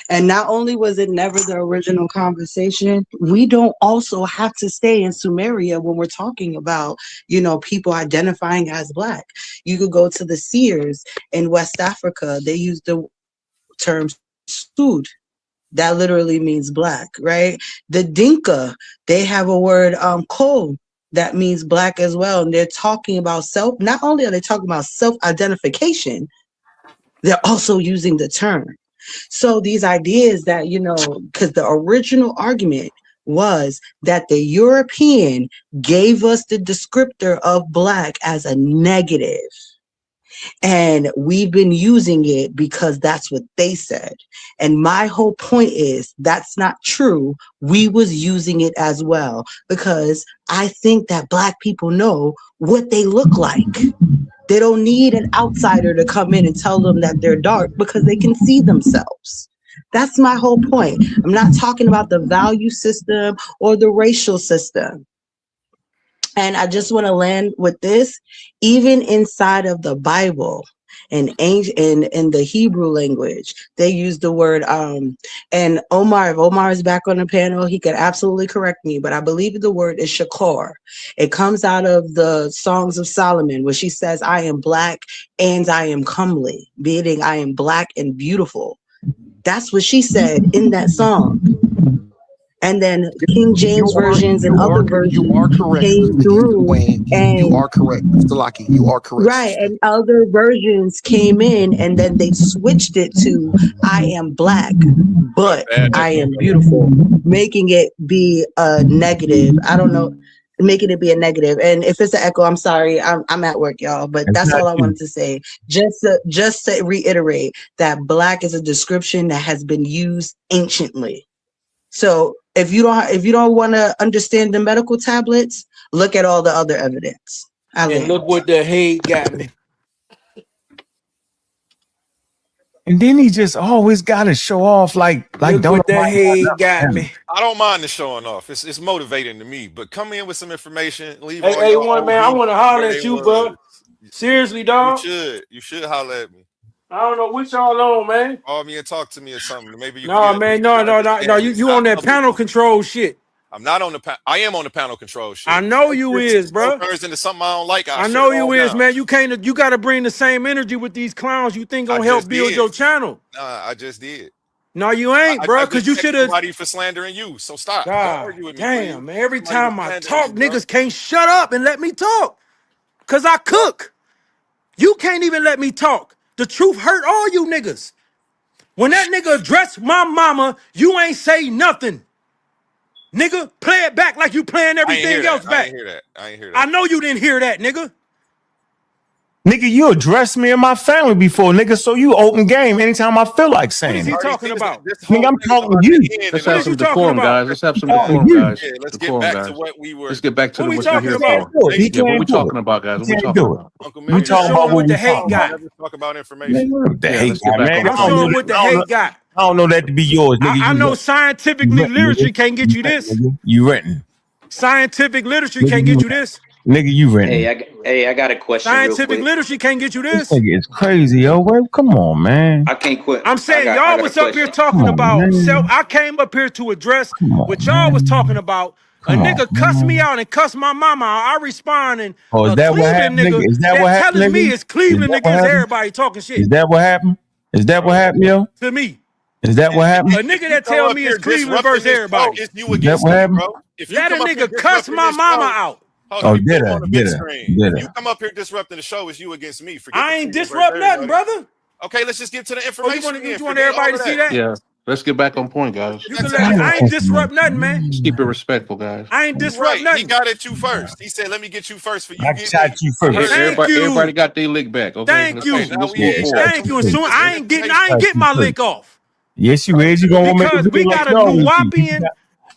Speaker 13: And not only was it never the original conversation, we don't also have to stay in Sumeria when we're talking about, people identifying as Black. You could go to the Seers in West Africa. They use the term Sud. That literally means Black, right? The Dinka, they have a word, Ko, that means Black as well. And they're talking about not only are they talking about self-identification, they're also using the term. So these ideas that, because the original argument was that the European gave us the descriptor of Black as a negative. And we've been using it because that's what they said. And my whole point is that's not true. We was using it as well because I think that Black people know what they look like. They don't need an outsider to come in and tell them that they're dark because they can see themselves. That's my whole point. I'm not talking about the value system or the racial system. And I just want to land with this. Even inside of the Bible, in the Hebrew language, they use the word and Omar, if Omar is back on the panel, he could absolutely correct me, but I believe the word is shakor. It comes out of the Songs of Solomon, where she says, I am black and I am comely, meaning I am black and beautiful. That's what she said in that song. And then King James versions and other versions came through, and
Speaker 14: you are correct, Salaki. You are correct.
Speaker 13: Right, and other versions came in, and then they switched it to "I am black, but I am beautiful," making it be a negative. I don't know, making it be a negative. And if it's an echo, I'm sorry. I'm at work, y'all. But that's all I wanted to say. Just to reiterate that black is a description that has been used anciently. So if you don't want to understand the medical tablets, look at all the other evidence.
Speaker 18: And look what the hate got me.
Speaker 12: And then he just always got to show off like
Speaker 18: look
Speaker 12: don't
Speaker 18: what the hate got me.
Speaker 15: I don't mind the showing off. It's motivating to me. But come in with some information. Leave
Speaker 18: Hey,
Speaker 15: all your
Speaker 18: one man, I
Speaker 15: old
Speaker 18: want to
Speaker 15: beef
Speaker 18: holler
Speaker 15: where
Speaker 18: at
Speaker 15: they
Speaker 18: you,
Speaker 15: was.
Speaker 18: bro. Seriously, dog.
Speaker 15: You should holler at me.
Speaker 18: I don't know what y'all on, man.
Speaker 15: Call me and talk to me or something. Maybe you
Speaker 18: No,
Speaker 15: can
Speaker 18: man, no. You on that panel control shit.
Speaker 15: I'm not on the I am on the panel control shit.
Speaker 18: I know you is, bro.
Speaker 15: Turns into something I don't like.
Speaker 18: I know you is, man. You got to bring the same energy with these clowns you think gonna help build your channel.
Speaker 15: Nah, I just did.
Speaker 18: No, you ain't, bro. Because you should have.
Speaker 15: Somebody for slandering you. So stop. Don't argue with me.
Speaker 18: Damn,
Speaker 15: please.
Speaker 18: man. Every
Speaker 15: Somebody
Speaker 18: time I talk, niggas can't shut up and let me talk. Cause I cook. You can't even let me talk. The truth hurt all you niggas. When that nigga addressed my mama, you ain't say nothing. Nigga, play it back like you playing everything else back.
Speaker 15: I ain't hear that.
Speaker 18: I know you didn't hear that, nigga.
Speaker 12: Nigga, you addressed me and my family before, nigga, so you open game anytime I feel like saying
Speaker 18: What is he talking about?
Speaker 12: Nigga, I'm talking to you.
Speaker 8: Let's have some decorum, guys. Let's have some decorum, guys.
Speaker 15: Yeah, let's
Speaker 8: decorum,
Speaker 15: get back
Speaker 8: guys.
Speaker 15: to what we were.
Speaker 8: Let's get back to
Speaker 18: what
Speaker 8: what we're here for.
Speaker 12: Yeah,
Speaker 8: what we talking about, guys? What we talking about?
Speaker 18: I'm just showing what the hate got.
Speaker 15: Talk about information.
Speaker 12: The hate got, man.
Speaker 18: I'm showing what the hate got.
Speaker 12: I don't know that to be yours, nigga.
Speaker 18: I know scientifically literature can't get you this.
Speaker 12: You renting.
Speaker 18: Scientific literature can't get you this.
Speaker 12: Nigga, you renting.
Speaker 16: Hey, I got a question.
Speaker 18: Scientific
Speaker 16: real quick.
Speaker 18: literature can't get you this.
Speaker 12: This nigga is crazy, yo. Wait, come on, man.
Speaker 16: I can't quit.
Speaker 18: I'm saying
Speaker 16: I
Speaker 18: y'all
Speaker 16: got
Speaker 18: was
Speaker 16: a
Speaker 18: up here
Speaker 16: question.
Speaker 18: talking about self. I came up here to address what y'all was talking about. A nigga cuss me out and cuss my mama out. I respond and
Speaker 12: is that what happened,
Speaker 18: nigga
Speaker 12: Is that what happened,
Speaker 18: telling me
Speaker 12: nigga?
Speaker 18: it's Cleveland
Speaker 12: Is that what
Speaker 18: against
Speaker 12: happened?
Speaker 18: everybody talking shit.
Speaker 12: Is that what happened? Is that what happened, yo?
Speaker 18: To me.
Speaker 12: Is that what happened?
Speaker 18: A nigga that tell me it's Cleveland versus everybody.
Speaker 15: It's you against me, bro. If you
Speaker 18: Let a
Speaker 15: come up here
Speaker 18: nigga cuss my
Speaker 15: disrupting
Speaker 18: mama
Speaker 15: this show-
Speaker 18: out.
Speaker 12: Oh, did I? Did I?
Speaker 15: If you come up here disrupting the show, it's you against me. Forget
Speaker 18: I ain't disrupt nothing, brother.
Speaker 15: Okay, let's just get to the
Speaker 18: Oh,
Speaker 15: information.
Speaker 18: you want everybody to see that?
Speaker 8: Yeah. Let's get back on point, guys.
Speaker 18: You can I ain't disrupt nothing, man.
Speaker 8: Let's keep it respectful, guys.
Speaker 18: I ain't disrupt nothing.
Speaker 15: He got at you first. He said, "Let me get you first for you."
Speaker 12: I shot you first.
Speaker 8: Everybody got their lick back. Okay.
Speaker 18: Thank you.
Speaker 8: Let's move forward.
Speaker 18: Thank you. And soon I ain't get my lick off.
Speaker 12: Yes, you is. You gonna make
Speaker 18: Because we got a new Wapian.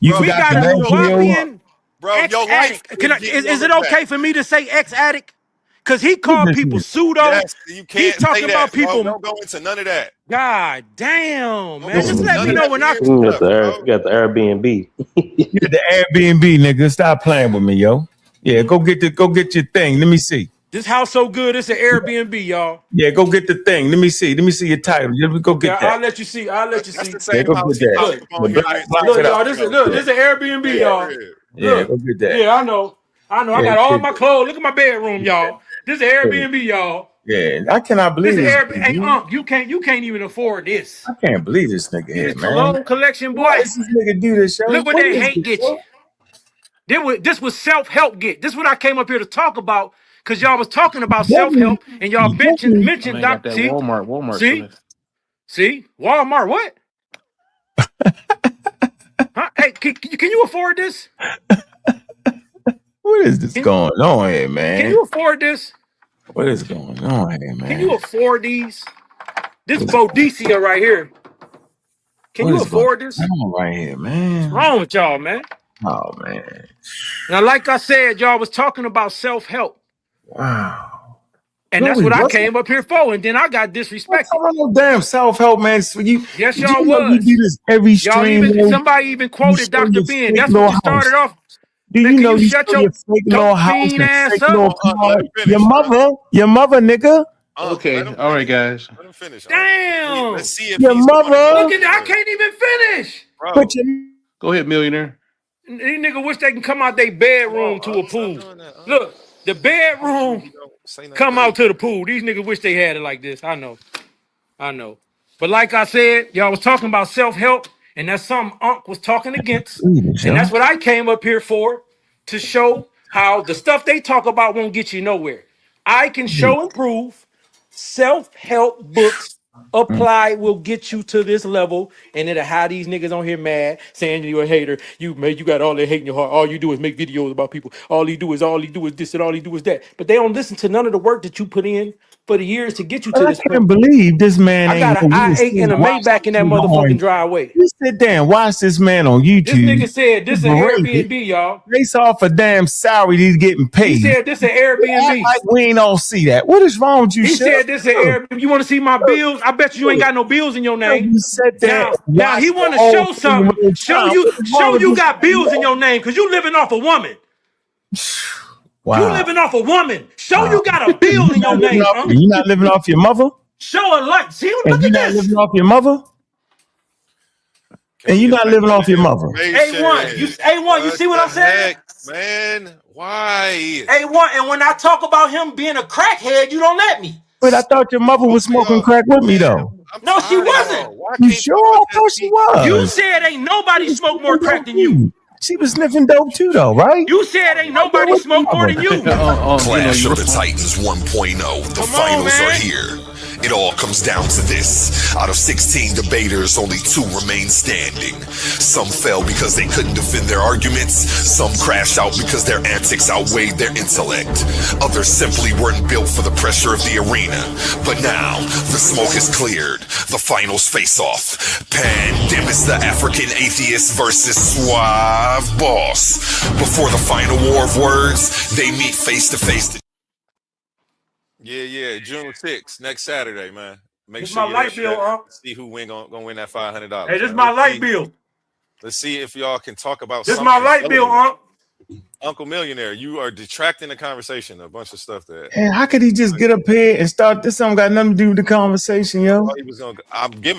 Speaker 12: You
Speaker 18: We got a new Wapian.
Speaker 15: Bro, your life
Speaker 18: Is it okay for me to say ex-addict? Because he called people pseudo.
Speaker 15: Yes, you can't
Speaker 18: He talking
Speaker 15: say
Speaker 18: about
Speaker 15: that, bro.
Speaker 18: people.
Speaker 15: Don't go into none of that.
Speaker 18: God damn, man. Just let me know when I.
Speaker 4: You got the Airbnb.
Speaker 12: You got the Airbnb, nigga. Stop playing with me, yo. Yeah, go get your thing. Let me see.
Speaker 18: This house so good, it's an Airbnb, y'all.
Speaker 12: Yeah, go get the thing. Let me see. Let me see your title. Go get that.
Speaker 18: I'll let you see.
Speaker 15: That's the same
Speaker 12: go
Speaker 15: house
Speaker 12: get that.
Speaker 18: Look, y'all. This is an Airbnb, y'all.
Speaker 12: Yeah, go get that.
Speaker 18: Yeah, I know. I got all my clothes. Look at my bedroom, y'all. This is Airbnb, y'all.
Speaker 12: Yeah, I cannot believe
Speaker 18: This
Speaker 12: this.
Speaker 18: is Airbnb. Hey, Unc, you can't even afford this.
Speaker 12: I can't believe this nigga here,
Speaker 18: This
Speaker 12: man.
Speaker 18: cologne collection, boy.
Speaker 12: Why does this nigga do this, yo?
Speaker 18: Look what that hate get you. This was self-help get. This is what I came up here to talk about. Because y'all was talking about self-help and y'all mentioned
Speaker 8: Got that Walmart.
Speaker 18: See? Walmart, what? Huh? Hey, can you afford this?
Speaker 12: What is this going on here, man?
Speaker 18: Can you afford this?
Speaker 12: What is going on here, man?
Speaker 18: Can you afford these? This Bodecia right here. Can you afford this?
Speaker 12: Right here, man.
Speaker 18: What's wrong with y'all, man?
Speaker 12: Oh man.
Speaker 18: Now, like I said, y'all was talking about self-help.
Speaker 12: Wow.
Speaker 18: And
Speaker 12: No,
Speaker 18: that's
Speaker 12: we
Speaker 18: what I
Speaker 12: wasn't.
Speaker 18: came up here for, and then I got disrespected.
Speaker 12: No damn self-help, man.
Speaker 18: Yes,
Speaker 12: Do
Speaker 18: y'all
Speaker 12: you know you
Speaker 18: was.
Speaker 12: do this every
Speaker 18: Y'all
Speaker 12: stream,
Speaker 18: even
Speaker 12: yo?
Speaker 18: somebody even
Speaker 12: You
Speaker 18: quoted
Speaker 12: show
Speaker 18: Dr.
Speaker 12: your
Speaker 18: Ben.
Speaker 12: fake
Speaker 18: That's what
Speaker 12: little
Speaker 18: you
Speaker 12: house.
Speaker 18: started off.
Speaker 12: Do
Speaker 18: Man,
Speaker 12: you
Speaker 18: can
Speaker 12: know
Speaker 18: you
Speaker 12: you
Speaker 18: shut
Speaker 12: show
Speaker 18: your
Speaker 12: your fake little
Speaker 18: dope
Speaker 12: house
Speaker 18: fiend
Speaker 12: and
Speaker 18: ass
Speaker 12: fake
Speaker 18: up?
Speaker 12: little
Speaker 3: Let
Speaker 12: car?
Speaker 3: him finish,
Speaker 12: Your mother, nigga.
Speaker 8: Okay,
Speaker 3: Let him
Speaker 8: all right,
Speaker 3: finish.
Speaker 8: guys.
Speaker 3: Let him finish.
Speaker 18: Damn.
Speaker 3: Let's see if
Speaker 12: Your
Speaker 3: he's the one to
Speaker 12: mother.
Speaker 3: go
Speaker 18: Look at that. I
Speaker 3: again.
Speaker 18: can't even finish.
Speaker 3: Bro.
Speaker 8: Go ahead, millionaire.
Speaker 18: These niggas wish they can come out their bedroom to a pool. Look, the bedroom come out to the pool. These niggas wish they had it like this. I know. But like I said, y'all was talking about self-help, and that's something Ankh was talking against. And that's what I came up here for, to show how the stuff they talk about won't get you nowhere. I can show and prove self-help books apply will get you to this level, and it'll have these niggas on here mad saying you're a hater. You got all that hate in your heart. All you do is make videos about people. All he do is this and all he do is that. But they don't listen to none of the work that you put in for the years to get you to
Speaker 12: I
Speaker 18: this
Speaker 12: can't
Speaker 18: point.
Speaker 12: believe this man
Speaker 18: I
Speaker 12: ain't
Speaker 18: got an
Speaker 12: know. We
Speaker 18: I8 and a
Speaker 12: watch
Speaker 18: Maybach in that
Speaker 12: this
Speaker 18: motherfucking
Speaker 12: on.
Speaker 18: driveway.
Speaker 12: You sit there and watch this man on
Speaker 18: This
Speaker 12: YouTube.
Speaker 18: nigga said this an Airbnb, y'all.
Speaker 12: Based off a damn salary he's getting paid.
Speaker 18: He said this an
Speaker 12: Act
Speaker 18: Airbnb.
Speaker 12: like we ain't all see that. What is wrong with you,
Speaker 18: He
Speaker 12: Chef?
Speaker 18: said this an Airbnb. You want to see my bills? I bet you ain't got no bills in your name.
Speaker 12: You sit there and
Speaker 18: Now
Speaker 12: watch
Speaker 18: he
Speaker 12: the
Speaker 18: want to
Speaker 12: whole
Speaker 18: show
Speaker 12: thing in
Speaker 18: something.
Speaker 12: real time. What is wrong
Speaker 18: Show
Speaker 12: with
Speaker 18: you
Speaker 12: this
Speaker 18: got
Speaker 12: man,
Speaker 18: bills in
Speaker 12: yo?
Speaker 18: your name because you living off a woman. You
Speaker 12: Wow.
Speaker 18: living off a woman. Show
Speaker 12: Wow.
Speaker 18: you got a bill in your name, huh?
Speaker 12: You not living off your mother?
Speaker 18: Show a light. See,
Speaker 12: And
Speaker 18: look
Speaker 12: you
Speaker 18: at
Speaker 12: not
Speaker 18: this.
Speaker 12: living off your mother?
Speaker 3: Can
Speaker 12: And
Speaker 3: we
Speaker 12: you
Speaker 3: get
Speaker 12: not
Speaker 3: back
Speaker 12: living
Speaker 3: to
Speaker 12: off
Speaker 3: the
Speaker 12: your mother?
Speaker 18: A1. You
Speaker 3: information?
Speaker 18: A1. You see what I'm
Speaker 3: the
Speaker 18: saying?
Speaker 3: heck, man? Why?
Speaker 18: A1. And when I talk about him being a crackhead, you don't let me.
Speaker 12: But I thought your mother was smoking crack with me, though.
Speaker 18: No, she wasn't.
Speaker 3: Why
Speaker 12: You
Speaker 3: can't
Speaker 12: sure?
Speaker 3: two of
Speaker 12: I
Speaker 3: us
Speaker 12: thought
Speaker 3: just
Speaker 12: she
Speaker 3: be
Speaker 18: You
Speaker 12: was.
Speaker 18: said ain't nobody smoke more crack than you.
Speaker 12: Too. She was sniffing dope too, though, right?
Speaker 18: You said ain't
Speaker 12: Right there
Speaker 18: nobody
Speaker 12: with your
Speaker 18: smoke more
Speaker 12: mother.
Speaker 18: than you.
Speaker 8: You know
Speaker 1: Clash
Speaker 8: you
Speaker 1: of the
Speaker 8: wrong.
Speaker 1: Titans 1.0. The
Speaker 18: Come on,
Speaker 1: finals are
Speaker 18: man.
Speaker 1: here. It all comes down to this. Out of 16 debaters, only 2 remain standing. Some fell because they couldn't defend their arguments. Some crashed out because their antics outweighed their intellect. Others simply weren't built for the pressure of the arena. But now, the smoke is cleared. The finals face off. Pandemis the African atheist versus Suave Boss. Before the final war of words, they meet face to face.
Speaker 3: Yeah, June 6th, next Saturday, man. Make
Speaker 18: This
Speaker 3: sure
Speaker 18: my
Speaker 3: you're there
Speaker 18: light
Speaker 3: for
Speaker 18: bill,
Speaker 3: that.
Speaker 18: huh?
Speaker 3: See who gonna win that $500,
Speaker 18: Hey, this
Speaker 3: man.
Speaker 18: my light bill.
Speaker 3: Let's see if y'all can talk about
Speaker 18: This my
Speaker 3: something
Speaker 18: light bill,
Speaker 3: relevant.
Speaker 18: huh?
Speaker 3: Uncle Millionaire, you are detracting the conversation. A bunch of stuff that
Speaker 12: And how could he just get up here and start? This something got nothing to do with the conversation, yo.
Speaker 3: he was gonna.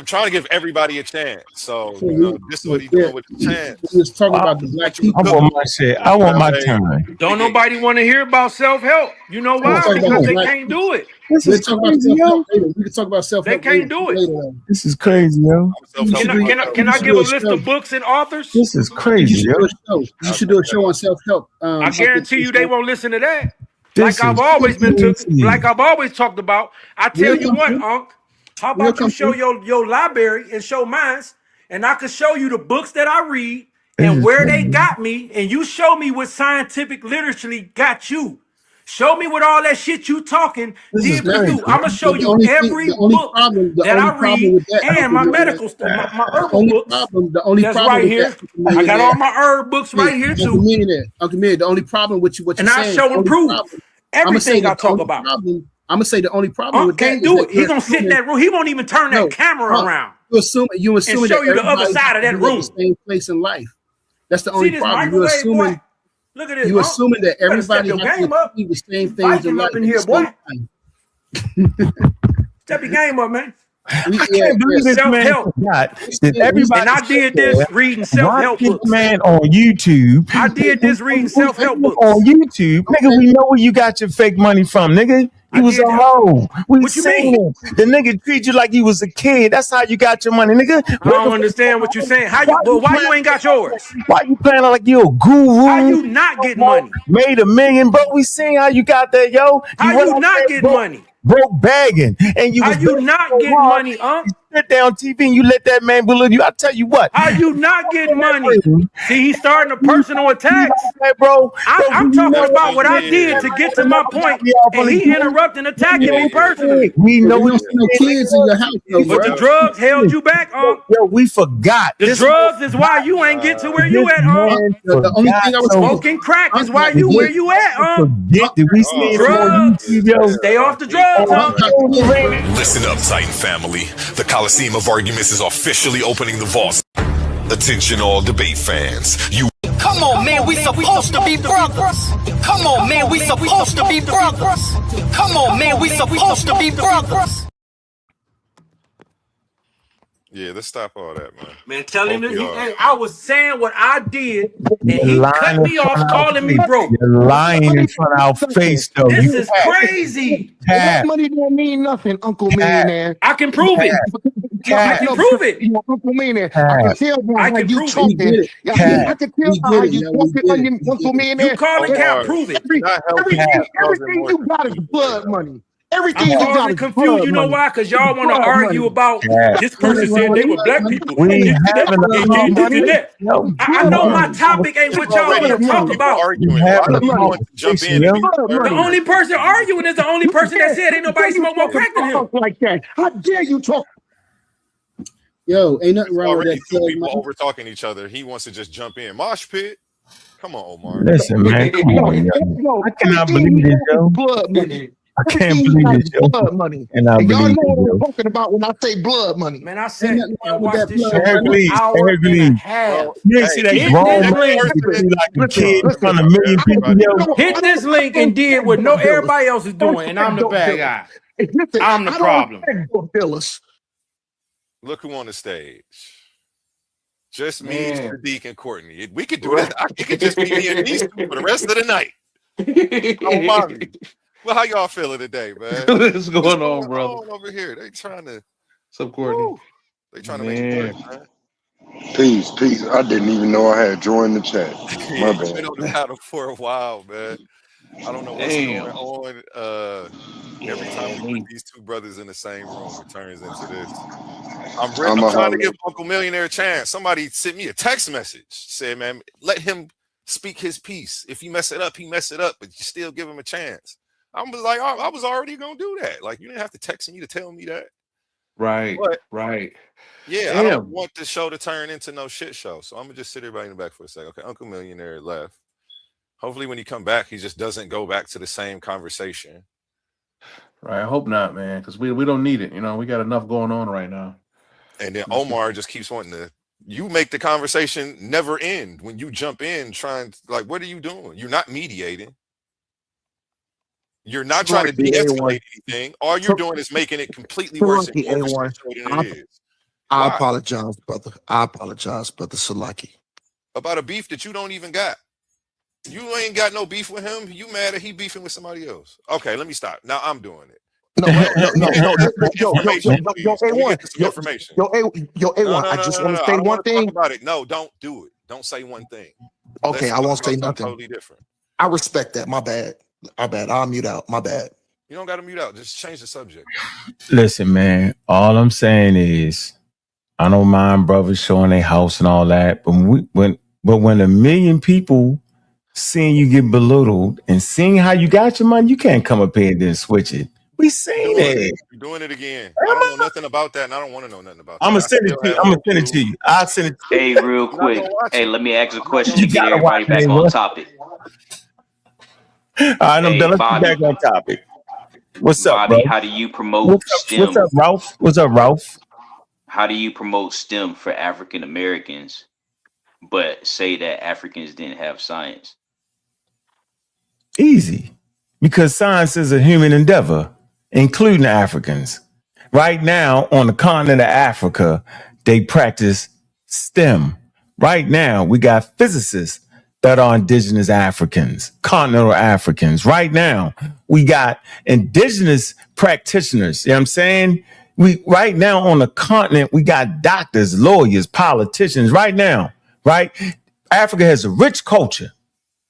Speaker 3: Trying to give everybody a chance. So
Speaker 2: So
Speaker 3: this is what he's doing with the
Speaker 2: we
Speaker 3: chance.
Speaker 2: was talking
Speaker 12: I
Speaker 2: about the black
Speaker 3: You were
Speaker 2: people.
Speaker 12: want my shit. I want my
Speaker 3: Hey,
Speaker 12: turn.
Speaker 18: Don't nobody want to hear about self-help. You know
Speaker 2: We can
Speaker 18: why?
Speaker 2: talk about
Speaker 18: Because
Speaker 2: the
Speaker 18: they
Speaker 2: black.
Speaker 18: can't do it.
Speaker 12: This
Speaker 2: We'll
Speaker 12: is
Speaker 2: talk about
Speaker 12: crazy,
Speaker 2: self-help
Speaker 12: yo.
Speaker 2: later. We can talk about
Speaker 18: They
Speaker 2: self-help
Speaker 18: can't do it.
Speaker 2: later on.
Speaker 12: This is crazy, yo.
Speaker 2: You should do,
Speaker 18: Can I
Speaker 2: you should
Speaker 18: give
Speaker 2: do
Speaker 18: a
Speaker 2: a
Speaker 18: list
Speaker 2: show.
Speaker 18: of books and authors?
Speaker 12: This is
Speaker 2: I think you
Speaker 12: crazy,
Speaker 2: should
Speaker 12: yo.
Speaker 2: do a show. You should do a show on self-help.
Speaker 18: I guarantee you they won't listen to that.
Speaker 12: This
Speaker 18: Like I've
Speaker 12: is
Speaker 18: always been
Speaker 12: crazy.
Speaker 18: like I've always talked about. I tell
Speaker 2: We'll
Speaker 18: you
Speaker 2: come
Speaker 18: what,
Speaker 2: through.
Speaker 18: Unc, how
Speaker 2: We'll
Speaker 18: about you
Speaker 2: come
Speaker 18: show
Speaker 2: through.
Speaker 18: your library and show mine, and I could show you the books that I read
Speaker 12: This
Speaker 18: and
Speaker 12: is
Speaker 18: where they
Speaker 12: crazy.
Speaker 18: got me, and you show me what scientific literature got you. Show me what all that shit you talking
Speaker 12: This is
Speaker 18: did for
Speaker 12: crazy.
Speaker 18: you. I'm gonna show
Speaker 2: But the
Speaker 18: you
Speaker 2: only thing,
Speaker 18: every book
Speaker 2: the
Speaker 18: that
Speaker 2: only
Speaker 18: I
Speaker 2: problem
Speaker 18: read
Speaker 2: with that,
Speaker 18: and
Speaker 2: Uncle
Speaker 18: my
Speaker 2: Millionaire,
Speaker 18: medical, my herbal
Speaker 2: the
Speaker 18: books.
Speaker 2: only
Speaker 18: That's
Speaker 2: problem
Speaker 18: right
Speaker 2: with that,
Speaker 18: here.
Speaker 2: Uncle
Speaker 18: I got
Speaker 2: Millionaire.
Speaker 18: all my herb books
Speaker 2: Hey,
Speaker 18: right here
Speaker 2: Uncle
Speaker 18: too.
Speaker 2: Millionaire, the only problem with what you're
Speaker 18: And I
Speaker 2: saying,
Speaker 18: show
Speaker 2: the
Speaker 18: and
Speaker 2: only
Speaker 18: prove
Speaker 2: problem. I'm gonna say
Speaker 18: everything
Speaker 2: that
Speaker 18: I talk about.
Speaker 2: I'm gonna say the only problem with
Speaker 18: Unc
Speaker 2: that
Speaker 18: can't
Speaker 2: is
Speaker 18: do
Speaker 2: that
Speaker 18: it. He
Speaker 2: you're
Speaker 18: gonna sit in
Speaker 2: assuming
Speaker 18: that room. He won't even turn that
Speaker 2: no,
Speaker 18: camera
Speaker 2: Unc,
Speaker 18: around
Speaker 2: you're
Speaker 18: and
Speaker 2: assuming
Speaker 18: show
Speaker 2: that
Speaker 18: you the other
Speaker 2: everybody has
Speaker 18: side of
Speaker 2: to
Speaker 18: that
Speaker 2: be at the
Speaker 18: room.
Speaker 2: same place in life. That's the
Speaker 18: See
Speaker 2: only
Speaker 18: this
Speaker 2: problem. You're
Speaker 18: microwave, boy?
Speaker 2: assuming
Speaker 18: Look at this,
Speaker 2: you're
Speaker 18: Unc.
Speaker 2: assuming that
Speaker 18: You better step
Speaker 2: everybody
Speaker 18: your
Speaker 2: has to
Speaker 18: game up.
Speaker 2: achieve the same
Speaker 18: You
Speaker 2: things in
Speaker 18: Viking
Speaker 2: life
Speaker 18: up in
Speaker 2: at the
Speaker 18: here,
Speaker 2: same
Speaker 18: boy.
Speaker 2: time.
Speaker 18: Step your game up, man.
Speaker 12: I can't believe this man
Speaker 18: Self-help.
Speaker 12: forgot that everybody
Speaker 18: And I
Speaker 12: sit
Speaker 18: did
Speaker 12: there
Speaker 18: this reading self-help
Speaker 12: watching the
Speaker 18: books.
Speaker 12: man on YouTube.
Speaker 18: I did this reading self-help
Speaker 12: On
Speaker 18: books.
Speaker 12: YouTube, nigga, we know where you got your fake money from, nigga. You
Speaker 18: I
Speaker 12: was a
Speaker 18: did.
Speaker 12: hoe. We
Speaker 18: What you
Speaker 12: seen
Speaker 18: mean?
Speaker 12: it. The nigga treat you like you was a kid. That's how you got your money, nigga.
Speaker 18: I don't understand what you're saying. Why you ain't got yours?
Speaker 12: Why you playing like you a guru?
Speaker 18: How you not getting money?
Speaker 12: Made $1 million, bro. We seen how you got that, yo.
Speaker 18: How
Speaker 12: You went
Speaker 18: you
Speaker 12: out
Speaker 18: not
Speaker 12: there
Speaker 18: getting money?
Speaker 12: broke bagging, and you
Speaker 18: How
Speaker 12: was
Speaker 18: you
Speaker 12: begging
Speaker 18: not
Speaker 12: so
Speaker 18: getting
Speaker 12: hard.
Speaker 18: money, Unc?
Speaker 12: sit there on TV and you let that man belittle you, I tell you what.
Speaker 18: How you not getting money? See, he's starting a personal attacks.
Speaker 12: Bro,
Speaker 18: I'm talking
Speaker 3: That's
Speaker 18: about
Speaker 3: what
Speaker 18: what
Speaker 3: he
Speaker 18: I
Speaker 3: did.
Speaker 18: did to get to my point, and he interrupting, attacking me personally.
Speaker 12: We know
Speaker 2: you don't see no kids in your house, though,
Speaker 18: But
Speaker 2: bro.
Speaker 18: the drugs held you back,
Speaker 12: Yo, we forgot.
Speaker 18: The drugs is why you ain't get to where you at,
Speaker 2: The only thing I was
Speaker 18: Smoking crack is why you where you at,
Speaker 12: Forget that we seen him on
Speaker 18: Drugs.
Speaker 12: YouTube, yo.
Speaker 18: Stay off the drugs,
Speaker 1: Listen up, Titan family. The Coliseum of Arguments is officially opening the vaults. Attention all debate fans.
Speaker 6: Come on, man, we supposed to be brothers. Come on, man, we supposed to be brothers. Come on, man, we supposed to be brothers.
Speaker 15: Yeah, let's stop all that, man.
Speaker 18: Man, tell him
Speaker 15: Both
Speaker 18: that
Speaker 15: of y'all.
Speaker 18: I was saying what I did, and he
Speaker 12: You're
Speaker 18: cut
Speaker 12: lying
Speaker 18: me
Speaker 12: in front
Speaker 18: off,
Speaker 12: of our
Speaker 18: calling me
Speaker 12: face.
Speaker 18: broke.
Speaker 12: You're lying in front of our face, though.
Speaker 18: This
Speaker 12: You
Speaker 18: is
Speaker 12: have-
Speaker 18: crazy.
Speaker 14: That money don't mean nothing, Uncle Millionaire.
Speaker 18: I can prove it. I can prove it.
Speaker 14: Uncle Millionaire. I can tell by how you talking. I can tell by how you talking, Uncle Millionaire.
Speaker 18: You calling cap, prove it.
Speaker 14: Everything you got is blood money. Everything you
Speaker 18: I'm
Speaker 14: got
Speaker 18: causing
Speaker 14: is
Speaker 18: confusion.
Speaker 14: blood
Speaker 18: You know
Speaker 14: money.
Speaker 18: why? Because y'all want to
Speaker 14: Blood
Speaker 18: argue
Speaker 14: money.
Speaker 18: about this person said they were black people.
Speaker 12: We
Speaker 18: This, that,
Speaker 12: having a
Speaker 18: this, that.
Speaker 12: conversation.
Speaker 18: I know my topic ain't what y'all want to talk about.
Speaker 15: Arguing. Why do you want to jump in? And be
Speaker 18: The only person arguing is the only person that said ain't nobody smoke more crack than him.
Speaker 14: Like that. How dare you talk?
Speaker 2: Yo, ain't nothing wrong with
Speaker 15: already
Speaker 2: that.
Speaker 15: two people over talking each other? He wants to just jump in. Mosh pit. Come on, Omar.
Speaker 12: Listen, man, come on, yo. I cannot believe this, yo.
Speaker 14: Blood money.
Speaker 12: I can't believe this, yo.
Speaker 14: Blood money.
Speaker 12: And I
Speaker 14: And y'all
Speaker 12: believe
Speaker 14: know what
Speaker 12: it,
Speaker 14: I'm
Speaker 12: yo.
Speaker 14: talking about when I say blood money.
Speaker 18: Man, I sat and watched this show for
Speaker 12: Hercules,
Speaker 18: an hour and a
Speaker 12: Hercules.
Speaker 18: half.
Speaker 12: You ain't see that
Speaker 18: Hit
Speaker 12: grown
Speaker 18: this
Speaker 12: man
Speaker 18: link.
Speaker 12: like a kid in front of a million people, yo.
Speaker 18: Hit this link and did what everybody else is doing, and I'm the bad guy. I'm the problem.
Speaker 15: Look who on the stage. Just me,
Speaker 18: Man.
Speaker 15: Sadiq, and Courtney. We could do that. It could just be me and these two for the rest of the night. Don't mind me. Well, how y'all feeling today, man?
Speaker 8: What's going on, brother?
Speaker 15: Over here? They trying to.
Speaker 8: What's up, Courtney?
Speaker 15: They trying to make it work, man.
Speaker 21: Peace. I didn't even know I had joined the chat.
Speaker 15: Yeah,
Speaker 21: My
Speaker 15: you've been
Speaker 21: bad.
Speaker 15: on the battle for a while, man. I don't know what's going on. Every time we put these two brothers in the same room, it turns into this. I'm trying to give Uncle Millionaire a chance. Somebody sent me a text message. Said, man, let him speak his piece. If he mess it up, he mess it up, but you still give him a chance. I was like, I was already going to do that. Like, you didn't have to text me to tell me that.
Speaker 8: Right,
Speaker 15: But,
Speaker 8: right.
Speaker 15: yeah,
Speaker 8: Damn.
Speaker 15: I don't want the show to turn into no shit show. So I'm going to just sit everybody in the back for a second. Okay, Uncle Millionaire left. Hopefully when he come back, he just doesn't go back to the same conversation.
Speaker 8: Right. I hope not, man, because we don't need it. You know, we got enough going on right now.
Speaker 15: And then Omar just keeps wanting to. You make the conversation never end when you jump in trying. Like, what are you doing? You're not mediating. You're not trying to de-escalate anything. All you're doing is making it completely worse and more of a shit show than it is.
Speaker 14: I
Speaker 15: Why?
Speaker 14: apologize, brother. I apologize, brother Salaki.
Speaker 15: About a beef that you don't even got. You ain't got no beef with him. You mad that he beefing with somebody else? Okay, let me stop. Now I'm doing it.
Speaker 14: No,
Speaker 15: Information.
Speaker 14: Yo, A1, I just want to say one thing.
Speaker 15: About it. No, don't do it. Don't say one thing.
Speaker 14: Okay, I won't say nothing.
Speaker 15: Totally different.
Speaker 14: I respect that. My bad. I'll mute out. My bad.
Speaker 15: You don't got to mute out. Just change the subject.
Speaker 12: Listen, man, all I'm saying is I don't mind brothers showing their house and all that, but when a million people seeing you get belittled and seeing how you got your money, you can't come up here and then switch it. We seen it.
Speaker 15: You're doing it again. I don't know nothing about that, and I don't want to know nothing about that.
Speaker 12: I'm gonna send it to you. I'm gonna send it to you. I'll send it to you.
Speaker 16: Hey, real quick. Hey, let me ask a question to get everybody back on topic.
Speaker 12: All right, I'm done. Let's
Speaker 16: Bobby.
Speaker 12: get back on topic. What's up,
Speaker 16: Bobby,
Speaker 12: bro?
Speaker 16: how do you promote STEM?
Speaker 12: What's up, Ralph? What's up, Ralph?
Speaker 16: How do you promote STEM for African Americans, but say that Africans didn't have science?
Speaker 12: Easy. Because science is a human endeavor, including Africans. Right now, on the continent of Africa, they practice STEM. Right now, we got physicists that are indigenous Africans, continental Africans. Right now, we got indigenous practitioners. You know what I'm saying? Right now on the continent, we got doctors, lawyers, politicians. Right now, right? Africa has a rich culture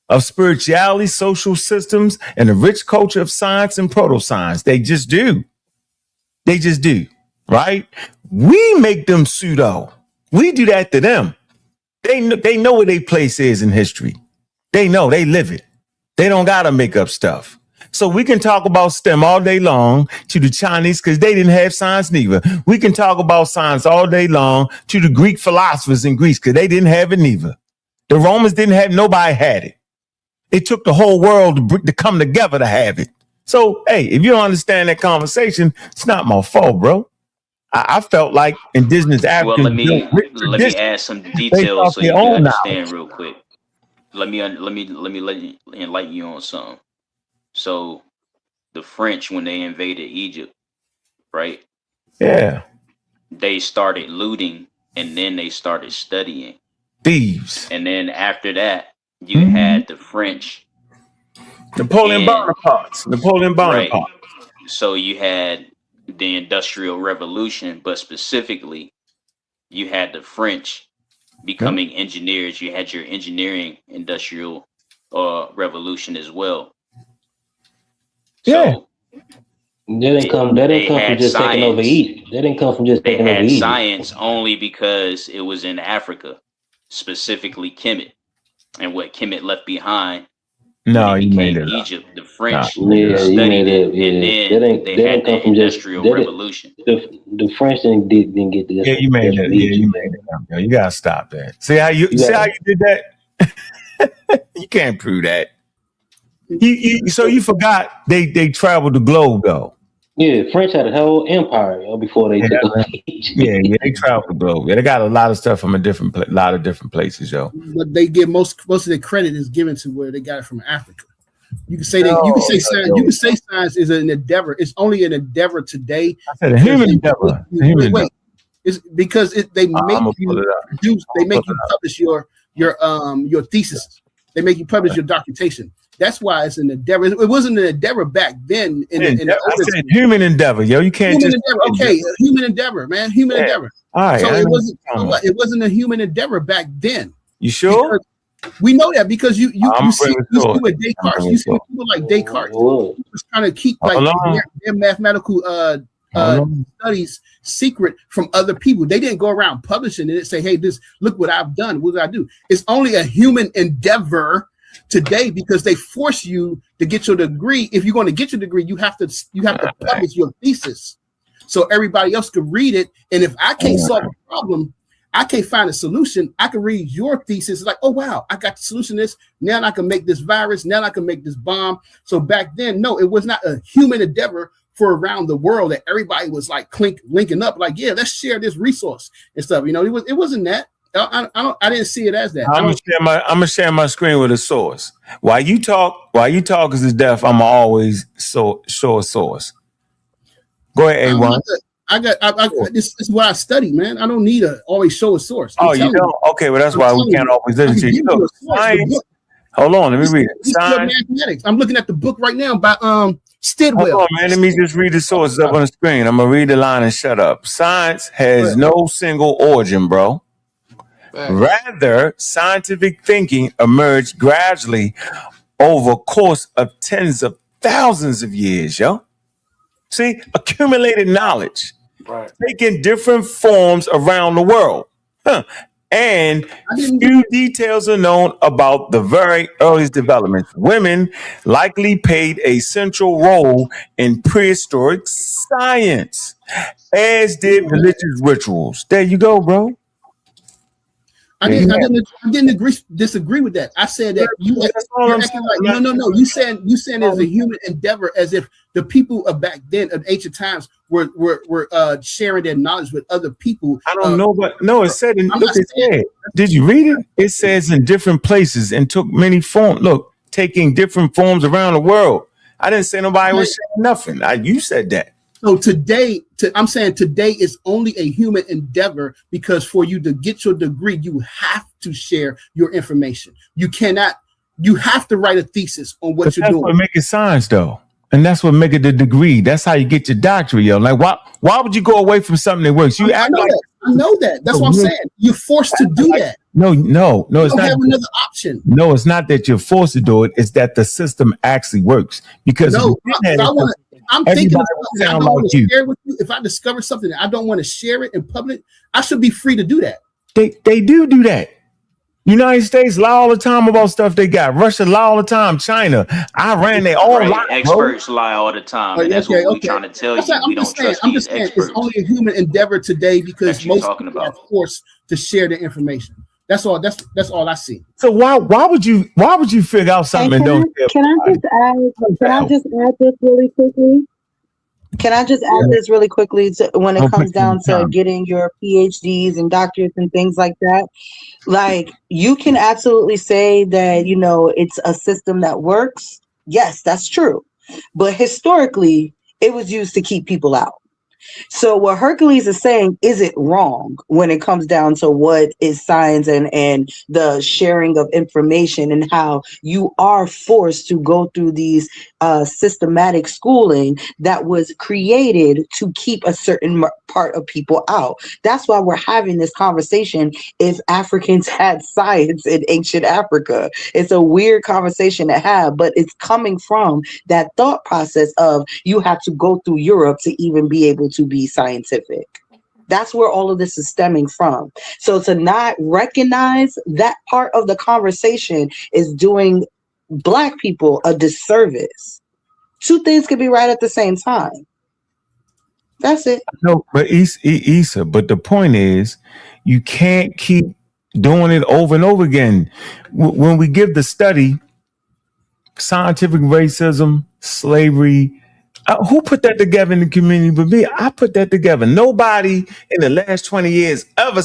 Speaker 12: of spirituality, social systems, and a rich culture of science and proto-science. They just do. They just do, right? We make them pseudo. We do that to them. They know where their place is in history. They know, they live it. They don't gotta make up stuff. So we can talk about STEM all day long to the Chinese because they didn't have science neither. We can talk about science all day long to the Greek philosophers in Greece because they didn't have it neither. The Romans didn't have, nobody had it. It took the whole world to come together to have it. So, hey, if you don't understand that conversation, it's not my fault, bro. I felt like indigenous
Speaker 16: Well,
Speaker 12: Africans built rich
Speaker 16: let me
Speaker 12: traditions
Speaker 16: add some
Speaker 12: based
Speaker 16: details
Speaker 12: off
Speaker 16: so
Speaker 12: their
Speaker 16: you can
Speaker 12: own
Speaker 16: understand
Speaker 12: knowledge.
Speaker 16: real quick. Let me enlighten you on something. So the French, when they invaded Egypt, right?
Speaker 12: Yeah.
Speaker 16: They started looting and then they started studying.
Speaker 12: Thieves.
Speaker 16: And then after that, you
Speaker 12: Mhm.
Speaker 16: had the French
Speaker 12: Napoleon
Speaker 16: and right.
Speaker 12: Bonaparte.
Speaker 16: So you had the Industrial Revolution, but specifically you had the French
Speaker 12: Yeah.
Speaker 16: becoming engineers. You had your engineering industrial revolution as well.
Speaker 12: Yeah.
Speaker 16: So
Speaker 4: That didn't come
Speaker 16: they
Speaker 4: from
Speaker 16: had
Speaker 4: just taking over
Speaker 16: science.
Speaker 4: Egypt. That didn't come from just
Speaker 16: They
Speaker 4: taking over
Speaker 16: had
Speaker 4: Egypt.
Speaker 16: science only because it was in Africa, specifically Kemet, and what Kemet left behind when
Speaker 12: No,
Speaker 16: it
Speaker 12: you made
Speaker 16: became
Speaker 12: it up.
Speaker 16: Egypt. The
Speaker 12: Nah,
Speaker 16: French
Speaker 12: you made it
Speaker 4: Yeah,
Speaker 12: up.
Speaker 4: you
Speaker 16: studied
Speaker 4: made
Speaker 16: it,
Speaker 4: that.
Speaker 16: and
Speaker 4: Yeah,
Speaker 16: then they
Speaker 4: that
Speaker 16: had
Speaker 4: didn't come
Speaker 16: the
Speaker 4: from just
Speaker 16: Industrial
Speaker 4: that.
Speaker 16: Revolution.
Speaker 4: The French didn't get this
Speaker 12: Yeah,
Speaker 4: from
Speaker 12: you made
Speaker 4: just
Speaker 12: that.
Speaker 4: from
Speaker 12: Yeah, you
Speaker 4: Egypt,
Speaker 12: made
Speaker 4: man.
Speaker 12: it up. Yo, you gotta stop that. See how you did that? You can't prove that. So you forgot they traveled the globe though.
Speaker 4: Yeah, French had a whole empire before they
Speaker 12: Yeah,
Speaker 4: took over
Speaker 12: man.
Speaker 4: Egypt.
Speaker 12: Yeah, they traveled the globe. Yeah, they got a lot of stuff from a lot of different places, yo.
Speaker 2: But they give most of the credit is given to where they got it from Africa. You can say science is an endeavor. It's only an endeavor today.
Speaker 12: I said a human endeavor. A human endeavor.
Speaker 2: It's because they make
Speaker 12: I'm gonna
Speaker 2: you
Speaker 12: pull it up.
Speaker 2: produce. They make you publish your thesis. They make you publish your documentation. That's why it's an endeavor. It wasn't an endeavor back then. In the
Speaker 12: I
Speaker 2: older
Speaker 12: said human endeavor, yo. You can't
Speaker 2: human
Speaker 12: just
Speaker 2: endeavor. Okay, human endeavor, man. Human endeavor.
Speaker 12: All right.
Speaker 2: So
Speaker 12: I
Speaker 2: it
Speaker 12: know
Speaker 2: wasn't.
Speaker 12: what you're talking about.
Speaker 2: It wasn't a human endeavor back then.
Speaker 12: You sure?
Speaker 2: Because we know that because you see with Descartes. You see people like Descartes who was trying to keep like their mathematical studies secret from other people. They didn't go around publishing it and say, "Hey, look what I've done. What did I do?" It's only a human endeavor today because they force you to get your degree. If you're going to get your degree, you have to publish your thesis so everybody else can read it. And if I can't solve a problem, I can't find a solution. I can read your thesis. It's like, oh wow, I got the solution to this. Now I can make this virus. Now I can make this bomb. So back then, no, it was not a human endeavor for around the world that everybody was like linking up, like, yeah, let's share this resource and stuff. You know, it wasn't that. I didn't see it as that.
Speaker 12: I'm gonna share my screen with a source. While you talk as is deaf, I'm always show a source. Go ahead, A1.
Speaker 2: This is what I study, man. I don't need to always show a source.
Speaker 12: Oh, you don't? Okay, well that's why we can't always listen to you. Look, science. Hold on, let me read it. Science.
Speaker 2: Mathematics. I'm looking at the book right now by Stidwell.
Speaker 12: Hold on, man. Let me just read the sources up on the screen. I'm gonna read the line and shut up. Science has no single origin, bro. Rather, scientific thinking emerged gradually over a course of tens of thousands of years, yo. See, accumulated knowledge, taking different forms around the world. And few details are known about the very earliest developments. Women likely played a central role in prehistoric science, as did religious rituals. There you go, bro.
Speaker 2: I didn't disagree with that. I said that you're acting like no. You saying it's a human endeavor as if the people of back then of ancient times were sharing their knowledge with other people.
Speaker 12: I don't know, but no, it said Did you read it? It says in different places and took many forms. Look, taking different forms around the world. I didn't say nobody was saying nothing. You said that.
Speaker 2: So I'm saying today is only a human endeavor because for you to get your degree, you have to share your information. You have to write a thesis on what you're doing.
Speaker 12: That's what make it science, though. And that's what make it the degree. That's how you get your doctorate, yo. Like, why would you go away from something that works?
Speaker 2: I know that. That's what I'm saying. You're forced to do that.
Speaker 12: No, it's not.
Speaker 2: You don't have another option.
Speaker 12: No, it's not that you're forced to do it. It's that the system actually works. Because
Speaker 2: I'm thinking of something that I don't want to share with you, if I discover something that I don't want to share it in public, I should be free to do that.
Speaker 12: They do that. United States lie all the time about stuff they got. Russia lie all the time. China, Iran, they all
Speaker 16: Right.
Speaker 12: lie, bro.
Speaker 16: Experts lie all the time, and that's what we're trying to tell you. We don't trust
Speaker 2: I'm
Speaker 16: these
Speaker 2: just saying
Speaker 16: experts
Speaker 2: it's only a human endeavor today because
Speaker 16: that you're
Speaker 2: most
Speaker 16: talking
Speaker 2: people are
Speaker 16: about.
Speaker 2: forced to share their information. That's all. That's all I see.
Speaker 12: So why would you figure out
Speaker 7: And
Speaker 12: something and don't share?
Speaker 7: can I just add this really quickly? Can I just add this really quickly to when it
Speaker 12: Don't put
Speaker 7: comes
Speaker 12: you in
Speaker 7: down to
Speaker 12: time.
Speaker 7: getting your PhDs and doctorates and things like that? Like, you can absolutely say that, it's a system that works. Yes, that's true. But historically, it was used to keep people out. So what Hercules is saying isn't wrong when it comes down to what is science and the sharing of information and how you are forced to go through these systematic schooling that was created to keep a certain part of people out. That's why we're having this conversation if Africans had science in ancient Africa. It's a weird conversation to have, but it's coming from that thought process of you have to go through Europe to even be able to be scientific. That's where all of this is stemming from. So to not recognize that part of the conversation is doing Black people a disservice. Two things can be right at the same time. That's it.
Speaker 12: No, but Issa, but the point is, you can't keep doing it over and over again. When we give the study, scientific racism, slavery, who put that together in the community but me? I put that together. Nobody in the last 20 years ever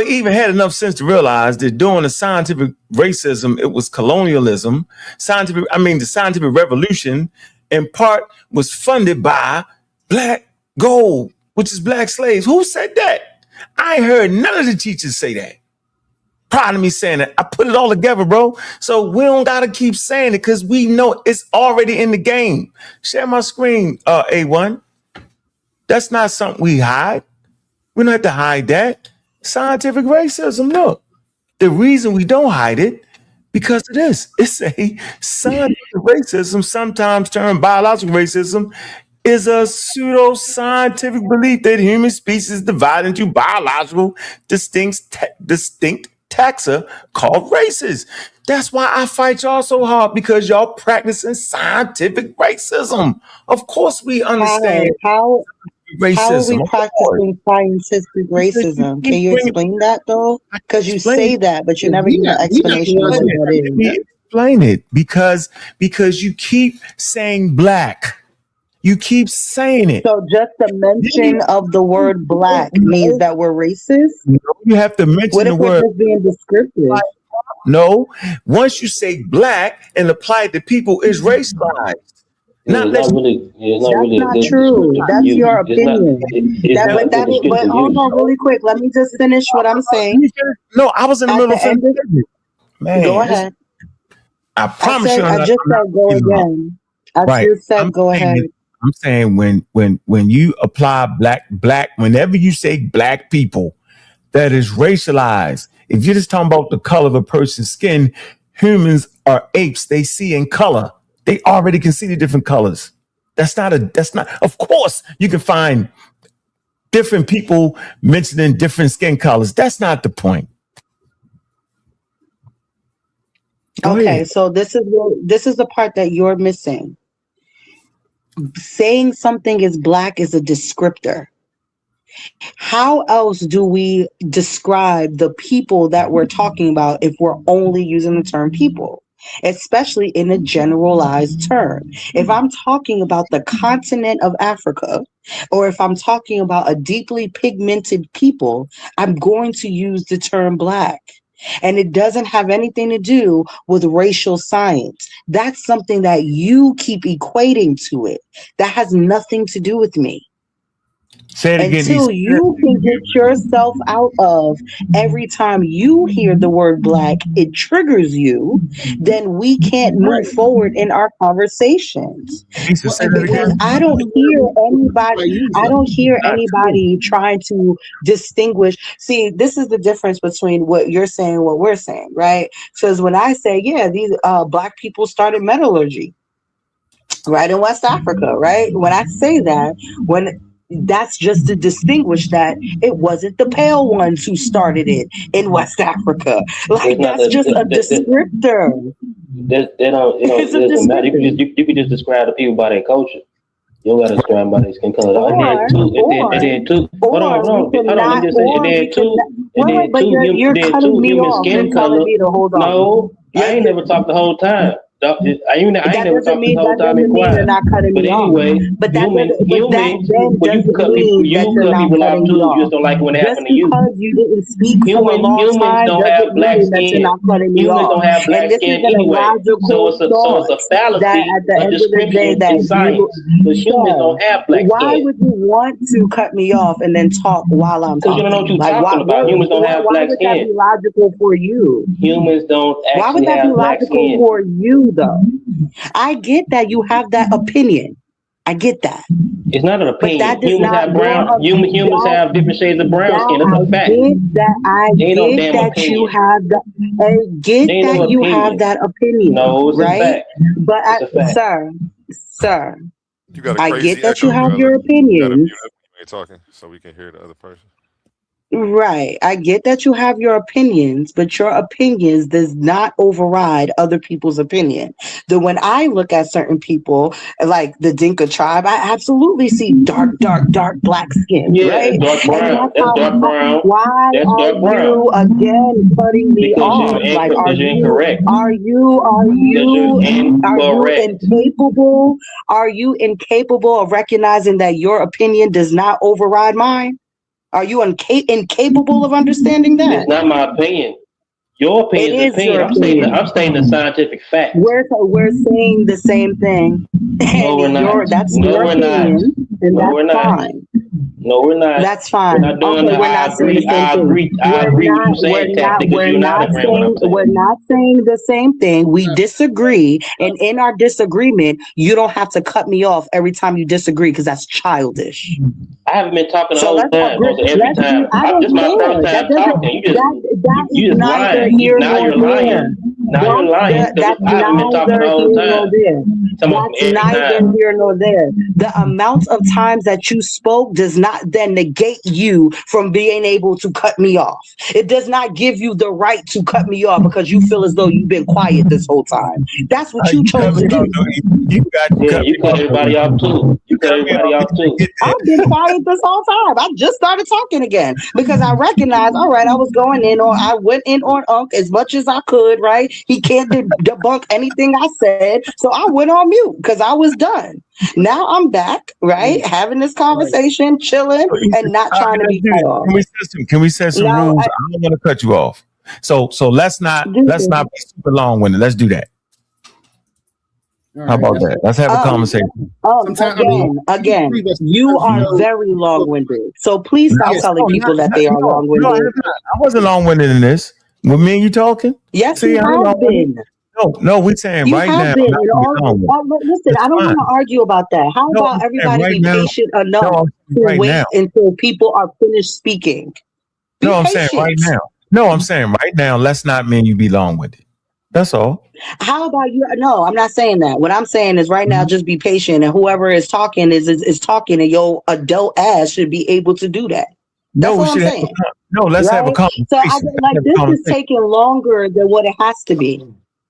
Speaker 12: even had enough sense to realize that during the scientific racism, it was colonialism. The scientific revolution in part was funded by black gold, which is black slaves. Who said that? I ain't heard none of the teachers say that. Proud of me saying that. I put it all together, bro. So we don't gotta keep saying it because we know it's already in the game. Share my screen, A1. That's not something we hide. We don't have to hide that. Scientific racism. Look, the reason we don't hide it because of this. It's a scientific racism, sometimes termed biological racism, is a pseudo-scientific belief that human species is divided into biological distinct taxa called races. That's why I fight y'all so hard because y'all practicing scientific racism. Of course, we understand
Speaker 7: How are we
Speaker 12: racism.
Speaker 7: practicing scientific racism? Can you explain that though? Because you say that, but you never give an explanation of what that is.
Speaker 12: Let me explain it because you keep saying black. You keep saying it.
Speaker 7: So just the mention of the word black means that we're racist?
Speaker 12: No, you have to mention
Speaker 7: What if
Speaker 12: the
Speaker 7: we're
Speaker 12: word.
Speaker 7: just being descriptive?
Speaker 12: No, once you say black and apply it to people, it's racialized.
Speaker 4: Yeah, it's not really
Speaker 7: That's
Speaker 4: a
Speaker 7: not
Speaker 4: good
Speaker 7: true.
Speaker 4: descriptive
Speaker 7: That's
Speaker 4: use.
Speaker 7: your
Speaker 4: It's not.
Speaker 7: opinion.
Speaker 4: It's not a good
Speaker 7: But
Speaker 4: descriptive
Speaker 7: hold
Speaker 4: use.
Speaker 7: on really quick. Let me just finish what I'm saying.
Speaker 12: No, I was in the
Speaker 7: At
Speaker 12: middle
Speaker 7: the
Speaker 12: of
Speaker 7: end of,
Speaker 12: finishing. Man,
Speaker 7: go ahead.
Speaker 12: I promise you,
Speaker 7: I just said go again. I
Speaker 12: right.
Speaker 7: just said go ahead.
Speaker 12: I'm saying when you apply black, whenever you say black people, that is racialized. If you're just talking about the color of a person's skin, humans are apes. They see in color. They already can see the different colors. That's not, of course, you can find different people mentioning different skin colors. That's not the point. Go
Speaker 7: Okay,
Speaker 12: ahead.
Speaker 7: so this is the part that you're missing. Saying something is black is a descriptor. How else do we describe the people that we're talking about if we're only using the term people, especially in a generalized term? If I'm talking about the continent of Africa, or if I'm talking about a deeply pigmented people, I'm going to use the term black. And it doesn't have anything to do with racial science. That's something that you keep equating to it. That has nothing to do with me.
Speaker 12: Say it again.
Speaker 7: Until you can get yourself out of every time you hear the word black, it triggers you, then we can't move forward in our conversations. Because I don't hear anybody trying to distinguish. See, this is the difference between what you're saying and what we're saying, right? Because when I say, yeah, these black people started metallurgy.
Speaker 13: right in West Africa, right? When I say that, when that's just to distinguish that it wasn't the pale ones who started it in West Africa. Like that's just a descriptor.
Speaker 4: That don't,
Speaker 13: It's a
Speaker 4: it doesn't matter.
Speaker 13: descriptor.
Speaker 4: You can just describe the people by their culture. You don't gotta describe them by their skin color.
Speaker 13: Or
Speaker 4: And then two. Hold on,
Speaker 13: we
Speaker 4: hold on. Let me just say. And then two. And then
Speaker 13: but
Speaker 4: two.
Speaker 13: you're
Speaker 4: Then
Speaker 13: cutting
Speaker 4: two
Speaker 13: me
Speaker 4: human
Speaker 13: off
Speaker 4: skin
Speaker 13: and telling
Speaker 4: color.
Speaker 13: me to hold on.
Speaker 4: No, I ain't never talked the whole time. I ain't never talked the whole time in
Speaker 13: Mean you're
Speaker 4: quiet.
Speaker 13: not cutting
Speaker 4: But
Speaker 13: me off.
Speaker 4: anyway,
Speaker 13: But that
Speaker 4: humans.
Speaker 13: then
Speaker 4: Well, you can
Speaker 13: doesn't
Speaker 4: cut people.
Speaker 13: mean
Speaker 4: You
Speaker 13: that
Speaker 4: can
Speaker 13: you're
Speaker 4: cut
Speaker 13: not
Speaker 4: people off
Speaker 13: cutting
Speaker 4: too.
Speaker 13: me
Speaker 4: You
Speaker 13: off.
Speaker 4: just don't like it when it
Speaker 13: Just
Speaker 4: happened to you.
Speaker 13: because you didn't speak for a long
Speaker 4: Humans
Speaker 13: time
Speaker 4: don't have
Speaker 13: doesn't
Speaker 4: black
Speaker 13: mean that you're
Speaker 4: skin.
Speaker 13: not cutting me
Speaker 4: Humans
Speaker 13: off.
Speaker 4: don't have black
Speaker 13: And this
Speaker 4: skin
Speaker 13: is an
Speaker 4: anyway. So
Speaker 13: illogical
Speaker 4: it's a
Speaker 13: thought that
Speaker 4: fallacy
Speaker 13: at the
Speaker 4: of
Speaker 13: end of the day
Speaker 4: description
Speaker 13: that
Speaker 4: in science. Because humans don't have black
Speaker 13: why
Speaker 4: skin.
Speaker 13: would you want to cut me off and then talk while I'm
Speaker 4: Because you don't know what
Speaker 13: talking?
Speaker 4: you're
Speaker 13: Like
Speaker 4: talking about. Humans don't have
Speaker 13: why
Speaker 4: black
Speaker 13: would that
Speaker 4: skin.
Speaker 13: be logical for you?
Speaker 4: Humans don't
Speaker 13: Why would
Speaker 4: actually
Speaker 13: that be
Speaker 4: have black
Speaker 13: logical
Speaker 4: skin.
Speaker 13: for you though? I get that you have that opinion. I get that.
Speaker 4: It's not an
Speaker 13: But
Speaker 4: opinion.
Speaker 13: that does
Speaker 4: Humans
Speaker 13: not
Speaker 4: have brown. Humans have different shades of brown skin. That's a fact.
Speaker 13: I
Speaker 4: Ain't no
Speaker 13: get
Speaker 4: damn
Speaker 13: that you
Speaker 4: opinion.
Speaker 13: have that. I get
Speaker 4: Ain't no
Speaker 13: that you have
Speaker 4: opinion.
Speaker 13: that opinion.
Speaker 4: No, it's a
Speaker 13: right?
Speaker 4: fact.
Speaker 13: But
Speaker 4: It's a fact.
Speaker 13: sir,
Speaker 15: You got a
Speaker 13: I
Speaker 15: crazy
Speaker 13: get that you
Speaker 15: echo,
Speaker 13: have
Speaker 15: brother.
Speaker 13: your
Speaker 15: You gotta
Speaker 13: opinions.
Speaker 15: mute up when you ain't talking so we can hear the other person.
Speaker 13: Right. I get that you have your opinions, but your opinions does not override other people's opinion. When I look at certain people, like the Dinka tribe, I absolutely see dark black skin,
Speaker 4: Yeah,
Speaker 13: right?
Speaker 4: that's dark
Speaker 13: And
Speaker 4: brown. That's dark brown.
Speaker 13: why
Speaker 4: That's
Speaker 13: are
Speaker 4: dark brown.
Speaker 13: you again cutting me
Speaker 4: Because
Speaker 13: off? Like,
Speaker 4: you're incorrect.
Speaker 13: are you
Speaker 4: incorrect.
Speaker 13: incapable? Are you incapable of recognizing that your opinion does not override mine? Are you incapable of understanding that?
Speaker 4: It's not my opinion. Your opinion
Speaker 13: It
Speaker 4: is
Speaker 13: is your
Speaker 4: opinion.
Speaker 13: opinion.
Speaker 4: I'm stating the scientific fact.
Speaker 13: We're saying the same thing.
Speaker 4: No, we're not.
Speaker 13: That's
Speaker 4: No,
Speaker 13: your
Speaker 4: we're not.
Speaker 13: opinion, and
Speaker 4: No, we're
Speaker 13: that's
Speaker 4: not.
Speaker 13: fine.
Speaker 4: No, we're not.
Speaker 13: That's fine.
Speaker 4: We're not doing
Speaker 13: Okay,
Speaker 4: that.
Speaker 13: we're not saying the same thing.
Speaker 4: I agree with you saying, Tat, because you're not agreeing with what I'm saying.
Speaker 13: We're not saying the same thing. We disagree, and in our disagreement, you don't have to cut me off every time you disagree because that's childish.
Speaker 4: I haven't been talking the
Speaker 13: So
Speaker 4: whole
Speaker 13: let's
Speaker 4: time.
Speaker 13: agree.
Speaker 4: So every time.
Speaker 13: I don't
Speaker 4: This is my
Speaker 13: care.
Speaker 4: first
Speaker 13: That
Speaker 4: time talking.
Speaker 13: that
Speaker 4: You
Speaker 13: is
Speaker 4: just
Speaker 13: neither
Speaker 4: lying.
Speaker 13: here
Speaker 4: Now
Speaker 13: nor
Speaker 4: you're
Speaker 13: there.
Speaker 4: lying. Now you're lying.
Speaker 13: That's
Speaker 4: I haven't been talking
Speaker 13: neither
Speaker 4: the whole
Speaker 13: here nor
Speaker 4: time.
Speaker 13: there. That's neither here nor there. The amount of times that you spoke does not then negate you from being able to cut me off. It does not give you the right to cut me off because you feel as though you've been quiet this whole time. That's what you chose to do.
Speaker 12: You
Speaker 4: cut everybody off too. You cut everybody off too.
Speaker 13: I've been quiet this whole time. I just started talking again because I recognized, all right, I went in on Ankh as much as I could, right? He can't debunk anything I said. So I went on mute because I was done. Now I'm back, right? Having this conversation, chilling, and not trying to be cut off.
Speaker 12: Can we set some
Speaker 13: No,
Speaker 12: rules? I don't want to cut you off. So let's not be super long winded. Let's do that. How about that? Let's have a conversation.
Speaker 13: Again, you are very long-winded. So please stop telling people that they are long-winded.
Speaker 12: I wasn't long-winded in this. With me and you talking?
Speaker 13: Yes, you have been.
Speaker 12: No, we're saying
Speaker 13: You
Speaker 12: right
Speaker 13: have
Speaker 12: now.
Speaker 13: been. Listen, I don't want to argue about that. How about everybody be patient enough to wait until people are finished speaking?
Speaker 12: I'm saying right now. No, I'm saying right now. Let's not mean you be long-winded. That's all.
Speaker 13: How about you? No, I'm not saying that. What I'm saying is right now, just be patient, and whoever is talking is talking, and your adult ass should be able to do that. That's all I'm saying.
Speaker 12: Let's have a conversation.
Speaker 13: So this is taking longer than what it has to be.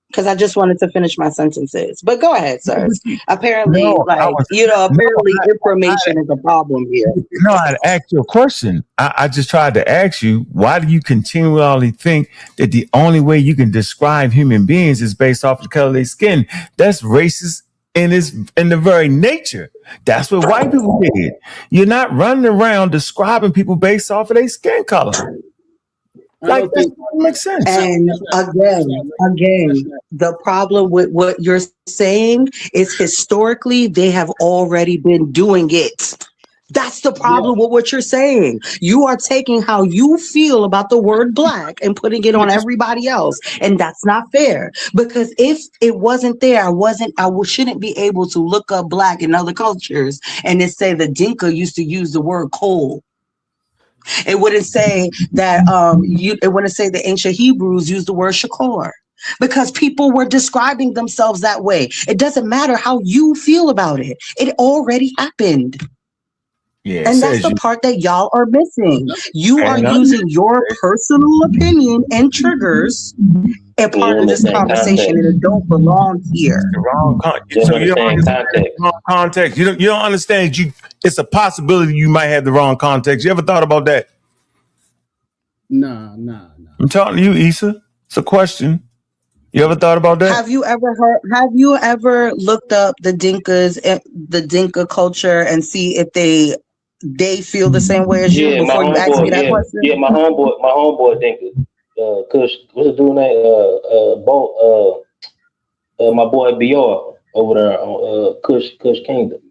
Speaker 13: Because I just wanted to finish my sentences. But go ahead, sir. Apparently, information is a problem here.
Speaker 12: No, I'd ask you a question. I just tried to ask you, why do you continually think that the only way you can describe human beings is based off the color of their skin? That's racist in the very nature. That's what white people did. You're not running around describing people based off of their skin color. Like, that doesn't make sense.
Speaker 13: And again, the problem with what you're saying is historically they have already been doing it. That's the problem with what you're saying. You are taking how you feel about the word black and putting it on everybody else. And that's not fair. Because if it wasn't there, I shouldn't be able to look up black in other cultures and then say the Dinka used to use the word coal. It wouldn't say that it wouldn't say the ancient Hebrews used the word shakor. because people were describing themselves that way. It doesn't matter how you feel about it. It already happened.
Speaker 12: Yeah,
Speaker 13: And that's the part that y'all are missing. You are using your personal opinion and triggers and part of this conversation, and it don't belong here.
Speaker 12: The wrong context. So you don't understand the wrong context. You don't understand. It's a possibility you might have the wrong context. You ever thought about that?
Speaker 2: Nah.
Speaker 12: I'm talking to you, Issa. It's a question. You ever thought about that?
Speaker 13: Have you ever looked up the Dinkas and the Dinka culture and see if they feel the same way as you before you ask me that question?
Speaker 4: Yeah, my homeboy Dinka. Kush, what's the dude name? My boy BR over there on Kush Kingdom.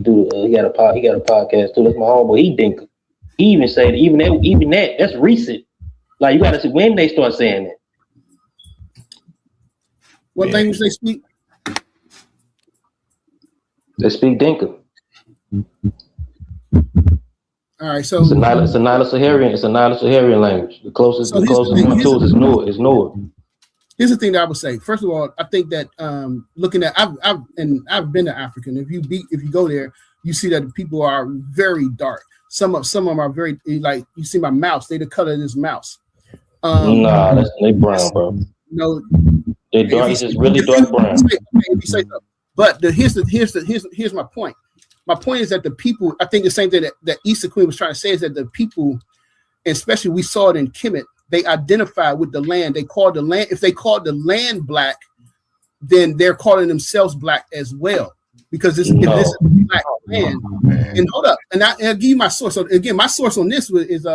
Speaker 4: Dude, he got a podcast too. That's my homeboy. He Dinka. He even said even that that's recent. Like you gotta see when they start saying that.
Speaker 2: What language they speak?
Speaker 4: They speak Dinka.
Speaker 2: All right, so
Speaker 4: it's a Nilo-Saharan language. The closest one to it is Noah.
Speaker 2: Here's the thing that I would say. First of all, I think that looking at I've been to Africa, and if you go there, you see that the people are very dark. Some of them are very, like, you see my mouse. They the color of this mouse.
Speaker 4: Nah, they brown, bro.
Speaker 2: No,
Speaker 4: they dark. It's just really dark brown.
Speaker 2: But here's my point. My point is that the people, I think the same thing that Issa Kween was trying to say is that the people, especially we saw it in Kemet, they identified with the land. They called the land, if they called the land black, then they're calling themselves black as well. Because if this is black land, and hold up, and I'll give you my source. So again, my source on this is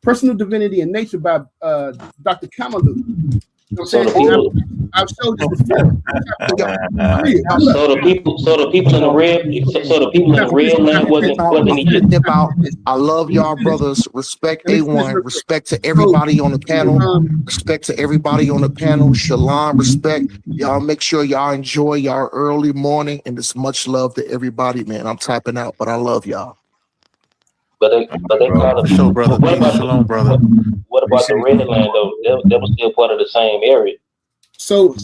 Speaker 2: Personal Divinity and Nature by Dr. Kamalu. You know what I'm saying? I've showed this before.
Speaker 4: So the people in the red land wasn't Egypt.
Speaker 14: I love y'all brothers. Respect A1. Respect to everybody on the panel. Respect to everybody on the panel. Shalom. Respect. Y'all make sure y'all enjoy y'all early morning, and it's much love to everybody, man. I'm tapping out, but I love y'all.
Speaker 4: But they call it
Speaker 8: show, brother. Shalom, brother.
Speaker 4: What about the red land though? That was still part of the same area.
Speaker 2: So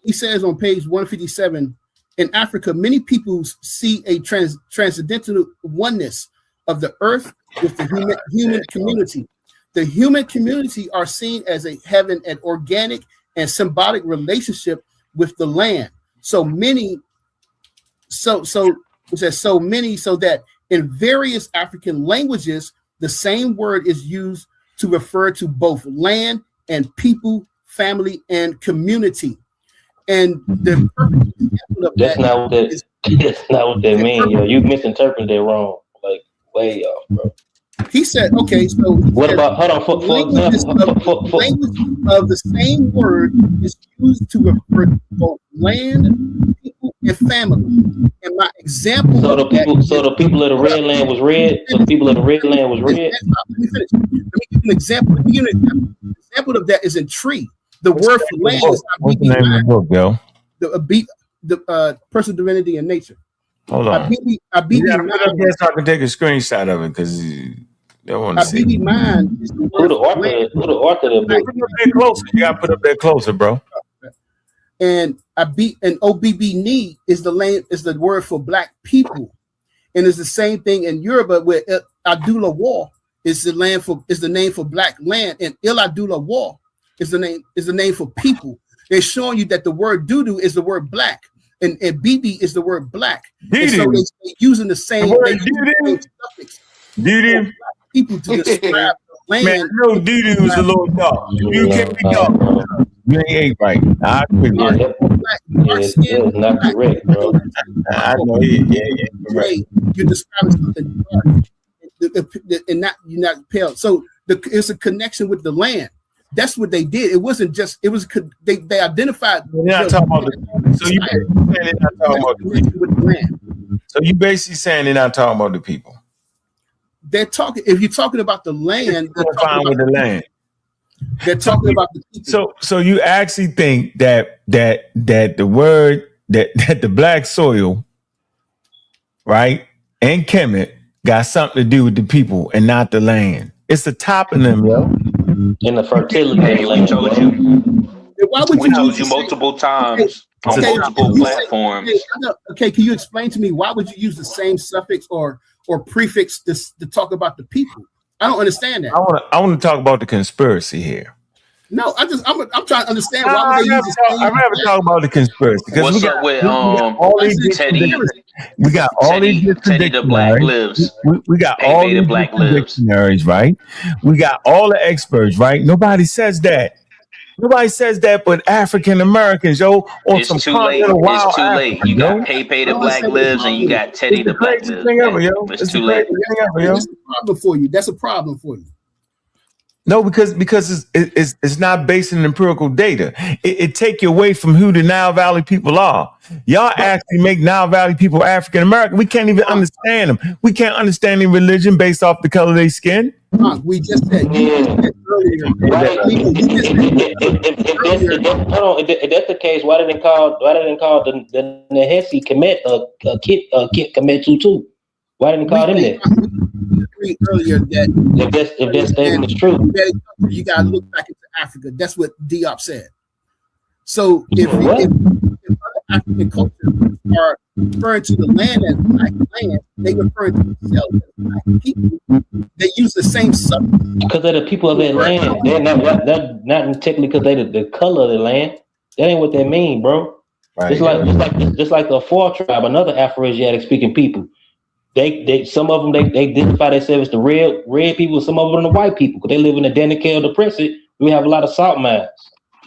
Speaker 2: he says on page 157, in Africa, many people see a transcendental oneness of the earth with the human community. The human community are seen as having an organic and symbolic relationship with the land. So that in various African languages, the same word is used to refer to both land and people, family, and community. And the perfect example of
Speaker 4: that's not what that means. Yo. You misinterpreted it wrong. Like way off, bro.
Speaker 2: He said, okay, so
Speaker 4: about hold on for
Speaker 2: language of the same word is used to refer to both land, people, and family. And my example
Speaker 4: the people of the red land was red. So the people of the red land was red.
Speaker 2: Let me finish. Let me give you an example. The example of that is in tree. The word for land is
Speaker 12: what's the name of the book, yo?
Speaker 2: The Personal Divinity and Nature.
Speaker 12: Hold on. You gotta put up there so I can take a screenshot of it because they want to see.
Speaker 2: Mind is the
Speaker 4: who the author of the book?
Speaker 12: Put up there closer. You gotta put up there closer, bro.
Speaker 2: And OBB is the word for black people, and it's the same thing in Yoruba where Adula War is the name for black land, and Il Adula War is the name for people. They're showing you that the word doo-doo is the word black, and BB is the word black. And so they're using the same suffix.
Speaker 12: Doo-doo.
Speaker 2: People to describe the land.
Speaker 12: Man, no doo-doo is a little dark. You can't be dark. You ain't right. I agree.
Speaker 4: That's not correct, bro.
Speaker 12: I know it. Yeah.
Speaker 2: You're describing something dark, and you're not pale. So it's a connection with the land. That's what they did. It wasn't just. It was they identified.
Speaker 12: You're not talking about so you basically saying they're not talking about the people.
Speaker 2: With the land.
Speaker 12: So you basically saying they're not talking about the people.
Speaker 2: They're talking. If you're talking about the land, they're
Speaker 12: talking about the land.
Speaker 2: They're talking about the people.
Speaker 12: So you actually think that the word that the black soil, right, and Kemet got something to do with the people and not the land. It's the top of them, yo.
Speaker 4: In the fertility of the land.
Speaker 2: why would
Speaker 16: We
Speaker 2: you
Speaker 16: told
Speaker 2: use
Speaker 16: you
Speaker 2: the same?
Speaker 16: multiple times on
Speaker 2: Okay,
Speaker 16: multiple
Speaker 2: can you say,
Speaker 16: platforms.
Speaker 2: okay, can you explain to me why would you use the same suffix or prefix to talk about the people? I don't understand that.
Speaker 12: I want to talk about the conspiracy here.
Speaker 2: No, I'm trying to understand why would
Speaker 12: I'd
Speaker 2: they use the same.
Speaker 12: rather talk about the conspiracy because
Speaker 16: What's up with
Speaker 12: we got all these
Speaker 16: Teddy?
Speaker 12: we got all these different
Speaker 16: Teddy the Black
Speaker 12: dictionaries.
Speaker 16: lives.
Speaker 12: We got all
Speaker 16: Pepe the
Speaker 12: these
Speaker 16: Black
Speaker 12: different
Speaker 16: lives.
Speaker 12: dictionaries, right? We got all the experts, right? Nobody says that. Nobody says that but African Americans, yo, or
Speaker 16: It's
Speaker 12: some
Speaker 16: too late.
Speaker 12: continental wild
Speaker 16: It's too late.
Speaker 12: Africans,
Speaker 16: You
Speaker 12: yo.
Speaker 16: got Pepe the
Speaker 2: I
Speaker 16: Black
Speaker 2: understand what the
Speaker 16: lives and you
Speaker 2: problem is.
Speaker 16: got Teddy
Speaker 12: It's the
Speaker 16: the Black
Speaker 12: craziest
Speaker 16: lives,
Speaker 12: thing ever,
Speaker 16: man.
Speaker 12: yo.
Speaker 16: It's
Speaker 12: It's
Speaker 16: too
Speaker 12: the
Speaker 16: late.
Speaker 12: craziest thing ever, yo.
Speaker 2: That's a problem for you. That's a problem for you.
Speaker 12: No, because it's not based on empirical data. It take you away from who the Nile Valley people are. Y'all actually make Nile Valley people African American. We can't even understand them. We can't understand their religion based off the color of their skin.
Speaker 2: We just said earlier.
Speaker 4: If that's the case, why didn't call the Nehesi Kemetu too? Why didn't call them that?
Speaker 2: Earlier that
Speaker 4: if that statement is true,
Speaker 2: you gotta look back into Africa. That's what Diop said. So if other African cultures are referring to the land as black land, they refer to themselves as black people. They use the same subject
Speaker 4: because they're the people of that land. They're not technically because they the color of the land. That ain't what that mean, bro.
Speaker 12: Right.
Speaker 4: Just like the Afar tribe, another Afro-Asiatic speaking people. They some of them they identify themselves as the red people, some of them the white people because they live in the Danakil Depression. We have a lot of salt mines.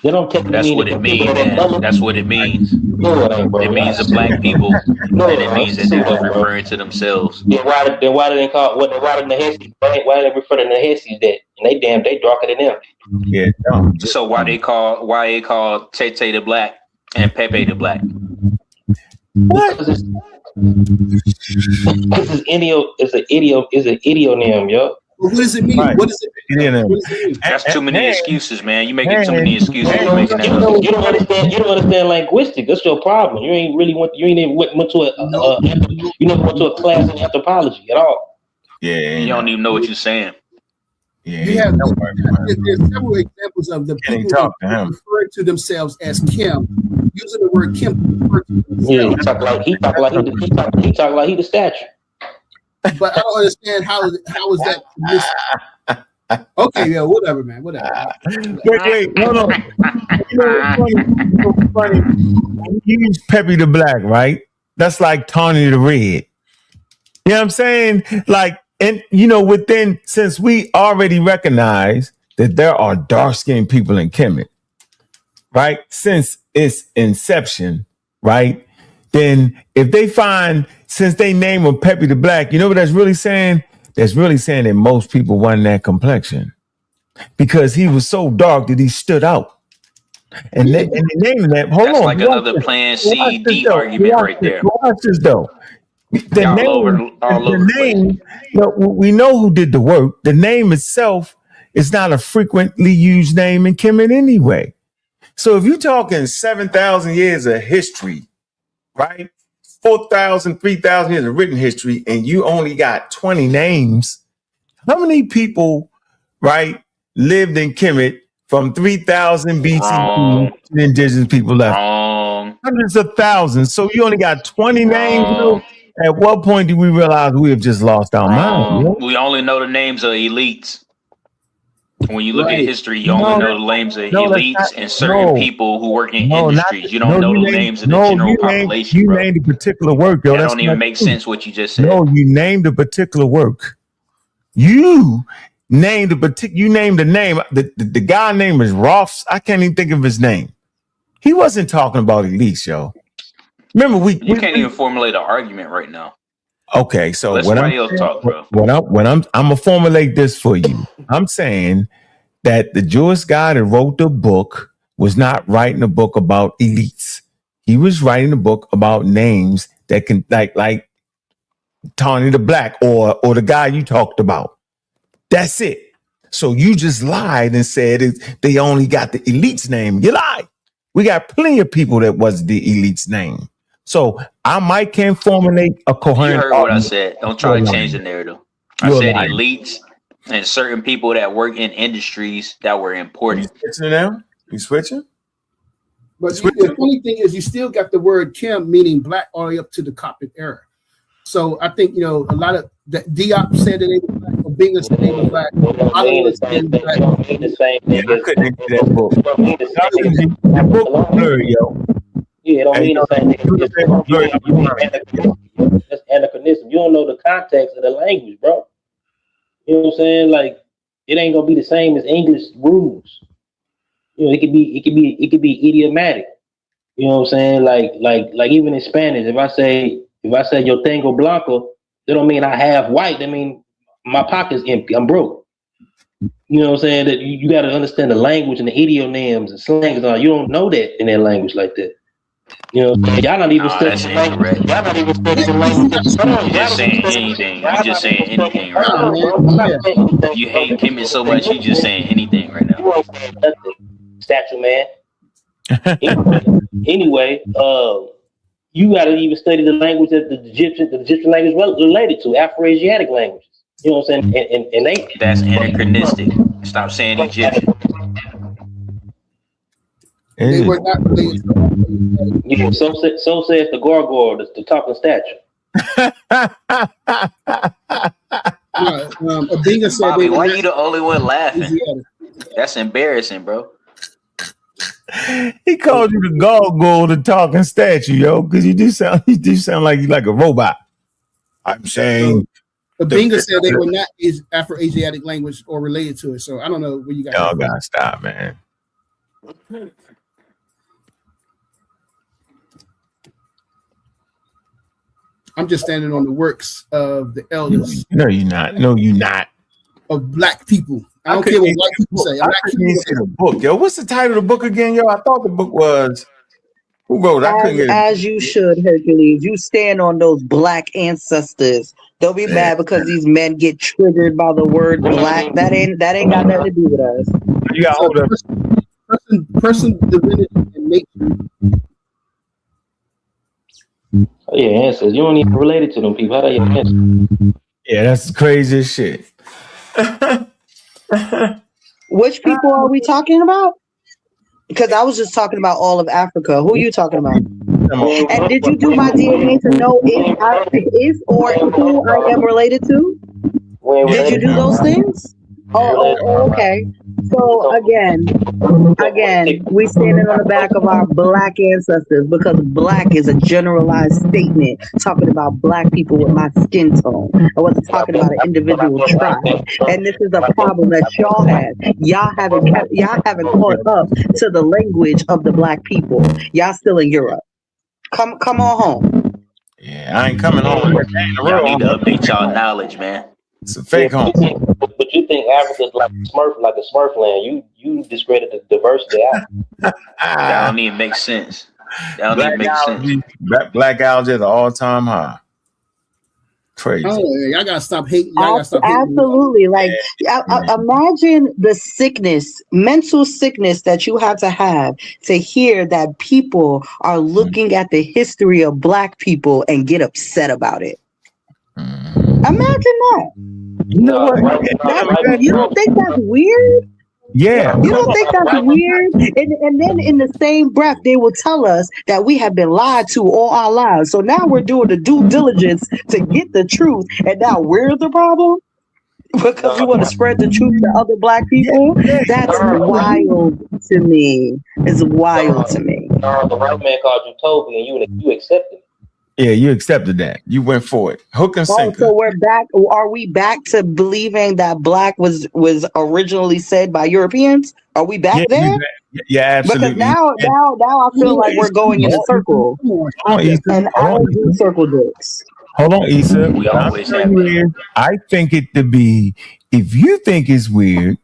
Speaker 4: They don't technically
Speaker 16: That's
Speaker 4: mean
Speaker 16: what it means, man. That's what it means.
Speaker 4: No, it ain't, bro.
Speaker 16: It means the black people, and it means that they were referring to themselves.
Speaker 4: Then why did they call what? Why did they refer to the Nehesi that? And they darker than them.
Speaker 12: Yeah.
Speaker 16: So why they call Tete the Black and Pepe the Black?
Speaker 12: What?
Speaker 4: Because it's an idionym, yo.
Speaker 2: What does it mean?
Speaker 12: Right.
Speaker 2: What does it
Speaker 12: mean?
Speaker 16: That's too many excuses, man. You making too many excuses.
Speaker 4: You don't understand linguistics. That's your problem. You ain't really went to you never went to a class in anthropology at all.
Speaker 12: Yeah.
Speaker 16: You don't even know what you're saying.
Speaker 12: Yeah.
Speaker 2: There's several examples of the people that refer to themselves as Kim, using the word Kim to refer to themselves.
Speaker 4: Yeah, he talk like he the statue.
Speaker 2: But I don't understand how is that okay, yeah, whatever, man, whatever.
Speaker 12: Wait, hold on. You know what's funny? When you use Pepe the Black, right? That's like Tawny the Red. You know what I'm saying? Like, and within, since we already recognize that there are dark-skinned people in Kemet, right? Since its inception, right? Then if they find, since they name him Pepe the Black, you know what that's really saying? That's really saying that most people wasn't that complexion because he was so dark that he stood out. And they named that.
Speaker 16: That's like another Plan C D argument right there.
Speaker 12: Watch this though. The name, we know who did the work. The name itself is not a frequently used name in Kemet anyway. So if you're talking 7,000 years of history, right? 4,000, 3,000 years of written history, and you only got 20 names. How many people, right, lived in Kemet from 3,000 BC to the indigenous people left? Hundreds of thousands. So you only got 20 names. At what point do we realize we have just lost our mind?
Speaker 16: We only know the names of elites. When you look at history, you only know the names of elites and certain people who work in industries. You don't know the names of the general population,
Speaker 12: you
Speaker 16: bro.
Speaker 12: named a particular work, yo.
Speaker 16: That
Speaker 12: That's
Speaker 16: don't even
Speaker 12: not
Speaker 16: make
Speaker 12: true.
Speaker 16: sense what you just said.
Speaker 12: No, you named a particular work. You named you named the name. The guy name is Roths. I can't even think of his name. He wasn't talking about elites, yo. Remember,
Speaker 16: You can't even formulate an argument right now.
Speaker 12: Okay, so
Speaker 16: Let somebody else talk, bro.
Speaker 12: I'm gonna formulate this for you. I'm saying that the Jewish guy that wrote the book was not writing a book about elites. He was writing a book about names that can like Tawny the Black or the guy you talked about. That's it. So you just lied and said they only got the elite's name. You lied. We got plenty of people that was the elite's name. So I can't formulate a coherent.
Speaker 16: You heard what I said. Don't try to change the narrative. I said elites and certain people that work in industries that were important.
Speaker 12: You switching now? You switching?
Speaker 2: But the funny thing is, you still got the word Kim meaning black all the way up to the Coptic era. So I think, a lot of that Diop said that they were black, or Binga said they were black.
Speaker 4: It don't mean the same thing.
Speaker 12: I couldn't read that book. That book was blurry, yo.
Speaker 4: Yeah, it don't mean the same thing. That's anachronism. You don't know the context of the language, bro. You know what I'm saying? Like, it ain't gonna be the same as English rules. It could be idiomatic. You know what I'm saying? Like even in Spanish, if I say yo tengo blanco, that don't mean I have white. That mean my pocket's empty. I'm broke. You know what I'm saying? That you got to understand the language and the idionyms and slangs and all. You don't know that in that language like that. You know, y'all not even studying the language. Y'all not even studying the language.
Speaker 16: You just saying anything. You just saying anything right now. You hate Kemet so much, you just saying anything right now.
Speaker 4: Statue man. Anyway, you got to even study the language that the Egyptian language related to, Afro-Asiatic languages. You know what I'm saying? And
Speaker 16: that's anachronistic. Stop saying Egyptian.
Speaker 2: They were not related.
Speaker 4: Yeah, so says the gargoyle, the talking statue.
Speaker 2: Abinga said
Speaker 16: Bobby, why you the only one laughing? That's embarrassing, bro.
Speaker 12: He called you the gargoyle, the talking statue, yo, because you do sound like you like a robot. I'm saying.
Speaker 2: Abinga said they were not Afro-Asiatic language or related to it. So I don't know where you got.
Speaker 12: Y'all gotta stop, man.
Speaker 2: I'm just standing on the works of the elders.
Speaker 12: No, you're not. No, you're not.
Speaker 2: Of black people. I don't care what white people say.
Speaker 12: I couldn't say the book, yo. What's the title of the book again, yo? I thought the book was. Who wrote it? I couldn't get it.
Speaker 13: As you should, Hercules. You stand on those black ancestors. Don't be mad because these men get triggered by the word black. That ain't got nothing to do with us.
Speaker 12: You got hold of
Speaker 2: person, divinity, and nature.
Speaker 4: Oh, yeah, ancestors. You don't even relate it to them people. How they your ancestors?
Speaker 12: Yeah, that's crazy as shit.
Speaker 13: Which people are we talking about? Because I was just talking about all of Africa. Who are you talking about? And did you do my DNA to know if or who I am related to? Did you do those things? Oh, okay. So again, we standing on the back of our black ancestors because black is a generalized statement talking about black people with my skin tone. I wasn't talking about an individual tribe. And this is a problem that y'all have. Y'all haven't caught up to the language of the black people. Y'all still in Europe. Come on home.
Speaker 12: Yeah, I ain't coming home.
Speaker 16: Y'all need to update y'all knowledge, man.
Speaker 12: It's a fake home.
Speaker 4: But you think Africa's like a Smurf land. You discredit the diversity out.
Speaker 16: That don't even make sense. That don't even make sense.
Speaker 12: Black algae at an all-time high. Crazy.
Speaker 2: Oh, y'all gotta stop hating. Y'all gotta stop hating.
Speaker 13: Absolutely. Like, imagine the sickness, mental sickness that you have to hear that people are looking at the history of black people and get upset about it. Imagine that.
Speaker 12: You know what?
Speaker 13: You don't think that's weird?
Speaker 12: Yeah.
Speaker 13: You don't think that's weird? And then in the same breath, they will tell us that we have been lied to all our lives. So now we're doing the due diligence to get the truth. And now we're the problem? Because we want to spread the truth to other black people? That's wild to me. It's wild to me.
Speaker 4: The white man called you Toby and you accepted it.
Speaker 12: Yeah, you accepted that. You went for it. Hook and sinker.
Speaker 13: So we're back. Are we back to believing that black was originally said by Europeans? Are we back there?
Speaker 12: Yeah, absolutely.
Speaker 13: Because now I feel like we're going in a circle. And I don't do circle dicks.
Speaker 12: Hold on, Issa.
Speaker 16: We always have
Speaker 12: I think it to be, if you think it's weird,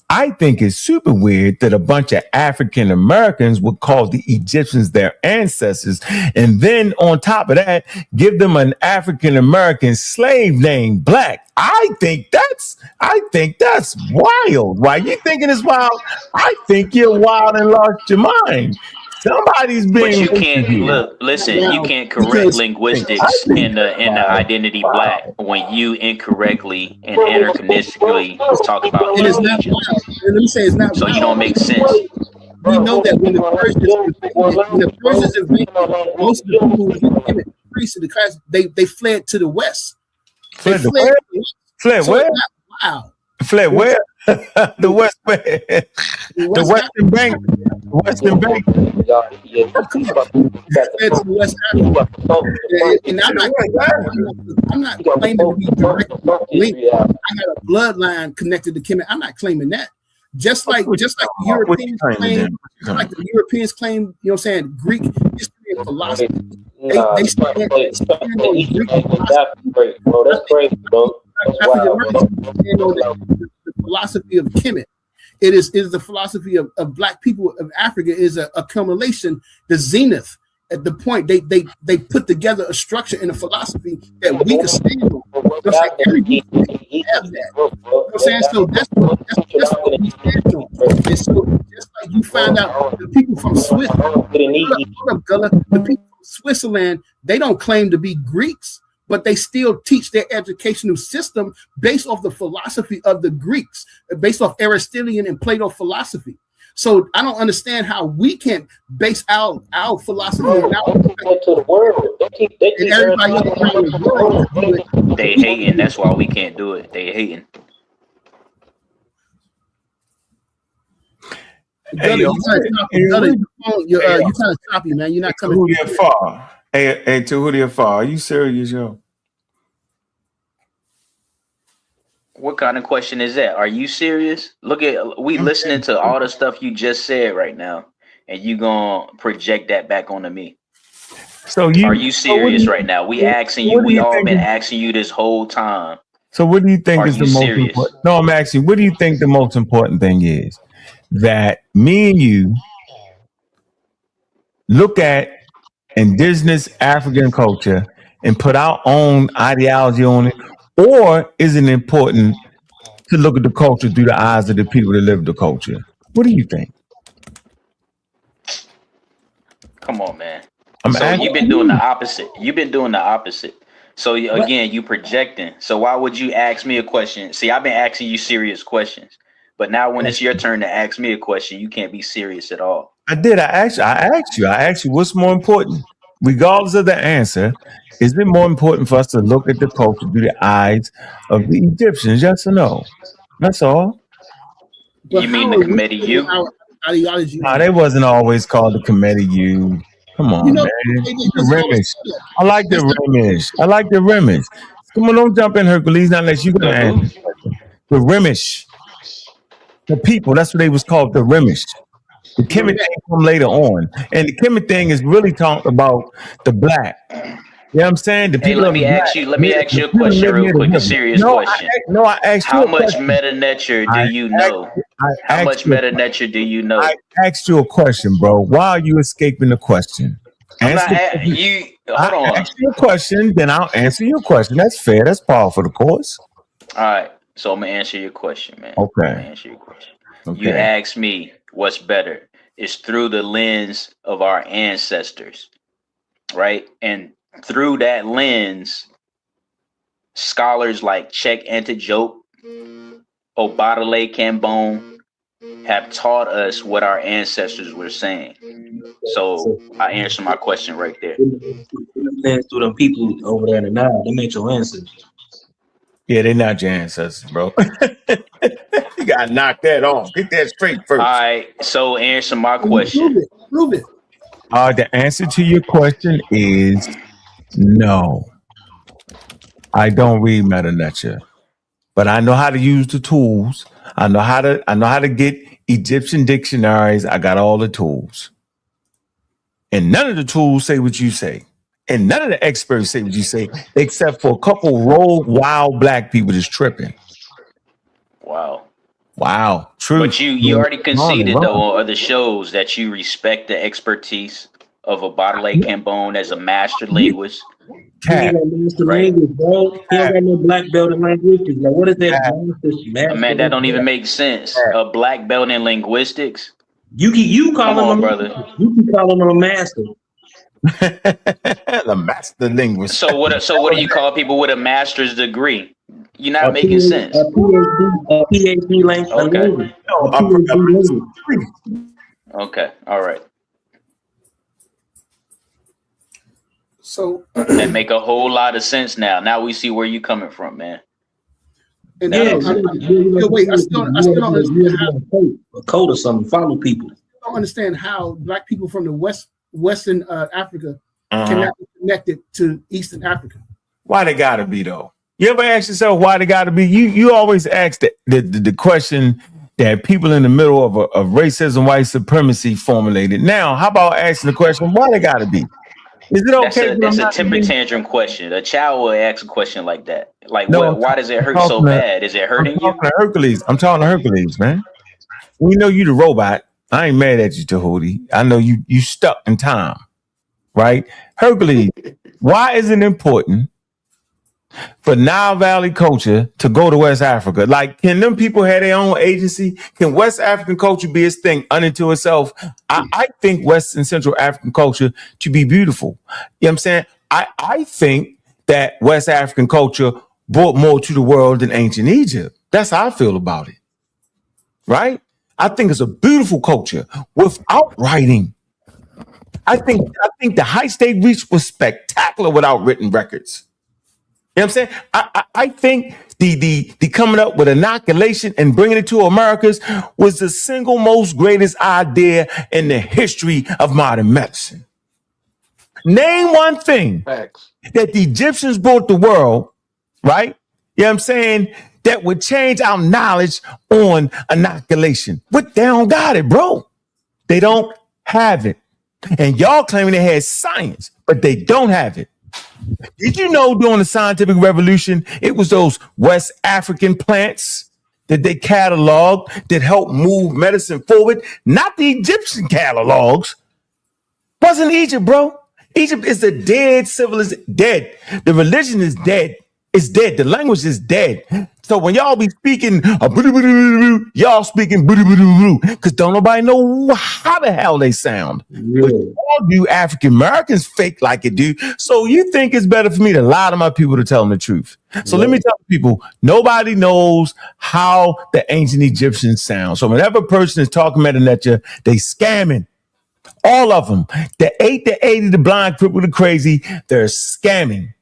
Speaker 12: I think it's super weird that a bunch of African Americans would call the Egyptians their ancestors, and then on top of that, give them an African American slave named Black. I think that's wild. Why you thinking it's wild? I think you're wild and lost your mind. Somebody's being.
Speaker 16: But you can't listen. You can't correct linguistics in the identity black when you incorrectly and anachronistically talk about.
Speaker 2: And it's not wild. Let me say it's not.
Speaker 16: So you don't make sense.
Speaker 2: we know that when the Persians invaded, most of the people who was in Kemet, priests of the class, they fled to the west. They
Speaker 12: Fled
Speaker 2: fled.
Speaker 12: Fled
Speaker 2: So
Speaker 12: where?
Speaker 2: wow.
Speaker 12: Fled where? The West Bank. The Western Bank. The Western Bank.
Speaker 2: Fled to West Africa. And I'm not claiming to be directly linked. I got a bloodline connected to Kemet. I'm not claiming that. Just like the Europeans claim, you know what I'm saying, Greek history and philosophy. They stand on Greek philosophy.
Speaker 4: Bro, that's crazy, bro. That's wild, bro.
Speaker 2: The philosophy of Kemet. It is the philosophy of Black people of Africa is a accumulation, the zenith. At the point they put together a structure and a philosophy that we can stand on. Everybody have that. You know what I'm saying? So that's what we stand on. And so just like you find out the people from Switzerland, the people from Switzerland, they don't claim to be Greeks, but they still teach their educational system based off the philosophy of the Greeks, based off Aristotelian and Plato philosophy. So I don't understand how we can base our philosophy and
Speaker 4: to the world.
Speaker 2: And everybody else around the world.
Speaker 16: They hating. That's why we can't do it. They hating.
Speaker 12: Hey,
Speaker 2: you kind of choppy, man. You're not coming.
Speaker 12: Who they far? Hey, to who they far? Are you serious, yo?
Speaker 16: What kind of question is that? Are you serious? Look at we listening to all the stuff you just said right now, and you gonna project that back onto me.
Speaker 12: So
Speaker 16: are you serious right now? We asking you. We all been asking you this whole time.
Speaker 12: So what do you think is the most important? No, I'm asking. What do you think the most important thing is? That me and you look at indigenous African culture and put our own ideology on it, or is it important to look at the culture through the eyes of the people that live the culture? What do you think?
Speaker 16: Come on, man. So you've been doing the opposite. You've been doing the opposite. So again, you projecting. So why would you ask me a question? See, I've been asking you serious questions, but now when it's your turn to ask me a question, you can't be serious at all.
Speaker 12: I did. I asked you what's more important. Regardless of the answer, is it more important for us to look at the culture through the eyes of the Egyptians? Yes or no? That's all.
Speaker 16: You mean the committee you?
Speaker 2: Ideology.
Speaker 12: No, they wasn't always called the committee you. Come on, man. The Remish. I like the Remish. I like the Remish. Come on, don't jump in, Hercules, not unless you're going to answer. The Remish. The people, that's what they was called, the Remish. The Kemet thing come later on. And the Kemet thing is really talking about the black. You know what I'm saying? The people
Speaker 16: let me ask you a question real quick, a serious question.
Speaker 12: I asked you
Speaker 16: how much meta nature do you know? How much meta nature do you know?
Speaker 12: I asked you a question, bro. Why are you escaping the question?
Speaker 16: I'm not you. Hold on.
Speaker 12: I asked you a question, then I'll answer your question. That's fair. That's par for the course.
Speaker 16: All right. So I'm gonna answer your question, man.
Speaker 12: Okay.
Speaker 16: I'm gonna answer your question. Okay. You asked me what's better. It's through the lens of our ancestors, right? And through that lens, scholars like Czech Antijoke, Obadale Cambone have taught us what our ancestors were saying. So I answered my question right there.
Speaker 4: Through them people over there in the Nile, they ain't your ancestors.
Speaker 12: Yeah, they're not your ancestors, bro. You gotta knock that off. Get that straight first.
Speaker 16: All right. So answer my question.
Speaker 2: Prove it.
Speaker 12: The answer to your question is no. I don't read meta nature, but I know how to use the tools. I know how to get Egyptian dictionaries. I got all the tools, and none of the tools say what you say, and none of the experts say what you say, except for a couple rogue wild black people that's tripping. Wow, true.
Speaker 16: But you already conceded though on other shows that you respect the expertise of Obadale Cambone as a master linguist.
Speaker 4: He ain't got master language, bro. He don't got no black belt in linguistics. Like, what is that?
Speaker 16: Man, that don't even make sense. A black belt in linguistics.
Speaker 4: You call him
Speaker 16: brother.
Speaker 4: You keep calling him a master.
Speaker 12: The master linguist.
Speaker 16: So what do you call people with a master's degree? You're not making sense.
Speaker 4: A PhD language.
Speaker 16: Okay. Okay, all right.
Speaker 2: So
Speaker 16: That make a whole lot of sense now. Now we see where you coming from, man.
Speaker 2: and
Speaker 4: Yeah,
Speaker 2: wait, I still don't understand
Speaker 4: a code or something. Follow people.
Speaker 2: I don't understand how black people from the Western Africa
Speaker 12: Uh-huh.
Speaker 2: cannot be connected to Eastern Africa.
Speaker 12: Why they gotta be though? You ever ask yourself why they gotta be? You always ask the question that people in the middle of racism, white supremacy formulated. Now, how about asking the question why they gotta be? Is it okay?
Speaker 16: That's a temper tantrum question. A child will ask a question like that. Like,
Speaker 12: No,
Speaker 16: why does it
Speaker 12: I'm
Speaker 16: hurt so
Speaker 12: talking to,
Speaker 16: bad? Is it
Speaker 12: I'm
Speaker 16: hurting you?
Speaker 12: talking to Hercules. I'm talking to Hercules, man. We know you the robot. I ain't mad at you, Tahuti. I know you stuck in time, right? Hercules, why is it important for Nile Valley culture to go to West Africa? Like, can them people have their own agency? Can West African culture be its thing unto itself? I think West and Central African culture to be beautiful. You know what I'm saying? I think that West African culture brought more to the world than ancient Egypt. That's how I feel about it. Right? I think it's a beautiful culture without writing. I think the heights they reached was spectacular without written records. You know what I'm saying? I think the coming up with inoculation and bringing it to Americas was the single most greatest idea in the history of modern medicine. Name one thing that the Egyptians brought the world, right? You know what I'm saying? That would change our knowledge on inoculation. But they don't got it, bro. They don't have it. And y'all claiming they had science, but they don't have it. Did you know during the scientific revolution, it was those West African plants that they cataloged that helped move medicine forward? Not the Egyptian catalogs. Wasn't Egypt, bro. Egypt is a dead civilization. Dead. The religion is dead. It's dead. The language is dead. So when y'all be speaking, y'all speaking because don't nobody know how the hell they sound. But all you African Americans fake like it do. So you think it's better for me to lie to my people to tell them the truth. So let me tell people, nobody knows how the ancient Egyptians sound. So whenever a person is talking at you, they scamming. All of them. The 8 to 80, the blind, crippled, the crazy, they're scamming.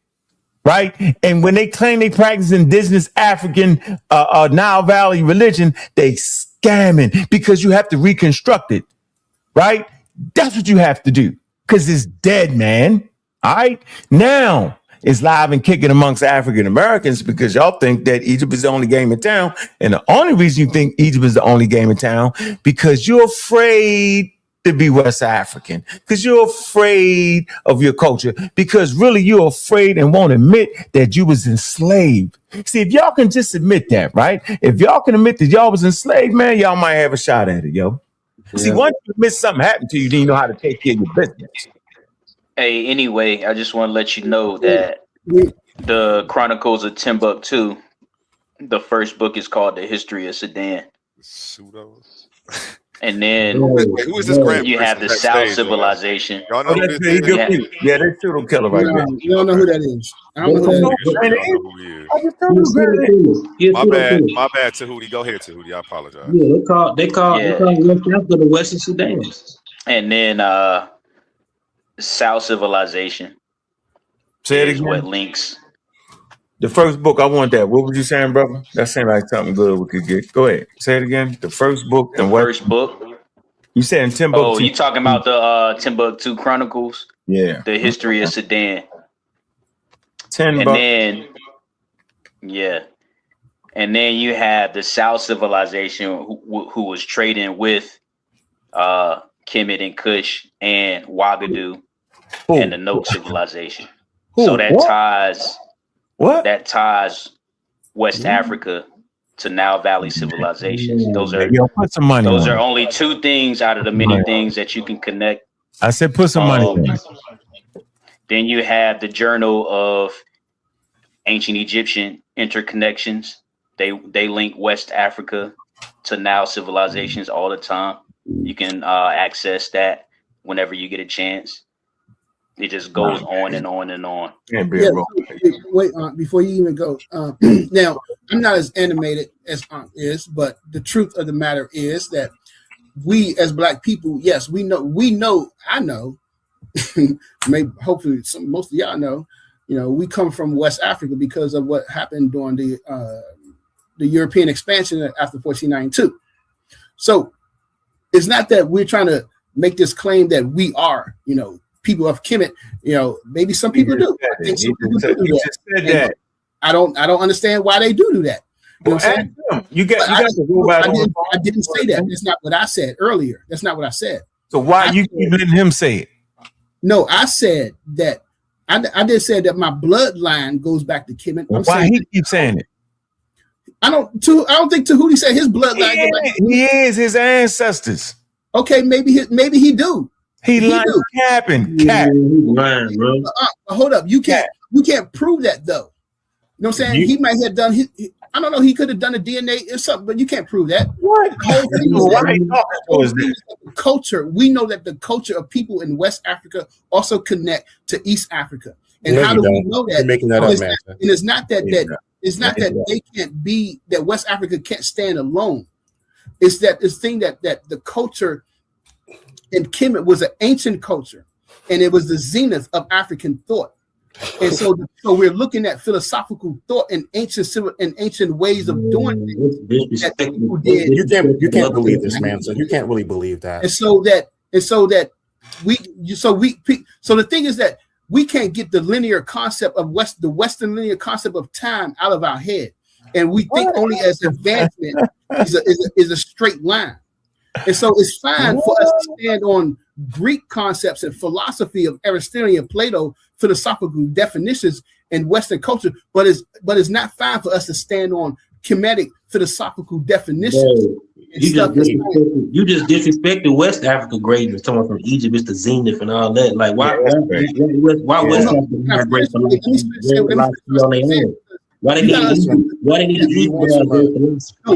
Speaker 12: Right? And when they claim they practice indigenous African Nile Valley religion, they scamming because you have to reconstruct it. Right? That's what you have to do because it's dead, man. All right? Now it's live and kicking amongst African Americans because y'all think that Egypt is the only game in town. And the only reason you think Egypt is the only game in town because you're afraid to be West African, because you're afraid of your culture, because really you're afraid and won't admit that you was enslaved. See, if y'all can just admit that, right? If y'all can admit that y'all was enslaved, man, y'all might have a shot at it, yo. Yeah. See, once you admit something happened to you, then you know how to take care of your business.
Speaker 16: Hey, anyway, I just want to let you know that the Chronicles of Timbuktu, the first book is called The History of Sudan.
Speaker 3: Pseudos.
Speaker 16: And then
Speaker 3: who is this grand
Speaker 16: you have the South Civilization.
Speaker 3: Y'all know who this is?
Speaker 12: Yeah, that's pseudo killer right there.
Speaker 2: You don't know who that is. I don't know
Speaker 3: who he is. My bad, Tahuti. Go ahead, Tahuti. I apologize.
Speaker 4: Yeah, they call West Africa the Western Sudan.
Speaker 16: And then South Civilization.
Speaker 12: Say it again.
Speaker 16: What links?
Speaker 12: The first book, I want that. What was you saying, brother? That seemed like something good we could get. Go ahead. Say it again. The first book and what?
Speaker 16: First book.
Speaker 12: You saying Timbuktu?
Speaker 16: Oh, you talking about the Timbuktu Chronicles?
Speaker 12: Yeah.
Speaker 16: The History of Sudan.
Speaker 12: 10
Speaker 16: and
Speaker 12: bucks.
Speaker 16: Then, yeah. And then you have the South Civilization who was trading with Kemet and Kush and Ouagadougou and the Note Civilization. So that ties...
Speaker 12: What?
Speaker 16: That ties West Africa to Nile Valley civilizations. Those are
Speaker 12: put some money
Speaker 16: those
Speaker 12: on
Speaker 16: are
Speaker 12: it.
Speaker 16: only two things out of the many things that you can connect.
Speaker 12: I said put some money on it.
Speaker 16: Then you have the Journal of Ancient Egyptian Interconnections. They link West Africa to Nile civilizations all the time. You can access that whenever you get a chance. It just goes on and on and on.
Speaker 2: Yeah, wait, before you even go. Now, I'm not as animated as Ankh is, but the truth of the matter is that we as Black people, yes, we know, I know, maybe hopefully most of y'all know, we come from West Africa because of what happened during the European expansion after 1492. So it's not that we're trying to make this claim that we are, people of Kemet. Maybe some people do. I think some people do that. I don't understand why they do that. You know what I'm saying?
Speaker 12: You got to go back on the phone.
Speaker 2: I didn't say that. That's not what I said earlier. That's not what I said.
Speaker 12: So why you keep letting him say it?
Speaker 2: No, I said that. I did say that my bloodline goes back to Kemet.
Speaker 12: Why he keep saying it?
Speaker 2: I don't think Tahuti said his bloodline.
Speaker 12: He is his ancestors.
Speaker 2: Okay, maybe he do.
Speaker 12: He lying, capping,
Speaker 4: lying, bro.
Speaker 2: Hold up, you can't prove that though. You know what I'm saying? He might have done I don't know. He could have done a DNA or something, but you can't prove that.
Speaker 12: What?
Speaker 2: Culture. We know that the culture of people in West Africa also connect to East Africa. And
Speaker 20: no,
Speaker 2: how do we know that?
Speaker 20: You're making that up, man.
Speaker 2: And it's not that it's not that they can't be, that West Africa can't stand alone. It's that this thing that the culture in Kemet was an ancient culture, and it was the zenith of African thought. And so we're looking at philosophical thought and ancient ways of doing things that people did.
Speaker 20: You can't believe this, man. So you can't really believe that.
Speaker 2: So the thing is that we can't get the linear concept of the Western linear concept of time out of our head, and we think only as advancement is a straight line. And so it's fine for us to stand on Greek concepts and philosophy of Aristotelian, Plato, philosophical definitions in Western culture, but it's not fine for us to stand on Kemetic philosophical definitions.
Speaker 4: You just disrespected West Africa greatness, talking from Egypt, it's the zenith and all that. Like why West Africa have great philosophy? Why they need to do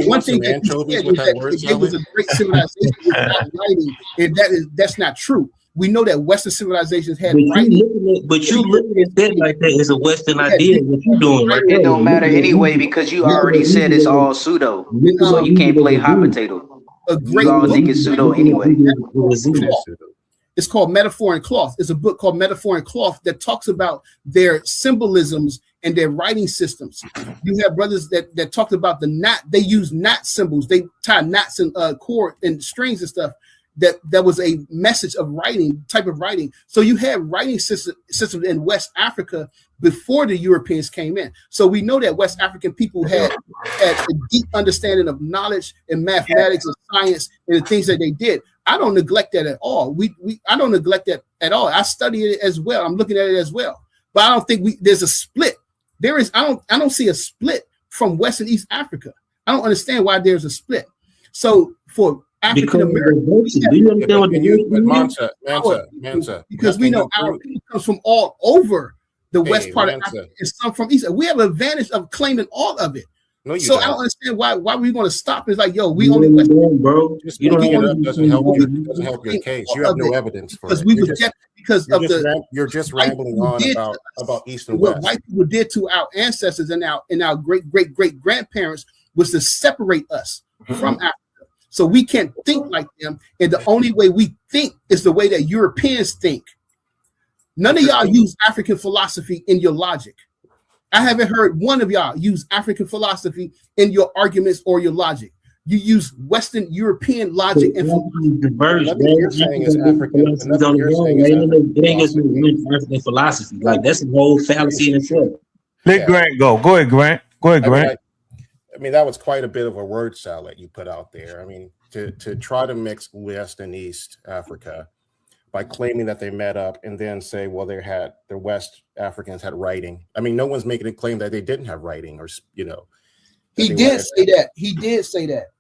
Speaker 2: one thing that you said was that it was a great civilization without writing, and that's not true. We know that Western civilizations had writing.
Speaker 4: But you looking at that like that is a Western idea. What you doing right there?
Speaker 16: It don't matter anyway because you already said it's all pseudo, so you can't play hot potato. You all think it's pseudo anyway.
Speaker 2: It's called Metaphor and Cloth. It's a book called Metaphor and Cloth that talks about their symbolisms and their writing systems. You have brothers that talked about the knot. They use knot symbols. They tie knots and cord and strings and stuff. That was a message of writing, type of writing. So you had writing systems in West Africa before the Europeans came in. So we know that West African people had a deep understanding of knowledge and mathematics and science and the things that they did. I don't neglect that at all. I don't neglect that at all. I study it as well. I'm looking at it as well. But I don't think there's a split. I don't see a split from West and East Africa. I don't understand why there's a split. So for African Americans, because we know our people comes from all over the west part of Africa and some from East. We have an advantage of claiming all of it.
Speaker 20: No,
Speaker 2: so I don't understand why we're going to stop. It's like, yo, we only West,
Speaker 20: bro. Just making it up doesn't help your case. You have no evidence for it. You're just rambling on about East and West.
Speaker 2: What white people did to our ancestors and our great grandparents was to separate us from Africa. So we can't think like them, and the only way we think is the way that Europeans think. None of y'all use African philosophy in your logic. I haven't heard one of y'all use African philosophy in your arguments or your logic. You use Western European logic and philosophy.
Speaker 20: You're saying is African.
Speaker 4: It ain't just African philosophy. Like that's a whole fallacy in itself.
Speaker 12: Let Grant go. Go ahead, Grant.
Speaker 20: I mean, that was quite a bit of a word salad you put out there. I mean, to try to mix West and East Africa by claiming that they met up and then say, well, the West Africans had writing. I mean, no one's making a claim that they didn't have writing, or
Speaker 2: He did say that. He did say that.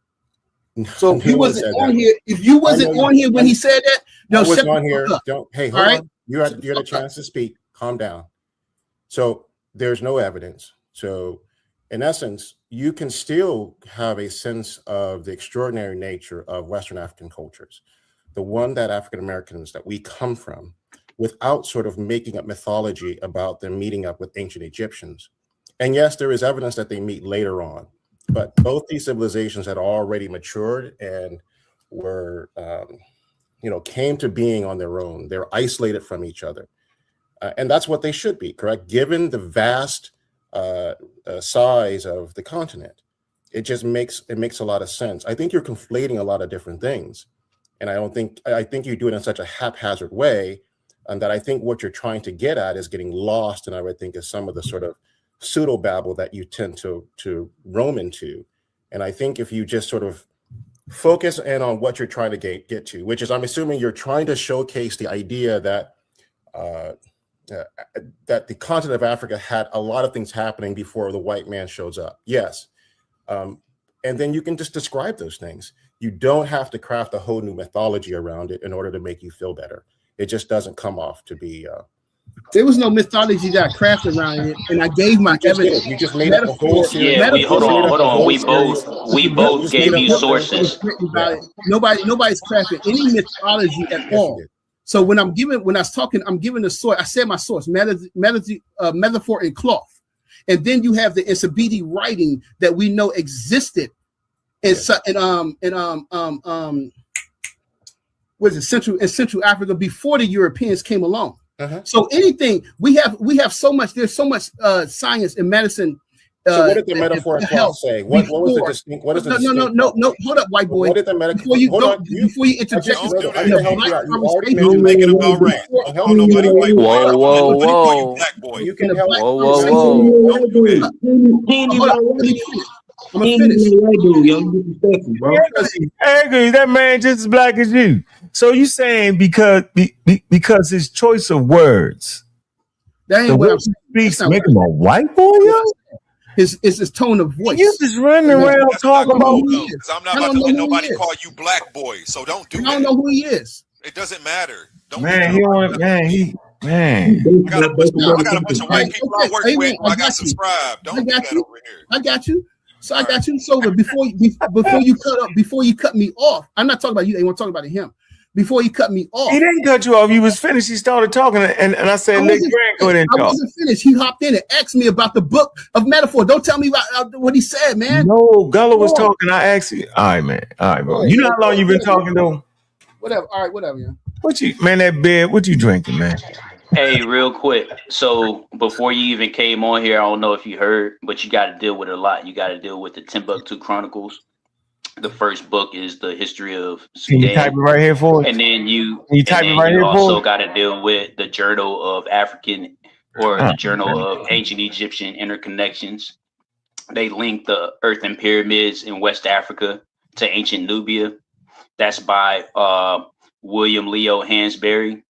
Speaker 2: So if he wasn't on here, when he said that,
Speaker 20: no, I was on here. Hey, hold on. You had a chance to speak. Calm down. So there's no evidence. So in essence, you can still have a sense of the extraordinary nature of Western African cultures, the one that African Americans that we come from, without sort of making up mythology about them meeting up with ancient Egyptians. And yes, there is evidence that they meet later on, but both these civilizations had already matured and were came to being on their own. They're isolated from each other, and that's what they should be, correct? Given the vast size of the continent, it just makes a lot of sense. I think you're conflating a lot of different things, and I think you do it in such a haphazard way, and that I think what you're trying to get at is getting lost, and I would think is some of the sort of pseudo babble that you tend to roam into. And I think if you just sort of focus in on what you're trying to get to, which is, I'm assuming you're trying to showcase the idea that that the continent of Africa had a lot of things happening before the white man shows up. Yes. And then you can just describe those things. You don't have to craft a whole new mythology around it in order to make you feel better. It just doesn't come off to be.
Speaker 2: There was no mythology that I crafted around it, and I gave my evidence.
Speaker 20: You just made up a whole series.
Speaker 16: Yeah, hold on. We both gave you sources.
Speaker 2: Nobody's crafting any mythology at all. So when I was talking, I'm giving the source. I said my source, metaphor and cloth, and then you have the Nsabidi writing that we know existed in Central Africa before the Europeans came along. So anything we have so much. There's so much science and medicine.
Speaker 20: So what did the metaphor and cloth say? What was the distinct? What is the
Speaker 2: no. Hold up, white boy.
Speaker 20: What did the metaphor?
Speaker 2: Before you interject,
Speaker 20: I can help you out. You already make it about race. Don't help nobody. White boy.
Speaker 16: Whoa.
Speaker 20: Black boy. You can help.
Speaker 16: Whoa.
Speaker 20: Don't do this.
Speaker 2: I'm gonna finish.
Speaker 12: Angry, that man just as black as you. So you saying because his choice of words,
Speaker 2: that ain't what I'm
Speaker 12: speaks make him a white boy, yo?
Speaker 2: His tone of voice.
Speaker 12: You just running around talking about
Speaker 15: who he is. I'm not about to let nobody call you black boy, so don't do that.
Speaker 2: I don't know who he is.
Speaker 15: It doesn't matter. Don't
Speaker 12: man.
Speaker 15: I got a bunch of white people I work with. I got subscribed. Don't do that over here.
Speaker 2: I got you. So I got you. So before you cut me off, I'm not talking about you. They want to talk about him. Before you cut me off,
Speaker 12: he didn't cut you off. You was finished. He started talking, and I said, "Let Grant go ahead and talk."
Speaker 2: I wasn't finished. He hopped in and asked me about the book of metaphor. Don't tell me about what he said, man.
Speaker 12: No, Gullah was talking. I asked you. All right, man. All right, bro. You know how long you been talking though?
Speaker 2: Whatever. All right, whatever, yeah.
Speaker 12: That beer? What you drinking, man?
Speaker 16: Hey, real quick. So before you even came on here, I don't know if you heard, but you got to deal with it a lot. You got to deal with the Timbuktu Chronicles. The first book is the history of Sudan.
Speaker 12: Can you type it right here for us?
Speaker 16: And then you
Speaker 12: for
Speaker 16: also
Speaker 12: us?
Speaker 16: got to deal with the Journal of African or the Journal of Ancient Egyptian Interconnections. They link the earthen pyramids in West Africa to ancient Nubia. That's by William Leo Hansberry.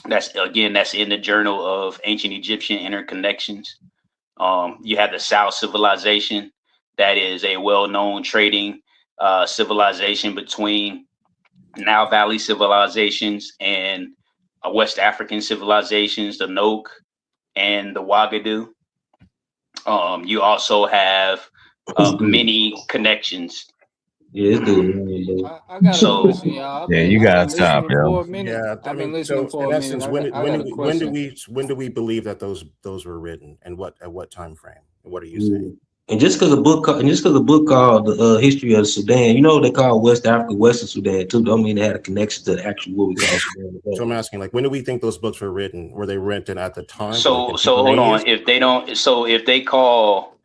Speaker 16: That's in the Journal of Ancient Egyptian Interconnections. You have the South Civilization. That is a well-known trading civilization between Nile Valley civilizations and West African civilizations, the Nok and the Ouagadougou. You also have many connections.
Speaker 19: Yeah, it's
Speaker 22: I got a question, y'all.
Speaker 12: You gotta stop, yo.
Speaker 20: Yeah,
Speaker 22: I've been listening for a minute.
Speaker 20: When do we believe that those were written, and at what time frame? What are you saying?
Speaker 19: And just because the book called the History of Sudan, you know they call West Africa Western Sudan too. Don't mean they had a connection to the actual what we call Sudan.
Speaker 20: So I'm asking, when do we think those books were written? Were they written at the time?
Speaker 16: So hold on. If they call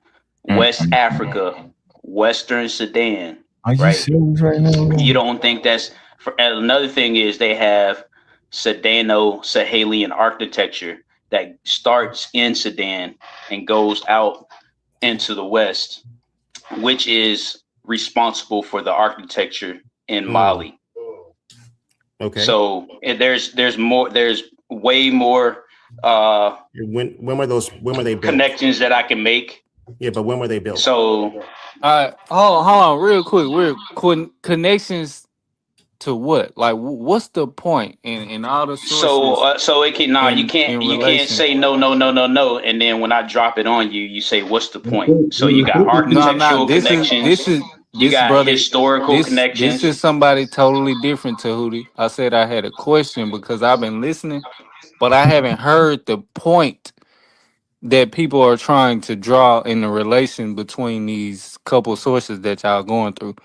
Speaker 16: West Africa Western Sudan,
Speaker 12: are you serious right now?
Speaker 16: You don't think that's another thing is they have Sudano-Sahelian architecture that starts in Sudan and goes out into the West, which is responsible for the architecture in Mali.
Speaker 20: Okay.
Speaker 16: So there's way more
Speaker 20: when were they built?
Speaker 16: Connections that I can make.
Speaker 20: Yeah, but when were they built?
Speaker 22: So hold on, real quick. Connections to what? Like, what's the point in all the sources?
Speaker 16: So it can you can't say no, and then when I drop it on you, you say what's the point? So you got architectural connections. You got historical connections.
Speaker 22: This is somebody totally different to Hootie. I said I had a question because I've been listening, but I haven't heard the point that people are trying to draw in the relation between these couple sources that y'all going through.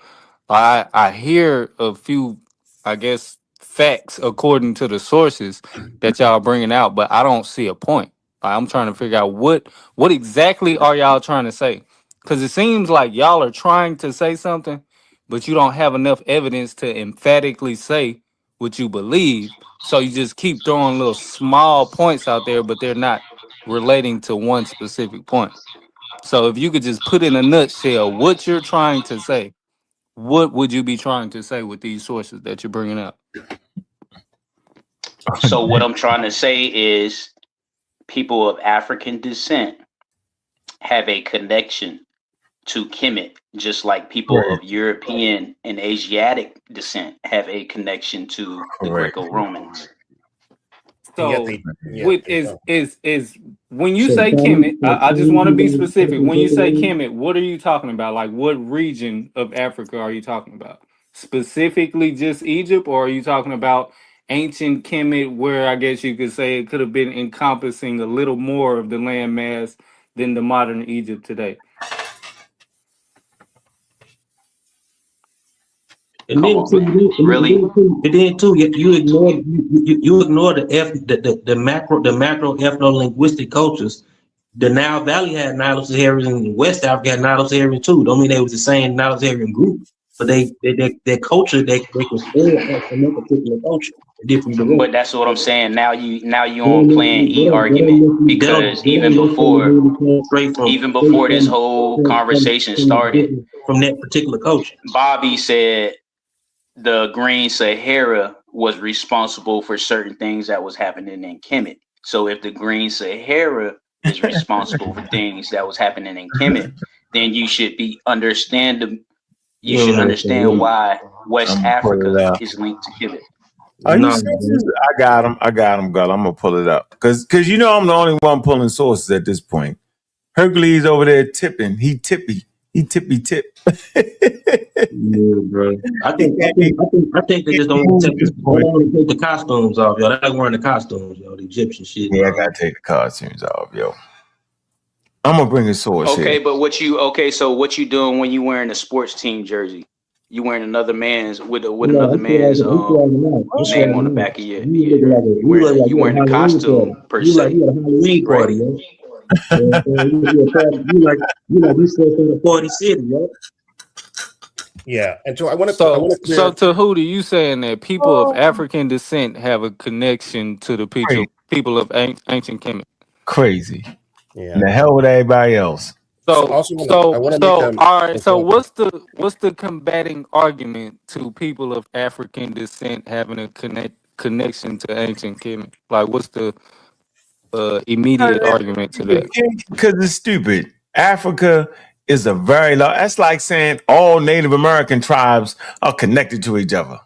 Speaker 22: I hear a few, I guess, facts according to the sources that y'all bringing out, but I don't see a point. I'm trying to figure out what exactly are y'all trying to say? Because it seems like y'all are trying to say something, but you don't have enough evidence to emphatically say what you believe. So you just keep throwing little small points out there, but they're not relating to one specific point. So if you could just put in a nutshell what you're trying to say, what would you be trying to say with these sources that you're bringing up?
Speaker 16: So what I'm trying to say is people of African descent have a connection to Kemet, just like people
Speaker 12: Right.
Speaker 16: of European and Asiatic descent have a connection to the
Speaker 12: Correct.
Speaker 16: Greco-Romans.
Speaker 20: And yet
Speaker 22: So
Speaker 20: they, yeah,
Speaker 22: with
Speaker 20: they don't.
Speaker 22: is when you
Speaker 19: So
Speaker 22: say
Speaker 19: Tommy,
Speaker 22: Kemet,
Speaker 19: so
Speaker 22: I just want to be
Speaker 19: Tommy,
Speaker 22: specific. When you say Kemet, what are you talking about? Like what region of Africa are you talking about? Specifically just Egypt, or are you talking about ancient Kemet where I guess you could say it could have been encompassing a little more of the landmass than the modern Egypt today?
Speaker 19: and
Speaker 16: Come
Speaker 19: then
Speaker 16: on,
Speaker 19: too,
Speaker 16: man. Really?
Speaker 19: and then too, you ignore the macro ethno linguistic cultures. The Nile Valley had Nilo-Saharan, and West Africa had Nilo-Saharan too. Don't mean they was the same Nilo-Saharan group, but their culture they can still from that particular culture, a different
Speaker 16: But
Speaker 19: direction.
Speaker 16: that's what I'm saying. Now you
Speaker 19: They
Speaker 16: on
Speaker 19: don't
Speaker 16: plan
Speaker 19: necessarily,
Speaker 16: E argument because
Speaker 19: they don't necessarily really come
Speaker 16: even before this whole conversation started,
Speaker 19: from that particular culture.
Speaker 16: Bobby said the Green Sahara was responsible for certain things that was happening in Kemet. So if the Green Sahara is responsible for things that was happening in Kemet, then you
Speaker 19: You
Speaker 16: should
Speaker 19: don't
Speaker 16: understand
Speaker 19: understand.
Speaker 16: why West
Speaker 12: I'm gonna pull it
Speaker 16: Africa
Speaker 12: up.
Speaker 16: is linked to Kemet.
Speaker 12: Are you
Speaker 19: No,
Speaker 12: serious? I got him. I got him, girl. I'm gonna pull it up because you know I'm the only one pulling sources at this point. Hercules over there tipping. He tippy. He tippy tip.
Speaker 19: yeah, bro. I think they just don't want to take
Speaker 12: This
Speaker 19: they
Speaker 12: point.
Speaker 19: don't want to take the costumes off, y'all. They like wearing the costumes, y'all. The Egyptian shit.
Speaker 12: Yeah, I gotta take the costumes off, yo. I'm gonna bring a source here.
Speaker 16: So what you doing when you wearing a sports team jersey? You wearing another man's with
Speaker 19: No,
Speaker 16: another man's
Speaker 19: I'm swagging out. I'm
Speaker 16: name on the
Speaker 19: swagging out.
Speaker 16: back of your
Speaker 19: You look like
Speaker 16: you
Speaker 19: you at a
Speaker 16: wearing the
Speaker 19: Halloween party.
Speaker 16: costume per se,
Speaker 19: You at a Halloween
Speaker 16: right?
Speaker 19: party, yo. You like this stuff in the party city, yo.
Speaker 20: Yeah, and so I want
Speaker 22: So,
Speaker 20: to
Speaker 22: so
Speaker 20: clear.
Speaker 22: Tahuti, you saying that people of African descent have a connection to the people of ancient Kemet?
Speaker 12: Crazy.
Speaker 20: Yeah.
Speaker 12: And the hell with everybody else.
Speaker 20: So
Speaker 22: So,
Speaker 20: also I
Speaker 22: so,
Speaker 20: want to make
Speaker 22: so, all right.
Speaker 20: a
Speaker 22: So,
Speaker 20: point.
Speaker 22: what's the combating argument to people of African descent having a connection to ancient Kemet? Like, what's the immediate argument to that?
Speaker 12: Because it's stupid. Africa is a very large. That's like saying all Native American tribes are connected to each other.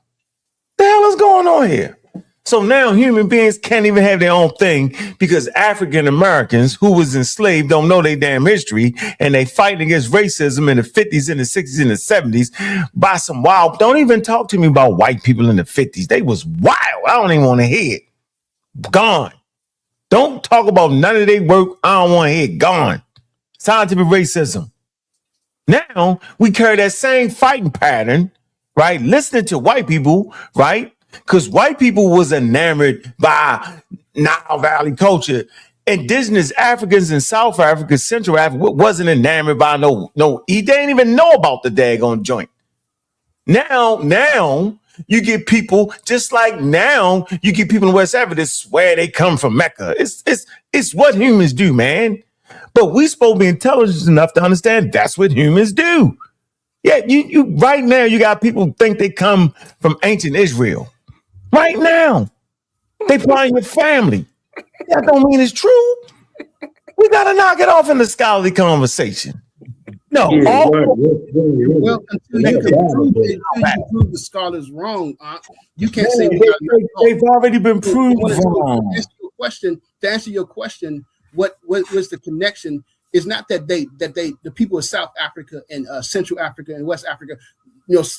Speaker 12: The hell is going on here? So now human beings can't even have their own thing because African Americans who was enslaved don't know their damn history and they fighting against racism in the 50s and the 60s and the 70s by some wild. Don't even talk to me about white people in the 50s. They was wild. I don't even want to hear it. Gone. Don't talk about none of their work. I don't want to hear it. Gone. Scientific racism. Now we carry that same fighting pattern, right? Listening to white people, right? Because white people was enamored by Nile Valley culture. Indigenous Africans in South Africa, Central Africa, wasn't enamored by no. They didn't even know about the daggone joint. Now you get people just like now you get people in West Africa that swear they come from Mecca. It's what humans do, man. But we supposed to be intelligent enough to understand that's what humans do. Yeah, you right now you got people think they come from ancient Israel. Right now, they probably your family. That don't mean it's true. We gotta knock it off in the scholarly conversation. No,
Speaker 19: Yeah,
Speaker 2: Well, until you can prove the scholars wrong, you can't say
Speaker 12: they've already been proved wrong.
Speaker 2: To answer your question, what was the connection? Is not that the people of South Africa and Central Africa and West Africa,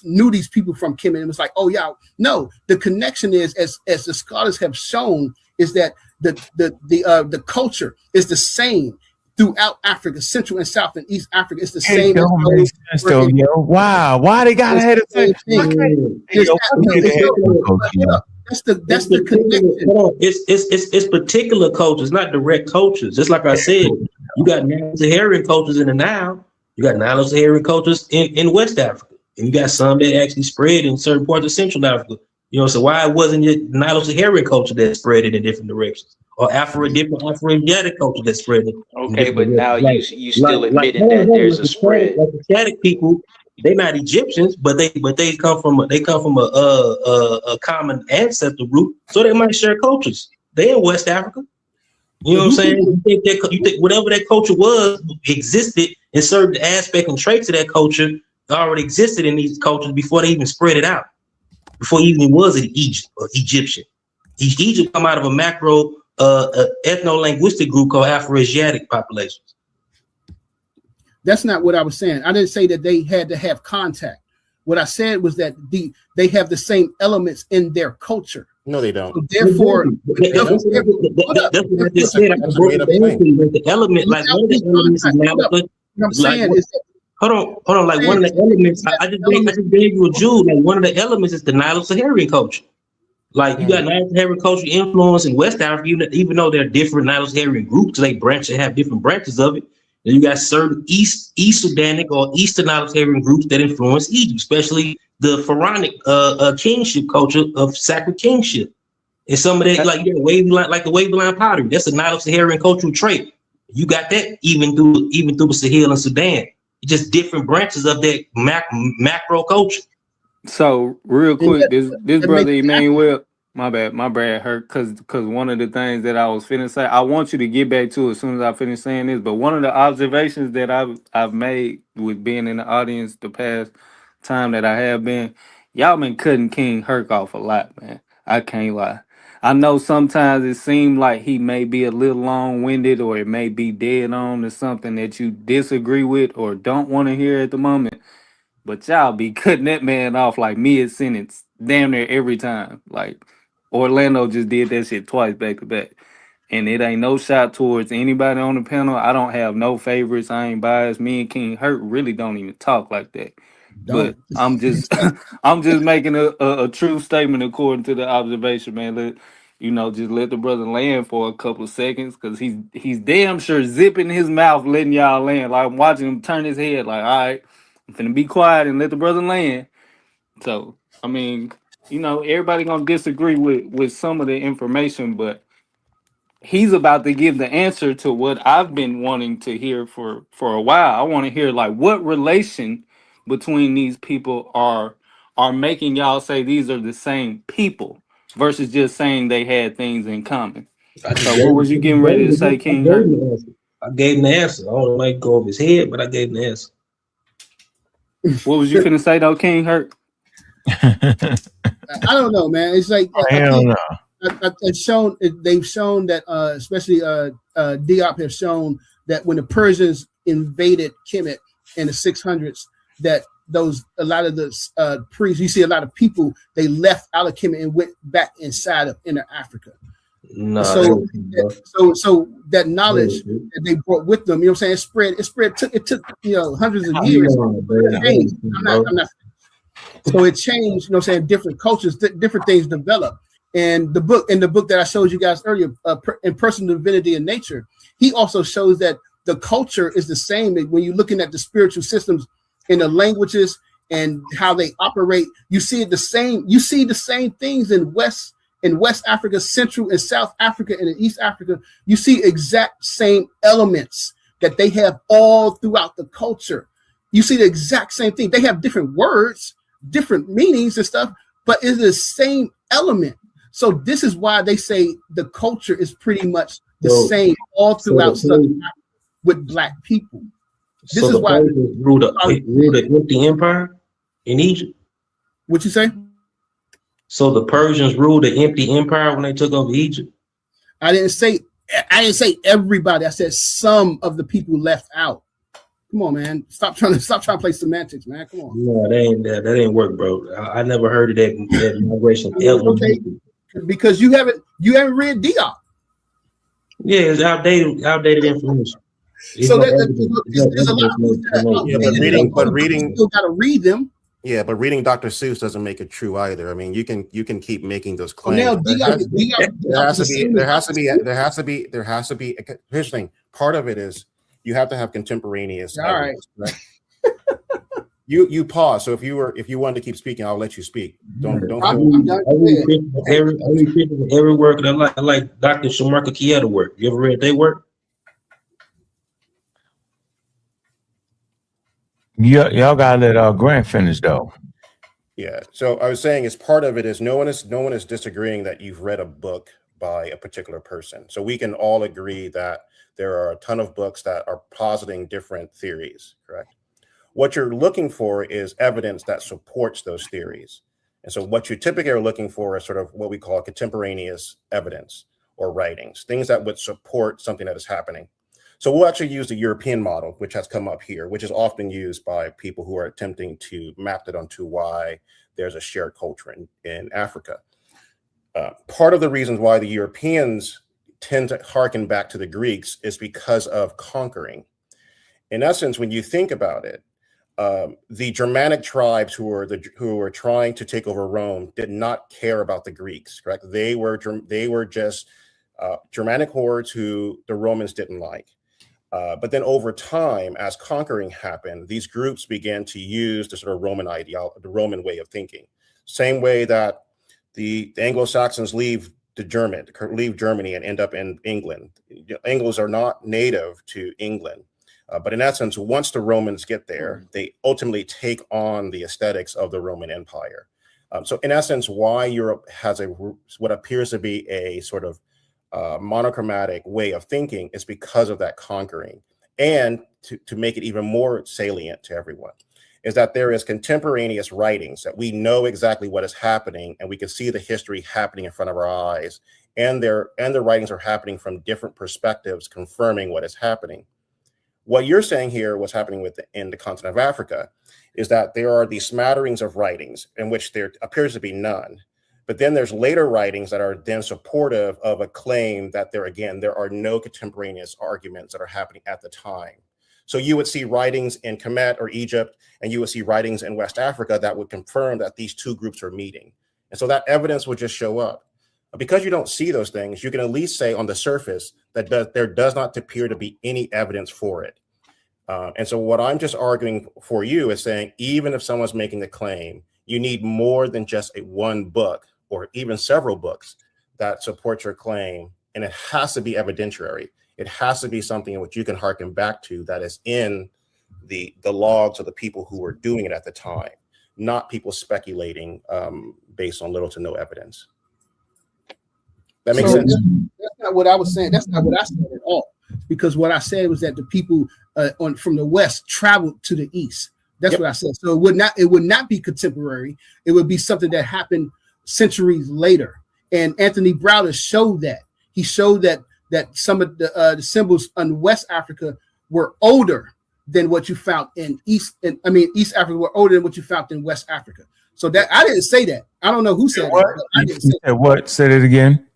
Speaker 2: knew these people from Kemet. It was like, oh yeah, no. The connection is, as the scholars have shown, is that the culture is the same. throughout Africa, Central and South and East Africa. It's the
Speaker 12: It
Speaker 2: same as
Speaker 12: don't make
Speaker 2: those
Speaker 12: sense
Speaker 2: were
Speaker 12: though,
Speaker 2: in.
Speaker 12: yo. Wow. Why they gotta
Speaker 2: It's
Speaker 12: have
Speaker 2: the
Speaker 12: the same?
Speaker 2: same
Speaker 12: Why
Speaker 2: thing.
Speaker 12: can't
Speaker 2: It's
Speaker 12: yo, why can't they have one
Speaker 2: but
Speaker 12: culture,
Speaker 2: hold
Speaker 12: yo?
Speaker 2: up. That's the connection.
Speaker 19: Hold on. It's particular cultures, not direct cultures. Just like I said, you got Nilo-Saharan cultures in the Nile. You got Nilo-Saharan cultures in West Africa, and you got some that actually spread in certain parts of Central Africa. You know, so why wasn't it Nilo-Saharan culture that spread it in different directions, or different Afro-Asiatic culture that spread it in
Speaker 16: Okay,
Speaker 19: different
Speaker 16: but now
Speaker 19: directions?
Speaker 16: you still admitting
Speaker 19: Hold on,
Speaker 16: that there's a
Speaker 19: the
Speaker 16: spread.
Speaker 19: Asiatic people, they're not Egyptians, but they come from a common ancestor root, so they might share cultures. They're in West Africa. You know what I'm saying? You think whatever that culture was existed in certain aspects and traits of that culture already existed in these cultures before they even spread it out. Before it even was an Egypt or Egyptian. Egypt come out of a macro ethno-linguistic group called Afro-Asiatic populations.
Speaker 2: That's not what I was saying. I didn't say that they had to have contact. What I said was that they have the same elements in their culture.
Speaker 20: No, they don't.
Speaker 2: So therefore,
Speaker 19: That's what I just said. I broke it down to you. The element, like one of the elements is now.
Speaker 2: What I'm saying is,
Speaker 19: hold on. Like one of the elements, I just gave you a jewel. Like one of the elements is the Nilo-Saharan culture. Like you got Nilo-Saharan culture influence in West Africa, even though they're different Nilo-Saharan groups, they have different branches of it. And you got certain East Sudanic or Eastern Nilo-Saharan groups that influence Egypt, especially the pharaonic kingship culture of sacred kingship. And some of that, like you got wavy line, like the wavy line pottery, that's a Nilo-Saharan cultural trait. You got that even through the Sahel and Sudan. It's just different branches of that macro culture.
Speaker 22: So real quick, this brother Emmanuel, my bad hurt because one of the things that I was finna say, I want you to get back to it as soon as I finish saying this. But one of the observations that I've made with being in the audience the past time that I have been, y'all been cutting King Herc off a lot, man. I can't lie. I know sometimes it seemed like he may be a little long-winded or it may be dead on to something that you disagree with or don't want to hear at the moment. But y'all be cutting that man off like mid sentence, damn near every time. Like Orlando just did that shit twice back to back. And it ain't no shot towards anybody on the panel. I don't have no favorites. I ain't biased. Me and King Hurt really don't even talk like that. But I'm just I'm just making a true statement according to the observation, man. Just let the brother land for a couple of seconds because he's damn sure zipping his mouth, letting y'all land. Like I'm watching him turn his head, like, all right, I'm finna be quiet and let the brother land. So I mean, everybody gonna disagree with some of the information, but he's about to give the answer to what I've been wanting to hear for a while. I want to hear like what relation between these people are making y'all say these are the same people versus just saying they had things in common. So what was you getting ready to say, King Hurt?
Speaker 19: I gave him the answer. I don't like go over his head, but I gave him the answer.
Speaker 2: What
Speaker 22: was you finna say though, King Hurt?
Speaker 2: I don't know, man. It's like they've shown that especially Diop have shown that when the Persians invaded Kemet in the 600s, that a lot of the priests, you see a lot of people, they left out of Kemet and went back inside of inner Africa. So that knowledge that they brought with them, you know what I'm saying, it took hundreds of years. I'm not. So it changed, different cultures, different things develop. And the book that I showed you guys earlier, in Personal Divinity and Nature, he also shows that the culture is the same. When you're looking at the spiritual systems in the languages and how they operate, you see the same things in West Africa, Central and South Africa, and in East Africa. You see exact same elements that they have all throughout the culture. You see the exact same thing. They have different words, different meanings and stuff, but it's the same element. So this is why they say the culture is pretty much the same all throughout Southern Africa with Black people. This is why
Speaker 19: ruled the empty empire in Egypt.
Speaker 2: What you say?
Speaker 19: So the Persians ruled the empty empire when they took over Egypt.
Speaker 2: I didn't say everybody. I said some of the people left out. Come on, man. Stop trying to play semantics, man. Come on.
Speaker 19: No, that ain't work, bro. I never heard of that migration ever.
Speaker 2: Okay. Because you haven't read Diop.
Speaker 19: Yeah, it's outdated information.
Speaker 2: So there's a lot of books that
Speaker 20: but reading
Speaker 2: still got to read them.
Speaker 20: Yeah, but reading Dr. Seuss doesn't make it true either. I mean, you can keep making those
Speaker 2: Well, now
Speaker 20: claims. There has to be. Here's the thing. Part of it is you have to have contemporaneous.
Speaker 2: All right.
Speaker 20: Right? You pause. So if you wanted to keep speaking, I'll let you speak. Don't.
Speaker 19: I read every work, and I like Dr. Shamarka Kieta work. You ever read their work?
Speaker 12: Y'all gotta let Grant finish though.
Speaker 20: Yeah. So I was saying, as part of it is no one is disagreeing that you've read a book by a particular person. So we can all agree that there are a ton of books that are positing different theories. Correct. What you're looking for is evidence that supports those theories. And so what you typically are looking for is sort of what we call contemporaneous evidence or writings, things that would support something that is happening. So we'll actually use the European model, which has come up here, which is often used by people who are attempting to map it onto why there's a shared culture in Africa. Part of the reasons why the Europeans tend to harken back to the Greeks is because of conquering. In essence, when you think about it, the Germanic tribes who were trying to take over Rome did not care about the Greeks, correct? They were just Germanic hordes who the Romans didn't like. But then over time, as conquering happened, these groups began to use the sort of Roman ideology, the Roman way of thinking. Same way that the Anglo-Saxons leave Germany and end up in England. Anglos are not native to England. But in essence, once the Romans get there, they ultimately take on the aesthetics of the Roman Empire. So in essence, why Europe has what appears to be a sort of monochromatic way of thinking is because of that conquering. And to make it even more salient to everyone is that there is contemporaneous writings that we know exactly what is happening, and we can see the history happening in front of our eyes, and the writings are happening from different perspectives, confirming what is happening. What you're saying here, what's happening in the continent of Africa, is that there are these smatterings of writings in which there appears to be none. But then there's later writings that are then supportive of a claim that there are no contemporaneous arguments that are happening at the time. So you would see writings in Kemet or Egypt, and you would see writings in West Africa that would confirm that these two groups are meeting. And so that evidence would just show up. Because you don't see those things, you can at least say on the surface that there does not appear to be any evidence for it. And so what I'm just arguing for you is saying, even if someone's making a claim, you need more than just one book or even several books that support your claim. And it has to be evidentiary. It has to be something in which you can harken back to that is in the logs of the people who were doing it at the time, not people speculating based on little to no evidence. That makes sense?
Speaker 2: That's not what I was saying. That's not what I said at all. Because what I said was that the people from the West traveled to the East. That's what I said. So it would not be contemporary. It would be something that happened centuries later. And Anthony Browder showed that. He showed that some of the symbols in West Africa were older than what you found in East Africa were older than what you found in West Africa. So that I didn't say that. I don't know who said that. I didn't say that.
Speaker 12: What? Said it again.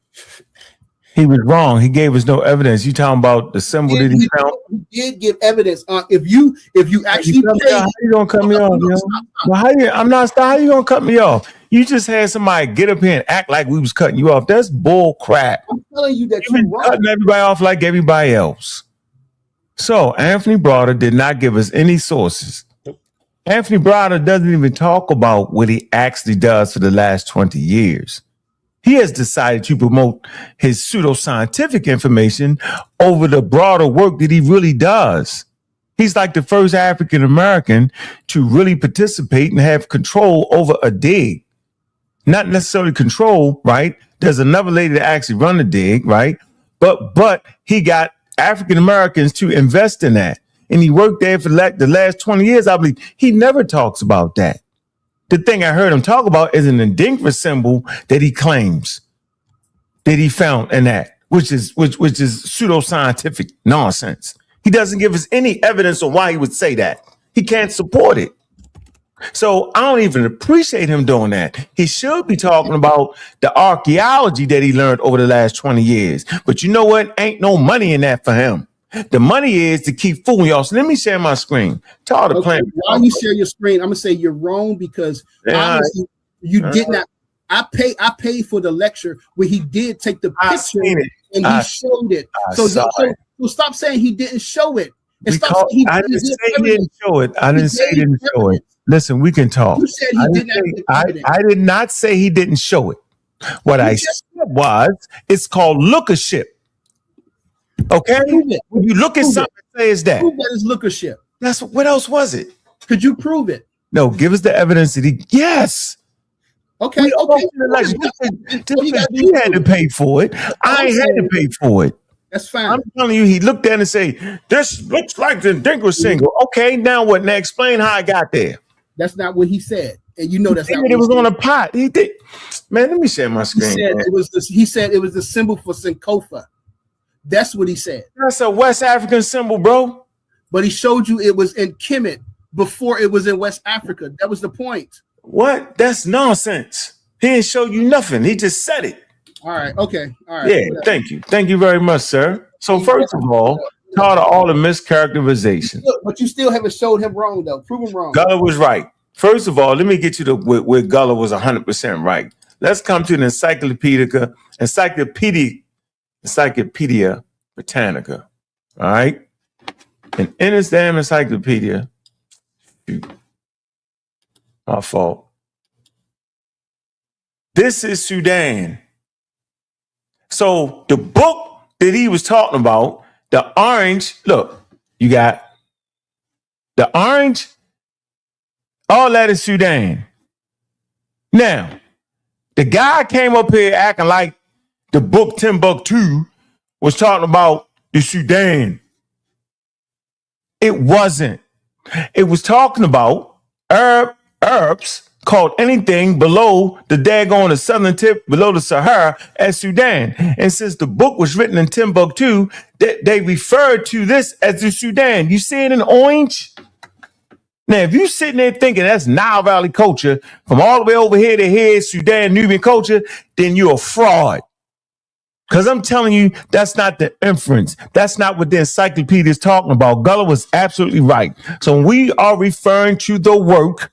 Speaker 12: He was wrong. He gave us no evidence. You talking about the symbol that he found?
Speaker 2: He did give evidence. If you actually
Speaker 12: how you gonna cut me off, yo? Well, how you gonna cut me off? You just had somebody get up here and act like we was cutting you off. That's bull crap.
Speaker 2: I'm telling you that
Speaker 12: you're cutting everybody off like everybody else. So Anthony Browder did not give us any sources. Anthony Browder doesn't even talk about what he actually does for the last 20 years. He has decided to promote his pseudoscientific information over the broader work that he really does. He's like the first African American to really participate and have control over a dig. Not necessarily control, right? There's another lady that actually run the dig, right? But he got African Americans to invest in that. And he worked there for the last 20 years, I believe. He never talks about that. The thing I heard him talk about is an Adinkra symbol that he claims that he found in that, which is pseudoscientific nonsense. He doesn't give us any evidence on why he would say that. He can't support it. So I don't even appreciate him doing that. He should be talking about the archaeology that he learned over the last 20 years. But you know what? Ain't no money in that for him. The money is to keep fooling y'all. So let me share my screen. To all the
Speaker 2: Okay,
Speaker 12: plan.
Speaker 2: while you share your screen, I'm gonna say you're wrong because obviously you did not. I paid for the lecture where he did take the picture and he showed it. So stop saying he didn't show it. And stop saying
Speaker 12: I didn't say he didn't show it. I didn't say he didn't show it. Listen, we can talk.
Speaker 2: You said he did not give evidence.
Speaker 12: I did not say he didn't show it. What I said was it's called lookership. Okay? When you look at something, say it's that.
Speaker 2: Prove that is lookership.
Speaker 12: That's what else was it?
Speaker 2: Could you prove it?
Speaker 12: No, give us the evidence that he yes.
Speaker 2: Okay,
Speaker 12: You had to pay for it. I ain't had to pay for it.
Speaker 2: That's fine.
Speaker 12: I'm telling you, he looked at it and say, "This looks like the Dingle single." Okay, now what? Now explain how I got there.
Speaker 2: That's not what he said, and you know that's not.
Speaker 12: It was on a pot. He did. Man, let me share my screen.
Speaker 2: He said it was the symbol for Sankofa. That's what he said.
Speaker 12: That's a West African symbol, bro.
Speaker 2: But he showed you it was in Kemet before it was in West Africa. That was the point.
Speaker 12: What? That's nonsense. He didn't show you nothing. He just said it.
Speaker 2: All right. Okay. All right.
Speaker 12: Yeah. Thank you. Thank you very much, sir. So first of all, taught all the mischaracterization.
Speaker 2: But you still haven't showed him wrong, though. Prove him wrong.
Speaker 12: Gullah was right. First of all, let me get you to where Gullah was 100% right. Let's come to the Encyclopedia Britannica. All right. And in this damn encyclopedia, my fault. This is Sudan. So the book that he was talking about, the orange, look, you got the orange, all that is Sudan. Now, the guy came up here acting like the book Timbuktu was talking about the Sudan. It wasn't. It was talking about herbs called anything below the daggone the southern tip, below the Sahara, as Sudan. And since the book was written in Timbuktu, they referred to this as the Sudan. You see it in orange? Now, if you sitting there thinking that's Nile Valley culture, from all the way over here to here, Sudan, Nubian culture, then you're a fraud. Because I'm telling you, that's not the inference. That's not what the encyclopedia is talking about. Gullah was absolutely right. So when we are referring to the work,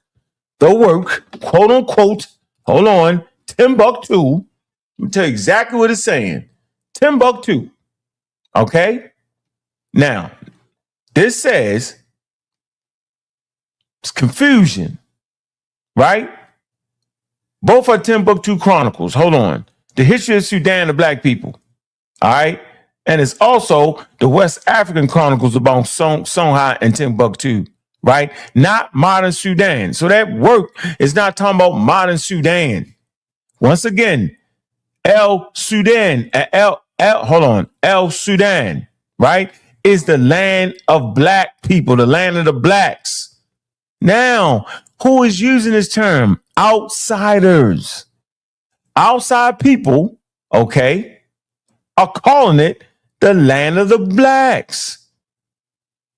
Speaker 12: quote unquote, hold on, Timbuktu, let me tell you exactly what it's saying. Timbuktu. Okay? Now, this says it's confusion, right? Both are Timbuktu Chronicles. Hold on. The history of Sudan, the black people. All right. And it's also the West African Chronicles about Songhai and Timbuktu, right? Not modern Sudan. So that work is not talking about modern Sudan. Once again, El Sudan, El Sudan, right, is the land of black people, the land of the blacks. Now, who is using this term? Outsiders. Outside people, okay, are calling it the land of the blacks.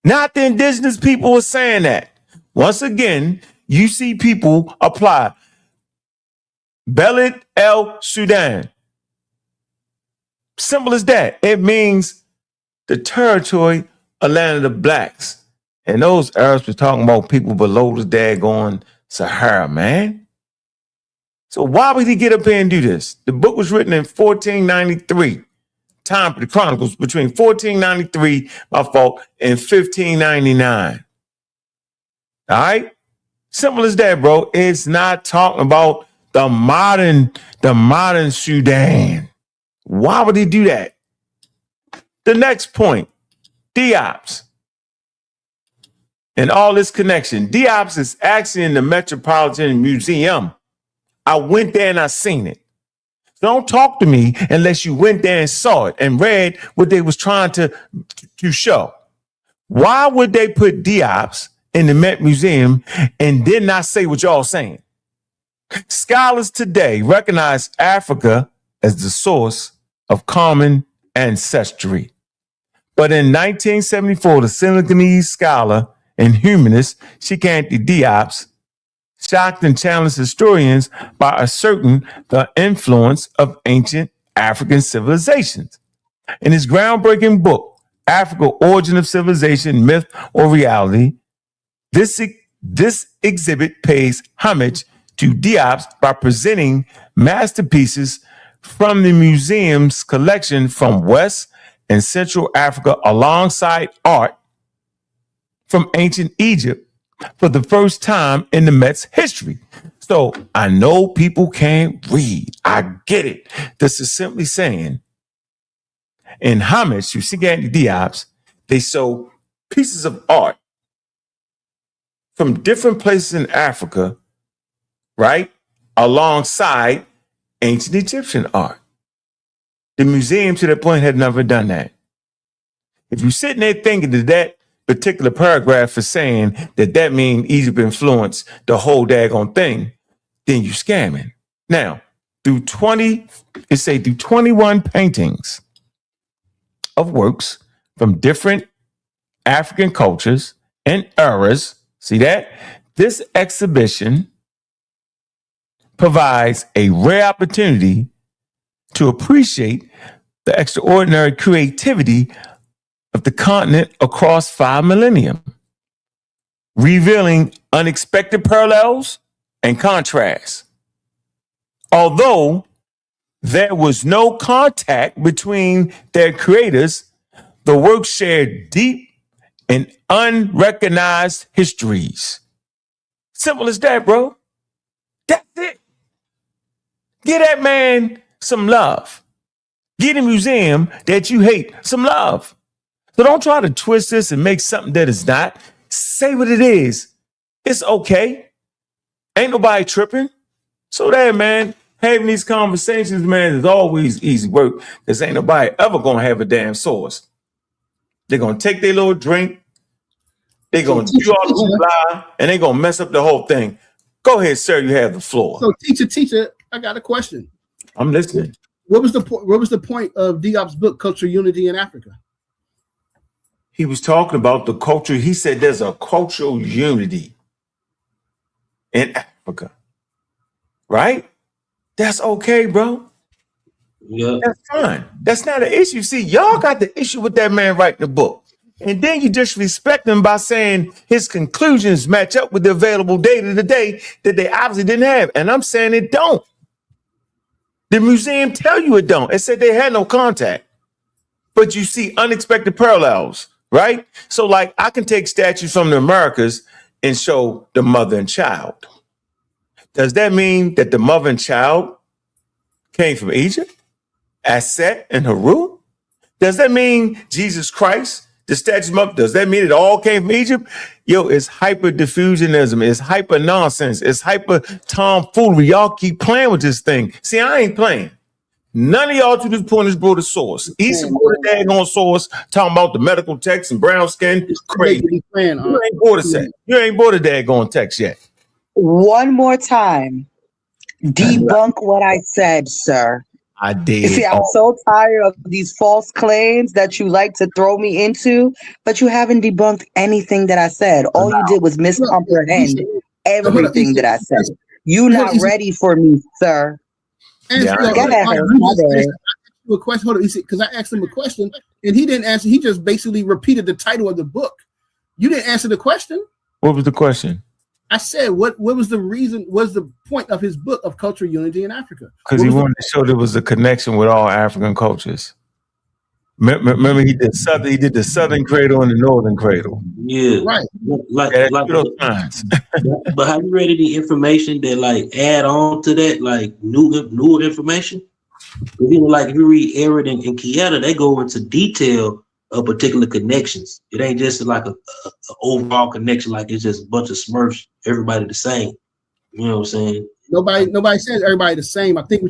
Speaker 12: Not the indigenous people are saying that. Once again, you see people apply Beled El Sudan. Simple as that. It means the territory of land of the blacks. And those Arabs were talking about people below the daggone Sahara, man. So why would he get up here and do this? The book was written in 1493. Time for the Chronicles between 1493, my fault, and 1599. All right? Simple as that, bro. It's not talking about the modern Sudan. Why would he do that? The next point, Diops. And all this connection. Diops is actually in the Metropolitan Museum. I went there and I seen it. Don't talk to me unless you went there and saw it and read what they was trying to show. Why would they put Diops in the Met Museum and did not say what y'all saying? Scholars today recognize Africa as the source of common ancestry. But in 1974, the Senegalese scholar and humanist Cheikh Diops shocked and challenged historians by asserting the influence of ancient African civilizations. In his groundbreaking book, Africa, origin of civilization, myth, or reality, this exhibit pays homage to Diop's by presenting masterpieces from the museum's collection from West and Central Africa alongside art from ancient Egypt for the first time in the Met's history. So I know people can't read. I get it. This is simply saying, in homage to Sigandi Diop's, they show pieces of art from different places in Africa, right? Alongside ancient Egyptian art. The museum to that point had never done that. If you're sitting there thinking that particular paragraph is saying that means Egypt influenced the whole daggone thing, then you scamming. Now, through 21 paintings of works from different African cultures and eras, see that? This exhibition provides a rare opportunity to appreciate the extraordinary creativity of the continent across 5 millennia, revealing unexpected parallels and contrasts. Although there was no contact between their creators, the works shared deep and unrecognized histories. Simple as that, bro. That's it. Give that man some love. Give the museum that you hate some love. So don't try to twist this and make something that is not. Say what it is. It's okay. Ain't nobody tripping. So there, man, having these conversations, man, is always easy work because ain't nobody ever going to have a damn source. They're going to take their little drink. They're going to do all the hoopla, and they're going to mess up the whole thing. Go ahead, sir. You have the floor.
Speaker 2: So, teacher, I got a question.
Speaker 12: I'm listening.
Speaker 2: What was the point of Diop's book, Culture, Unity in Africa?
Speaker 12: He was talking about the culture. He said there's a cultural unity in Africa. Right? That's okay, bro.
Speaker 19: Yeah.
Speaker 12: That's fine. That's not an issue. See, y'all got the issue with that man writing the book. And then you disrespect him by saying his conclusions match up with the available data today that they obviously didn't have. And I'm saying it don't. The museum tell you it don't. It said they had no contact. But you see unexpected parallels, right? So like I can take statues from the Americas and show the mother and child. Does that mean that the mother and child came from Egypt? Aset and Haru? Does that mean Jesus Christ, the statue's mother, does that mean it all came from Egypt? Yo, it's hyper diffusionism. It's hyper nonsense. It's hyper tomfoolery. Y'all keep playing with this thing. See, I ain't playing. None of y'all to this point has brought a source. Issa brought a daggone source talking about the medical text and brown skin. Crazy. You ain't brought a set. You ain't brought a daggone text yet.
Speaker 13: One more time. Debunk what I said, sir.
Speaker 12: I did.
Speaker 13: You see, I'm so tired of these false claims that you like to throw me into, but you haven't debunked anything that I said. All you did was miscomprehend everything that I said. You're not ready for me, sir.
Speaker 2: Yeah.
Speaker 13: Go ahead,
Speaker 2: a question. Hold on, because I asked him a question and he didn't answer. He just basically repeated the title of the book. You didn't answer the question.
Speaker 12: What was the question?
Speaker 2: I said, what was the reason? Was the point of his book of Culture, Unity in Africa?
Speaker 12: Because he wanted to show there was a connection with all African cultures. Remember, he did the Southern cradle and the Northern cradle.
Speaker 19: Yeah,
Speaker 2: right.
Speaker 19: Like but have you read any information that like add on to that, like new information? Because even like if you read Aaron and Kieta, they go into detail of particular connections. It ain't just like a overall connection, like it's just a bunch of Smurfs, everybody the same. You know what I'm saying?
Speaker 2: Nobody says everybody the same. I think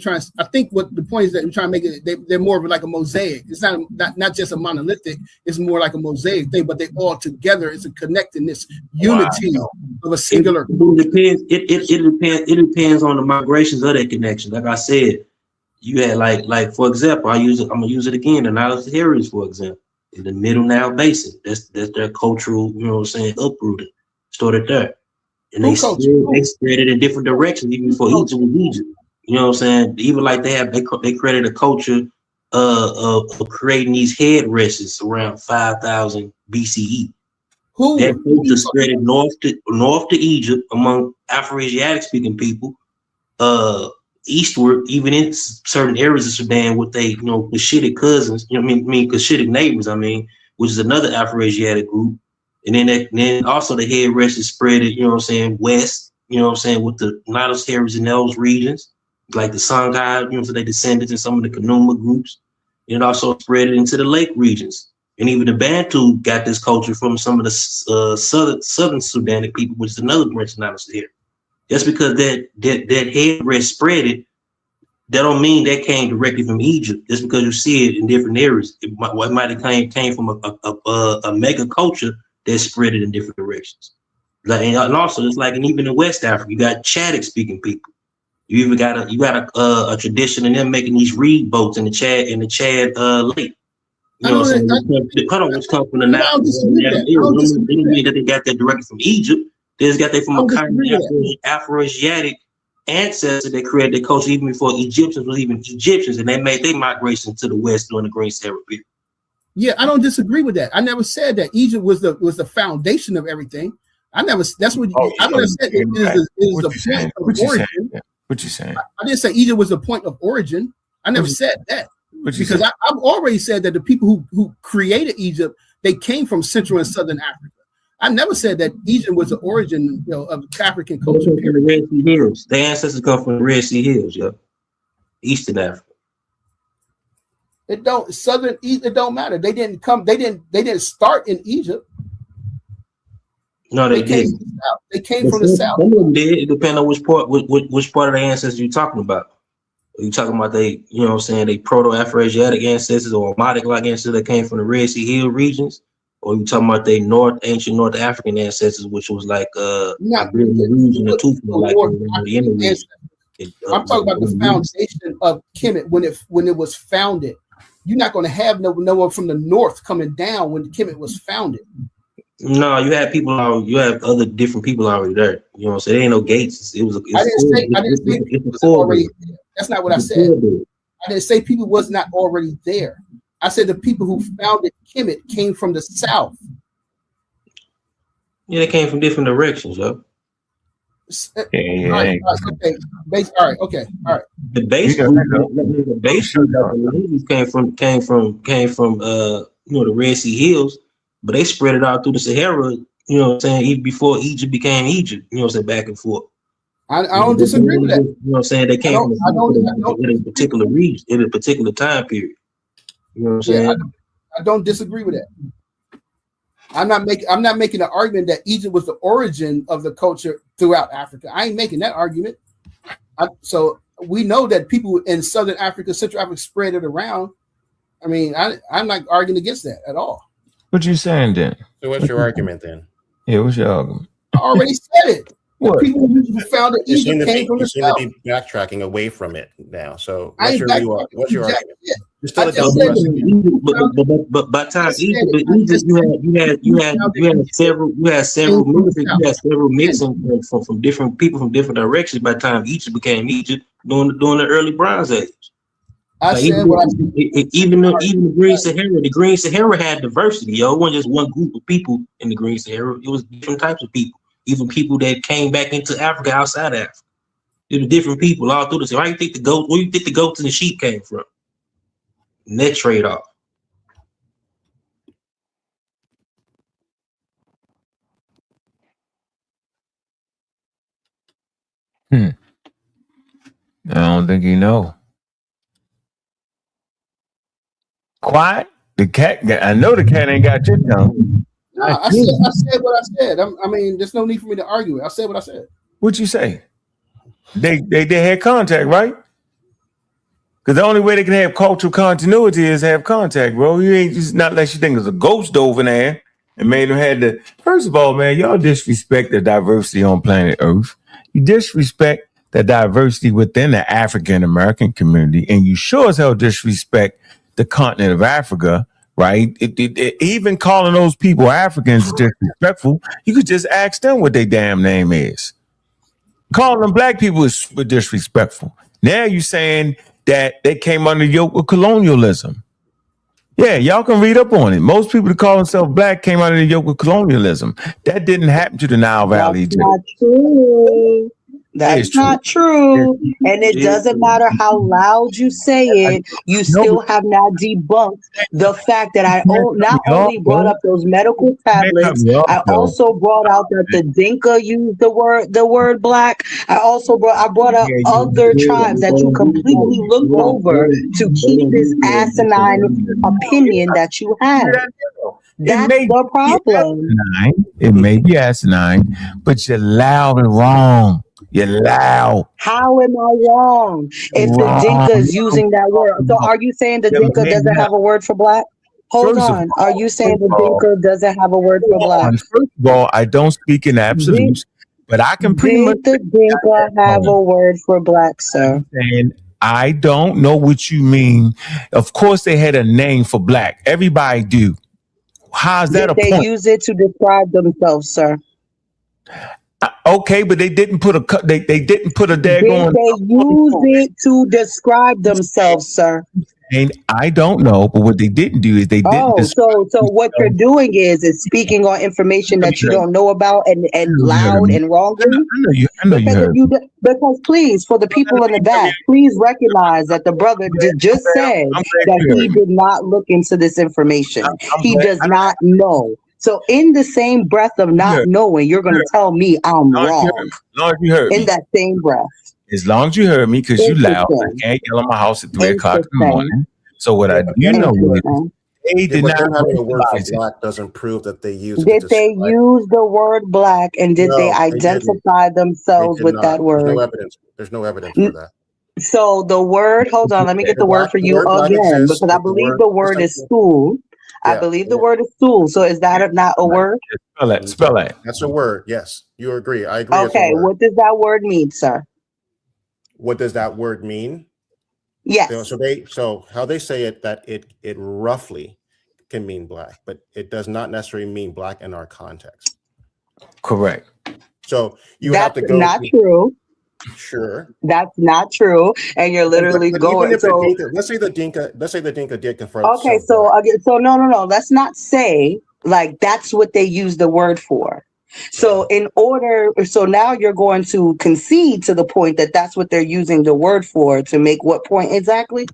Speaker 2: what the point is that we're trying to make it, they're more of like a mosaic. It's not just a monolithic, it's more like a mosaic thing, but they all together, it's a connectedness, unity of a singular.
Speaker 19: It depends on the migrations of that connection. Like I said, you had like for example, I'm gonna use it again, the Nile Saharians, for example. In the Middle Nile Basin, that's their cultural, you know what I'm saying, uprooting started there, and they spread it in different directions. Even before Egypt was Egypt, you know what I'm saying. Even like they created a culture of creating these headrests around 5,000 BCE.
Speaker 2: Who?
Speaker 19: That culture spread it north to Egypt among Afro-Asiatic speaking people, eastward, even in certain areas of Sudan with they, Cushitic cousins, Cushitic neighbors, which is another Afro-Asiatic group. And then also the headrest is spread it, west, with the Nile Harris in those regions, like the Songhai, so they descended in some of the Kanuma groups. And it also spread it into the lake regions. And even the Bantu got this culture from some of the southern Sudanic people, which is another branch of Nile here. Just because that headrest spread it, that don't mean that came directly from Egypt. Just because you see it in different areas, it might have came from a mega culture that spread it in different directions. Like, and also, it's like, and even in West Africa, you got Chadic speaking people. You even got a tradition in them making these reed boats in the Chad Lake. You know what I'm saying? Which come from the Nile. It don't mean that they got that directly from Egypt. They just got that from a kind of Afro-Asiatic ancestor that created their culture even before Egyptians was even Egyptians, and they made their migration to the west during the Green Sahara period.
Speaker 2: Yeah, I don't disagree with that. I never said that Egypt was the foundation of everything. I never. That's what I would have said. It is the point of origin.
Speaker 12: What you saying?
Speaker 2: I didn't say Egypt was the point of origin. I never said that. Because I've already said that the people who created Egypt, they came from Central and Southern Africa. I never said that Egypt was the origin, of African culture.
Speaker 19: The Red Sea Hills. Their ancestors come from the Red Sea Hills, Eastern Africa.
Speaker 2: It don't matter. They didn't come. They didn't start in Egypt.
Speaker 19: No, they didn't.
Speaker 2: They came from the south.
Speaker 19: Some of them did. It depends on which part of the ancestors you're talking about. Are you talking about they proto-Afro-Asiatic ancestors or Madic-like ancestors that came from the Red Sea Hill regions? Or you talking about they ancient North African ancestors, which was like region of Tufa, like the inner region.
Speaker 2: I'm talking about the foundation of Kemet when it was founded. You're not going to have no one from the north coming down when Kemet was founded.
Speaker 19: No, you had other different people already there. You know what I'm saying? There ain't no gates. I didn't say
Speaker 2: people was already there. That's not what I said. I didn't say people was not already there. I said the people who founded Kemet came from the south.
Speaker 19: Yeah, they came from different directions, yo.
Speaker 2: All right.
Speaker 19: The base came from the Red Sea Hills, but they spread it out through the Sahara, you know what I'm saying, even before Egypt became Egypt, you know what I'm saying, back and forth.
Speaker 2: I don't disagree with that.
Speaker 19: You know what I'm saying? They came from a particular region, in a particular time period. You know what I'm saying?
Speaker 2: I don't disagree with that. I'm not making an argument that Egypt was the origin of the culture throughout Africa. I ain't making that argument. So we know that people in Southern Africa, Central Africa spread it around. I mean, I'm not arguing against that at all.
Speaker 12: What you saying then?
Speaker 20: So what's your argument then?
Speaker 12: Yeah, what's your argument?
Speaker 2: I already said it. The people who founded Egypt came from the south.
Speaker 20: You seem to be backtracking away from it now. So what's your argument?
Speaker 19: But by the time Egypt, you had several mixing from different people from different directions. By the time Egypt became Egypt during the early Bronze Age. Even the Green Sahara had diversity. It wasn't just one group of people in the Green Sahara. It was different types of people. Even people that came back into Africa outside of Africa. It was different people all through the Sahara. Where do you think the goats and the sheep came from? And that trade off.
Speaker 12: I don't think you know. Quiet? The cat. I know the cat ain't got your tongue.
Speaker 2: No, I said what I said. I mean, there's no need for me to argue it. I said what I said.
Speaker 12: What'd you say? They had contact, right? Because the only way they can have cultural continuity is have contact, bro. You ain't just not unless you think there's a ghost dove in there and made them had to. First of all, man, y'all disrespect the diversity on planet Earth. You disrespect the diversity within the African American community, and you sure as hell disrespect the continent of Africa, right? Even calling those people Africans is disrespectful. You could just ask them what their damn name is. Calling them black people is super disrespectful. Now you saying that they came under the yoke of colonialism. Yeah, y'all can read up on it. Most people that call themselves black came under the yoke of colonialism. That didn't happen to the Nile Valley.
Speaker 13: That's not true. That's not true. And it doesn't matter how loud you say it, you still have not debunked the fact that I not only brought up those medical tablets, I also brought out that the Dinka used the word black. I brought up other tribes that you completely looked over to keep this asinine opinion that you have. That's the problem.
Speaker 12: It may be asinine, but you're loud and wrong. You're loud.
Speaker 13: How am I wrong if the Dinka is using that word? So are you saying the Dinka doesn't have a word for black? Hold on. Are you saying the Dinka doesn't have a word for black?
Speaker 12: First of all, I don't speak in absolutes, but I can pretty much.
Speaker 13: Did the Dinka have a word for black, sir?
Speaker 12: And I don't know what you mean. Of course, they had a name for black. Everybody do. How's that a point?
Speaker 13: Did they use it to describe themselves, sir?
Speaker 12: Okay, but they didn't put a they didn't put a daggone.
Speaker 13: Did they use it to describe themselves, sir?
Speaker 12: And I don't know, but what they didn't do is they didn't.
Speaker 13: So what you're doing is speaking on information that you don't know about and loud and wrongly.
Speaker 12: I know you heard.
Speaker 13: Because please, for the people in the back, please recognize that the brother just said that he did not look into this information. He does not know. So in the same breath of not knowing, you're going to tell me I'm wrong. In that same breath.
Speaker 12: As long as you heard me, because you loud, I can't yell in my house at 3 o'clock in the morning. So what I do know is they did not
Speaker 20: having a word for black doesn't prove that they use.
Speaker 13: Did they use the word black and did they identify themselves with that word?
Speaker 20: There's no evidence. There's no evidence for that.
Speaker 13: So the word, hold on, let me get the word for you again, because I believe the word is stool. I believe the word is stool. So is that not a word?
Speaker 12: Spell that.
Speaker 20: That's a word. Yes, you agree. I agree.
Speaker 13: Okay, what does that word mean, sir?
Speaker 20: What does that word mean?
Speaker 13: Yes.
Speaker 20: So how they say it, that it roughly can mean black, but it does not necessarily mean black in our context.
Speaker 12: Correct.
Speaker 20: So you have to go.
Speaker 13: Not true.
Speaker 20: Sure.
Speaker 13: That's not true, and you're literally going.
Speaker 20: Even if let's say the Dinka did confirm.
Speaker 13: Okay, so no. Let's not say like that's what they use the word for. So now you're going to concede to the point that that's what they're using the word for to make what point exactly?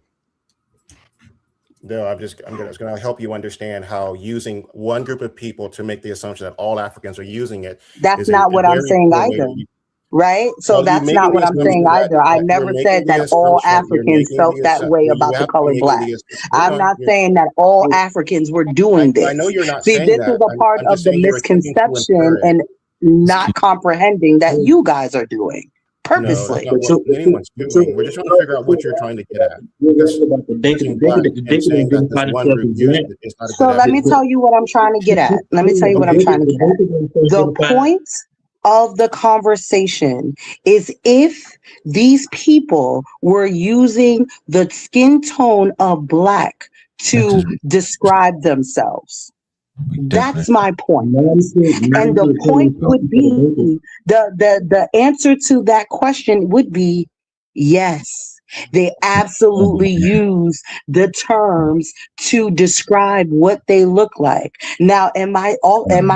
Speaker 20: No, I'm just going to help you understand how using one group of people to make the assumption that all Africans are using it.
Speaker 13: That's not what I'm saying either. Right? So that's not what I'm saying either. I never said that all Africans felt that way about the color black. I'm not saying that all Africans were doing this.
Speaker 20: I know you're not
Speaker 13: saying that. See, this is a part of the misconception and not comprehending that you guys are doing purposely.
Speaker 20: No, that's not what anyone's doing. We're just trying to figure out what you're trying to get at.
Speaker 13: So let me tell you what I'm trying to get at. The point of the conversation is if these people were using the skin tone of black to describe themselves. That's my point. And the point would be, the answer to that question would be yes. They absolutely use the terms to describe what they look like. Now, am I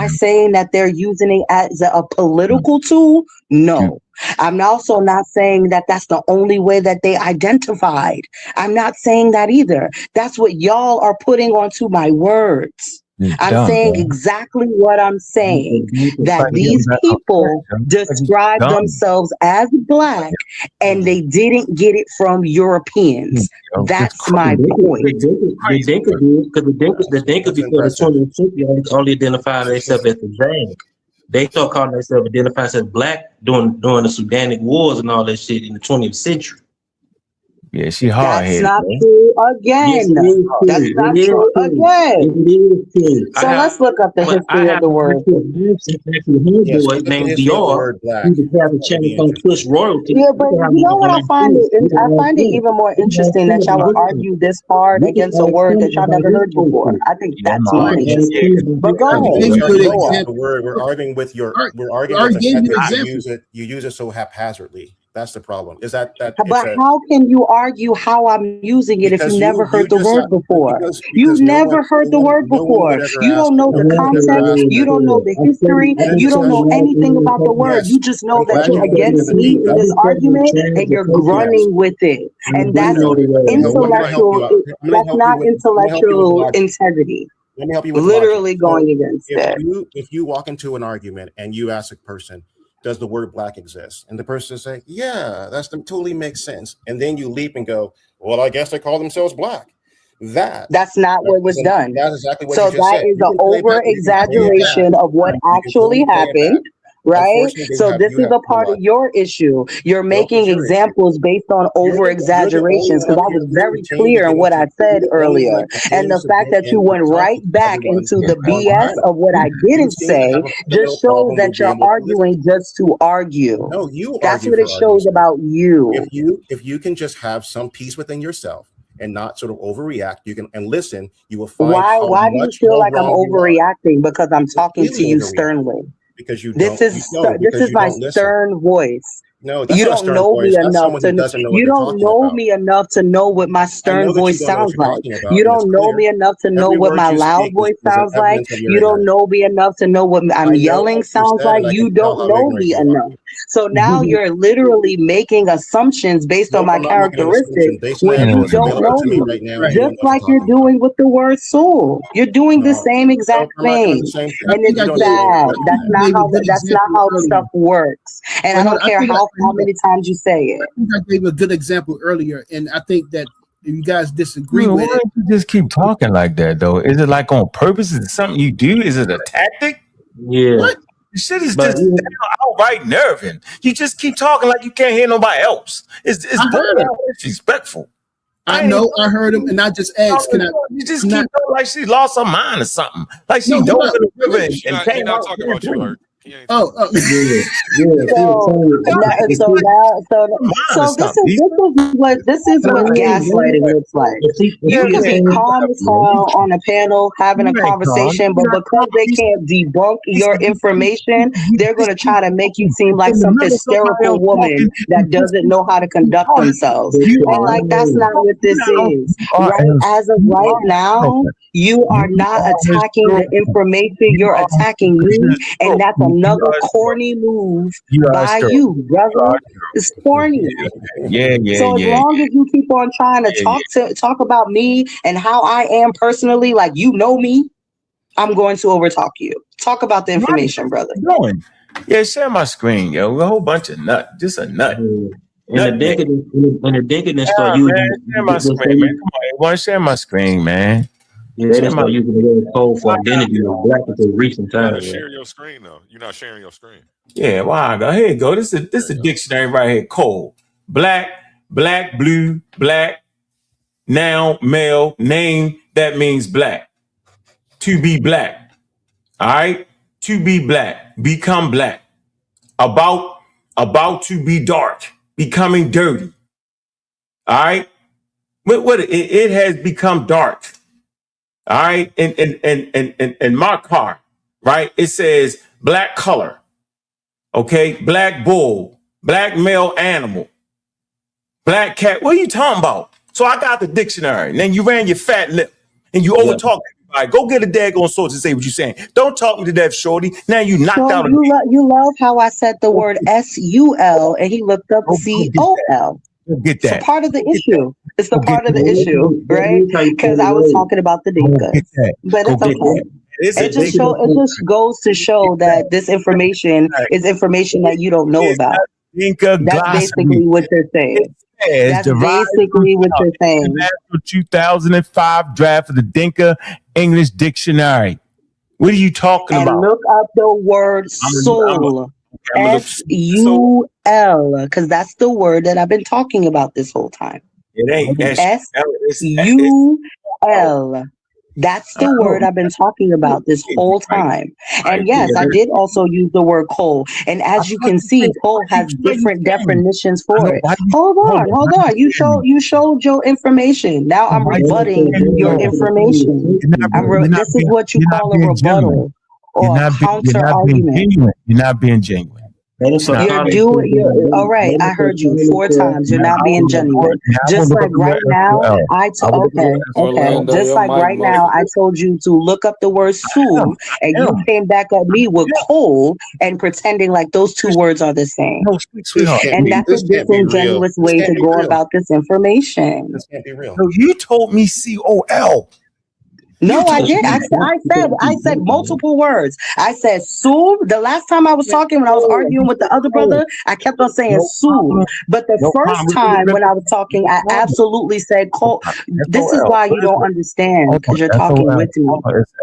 Speaker 13: saying that they're using it as a political tool? No. I'm also not saying that that's the only way that they identified. I'm not saying that either. That's what y'all are putting onto my words. I'm saying exactly what I'm saying, that these people describe themselves as black and they didn't get it from Europeans. That's my point.
Speaker 19: The Dinka did, because the Dinka before the 20th century only identified themselves as the Zang. They start calling themselves identifying as black during the Sudanic wars and all that shit in the 20th century.
Speaker 12: Yeah, she hard headed.
Speaker 13: That's not true again. That's not true again. So let's look up the history of the word.
Speaker 19: Named DR, who's the Catholic channel on Push Royalty.
Speaker 13: Yeah, but you know what I find it even more interesting that y'all would argue this hard against a word that y'all never heard before. I think that's more interesting. But go ahead.
Speaker 20: We're arguing with the fact that you use it so haphazardly. That's the problem. Is that it's
Speaker 13: But
Speaker 20: a
Speaker 13: how can you argue how I'm using it if you
Speaker 20: because
Speaker 13: never
Speaker 20: you
Speaker 13: heard the
Speaker 20: just
Speaker 13: word before?
Speaker 20: because
Speaker 13: You've
Speaker 20: no
Speaker 13: never
Speaker 20: one
Speaker 13: heard the word
Speaker 20: no one
Speaker 13: before.
Speaker 20: would ever
Speaker 13: You
Speaker 20: ask
Speaker 13: don't know
Speaker 20: no
Speaker 13: the
Speaker 20: one would ever
Speaker 13: context.
Speaker 20: ask
Speaker 13: You
Speaker 20: that.
Speaker 13: don't know the history.
Speaker 20: That is
Speaker 13: You don't
Speaker 20: because
Speaker 13: know anything about the word.
Speaker 20: yes,
Speaker 13: You just know
Speaker 20: I'm
Speaker 13: that
Speaker 20: glad
Speaker 13: you're
Speaker 20: you gave me
Speaker 13: against
Speaker 20: the
Speaker 13: me in
Speaker 20: feedback.
Speaker 13: this argument and you're
Speaker 20: Yes.
Speaker 13: grunting with it. And
Speaker 20: I
Speaker 13: that's
Speaker 20: know. No, I'm gonna help you
Speaker 13: intellectual.
Speaker 20: out. I'm gonna
Speaker 13: That's
Speaker 20: help you
Speaker 13: not
Speaker 20: with
Speaker 13: intellectual
Speaker 20: logic.
Speaker 13: integrity.
Speaker 20: Let me help you with logic.
Speaker 13: Literally
Speaker 20: So
Speaker 13: going against it.
Speaker 20: if you walk into an argument and you ask a person, does the word black exist? And the person say, yeah, totally makes sense. And then you leap and go, well, I guess they call themselves black.
Speaker 13: That's not what was done.
Speaker 20: That's exactly what
Speaker 13: So
Speaker 20: you just
Speaker 13: that
Speaker 20: said.
Speaker 13: is
Speaker 20: You
Speaker 13: an
Speaker 20: can play
Speaker 13: over
Speaker 20: back. You can play it back.
Speaker 13: exaggeration of what
Speaker 20: You can
Speaker 13: actually
Speaker 20: totally play it back.
Speaker 13: happened, right?
Speaker 20: Unfortunately,
Speaker 13: So this
Speaker 20: you
Speaker 13: is
Speaker 20: have
Speaker 13: a
Speaker 20: no
Speaker 13: part of
Speaker 20: logic.
Speaker 13: your issue. You're
Speaker 20: Nope, it's
Speaker 13: making
Speaker 20: your issue.
Speaker 13: examples based on over exaggerations because I was very clear in what I said earlier. And the fact that you went right back into the BS of what I didn't say just shows that you're arguing just to argue.
Speaker 20: No, you
Speaker 13: That's
Speaker 20: argue
Speaker 13: what it
Speaker 20: for
Speaker 13: shows
Speaker 20: argument's sake.
Speaker 13: about you.
Speaker 20: If you can just have some peace within yourself and not sort of overreact, you can and listen, you will find how
Speaker 13: Why do you
Speaker 20: much
Speaker 13: feel
Speaker 20: more
Speaker 13: like I'm
Speaker 20: wrong you are.
Speaker 13: overreacting because I'm talking to
Speaker 20: Completely
Speaker 13: you
Speaker 20: overreact
Speaker 13: sternly?
Speaker 20: because you
Speaker 13: This
Speaker 20: don't
Speaker 13: is
Speaker 20: you know
Speaker 13: this
Speaker 20: because
Speaker 13: is
Speaker 20: you
Speaker 13: my
Speaker 20: don't listen.
Speaker 13: stern voice.
Speaker 20: No, that's
Speaker 13: You
Speaker 20: not a
Speaker 13: don't
Speaker 20: stern
Speaker 13: know me
Speaker 20: voice. That's
Speaker 13: enough
Speaker 20: someone who
Speaker 13: to
Speaker 20: doesn't know what
Speaker 13: you
Speaker 20: they're
Speaker 13: don't
Speaker 20: talking
Speaker 13: know
Speaker 20: about.
Speaker 13: me enough to know what my
Speaker 20: I
Speaker 13: stern
Speaker 20: know that you
Speaker 13: voice
Speaker 20: don't know what
Speaker 13: sounds
Speaker 20: you're
Speaker 13: like.
Speaker 20: talking about,
Speaker 13: You
Speaker 20: and it's
Speaker 13: don't know
Speaker 20: clear.
Speaker 13: me enough to know
Speaker 20: Every
Speaker 13: what
Speaker 20: word
Speaker 13: my
Speaker 20: you
Speaker 13: loud
Speaker 20: speak
Speaker 13: voice
Speaker 20: is an
Speaker 13: sounds like.
Speaker 20: evidence of your
Speaker 13: You don't
Speaker 20: ignorance.
Speaker 13: know me enough to know what I'm
Speaker 20: I know
Speaker 13: yelling
Speaker 20: what you
Speaker 13: sounds
Speaker 20: said,
Speaker 13: like.
Speaker 20: and I
Speaker 13: You
Speaker 20: can tell
Speaker 13: don't
Speaker 20: how
Speaker 13: know
Speaker 20: ignorant
Speaker 13: me
Speaker 20: you are.
Speaker 13: enough. So now you're literally making assumptions based on
Speaker 20: Nope,
Speaker 13: my
Speaker 20: I'm not making an assumption.
Speaker 13: characteristics
Speaker 20: Based on the
Speaker 13: when you
Speaker 20: evidence
Speaker 13: don't
Speaker 20: available
Speaker 13: know
Speaker 20: to me
Speaker 13: me.
Speaker 20: right now, you
Speaker 13: Just
Speaker 20: don't know what
Speaker 13: like
Speaker 20: you're
Speaker 13: you're
Speaker 20: talking about.
Speaker 13: doing with the word soul. You're doing the
Speaker 20: No,
Speaker 13: same exact
Speaker 20: I'm not doing the
Speaker 13: thing.
Speaker 20: same thing.
Speaker 13: And
Speaker 2: think
Speaker 13: it's
Speaker 20: You
Speaker 2: I
Speaker 20: don't
Speaker 2: gave,
Speaker 20: know
Speaker 13: sad.
Speaker 20: what
Speaker 2: I
Speaker 20: I'm
Speaker 2: think I gave a good
Speaker 13: That's not
Speaker 2: example
Speaker 13: how
Speaker 2: earlier.
Speaker 13: stuff works. And I
Speaker 2: Wait, hold
Speaker 13: don't
Speaker 2: on. I
Speaker 13: care
Speaker 2: think
Speaker 13: how many times you say it.
Speaker 2: I gave a good example earlier, and I think that if you guys disagree
Speaker 12: Well, why
Speaker 2: with it,
Speaker 12: don't you just keep talking like that though? Is it like on purpose? Is it something you do? Is it a tactic?
Speaker 19: Yeah.
Speaker 2: what?
Speaker 12: The shit is
Speaker 19: But
Speaker 12: just outright nerving. You just keep talking like you can't hear nobody else. It's
Speaker 2: I heard
Speaker 12: borderline
Speaker 2: her.
Speaker 12: disrespectful.
Speaker 2: I
Speaker 12: I ain't
Speaker 2: know. I heard him, and I just asked, "Can I?"
Speaker 12: you just
Speaker 2: I'm
Speaker 12: keep
Speaker 2: not.
Speaker 12: talking like she lost her mind or something. Like
Speaker 2: No,
Speaker 12: she
Speaker 2: hold
Speaker 12: dove
Speaker 2: up.
Speaker 12: in the river
Speaker 2: Really?
Speaker 12: and
Speaker 15: He
Speaker 12: came
Speaker 15: not
Speaker 12: out
Speaker 15: talking about you,
Speaker 12: clean.
Speaker 15: Hurt. He ain't
Speaker 2: Oh,
Speaker 15: talking about you.
Speaker 13: This is what gaslighting looks like. You can be calm as hell on a panel having a conversation, but because they can't debunk your information, they're going to try to make you seem like some hysterical woman that doesn't know how to conduct themselves. And like that's not what this is. Right as of right now, you are not attacking the information, you're attacking me, and that's another corny move by you, brother. It's corny.
Speaker 12: Yeah.
Speaker 13: So as long as you keep on trying to talk about me and how I am personally, like you know me, I'm going to overtalk you. Talk about the information, brother.
Speaker 12: Going. Yeah, share my screen, yo. A whole bunch of nut. Just a nut.
Speaker 19: In the decadence start
Speaker 12: Man,
Speaker 19: using
Speaker 12: share my screen, man. Come on, everyone. Share my screen, man.
Speaker 19: they
Speaker 12: Share
Speaker 19: didn't
Speaker 12: my
Speaker 19: start using the word code for identity of black until recent
Speaker 15: You gotta
Speaker 19: times.
Speaker 15: share your screen though. You're not sharing your screen.
Speaker 12: Yeah, wow. Here you go. This is a dictionary right here. Cold. Black, blue, black, noun, male, name, that means black. To be black. All right? To be black. Become black. About to be dark. Becoming dirty. All right? What it has become dark. All right? In my car, right? It says black color. Okay? Black bull. Black male animal. Black cat. What are you talking about? So I got the dictionary. And then you ran your fat lip and you over talk everybody. Go get a daggone source and say what you're saying. Don't talk me to death, shorty. Now you knocked out a
Speaker 13: You love how I said the word SUL and he looked up COL.
Speaker 12: Get
Speaker 13: It's a
Speaker 12: that.
Speaker 13: part of the issue. It's the part of the issue, right? Because I was talking about the dinkas, but it's okay. It just goes to show that this information is information that you don't know about.
Speaker 12: Dinka
Speaker 13: That's basically what you're saying. That's basically what you're saying.
Speaker 12: National 2005 draft of the Dinka English Dictionary. What are you talking about?
Speaker 13: And look up the word soul. SUL, because that's the word that I've been talking about this whole time.
Speaker 12: It ain't
Speaker 13: SUL. That's the word I've been talking about this whole time. And yes, I did also use the word coal. And as you can see, coal has different definitions for it. Hold on. You showed your information. Now I'm rebutting your information. This is what you call a rebuttal or a counter argument.
Speaker 12: You're not being genuine.
Speaker 13: All right. I heard you 4 times. You're not being genuine. Just like right now, okay.
Speaker 22: Orlando,
Speaker 13: Just
Speaker 22: your
Speaker 13: like
Speaker 22: mic
Speaker 13: right now, I
Speaker 22: muffled.
Speaker 13: told you to look up the word "soul," and you came back at me with "coal" and pretending like those 2 words are the same.
Speaker 20: No, sweetheart.
Speaker 13: And that's a
Speaker 20: This can't be real.
Speaker 13: disingenuous
Speaker 20: This
Speaker 13: way to
Speaker 20: can't be
Speaker 13: go
Speaker 20: real.
Speaker 13: about this information.
Speaker 20: This can't be real.
Speaker 12: No, you told me COL.
Speaker 13: No, I did. I said multiple words. I said "soul." The last time I was talking, when I was arguing with the other brother, I kept on saying "soul." But the first time when I was talking, I absolutely said "coal." This is why you don't understand, because you're talking with me.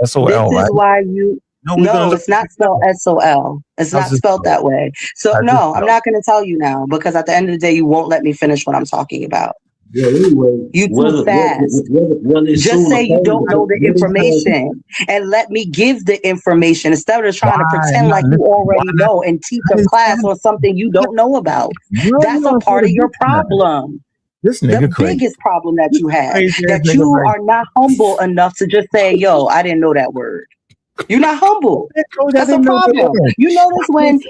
Speaker 12: It's SOL,
Speaker 13: This
Speaker 12: right?
Speaker 13: is why you. No, it's not spelled SOL. It's not spelled that way. So no, I'm not going to tell you now, because at the end of the day, you won't let me finish what I'm talking about.
Speaker 19: Well, anyway,
Speaker 13: You too fast. Just say you don't know the information and let me give the information instead of trying to pretend like you already know and teach a class on something you don't know about. That's a part of your problem.
Speaker 12: This
Speaker 13: The
Speaker 12: nigga crazy.
Speaker 13: biggest problem that you have,
Speaker 12: Crazy ass
Speaker 13: that
Speaker 12: nigga
Speaker 13: you
Speaker 12: right
Speaker 13: are not humble enough to just say, yo, I didn't know that word. You're not humble. That's a problem. You notice when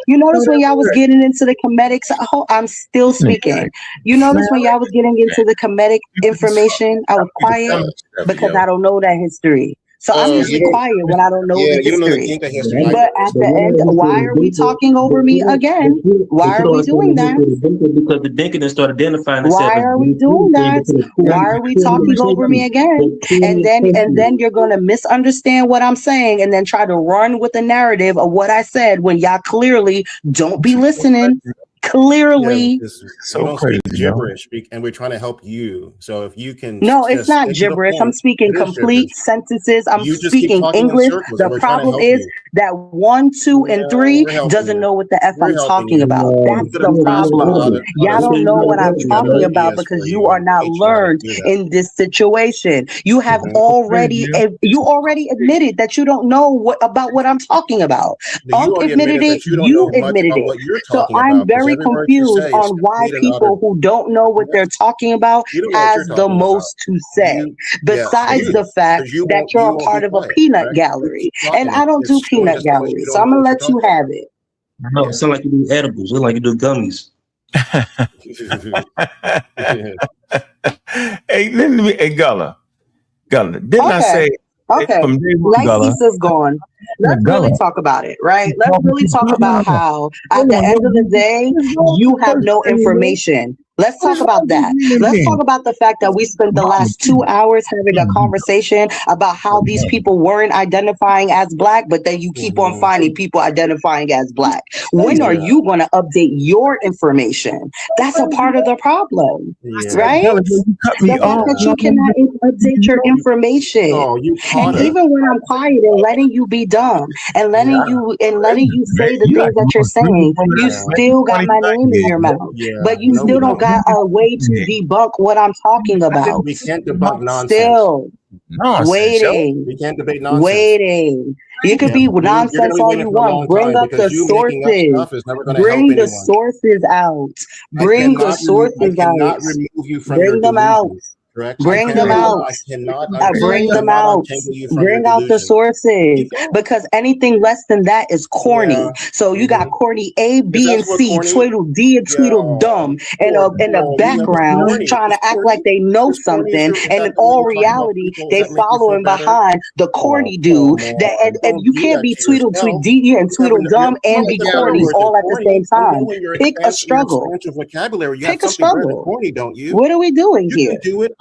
Speaker 13: y'all was getting into the comedics. I'm still speaking. You notice when y'all was getting into the comedic information, I was quiet because I don't know that history. So I'm usually quiet when I don't know the
Speaker 20: you don't know the
Speaker 13: history.
Speaker 20: Inca history.
Speaker 13: But at the end, why are we talking over me again? Why are we doing that?
Speaker 19: Because the Dinka started identifying
Speaker 13: Why are we doing that? Why are we talking over me again? And then you're gonna misunderstand what I'm saying and then try to run with the narrative of what I said when y'all clearly don't be listening. Clearly.
Speaker 20: So don't speak gibberish, and we're trying to help you. So if you can,
Speaker 13: no, it's not gibberish. I'm speaking complete sentences. I'm speaking English. The problem is that 1, 2, and 3 doesn't know what the F I'm talking about. That's the problem. Y'all don't know what I'm talking about because you are not learned in this situation. You have already admitted that you don't know about what I'm talking about. Ankh admitted it. You admitted it. So I'm very confused on why people who don't know what they're talking about has the most to say, besides the fact that you're a part of a peanut gallery. And I don't do peanut galleries, so I'm gonna let you have it.
Speaker 19: No, it sounds like you do edibles. It like you do gummies.
Speaker 12: Hey, Gullah. Didn't I say from day one,
Speaker 13: Like
Speaker 12: Gullah?
Speaker 13: Issa's gone. Let's really talk about it, right? Let's really talk about how, at the end of the day, you have no information. Let's talk about that. Let's talk about the fact that we spent the last 2 hours having a conversation about how these people weren't identifying as Black, but then you keep on finding people identifying as Black. When are you going to update your information? That's a part of the problem, right? The fact that you cannot update your information. And even when I'm quiet and letting you be dumb and letting you say the things that you're saying, you still got my name in your mouth. But you still don't got a way to debunk what I'm talking about.
Speaker 20: We can't debunk nonsense.
Speaker 13: Still waiting.
Speaker 20: We can't debate nonsense.
Speaker 13: Waiting. You could be nonsense all you want. Bring up the sources. Bring the sources out. Bring the sources out. Bring them out. Bring them out. Bring them out. Bring out the sources, because anything less than that is corny. So you got corny A, B, and C, Tweedledee and Tweedledum in the background trying to act like they know something, and in all reality, they following behind the corny dude. And you can't be Tweedledee and Tweedledum and be corny all at the same time. Pick a struggle. Pick a struggle.
Speaker 20: Corny, don't you?
Speaker 13: What are we doing here?
Speaker 20: Do it.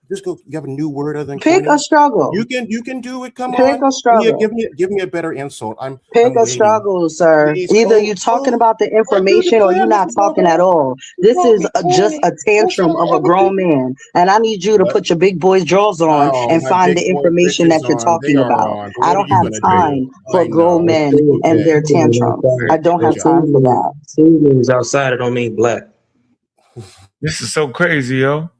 Speaker 20: Just go. You have a new word other than
Speaker 13: pick
Speaker 20: corny?
Speaker 13: A struggle.
Speaker 20: You can do it. Come on.
Speaker 13: Pick a struggle.
Speaker 20: Give me a better insult.
Speaker 13: Pick a struggle, sir. Either you talking about the information or you're not talking at all. This is just a tantrum of a grown man, and I need you to put your big boy's drawers on and find the information that you're talking about. I don't have time for grown men and their tantrums. I don't have time for that.
Speaker 19: Means outside, it don't mean Black.
Speaker 12: This is so crazy, yo.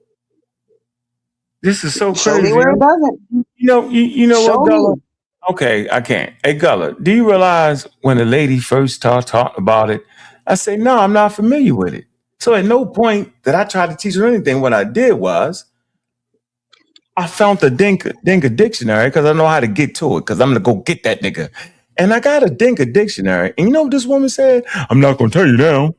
Speaker 12: This is so crazy.
Speaker 13: Show me where it doesn't.
Speaker 12: You know what, Gullah? Okay, I can't. Hey, Gullah, do you realize when the lady first started talking about it, I say, no, I'm not familiar with it. So at no point that I tried to teach her anything. What I did was I found the Dinka dictionary because I know how to get to it, because I'm going to go get that nigga. And I got a Dinka dictionary. And you know what this woman said? I'm not going to tell you now.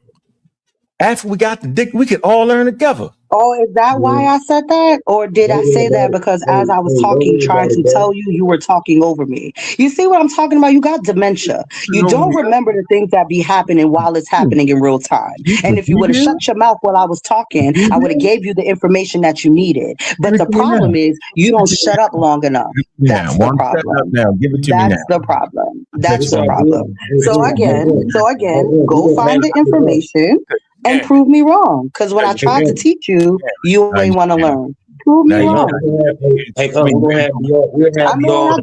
Speaker 12: After we got the dick, we could all learn together.
Speaker 13: Oh, is that why I said that? Or did I say that because as I was talking, trying to tell you, you were talking over me? You see what I'm talking about? You got dementia. You don't remember the things that be happening while it's happening in real time. And if you would have shut your mouth while I was talking, I would have gave you the information that you needed. But the problem is you don't shut up long enough. That's the problem.
Speaker 12: Now. Give it to me now.
Speaker 13: That's the problem. That's the problem. So again, go find the information and prove me wrong. Because when I tried to teach you, you ain't want to learn. Prove me wrong. I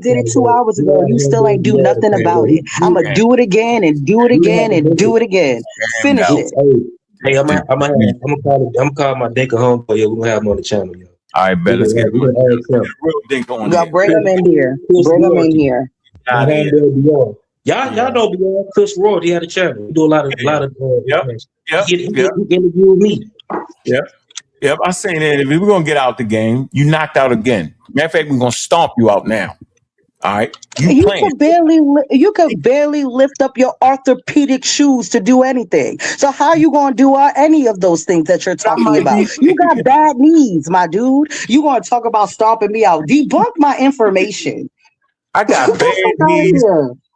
Speaker 13: did it 2 hours ago. You still ain't do nothing about it. I'm going to do it again and do it again and do it again. Finish it.
Speaker 19: Hey, I'm gonna call my Dinka homeboy. We're gonna have him on the channel. Yo.
Speaker 12: All right, bet. Let's get real Dinka on
Speaker 13: here. Bring him in here. Bring him in here.
Speaker 19: Y'all know Beyond Chris Roy. He had a channel. He do a lot of he interviewed me.
Speaker 12: Yep. I seen it. If we're gonna get out the game, you knocked out again. Matter of fact, we're gonna stomp you out now. All right.
Speaker 13: You could barely lift up your orthopedic shoes to do anything. So how are you gonna do any of those things that you're talking about? You got bad knees, my dude. You gonna talk about stomping me out? Debunk my information.
Speaker 12: I got bad knees.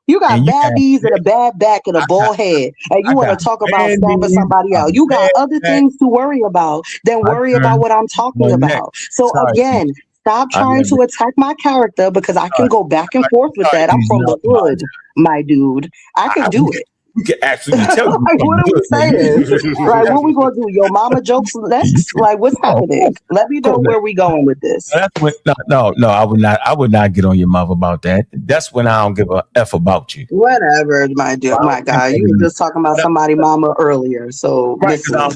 Speaker 13: You got bad knees and a bad back and a bald head, and you want to talk about stomping somebody out. You got other things to worry about than worry about what I'm talking about. So again, stop trying to attack my character because I can go back and forth with that. I'm from the hood, my dude. I can do it.
Speaker 12: You can actually tell.
Speaker 13: Like, what are we saying? Like, what we gonna do? Your mama jokes next? Like, what's happening? Let me know where we going with this.
Speaker 12: No, I would not. I would not get on your mouth about that. That's when I don't give a f about you.
Speaker 13: Whatever, my dear, my guy. You were just talking about somebody mama earlier. So listen, I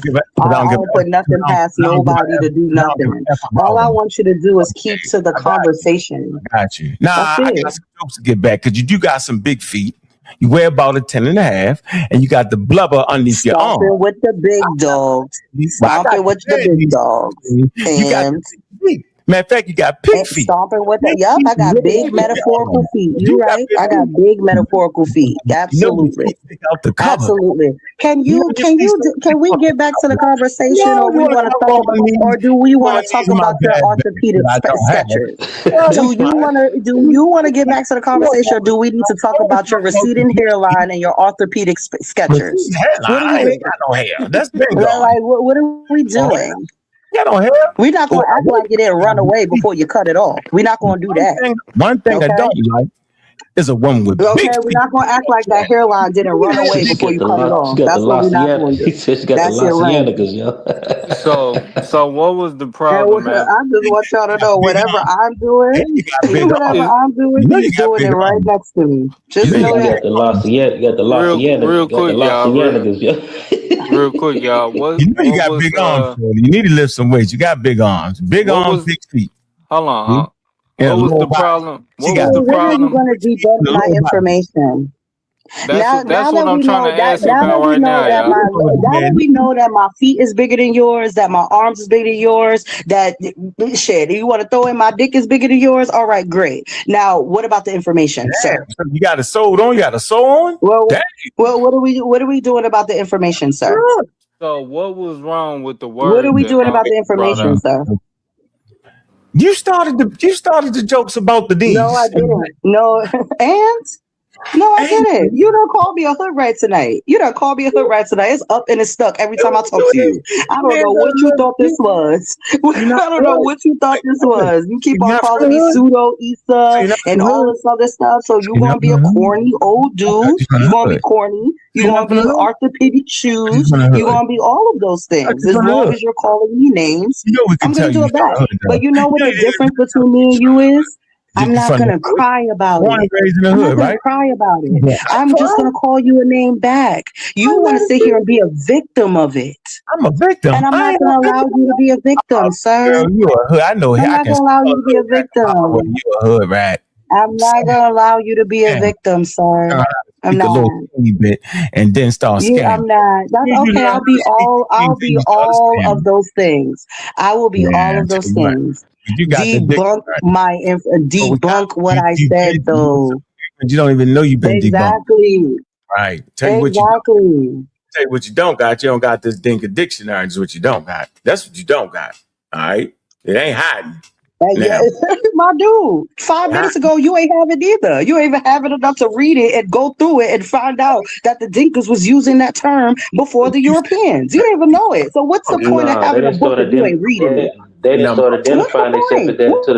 Speaker 13: don't put nothing past nobody to do nothing. All I want you to do is keep to the conversation.
Speaker 12: Got you. Nah, I got some jokes to get back because you do got some big feet. You weigh about a 10.5, and you got the blubber underneath your arm.
Speaker 13: Stomping with the big dogs. Stomping with the big dogs.
Speaker 12: You got big. Matter of fact, you got pig feet.
Speaker 13: Stomping with the I got big metaphorical feet. You're right. I got big metaphorical feet. Absolutely. Absolutely. Can we get back to the conversation, or we want to talk about, or do we want to talk about your orthopedic sketchers? Do you want to get back to the conversation, or do we need to talk about your receding hairline and your orthopedic sketchers?
Speaker 12: I ain't got no hair. That's been gone.
Speaker 13: Like, what are we doing? We're not going to act like you didn't run away before you cut it off. We're not going to do that.
Speaker 12: One thing I don't like is a woman with big feet.
Speaker 13: We're not going to act like that hairline didn't run away before you cut it off. That's what we're not going to do.
Speaker 19: He said she got the Lacianicas, yo.
Speaker 22: So what was the problem, man?
Speaker 13: I just want y'all to know whatever I'm doing, you're doing it right next to me. Just know that.
Speaker 19: You got the Lacianicas.
Speaker 22: Real quick, y'all. Real quick, y'all.
Speaker 12: You got big arms. You need to lift some weights. You got big arms. Big arms, big feet.
Speaker 22: Hold on. What was the problem?
Speaker 13: When are you going to debunk my information?
Speaker 22: That's what I'm trying to ask you about right now.
Speaker 13: Now that we know that my feet is bigger than yours, that my arms is bigger than yours, that shit, you want to throw in my dick is bigger than yours? All right, great. Now, what about the information, sir?
Speaker 12: You got a sew on? You got a sew on?
Speaker 13: Well, what are we doing about the information, sir?
Speaker 22: So what was wrong with the word?
Speaker 13: What are we doing about the information, sir?
Speaker 12: You started the jokes about the D's.
Speaker 13: No, I didn't. No, and no, I didn't. You don't call me a hood rat tonight. It's up and it's stuck every time I talk to you. I don't know what you thought this was. You keep on calling me pseudo Issa and all this other stuff. So you're gonna be a corny old dude. You're gonna be corny. You're gonna be orthopedic shoes. You're gonna be all of those things. As long as you're calling me names, I'm gonna do it back. But you know what the difference between me and you is? I'm not going to cry about it. I'm not going to cry about it. I'm just going to call you a name back. You want to sit here and be a victim of it.
Speaker 12: I'm a victim.
Speaker 13: And I'm not going to allow you to be a victim, sir.
Speaker 12: You're a hood. I know.
Speaker 13: I'm not going to allow you to be a victim.
Speaker 12: You're a hood rat.
Speaker 13: I'm not going to allow you to be a victim, sir. I'm not. A little bit and then start scamming. I'm not. That's okay. I'll be all of those things. I will be all of those things. Debunk what I said, though.
Speaker 12: but you don't even know you've been debunked.
Speaker 13: Exactly.
Speaker 12: Right. Tell you what you don't. Tell you what you don't got. You don't got this dinker dictionary. Is what you don't got. That's what you don't got. All right. It ain't hiding.
Speaker 13: Yeah, my dude. 5 minutes ago, you ain't have it either. You ain't even have it enough to read it and go through it and find out that the Dinkas was using that term before the Europeans. You didn't even know it. So what's the point of having a book if you ain't reading it?
Speaker 4: They didn't start identifying themselves into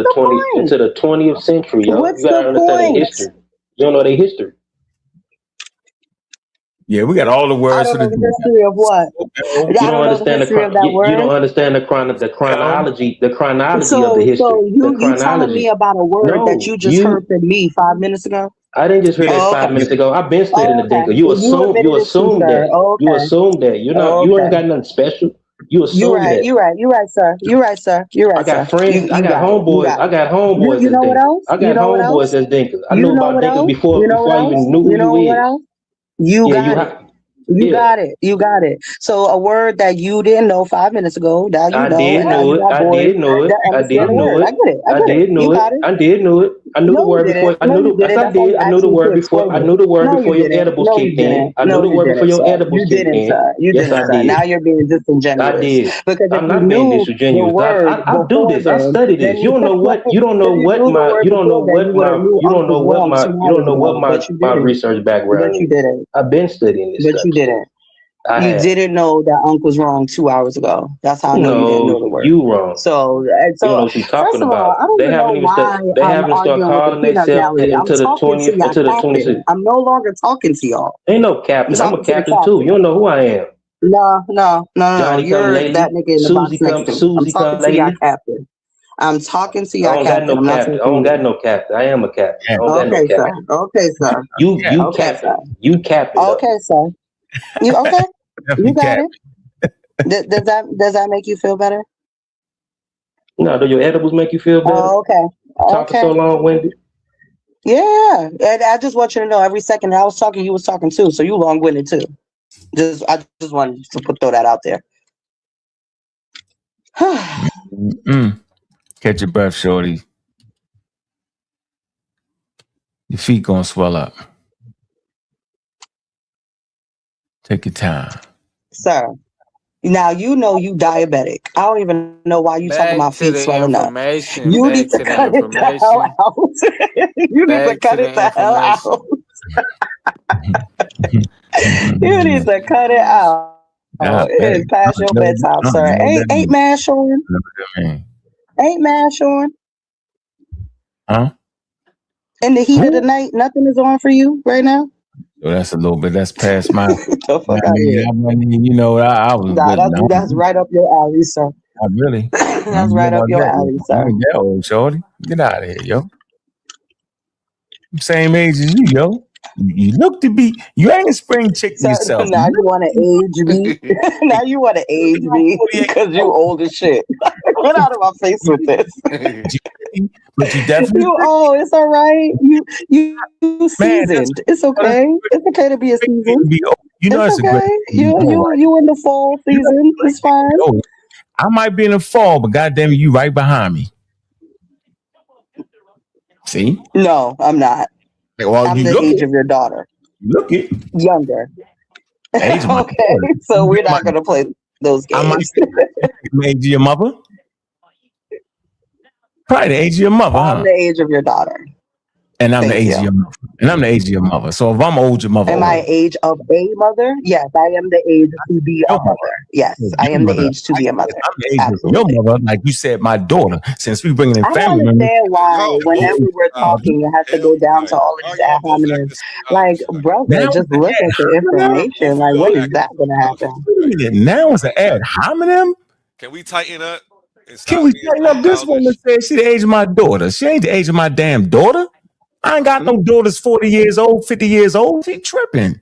Speaker 4: the 20th century, yo.
Speaker 13: What's
Speaker 4: You gotta
Speaker 13: the
Speaker 4: understand their
Speaker 13: point?
Speaker 4: history. You don't know their history.
Speaker 12: Yeah, we got all the
Speaker 13: I
Speaker 12: words
Speaker 13: don't
Speaker 12: for
Speaker 13: know
Speaker 12: the
Speaker 13: the history of what.
Speaker 4: You don't understand the chronology of the
Speaker 13: So
Speaker 4: history.
Speaker 13: you telling me about a word that you just heard from me 5 minutes ago?
Speaker 4: I didn't just hear that 5 minutes ago. I've been studying the Dinka. You assume that. You assume that. You ain't got nothing special. You assume that.
Speaker 13: You're right, sir.
Speaker 4: I got friends. I got homeboys. I got homeboys
Speaker 13: You
Speaker 4: as
Speaker 13: know what
Speaker 4: Dinkas.
Speaker 13: else?
Speaker 4: I got homeboys as Dinkas. I
Speaker 13: You
Speaker 4: knew
Speaker 13: know
Speaker 4: about
Speaker 13: what
Speaker 4: Dinkas
Speaker 13: else?
Speaker 4: before
Speaker 13: You know what
Speaker 4: I
Speaker 13: else?
Speaker 4: even knew who
Speaker 13: You know
Speaker 4: you
Speaker 13: what
Speaker 4: is.
Speaker 13: else? You got it. You got it. So a word that you didn't know 5 minutes ago, now you
Speaker 4: I
Speaker 13: know,
Speaker 4: did
Speaker 13: and now
Speaker 4: know
Speaker 13: you
Speaker 4: it.
Speaker 13: got
Speaker 4: I
Speaker 13: boys
Speaker 4: did know it.
Speaker 13: that
Speaker 4: I
Speaker 13: understand
Speaker 4: did
Speaker 13: the
Speaker 4: know
Speaker 13: word.
Speaker 4: it.
Speaker 13: I get it.
Speaker 4: I did know
Speaker 13: You
Speaker 4: it.
Speaker 13: got it.
Speaker 4: I did know it. I knew the
Speaker 13: No, you
Speaker 4: word
Speaker 13: didn't.
Speaker 4: before. I
Speaker 13: No,
Speaker 4: knew
Speaker 13: you
Speaker 4: the. Yes,
Speaker 13: didn't.
Speaker 4: I
Speaker 13: That's why
Speaker 4: did.
Speaker 13: you
Speaker 4: I knew
Speaker 13: asked
Speaker 4: the
Speaker 13: me to
Speaker 4: word before. I
Speaker 13: explain it.
Speaker 4: knew the word
Speaker 13: No, you
Speaker 4: before your
Speaker 13: didn't.
Speaker 4: edibles
Speaker 13: No, you
Speaker 4: kicked in.
Speaker 13: didn't.
Speaker 4: I
Speaker 13: No,
Speaker 4: knew the
Speaker 13: you
Speaker 4: word before
Speaker 13: didn't,
Speaker 4: your
Speaker 13: sir.
Speaker 4: edibles
Speaker 13: You
Speaker 4: kicked
Speaker 13: didn't,
Speaker 4: in.
Speaker 13: sir. You
Speaker 4: Yes,
Speaker 13: didn't,
Speaker 4: I
Speaker 13: sir.
Speaker 4: did.
Speaker 13: Now you're being
Speaker 4: I
Speaker 13: disingenuous.
Speaker 4: did.
Speaker 13: Because if
Speaker 4: I'm
Speaker 13: you
Speaker 4: not being
Speaker 13: knew the
Speaker 4: disingenuous.
Speaker 13: word
Speaker 4: I do
Speaker 13: before
Speaker 4: this. I
Speaker 13: then,
Speaker 4: study
Speaker 13: then
Speaker 4: this. You don't know what. You don't
Speaker 13: if
Speaker 4: know
Speaker 13: you
Speaker 4: what
Speaker 13: knew the
Speaker 4: my.
Speaker 13: word
Speaker 4: You don't know
Speaker 13: before then,
Speaker 4: what
Speaker 13: you would have
Speaker 4: my.
Speaker 13: knew
Speaker 4: You don't
Speaker 13: Unc
Speaker 4: know
Speaker 13: was
Speaker 4: what
Speaker 13: wrong
Speaker 4: my.
Speaker 13: 2
Speaker 4: You
Speaker 13: hours
Speaker 4: don't know what
Speaker 13: ago, but you
Speaker 4: my
Speaker 13: didn't.
Speaker 4: research
Speaker 13: But
Speaker 4: background
Speaker 13: you
Speaker 4: is.
Speaker 13: didn't.
Speaker 4: I've been studying this
Speaker 13: But
Speaker 4: stuff.
Speaker 13: you didn't.
Speaker 4: I
Speaker 13: You
Speaker 4: have.
Speaker 13: didn't know that Unc was wrong 2 hours ago. That's how I know you didn't
Speaker 4: No,
Speaker 13: know the word.
Speaker 4: you wrong.
Speaker 13: So,
Speaker 4: You don't know what you're
Speaker 13: first
Speaker 4: talking
Speaker 13: of all,
Speaker 4: about.
Speaker 13: I don't
Speaker 4: They
Speaker 13: even know
Speaker 4: haven't even
Speaker 13: why
Speaker 4: they
Speaker 13: I'm
Speaker 4: haven't started
Speaker 13: arguing with the
Speaker 4: calling
Speaker 13: peanut
Speaker 4: themselves
Speaker 13: gallery. I'm
Speaker 4: into the
Speaker 13: talking to
Speaker 4: 20th
Speaker 13: y'all
Speaker 4: into the
Speaker 13: captain.
Speaker 4: 26th.
Speaker 13: I'm no longer talking to y'all.
Speaker 4: Ain't no
Speaker 13: I'm
Speaker 4: captain. I'm a
Speaker 13: talking to the
Speaker 4: captain too. You
Speaker 13: captain.
Speaker 4: don't know who I am.
Speaker 13: No.
Speaker 4: Johnny come
Speaker 13: You're that
Speaker 4: lately.
Speaker 13: nigga in the box next to me. I'm
Speaker 4: Susie
Speaker 13: talking
Speaker 4: come
Speaker 13: to y'all
Speaker 4: lately.
Speaker 13: captain. I'm talking to
Speaker 4: I
Speaker 13: y'all
Speaker 4: don't got
Speaker 13: captain.
Speaker 4: no
Speaker 13: I'm not
Speaker 4: captain. I
Speaker 13: talking
Speaker 4: don't
Speaker 13: to
Speaker 4: got
Speaker 13: you.
Speaker 4: no captain. I am a captain. I don't got no
Speaker 13: Okay, sir.
Speaker 4: captain.
Speaker 13: Okay, sir.
Speaker 4: You
Speaker 13: Okay,
Speaker 4: captain.
Speaker 13: sir.
Speaker 4: You captain though.
Speaker 13: Okay, sir. You okay? You got
Speaker 12: Cap.
Speaker 13: it. Does that make you feel better?
Speaker 4: No, do your edibles make you feel better?
Speaker 13: Oh, okay.
Speaker 4: Talking so long winded.
Speaker 13: Yeah. And I just want you to know every second I was talking, you was talking too. So you long winded too. I just wanted to throw that out there.
Speaker 12: Catch your breath, shorty. Your feet gonna swell up. Take your time.
Speaker 13: Sir. Now you know you diabetic. I don't even know why you talking
Speaker 22: Back
Speaker 13: about
Speaker 22: to
Speaker 13: feet
Speaker 22: the
Speaker 13: swelling up.
Speaker 22: information.
Speaker 13: You need
Speaker 22: Back
Speaker 13: to
Speaker 22: to the
Speaker 13: cut it the hell
Speaker 22: information.
Speaker 13: out. You need to
Speaker 22: Back to
Speaker 13: cut it
Speaker 22: the
Speaker 13: the hell
Speaker 22: information.
Speaker 13: out. You need to cut it out. It is past your bedtime, sir. Ain't mad, Sean. Ain't mad, Sean.
Speaker 12: Huh?
Speaker 13: In the heat of the night, nothing is on for you right now.
Speaker 12: So that's a little bit. That's past my.
Speaker 13: The fuck out of here.
Speaker 12: I was
Speaker 13: Nah,
Speaker 12: good.
Speaker 13: that's right up your alley, sir.
Speaker 12: Not really.
Speaker 13: That's right up your alley, sir.
Speaker 12: I ain't that old, shorty. Get out of here, yo. I'm same age as you, yo. You look to be. You ain't a spring chicken
Speaker 13: So
Speaker 12: yourself.
Speaker 13: now you want to age me? Now you want to age me because you old as shit. Get out of my face with this.
Speaker 12: But you definitely.
Speaker 13: You old. It's all right. You seasoned. It's okay. It's okay to be a seasoned.
Speaker 12: You know
Speaker 13: it's
Speaker 12: it's a great.
Speaker 13: okay. You in the fall season. It's fine.
Speaker 12: I might be in the fall, but goddamn it, you right behind me. See?
Speaker 13: No, I'm not.
Speaker 12: Well,
Speaker 13: I'm
Speaker 12: you
Speaker 13: the
Speaker 12: look
Speaker 13: age
Speaker 12: it.
Speaker 13: of your daughter.
Speaker 12: Look it.
Speaker 13: Younger.
Speaker 12: Age of my
Speaker 13: Okay,
Speaker 12: daughter.
Speaker 13: so we're not gonna play those
Speaker 12: I might
Speaker 13: games.
Speaker 12: be the age of your mother. Probably the age of your mother,
Speaker 13: I'm
Speaker 12: huh?
Speaker 13: the age of your daughter.
Speaker 12: And I'm the
Speaker 13: Thank
Speaker 12: age
Speaker 13: you.
Speaker 12: of your mother. And I'm the age of your mother. So if I'm old, your mother
Speaker 13: Am
Speaker 12: old.
Speaker 13: I age of a mother? Yes, I am the age to be a mother. Yes, I am the age to be a mother.
Speaker 12: I'm the age
Speaker 13: Absolutely.
Speaker 12: of your mother, like you said, my daughter. Since we bringing in
Speaker 13: I don't
Speaker 12: family members.
Speaker 13: understand why whenever we're talking, it has to go down to all of these ad hominems. Like, brother, just look at the information. Like, when is that gonna happen?
Speaker 12: Now it's an ad hominem.
Speaker 3: Can we tighten up and
Speaker 12: Can
Speaker 3: stop
Speaker 12: we
Speaker 3: being
Speaker 12: tighten
Speaker 3: so
Speaker 12: up this one that
Speaker 3: childish?
Speaker 12: says she the age of my daughter? She ain't the age of my damn daughter. I ain't got no daughters 40 years old, 50 years old. She tripping.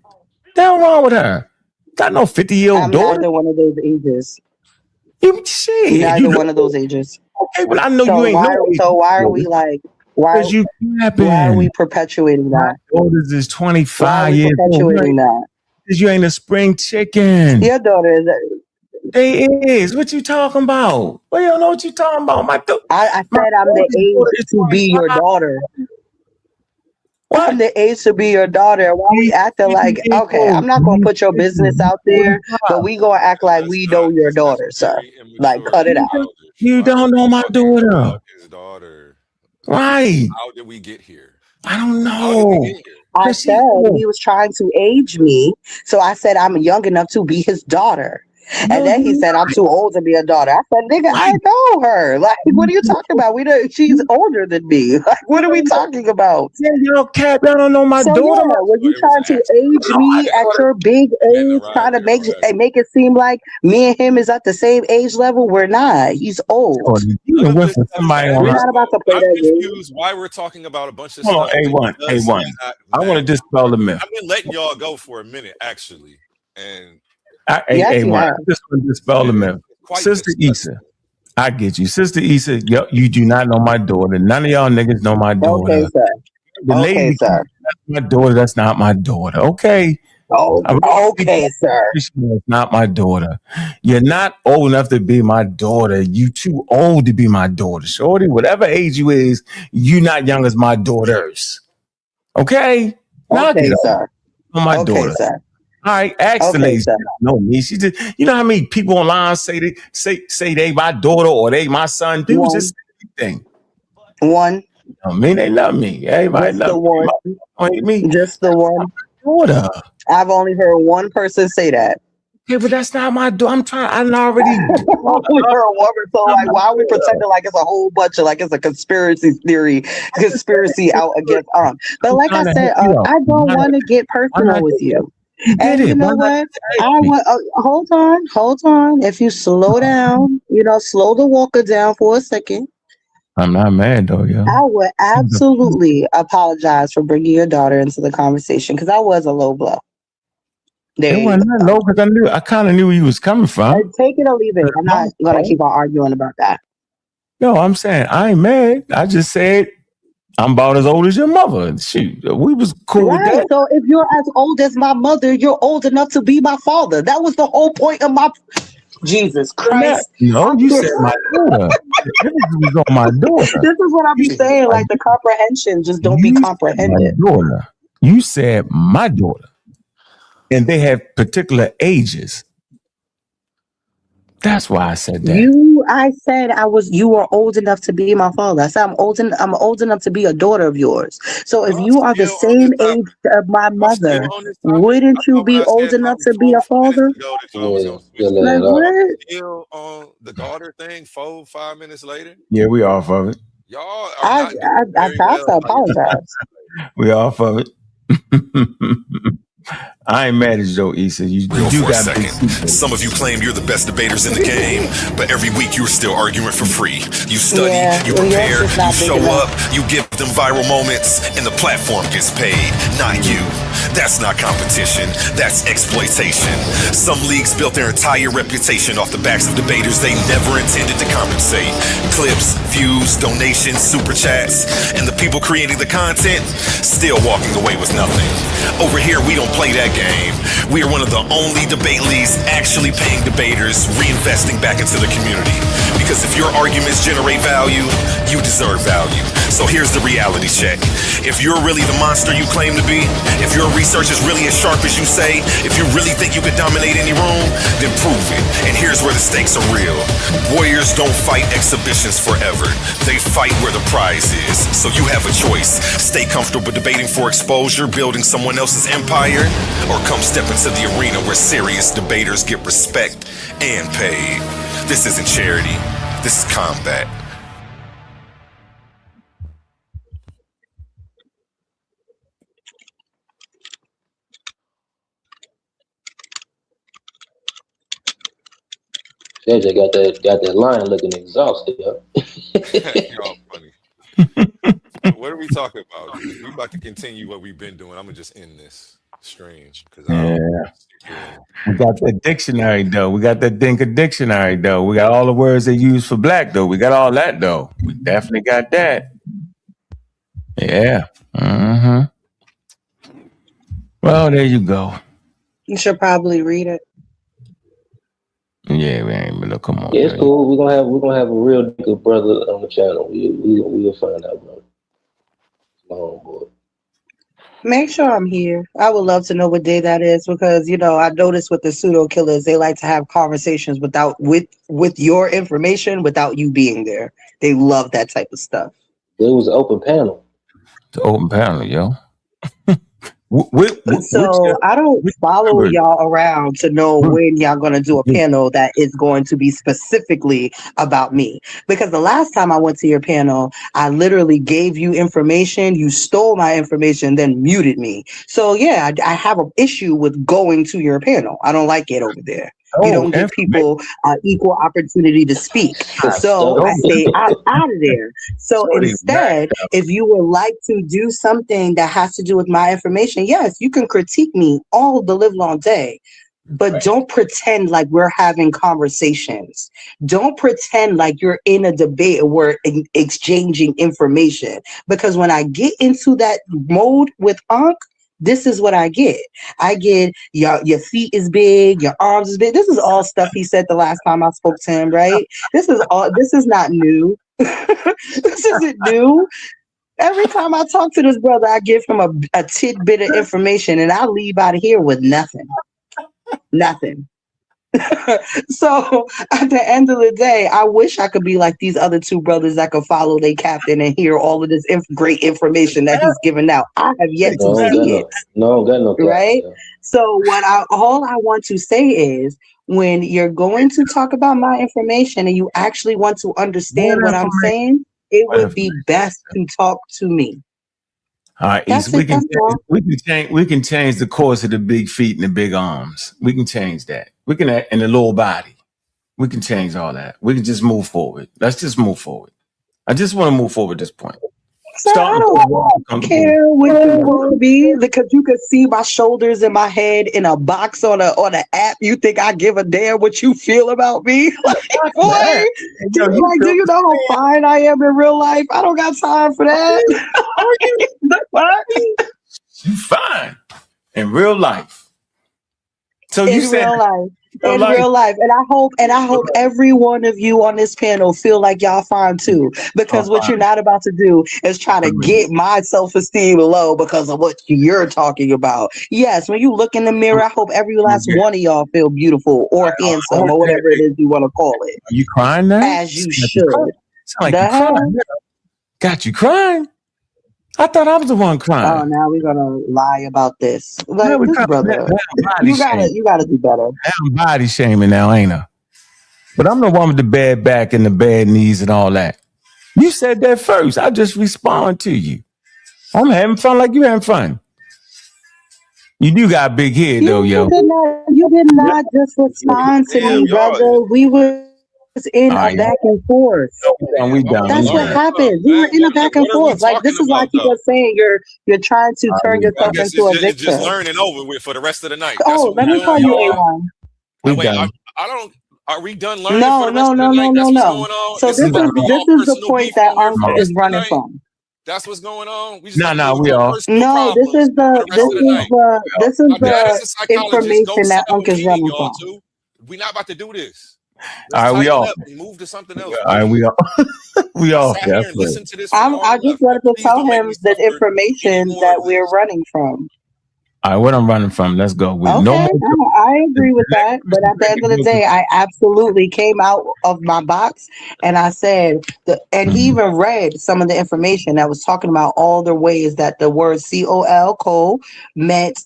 Speaker 12: The hell wrong with her? Got no 50-year-old
Speaker 13: I'm
Speaker 12: daughter.
Speaker 13: neither one of those ages.
Speaker 12: You shit.
Speaker 13: Neither
Speaker 12: You
Speaker 13: one of those ages.
Speaker 12: okay, but I know
Speaker 13: So
Speaker 12: you ain't no age.
Speaker 13: why are we like why
Speaker 12: Because you
Speaker 13: are we
Speaker 12: capping.
Speaker 13: perpetuating
Speaker 12: My
Speaker 13: that?
Speaker 12: daughters is
Speaker 13: Why are
Speaker 12: 25
Speaker 13: we
Speaker 12: years old.
Speaker 13: perpetuating that?
Speaker 12: Because you ain't a spring chicken.
Speaker 13: Your daughter is.
Speaker 12: They is. What you talking about? Well, you don't know what you talking about.
Speaker 13: I said I'm the age to be your daughter. I'm the age to be your daughter. Why we acting like, okay, I'm not gonna put your business out there, but we gonna act like we know your daughter, sir. Like, cut it out.
Speaker 12: You don't know my daughter.
Speaker 3: His daughter.
Speaker 12: Right.
Speaker 3: How did we get here?
Speaker 12: I don't
Speaker 3: How did we
Speaker 12: know.
Speaker 3: get here?
Speaker 13: I said he was trying to age me, so I said I'm young enough to be his daughter. And then he said I'm too old to be a daughter. I said, nigga, I know her. Like, what are you talking about? She's older than me. Like, what are we talking about?
Speaker 12: Yo, Cap, y'all don't know my
Speaker 13: So
Speaker 12: daughter.
Speaker 13: yeah, when you trying to age me at your big age, trying to make it seem like me and him is at the same age level, we're not. He's old.
Speaker 12: You went for somebody on
Speaker 13: We're
Speaker 12: my.
Speaker 13: not about to play
Speaker 3: I'm
Speaker 13: that game.
Speaker 3: confused why we're talking about a bunch of
Speaker 12: Hold on,
Speaker 3: stuff.
Speaker 12: A1,
Speaker 3: that does
Speaker 12: A1.
Speaker 3: not
Speaker 12: I want to
Speaker 3: matter.
Speaker 12: dispel the myth.
Speaker 3: I've been letting y'all go for a minute, actually, and
Speaker 12: A1, I just want to dispel the myth. Sister Issa, I get you. Sister Issa, you do not know my daughter. None of y'all niggas know my daughter.
Speaker 13: Okay, sir.
Speaker 12: The lady that that's my daughter, that's not my daughter. Okay.
Speaker 13: Oh, okay, sir.
Speaker 12: It's not my daughter. You're not old enough to be my daughter. You too old to be my daughter. Shorty, whatever age you is, you not young as my daughters. Okay? Now
Speaker 13: Okay,
Speaker 12: get
Speaker 13: sir.
Speaker 12: on my
Speaker 13: Okay,
Speaker 12: daughter.
Speaker 13: sir.
Speaker 12: All right, ask the
Speaker 13: Okay,
Speaker 12: ladies.
Speaker 13: sir.
Speaker 12: No, me. She just, you know how many people online say they my daughter or they my son. People just say anything.
Speaker 13: One.
Speaker 12: I mean, they love me. Everybody
Speaker 13: Just
Speaker 12: love
Speaker 13: the
Speaker 12: me.
Speaker 13: one.
Speaker 12: Don't hate me.
Speaker 13: Just the one.
Speaker 12: Daughter.
Speaker 13: I've only heard one person say that.
Speaker 12: Okay, but that's not my daughter. I'm trying. I already.
Speaker 13: Only heard one person. So like, why are we pretending like it's a whole bunch of like it's a conspiracy theory, conspiracy out against But like I said, I don't want to get personal with you. And you know what? I want. Hold on. If you slow down, slow the walker down for a second.
Speaker 12: I'm not mad though, yo.
Speaker 13: I would absolutely apologize for bringing your daughter into the conversation because I was a low blow.
Speaker 12: It wasn't that low because I kind of knew where you was coming from.
Speaker 13: Take it or leave it. I'm not gonna keep on arguing about that.
Speaker 12: No, I'm saying I ain't mad. I just said I'm about as old as your mother. Shoot, we was cool with that.
Speaker 13: So if you're as old as my mother, you're old enough to be my father. That was the whole point of my Jesus Christ.
Speaker 12: No, you said my daughter. This was on my daughter.
Speaker 13: This is what I be saying. Like the comprehension just don't be comprehended.
Speaker 12: My daughter. You said my daughter. And they have particular ages. That's why I said that.
Speaker 13: I said you were old enough to be my father. I said I'm old enough to be a daughter of yours. So if you are the same age of my mother, wouldn't you be old enough to be a father? Like what?
Speaker 3: Still on the daughter thing 4-5 minutes later.
Speaker 12: Yeah, we off of it.
Speaker 3: Y'all
Speaker 13: I have to apologize.
Speaker 12: We off of it. I ain't mad at you, though, Issa. You do
Speaker 1: For a
Speaker 12: got
Speaker 1: second. Some of you claim you're the best debaters in the game, but every week you're still arguing for free. You study, you prepare, you show up, you give them viral moments, and the platform gets paid, not you. That's not competition, that's exploitation. Some leagues built their entire reputation off the backs of debaters they never intended to compensate. Clips, views, donations, super chats, and the people creating the content still walking away with nothing. Over here, we don't play that game. We are one of the only debate leagues actually paying debaters, reinvesting back into the community. Because if your arguments generate value, you deserve value. So here's the reality check. If you're really the monster you claim to be, if your research is really as sharp as you say, if you really think you could dominate any room, then prove it. And here's where the stakes are real. Warriors don't fight exhibitions forever. They fight where the prize is. So you have a choice. Stay comfortable debating for exposure, building someone else's empire, or come step into the arena where serious debaters get respect and paid. This isn't charity. This is combat.
Speaker 4: JJ got that line looking exhausted.
Speaker 3: Y'all funny. What are we talking about? We about to continue what we've been doing. I'm gonna just end this stream because
Speaker 12: we got that dictionary though. We got that Dinka dictionary though. We got all the words they use for black though. We got all that though. We definitely got that. Yeah. Well, there you go.
Speaker 13: You should probably read it.
Speaker 12: Yeah, we ain't but look, come on.
Speaker 4: Yeah, it's cool. We're gonna have a real good brother on the channel. We'll find out, bro. My homeboy.
Speaker 13: Make sure I'm here. I would love to know what day that is because I noticed with the pseudo killers, they like to have conversations with your information without you being there. They love that type of stuff.
Speaker 4: It was an open panel.
Speaker 12: It's an open panel, yo.
Speaker 13: So I don't follow
Speaker 12: number?
Speaker 13: y'all around to know when y'all gonna do a panel that is going to be specifically about me. Because the last time I went to your panel, I literally gave you information, you stole my information, then muted me. So yeah, I have an issue with going to your panel. I don't like it over there. You don't give people equal opportunity to speak. So I stay out of there. So instead, if you would like to do something that has to do with my information, yes, you can critique me all the live long day. But don't pretend like we're having conversations. Don't pretend like you're in a debate or we're exchanging information. Because when I get into that mode with Ankh, this is what I get. I get your feet is big, your arms is big. This is all stuff he said the last time I spoke to him, right? This is not new. This isn't new. Every time I talk to this brother, I give him a tidbit of information and I leave out of here with nothing. Nothing. So at the end of the day, I wish I could be like these other two brothers that could follow their captain and hear all of this great information that he's giving out. I have yet to see it.
Speaker 4: No, got no.
Speaker 13: Right? So all I want to say is when you're going to talk about my information and you actually want to understand what I'm saying, it would be best to talk to me.
Speaker 12: All right, Issa, we can change the course of the big feet and the big arms. We can change that. We can and the lower body. We can change all that. We can just move forward. Let's just move forward. I just want to move forward at this point.
Speaker 13: So I don't care what you want to be because you can see my shoulders and my head in a box on an app. You think I give a damn what you feel about me? Like, boy, do you know how fine I am in real life? I don't got time for that.
Speaker 12: You fine in real life. So you said
Speaker 13: in real life. And I hope every one of you on this panel feel like y'all fine too. Because what you're not about to do is try to get my self-esteem low because of what you're talking about. Yes, when you look in the mirror, I hope every last one of y'all feel beautiful or handsome or whatever it is you want to call it.
Speaker 12: Are you crying now?
Speaker 13: As you should.
Speaker 12: Sound like you crying. Got you crying? I thought I was the one crying.
Speaker 13: Oh, now we're gonna lie about this. Like this brother, you gotta do better.
Speaker 12: I'm body shaming now, ain't I? But I'm the one with the bad back and the bad knees and all that. You said that first. I just respond to you. I'm having fun like you having fun. You do got a big head though, yo.
Speaker 13: You did not just respond to me, brother. We was in a back and forth. That's what happened. We were in a back and forth. Like this is why people are saying you're trying to turn yourself into a victim.
Speaker 15: It's just learning over with for the rest of the night.
Speaker 13: Oh, let me call you A1.
Speaker 15: Wait, I don't. Are we done learning? For the rest of the night? That's what's going on.
Speaker 13: So this is the point that Ankh is running from.
Speaker 15: That's what's going on. We
Speaker 12: no, we all.
Speaker 13: No, this is the information that Ankh is running from.
Speaker 15: We're not about to do this.
Speaker 12: All right, we all
Speaker 15: move to something else.
Speaker 12: All right, we all we all.
Speaker 15: Listen to this.
Speaker 13: I just wanted to tell him the information that we're running from.
Speaker 12: All right, what I'm running from. Let's go.
Speaker 13: I agree with that. But at the end of the day, I absolutely came out of my box and I said, and he even read some of the information that was talking about all the ways that the word COL meant,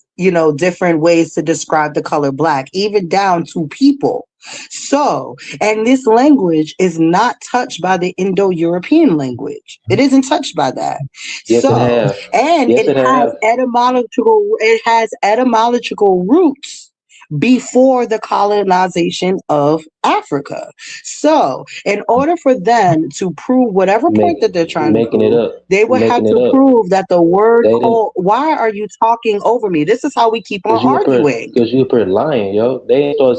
Speaker 13: different ways to describe the color black, even down to people. So, and this language is not touched by the Indo-European language. It isn't touched by that.
Speaker 4: Yes,
Speaker 13: so,
Speaker 4: it has.
Speaker 13: And
Speaker 4: yes,
Speaker 13: it has etymological roots before the colonization of Africa. So, in order for them to prove whatever point that they're trying to prove, they would have to prove that the word why are you talking over me? This is how we keep on arguing.
Speaker 4: Because you're pretty lying, yo. They ain't start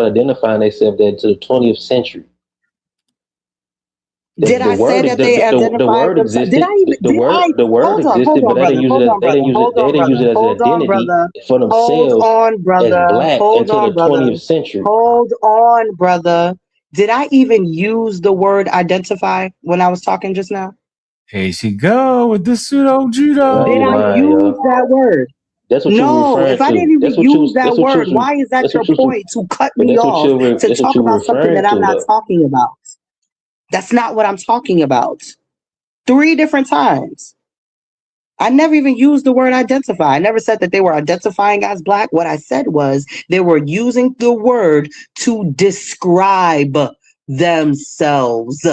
Speaker 4: identifying themselves until the 20th century.
Speaker 13: Did I say that they identified themselves? Did I even?
Speaker 4: The word existed, but they didn't use it as an identity for themselves.
Speaker 13: Hold on, brother.
Speaker 4: As black until the 20th century.
Speaker 13: Hold on, brother. Did I even use the word identify when I was talking just now?
Speaker 12: Here she go with the pseudo judo.
Speaker 4: Nah,
Speaker 13: Did
Speaker 4: you
Speaker 13: I
Speaker 4: lying,
Speaker 13: use
Speaker 4: yo.
Speaker 13: that word?
Speaker 4: That's what you were
Speaker 13: No, if
Speaker 4: referring
Speaker 13: I didn't
Speaker 4: to.
Speaker 13: even use that word, why is that your point to cut
Speaker 4: But
Speaker 13: me off to
Speaker 4: that's what
Speaker 13: talk
Speaker 4: you were
Speaker 13: about something
Speaker 4: referring
Speaker 13: that I'm
Speaker 4: to,
Speaker 13: not
Speaker 4: though.
Speaker 13: talking about? That's not what I'm talking about. 3 different times. I never even used the word identify. I never said that they were identifying as black. What I said was they were using the word to describe themselves.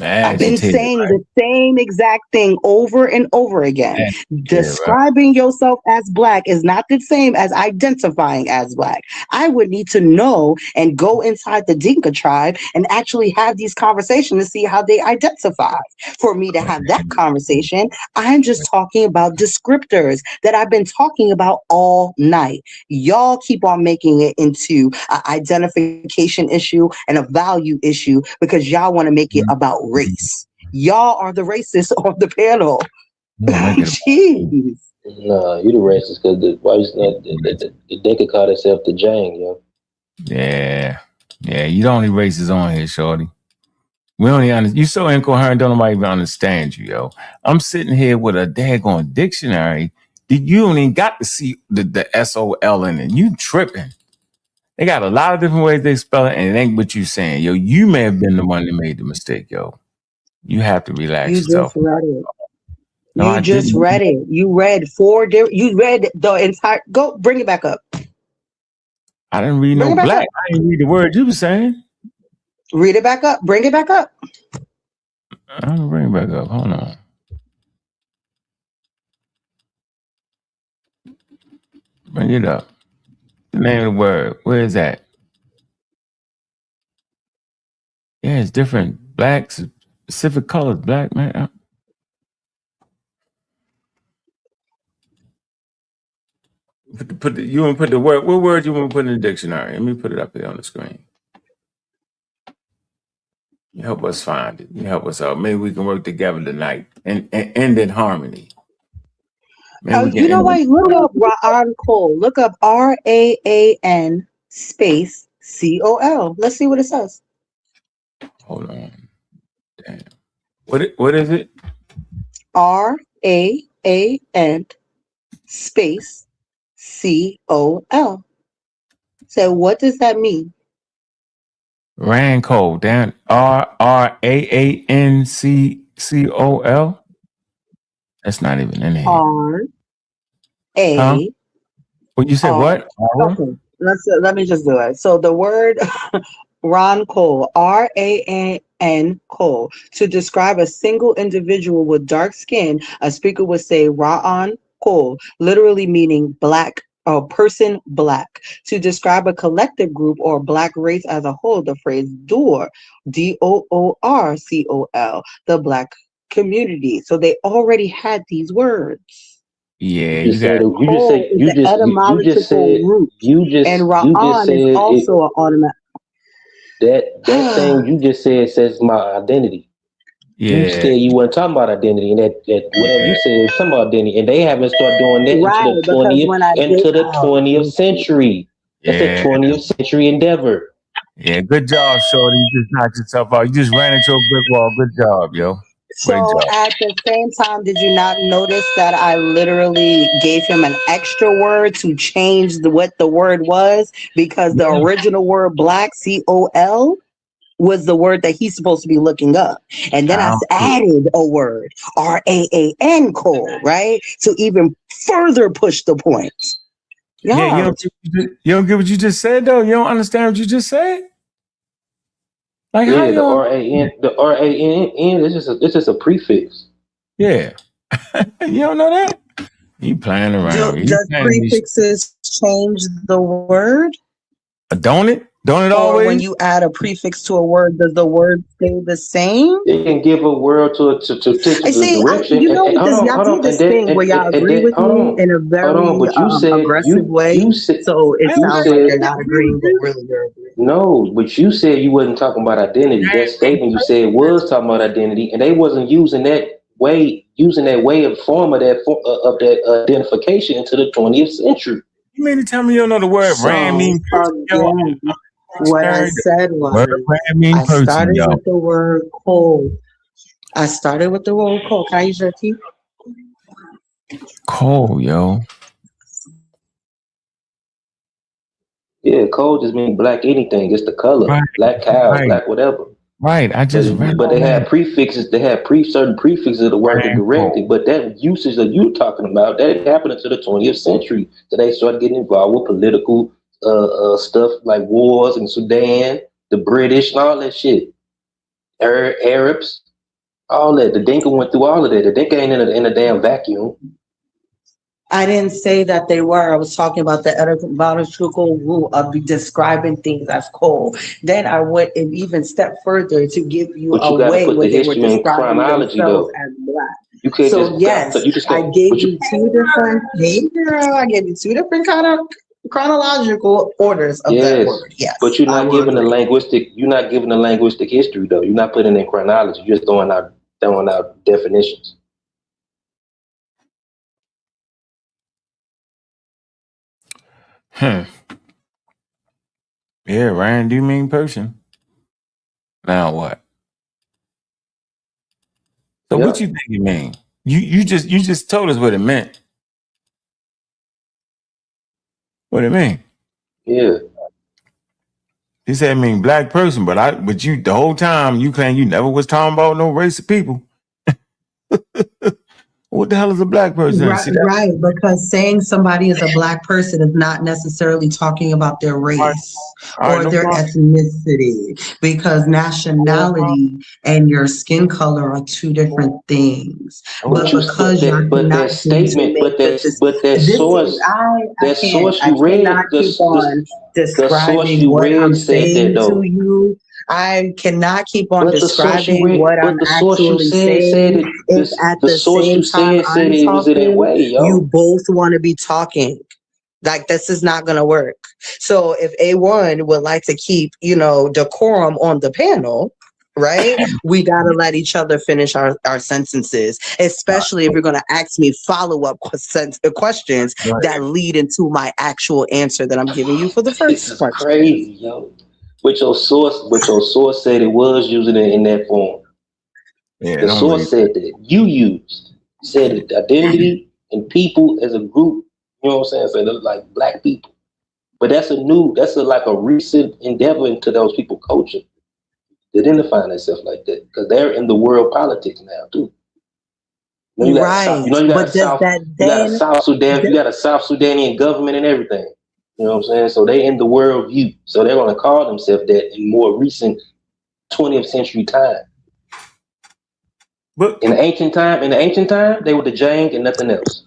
Speaker 13: I've been
Speaker 12: Agitated,
Speaker 13: saying
Speaker 12: right?
Speaker 13: the same exact thing over and over again.
Speaker 12: Agitated, right?
Speaker 13: Describing yourself as black is not the same as identifying as black. I would need to know and go inside the Dinka tribe and actually have these conversations to see how they identify. For me to have that conversation, I'm just talking about descriptors that I've been talking about all night. Y'all keep on making it into an identification issue and a value issue because y'all want to make it about race. Y'all are the racists on the panel. Jeez.
Speaker 4: Nah, you the racist because the Dinka call themselves the Jang, yo.
Speaker 12: Yeah. Yeah, you the only racist on here, shorty. We only understand. You so incoherent, don't nobody even understand you, yo. I'm sitting here with a daggone dictionary. You don't even got to see the SOL in it. You tripping. They got a lot of different ways they spell it, and it ain't what you saying. Yo, you may have been the one that made the mistake, yo. You have to relax
Speaker 13: You
Speaker 12: yourself.
Speaker 13: just read it.
Speaker 12: No, I
Speaker 13: You just
Speaker 12: didn't.
Speaker 13: read it. You read 4 different. You read the entire. Go bring it back up.
Speaker 12: I didn't read
Speaker 13: Bring
Speaker 12: no
Speaker 13: it back
Speaker 12: black.
Speaker 13: up.
Speaker 12: I didn't read the word you were saying.
Speaker 13: Read it back up. Bring it back up.
Speaker 12: I'm gonna bring it back up. Hold on. Bring it up. The name of the word. Where is that? Yeah, it's different. Black, specific colors. Black, man. You want to put the word? What word you want to put in the dictionary? Let me put it up here on the screen. You help us find it. You help us out. Maybe we can work together tonight and end in harmony. Maybe we can
Speaker 13: You know
Speaker 12: end
Speaker 13: what? Look up Ra'an Cole. Look up RAAN space COL. Let's see what it says.
Speaker 12: Hold on. Damn. What is it?
Speaker 13: RAAN space COL. So what does that mean?
Speaker 12: Rancol. Down RAANCCOL. That's not even in here. Huh?
Speaker 13: R-A-R.
Speaker 12: What you said? What? Aura?
Speaker 13: Okay. Let me just do it. So the word Ron Cole, RAN Cole, to describe a single individual with dark skin, a speaker would say Ra'an Cole, literally meaning black or person black. To describe a collective group or black race as a whole, the phrase Doorcol, the black community. So they already had these words.
Speaker 12: Yeah,
Speaker 4: You
Speaker 12: you got.
Speaker 13: The etymological root, and Ra'an is also an automatic.
Speaker 4: That thing you just said says my identity. You
Speaker 12: Yeah.
Speaker 4: said you weren't talking about identity, and that whatever you said was talking about identity, and they haven't started doing that
Speaker 13: Right, because when I did,
Speaker 4: into the 20th century. That's a
Speaker 12: Yeah.
Speaker 4: 20th century endeavor.
Speaker 12: Yeah, good job, shorty. You just knocked yourself out. You just ran into a brick wall. Good job, yo. Great
Speaker 13: so
Speaker 12: job.
Speaker 13: at the same time, did you not notice that I literally gave him an extra word to change what the word was? Because the original word black, COL, was the word that he's supposed to be looking up. And then I added a word, RAAN Cole, right? To even further push the point.
Speaker 12: Yeah, you don't get what you just said, though? You don't understand what you just said? Like, how
Speaker 4: Yeah,
Speaker 12: you
Speaker 4: the
Speaker 12: don't?
Speaker 4: RAN it's just a prefix.
Speaker 12: Yeah. You don't know that? You playing around. You
Speaker 13: Does
Speaker 12: playing these.
Speaker 13: prefixes change the word?
Speaker 12: Don't it? Don't it
Speaker 13: Or
Speaker 12: always?
Speaker 13: when you add a prefix to a word, does the word stay the same?
Speaker 4: It can give a word to the direction.
Speaker 13: You know, because y'all do this thing where y'all agree with me in a very
Speaker 4: But you said
Speaker 13: aggressive way. So it sounds like you're not agreeing, but really you're agreeing.
Speaker 4: No, but you said you wasn't talking about identity. That statement you said was talking about identity, and they wasn't using that way of form of that identification into the 20th century.
Speaker 12: You mean to tell me you don't know the word ram mean person, yo?
Speaker 13: Again, what I said was,
Speaker 12: Word ram mean
Speaker 13: I
Speaker 12: person,
Speaker 13: started
Speaker 12: yo.
Speaker 13: with the word cold. I started with the roll call. Can I use your tea?
Speaker 12: Cold, yo.
Speaker 4: Yeah, cold just means black anything. It's the color.
Speaker 12: Right,
Speaker 4: Black cows,
Speaker 12: right,
Speaker 4: black whatever.
Speaker 12: right. I just read
Speaker 4: But
Speaker 12: all
Speaker 4: they
Speaker 12: that.
Speaker 4: had prefixes. They had certain prefixes of the word to
Speaker 12: Brand
Speaker 4: direct
Speaker 12: cold.
Speaker 4: it. But that usage that you're talking about, that happened until the 20th century. So they started getting involved with political stuff like wars in Sudan, the British, and all that shit. Arabs, all that. The Dinka went through all of that. The Dinka ain't in a damn vacuum.
Speaker 13: I didn't say that they were. I was talking about the etymological rule of describing things as cold. Then I went an even step further to give you
Speaker 4: But
Speaker 13: a
Speaker 4: you got to
Speaker 13: way
Speaker 4: put
Speaker 13: where
Speaker 4: the
Speaker 13: they were
Speaker 4: history in
Speaker 13: describing
Speaker 4: chronology,
Speaker 13: themselves
Speaker 4: though.
Speaker 13: as black.
Speaker 4: You can't
Speaker 13: So yes,
Speaker 4: you just
Speaker 13: I
Speaker 4: can't.
Speaker 13: gave you two different. Hey girl, I gave you two different kind of chronological orders of that
Speaker 4: Yes,
Speaker 13: word. Yes,
Speaker 4: but you're
Speaker 13: I
Speaker 4: not
Speaker 13: will
Speaker 4: giving the
Speaker 13: agree.
Speaker 4: linguistic. You're not giving the linguistic history, though. You're not putting it in chronology. You're just throwing out definitions.
Speaker 12: Hmm. Yeah, Ryan do mean person. Now what? So
Speaker 4: Yeah,
Speaker 12: what you think it mean? You just told us what it meant. What it mean?
Speaker 4: yeah.
Speaker 12: He said it mean black person, but you the whole time you claim you never was talking about no race of people. What the hell is a black person?
Speaker 13: Right,
Speaker 12: See that?
Speaker 13: right, because saying somebody is a black person is not necessarily talking about their race
Speaker 12: All right,
Speaker 13: or
Speaker 12: no
Speaker 13: their
Speaker 12: problem.
Speaker 13: ethnicity, because nationality and your skin color are two different things.
Speaker 12: Oh,
Speaker 13: But because y'all
Speaker 4: But
Speaker 13: cannot
Speaker 4: that
Speaker 13: seem to
Speaker 4: statement,
Speaker 13: make
Speaker 4: that
Speaker 13: this
Speaker 4: source,
Speaker 13: I
Speaker 4: you
Speaker 13: cannot
Speaker 4: read,
Speaker 13: keep on
Speaker 4: the source
Speaker 13: describing
Speaker 4: you
Speaker 13: what
Speaker 4: read
Speaker 13: I'm
Speaker 4: said that
Speaker 13: saying to
Speaker 4: though.
Speaker 13: you. I cannot keep on
Speaker 4: But the source you
Speaker 13: describing
Speaker 4: read,
Speaker 13: what I'm
Speaker 4: but the source you
Speaker 13: actually
Speaker 4: said
Speaker 13: saying
Speaker 4: it.
Speaker 13: if
Speaker 4: This
Speaker 13: at
Speaker 4: the
Speaker 13: the
Speaker 4: source you
Speaker 13: same time
Speaker 4: said
Speaker 13: I'm
Speaker 4: it was in that
Speaker 13: talking,
Speaker 4: way,
Speaker 13: you
Speaker 4: yo.
Speaker 13: both want to be talking. Like this is not gonna work. So if A1 would like to keep, decorum on the panel, right? We gotta let each other finish our sentences, especially if you're gonna ask me follow-up questions
Speaker 12: Right.
Speaker 13: that lead into my actual answer that I'm giving you for the
Speaker 4: This
Speaker 13: first
Speaker 4: is
Speaker 13: question.
Speaker 4: crazy, yo. But your source said it was using it in that form.
Speaker 12: Yeah,
Speaker 4: The
Speaker 12: don't read
Speaker 4: source said that you used said it, identity and people as a group. You know what I'm saying? So they're like black people. But that's like a recent endeavor into those people culture, identifying themselves like that because they're in the world politics now too.
Speaker 13: Right. But does that
Speaker 4: You got a
Speaker 13: then
Speaker 4: South Sudan, you got a South Sudanian government and everything. You know what I'm saying? So they in the world view. So they're gonna call themselves that in more recent 20th century time.
Speaker 12: But
Speaker 4: in the ancient time, they were the Jang and nothing else.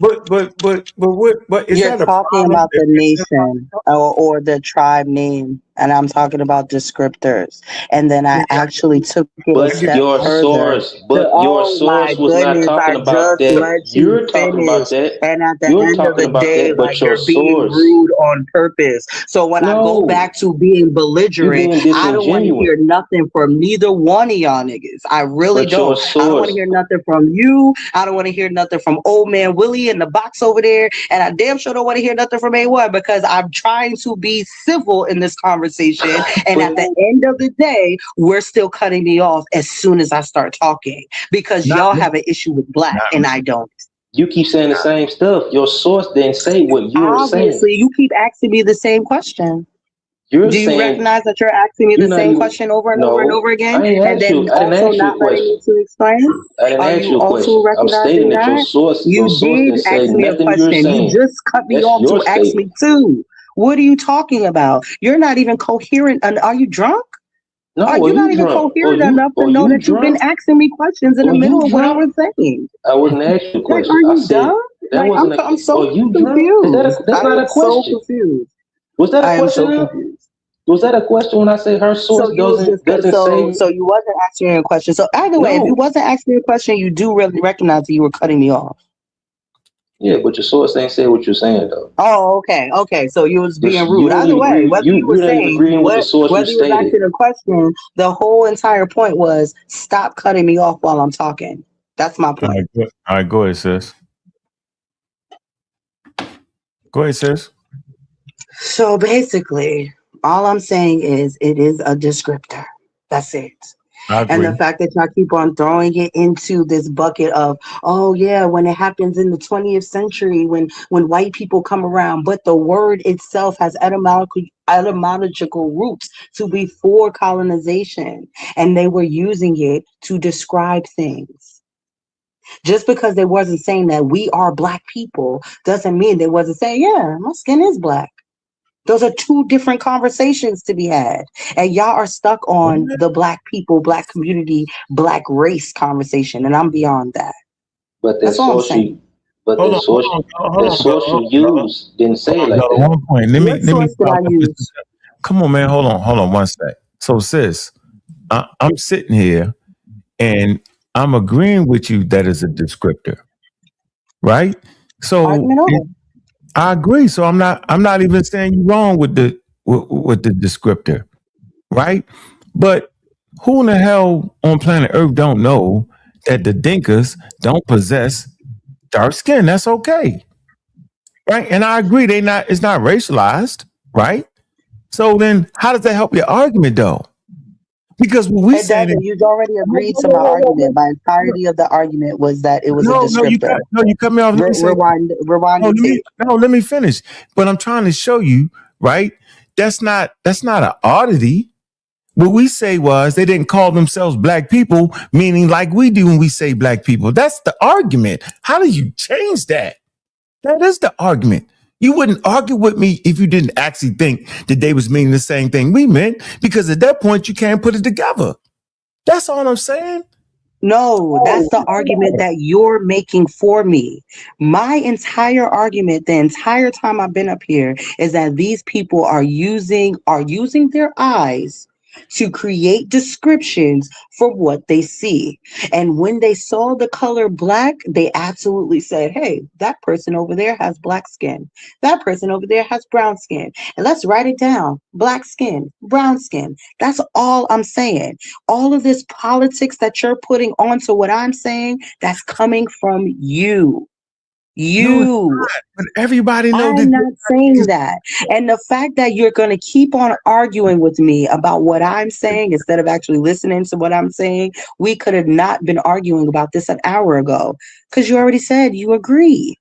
Speaker 12: But is
Speaker 13: you're
Speaker 12: that a
Speaker 13: talking
Speaker 12: problem?
Speaker 13: about the nation or the tribe name, and I'm talking about descriptors. And then I actually took it a
Speaker 4: But
Speaker 13: step
Speaker 4: your
Speaker 13: further.
Speaker 4: source, but your
Speaker 13: Oh my
Speaker 4: source was not
Speaker 13: goodness, I
Speaker 4: talking about
Speaker 13: just
Speaker 4: that.
Speaker 13: let you
Speaker 4: You're talking
Speaker 13: finish.
Speaker 4: about that.
Speaker 13: And at the
Speaker 4: You're
Speaker 13: end of
Speaker 4: talking
Speaker 13: the
Speaker 4: about
Speaker 13: day,
Speaker 4: that,
Speaker 13: like
Speaker 4: but your
Speaker 13: you're being
Speaker 4: source.
Speaker 13: rude on purpose. So when I go
Speaker 4: No,
Speaker 13: back to being
Speaker 4: you
Speaker 13: belligerent,
Speaker 4: being
Speaker 13: I don't want to
Speaker 4: disingenuous.
Speaker 13: hear nothing from neither one of y'all niggas. I really
Speaker 4: But your
Speaker 13: don't. I don't want to
Speaker 4: source.
Speaker 13: hear nothing from you. I don't want to hear nothing from old man Willie in the box over there. And I damn sure don't want to hear nothing from A1 because I'm trying to be civil in this conversation. And at the end of the day, we're still cutting me off as soon as I start talking because
Speaker 12: Not
Speaker 13: y'all
Speaker 12: me.
Speaker 13: have an issue with black
Speaker 12: Not
Speaker 13: and
Speaker 12: me.
Speaker 13: I don't.
Speaker 4: You keep saying the same stuff. Your source didn't say what you're saying.
Speaker 13: Obviously, you keep asking me the same question.
Speaker 4: You're
Speaker 13: Do you
Speaker 4: saying
Speaker 13: recognize that you're asking me
Speaker 4: you're
Speaker 13: the
Speaker 4: not
Speaker 13: same
Speaker 4: even.
Speaker 13: question over and over and
Speaker 4: No,
Speaker 13: over again?
Speaker 4: I ain't
Speaker 13: And
Speaker 4: asked
Speaker 13: then
Speaker 4: you. I didn't
Speaker 13: also
Speaker 4: ask you
Speaker 13: not
Speaker 4: a
Speaker 13: letting me
Speaker 4: question.
Speaker 13: to explain?
Speaker 4: I didn't
Speaker 13: Are
Speaker 4: ask
Speaker 13: you
Speaker 4: you a
Speaker 13: also
Speaker 4: question. I'm
Speaker 13: recognizing
Speaker 4: stating that
Speaker 13: that?
Speaker 4: your
Speaker 13: You
Speaker 4: source
Speaker 13: did
Speaker 4: didn't say
Speaker 13: ask me a
Speaker 4: nothing you're
Speaker 13: question. You
Speaker 4: saying.
Speaker 13: just cut me
Speaker 4: That's
Speaker 13: off
Speaker 4: your
Speaker 13: to ask me
Speaker 4: statement.
Speaker 13: too. What are you talking about? You're not even coherent. And are you drunk?
Speaker 4: No,
Speaker 13: Are
Speaker 4: or
Speaker 13: you not
Speaker 4: you
Speaker 13: even
Speaker 4: drunk?
Speaker 13: coherent enough to
Speaker 4: Or
Speaker 13: know
Speaker 4: you
Speaker 13: that you've been
Speaker 4: drunk?
Speaker 13: asking me questions in the
Speaker 4: Or you
Speaker 13: middle of what I
Speaker 4: drunk?
Speaker 13: was saying?
Speaker 4: I wasn't asking you a
Speaker 13: Like,
Speaker 4: question.
Speaker 13: are
Speaker 4: I
Speaker 13: you
Speaker 4: said
Speaker 13: dumb?
Speaker 4: that
Speaker 13: Like,
Speaker 4: wasn't a.
Speaker 13: I'm so
Speaker 4: Are you drunk?
Speaker 13: confused.
Speaker 4: That's
Speaker 13: I
Speaker 4: not
Speaker 13: am
Speaker 4: a
Speaker 13: so
Speaker 4: question.
Speaker 13: confused.
Speaker 4: Was that a
Speaker 13: I am so
Speaker 4: question?
Speaker 13: confused.
Speaker 4: Was that a question when I say her
Speaker 13: So
Speaker 4: source
Speaker 13: you was just
Speaker 4: doesn't say
Speaker 13: so you wasn't asking me a question. So either way, if you
Speaker 4: no?
Speaker 13: wasn't asking me a question, you do really recognize that you were cutting me off.
Speaker 4: Yeah, but your source ain't say what you're saying though.
Speaker 13: Oh, okay. So you was being
Speaker 4: You
Speaker 13: rude.
Speaker 4: don't
Speaker 13: Either
Speaker 4: even
Speaker 13: way,
Speaker 4: agree.
Speaker 13: whether you were
Speaker 4: You're not even
Speaker 13: saying
Speaker 4: agreeing with the source you
Speaker 13: whether you was
Speaker 4: stated.
Speaker 13: asking a question, the whole entire point was stop cutting me off while I'm talking. That's my
Speaker 12: All
Speaker 13: point.
Speaker 12: right, all right, go ahead, sis. Go ahead, sis.
Speaker 13: So basically, all I'm saying is it is a descriptor. That's it.
Speaker 12: I
Speaker 13: And the
Speaker 12: agree.
Speaker 13: fact that y'all keep on throwing it into this bucket of, oh yeah, when it happens in the 20th century, when white people come around, but the word itself has etymological roots to before colonization, and they were using it to describe things. Just because they wasn't saying that we are black people doesn't mean they wasn't saying, yeah, my skin is black. Those are two different conversations to be had. And y'all are stuck on the black people, black community, black race conversation. And I'm beyond that.
Speaker 4: But that
Speaker 13: That's all I'm
Speaker 4: source
Speaker 13: saying.
Speaker 4: you, but
Speaker 12: Hold
Speaker 4: that
Speaker 12: on, hold
Speaker 4: source,
Speaker 12: on, hold
Speaker 4: that
Speaker 12: on,
Speaker 4: source
Speaker 12: hold
Speaker 4: you
Speaker 12: on,
Speaker 4: use didn't say it
Speaker 12: hold
Speaker 4: like
Speaker 12: on.
Speaker 4: that.
Speaker 12: One point.
Speaker 13: What
Speaker 12: Let me
Speaker 13: source did
Speaker 12: follow
Speaker 13: I
Speaker 12: up with you.
Speaker 13: use?
Speaker 12: Come on, man. Hold on one sec. So, sis, I'm sitting here and I'm agreeing with you that is a descriptor, right? So
Speaker 13: Argument over.
Speaker 12: I agree. So I'm not even saying you wrong with the descriptor, right? But who in the hell on planet Earth don't know that the Dinkas don't possess dark skin? That's okay, right? And I agree, it's not racialized, right? So then, how does that help your argument, though? Because what we
Speaker 13: It
Speaker 12: saying is,
Speaker 13: doesn't. You've already agreed to my argument. My entirety of the argument was that it was a descriptor.
Speaker 12: you cut me off. Let me say,
Speaker 13: Rewind the tape.
Speaker 12: let me finish. But I'm trying to show you, right? That's not an oddity. What we say was they didn't call themselves black people, meaning like we do when we say black people. That's the argument. How do you change that? That is the argument. You wouldn't argue with me if you didn't actually think that they was meaning the same thing we meant, because at that point you can't put it together. That's all I'm saying.
Speaker 13: No, that's the argument that you're making for me. My entire argument, the entire time I've been up here, is that these people are using their eyes to create descriptions for what they see. And when they saw the color black, they absolutely said, hey, that person over there has black skin. That person over there has brown skin. And let's write it down. Black skin, brown skin. That's all I'm saying. All of this politics that you're putting onto what I'm saying, that's coming from you.
Speaker 12: No, it's
Speaker 13: You.
Speaker 12: not. But everybody know
Speaker 13: I'm
Speaker 12: that.
Speaker 13: not saying that. And the fact that you're going to keep on arguing with me about what I'm saying instead of actually listening to what I'm saying, we could have not been arguing about this an hour ago, because you already said you agree.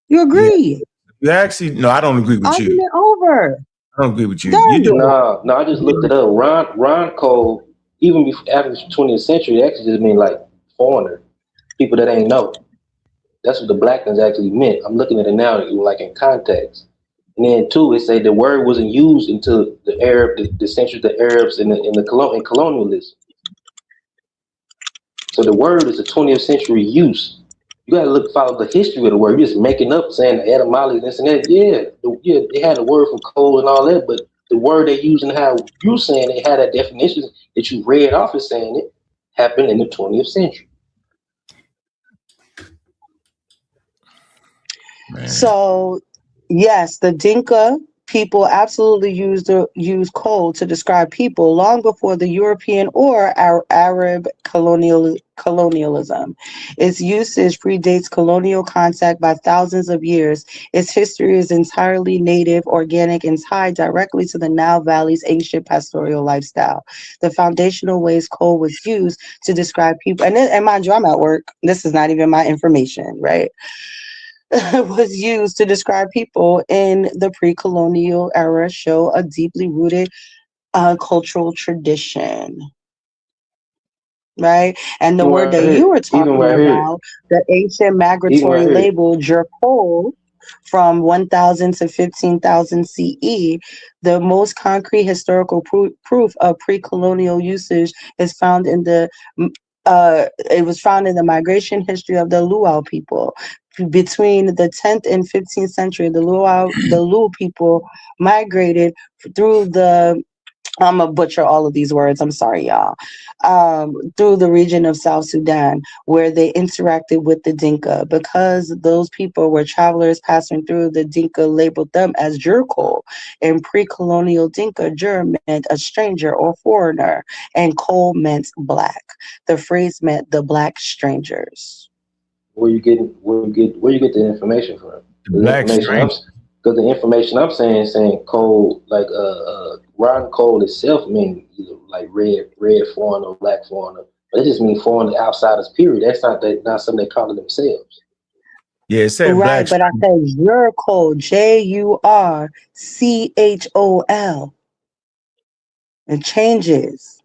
Speaker 13: You
Speaker 12: Yeah,
Speaker 13: agree.
Speaker 12: you actually no, I don't agree with you.
Speaker 13: Argument over.
Speaker 12: I don't agree with you. You do.
Speaker 13: Done.
Speaker 4: No, I just looked it up. Ron Cole, even before after the 20th century, it actually just mean like foreigner, people that ain't know. That's what the black ones actually meant. I'm looking at it now, like in context. And then two, it say the word wasn't used until the century of the Arabs in colonialism. So the word is a 20th century use. You got to follow the history of the word. You're just making up, saying the etymology, this and that. Yeah, they had a word from coal and all that, but the word they use and how you saying it had that definition that you read off as saying it happened in the 20th century.
Speaker 12: Man.
Speaker 13: So, yes, the Dinka people absolutely used coal to describe people long before the European or Arab colonialism. Its usage predates colonial contact by thousands of years. Its history is entirely native, organic, and tied directly to the Nile Valley's ancient pastoral lifestyle. The foundational ways coal was used to describe people, and mind you, I'm at work. This is not even my information, right? Was used to describe people in the pre-colonial era show a deeply rooted cultural tradition, right? And the word that you were
Speaker 4: Even
Speaker 13: talking
Speaker 4: right here,
Speaker 13: about, the ancient
Speaker 4: even right
Speaker 13: migratory
Speaker 4: here.
Speaker 13: label jerkol from 1000 to 15,000 CE, the most concrete historical proof of pre-colonial usage is found in it was found in the migration history of the Luo people. Between the 10th and 15th century, the Luo people migrated through the, I'm gonna butcher all of these words, I'm sorry, y'all, through the region of South Sudan, where they interacted with the Dinka. Because those people were travelers passing through, the Dinka labeled them as Jurkol. In pre-colonial Dinka, Jur meant a stranger or foreigner, and Kol meant black. The phrase meant the black strangers.
Speaker 4: Where you get the information from?
Speaker 12: The black stranger.
Speaker 4: Because the information I'm saying coal, like rotten coal itself means either like red foreigner or black foreigner, but it just means foreigner outsiders. Period. That's not something they call it themselves.
Speaker 12: Yeah, it said
Speaker 13: Right,
Speaker 12: black.
Speaker 13: but I said Jurchol, Jurchol. It changes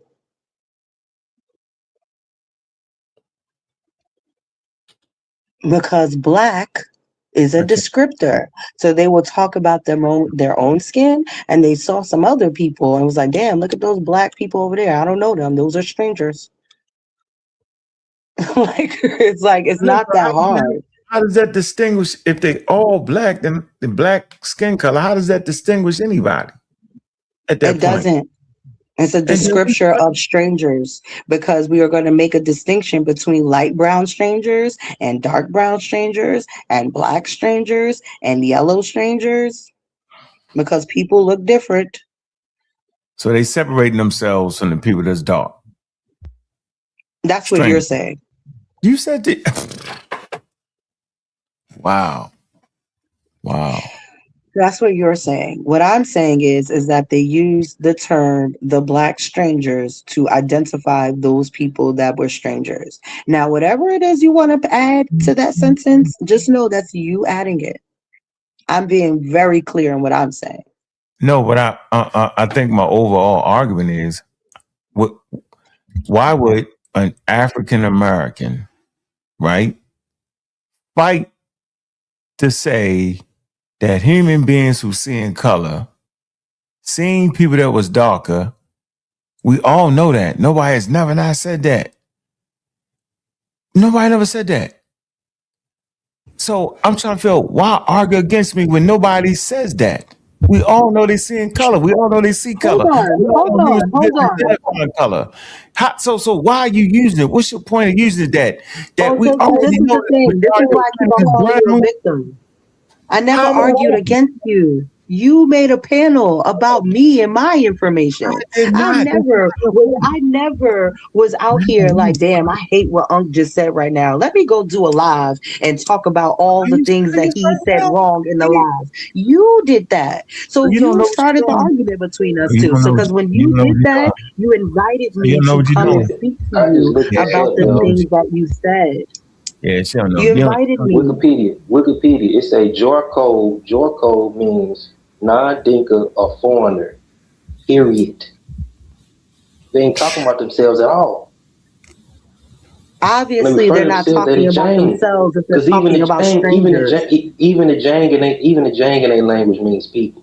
Speaker 13: because black is a descriptor. So they will talk about their own skin, and they saw some other people and was like, "Damn, look at those black people over there. I don't know them. Those are strangers." It's not that hard.
Speaker 12: How does that distinguish if they all black? Then the black skin color. How does that distinguish anybody at that
Speaker 13: It
Speaker 12: point?
Speaker 13: doesn't. It's a descriptor of strangers because we are going to make a distinction between light brown strangers and dark brown strangers and black strangers and yellow strangers because people look different.
Speaker 12: So they separating themselves from the people that's dark.
Speaker 13: That's what you're saying.
Speaker 12: You said that. Wow.
Speaker 13: That's what you're saying. What I'm saying is that they use the term the black strangers to identify those people that were strangers. Now, whatever it is you want to add to that sentence, just know that's you adding it. I'm being very clear in what I'm saying.
Speaker 12: No, but I think my overall argument is, why would an African American, right, fight to say that human beings who see in color, seeing people that was darker, we all know that. Nobody has never not said that. Nobody never said that. So I'm trying to feel why argue against me when nobody says that. We all know they see in color. We all know they see color.
Speaker 13: Hold on.
Speaker 12: Color. So why are you using it? What's your point of using it? That we
Speaker 13: This
Speaker 12: already
Speaker 13: is
Speaker 12: know
Speaker 13: the thing. This is why I keep on calling you a victim. I never argued against you. You made a panel about me and my information. I never was out here like, damn, I hate what Unc just said right now. Let me go do a live and talk about all the things that he said wrong in the live. You did that. So you started the argument between us two. So because when you did that, you invited me to come and speak to you about the things that you said.
Speaker 12: Yeah, she don't know.
Speaker 13: You invited me.
Speaker 4: Wikipedia. It say Jurchol. Jurchol means non-Dinka or foreigner. Period. They ain't talking about themselves at all.
Speaker 13: Obviously, they're not talking about themselves if they're talking about strangers.
Speaker 4: Even the Jang in their language means people.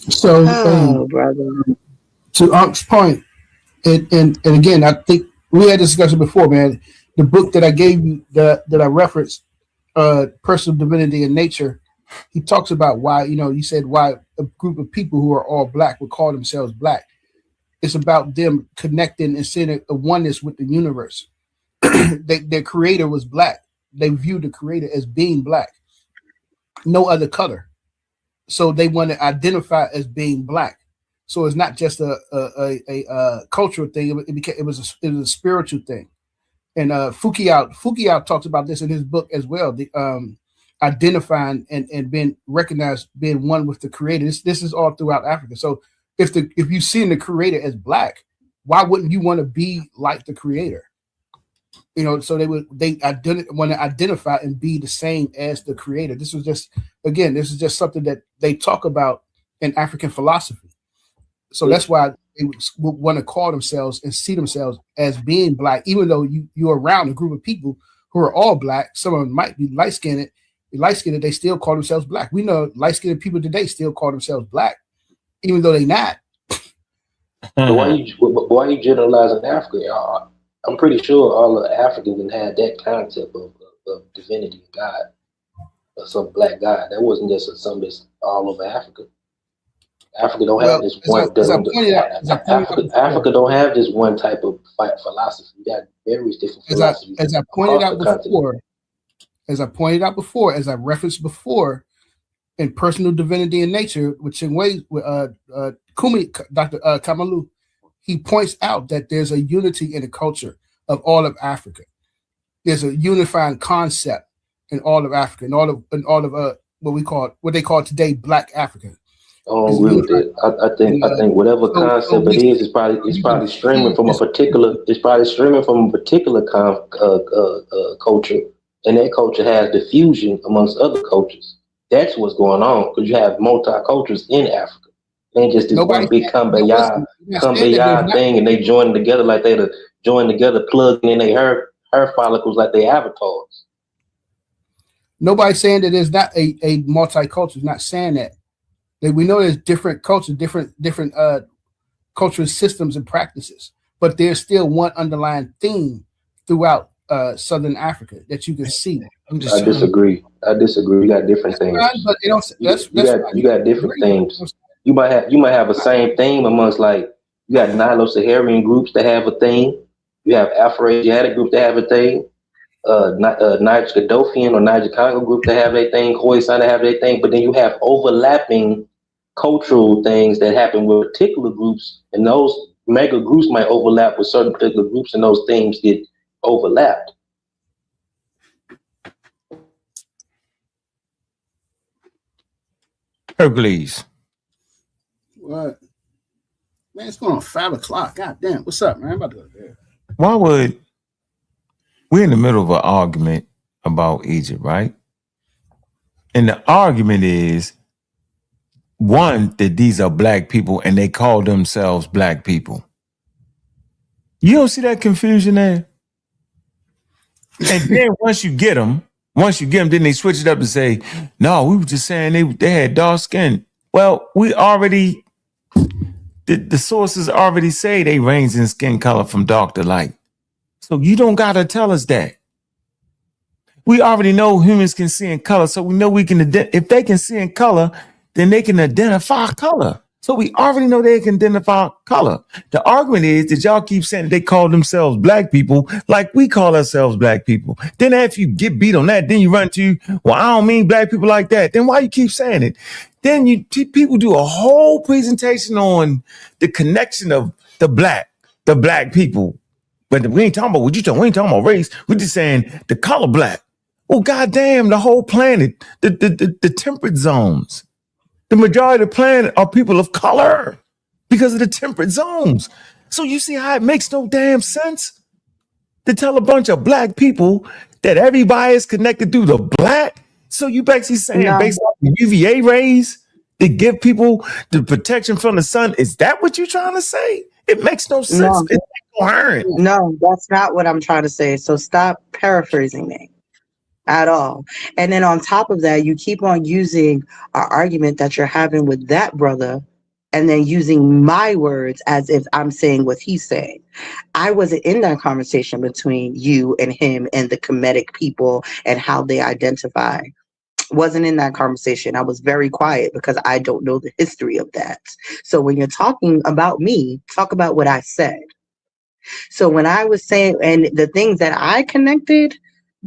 Speaker 2: So,
Speaker 13: brother.
Speaker 2: To Unc's point, and again, I think we had a discussion before, man. The book that I gave you, that I referenced, Personal Divinity and Nature, he talks about why, you said why a group of people who are all black would call themselves black. It's about them connecting and seeing a oneness with the universe. Their creator was black. They viewed the creator as being black, no other color. So they want to identify as being black. So it's not just a cultural thing. It was a spiritual thing. And Foucault talks about this in his book as well. The identifying and being recognized, being one with the creator. This is all throughout Africa. So if you see the creator as black, why wouldn't you want to be like the creator? So they want to identify and be the same as the creator. This is just something that they talk about in African philosophy. So that's why they would want to call themselves and see themselves as being black, even though you're around a group of people who are all black. Some of them might be light-skinned. They still call themselves black. We know light-skinned people today still call themselves black, even though they're not.
Speaker 4: But why you generalizing Africa? I'm pretty sure all of Africans had that concept of divinity, God, or some black God. That wasn't just something that's all over Africa. Africa don't have this one. Africa don't have this one type of philosophy. We got various different philosophies.
Speaker 2: As I pointed out before, as I referenced before, in Personal Divinity and Nature, which in ways Kumi, Dr. Kamalu, he points out that there's a unity in the culture of all of Africa. There's a unifying concept in all of Africa, in all of what they call today Black Africa.
Speaker 4: I don't agree with that. I think whatever concept it is probably streaming from a particular culture, and that culture has diffusion amongst other cultures. That's what's going on because you have multi-cultures in Africa. It ain't just this one big kumbaya thing, and they join together like they join together, plugging in their hair follicles like they avatars.
Speaker 2: Nobody's saying that there's not a multicultural. Not saying that. We know there's different cultures, different cultural systems and practices, but there's still one underlying theme throughout Southern Africa that you can see.
Speaker 4: I disagree. You got different things.
Speaker 2: But you
Speaker 4: got different themes. You might have a same theme amongst, like, you got Nilo-Saharan groups that have a theme. You have Afro-Asiatic groups that have a theme. Niger-Gaddafian or Niger-Congo group that have their thing. Khoisan that have their thing. But then you have overlapping cultural things that happen with particular groups, and those mega groups might overlap with certain particular groups, and those themes get overlapped.
Speaker 12: Hercules.
Speaker 2: What? Man, it's going on 5 o'clock. God damn. What's up, man? I'm about to go to bed.
Speaker 12: Why would we're in the middle of an argument about Egypt, right? And the argument is, one, that these are black people and they call themselves black people. You don't see that confusion there? And then once you get them, then they switch it up and say, no, we were just saying they had dark skin. Well, the sources already say they range in skin color from dark to light. So you don't got to tell us that. We already know humans can see in color, so we know we can, if they can see in color, then they can identify color. So we already know they can identify color. The argument is that y'all keep saying they call themselves black people like we call ourselves black people. Then after you get beat on that, then you run to, well, I don't mean black people like that. Then why you keep saying it? Then people do a whole presentation on the connection of the black people. But we ain't talking about what you talking. We ain't talking about race. We're just saying the color black. Well, goddamn, the whole planet, the temperate zones. The majority of the planet are people of color because of the temperate zones. So you see how it makes no damn sense to tell a bunch of black people that everybody is connected through the black. So you basically saying based on the UVA rays to give people the protection from the sun. Is that what you're trying to say? It makes no sense. It's incoherent.
Speaker 13: No, that's not what I'm trying to say. So stop paraphrasing me. At all. And then on top of that, you keep on using our argument that you're having with that brother and then using my words as if I'm saying what he's saying. I wasn't in that conversation between you and him and the Kemetic people and how they identify. Wasn't in that conversation. I was very quiet because I don't know the history of that. So when you're talking about me, talk about what I said. So when I was saying, and the things that I connected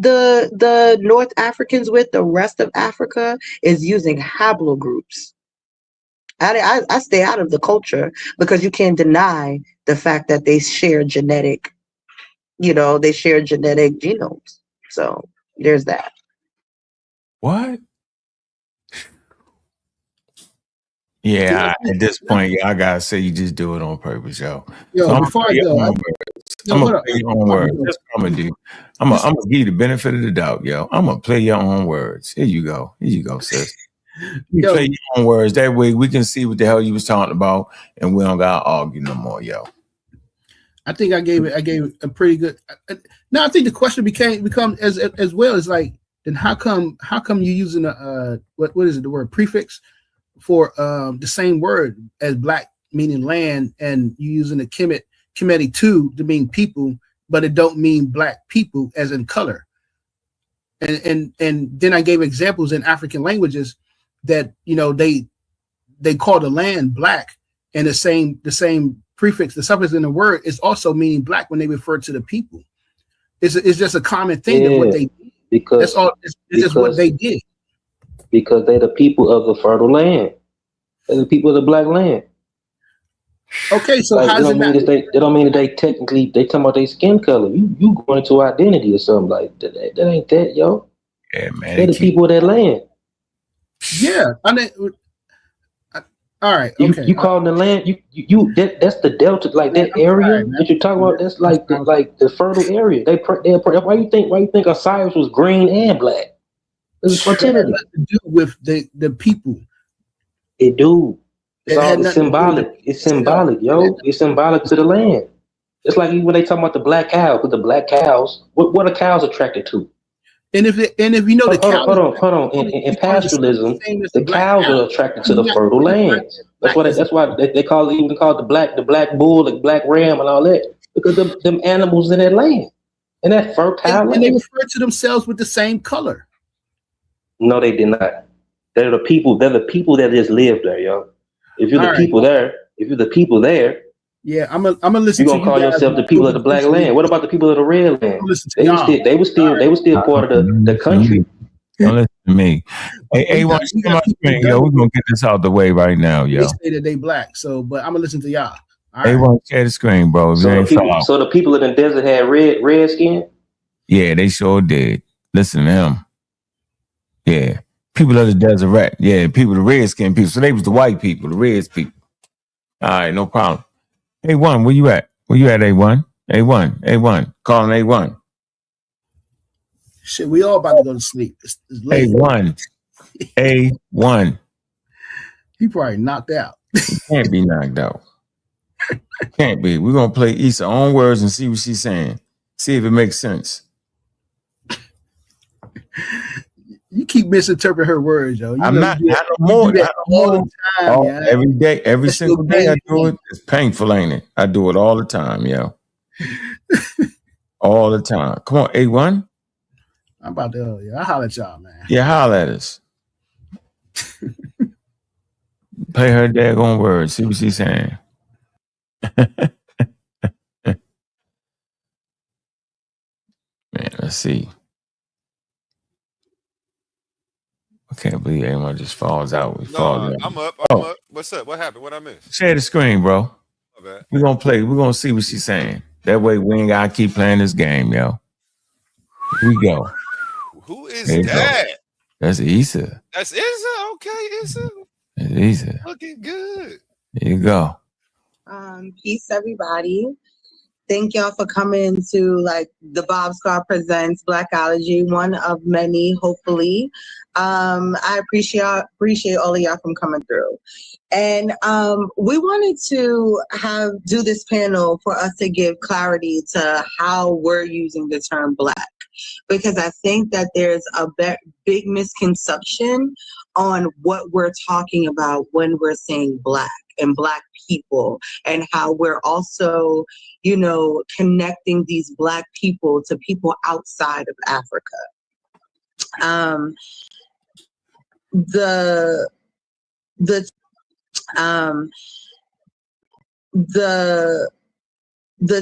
Speaker 13: the North Africans with the rest of Africa is using haplogroups. I stay out of the culture because you can't deny the fact that they share genetic, they share genetic genomes. So there's that.
Speaker 12: What? Yeah, at this point, I gotta say you just do it on purpose, yo.
Speaker 2: Yo,
Speaker 12: So
Speaker 2: before I go,
Speaker 12: I'm gonna play your own words. That's what I'm gonna do. I'm gonna give you the benefit of the doubt, yo. I'm gonna play your own words. Here you go, sis. You play your own words. That way we can see what the hell you was talking about, and we don't gotta argue no more, yo.
Speaker 2: I think I gave it a pretty good. Now I think the question becomes as well as like, then how come you using a what is it, the word prefix for the same word as black meaning land, and you using the Kemetic too to mean people, but it don't mean black people as in color. And then I gave examples in African languages that they call the land black, and the same prefix, the suffix in the word is also meaning black when they refer to the people. It's just a common thing of what they did.
Speaker 4: Because
Speaker 2: that's all. It's just what they did.
Speaker 4: Because they're the people of the fertile land. They're the people of the black land.
Speaker 2: Okay, so
Speaker 4: like,
Speaker 2: how does it matter?
Speaker 4: They don't mean that they talking about their skin color. You going into identity or something like that. That ain't that, yo.
Speaker 12: Yeah, man.
Speaker 4: They're the people of that land.
Speaker 2: Yeah, I mean, all right, okay.
Speaker 19: You call the land that's the delta, like that area that you talk about. That's like the fertile area. Why you think Osiris was green and black? It's fertility.
Speaker 2: Nothing to do with the people.
Speaker 19: It do.
Speaker 2: It had
Speaker 19: It's
Speaker 2: nothing to do with
Speaker 19: symbolic. It's symbolic, yo. It's symbolic to the land. It's like when they talk about the black cow, with the black cows, what are cows attracted to?
Speaker 2: And if you know the cow,
Speaker 19: hold on. In pastoralism, the cows are attracted to the fertile lands. That's why they call it the black bull, the black ram, and all that, because them animals in that land, in that fertile land.
Speaker 2: And they refer to themselves with the same color.
Speaker 19: No, they did not. They're the people. They're the people that just live there, yo. If you're the people there,
Speaker 2: yeah, I'm gonna listen.
Speaker 19: You're gonna call yourself the people of the black land. What about the people of the red land? They were still part of the country.
Speaker 12: Don't listen to me. Hey, watch my screen, yo. We're gonna get this out the way right now, yo.
Speaker 2: They say that they black, so but I'm gonna listen to y'all.
Speaker 12: Hey, watch share the screen, bro.
Speaker 19: So the people in the desert had red skin?
Speaker 12: Yeah, they sure did. Listen to him. Yeah. People of the desert, yeah, people, the red skin people. So they was the white people, the reds people. All right, no problem. A1, where you at? Where you at, A1? A1. Calling A1.
Speaker 2: Shit, we all about to go to sleep. It's late.
Speaker 12: A1.
Speaker 2: He probably knocked out.
Speaker 12: Can't be knocked out. Can't be. We're gonna play Issa own words and see what she's saying. See if it makes sense.
Speaker 2: You keep misinterpreting her words, yo.
Speaker 12: I'm not more.
Speaker 2: All the time, yeah.
Speaker 12: Every day, every single day I do it. It's painful, ain't it? I do it all the time, yo. All the time. Come on, A1.
Speaker 2: I'm about to, I holler at y'all, man.
Speaker 12: Yeah, holler at us. Play her daggone words. See what she's saying. Man, let's see. I can't believe anyone just falls out.
Speaker 15: I'm up. What's up? What happened? What I missed?
Speaker 12: Share the screen, bro.
Speaker 15: My bad.
Speaker 12: We're gonna see what she's saying. That way we ain't gotta keep playing this game, yo. Here we go.
Speaker 15: Who is that?
Speaker 12: Go. That's Issa.
Speaker 15: That's Issa? Okay, Issa.
Speaker 12: That's Issa.
Speaker 15: Looking good.
Speaker 12: There you go.
Speaker 7: Peace, everybody. Thank y'all for coming to the Bob Scar Presents Blackology, one of many, hopefully. I appreciate all of y'all from coming through. And we wanted to do this panel for us to give clarity to how we're using the term Black, because I think that there's a big misconception on what we're talking about when we're saying Black and Black people, and how we're also, connecting these Black people to people outside of Africa. The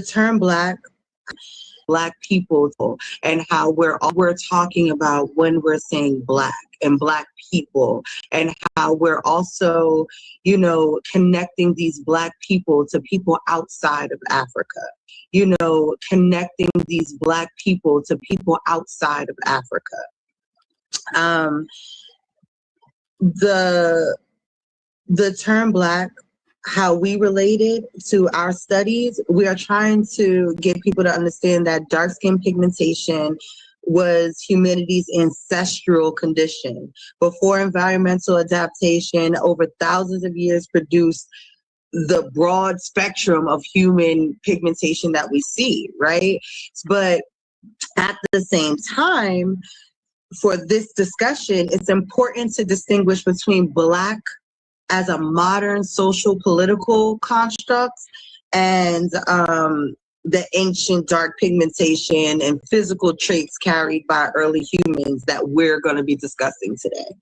Speaker 7: term Black people, and how we're talking about when we're saying Black and Black people, and how we're also, connecting these Black people to people outside of Africa. Connecting these Black people to people outside of Africa. The term Black, how we relate it to our studies, we are trying to get people to understand that dark skin pigmentation was humanity's ancestral condition. Before environmental adaptation, over thousands of years produced the broad spectrum of human pigmentation that we see, right? But at the same time, for this discussion, it's important to distinguish between Black as a modern social political construct and the ancient dark pigmentation and physical traits carried by early humans that we're going to be discussing today.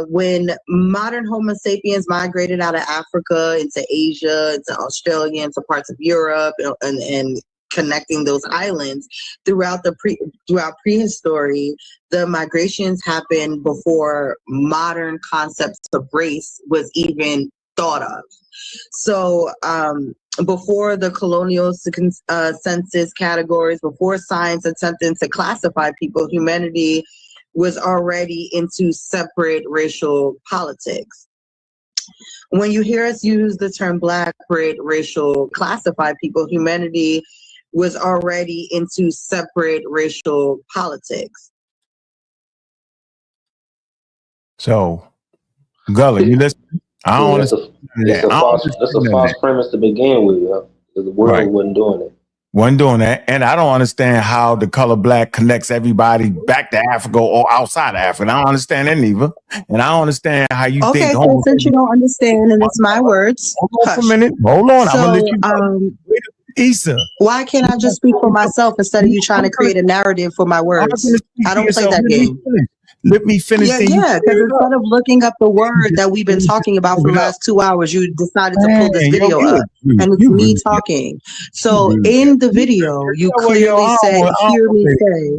Speaker 7: When modern Homo sapiens migrated out of Africa into Asia, into Australia, into parts of Europe, and connecting those islands throughout prehistory, the migrations happened before modern concepts of race was even thought of. So before the colonial census categories, before science attempted to classify people, humanity
Speaker 13: was already into separate racial politics. When you hear us use the term Black, separate racial classify people, humanity was already into separate racial politics.
Speaker 12: So, Gullah, you listen. I don't understand
Speaker 4: It's
Speaker 12: that.
Speaker 4: a false premise to begin with, yo. The world wasn't doing it.
Speaker 12: Wasn't doing that. And I don't understand how the color black connects everybody back to Africa or outside of Africa. I don't understand that neither. And I don't understand how you
Speaker 13: Okay,
Speaker 12: think
Speaker 13: so since you don't understand, and it's my words,
Speaker 12: hold on for a
Speaker 13: hush.
Speaker 12: minute. Hold on. I'm gonna let
Speaker 13: So,
Speaker 12: you Issa.
Speaker 13: why can't I just speak for myself instead of you trying to create a narrative for my words? I don't play that game.
Speaker 12: Let me finish.
Speaker 13: Yeah, because instead of looking up the word that we've been talking about for the last 2 hours, you decided to pull this video up, and it's me talking. So in the video, you clearly said, "Hear me say."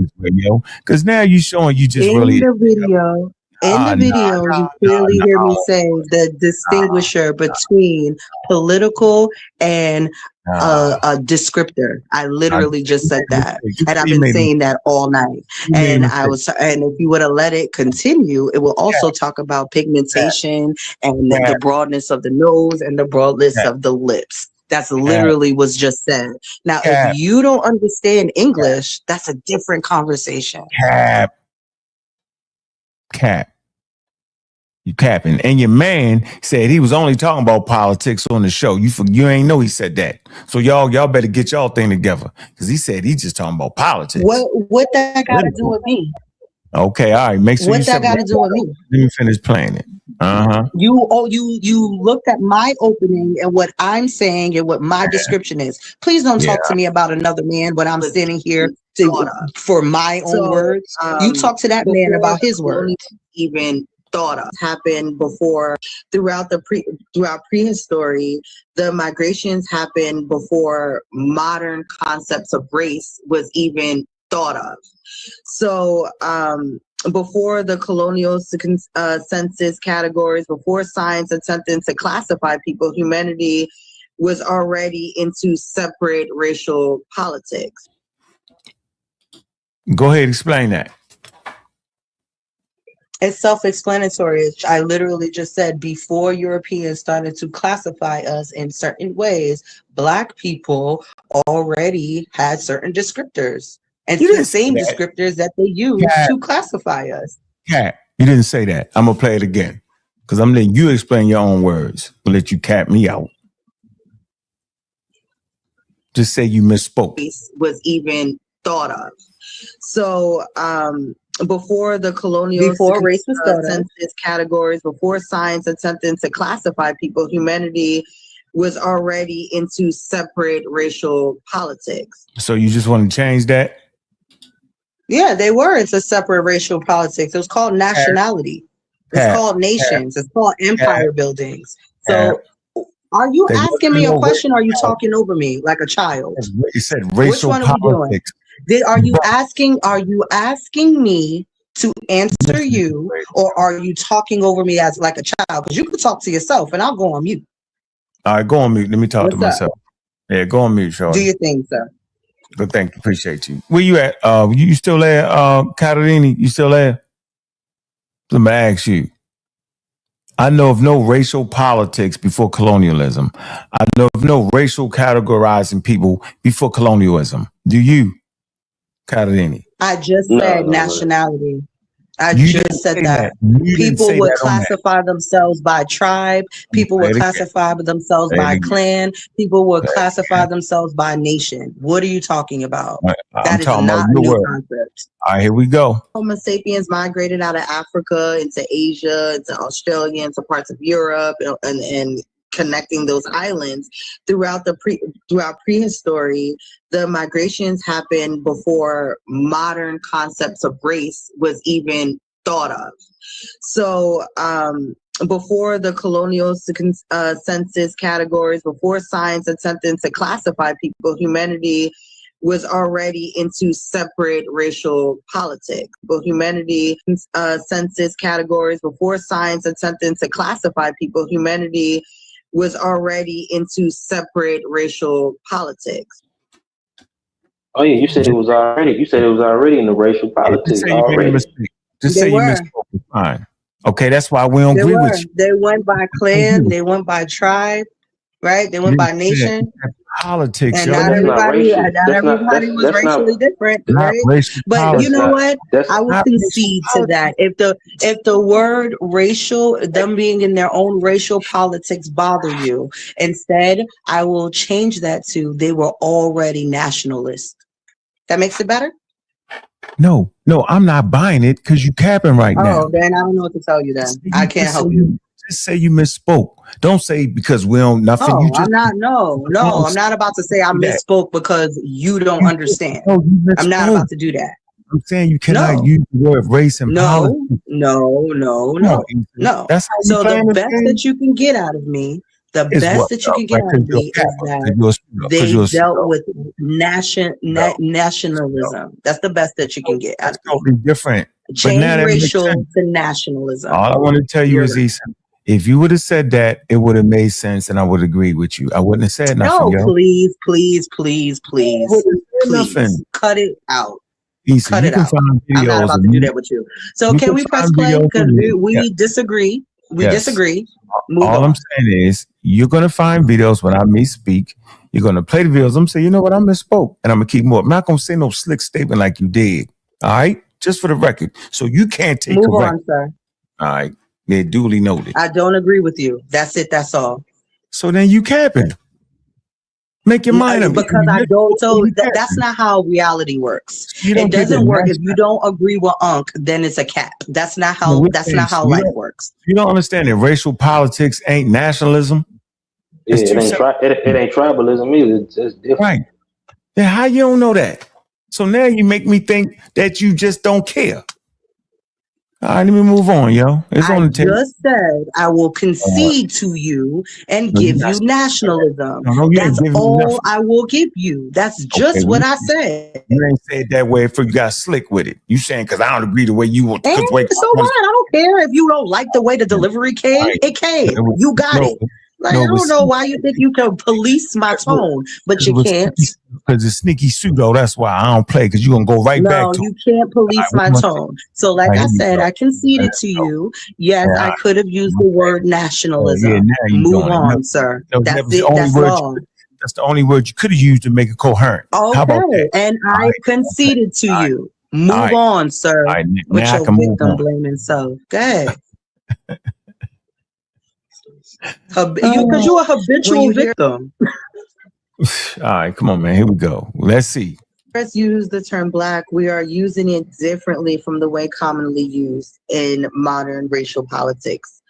Speaker 12: Because now you're showing you just
Speaker 13: In
Speaker 12: really
Speaker 13: the video, you clearly hear me say the distinguisher between political and a descriptor. I literally just said that, and I've been saying that all night. And if you would have let it continue, it will also talk about pigmentation and the broadness of the nose and the broadness of the lips. That's literally what's just said. Now, if you don't understand English, that's a different conversation.
Speaker 12: Cap. You capping. And your man said he was only talking about politics on the show. You ain't know he said that. So y'all better get y'all thing together. Because he said he just talking about politics.
Speaker 13: What that got to do with me?
Speaker 12: Okay, all right. Make sure
Speaker 13: What that got to do with me?
Speaker 12: Let me finish playing it.
Speaker 13: You looked at my opening and what I'm saying and what my description is. Please don't talk to me about another man when I'm standing here for my own words. You talk to that man about his words. Even thought of happened before throughout prehistory. The migrations happened before modern concepts of race was even thought of. So before the colonial census categories, before science attempted to classify people, humanity was already into separate racial politics.
Speaker 12: Go ahead, explain that.
Speaker 13: It's self-explanatory. I literally just said before Europeans started to classify us in certain ways, Black people already had certain descriptors. And it's the same descriptors that they use to classify us.
Speaker 12: Cap. You didn't say that. I'm going to play it again. Because I'm letting you explain your own words. I'll let you cap me out. Just say you misspoke.
Speaker 13: Was even thought of. So, before the colonial race was census categories, before science attempted to classify people, humanity was already into separate racial politics.
Speaker 12: So you just want to change that?
Speaker 13: Yeah, they were into separate racial politics. It was called nationality. It's called nations. It's called empire buildings. So are you asking me a question or are you talking over me like a child?
Speaker 12: You said racial
Speaker 13: Which one are we
Speaker 12: politics.
Speaker 13: doing? Are you asking me to answer you, or are you talking over me as like a child? Because you can talk to yourself and I'll go on mute.
Speaker 12: All right, go on mute. Let me talk to myself. Yeah, go on mute, Shorty.
Speaker 13: Do your thing, sir.
Speaker 12: Good, thank you. Appreciate you. Where you at? You still there, Catarini? You still there? Let me ask you. I know of no racial politics before colonialism. I know of no racial categorizing people before colonialism. Do you, Catarini?
Speaker 13: I just said nationality. I just said that. People would classify themselves by tribe. People would classify themselves by clan. People would classify themselves by nation. What are you talking about? That is not a new concept.
Speaker 12: All right, here we go.
Speaker 13: Homo sapiens migrated out of Africa into Asia, into Australia, into parts of Europe, and connecting those islands throughout prehistory. The migrations happened before modern concepts of race was even thought of. So before the colonial census categories, before science attempted to classify people, humanity was already into separate racial politics. But humanity census categories, before science attempted to classify people, humanity was already into separate racial politics.
Speaker 4: Oh yeah, you said it was already. You said it was already in the racial politics already.
Speaker 12: Just
Speaker 7: They
Speaker 12: say you
Speaker 7: were.
Speaker 12: misspoke. It's fine. Okay, that's why we don't
Speaker 7: They
Speaker 12: agree
Speaker 7: were.
Speaker 12: with you.
Speaker 7: They went by clan. They went by tribe. Right? They went
Speaker 12: You
Speaker 7: by
Speaker 12: didn't say that.
Speaker 7: nation.
Speaker 12: That's politics,
Speaker 7: And
Speaker 4: But
Speaker 12: yo.
Speaker 4: that's not racial.
Speaker 7: not
Speaker 4: That's not.
Speaker 7: everybody was
Speaker 4: That's
Speaker 7: racially
Speaker 4: not.
Speaker 7: different,
Speaker 12: Not
Speaker 7: right?
Speaker 12: racial
Speaker 7: But you
Speaker 4: That's
Speaker 7: know
Speaker 12: politics.
Speaker 4: not.
Speaker 7: what?
Speaker 4: That's
Speaker 7: I will
Speaker 12: Not racial
Speaker 7: concede to
Speaker 12: politics.
Speaker 7: that. If the word racial, them being in their own racial politics bother you, instead I will change that to they were already nationalists. That makes it better?
Speaker 12: No, I'm not buying it because you capping right
Speaker 7: Oh,
Speaker 12: now.
Speaker 7: then I don't know what to tell you then. I can't
Speaker 12: Just say
Speaker 7: help you.
Speaker 12: you misspoke. Don't say because we don't nothing. You
Speaker 7: Oh, I'm
Speaker 12: just
Speaker 7: not. No,
Speaker 12: don't
Speaker 7: I'm not about to say I
Speaker 12: say that.
Speaker 7: misspoke because you don't understand.
Speaker 12: No, you
Speaker 7: I'm not
Speaker 12: misspoke.
Speaker 7: about to do that.
Speaker 12: I'm saying you cannot
Speaker 7: No,
Speaker 12: use the word race and politics.
Speaker 7: no.
Speaker 12: No. That's how you
Speaker 7: So the
Speaker 12: playing this
Speaker 7: best
Speaker 12: game.
Speaker 7: that you can get out of me, the
Speaker 12: Is
Speaker 7: best
Speaker 12: what
Speaker 7: that you
Speaker 12: though?
Speaker 7: can get
Speaker 12: Right?
Speaker 7: out
Speaker 12: Because
Speaker 7: of
Speaker 12: you're
Speaker 7: me
Speaker 12: a
Speaker 7: is
Speaker 12: capper.
Speaker 7: that
Speaker 12: Because
Speaker 7: they
Speaker 12: you're a
Speaker 7: dealt
Speaker 12: pseudo.
Speaker 7: with nationalism. That's the best that you can get out
Speaker 12: That's
Speaker 7: of me.
Speaker 12: totally different. But
Speaker 7: Change
Speaker 12: now that makes
Speaker 7: racial
Speaker 12: sense.
Speaker 7: to nationalism.
Speaker 12: All I want to tell you
Speaker 7: You're
Speaker 12: is,
Speaker 7: right.
Speaker 12: Issa, if you would have said that, it would have made sense, and I would agree with you. I wouldn't have said nothing,
Speaker 7: No,
Speaker 12: yo.
Speaker 7: please,
Speaker 12: I wouldn't have said nothing.
Speaker 7: cut it out.
Speaker 12: Issa,
Speaker 7: Cut
Speaker 12: you
Speaker 7: it
Speaker 12: can
Speaker 7: out.
Speaker 12: find
Speaker 7: I'm not
Speaker 12: videos
Speaker 7: about
Speaker 12: of
Speaker 7: to do
Speaker 12: me.
Speaker 7: that with you. So
Speaker 12: You
Speaker 7: can
Speaker 12: can
Speaker 7: we press
Speaker 12: find
Speaker 7: play?
Speaker 12: videos of
Speaker 7: Because
Speaker 12: me.
Speaker 7: we
Speaker 12: Yes.
Speaker 7: disagree. We
Speaker 12: Yes.
Speaker 7: disagree. Move
Speaker 12: All I'm
Speaker 7: on.
Speaker 12: saying is you're gonna find videos when I speak. You're gonna play the videos. I'm gonna say, you know what, I misspoke, and I'm gonna keep more. I'm not gonna say no slick statement like you did. All right, just for the record, so you can't take
Speaker 7: Move
Speaker 12: correct.
Speaker 7: on, sir.
Speaker 12: All right, they're duly noted.
Speaker 7: I don't agree with you. That's it. That's all.
Speaker 12: So then you capping. Make your mind up.
Speaker 7: Because I don't. So that's not how reality works.
Speaker 12: You
Speaker 7: It
Speaker 12: don't get the
Speaker 7: doesn't work if
Speaker 12: next.
Speaker 7: you don't agree with Unc. Then it's a cap. That's not
Speaker 12: No,
Speaker 7: how.
Speaker 12: we're
Speaker 7: That's
Speaker 12: saying
Speaker 7: not how life works.
Speaker 12: you don't understand that racial politics ain't nationalism.
Speaker 4: Yeah,
Speaker 12: It's
Speaker 4: it
Speaker 12: two
Speaker 4: ain't
Speaker 12: separate.
Speaker 4: it ain't tribalism either. It's just different.
Speaker 12: Right. Then how you don't know that? So now you make me think that you just don't care. All right, let me move on, yo. It's
Speaker 7: I
Speaker 12: on the table.
Speaker 7: just said I will concede to you and
Speaker 12: No, you're
Speaker 7: give
Speaker 12: not
Speaker 7: you
Speaker 12: saying
Speaker 7: nationalism.
Speaker 12: no, you ain't
Speaker 7: That's
Speaker 12: giving me
Speaker 7: all
Speaker 12: nothing.
Speaker 7: I will give you. That's
Speaker 12: Okay,
Speaker 7: just what I said.
Speaker 12: you ain't say it that way if you got slick with it. You saying because I don't agree the way you want,
Speaker 7: And
Speaker 12: because the way
Speaker 7: so what? I don't care if you don't like the way the delivery came.
Speaker 12: right.
Speaker 7: It came. You got
Speaker 12: No,
Speaker 7: it. Like,
Speaker 12: no,
Speaker 7: I don't know why you think you can police my tone, but you can't.
Speaker 12: because it's sneaky pseudo. That's why I don't play, because you're gonna go right back
Speaker 7: No,
Speaker 12: to
Speaker 7: you can't police my tone. So, like I said, I conceded to you. Yes, I could have used the word nationalism.
Speaker 12: Yeah, now you
Speaker 7: Move
Speaker 12: doing it.
Speaker 7: on, sir.
Speaker 12: No,
Speaker 7: That's
Speaker 12: that was the
Speaker 7: it.
Speaker 12: only
Speaker 7: That's
Speaker 12: word.
Speaker 7: all.
Speaker 12: That's the only word you could have used to make it coherent. How about
Speaker 7: Okay,
Speaker 12: that?
Speaker 7: and
Speaker 12: All
Speaker 7: I
Speaker 12: right.
Speaker 7: conceded to you.
Speaker 12: All
Speaker 7: Move
Speaker 12: right.
Speaker 7: on, sir.
Speaker 12: All right.
Speaker 7: With
Speaker 12: Now I
Speaker 7: your
Speaker 12: can move
Speaker 7: victim
Speaker 12: on.
Speaker 7: blaming self. Go ahead. Because you're a habitual victim.
Speaker 12: All right, come on, man. Here we go. Let's see.
Speaker 7: Let's use the term black. We are using it differently from the way commonly used in modern racial politics.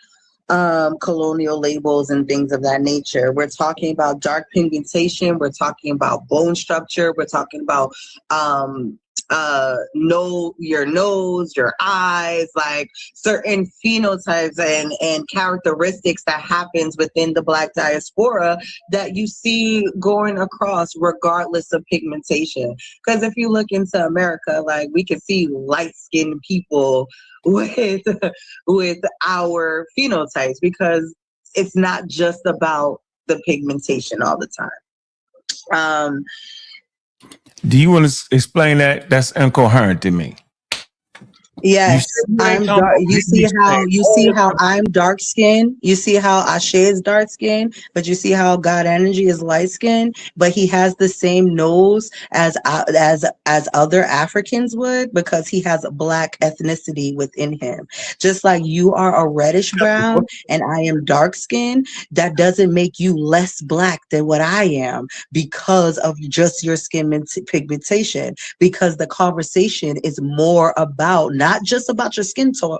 Speaker 7: Colonial labels and things of that nature. We're talking about dark pigmentation. We're talking about bone structure. We're talking about your nose, your eyes, like certain phenotypes and characteristics that happens within the Black diaspora that you see going across regardless of pigmentation. Because if you look into America, like we can see light-skinned people with our phenotypes, because it's not just about the pigmentation all the time.
Speaker 12: Do you want to explain that? That's incoherent to me.
Speaker 7: Yes, I'm dark. You see how I'm dark skinned. You see how Ashe is dark skinned, but you see how God Energy is light skinned. But he has the same nose as other Africans would, because he has a black ethnicity within him. Just like you are a reddish brown and I am dark skinned, that doesn't make you less black than what I am because of just your skin pigmentation. Because the conversation is more about not just about your skin tone,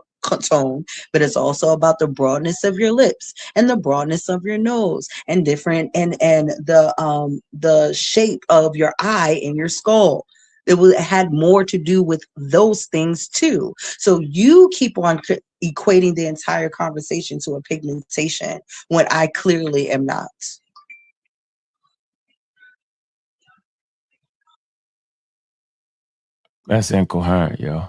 Speaker 7: but it's also about the broadness of your lips and the broadness of your nose and different and the shape of your eye and your skull. It had more to do with those things too. So you keep on equating the entire conversation to a pigmentation when I clearly am not.
Speaker 12: That's incoherent, yo.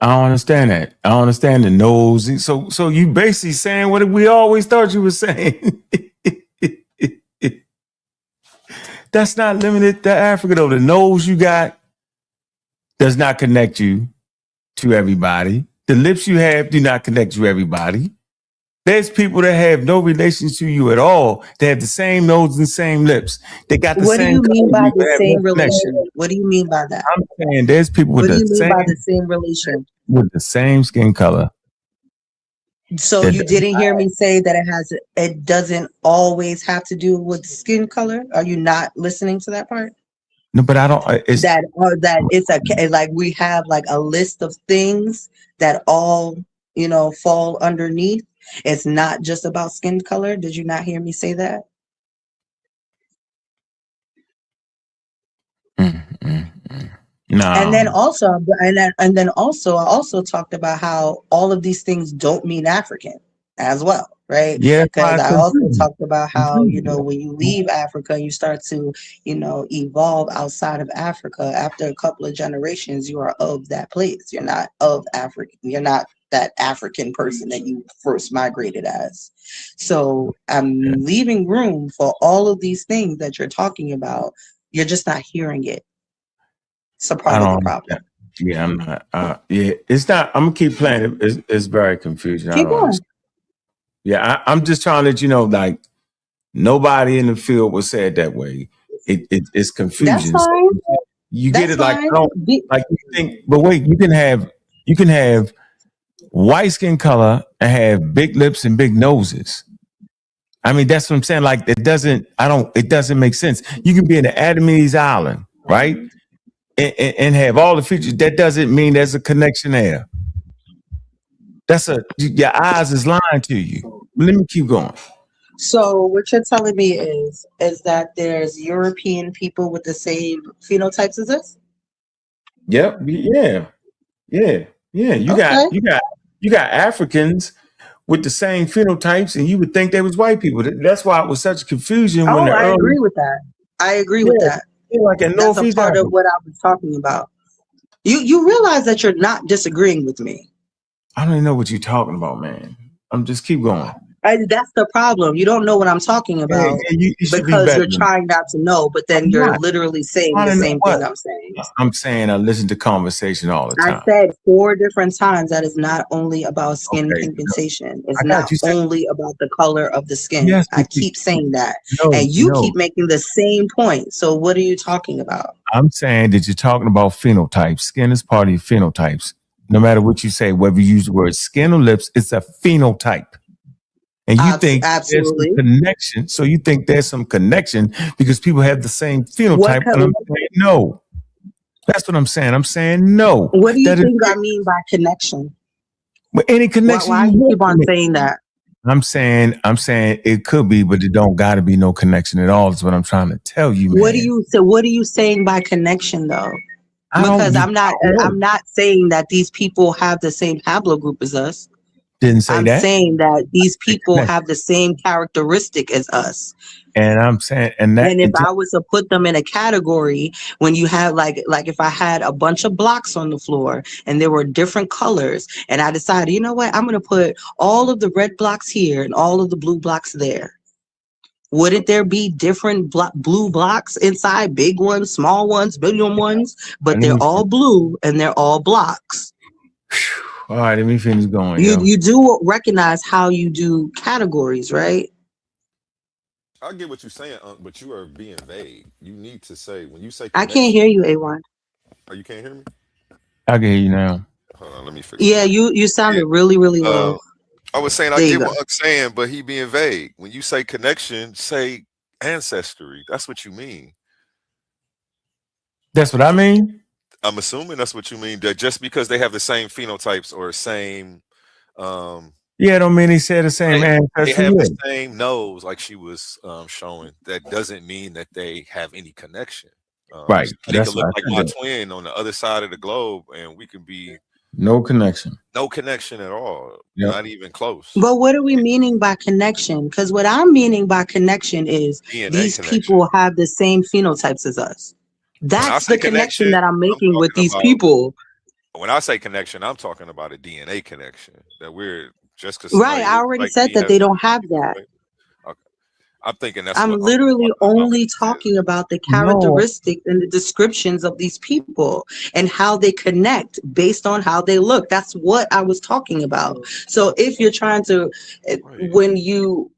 Speaker 12: I don't understand that. I don't understand the nose. So you basically saying what we always thought you were saying. That's not limited to Africa, though. The nose you got does not connect you to everybody. The lips you have do not connect you to everybody. There's people that have no relation to you at all. They have the same nose and same lips. They got the
Speaker 13: What do
Speaker 12: same
Speaker 13: you mean
Speaker 12: color.
Speaker 13: by
Speaker 12: You
Speaker 13: the
Speaker 12: have no
Speaker 13: same
Speaker 12: connection.
Speaker 13: relation? What do you mean by that?
Speaker 12: I'm saying there's people
Speaker 13: What do you mean by the same relation?
Speaker 12: with the same skin color.
Speaker 13: So you didn't hear me say that it doesn't always have to do with skin color? Are you not listening to that part?
Speaker 12: No, but I don't. It's
Speaker 13: That it's like we have like a list of things that all fall underneath. It's not just about skin color. Did you not hear me say that?
Speaker 12: no.
Speaker 13: And then also, I also talked about how all of these things don't mean African as well, right?
Speaker 12: Yeah, that's why
Speaker 13: Because
Speaker 12: it's
Speaker 13: I also
Speaker 12: confusing.
Speaker 13: talked about how when you leave Africa, you start to evolve outside of Africa. After a couple of generations, you are of that place. You're not of Africa. You're not that African person that you first migrated as. So I'm leaving room for all of these things that you're talking about. You're just not hearing it. It's a
Speaker 12: I
Speaker 13: part of the
Speaker 12: don't.
Speaker 13: problem.
Speaker 12: Yeah, I'm not. Yeah, it's not. I'm gonna keep playing it. It's very confusing. I
Speaker 13: Keep
Speaker 12: don't
Speaker 13: going.
Speaker 12: understand. Yeah, I'm just trying to let you know, like nobody in the field was said that way. It's
Speaker 13: That's
Speaker 12: confusion. So
Speaker 13: fine.
Speaker 12: you get
Speaker 13: That's
Speaker 12: it like
Speaker 13: fine.
Speaker 12: I don't like you think. But wait, you can have white skin color and have big lips and big noses. I mean, that's what I'm saying. Like it doesn't make sense. You can be in the Adamese Island, right? And have all the features. That doesn't mean there's a connection there. Your eyes is lying to you. Let me keep going.
Speaker 13: So what you're telling me is that there's European people with the same phenotypes as us?
Speaker 12: Yep. Yeah. Yeah. Yeah.
Speaker 13: Okay.
Speaker 12: You got Africans with the same phenotypes, and you would think they was white people. That's why it was such confusion when
Speaker 13: Oh,
Speaker 12: the
Speaker 13: I
Speaker 12: early
Speaker 13: agree with that. I agree with
Speaker 12: yeah,
Speaker 13: that.
Speaker 12: like in
Speaker 13: That's a
Speaker 12: Northeast
Speaker 13: part of
Speaker 12: Africa.
Speaker 13: what I was talking about. You realize that you're not disagreeing with me.
Speaker 12: I don't even know what you're talking about, man. I'm just keep going.
Speaker 13: That's the problem. You don't know what I'm talking
Speaker 12: Yeah,
Speaker 13: about
Speaker 12: you should be
Speaker 13: because
Speaker 12: better
Speaker 13: you're
Speaker 12: than me.
Speaker 13: trying not to know, but then
Speaker 12: I'm
Speaker 13: you're
Speaker 12: not.
Speaker 13: literally saying
Speaker 12: I
Speaker 13: the
Speaker 12: don't know
Speaker 13: same
Speaker 12: what.
Speaker 13: thing I'm saying.
Speaker 12: I'm saying I listen to conversation all the
Speaker 13: I
Speaker 12: time.
Speaker 13: said 4 different times that is not only about skin
Speaker 12: Okay.
Speaker 13: pigmentation. It's
Speaker 12: I
Speaker 13: not
Speaker 12: got you.
Speaker 13: only about the color of the skin.
Speaker 12: Yes,
Speaker 13: I keep saying that.
Speaker 12: no,
Speaker 13: And you
Speaker 12: no.
Speaker 13: keep making the same point. So what are you talking about?
Speaker 12: I'm saying that you're talking about phenotypes. Skin is part of your phenotypes. No matter what you say, whether you use the word skin or lips, it's a phenotype. And you think there's some
Speaker 13: Absolutely.
Speaker 12: connection. So you think there's some connection because people have the same
Speaker 13: What
Speaker 12: phenotype. And I'm saying no. That's what I'm saying. I'm saying no.
Speaker 13: what do you
Speaker 12: That is
Speaker 13: think I mean by connection?
Speaker 12: with any connection
Speaker 13: Why
Speaker 12: you
Speaker 13: do you
Speaker 12: want
Speaker 13: keep
Speaker 12: to
Speaker 13: on
Speaker 12: make.
Speaker 13: saying that?
Speaker 12: I'm saying it could be, but it don't gotta be no connection at all, is what I'm trying to tell you,
Speaker 13: What do
Speaker 12: man.
Speaker 13: you say? What are you saying by connection though?
Speaker 12: I
Speaker 13: Because
Speaker 12: don't know.
Speaker 13: I'm not saying that these people have the same haplogroup as us.
Speaker 12: Didn't say
Speaker 13: I'm
Speaker 12: that.
Speaker 13: saying that these people
Speaker 12: Connection.
Speaker 13: have the same characteristic as us.
Speaker 12: And I'm saying, and that
Speaker 13: And if I was to put them in a category, when you have like if I had a bunch of blocks on the floor and there were different colors, and I decided, you know what, I'm going to put all of the red blocks here and all of the blue blocks there. Wouldn't there be different blue blocks inside? Big ones, small ones, medium ones, but
Speaker 12: let me
Speaker 13: they're all
Speaker 12: see.
Speaker 13: blue and they're all blocks.
Speaker 12: All right, let me finish going, yo.
Speaker 13: You do recognize how you do categories, right?
Speaker 3: I get what you're saying, but you are being vague. You need to say when you say
Speaker 13: I can't
Speaker 3: connection.
Speaker 13: hear you, A1.
Speaker 3: Oh, you can't hear me?
Speaker 12: I can hear you now.
Speaker 3: Hold on, let me fix
Speaker 13: Yeah,
Speaker 3: my.
Speaker 13: you sounded really, really low.
Speaker 3: I was saying I
Speaker 13: There you
Speaker 3: get
Speaker 13: go.
Speaker 3: what Uck's saying, but he being vague. When you say connection, say ancestry. That's what you mean.
Speaker 12: That's what I mean.
Speaker 3: I'm assuming that's what you mean. That just because they have the same phenotypes or same, um,
Speaker 12: Yeah, don't mean he said the same
Speaker 3: they
Speaker 12: ancestry.
Speaker 3: have the
Speaker 12: Yeah.
Speaker 3: same nose, like she was showing. That doesn't mean that they have any connection.
Speaker 12: Right.
Speaker 3: Somebody
Speaker 12: That's
Speaker 3: could
Speaker 12: what
Speaker 3: look
Speaker 12: I
Speaker 3: like
Speaker 12: said.
Speaker 3: my
Speaker 12: That.
Speaker 3: twin on the other side of the globe, and we could be
Speaker 12: No connection.
Speaker 3: no connection at all,
Speaker 12: Yep.
Speaker 3: not even close.
Speaker 13: But what are we meaning by connection? Because what I'm meaning by connection is
Speaker 3: DNA
Speaker 13: these
Speaker 3: connection.
Speaker 13: people have the same phenotypes as us.
Speaker 3: When I
Speaker 13: That's
Speaker 3: say
Speaker 13: the connection
Speaker 3: connection,
Speaker 13: that I'm
Speaker 3: I'm
Speaker 13: making with
Speaker 3: talking
Speaker 13: these
Speaker 3: about.
Speaker 13: people.
Speaker 3: When I say connection, I'm talking about a DNA connection. That we're just because
Speaker 13: Right.
Speaker 3: somebody
Speaker 13: I
Speaker 3: looks
Speaker 13: already
Speaker 3: like
Speaker 13: said
Speaker 3: me
Speaker 13: that
Speaker 3: has
Speaker 13: they don't have that.
Speaker 3: okay. I'm thinking that's
Speaker 13: I'm
Speaker 3: what
Speaker 13: literally only
Speaker 3: said.
Speaker 13: talking about the
Speaker 12: No.
Speaker 13: characteristics and the descriptions of these people and how they connect based on how they look. That's what I was talking about. So if you're trying to, when you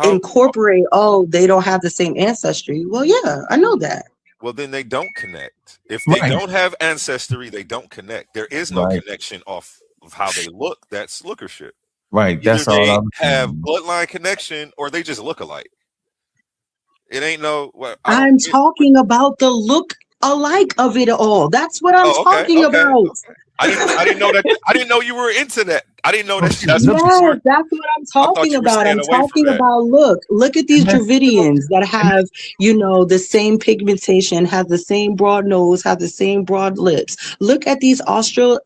Speaker 13: incorporate, oh, they don't have the same ancestry. Well, yeah, I know that.
Speaker 3: Well, then they don't connect. If they don't have ancestry, they don't connect. There is no
Speaker 12: Right.
Speaker 3: connection off of how they look. That's lookership.
Speaker 12: Right.
Speaker 3: Either
Speaker 12: That's all
Speaker 3: they
Speaker 12: I'm
Speaker 3: have
Speaker 12: saying.
Speaker 3: bloodline connection or they just look alike. It ain't no. Well,
Speaker 13: I'm talking about the look alike of it all. That's what I'm talking about.
Speaker 3: I didn't know that. I didn't know you were into that. I didn't know that. That's what you
Speaker 13: Yes,
Speaker 3: were.
Speaker 13: that's what I'm
Speaker 3: I thought
Speaker 13: talking
Speaker 3: you were
Speaker 13: about.
Speaker 3: staying
Speaker 13: I'm
Speaker 3: away from
Speaker 13: talking
Speaker 3: that.
Speaker 13: about look at these Dravidians that have, the same pigmentation, have the same broad nose, have the same broad lips. Look at these Australians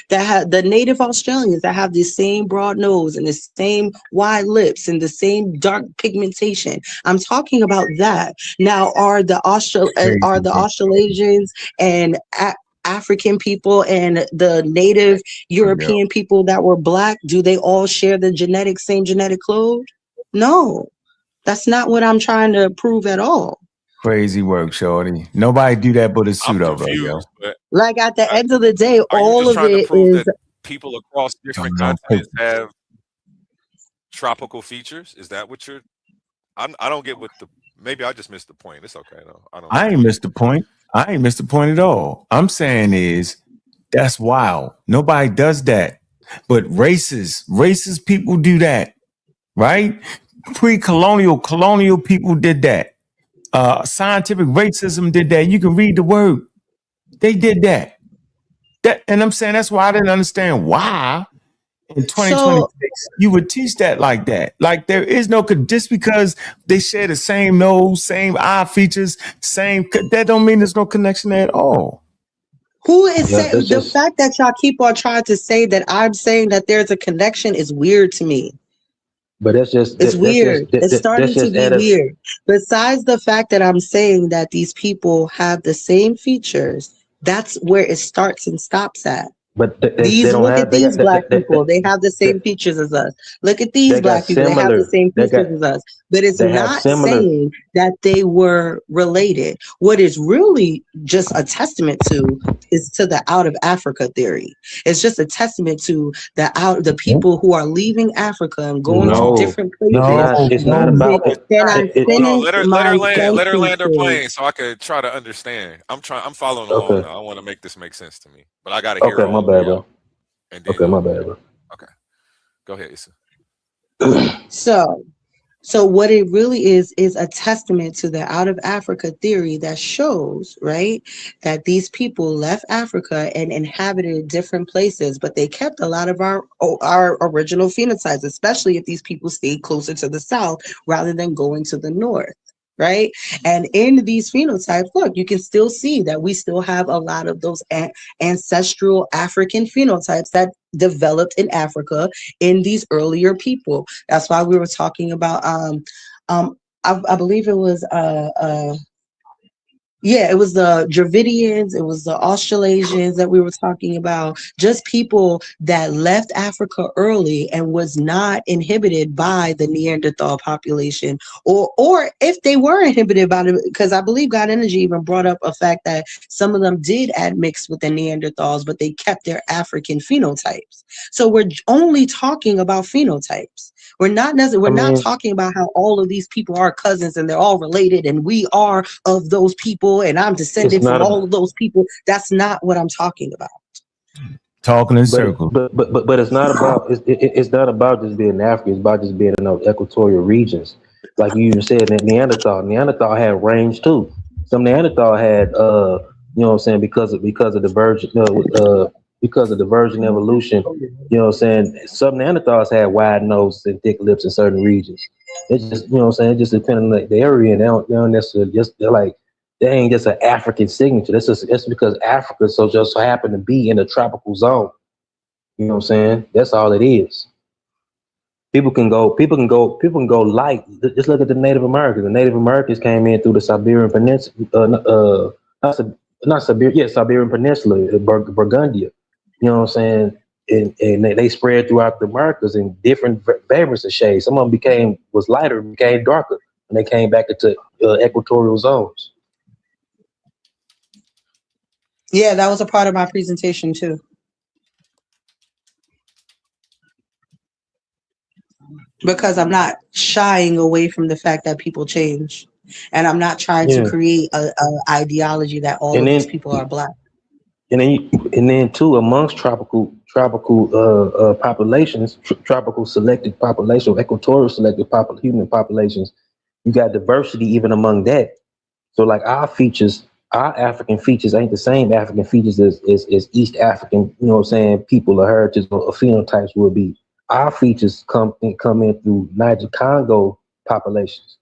Speaker 13: that have the native Australians that have the same broad nose and the same wide lips and the same dark pigmentation. I'm talking about that. Now, are the Australasians and African people and the native European people that were black, do they all share the same genetic code? No, that's not what I'm trying to prove at all.
Speaker 12: Crazy work, shorty. Nobody do that but a pseudo, bro, yo.
Speaker 13: Like at the end of the day,
Speaker 3: Are you
Speaker 13: all
Speaker 3: just
Speaker 13: of
Speaker 3: trying to
Speaker 13: it
Speaker 3: prove
Speaker 13: is
Speaker 3: that people across different
Speaker 12: No,
Speaker 3: continents have tropical features? Is that what you're? I don't get what the. Maybe I just missed the point. It's okay though.
Speaker 12: I ain't missed the point. I ain't missed the point at all. I'm saying is that's wild. Nobody does that. But racist people do that, right? Colonial people did that. Scientific racism did that. You can read the word. They did that. And I'm saying that's why I didn't understand why in 2026 you would teach that like that. Like there is no, just because they share the same nose, same eye features, that don't mean there's no connection at all.
Speaker 13: Who is saying the fact that y'all keep on trying to say that I'm saying that there's a connection is weird to me.
Speaker 19: But that's just
Speaker 13: It's weird. It's starting to be weird. Besides the fact that I'm saying that these people have the same features, that's where it starts and stops at.
Speaker 19: But
Speaker 13: Look at these black people. They have the same features as us. Look at these black people. They have the same features as us. But it's not saying that they were related. What is really just a testament to is to the out of Africa theory. It's just a testament to the people who are leaving Africa and going to different places.
Speaker 19: It's not about it.
Speaker 3: Let her land her plane so I could try to understand. I'm following along now. I want to make this make sense to me, but I got to hear.
Speaker 19: Okay, my bad, bro.
Speaker 3: And then,
Speaker 19: okay, my bad, bro.
Speaker 3: Okay, go ahead, Issa.
Speaker 13: So what it really is a testament to the out of Africa theory that shows, right, that these people left Africa and inhabited different places, but they kept a lot of our original phenotypes, especially if these people stayed closer to the south rather than going to the north. Right. And in these phenotypes, look, you can still see that we still have a lot of those ancestral African phenotypes that developed in Africa in these earlier people. That's why we were talking about I believe it was it was the Dravidians, it was the Australasians that we were talking about, just people that left Africa early and was not inhibited by the Neanderthal population, or if they were inhibited by it, because I believe God Energy even brought up a fact that some of them did admix with the Neanderthals, but they kept their African phenotypes. So we're only talking about phenotypes. We're not not talking about how all of these people are cousins and they're all related and we are of those people and I'm descended from all of those people. That's not what I'm talking about.
Speaker 12: Talking in circles.
Speaker 19: But it's not about it's not about just being African. It's about just being in those equatorial regions. Like you even said, that Neanderthal had range too. Some Neanderthal had you know what I'm saying, because of the virgin evolution, you know what I'm saying, some Neanderthals had wide noses and thick lips in certain regions. It just, you know what I'm saying, it just depends on the area, and they don't necessarily they ain't just an African signature. That's because Africa just so happen to be in a tropical zone. You know what I'm saying? That's all it is. People can go light. Just look at the Native Americans. The Native Americans came in through the Siberian Peninsula, Siberian Peninsula, Burgundia. You know what I'm saying? and they spread throughout the Americas in different variants of shades. Some of them was lighter, became darker, and they came back into equatorial zones.
Speaker 7: Yeah, that was a part of my presentation too. Because I'm not shying away from the fact that people change, and I'm not trying to create a ideology that all of these people are black.
Speaker 19: And then too, amongst tropical populations, tropical selected population, equatorial selected human populations, you got diversity even among that. So like our African features ain't the same African features as East African, you know what I'm saying, people or heritage or phenotypes will be. Our features come in through Niger Congo populations.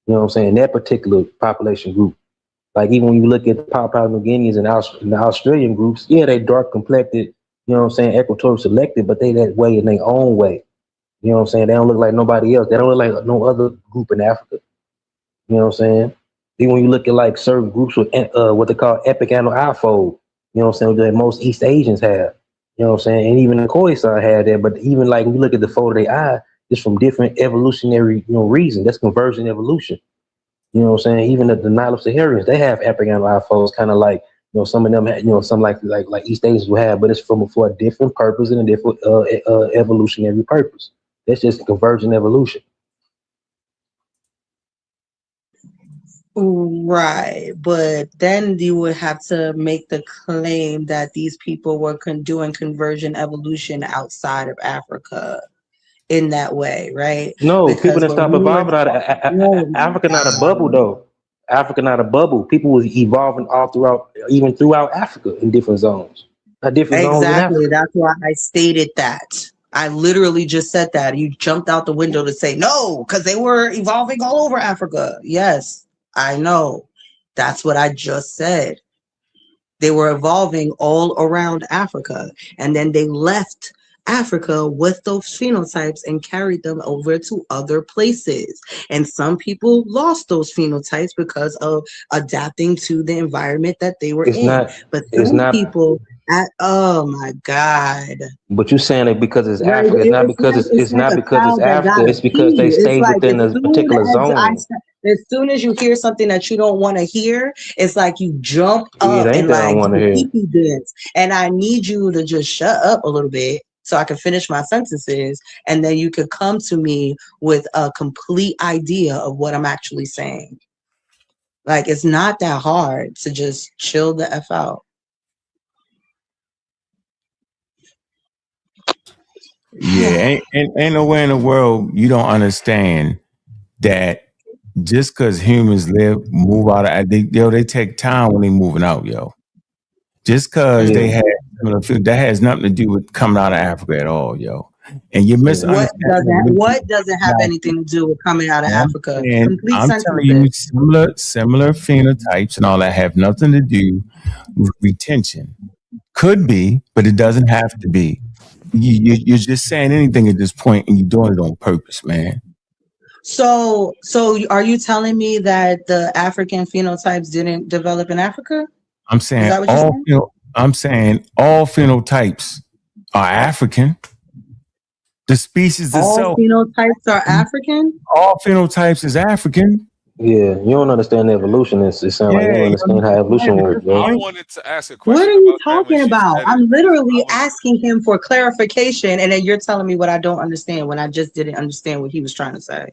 Speaker 19: You know what I'm saying? That particular population group. Like even when you look at the Papua New Guineans and the Australian groups, yeah, they dark complected, you know what I'm saying, equatorial selected, but they that way in their own way. You know what I'm saying? They don't look like nobody else. They don't look like no other group in Africa. You know what I'm saying? Even when you look at like certain groups with what they call epic animal ifold, you know what I'm saying, that most East Asians have. You know what I'm saying? And even the Khoisan had that, but even like when you look at the fold of their eye, it's from different evolutionary, reasons. That's convergent evolution. You know what I'm saying? Even the Nilo-Saharians, they have epic animal ifolds, kind of like, some of them, some like East Asians will have, but it's for a different purpose and a different evolutionary purpose. That's just convergent evolution.
Speaker 7: Right, but then you would have to make the claim that these people were doing conversion evolution outside of Africa in that way, right?
Speaker 19: No, people
Speaker 7: Because
Speaker 19: didn't stop evolving out of Africa. Not a bubble though. Africa not a bubble. People was evolving all throughout, even throughout Africa in different zones. Different zones in
Speaker 7: Exactly.
Speaker 19: Africa.
Speaker 7: That's why I stated that. I literally just said that. You jumped out the window to say no, because they were evolving all over Africa. Yes, I know. That's what I just said. They were evolving all around Africa, and then they left Africa with those phenotypes and carried them over to other places. And some people lost those phenotypes because of adapting to the environment that they were in. But
Speaker 19: It's
Speaker 7: some
Speaker 19: not.
Speaker 7: people, oh my God.
Speaker 19: But you're saying it because it's
Speaker 7: Right,
Speaker 19: Africa. It's not because
Speaker 7: it's
Speaker 19: it's
Speaker 7: like
Speaker 19: not
Speaker 7: a
Speaker 19: because it's
Speaker 7: child that
Speaker 19: Africa.
Speaker 7: got a
Speaker 19: It's because they
Speaker 7: key. It's
Speaker 19: stayed
Speaker 7: like
Speaker 19: within a particular zone.
Speaker 7: as soon as you hear something that you don't want to hear, it's like you jump
Speaker 19: It
Speaker 7: up
Speaker 19: ain't
Speaker 7: and
Speaker 19: that I
Speaker 7: like
Speaker 19: want
Speaker 7: do
Speaker 19: to
Speaker 7: a
Speaker 19: hear.
Speaker 7: pee dance. And I need you to just shut up a little bit so I can finish my sentences, and then you could come to me with a complete idea of what I'm actually saying. Like it's not that hard to just chill the F out.
Speaker 12: Yeah, ain't nowhere in the world you don't understand that just because humans move out of they take time when they moving out, yo. Just because they had similar food, that has nothing to do with coming out of Africa at all, yo. And you're misunderstanding.
Speaker 7: What doesn't have anything to do with coming out of Africa? Complete
Speaker 12: I'm telling you,
Speaker 7: sentences.
Speaker 12: similar phenotypes and all that have nothing to do with retention. Could be, but it doesn't have to be. You're just saying anything at this point, and you're doing it on purpose, man.
Speaker 7: So are you telling me that the African phenotypes didn't develop in Africa?
Speaker 12: I'm
Speaker 7: Is
Speaker 12: saying
Speaker 7: that what you're saying?
Speaker 12: all phenotypes are African. The species
Speaker 7: All
Speaker 12: itself,
Speaker 7: phenotypes are African?
Speaker 12: all phenotypes is African.
Speaker 19: Yeah, you don't understand evolution. It sounds like you
Speaker 12: Yeah,
Speaker 19: don't understand how evolution works, bro.
Speaker 15: I wanted to ask a
Speaker 7: What
Speaker 15: question
Speaker 7: are you
Speaker 15: about that when
Speaker 7: talking
Speaker 15: she
Speaker 7: about?
Speaker 15: said it.
Speaker 7: I'm literally asking him for clarification, and then you're telling me what I don't understand when I just didn't understand what he was trying to say.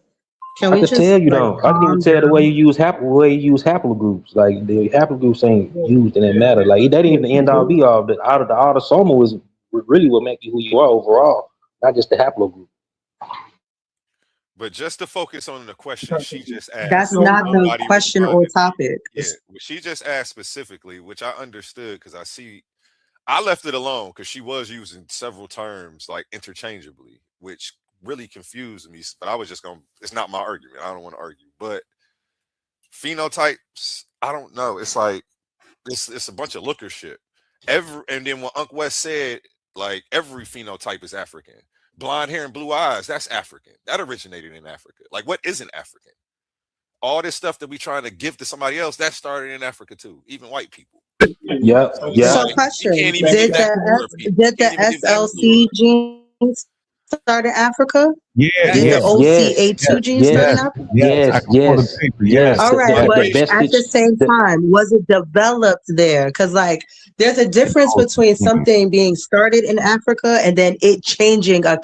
Speaker 7: Can
Speaker 19: I
Speaker 7: we
Speaker 19: could tell
Speaker 7: just
Speaker 19: you
Speaker 7: like
Speaker 19: don't. I can even
Speaker 7: calm
Speaker 19: tell the way
Speaker 7: down?
Speaker 19: you use haplogroups. Like the haplogroups ain't used in that matter. Like that ain't even the end all be all. The autosomal is really what make you who you are overall, not just the haplogroup.
Speaker 15: But just to focus on the question she just
Speaker 7: That's
Speaker 15: asked, since
Speaker 7: not the
Speaker 15: nobody
Speaker 7: question or
Speaker 15: responded.
Speaker 7: topic.
Speaker 15: Yeah, what she just asked specifically, which I understood because I left it alone because she was using several terms like interchangeably, which really confused me. But I was just going, it's not my argument. I don't want to argue. But phenotypes, I don't know. It's like, it's a bunch of looker shit. And then when Unc West said, like, every phenotype is African. Blonde hair and blue eyes, that's African. That originated in Africa. Like, what isn't African? All this stuff that we trying to give to somebody else, that started in Africa too, even white people.
Speaker 19: Yep.
Speaker 3: So
Speaker 19: Yep.
Speaker 7: So,
Speaker 3: he
Speaker 7: question:
Speaker 3: can't even give that to Europe. He
Speaker 7: Did
Speaker 3: can't
Speaker 7: the
Speaker 3: even give that to
Speaker 7: SLC
Speaker 3: Europe.
Speaker 7: genes start in Africa?
Speaker 12: Yeah,
Speaker 7: Did the
Speaker 12: yeah,
Speaker 7: OCA2 genes start in
Speaker 12: yes,
Speaker 7: Africa?
Speaker 12: yes. I can pull the paper. Yes,
Speaker 7: All right,
Speaker 12: yes.
Speaker 7: but at the same time, was it developed there? Because like, there's a difference between something being started in Africa and then it changing an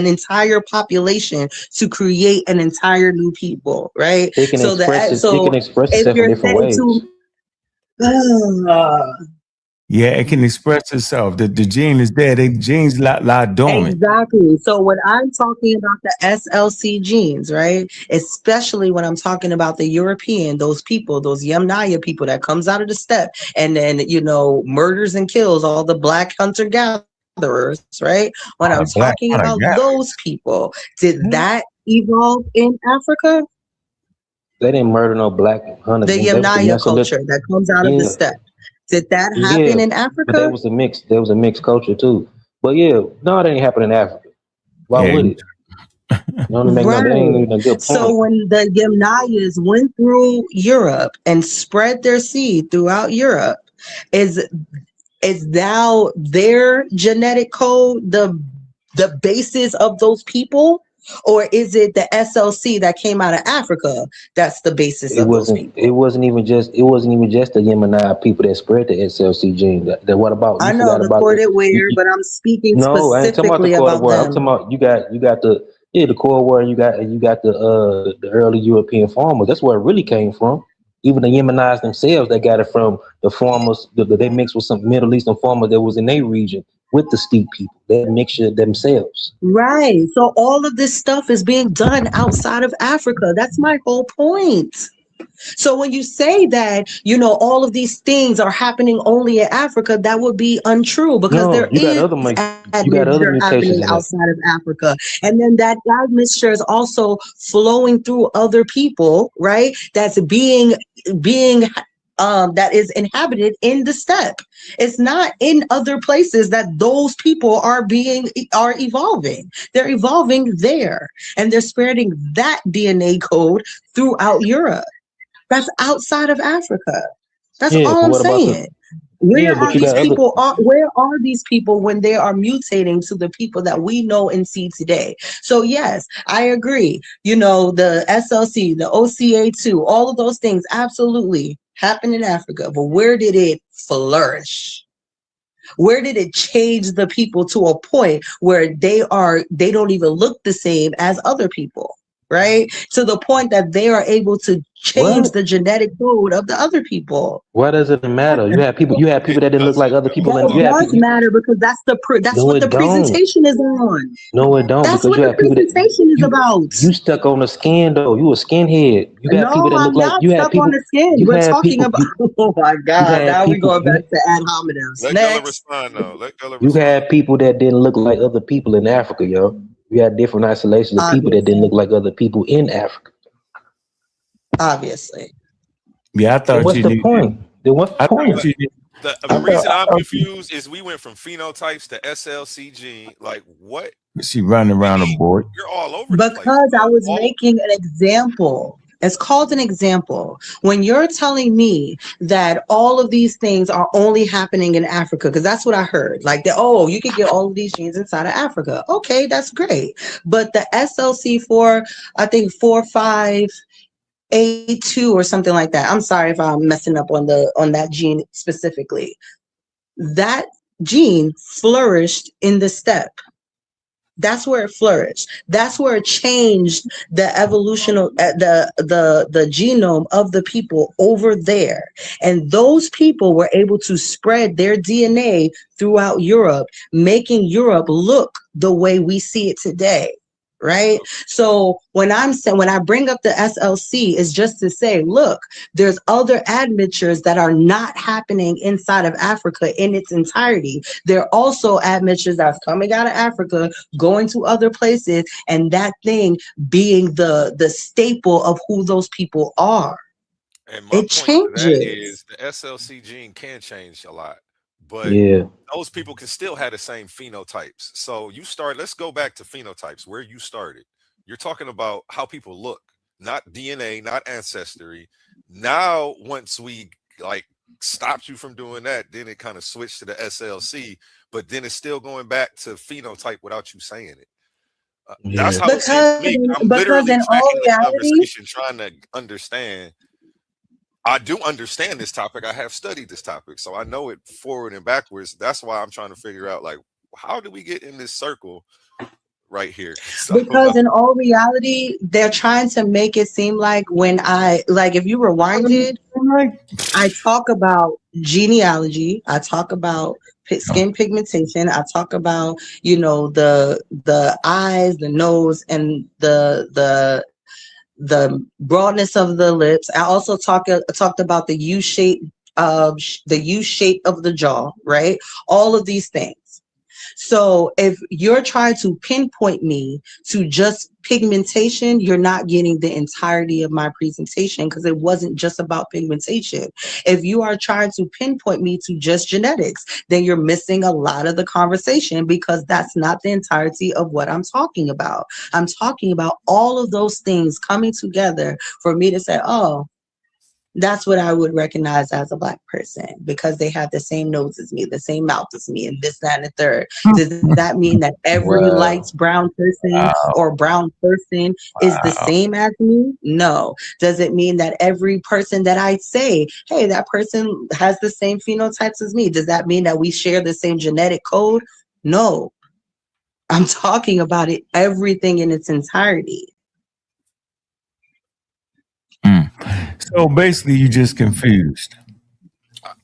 Speaker 7: entire population to create an entire new people, right?
Speaker 19: It can
Speaker 7: So
Speaker 19: express it. It can express
Speaker 7: if
Speaker 19: itself in
Speaker 7: you're
Speaker 19: different
Speaker 7: saying
Speaker 19: ways.
Speaker 12: Yeah, it can express itself. The gene is there. The genes lie dormant.
Speaker 7: Exactly. So when I'm talking about the SLC genes, right? Especially when I'm talking about the European, those people, those Yamnaya people that comes out of the steppe and then, murders and kills all the black hunter gatherers, right? When I'm
Speaker 12: Black
Speaker 7: talking
Speaker 12: hunter
Speaker 7: about
Speaker 12: gatherer.
Speaker 7: those people, did that evolve in Africa?
Speaker 19: They didn't murder no black hunters.
Speaker 7: The
Speaker 19: They was the
Speaker 7: Yamnaya
Speaker 19: Mesolith.
Speaker 7: culture that comes out of the
Speaker 19: Yeah,
Speaker 7: steppe. Did that
Speaker 19: yeah.
Speaker 7: happen in
Speaker 19: But there
Speaker 7: Africa?
Speaker 19: was a mix. There was a mixed culture too. But yeah, no, it ain't happening in Africa. Why
Speaker 12: Yeah.
Speaker 19: would it? You know, that ain't
Speaker 7: Right.
Speaker 19: even a good
Speaker 7: So
Speaker 19: point.
Speaker 7: when the Yamnayas went through Europe and spread their seed throughout Europe, is now their genetic code the basis of those people? Or is it the SLC that came out of Africa that's the basis
Speaker 19: It
Speaker 7: of those
Speaker 19: wasn't.
Speaker 7: people?
Speaker 19: It wasn't even just. It wasn't even just the Yemeni people that spread the SLC gene. What about
Speaker 7: I
Speaker 19: you?
Speaker 7: know
Speaker 19: Forgot
Speaker 7: the
Speaker 19: about the.
Speaker 7: corded wear, but I'm speaking
Speaker 19: No, I ain't talking about the
Speaker 7: specifically
Speaker 19: Cold
Speaker 7: about
Speaker 19: War. I'm talking
Speaker 7: them.
Speaker 19: about you got the Cold War. You got the early European farmers. That's where it really came from. Even the Yemenis themselves, they got it from the farmers. They mixed with some Middle Eastern farmers that was in their region with the steep people. That mixture themselves.
Speaker 7: Right. So all of this stuff is being done outside of Africa. That's my whole point. So when you say that, all of these things are happening only in Africa, that would be untrue because
Speaker 19: No,
Speaker 7: there
Speaker 19: you got
Speaker 7: is
Speaker 19: other you got other
Speaker 7: admixture happening
Speaker 19: mutations in it.
Speaker 7: outside of Africa. And then that admixture is also flowing through other people, right? That's being that is inhabited in the steppe. It's not in other places that those people are evolving. They're evolving there and they're spreading that DNA code throughout Europe. That's outside of Africa. That's
Speaker 19: Yeah,
Speaker 7: all
Speaker 19: but
Speaker 7: I'm
Speaker 19: what about the?
Speaker 7: saying. Where
Speaker 19: Yeah, but
Speaker 7: are
Speaker 19: you
Speaker 7: these
Speaker 19: got other.
Speaker 7: people? Where are these people when they are mutating to the people that we know and see today? So yes, I agree. The SLC, the OCA2, all of those things absolutely happen in Africa. But where did it flourish? Where did it change the people to a point where they don't even look the same as other people? Right? To the point that they are able to change
Speaker 19: What?
Speaker 7: the genetic code of the other people.
Speaker 19: Why does it matter? You have people. You have people that didn't look like other people, and
Speaker 7: That
Speaker 19: you have
Speaker 7: does
Speaker 19: people.
Speaker 7: matter because that's
Speaker 19: No,
Speaker 7: what the
Speaker 19: it don't.
Speaker 7: presentation is on.
Speaker 19: No, it don't.
Speaker 7: That's
Speaker 19: Because
Speaker 7: what
Speaker 19: you
Speaker 7: the
Speaker 19: have people that
Speaker 7: presentation is about.
Speaker 19: you stuck on the skin though. You a skinhead. You got people
Speaker 7: No,
Speaker 19: that look
Speaker 7: I'm
Speaker 19: like
Speaker 7: not
Speaker 19: you had
Speaker 7: stuck on
Speaker 19: people.
Speaker 7: the skin.
Speaker 19: You
Speaker 7: We're
Speaker 19: had
Speaker 7: talking
Speaker 19: people.
Speaker 7: about, oh my
Speaker 19: You
Speaker 7: God,
Speaker 19: had
Speaker 7: now we're
Speaker 19: people.
Speaker 7: going back to ad hominems.
Speaker 3: Let Gullah
Speaker 7: Next.
Speaker 3: respond though. Let Gullah
Speaker 19: You
Speaker 3: respond.
Speaker 19: had people that didn't look like other people in Africa, yo. You had different isolations of people that didn't look like other people in Africa.
Speaker 7: Obviously.
Speaker 12: Yeah, I
Speaker 19: Then
Speaker 12: thought
Speaker 19: what's
Speaker 12: you
Speaker 19: the
Speaker 12: knew.
Speaker 19: point? Then what's the
Speaker 12: I
Speaker 19: point?
Speaker 12: thought you knew.
Speaker 3: The reason I'm confused is we went from phenotypes to SLC gene. Like what?
Speaker 12: She running around the board.
Speaker 3: You're all over the place.
Speaker 7: Because I was
Speaker 3: All
Speaker 7: making an example. It's called an example. When you're telling me that all of these things are only happening in Africa, because that's what I heard. Like that, oh, you could get all of these genes inside of Africa. Okay, that's great. But the SLC4, I think 4582 or something like that. I'm sorry if I'm messing up on that gene specifically. That gene flourished in the steppe. That's where it flourished. That's where it changed the evolutional the genome of the people over there. And those people were able to spread their DNA throughout Europe, making Europe look the way we see it today. Right. So when I bring up the SLC, is just to say, look, there's other admixtures that are not happening inside of Africa in its entirety. There are also admixtures that's coming out of Africa, going to other places, and that thing being the staple of who those people are.
Speaker 3: And my
Speaker 7: It
Speaker 3: point to that
Speaker 7: changes.
Speaker 3: is the SLC gene can change a lot, but
Speaker 19: Yeah.
Speaker 3: those people can still have the same phenotypes. So let's go back to phenotypes where you started. You're talking about how people look, not DNA, not ancestry. Now, once we like
Speaker 15: stopped you from doing that, then it kind of switched to the SLC, but then it's still going back to phenotype without you saying it. That's how it seems to me. I'm
Speaker 7: Because
Speaker 15: literally
Speaker 7: in all
Speaker 15: tracking the
Speaker 7: reality,
Speaker 15: conversation, trying to understand. I do understand this topic. I have studied this topic, so I know it forward and backwards. That's why I'm trying to figure out, like, how do we get in this circle right here? So,
Speaker 7: because in all reality, they're trying to make it seem like if you rewind it, I talk about genealogy, I talk about skin pigmentation, I talk about, the eyes, the nose, and the broadness of the lips. I also talked about the U shape of the jaw, right? All of these things. So if you're trying to pinpoint me to just pigmentation, you're not getting the entirety of my presentation, because it wasn't just about pigmentation. If you are trying to pinpoint me to just genetics, then you're missing a lot of the conversation, because that's not the entirety of what I'm talking about. I'm talking about all of those things coming together for me to say, oh, that's what I would recognize as a Black person, because they have the same nose as me, the same mouth as me, and this, that, and the third. Does that mean that every light brown person or brown person is the same as me? No. Does it mean that every person that I say, hey, that person has the same phenotypes as me? Does that mean that we share the same genetic code? No. I'm talking about it, everything in its entirety.
Speaker 12: So basically, you just confused.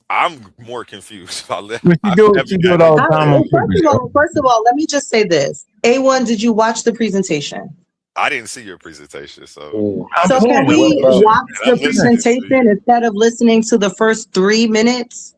Speaker 15: I'm more confused.
Speaker 12: But you do it all the time on purpose.
Speaker 7: First of all, let me just say this. A1, did you watch the presentation?
Speaker 15: I didn't see your presentation, so
Speaker 7: So can we watch the presentation instead of listening to the first 3 minutes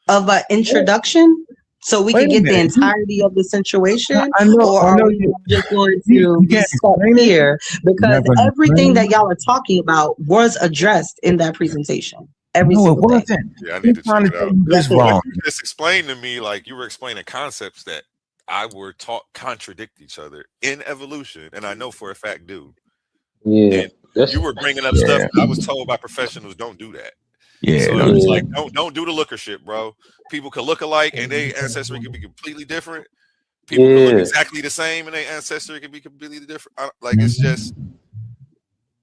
Speaker 7: of an introduction, so we can get the entirety of the situation? Or are we just going to be stuck here? Because everything that y'all are talking about was addressed in that presentation. Every single thing.
Speaker 15: Yeah, I need to check it out.
Speaker 12: This
Speaker 15: What
Speaker 12: wrong.
Speaker 15: you just explained to me, like you were explaining concepts that I were taught contradict each other in evolution, and I know for a fact do.
Speaker 4: Yeah,
Speaker 15: And you were bringing up stuff that I was told by professionals, don't do that.
Speaker 12: Yeah,
Speaker 15: So it's like don't do the looker shit, bro. People can look alike and their ancestry can be completely different. People can look exactly the same and their ancestry can be completely different. Like it's just,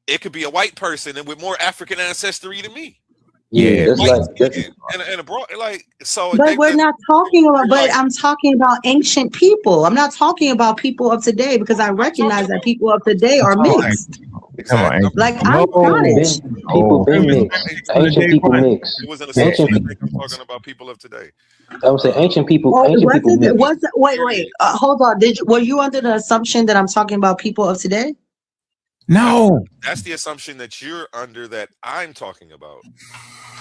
Speaker 15: it could be a white person and with more African ancestry than me.
Speaker 4: Yeah, that's like
Speaker 15: and abroad, like so.
Speaker 7: But we're not talking about. But I'm talking about ancient people. I'm not talking about people of today, because I recognize that people of today are mixed. Like I'm Scottish.
Speaker 4: People been mixed. Ancient people mixed.
Speaker 15: It wasn't a section. I think I'm talking about people of today.
Speaker 4: I would say ancient people.
Speaker 7: Oh,
Speaker 4: Ancient people mixed.
Speaker 7: Wait. Hold on. Were you under the assumption that I'm talking about people of today?
Speaker 12: No.
Speaker 15: That's the assumption that you're under that I'm talking about.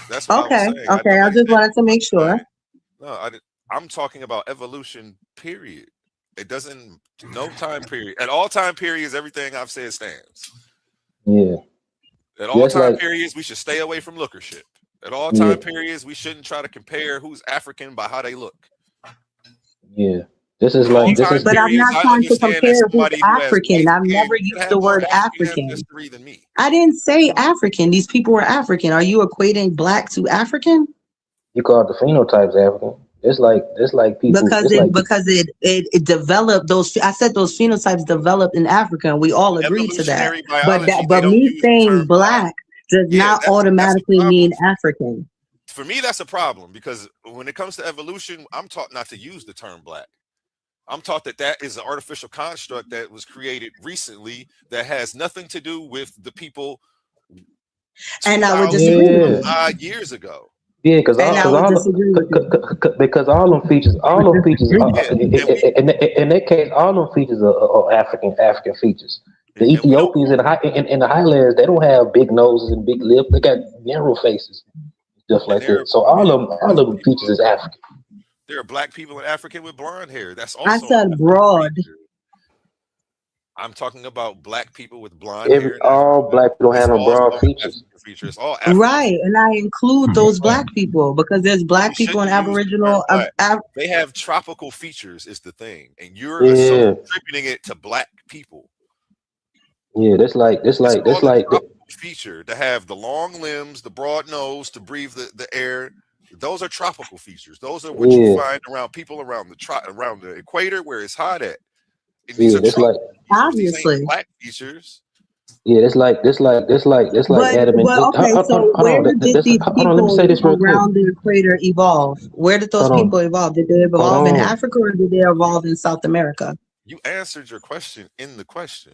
Speaker 15: That's what
Speaker 7: Okay.
Speaker 15: I was saying.
Speaker 7: Okay. I just wanted to make sure.
Speaker 15: No, I'm talking about evolution, period. It doesn't, no time period. At all time periods, everything I've said stands.
Speaker 4: Yeah.
Speaker 15: At all time periods, we should stay away from lookership. At all time periods, we shouldn't try to compare who's African by how they look.
Speaker 4: Yeah. This is like this is.
Speaker 7: But I'm not trying to compare who's African. I've never used the word African. I didn't say African. These people were African. Are you equating Black to African?
Speaker 4: You call it the phenotypes African. It's like people
Speaker 7: because it developed those. I said those phenotypes developed in Africa, and we all agreed to that. But me saying Black does not automatically mean African.
Speaker 15: For me, that's a problem, because when it comes to evolution, I'm taught not to use the term Black. I'm taught that is an artificial construct that was created recently that has nothing to do with the people.
Speaker 7: And I would disagree with you.
Speaker 15: Years ago.
Speaker 4: Yeah, because all them features, in that case, all them features are African features. The Ethiopians in the highlands, they don't have big noses and big lips. They got narrow faces, stuff like that. So all of them features is African.
Speaker 15: There are Black people in Africa with blonde hair. That's also.
Speaker 7: I said broad.
Speaker 15: I'm talking about Black people with blonde hair.
Speaker 4: All Black people have broad features.
Speaker 15: All
Speaker 7: right, and I include those Black people because there's Black people and Aboriginal.
Speaker 15: They have tropical features, is the thing, and you're attributing it to Black people.
Speaker 4: Yeah, that's like
Speaker 15: feature to have the long limbs, the broad nose, to breathe the air. Those are tropical features. Those are what you
Speaker 4: Yeah,
Speaker 15: find around people around around the equator where it's hot at. And these
Speaker 4: yeah.
Speaker 15: are
Speaker 4: That's like
Speaker 15: tropical features. These ain't
Speaker 13: Obviously.
Speaker 15: black features.
Speaker 4: yeah. That's like Adam and
Speaker 13: But okay, so
Speaker 4: hold
Speaker 13: where
Speaker 4: on.
Speaker 13: did these
Speaker 4: Hold on. Let me say
Speaker 13: people
Speaker 4: this real quick.
Speaker 13: around the equator evolve? Where did those
Speaker 4: Hold
Speaker 13: people
Speaker 4: on.
Speaker 13: evolve? Did they
Speaker 4: Hold
Speaker 13: evolve in
Speaker 4: on.
Speaker 13: Africa or did they evolve in South America?
Speaker 15: You answered your question in the question.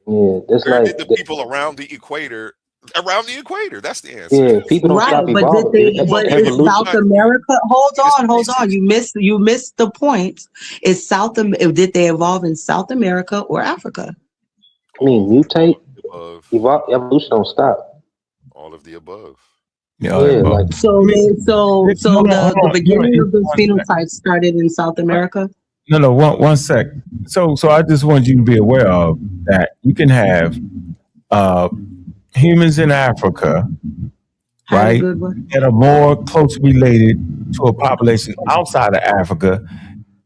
Speaker 4: Yeah, that's
Speaker 15: Where
Speaker 4: like
Speaker 15: did the people around the equator? Around the equator. That's the answer.
Speaker 4: yeah. People don't
Speaker 13: Right,
Speaker 4: stop
Speaker 13: but did
Speaker 4: evolving.
Speaker 13: they?
Speaker 15: You
Speaker 13: But
Speaker 15: want me to give
Speaker 13: is
Speaker 15: you
Speaker 4: Evolution.
Speaker 13: South
Speaker 15: one?
Speaker 13: America?
Speaker 15: It's
Speaker 13: Hold on.
Speaker 15: 360.
Speaker 13: You missed the point. Is did they evolve in South America or Africa?
Speaker 4: I mean,
Speaker 15: All
Speaker 4: mutate,
Speaker 15: of the above.
Speaker 4: evolution don't stop.
Speaker 15: All of the above.
Speaker 8: Yeah,
Speaker 4: Yeah, like
Speaker 13: So
Speaker 8: hold
Speaker 13: the
Speaker 8: on.
Speaker 13: beginning of those
Speaker 8: 1 sec.
Speaker 13: phenotypes started in South America.
Speaker 8: No, 1 sec. So I just want you to be aware of that you can have uh humans in Africa,
Speaker 13: Had a
Speaker 8: right,
Speaker 13: good one.
Speaker 8: that are more closely related to a population outside of Africa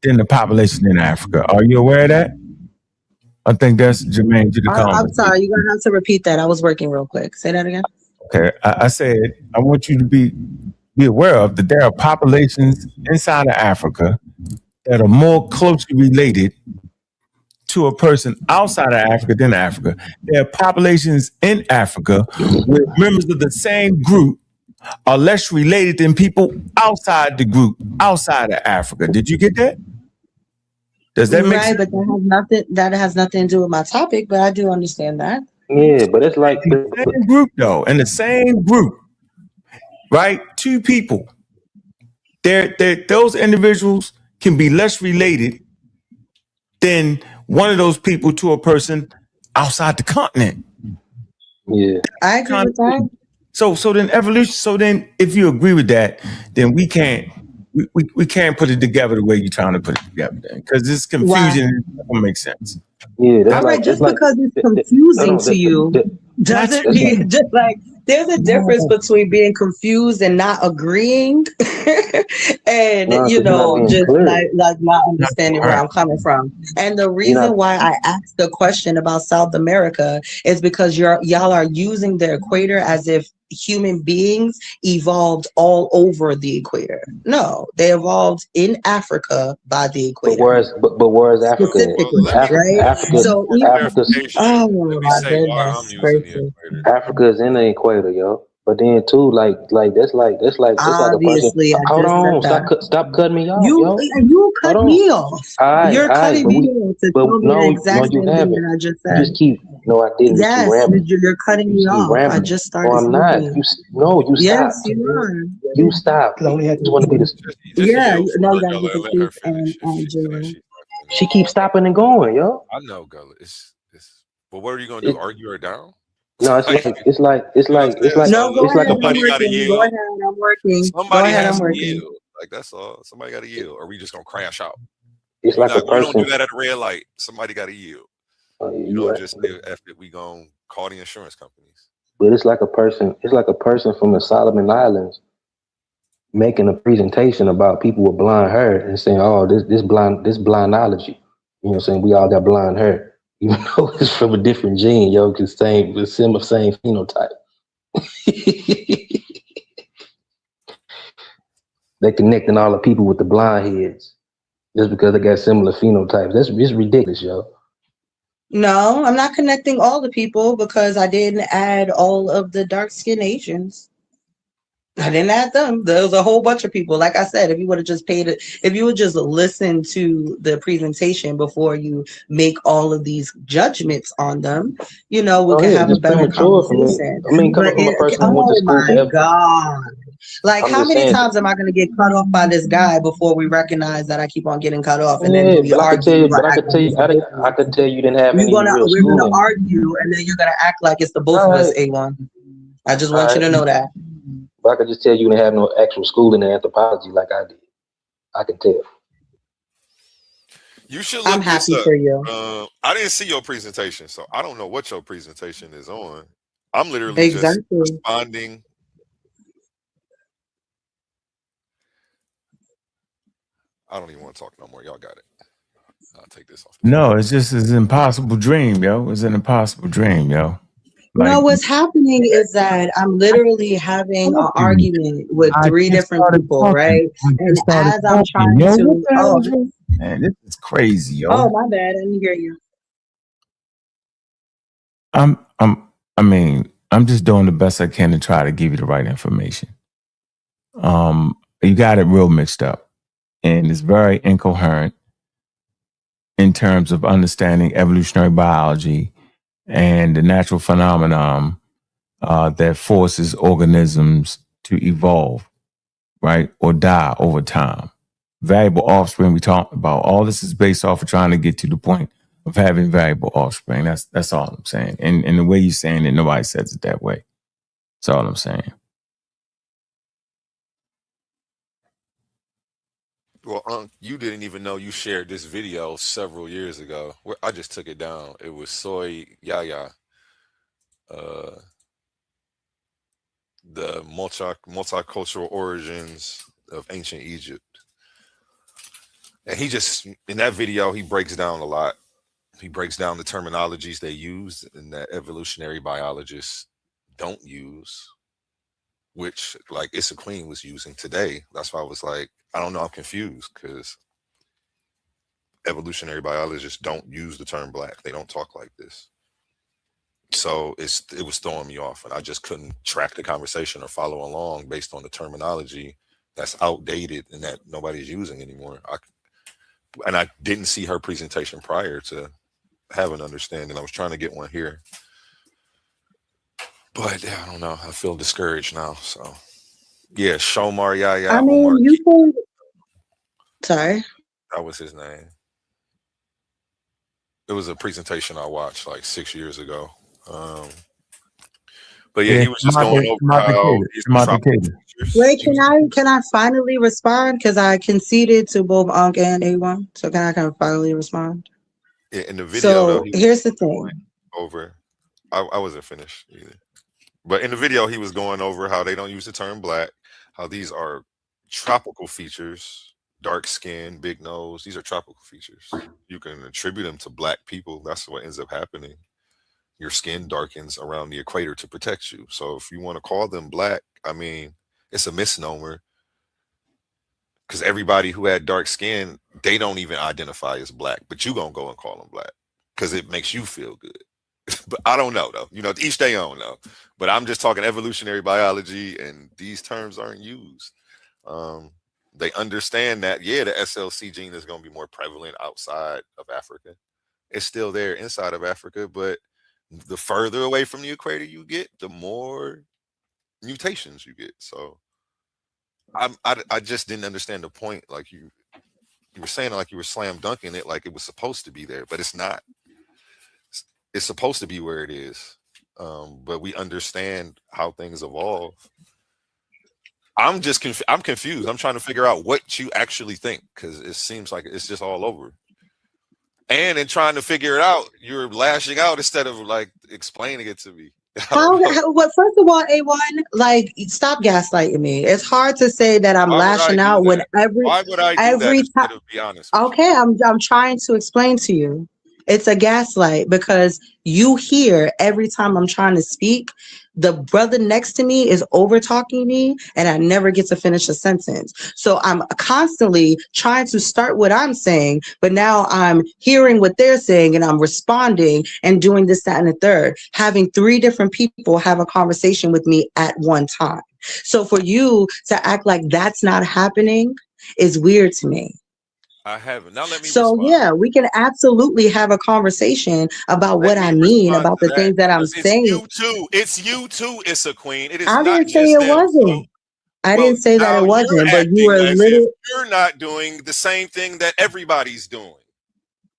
Speaker 8: than the population in Africa. Are you aware of that? I think that's germane to the
Speaker 13: I'm
Speaker 8: conversation.
Speaker 13: sorry, you're gonna have to repeat that. I was working real quick. Say that again.
Speaker 8: Okay, I said I want you to be aware of that there are populations inside of Africa that are more closely related to a person outside of Africa than Africa. There are populations in Africa where members of the same group are less related than people outside the group, outside of Africa. Did you get that? Does that make
Speaker 13: Right,
Speaker 8: sense?
Speaker 13: but that has nothing to do with my topic, but I do understand that.
Speaker 4: yeah, but it's like
Speaker 8: In the same group, though, in the same group, right? Two people. Those individuals can be less related than one of those people to a person outside the continent.
Speaker 4: yeah.
Speaker 13: I agree with that.
Speaker 8: So then evolution. So then, if you agree with that, then we can't put it together the way you're trying to put it together. Then, because this
Speaker 13: Why?
Speaker 8: confusion doesn't make sense.
Speaker 4: Yeah,
Speaker 13: All right, just because it's confusing to you
Speaker 8: Not
Speaker 13: doesn't
Speaker 8: to me.
Speaker 13: mean just like there's a difference between being confused and not agreeing and
Speaker 4: no, because you're not being
Speaker 13: just
Speaker 4: clear.
Speaker 13: like not understanding
Speaker 8: All
Speaker 13: where
Speaker 8: right.
Speaker 13: I'm coming from. And the
Speaker 4: You're
Speaker 13: reason
Speaker 4: not.
Speaker 13: why I asked the question about South America is because y'all are using the equator as if human beings evolved all over the equator. No, they evolved in Africa by the
Speaker 4: But
Speaker 13: equator
Speaker 4: where's Africa
Speaker 15: Well,
Speaker 4: at?
Speaker 13: specifically,
Speaker 15: let me
Speaker 13: right?
Speaker 15: let me
Speaker 13: So,
Speaker 15: get
Speaker 4: Africa's
Speaker 15: clarification.
Speaker 13: oh
Speaker 15: Let me
Speaker 13: my
Speaker 15: say why I'm
Speaker 13: goodness
Speaker 15: using the
Speaker 13: gracious.
Speaker 15: equator.
Speaker 4: Africa is in the equator, yo. But then too, that's like it's like a person.
Speaker 13: Obviously, I
Speaker 4: Hold
Speaker 13: just said
Speaker 4: on,
Speaker 13: that.
Speaker 4: stop cutting me off,
Speaker 13: You
Speaker 4: yo.
Speaker 13: you
Speaker 4: Hold
Speaker 13: cut
Speaker 4: on.
Speaker 13: me off. You're
Speaker 4: All right,
Speaker 13: cutting me off to
Speaker 4: but
Speaker 13: tell me the
Speaker 4: no,
Speaker 13: exact
Speaker 4: you
Speaker 13: same thing
Speaker 4: haven't.
Speaker 13: that I just
Speaker 4: You just
Speaker 13: said.
Speaker 4: keep. No, I didn't. You keep
Speaker 13: Yes,
Speaker 4: rambling.
Speaker 13: you're cutting
Speaker 4: You
Speaker 13: me
Speaker 4: keep
Speaker 13: off. I
Speaker 4: rambling.
Speaker 13: just
Speaker 4: No,
Speaker 13: started
Speaker 4: I'm not.
Speaker 13: speaking.
Speaker 4: You
Speaker 13: Yes,
Speaker 4: stopped.
Speaker 13: you are.
Speaker 4: You stopped. You just want to be this.
Speaker 15: Just
Speaker 13: Yeah,
Speaker 15: yield
Speaker 13: now
Speaker 15: for
Speaker 13: you
Speaker 15: her,
Speaker 13: gotta get
Speaker 15: Gullah,
Speaker 13: the
Speaker 15: and let her
Speaker 13: truth
Speaker 15: finish. If
Speaker 13: and
Speaker 15: she
Speaker 13: Jalen.
Speaker 15: finishes, she's not
Speaker 4: She
Speaker 15: finished.
Speaker 4: keeps stopping and going, yo.
Speaker 15: I know, Gullah. It's. But what are you gonna do?
Speaker 4: It,
Speaker 15: Argue her down?
Speaker 4: no, it's
Speaker 15: Like,
Speaker 4: like it's like it's
Speaker 15: you know what
Speaker 4: like
Speaker 15: I'm
Speaker 4: it's
Speaker 15: saying?
Speaker 4: like
Speaker 13: No,
Speaker 15: So
Speaker 13: go
Speaker 4: it's like a
Speaker 13: ahead. I'm
Speaker 15: somebody got to
Speaker 13: working. Go
Speaker 15: yield.
Speaker 13: ahead. I'm working. Go
Speaker 15: Somebody
Speaker 13: ahead. I'm
Speaker 15: has to
Speaker 13: working.
Speaker 15: yield. Like that's all. Somebody got to yield. Or we just gonna crash out.
Speaker 4: it's like a
Speaker 15: We don't do
Speaker 4: person.
Speaker 15: that at a red light. Somebody got to yield. You
Speaker 4: You
Speaker 15: don't
Speaker 4: right.
Speaker 15: just say F it. We gonna call the insurance companies.
Speaker 4: But it's like a person. It's like a person from the Solomon Islands making a presentation about people with blonde hair and saying, "Oh, this blindology." You know what I'm saying? We all got blonde hair, even though it's from a different gene, yo. Cause same phenotype. They connecting all the people with the blonde heads just because they got similar phenotypes. That's it's ridiculous, yo.
Speaker 13: No, I'm not connecting all the people because I didn't add all of the dark skinned Asians. I didn't add them. There was a whole bunch of people. Like I said, if you would have just paid it, if you would just listen to the presentation before you make all of these judgments on them, we
Speaker 4: Go
Speaker 13: could
Speaker 4: ahead,
Speaker 13: have a
Speaker 4: just
Speaker 13: better
Speaker 4: premature for me.
Speaker 13: conversation.
Speaker 4: I mean,
Speaker 13: But
Speaker 4: coming from a person who went to
Speaker 13: oh
Speaker 4: school
Speaker 13: my
Speaker 4: for.
Speaker 13: God. Like,
Speaker 4: I'm
Speaker 13: how
Speaker 4: just
Speaker 13: many
Speaker 4: saying.
Speaker 13: times am I going to get cut off by this guy before we recognize that I keep on getting cut off? And then
Speaker 4: Yeah,
Speaker 13: when we
Speaker 4: but I could tell
Speaker 13: argue,
Speaker 4: you,
Speaker 13: we're going to act like it's the both of
Speaker 4: I
Speaker 13: us.
Speaker 4: could tell you didn't have any real
Speaker 13: We're gonna
Speaker 4: schooling.
Speaker 13: argue, and then you're gonna act like it's the both
Speaker 4: All
Speaker 13: of us.
Speaker 4: right,
Speaker 13: A1. I just
Speaker 4: all
Speaker 13: want you
Speaker 4: right.
Speaker 13: to know that.
Speaker 4: But I could just tell you didn't have no actual schooling in anthropology like I did. I can tell.
Speaker 15: You should
Speaker 13: I'm
Speaker 15: look this
Speaker 13: happy
Speaker 15: up.
Speaker 13: for you.
Speaker 15: I didn't see your presentation, so I don't know what your presentation is on. I'm literally just
Speaker 13: Exactly.
Speaker 15: responding. I don't even want to talk no more. Y'all got it. I'll take this off.
Speaker 8: No, it's just an impossible dream, yo. It's an impossible dream, yo.
Speaker 13: No,
Speaker 8: Like
Speaker 13: what's happening is that I'm literally having an
Speaker 8: talking.
Speaker 13: argument with
Speaker 8: I
Speaker 13: three
Speaker 8: just
Speaker 13: different
Speaker 8: started
Speaker 13: people,
Speaker 8: talking.
Speaker 13: right?
Speaker 8: I
Speaker 13: And
Speaker 8: just started
Speaker 13: as I'm
Speaker 8: talking.
Speaker 13: trying
Speaker 8: Yo, what
Speaker 13: to,
Speaker 8: the hell is wrong? Man, this is crazy, yo.
Speaker 13: my bad, I didn't hear you.
Speaker 8: I'm just doing the best I can to try to give you the right information. You got it real mixed up, and it's very incoherent in terms of understanding evolutionary biology and the natural phenomenon that forces organisms to evolve, right, or die over time. Valuable offspring we talked about. All this is based off of trying to get to the point of having valuable offspring. That's all I'm saying. And the way you're saying it, nobody says it that way. That's all I'm saying.
Speaker 3: Well, you didn't even know you shared this video several years ago. I just took it down. It was Soy Yaya, uh, the multicultural origins of ancient Egypt. And he just, in that video, he breaks down a lot. He breaks down the terminologies they use and that evolutionary biologists don't use, which like Issa Queen was using today. That's why I was like, I don't know, I'm confused because evolutionary biologists don't use the term black. They don't talk like this. So it was throwing me off, and I just couldn't track the conversation or follow along based on the terminology that's outdated and that nobody's using anymore. And I didn't see her presentation prior to have an understanding. I was trying to get one here, but yeah, I don't know. I feel discouraged now. So yeah, Shomar Yaya
Speaker 13: I
Speaker 3: Omar,
Speaker 13: mean, you can. Sorry.
Speaker 3: that was his name. It was a presentation I watched like 6 years ago. But yeah,
Speaker 8: Yeah,
Speaker 3: he was just going over how it's tropical features.
Speaker 13: Wait, can I finally respond? Because I conceded to both Ankh and A1. So can I finally respond?
Speaker 3: Yeah, in the video though,
Speaker 13: So
Speaker 3: he was
Speaker 13: here's the
Speaker 3: going
Speaker 13: thing.
Speaker 3: over. I wasn't finished either. But in the video, he was going over how they don't use the term black, how these are tropical features, dark skin, big nose. These are tropical features. You can attribute them to black people. That's what ends up happening. Your skin darkens around the equator to protect you. So if you want to call them black, I mean, it's a misnomer because everybody who had dark skin, they don't even identify as black, but you gonna go and call them black because it makes you feel good. But I don't know though. You know, each their own though. But I'm just talking evolutionary biology, and these terms aren't used. They understand that the SLC gene is going to be more prevalent outside of Africa. It's still there inside of Africa, but the further away from the equator you get, the more mutations you get. So I just didn't understand the point. Like you were saying, like you were slam dunking it, like it was supposed to be there, but it's not. It's supposed to be where it is, but we understand how things evolve. I'm just I'm confused. I'm trying to figure out what you actually think because it seems like it's just all over. And in trying to figure it out, you're lashing out instead of like explaining it to me.
Speaker 13: Well, first of all, A1, like, stop gaslighting me. It's hard to say that I'm
Speaker 3: Why would I
Speaker 13: lashing
Speaker 3: do
Speaker 13: out when
Speaker 3: that? Why would I do that
Speaker 13: every
Speaker 3: instead
Speaker 13: time.
Speaker 3: of be honest with
Speaker 13: Okay, I'm trying to explain to you. It's a gaslight because you hear every time I'm trying to speak, the brother next to me is over talking me and I never get to finish a sentence. So I'm constantly trying to start what I'm saying, but now I'm hearing what they're saying and I'm responding and doing this, that, and the third, having three different people have a conversation with me at one time. So for you to act like that's not happening is weird to me.
Speaker 3: I haven't. Now let me
Speaker 13: So
Speaker 3: respond.
Speaker 13: yeah, we can absolutely have a conversation about
Speaker 3: Let
Speaker 13: what
Speaker 3: me
Speaker 13: I mean,
Speaker 3: respond
Speaker 13: about
Speaker 3: to
Speaker 13: the
Speaker 3: that
Speaker 13: things that I'm
Speaker 3: because it's
Speaker 13: saying.
Speaker 3: you too. It's you too, Issa Queen. It is
Speaker 13: I
Speaker 3: not
Speaker 13: didn't say
Speaker 3: just
Speaker 13: it
Speaker 3: them. So,
Speaker 13: wasn't. I
Speaker 3: well,
Speaker 13: didn't say that
Speaker 3: now
Speaker 13: it
Speaker 3: you're
Speaker 13: wasn't, but you
Speaker 3: acting
Speaker 13: were
Speaker 3: as if
Speaker 13: literally
Speaker 3: you're not doing the same thing that everybody's doing.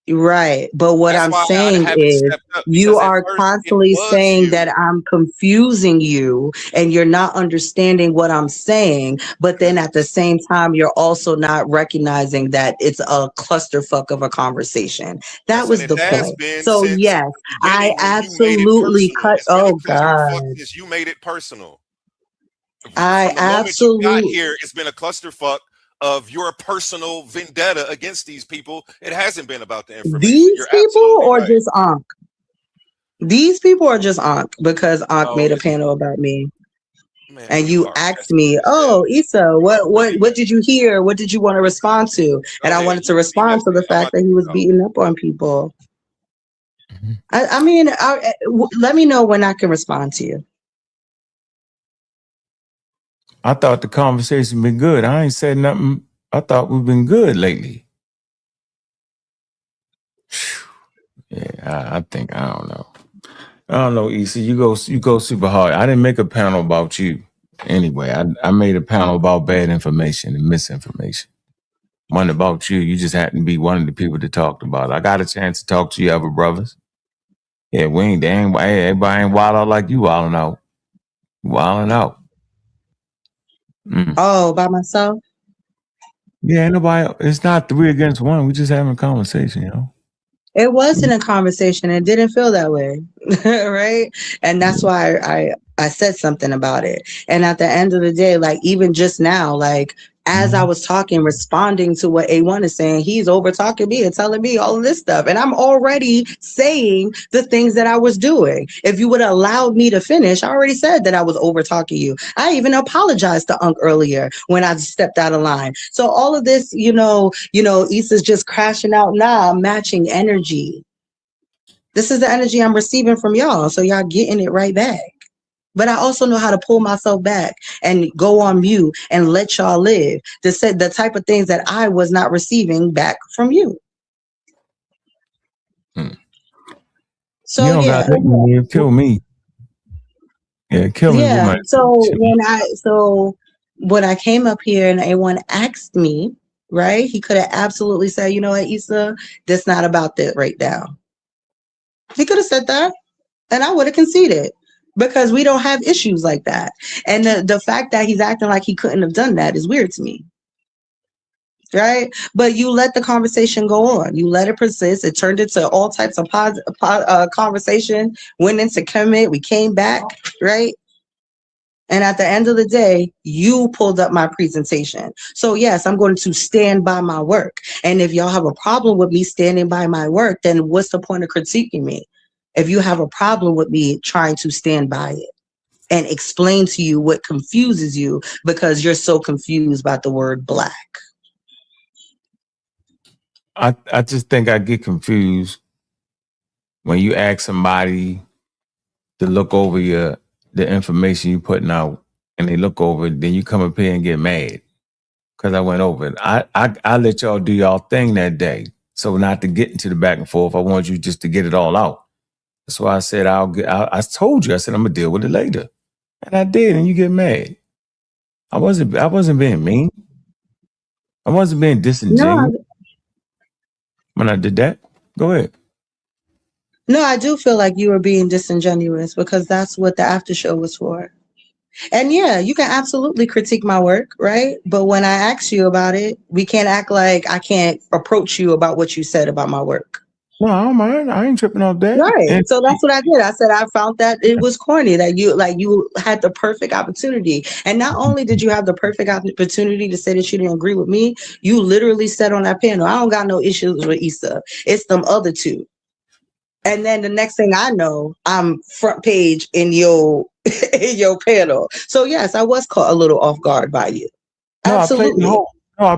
Speaker 13: right. But what
Speaker 3: That's
Speaker 13: I'm
Speaker 3: why I
Speaker 13: saying
Speaker 3: haven't
Speaker 13: is
Speaker 3: stepped up
Speaker 13: you
Speaker 3: because at
Speaker 13: are
Speaker 3: first it
Speaker 13: constantly
Speaker 3: was
Speaker 13: saying that
Speaker 3: you.
Speaker 13: I'm confusing you and you're not understanding what I'm saying. But then at the same time, you're also not recognizing that it's a clusterfuck of a conversation. That
Speaker 3: Yes, and
Speaker 13: was
Speaker 3: it
Speaker 13: the
Speaker 3: has
Speaker 13: point.
Speaker 3: been
Speaker 13: So
Speaker 3: since
Speaker 13: yes,
Speaker 3: the
Speaker 13: I
Speaker 3: beginning when you made it
Speaker 13: absolutely
Speaker 3: personal.
Speaker 13: cut.
Speaker 3: It's been a
Speaker 13: Oh
Speaker 3: clusterfuck
Speaker 13: God.
Speaker 3: since you made it personal.
Speaker 13: I
Speaker 3: From the moment you got
Speaker 13: absolutely.
Speaker 3: here, it's been a clusterfuck of your personal vendetta against these people. It hasn't been about the information.
Speaker 13: These
Speaker 3: You're
Speaker 13: people
Speaker 3: absolutely
Speaker 13: or
Speaker 3: right.
Speaker 13: just Ankh? These people are just Ankh because Ankh
Speaker 3: Oh,
Speaker 13: made a
Speaker 3: it's
Speaker 13: panel about me.
Speaker 3: man,
Speaker 13: And
Speaker 3: you
Speaker 13: you
Speaker 3: are
Speaker 13: asked
Speaker 3: messy
Speaker 13: me,
Speaker 3: as hell.
Speaker 13: "Oh, Issa, what did you hear? What did you want to respond to?"
Speaker 3: Go
Speaker 13: And I
Speaker 3: ahead,
Speaker 13: wanted to
Speaker 3: you be
Speaker 13: respond to
Speaker 3: messy.
Speaker 13: the
Speaker 3: I'm
Speaker 13: fact
Speaker 3: about
Speaker 13: that
Speaker 3: to
Speaker 13: he
Speaker 3: get
Speaker 13: was
Speaker 3: off.
Speaker 13: beating up on people. I mean, let me know when I can respond to you.
Speaker 12: I thought the conversation been good. I ain't said nothing. I thought we've been good lately. Yeah, I think I don't know. I don't know, Issa. You go super hard. I didn't make a panel about you. Anyway, I made a panel about bad information and misinformation. One about you. You just happened to be one of the people that talked about it. I got a chance to talk to you other brothers. Yeah, we ain't, they ain't hey, everybody ain't wild out like you wilding out. Wilding out.
Speaker 13: Oh, by myself?
Speaker 12: Yeah, ain't nobody. It's not 3 against 1. We just having a conversation, you know.
Speaker 13: It wasn't a conversation. It didn't feel that way, right? And that's why I said something about it. And at the end of the day, like even just now, like as I was talking, responding to what A1 is saying, he's over talking me and telling me all of this stuff. And I'm already saying the things that I was doing. If you would have allowed me to finish, I already said that I was over talking you. I even apologized to Unc earlier when I stepped out of line. So all of this, Issa's just crashing out now, matching energy. This is the energy I'm receiving from y'all. So y'all getting it right back. But I also know how to pull myself back and go on mute and let y'all live. The type of things that I was not receiving back from you. So
Speaker 12: You don't got to kill me. Yeah, kill me with my
Speaker 13: So when I came up here and A1 asked me, right, he could have absolutely said, you know what, Issa, that's not about that right now. He could have said that. And I would have conceded because we don't have issues like that. And the fact that he's acting like he couldn't have done that is weird to me. Right. But you let the conversation go on. You let it persist. It turned into all types of conversation, went into comment. We came back. Right. And at the end of the day, you pulled up my presentation. So yes, I'm going to stand by my work. And if y'all have a problem with me standing by my work, then what's the point of critiquing me? If you have a problem with me trying to stand by it and explain to you what confuses you because you're so confused about the word black.
Speaker 12: I just think I get confused when you ask somebody to look over the information you putting out and they look over it, then you come up here and get mad because I went over it. I let y'all do y'all thing that day. So not to get into the back and forth, I want you just to get it all out. That's why I said I told you, I said I'm gonna deal with it later. And I did, and you get mad. I wasn't being mean. I wasn't being disingenuous when I did that. Go ahead.
Speaker 13: No, I do feel like you were being disingenuous because that's what the after show was for. And yeah, you can absolutely critique my work, right? But when I ask you about it, we can't act like I can't approach you about what you said about my work.
Speaker 12: No, I don't mind. I ain't tripping off that.
Speaker 13: Right.
Speaker 12: And
Speaker 13: So that's what I did. I said I found that it was corny that you had the perfect opportunity. And not only did you have the perfect opportunity to say that you didn't agree with me, you literally said on that panel, I don't got no issues with Issa. It's them other two. And then the next thing I know, I'm front page in your in your panel. So yes, I was caught a little off guard by you.
Speaker 12: no, I played
Speaker 13: Absolutely.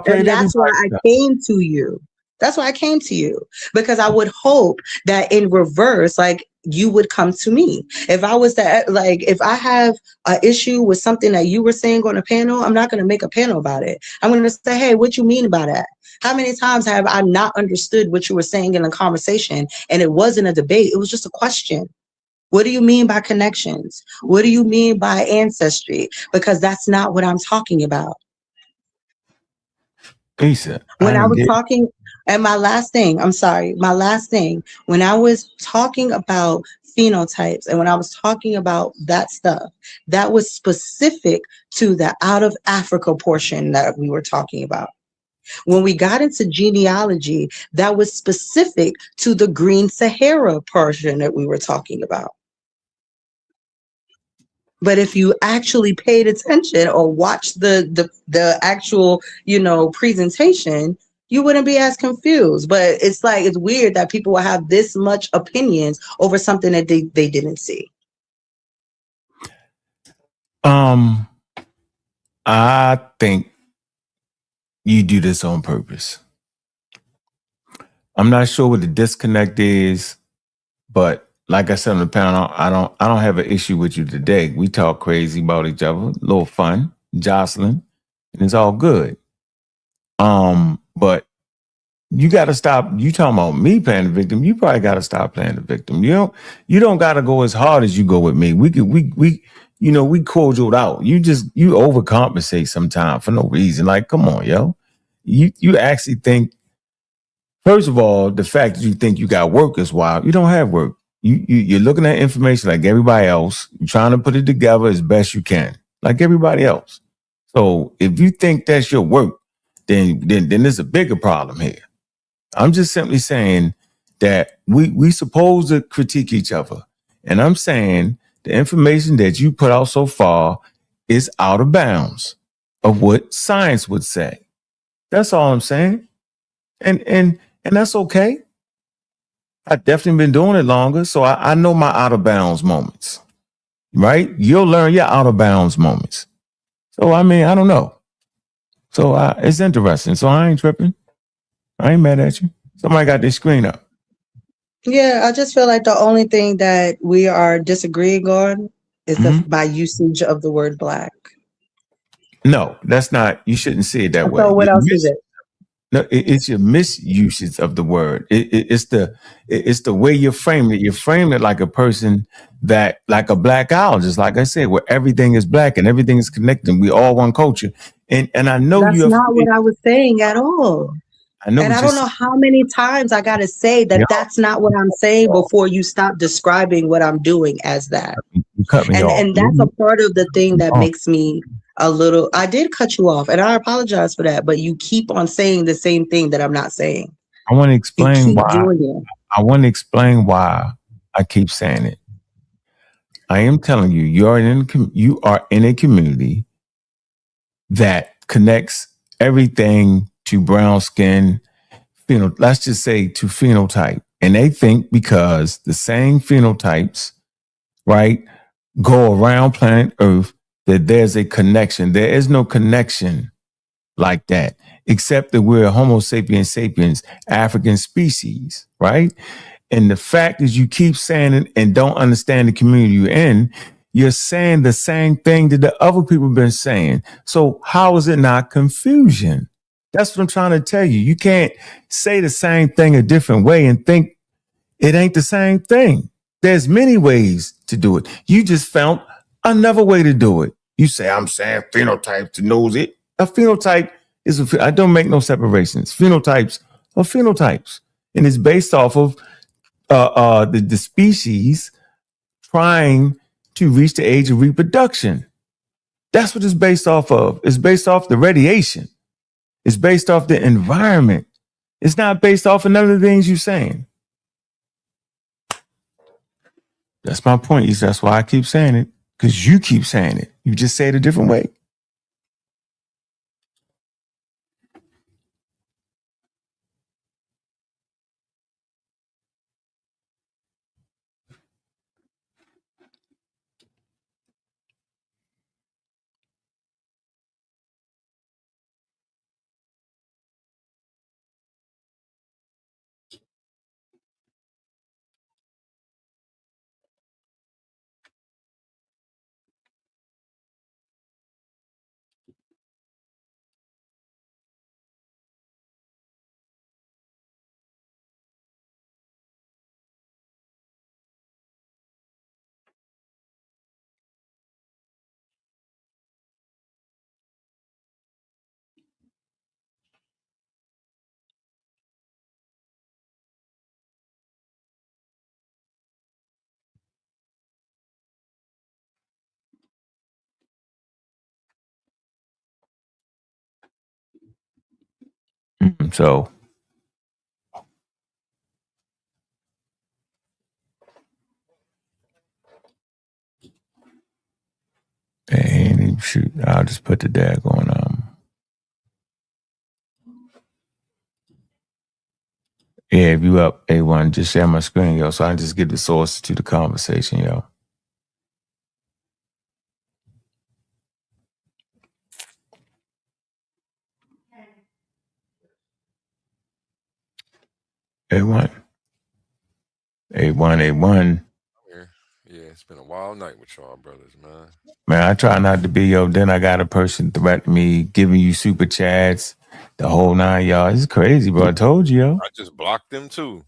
Speaker 13: And that's why
Speaker 12: everybody.
Speaker 13: I came to you. That's why I came to you because I would hope that in reverse, like you would come to me. If I was that, like, if I have an issue with something that you were saying on a panel, I'm not going to make a panel about it. I'm going to say, hey, what you mean by that? How many times have I not understood what you were saying in a conversation and it wasn't a debate? It was just a question. What do you mean by connections? What do you mean by ancestry? Because that's not what I'm talking about.
Speaker 12: Issa,
Speaker 13: When I was talking, and my last thing, when I was talking about phenotypes and when I was talking about that stuff, that was specific to the out of Africa portion that we were talking about. When we got into genealogy, that was specific to the Green Sahara portion that we were talking about. But if you actually paid attention or watched the actual, presentation, you wouldn't be as confused. But it's like, it's weird that people will have this much opinions over something that they didn't see.
Speaker 12: I think you do this on purpose. I'm not sure what the disconnect is, but like I said on the panel, I don't have an issue with you today. We talk crazy about each other, a little fun, jostling, and it's all good. But you got to stop. You talking about me playing the victim? You probably got to stop playing the victim. You don't got to go as hard as you go with me. We cordialed out. You overcompensate sometimes for no reason. Like, come on, yo. You actually think. First of all, the fact that you think you got work is wild. You don't have work. You're looking at information like everybody else. You're trying to put it together as best you can, like everybody else. So if you think that's your work, then there's a bigger problem here. I'm just simply saying that we supposed to critique each other. And I'm saying the information that you put out so far is out of bounds of what science would say. That's all I'm saying. And that's okay. I've definitely been doing it longer, so I know my out of bounds moments, right? You'll learn your out of bounds moments. So, I mean, I don't know. So it's interesting. So I ain't tripping. I ain't mad at you. Somebody got their screen up.
Speaker 13: Yeah, I just feel like the only thing that we are disagreeing on is by usage of the word black.
Speaker 12: No, that's not. You shouldn't see it that way.
Speaker 13: So what else is it?
Speaker 12: No, it's your misusage of the word. It's the way you frame it. You frame it like a person like a black owl, just like I said, where everything is black and everything is connected. We all one culture. And I know
Speaker 13: that's not what I was saying at all.
Speaker 12: I know,
Speaker 13: and I don't know how many times I got to say that that's not what I'm saying before you stop describing what I'm doing as that.
Speaker 12: You cut me off.
Speaker 13: And that's a part of the thing that makes me a little, I did cut you off and I apologize for that, but you keep on saying the same thing that I'm not saying.
Speaker 12: I want to explain why. I want to explain why I keep saying it. I am telling you, you are in a community that connects everything to brown skin, let's just say to phenotype. And they think because the same phenotypes, right, go around planet Earth, that there's a connection. There is no connection like that, except that we're a Homo sapiens sapiens, African species, right? And the fact is you keep saying it and don't understand the community you're in, you're saying the same thing that the other people have been saying. So how is it not confusion? That's what I'm trying to tell you. You can't say the same thing a different way and think it ain't the same thing. There's many ways to do it. You just found another way to do it. You say, I'm saying phenotype to knows it. A phenotype is, I don't make no separations. Phenotypes are phenotypes. And it's based off of the species trying to reach the age of reproduction. That's what it's based off of. It's based off the radiation. It's based off the environment. It's not based off of none of the things you're saying. That's my point. That's why I keep saying it, because you keep saying it. You just say it a different way. So and shoot, I'll just put the dag on Yeah, if you up, A1, just share my screen, yo, so I can just get the source to the conversation, yo. A1. A1.
Speaker 15: Yeah, it's been a wild night with y'all brothers, man.
Speaker 12: Man, I try not to be, yo. Then I got a person threatening me, giving you super chats, the whole 9 yards. It's crazy, bro. I told you, yo.
Speaker 15: I just blocked them too.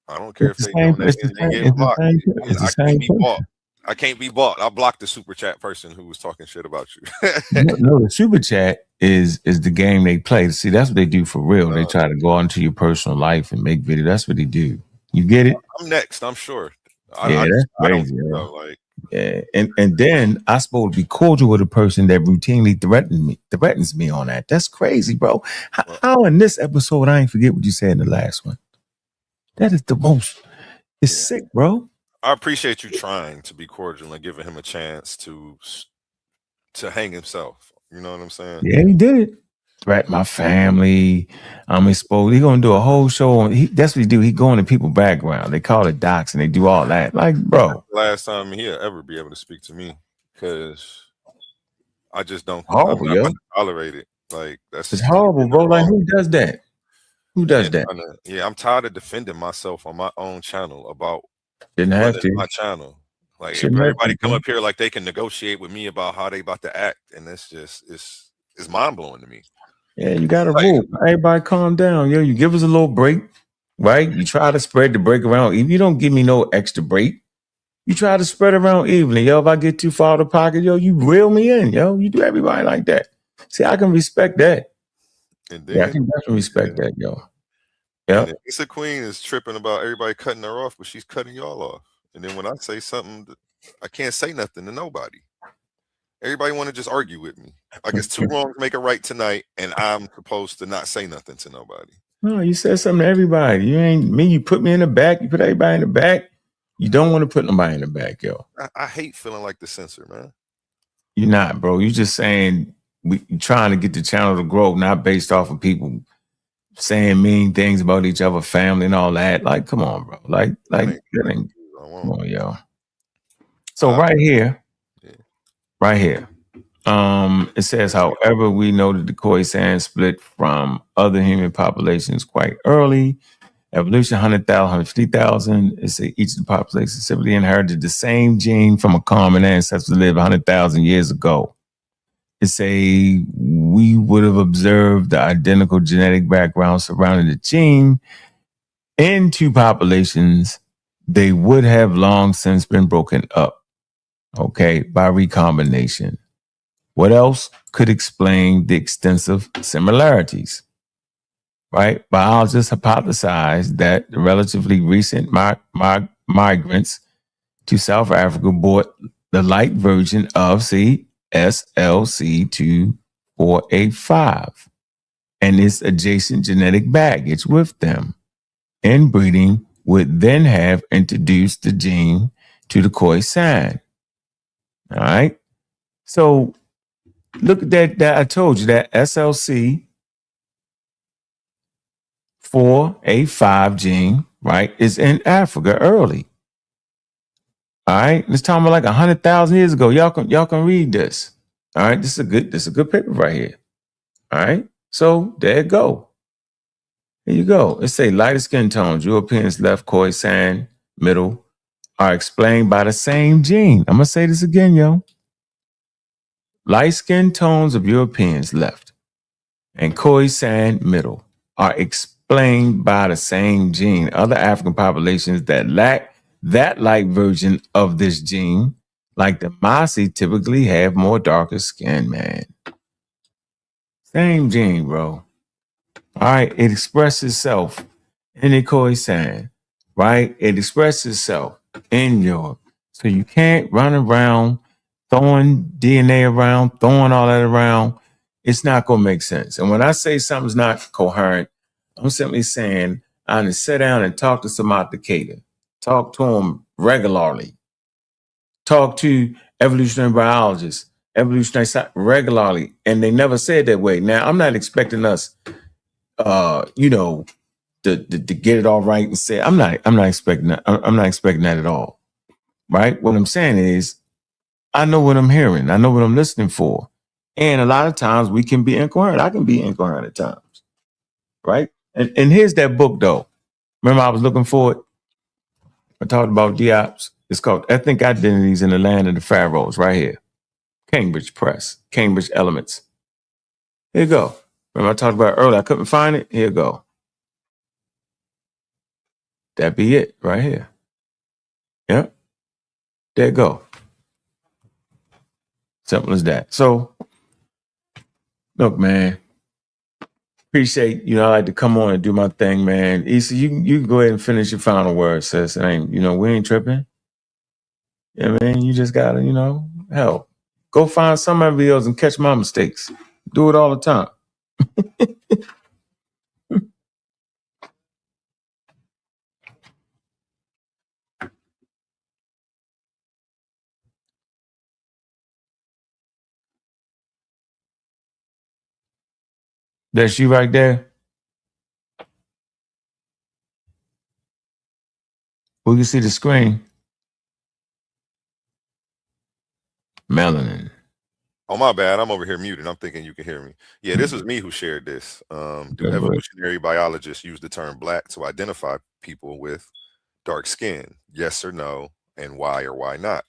Speaker 15: I don't care
Speaker 12: It's
Speaker 15: if
Speaker 12: the
Speaker 15: they
Speaker 12: same.
Speaker 15: donate
Speaker 12: It's the
Speaker 15: and they
Speaker 12: same.
Speaker 15: get
Speaker 12: It's the
Speaker 15: blocked.
Speaker 12: same.
Speaker 15: Yeah,
Speaker 12: It's the
Speaker 15: I can't
Speaker 12: same
Speaker 15: be
Speaker 12: person.
Speaker 15: bought. I can't be bought. I blocked the super chat person who was talking shit about you.
Speaker 12: No, the super chat is the game they play. See, that's what they do for real. They try to go into your personal life and make video. That's what they do. You get it?
Speaker 15: I'm next. I'm sure.
Speaker 12: Yeah, that's
Speaker 15: I don't
Speaker 12: crazy, yo.
Speaker 15: know. Like,
Speaker 12: Yeah, and then I supposed to be cordial with a person that routinely threatens me on that. That's crazy, bro. How in this episode I ain't forget what you said in the last one? That is the most. It's sick, bro.
Speaker 15: I appreciate you trying to be cordial and giving him a chance to hang himself. You know what I'm saying?
Speaker 12: Yeah, he did it. Threat my family. I'm exposed. He gonna do a whole show on. That's what he do. He go into people's background. They call it docs and they do all that. Like, bro,
Speaker 15: Last time he'll ever be able to speak to me because I just don't. I'm
Speaker 12: horrible,
Speaker 15: not
Speaker 12: yo.
Speaker 15: about to tolerate it. Like
Speaker 12: It's
Speaker 15: that's
Speaker 12: horrible, bro. Like,
Speaker 15: wrong.
Speaker 12: who does that? Who does that?
Speaker 15: Yeah, I'm tired of defending myself on my own channel about
Speaker 12: Didn't have
Speaker 15: running
Speaker 12: to.
Speaker 15: my channel. Like if
Speaker 12: Shouldn't have
Speaker 15: everybody
Speaker 12: to,
Speaker 15: come
Speaker 12: bro.
Speaker 15: up here like they can negotiate with me about how they about to act, and it's just it's mind blowing to me.
Speaker 12: Yeah, you got to
Speaker 15: Like,
Speaker 12: rule. Everybody calm down. Yo, you give us a little break, right? You try to spread the break around. If you don't give me no extra break, you try to spread around evenly. Yo, if I get too far out of the pocket, yo, you reel me in. Yo, you do everybody like that. See, I can respect that.
Speaker 15: and
Speaker 12: Yeah, I
Speaker 15: then
Speaker 12: can definitely respect that, yo.
Speaker 15: and
Speaker 12: Yep.
Speaker 15: then Issa Queen is tripping about everybody cutting her off, but she's cutting y'all off. And then when I say something, I can't say nothing to nobody. Everybody want to just argue with me. I guess two wrongs make a right tonight, and I'm supposed to not say nothing to nobody.
Speaker 12: No, you said something to everybody. You ain't me. You put me in the back. You put everybody in the back. You don't want to put nobody in the back, yo.
Speaker 15: I hate feeling like the censor, man.
Speaker 12: You're not, bro. You just saying we trying to get the channel to grow, not based off of people saying mean things about each other, family, and all that. Like, come on, bro. Like that ain't come on, yo. So right here, it says, however, we know that the Khoisan split from other human populations quite early. Evolution, 100,000, 150,000. It says each of the populations simply inherited the same gene from a common ancestor lived 100,000 years ago. It say we would have observed the identical genetic background surrounding the gene in two populations. They would have long since been broken up, okay, by recombination. What else could explain the extensive similarities? Right? Biologists hypothesized that the relatively recent migrants to South Africa brought the light version of SLC24A5 and its adjacent genetic baggage with them. Inbreeding would then have introduced the gene to the Khoisan. All right. So look at that. I told you that SLC 4A5 gene, right, is in Africa early. All right. Let's talk about like 100,000 years ago. Y'all can read this. All right. This is a good paper right here. All right. So there you go. Here you go. It say lighter skin tones, Europeans left, Khoisan middle, are explained by the same gene. I'm gonna say this again, yo. Light skin tones of Europeans left and Khoisan middle are explained by the same gene. Other African populations that lack that light version of this gene, like the Masi, typically have more darker skin, man. Same gene, bro. All right, it expresses itself in the Khoisan, right? It expresses itself in Europe. So you can't run around throwing DNA around, throwing all that around. It's not going to make sense. And when I say something's not coherent, I'm simply saying I need to sit down and talk to some authenticator, talk to them regularly, talk to evolutionary biologists, evolutionary regularly, and they never said that way. Now, I'm not expecting us, to get it all right and say, I'm not expecting that. I'm not expecting that at all. Right? What I'm saying is, I know what I'm hearing. I know what I'm listening for. And a lot of times we can be incoherent. I can be incoherent at times. Right? And here's that book though. Remember I was looking for it? I talked about Diop's. It's called Ethnic Identities in the Land of the Pharaohs, right here. Cambridge Press, Cambridge Elements. Here you go. Remember I talked about it earlier. I couldn't find it. Here you go. That be it right here. Yep. There you go. Simple as that. So, look, man. Appreciate, I like to come on and do my thing, man. Issa, you can go ahead and finish your final word, sis. It ain't, we ain't tripping. Yeah, man. You just gotta, hell, go find some of videos and catch my mistakes. Do it all the time. That's you right there. We can see the screen. Melanin.
Speaker 15: Oh, my bad. I'm over here muted. I'm thinking you can hear me. Yeah, this was me who shared this. Do evolutionary biologists use the term black to identify people with dark skin? Yes or no? And why or why not?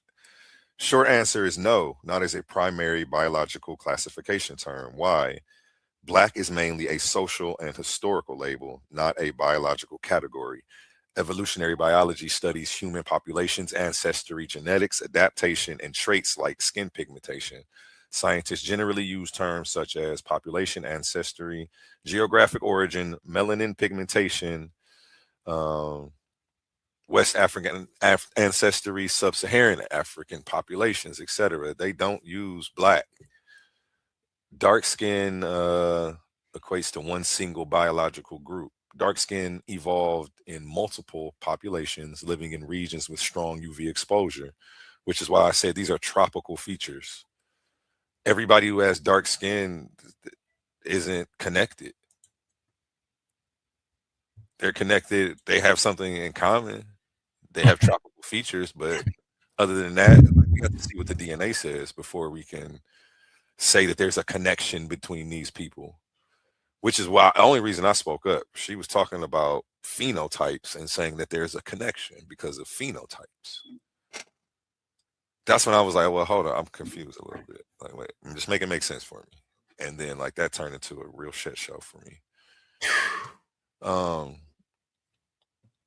Speaker 15: Short answer is no, not as a primary biological classification term. Why? Black is mainly a social and historical label, not a biological category. Evolutionary biology studies human populations, ancestry, genetics, adaptation, and traits like skin pigmentation. Scientists generally use terms such as population, ancestry, geographic origin, melanin pigmentation, West African ancestry, sub-Saharan African populations, etc. They don't use black. Dark skin equates to one single biological group. Dark skin evolved in multiple populations living in regions with strong UV exposure, which is why I said these are tropical features. Everybody who has dark skin isn't connected. They're connected. They have something in common. They have tropical features, but other than that, we have to see what the DNA says before we can say that there's a connection between these people. Which is why the only reason I spoke up. She was talking about phenotypes and saying that there's a connection because of phenotypes. That's when I was like, well, hold on, I'm confused a little bit. Like, wait, just make it make sense for me. And then like that turned into a real shit show for me.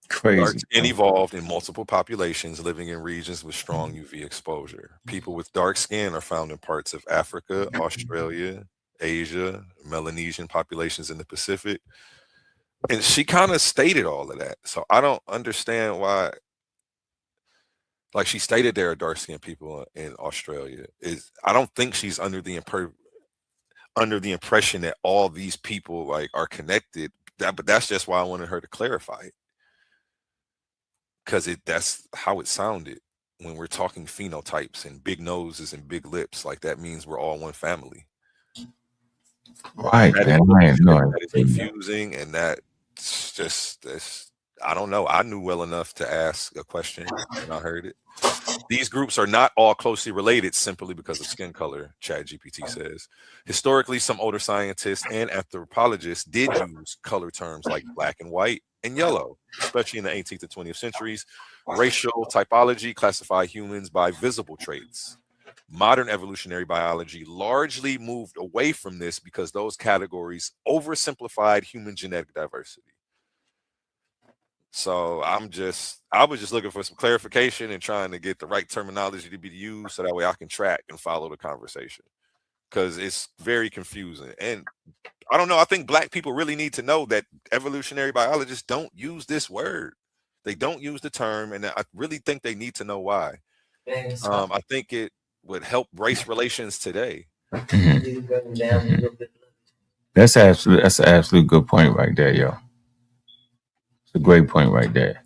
Speaker 12: Crazy.
Speaker 15: Dark skin evolved in multiple populations living in regions with strong UV exposure. People with dark skin are found in parts of Africa, Australia, Asia, Melanesian populations in the Pacific. And she kind of stated all of that. So I don't understand why. Like she stated there are dark skinned people in Australia. I don't think she's under the impression that all these people like are connected. But that's just why I wanted her to clarify it. Because that's how it sounded when we're talking phenotypes and big noses and big lips. Like that means we're all one family.
Speaker 12: Right, man.
Speaker 15: That is confusing, and that's just I don't know. I knew well enough to ask a question when I heard it. These groups are not all closely related simply because of skin color, ChatGPT says. Historically, some older scientists and anthropologists did use color terms like black and white and yellow, especially in the 18th and 20th centuries. Racial typology classified humans by visible traits. Modern evolutionary biology largely moved away from this because those categories oversimplified human genetic diversity. So I was just looking for some clarification and trying to get the right terminology to be used so that way I can track and follow the conversation, because it's very confusing. And I don't know. I think black people really need to know that evolutionary biologists don't use this word. They don't use the term, and I really think they need to know why. I think it would help race relations today.
Speaker 12: That's an absolute good point right there, yo. It's a great point right there.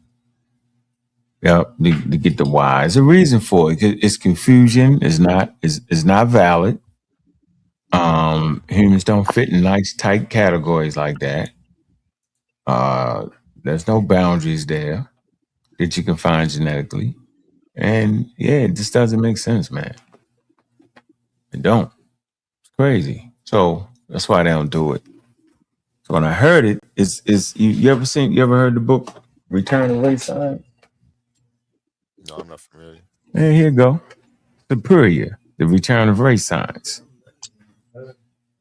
Speaker 12: Yeah, to get the why. There's a reason for it. It's confusion. It's not valid. Humans don't fit in nice tight categories like that. There's no boundaries there that you can find genetically. And yeah, it just doesn't make sense, man. It don't. It's crazy. So that's why they don't do it. So when I heard it, is you ever heard the book Return of Race Science?
Speaker 3: No, I'm not familiar.
Speaker 12: And here you go. Superior, The Return of Race Science.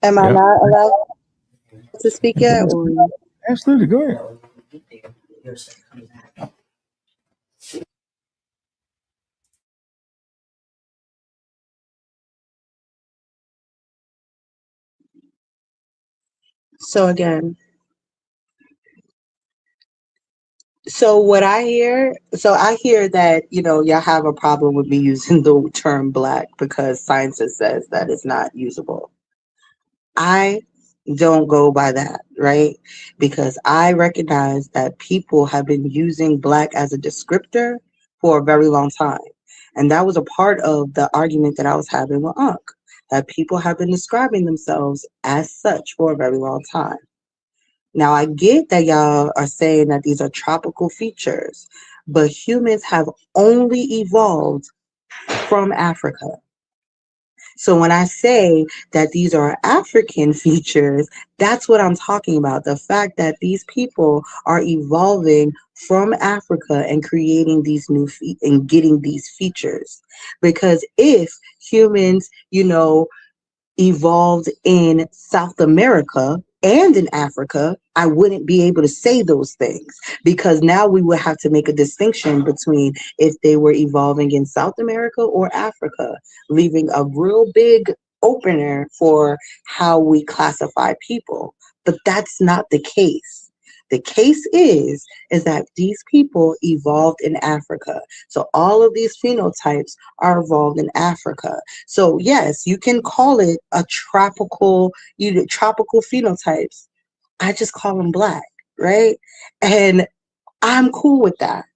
Speaker 13: Am I
Speaker 12: Yep.
Speaker 13: not allowed to speak yet? Or?
Speaker 12: Absolutely. Go ahead.
Speaker 13: So again, so what I hear, so I hear that, y'all have a problem with me using the term black because science says that it's not usable. I don't go by that, right? Because I recognize that people have been using black as a descriptor for a very long time. And that was a part of the argument that I was having with Ankh, that people have been describing themselves as such for a very long time. Now, I get that y'all are saying that these are tropical features, but humans have only evolved from Africa. So when I say that these are African features, that's what I'm talking about. The fact that these people are evolving from Africa and creating these new and getting these features. Because if humans, evolved in South America and in Africa, I wouldn't be able to say those things because now we would have to make a distinction between if they were evolving in South America or Africa, leaving a real big opener for how we classify people. But that's not the case. The case is that these people evolved in Africa. So all of these phenotypes are evolved in Africa. So yes, you can call it a tropical phenotypes. I just call them black, right? And I'm cool with that.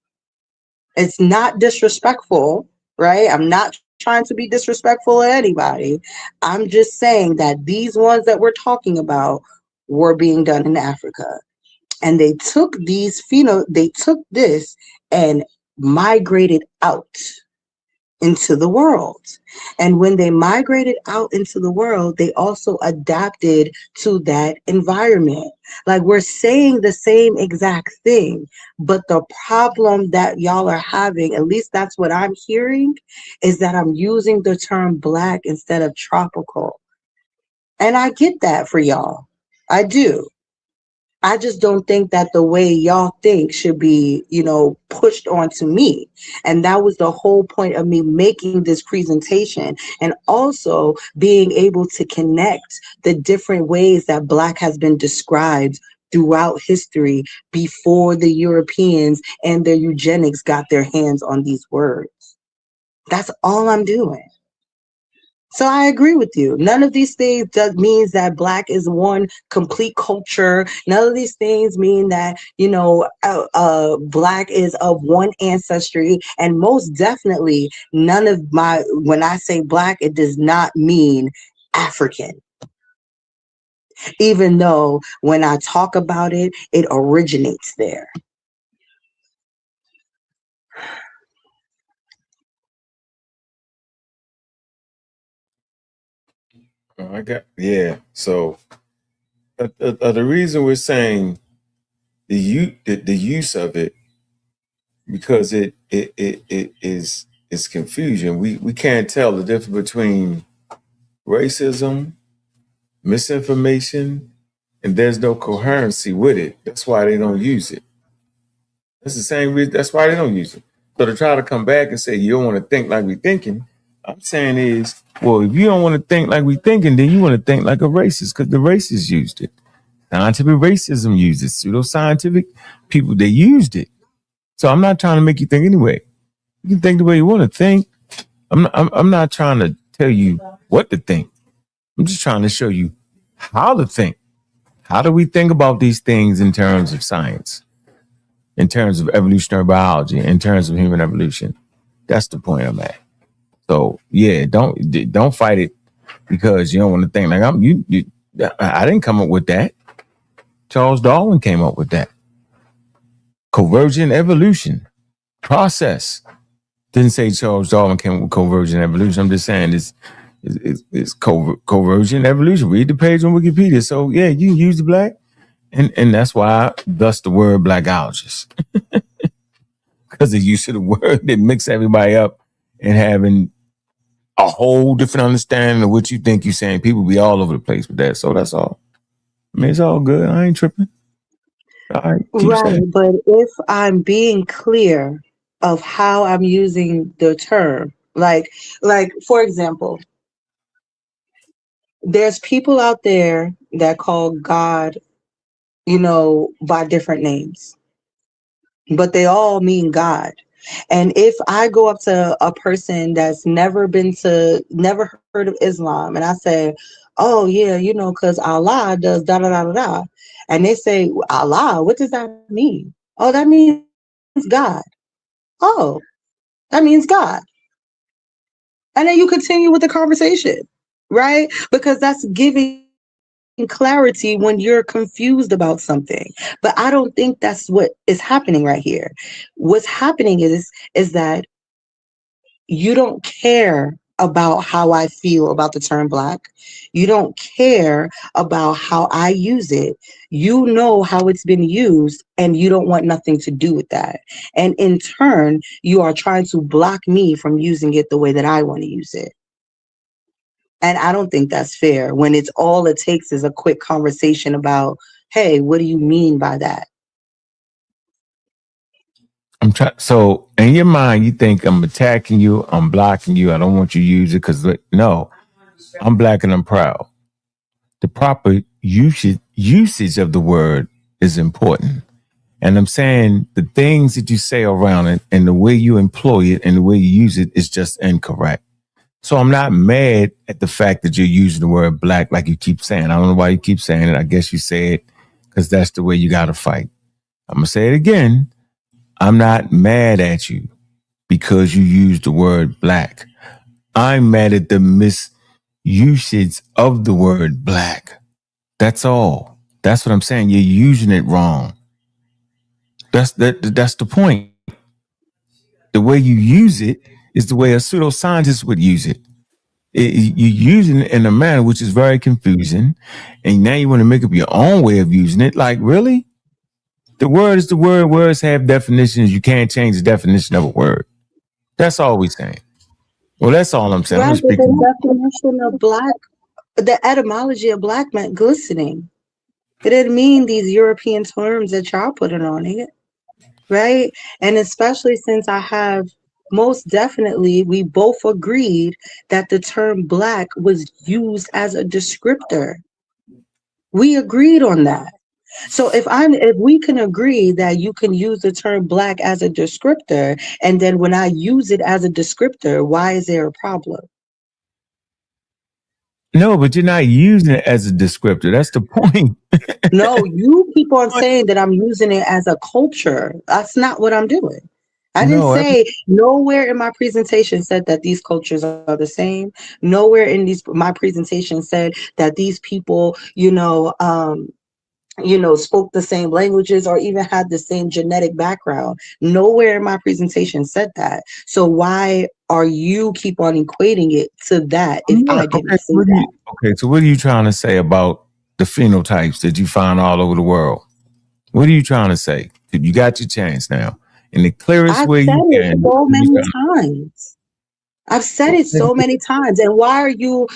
Speaker 13: It's not disrespectful, right? I'm not trying to be disrespectful to anybody. I'm just saying that these ones that we're talking about were being done in Africa. And they took they took this and migrated out into the world. And when they migrated out into the world, they also adapted to that environment. Like we're saying the same exact thing, but the problem that y'all are having, at least that's what I'm hearing, is that I'm using the term black instead of tropical. And I get that for y'all. I do. I just don't think that the way y'all think should be, pushed onto me. And that was the whole point of me making this presentation and also being able to connect the different ways that black has been described throughout history before the Europeans and their eugenics got their hands on these words. That's all I'm doing. So I agree with you. None of these things means that black is one complete culture. None of these things mean that, black is of one ancestry. And most definitely, when I say black, it does not mean African. Even though when I talk about it, it originates there.
Speaker 12: So the reason we're saying the use of it because it is confusion. We can't tell the difference between racism, misinformation, and there's no coherency with it. That's why they don't use it. That's the same reason. That's why they don't use it. So to try to come back and say you don't want to think like we thinking, I'm saying is, well, if you don't want to think like we thinking, then you want to think like a racist because the racists used it. Scientific racism used it. Pseudoscientific people, they used it. So I'm not trying to make you think anyway. You can think the way you want to think. I'm not trying to tell you what to think. I'm just trying to show you how to think. How do we think about these things in terms of science, in terms of evolutionary biology, in terms of human evolution? That's the point I'm at. So yeah, don't fight it because you don't want to think like I didn't come up with that. Charles Darwin came up with that. convergent evolution process. Didn't say Charles Darwin came with convergent evolution. I'm just saying it's convergent evolution. Read the page on Wikipedia. So yeah, you can use the black, and that's why thus the word blackologist. Because the use of the word that mix everybody up and having a whole different understanding of what you think you're saying. People be all over the place with that. So that's all. I mean, it's all good. I ain't tripping. All right, keep
Speaker 13: Right,
Speaker 12: saying.
Speaker 13: but if I'm being clear of how I'm using the term, like for example, there's people out there that call God, by different names, but they all mean God. And if I go up to a person that's never heard of Islam, and I say, "Oh yeah, because Allah does da da da da da," and they say, "Allah, what does that mean?" "Oh, that means God." "Oh, that means God." And then you continue with the conversation, right? Because that's giving clarity when you're confused about something. But I don't think that's what is happening right here. What's happening is that you don't care about how I feel about the term black. You don't care about how I use it. You know how it's been used and you don't want nothing to do with that. And in turn, you are trying to block me from using it the way that I want to use it. And I don't think that's fair when it's all it takes is a quick conversation about, hey, what do you mean by that?
Speaker 12: I'm trying. So in your mind, you think I'm attacking you, I'm blocking you. I don't want you to use it because no, I'm black and I'm proud. The proper usage of the word is important. And I'm saying the things that you say around it and the way you employ it and the way you use it is just incorrect. So I'm not mad at the fact that you're using the word black like you keep saying. I don't know why you keep saying it. I guess you say it because that's the way you got to fight. I'm going to say it again. I'm not mad at you because you use the word black. I'm mad at the misusage of the word black. That's all. That's what I'm saying. You're using it wrong. That's the point. The way you use it is the way a pseudoscientist would use it. You're using it in a manner which is very confusing, and now you want to make up your own way of using it. Like, really? The word is the word. Words have definitions. You can't change the definition of a word. That's all we're saying. Well, that's all I'm saying. I'm
Speaker 13: Right,
Speaker 12: just
Speaker 13: but
Speaker 12: speaking.
Speaker 13: the definition of black, the etymology of black meant glistening. It didn't mean these European terms that y'all putting on it, right? And especially since most definitely, we both agreed that the term black was used as a descriptor. We agreed on that. So if we can agree that you can use the term black as a descriptor, and then when I use it as a descriptor, why is there a problem?
Speaker 12: No, but you're not using it as a descriptor. That's the point.
Speaker 13: No, you keep on saying that I'm using it as a culture. That's not what I'm doing. I didn't
Speaker 12: No,
Speaker 13: say nowhere in my presentation said that these cultures are the same. Nowhere in my presentation said that these people, spoke the same languages or even had the same genetic background. Nowhere in my presentation said that. So why are you keep on equating it to that if I didn't say that?
Speaker 12: Okay, so what are you trying to say about the phenotypes that you find all over the world? What are you trying to say? You got your chance now. In the clearest
Speaker 13: I've
Speaker 12: way
Speaker 13: said
Speaker 12: you
Speaker 13: it
Speaker 12: can.
Speaker 13: so many times. I've said it so many times. And why are you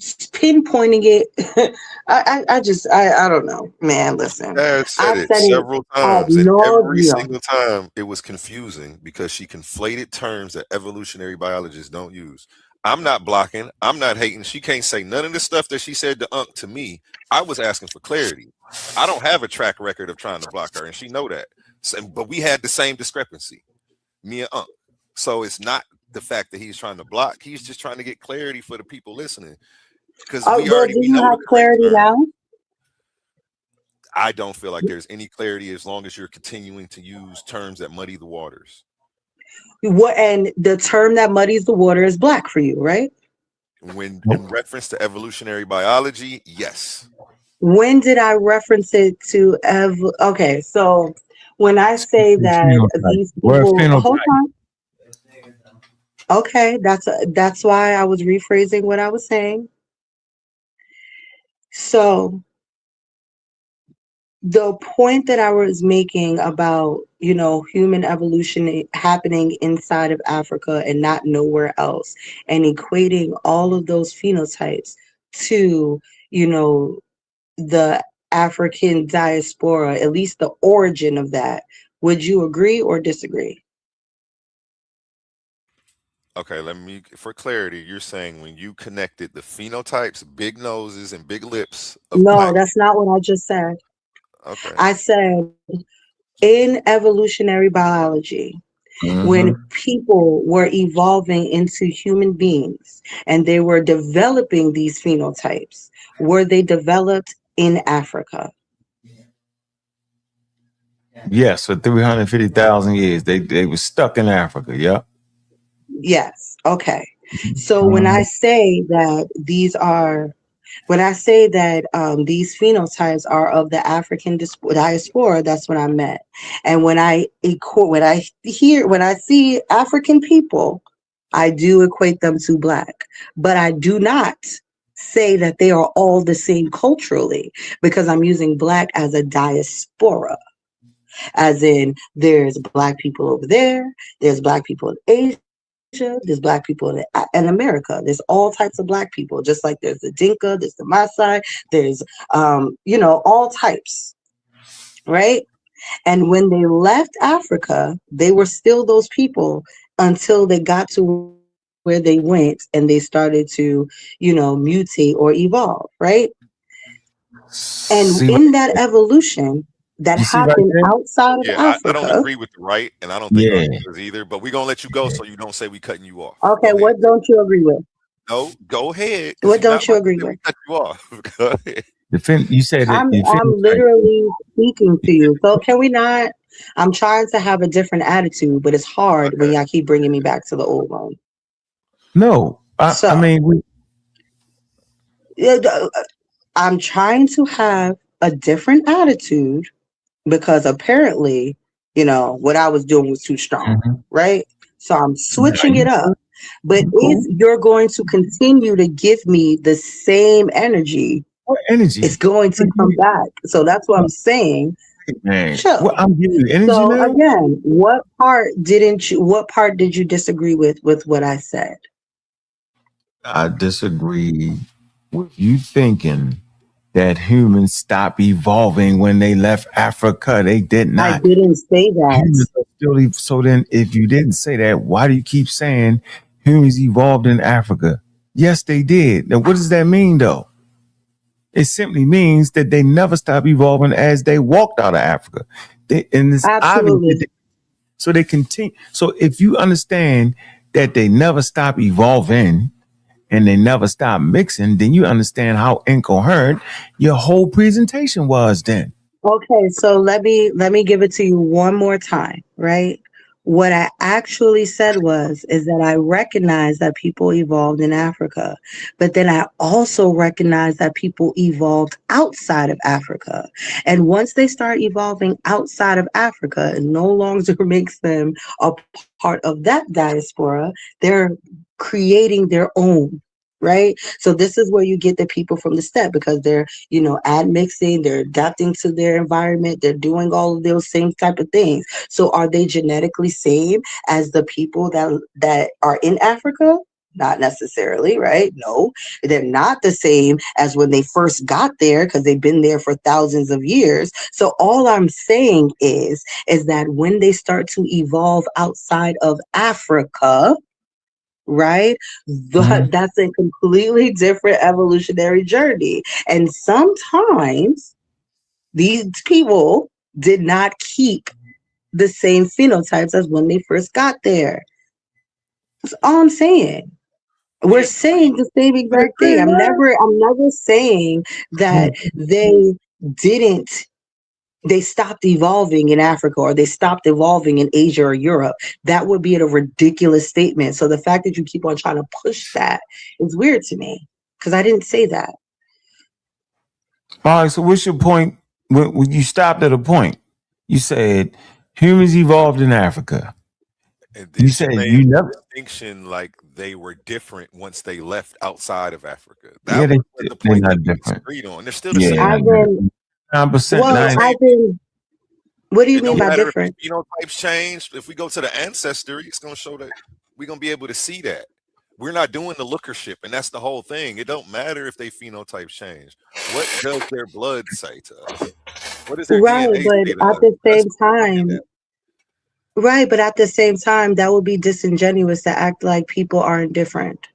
Speaker 13: pinpointing it? I don't know, man. Listen,
Speaker 3: Dad said
Speaker 13: I've
Speaker 3: it
Speaker 13: said it
Speaker 3: several
Speaker 13: ad
Speaker 3: times, and every
Speaker 13: nauseum.
Speaker 3: single time it was confusing because she conflated terms that evolutionary biologists don't use. I'm not blocking. I'm not hating. She can't say none of the stuff that she said to Unc to me. I was asking for clarity. I don't have a track record of trying to block her, and she know that. But we had the same discrepancy, me and Unc. So it's not the fact that he's trying to block. He's just trying to get clarity for the people listening because we
Speaker 13: Well, do you
Speaker 3: know
Speaker 13: have
Speaker 3: the correct
Speaker 13: clarity
Speaker 3: term.
Speaker 13: now?
Speaker 3: I don't feel like there's any clarity as long as you're continuing to use terms that muddy the waters.
Speaker 13: What, and the term that muddies the water is black for you, right?
Speaker 3: When in reference to evolutionary biology, yes.
Speaker 13: When did I reference it to okay, so When I say that these
Speaker 12: We're a
Speaker 13: people, hold
Speaker 12: phenotype.
Speaker 13: on. Okay, that's why I was rephrasing what I was saying. So the point that I was making about, human evolution happening inside of Africa and not nowhere else, and equating all of those phenotypes to, the African diaspora, at least the origin of that. Would you agree or disagree?
Speaker 15: Okay, for clarity, you're saying when you connected the phenotypes, big noses and big lips of
Speaker 13: No,
Speaker 15: black.
Speaker 13: that's not what I just said.
Speaker 15: Okay.
Speaker 13: I said in evolutionary biology, when people were evolving into human beings and they were developing these phenotypes, were they developed in Africa?
Speaker 12: Yes, for 350,000 years. They were stuck in Africa. Yeah.
Speaker 13: Yes. Okay. So when I say that these phenotypes are of the African diaspora, that's what I meant. And when I see African people, I do equate them to black, but I do not say that they are all the same culturally, because I'm using black as a diaspora, as in there's black people over there, there's black people in Asia, there's black people in America. There's all types of black people, just like there's the Dinka, there's the Maasai, there's all types, right? And when they left Africa, they were still those people until they got to where they went and they started to, mutate or evolve, right? And
Speaker 12: See,
Speaker 13: in that evolution that
Speaker 12: you see right
Speaker 13: happened
Speaker 12: there?
Speaker 13: outside of
Speaker 15: Yeah, I don't
Speaker 13: Africa.
Speaker 15: agree with the right, and I don't think
Speaker 12: Yeah.
Speaker 15: Arthur does either. But we're gonna let you go so you don't say we cutting you off.
Speaker 13: Okay,
Speaker 15: Go ahead.
Speaker 13: what don't you agree with?
Speaker 15: No, go ahead, because
Speaker 13: What
Speaker 15: you're not
Speaker 13: don't you
Speaker 15: about to
Speaker 13: agree
Speaker 15: say we
Speaker 13: with?
Speaker 15: cut you off. Go ahead.
Speaker 12: You said it.
Speaker 13: I'm
Speaker 12: Your
Speaker 13: I'm
Speaker 12: phenotype.
Speaker 13: literally speaking to you. So can we not? I'm trying to have a different attitude, but it's hard when y'all keep bringing me back to the old one.
Speaker 12: No, I
Speaker 13: So
Speaker 12: mean,
Speaker 13: yeah, I'm trying to have a different attitude because apparently, what I was doing was too strong, right? So I'm switching it up. But if you're going to continue to give me the same energy,
Speaker 12: what energy?
Speaker 13: it's going to come back. So that's what I'm saying.
Speaker 12: Man,
Speaker 13: Chill.
Speaker 12: what I'm giving you energy
Speaker 13: So
Speaker 12: now?
Speaker 13: again, what part did you disagree with what I said?
Speaker 12: I disagree with you thinking that humans stopped evolving when they left Africa. They did
Speaker 13: I
Speaker 12: not.
Speaker 13: didn't say
Speaker 12: Humans
Speaker 13: that.
Speaker 12: are still so then if you didn't say that, why do you keep saying humans evolved in Africa? Yes, they did. Now what does that mean though? It simply means that they never stopped evolving as they walked out of Africa. And it's obvious that
Speaker 13: Absolutely.
Speaker 12: so they continue. So if you understand that they never stop evolving and they never stop mixing, then you understand how incoherent your whole presentation was then.
Speaker 13: Okay, so let me give it to you one more time, right? What I actually said is that I recognize that people evolved in Africa, but then I also recognize that people evolved outside of Africa. And once they start evolving outside of Africa, it no longer makes them a part of that diaspora. They're creating their own. Right. So this is where you get the people from the steppe, because they're, admixing, they're adapting to their environment, they're doing all of those same type of things. So are they genetically same as the people that are in Africa? Not necessarily, right? No, they're not the same as when they first got there, because they've been there for thousands of years. So all I'm saying is that when they start to evolve outside of Africa, right? That's a completely different evolutionary journey. And sometimes these people did not keep the same phenotypes as when they first got there. That's all I'm saying. We're saying the same exact thing. I'm never saying that they stopped evolving in Africa or they stopped evolving in Asia or Europe. That would be a ridiculous statement. So the fact that you keep on trying to push that is weird to me, because I didn't say that.
Speaker 12: All right, so what's your point when you stopped at a point? You said humans evolved in Africa.
Speaker 15: And
Speaker 12: You
Speaker 15: then you
Speaker 12: said
Speaker 15: made
Speaker 12: you
Speaker 15: the
Speaker 12: never.
Speaker 15: distinction like they were different once they left outside of Africa.
Speaker 12: Yeah,
Speaker 15: That was what the
Speaker 12: they're
Speaker 15: point that
Speaker 12: not
Speaker 15: we
Speaker 12: different.
Speaker 15: disagreed on. They're still the
Speaker 12: Yeah,
Speaker 15: same.
Speaker 12: they're not different. 9%.
Speaker 15: Still the
Speaker 12: Nine.
Speaker 15: same.
Speaker 13: What do you
Speaker 15: It
Speaker 13: mean
Speaker 15: don't
Speaker 13: by
Speaker 15: matter if
Speaker 13: different?
Speaker 15: the phenotypes change. If we go to the ancestry, it's going to show that we're going to be able to see that. We're not doing the lookership, and that's the whole thing. It don't matter if they phenotypes change. What does their blood say to us? What does their
Speaker 13: Right,
Speaker 15: DNA
Speaker 13: but
Speaker 15: say to
Speaker 13: at
Speaker 15: us?
Speaker 13: the
Speaker 15: That's
Speaker 13: same
Speaker 15: what we're looking
Speaker 13: time,
Speaker 15: at.
Speaker 13: right, but at the same time, that would be disingenuous to act like people aren't different.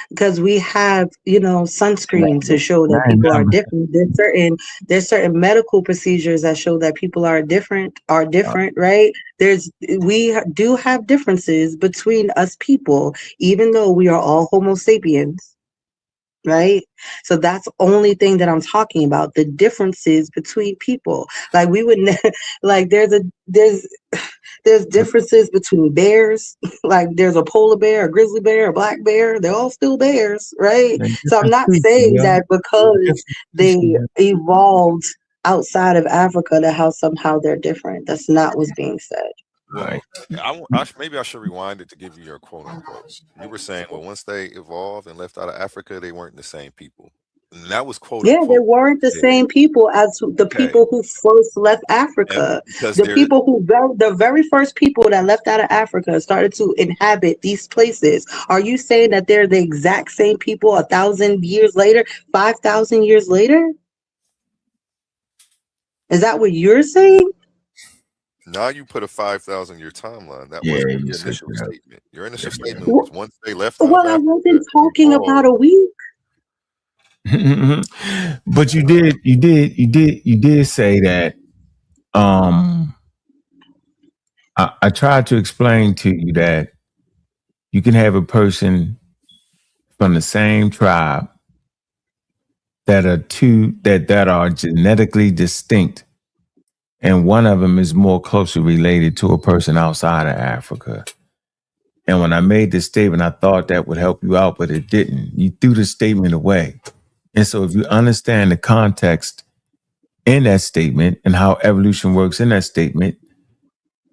Speaker 13: Because we have, sunscreen to show that people are
Speaker 12: 9%.
Speaker 13: different. There's certain medical procedures that show that people are different, right? We do have differences between us people, even though we are all Homo sapiens, right? So that's the only thing that I'm talking about, the differences between people. Like we would like there's differences between bears. Like there's a polar bear, a grizzly bear, a black bear. They're all still bears, right?
Speaker 12: They're
Speaker 13: So I'm
Speaker 12: different
Speaker 13: not
Speaker 12: species,
Speaker 13: saying
Speaker 12: yo.
Speaker 13: that
Speaker 12: They're
Speaker 13: because
Speaker 12: different
Speaker 13: they
Speaker 12: species.
Speaker 13: evolved outside of Africa that how somehow they're different. That's not what's being said.
Speaker 15: Well, maybe I should rewind it to give you your quote unquotes. You were saying, well, once they evolved and left out of Africa, they weren't the same people. And that was quote
Speaker 13: Yeah, they
Speaker 15: unquote
Speaker 13: weren't the
Speaker 15: said.
Speaker 13: same people as the
Speaker 15: Okay.
Speaker 13: people who first left
Speaker 15: And
Speaker 13: Africa.
Speaker 15: because
Speaker 13: The
Speaker 15: they're
Speaker 13: people the very first people that left out of Africa started to inhabit these places. Are you saying that they're the exact same people 1,000 years later, 5,000 years later? Is that what you're saying?
Speaker 15: now you put a 5,000 year timeline. That
Speaker 12: Yeah,
Speaker 15: wasn't
Speaker 12: you
Speaker 15: your
Speaker 12: said
Speaker 15: initial
Speaker 12: that.
Speaker 15: statement. Your initial
Speaker 12: Yeah.
Speaker 15: statement was once they left out of
Speaker 13: Well, I
Speaker 15: Africa
Speaker 13: wasn't
Speaker 15: and
Speaker 13: talking about
Speaker 15: evolved.
Speaker 13: a week.
Speaker 12: But you did say that. I tried to explain to you that you can have a person from the same tribe that are genetically distinct, and one of them is more closely related to a person outside of Africa. And when I made this statement, I thought that would help you out, but it didn't. You threw the statement away. And so if you understand the context in that statement and how evolution works in that statement,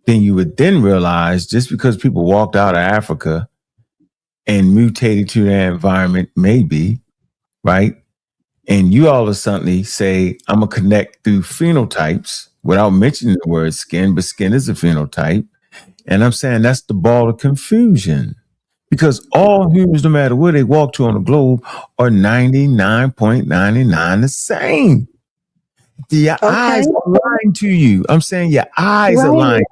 Speaker 12: then you would then realize just because people walked out of Africa and mutated to their environment, maybe, right? And you all of a sudden say, I'm going to connect through phenotypes without mentioning the word skin, but skin is a phenotype. And I'm saying that's the ball of confusion because all humans, no matter where they walk to on the globe, are 99.99 the same. Your
Speaker 13: Okay.
Speaker 12: eyes are lying to you. I'm saying your eyes are
Speaker 13: Right.
Speaker 12: lying.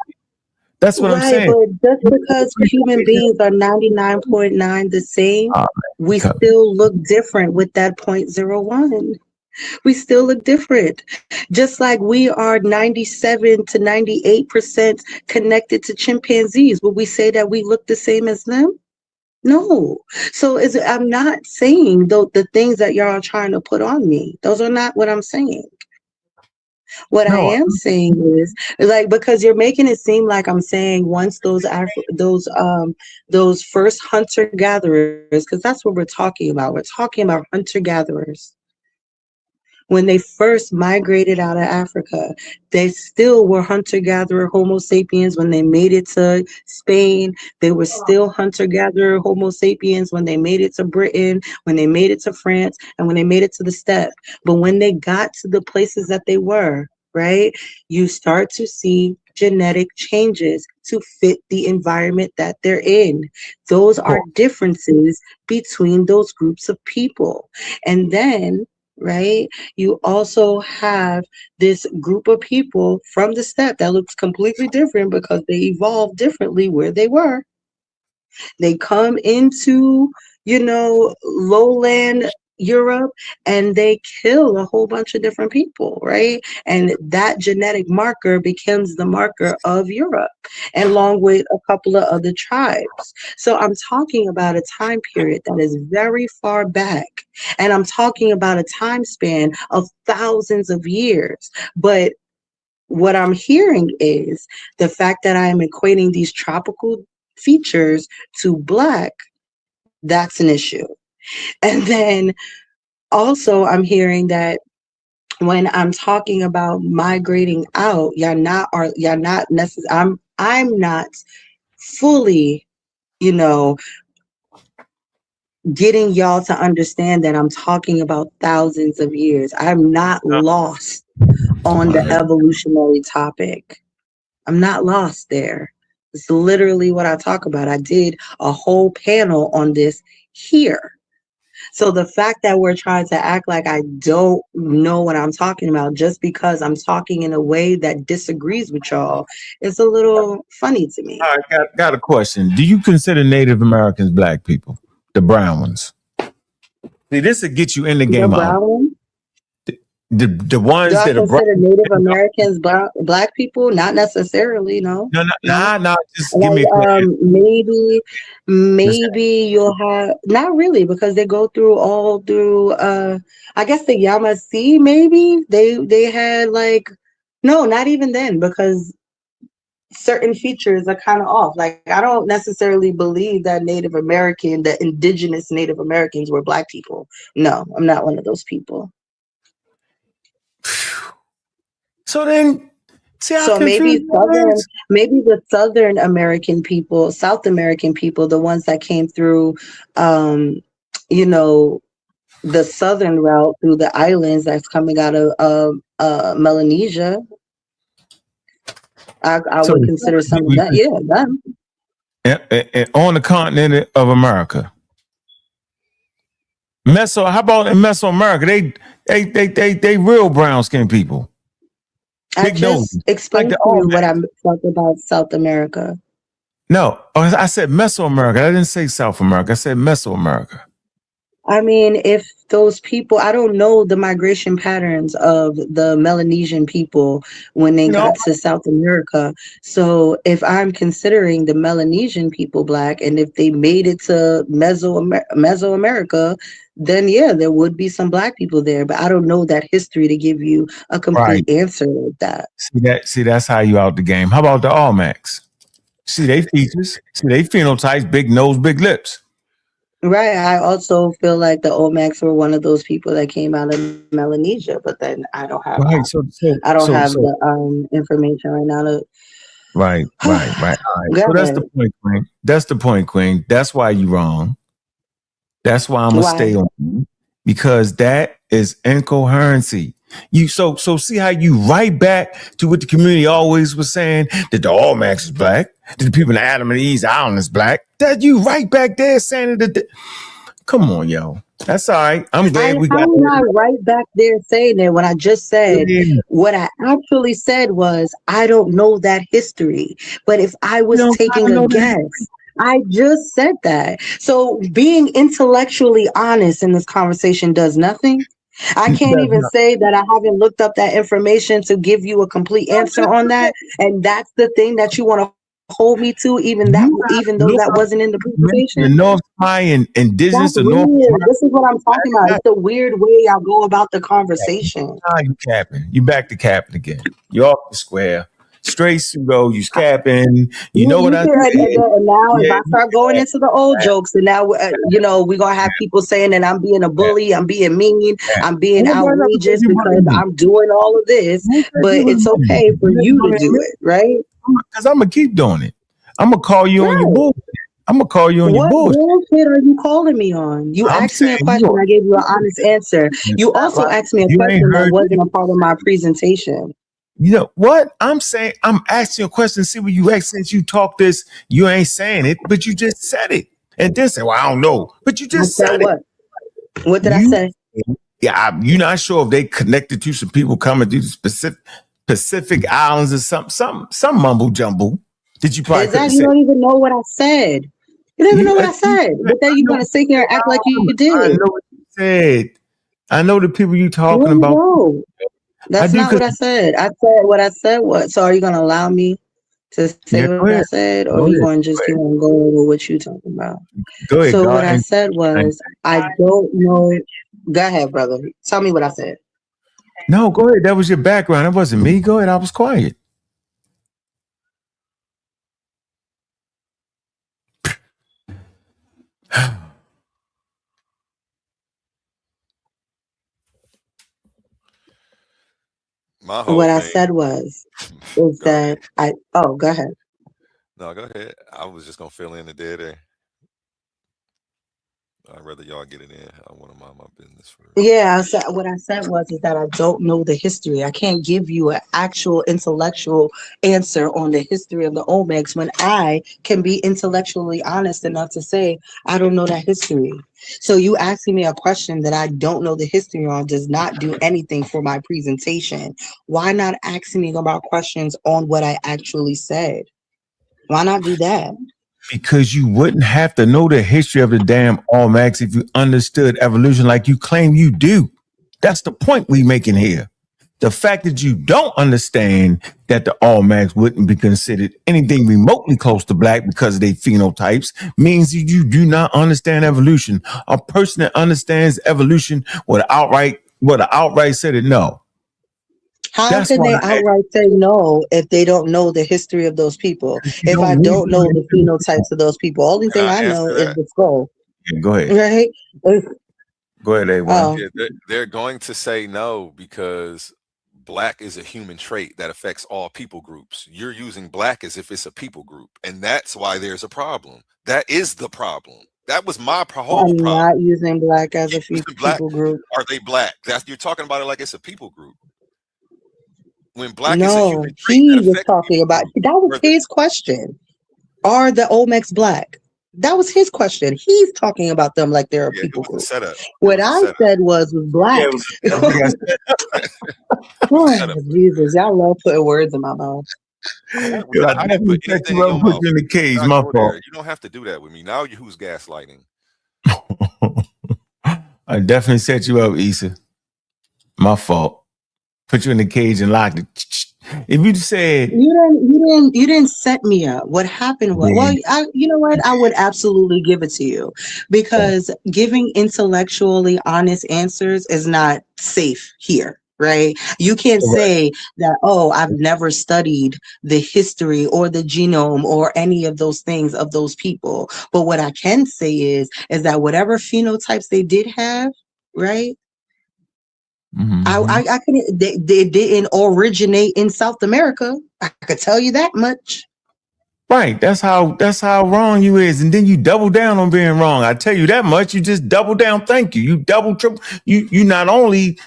Speaker 12: That's what I'm
Speaker 13: Right,
Speaker 12: saying.
Speaker 13: but just because human beings are 99.9 the same, we still look different with that 0.01. We still look different. Just like we are 97 to 98% connected to chimpanzees. Would we say that we look the same as them? No. So I'm not saying the things that y'all are trying to put on me. Those are not what I'm saying. What I
Speaker 12: No,
Speaker 13: am saying is like because you're making it seem like I'm saying once those first hunter gatherers, because that's what we're talking about. We're talking about hunter gatherers. When they first migrated out of Africa, they still were hunter gatherer Homo sapiens when they made it to Spain. They were still hunter gatherer Homo sapiens when they made it to Britain, when they made it to France, and when they made it to the steppe. But when they got to the places that they were, right, you start to see genetic changes to fit the environment that they're in. Those are differences between those groups of people. And then, right, you also have this group of people from the steppe that looks completely different because they evolved differently where they were. They come into, lowland Europe and they kill a whole bunch of different people, right? And that genetic marker becomes the marker of Europe, along with a couple of other tribes. So I'm talking about a time period that is very far back. And I'm talking about a time span of thousands of years. But what I'm hearing is the fact that I am equating these tropical features to black, that's an issue. And then also I'm hearing that when I'm talking about migrating out, y'all not necessarily. I'm not fully, you know, getting y'all to understand that I'm talking about thousands of years. I'm not lost on the evolutionary topic. I'm not lost there. It's literally what I talk about. I did a whole panel on this here. So the fact that we're trying to act like I don't know what I'm talking about just because I'm talking in a way that disagrees with y'all is a little funny to me.
Speaker 12: All right, got a question. Do you consider Native Americans black people? The brown ones? See, this will get you in the
Speaker 13: The
Speaker 12: game of
Speaker 13: brown
Speaker 12: the
Speaker 13: Do
Speaker 12: ones
Speaker 13: I
Speaker 12: that are brown.
Speaker 13: consider Native Americans black people? Not necessarily, no.
Speaker 12: No. Just give
Speaker 13: Like
Speaker 12: me a clear answer.
Speaker 13: maybe you'll have not really because they go through all through I guess the Yamasee maybe they had like no, not even then because certain features are kind of off. Like I don't necessarily believe that the indigenous Native Americans were black people. No, I'm not one of those people.
Speaker 12: So then, see how
Speaker 13: So maybe
Speaker 12: confused that is?
Speaker 13: the Southern American people, South American people, the ones that came through, um, you know, the southern route through the islands that's coming out of Melanesia. I
Speaker 12: So
Speaker 13: would consider some of that. Yeah, them.
Speaker 12: on the continent of America. How about in Mesoamerica? They real brown skinned people.
Speaker 13: I
Speaker 12: Big
Speaker 13: just
Speaker 12: noses. Like
Speaker 13: explained
Speaker 12: the
Speaker 13: to you what
Speaker 12: Olmecs.
Speaker 13: I'm talking about South America.
Speaker 12: No, I said Mesoamerica. I didn't say South America. I said Mesoamerica.
Speaker 13: I mean, if those people, I don't know the migration patterns of the Melanesian people when they
Speaker 12: No.
Speaker 13: got to South America. So if I'm considering the Melanesian people black, and if they made it to Mesoamerica, then yeah, there would be some black people there. But I don't know that history to give you a
Speaker 12: Right.
Speaker 13: complete answer like that.
Speaker 12: See, that's how you out the game. How about the Olmecs? See they features. See they phenotypes, big nose, big lips.
Speaker 13: Right. I also feel like the Olmecs were one of those people that came out of Melanesia, but then
Speaker 12: Right.
Speaker 13: I don't have the information right now to
Speaker 12: Right. All right.
Speaker 13: go
Speaker 12: So that's
Speaker 13: ahead.
Speaker 12: the point, Queen. That's the point, Queen. That's why you wrong. That's why I'm gonna
Speaker 13: Why?
Speaker 12: stay on you. Because that is incoherency. You so see how you right back to what the community always was saying that the Olmecs is black, that the people in the Adam and Eve's Island is black. That you right back there saying that. Come on, yo. That's all right. I'm glad we
Speaker 13: How
Speaker 12: got
Speaker 13: am I
Speaker 12: that.
Speaker 13: right back there saying that when I just said what I actually said was I don't know that history. But if I
Speaker 12: You
Speaker 13: was
Speaker 12: don't
Speaker 13: taking
Speaker 12: gotta
Speaker 13: a
Speaker 12: know
Speaker 13: guess,
Speaker 12: that.
Speaker 13: I just said that. So being intellectually honest in this conversation does nothing. I can't even say that I haven't looked up that information to give you a complete answer on that. And that's the thing that you want to hold me to, even though that wasn't in the
Speaker 12: The
Speaker 13: presentation.
Speaker 12: North High indigenous,
Speaker 13: That's
Speaker 12: the North.
Speaker 13: weird. This is what I'm talking about. It's the weird way y'all go about the conversation.
Speaker 12: You capping. You back to capping again. You off the square. Straight pseudo. You's capping. You know what
Speaker 13: You
Speaker 12: I
Speaker 13: can,
Speaker 12: said?
Speaker 13: and now if
Speaker 12: Yeah,
Speaker 13: I
Speaker 12: you
Speaker 13: start going
Speaker 12: cap.
Speaker 13: into the old jokes, and now we're gonna have people saying that I'm being a bully, I'm being mean, I'm being outrageous because I'm doing all of this. But it's okay for you to do it, right?
Speaker 12: Because I'm gonna keep doing it. I'm gonna call you on your
Speaker 13: Right.
Speaker 12: bullshit. I'm gonna call you on your
Speaker 13: What
Speaker 12: bullshit.
Speaker 13: bullshit are you calling me on? You
Speaker 12: I'm
Speaker 13: asked me a
Speaker 12: saying
Speaker 13: question, I gave you an honest answer. You
Speaker 12: not
Speaker 13: also
Speaker 12: like
Speaker 13: asked me a
Speaker 12: you ain't
Speaker 13: question that
Speaker 12: heard
Speaker 13: wasn't
Speaker 12: it.
Speaker 13: a part of my presentation.
Speaker 12: You know what? I'm saying I'm asking you a question. See what you ask since you talk this. You ain't saying it, but you just said it. And then say, well, I don't know. But you
Speaker 13: I
Speaker 12: just
Speaker 13: said
Speaker 12: said it.
Speaker 13: what? What did I
Speaker 12: You
Speaker 13: say?
Speaker 12: yeah, you're not sure if they connected to some people coming through the Pacific Islands or some mumble jumble that you probably could have
Speaker 13: Exactly. You
Speaker 12: said.
Speaker 13: don't even know what I said. You don't even know what I said. But then you're gonna sit here and act like you
Speaker 12: I
Speaker 13: did.
Speaker 12: know what you said. I know the people you
Speaker 13: There
Speaker 12: talking
Speaker 13: you
Speaker 12: about.
Speaker 13: go.
Speaker 12: I
Speaker 13: That's
Speaker 12: do
Speaker 13: not
Speaker 12: because
Speaker 13: what I said. I said what I said. What? So are you gonna allow me to say
Speaker 12: yeah, go
Speaker 13: what I
Speaker 12: ahead.
Speaker 13: said, or
Speaker 12: Go
Speaker 13: are you
Speaker 12: ahead.
Speaker 13: going to just keep on going with what you talking about?
Speaker 12: Go ahead,
Speaker 13: So what
Speaker 12: God.
Speaker 13: I said was, I don't know. Go ahead, brother. Tell me what I said.
Speaker 12: No, go ahead. That was your background. That wasn't me. Go ahead. I was quiet.
Speaker 3: My whole
Speaker 13: What I
Speaker 3: thing.
Speaker 13: said was, is
Speaker 3: Go ahead.
Speaker 13: that go ahead.
Speaker 3: No, go ahead. I was just gonna fill in the dead air. I'd rather y'all get it in. I want to mind my business for real.
Speaker 13: Yeah, what I said was is that I don't know the history. I can't give you an actual intellectual answer on the history of the Olmecs when I can be intellectually honest enough to say I don't know that history. So you asking me a question that I don't know the history on does not do anything for my presentation. Why not ask me about questions on what I actually said? Why not do that?
Speaker 8: Because you wouldn't have to know the history of the damn Almax if you understood evolution like you claim you do. That's the point we making here. The fact that you don't understand that the Almax wouldn't be considered anything remotely close to black because of their phenotypes means that you do not understand evolution. A person that understands evolution would outright said it no.
Speaker 13: How
Speaker 8: That's
Speaker 13: can
Speaker 8: why
Speaker 13: they outright say no if they don't know the history of those people?
Speaker 8: you
Speaker 13: If I
Speaker 8: don't need
Speaker 13: don't know the
Speaker 8: to.
Speaker 13: phenotypes of those people, only
Speaker 3: Can
Speaker 13: thing
Speaker 3: I
Speaker 13: I know
Speaker 3: answer
Speaker 13: is
Speaker 3: that?
Speaker 13: the skull,
Speaker 8: Yeah, go ahead.
Speaker 13: right?
Speaker 8: Go ahead, A1.
Speaker 13: Oh,
Speaker 3: Yeah, they're going to say no because black is a human trait that affects all people groups. You're using black as if it's a people group, and that's why there's a problem. That is the problem. That was my whole
Speaker 13: I'm
Speaker 3: problem.
Speaker 13: not using black as a
Speaker 3: Using black,
Speaker 13: people group.
Speaker 3: are they black? That's you're talking about it like it's a people group. When black is a human
Speaker 13: No,
Speaker 3: trait
Speaker 13: he
Speaker 3: that
Speaker 13: was
Speaker 3: affects
Speaker 13: talking
Speaker 3: people
Speaker 13: about
Speaker 3: groups.
Speaker 13: that was his question. Are the Olmecs black? That was his question. He's talking about them like they're a
Speaker 3: Yeah, it
Speaker 13: people
Speaker 3: was a
Speaker 13: group.
Speaker 3: setup. It
Speaker 13: What
Speaker 3: was a
Speaker 13: I
Speaker 3: setup.
Speaker 13: said was
Speaker 8: Yeah,
Speaker 13: black.
Speaker 8: it was
Speaker 3: It was a
Speaker 13: Oh,
Speaker 3: setup.
Speaker 13: Jesus, y'all love putting words in my mouth.
Speaker 8: Yo,
Speaker 3: I
Speaker 8: I
Speaker 3: didn't put
Speaker 8: definitely set
Speaker 3: anything
Speaker 8: you
Speaker 3: in
Speaker 8: up
Speaker 3: your
Speaker 8: and put
Speaker 3: mouth.
Speaker 8: you in the
Speaker 3: Do
Speaker 8: cage.
Speaker 3: not
Speaker 8: My
Speaker 3: go there.
Speaker 8: fault.
Speaker 3: You don't have to do that with me. Now you who's gaslighting.
Speaker 8: I definitely set you up, Issa. My fault. Put you in the cage and locked it. If you said,
Speaker 13: You didn't set me up. What happened was,
Speaker 8: yeah,
Speaker 13: well, you know what? I would absolutely give it to you because giving intellectually honest answers is not safe here. Right? You can't
Speaker 8: correct.
Speaker 13: say that, oh, I've never studied the history or the genome or any of those things of those people. But what I can say is that whatever phenotypes they did have, right?
Speaker 8: Mm-hmm.
Speaker 13: I couldn't. They didn't originate in South America. I could tell you that much.
Speaker 8: Right. That's how wrong you is. And then you double down on being wrong. I tell you that much. You just double down. Thank you. You double triple. You not only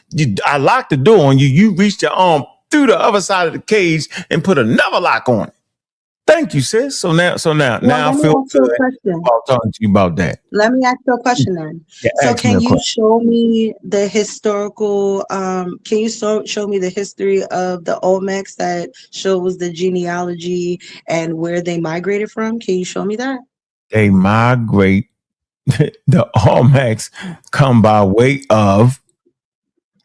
Speaker 8: I locked the door on you, you reached your arm through the other side of the cage and put another lock on it. Thank you, sis.
Speaker 13: Well,
Speaker 8: Now I
Speaker 13: let me
Speaker 8: feel
Speaker 13: ask you a
Speaker 8: good
Speaker 13: question.
Speaker 8: about talking to you about that.
Speaker 13: Let me ask you a question then.
Speaker 8: Yeah,
Speaker 13: So,
Speaker 8: ask me
Speaker 13: can
Speaker 8: a
Speaker 13: you
Speaker 8: question.
Speaker 13: show me the historical? Can you show me the history of the Olmecs that shows the genealogy and where they migrated from? Can you show me that?
Speaker 8: They migrate. The Olmecs come by way of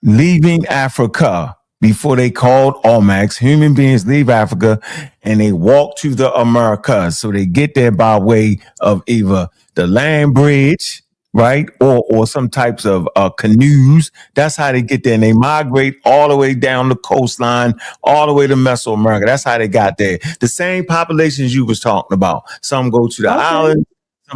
Speaker 8: leaving Africa before they called Olmecs. Human beings leave Africa and they walk to the Americas. So they get there by way of either the land bridge, right? Or some types of canoes. That's how they get there. And they migrate all the way down the coastline, all the way to Mesoamerica. That's how they got there. The same populations you was talking about. Some go to the
Speaker 13: Okay,
Speaker 8: island.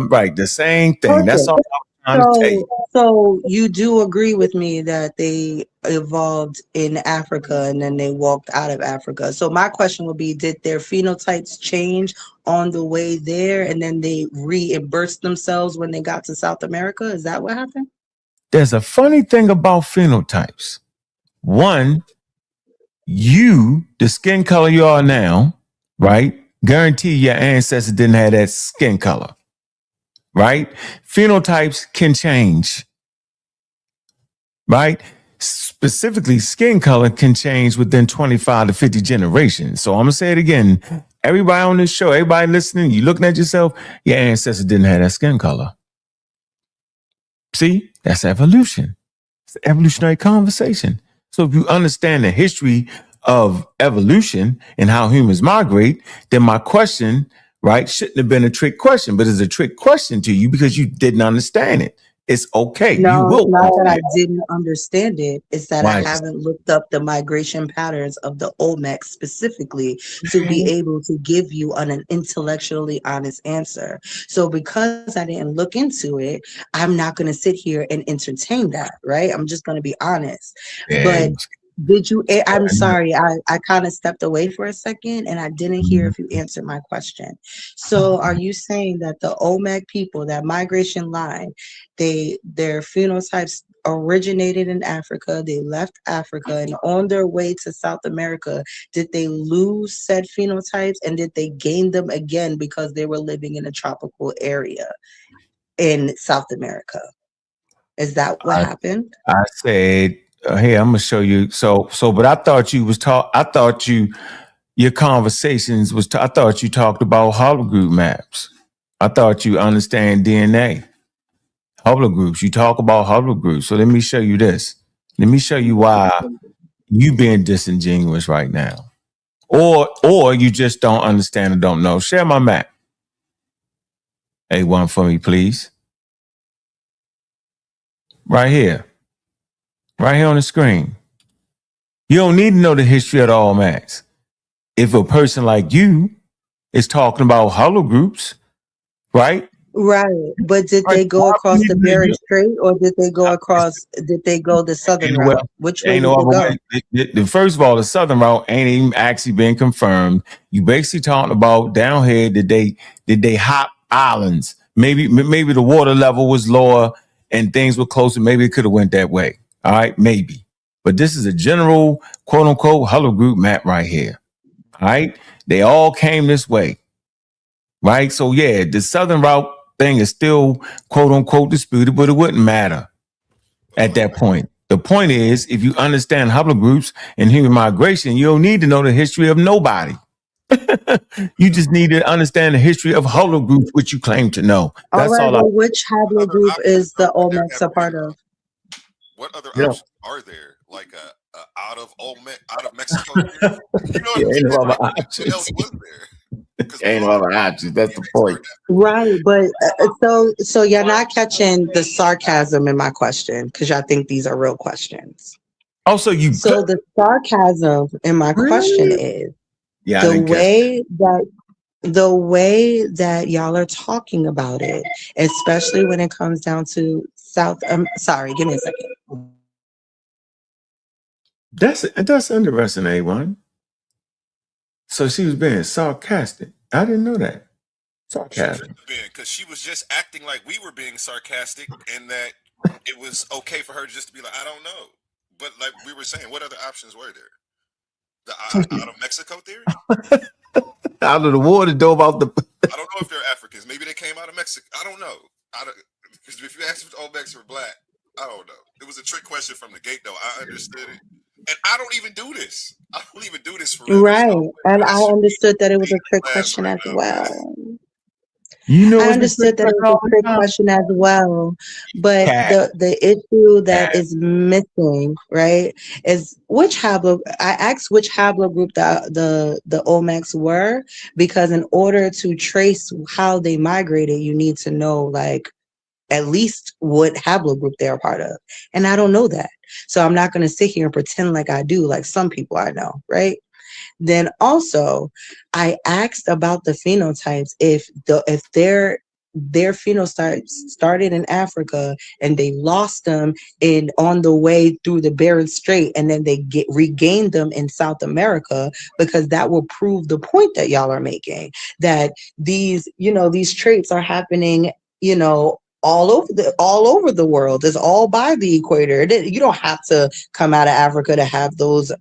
Speaker 8: Right. The same thing. That's
Speaker 13: perfect.
Speaker 8: all I'm trying to tell you.
Speaker 13: So you do agree with me that they evolved in Africa and then they walked out of Africa. So my question would be, did their phenotypes change on the way there and then they reimbursed themselves when they got to South America? Is that what happened?
Speaker 8: There's a funny thing about phenotypes. One, the skin color you are now, right? Guarantee your ancestors didn't have that skin color, right? Phenotypes can change, right? Specifically, skin color can change within 25 to 50 generations. So I'm going to say it again. Everybody on this show, everybody listening, you looking at yourself, your ancestors didn't have that skin color. See, that's evolution. It's an evolutionary conversation. So if you understand the history of evolution and how humans migrate, then my question, right, shouldn't have been a trick question, but it's a trick question to you because you didn't understand it. It's okay. You
Speaker 13: No, it's
Speaker 8: will
Speaker 13: not that I
Speaker 8: understand.
Speaker 13: didn't understand it. It's that I
Speaker 8: Why?
Speaker 13: haven't looked up the migration patterns of the Olmecs specifically to be able to give you an intellectually honest answer. So because I didn't look into it, I'm not going to sit here and entertain that, right? I'm just going to be honest.
Speaker 8: Yeah,
Speaker 13: But Did you? I'm sorry. I kind of stepped away for a second and I didn't hear if you answered my question. So, are you saying that the Olmec people, that migration line, their phenotypes originated in Africa, they left Africa, and on their way to South America, did they lose said phenotypes and did they gain them again because they were living in a tropical area in South America? Is that what happened?
Speaker 12: I said, "Hey, I'm gonna show you." But I thought you was I thought your conversations was. I thought you talked about hologroup maps. I thought you understand DNA hologroups. You talk about hologroups. So let me show you this. Let me show you why you being disingenuous right now, or you just don't understand or don't know. Share my map. A1 for me, please. Right here. Right here on the screen. You don't need to know the history of the Olmecs. If a person like you is talking about hologroups, right?
Speaker 13: Right. But did they go across the Bering Strait or did they go the southern
Speaker 12: Ain't no way,
Speaker 13: route? Which way
Speaker 12: ain't
Speaker 13: did
Speaker 12: no
Speaker 13: they
Speaker 12: other
Speaker 13: go?
Speaker 12: way. First of all, the southern route ain't even actually been confirmed. You basically talking about down here, did they hop islands? Maybe the water level was lower and things were closer. Maybe it could have went that way. All right, maybe. But this is a general quote unquote hologroup map right here. All right. They all came this way. Right. So yeah, the southern route thing is still quote unquote disputed, but it wouldn't matter at that point. The point is, if you understand haplogroups and human migration, you don't need to know the history of nobody. You just need to understand the history of hologroups, which you claim to know.
Speaker 13: All
Speaker 12: That's
Speaker 13: right,
Speaker 12: all I.
Speaker 13: well, which haplogroup is the Olmecs a part of?
Speaker 15: What other
Speaker 12: Yeah.
Speaker 15: options are there? Like a out of Mexico? You know what
Speaker 12: Yeah,
Speaker 15: I'm
Speaker 12: ain't no
Speaker 15: saying?
Speaker 12: other
Speaker 15: Like, what
Speaker 12: options.
Speaker 15: else was there?
Speaker 12: Ain't no other options. That's the point.
Speaker 13: Right, but so you're not catching the sarcasm in my question because y'all think these are real questions.
Speaker 12: Also,
Speaker 13: So the sarcasm in my question is
Speaker 12: Yeah, I
Speaker 13: the
Speaker 12: didn't catch.
Speaker 13: way that y'all are talking about it, especially when it comes down to South. Sorry, give me a second.
Speaker 12: That's interesting, A1. So she was being sarcastic. I didn't know that. Sarcasm.
Speaker 15: Because she was just acting like we were being sarcastic, and that it was okay for her just to be like, I don't know. But like we were saying, what other options were there? The out of Mexico theory?
Speaker 12: Out of the water, dove off the.
Speaker 15: I don't know if they're Africans. Maybe they came out of Mexico. I don't know. Because if you asked if Olmecs were black, I don't know. It was a trick question from the gate, though. I understood it, and I don't even do this. I don't even do this for real.
Speaker 13: Right, and I understood that it was a trick question as well.
Speaker 12: You know,
Speaker 13: I
Speaker 12: it's the
Speaker 13: understood that it was a trick question as well, but the issue that is missing, right, is which haplogroup. I asked which haplogroup the Olmecs were because in order to trace how they migrated, you need to know like at least what haplogroup they're a part of, and I don't know that, so I'm not going to sit here and pretend like I do, like some people I know, right? Then also, I asked about the phenotypes if their phenotypes started in Africa and they lost them on the way through the Bering Strait and then they regained them in South America, because that will prove the point that y'all are making, that these traits are happening, all over the world. It's all by the equator. You don't have to come out of Africa to have those,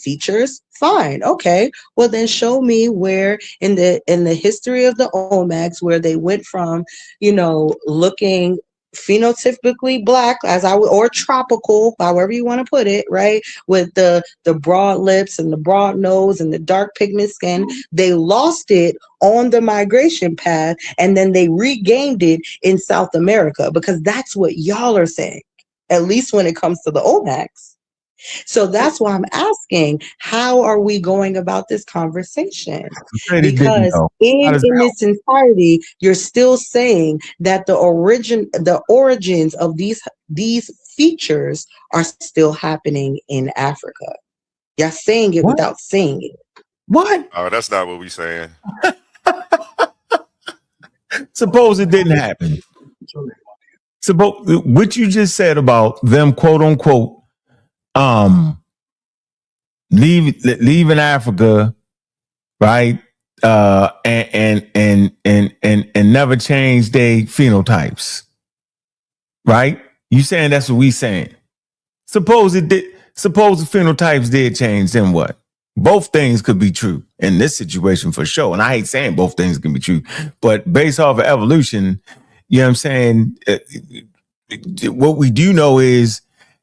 Speaker 13: features. Fine, okay. Well, then show me where in the history of the Olmecs where they went from, looking phenotypically black or tropical, however you want to put it, right, with the broad lips and the broad nose and the dark pigment skin. They lost it on the migration path and then they regained it in South America, because that's what y'all are saying, at least when it comes to the Olmecs. So that's why I'm asking, how are we going about this conversation? Because in its entirety, you're still saying that the origins of these features are still happening in Africa. You're saying it without saying it.
Speaker 12: What?
Speaker 15: Oh, that's not what we saying.
Speaker 12: Suppose it didn't happen. Suppose what you just said about them, quote unquote, leaving Africa, right? And never change their phenotypes, right? You saying that's what we saying? Suppose it did. Suppose the phenotypes did change, then what? Both things could be true in this situation for sure. And I hate saying both things can be true, but based off of evolution, you know what I'm saying? What we do know is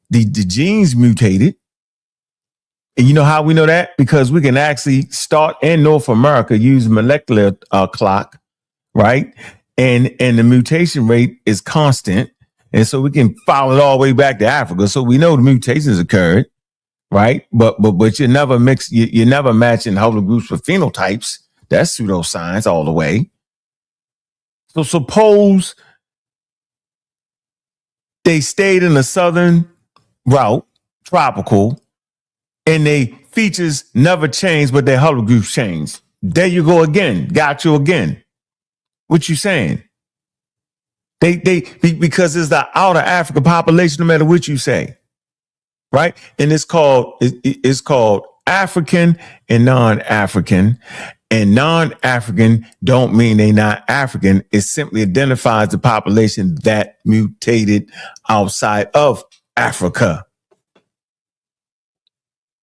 Speaker 12: the genes mutated. And you know how we know that? Because we can actually start in North America, use molecular clock, right? And the mutation rate is constant. And so we can follow it all the way back to Africa. So we know the mutations occurred, right? But you never mix, you're never matching haplogroups with phenotypes. That's pseudoscience all the way. So suppose they stayed in the southern route, tropical, and they features never changed, but their haplogroups changed. There you go again. Got you again. What you saying? Because it's the outer Africa population, no matter what you say, right? And it's called African and non-African. And non-African don't mean they not African. It simply identifies the population that mutated outside of Africa.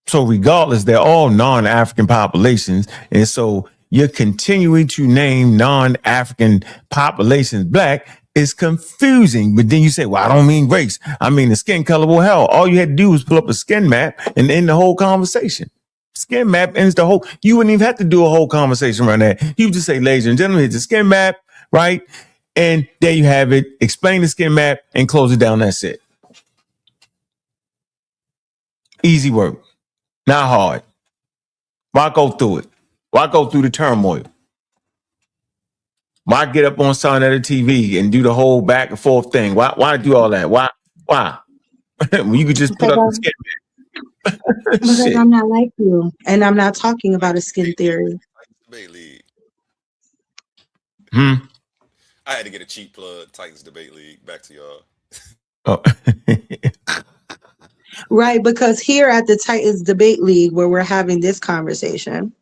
Speaker 12: So regardless, they're all non-African populations. And so you're continuing to name non-African populations black is confusing. But then you say, well, I don't mean race. I mean the skin color. Well, hell, all you had to do was pull up a skin map and end the whole conversation. Skin map ends the whole, you wouldn't even have to do a whole conversation around that. You would just say, ladies and gentlemen, it's a skin map, right? And there you have it. Explain the skin map and close it down. That's it. Easy work. Not hard. Why go through it? Why go through the turmoil? Why get up on something at the TV and do the whole back and forth thing? Why do all that? Why? When you could just put up the skin.
Speaker 13: Because I'm not like you, and I'm not talking about a skin theory.
Speaker 3: Debate league.
Speaker 12: I
Speaker 3: had to get a cheap plug. Titans debate league. Back to y'all.
Speaker 12: Oh.
Speaker 13: Right, because here at the Titans Debate League, where we're having this conversation,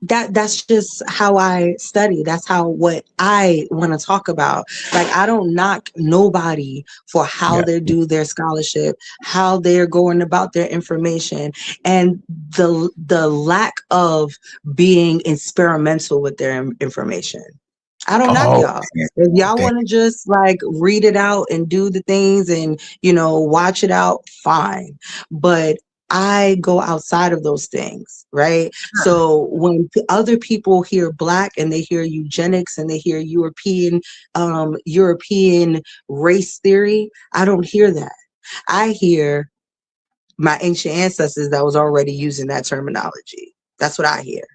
Speaker 13: that's just how I study. That's what I want to talk about. Like, I don't knock nobody for how they do their scholarship, how they're going about their information, and the lack of being experimental with their information. I don't knock y'all. If y'all want to just like read it out and do the things and, watch it out, fine. But I go outside of those things, right? So when other people hear Black and they hear eugenics and they hear European race theory, I don't hear that. I hear my ancient ancestors that was already using that terminology. That's what I hear.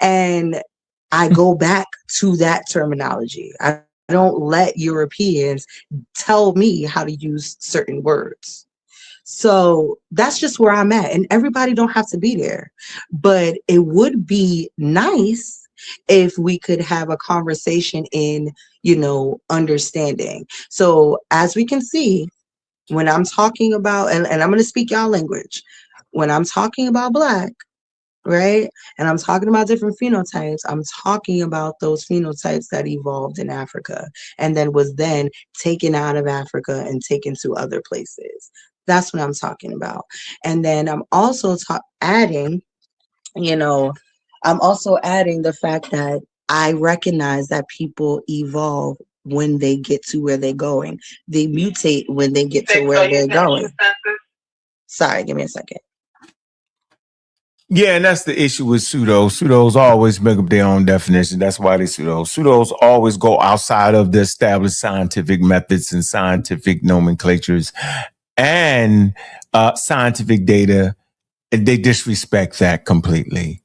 Speaker 13: And I go back to that terminology. I don't let Europeans tell me how to use certain words. So that's just where I'm at. And everybody don't have to be there. But it would be nice if we could have a conversation in, understanding. So as we can see, when I'm talking about, and I'm going to speak y'all language, when I'm talking about Black, right? And I'm talking about different phenotypes. I'm talking about those phenotypes that evolved in Africa and then was then taken out of Africa and taken to other places. That's what I'm talking about. And then I'm also adding the fact that I recognize that people evolve when they get to where they're going. They mutate when they get to where they're going. Sorry, give me a second.
Speaker 12: Yeah, and that's the issue with pseudos. Pseudos always make up their own definition. That's why they pseudos. Pseudos always go outside of the established scientific methods and scientific nomenclatures and scientific data. And they disrespect that completely.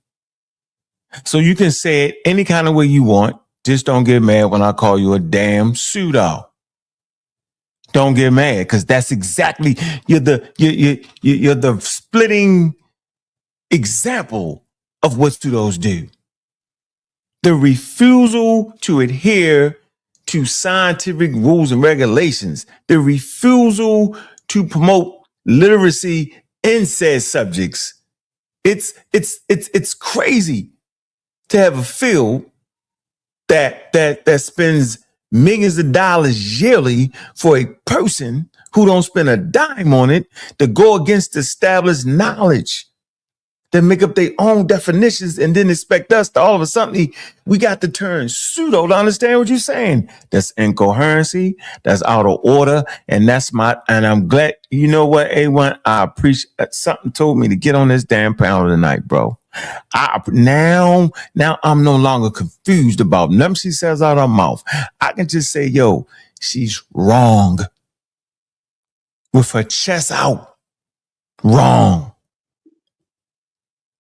Speaker 12: So you can say it any kind of way you want. Just don't get mad when I call you a damn pseudo. Don't get mad, because that's exactly you're the splitting example of what pseudos do. The refusal to adhere to scientific rules and regulations, the refusal to promote literacy in said subjects. It's crazy to have a field that spends millions of dollars yearly for a person who don't spend a dime on it to go against established knowledge, that make up their own definitions and then expect us to all of a sudden we got to turn pseudo to understand what you're saying. That's incoherency, that's out of order, and I'm glad, you know what, A1, I appreciate something told me to get on this damn panel tonight, bro. Now I'm no longer confused about nothing she says out of her mouth. I can just say, yo, she's wrong. With her chest out, wrong.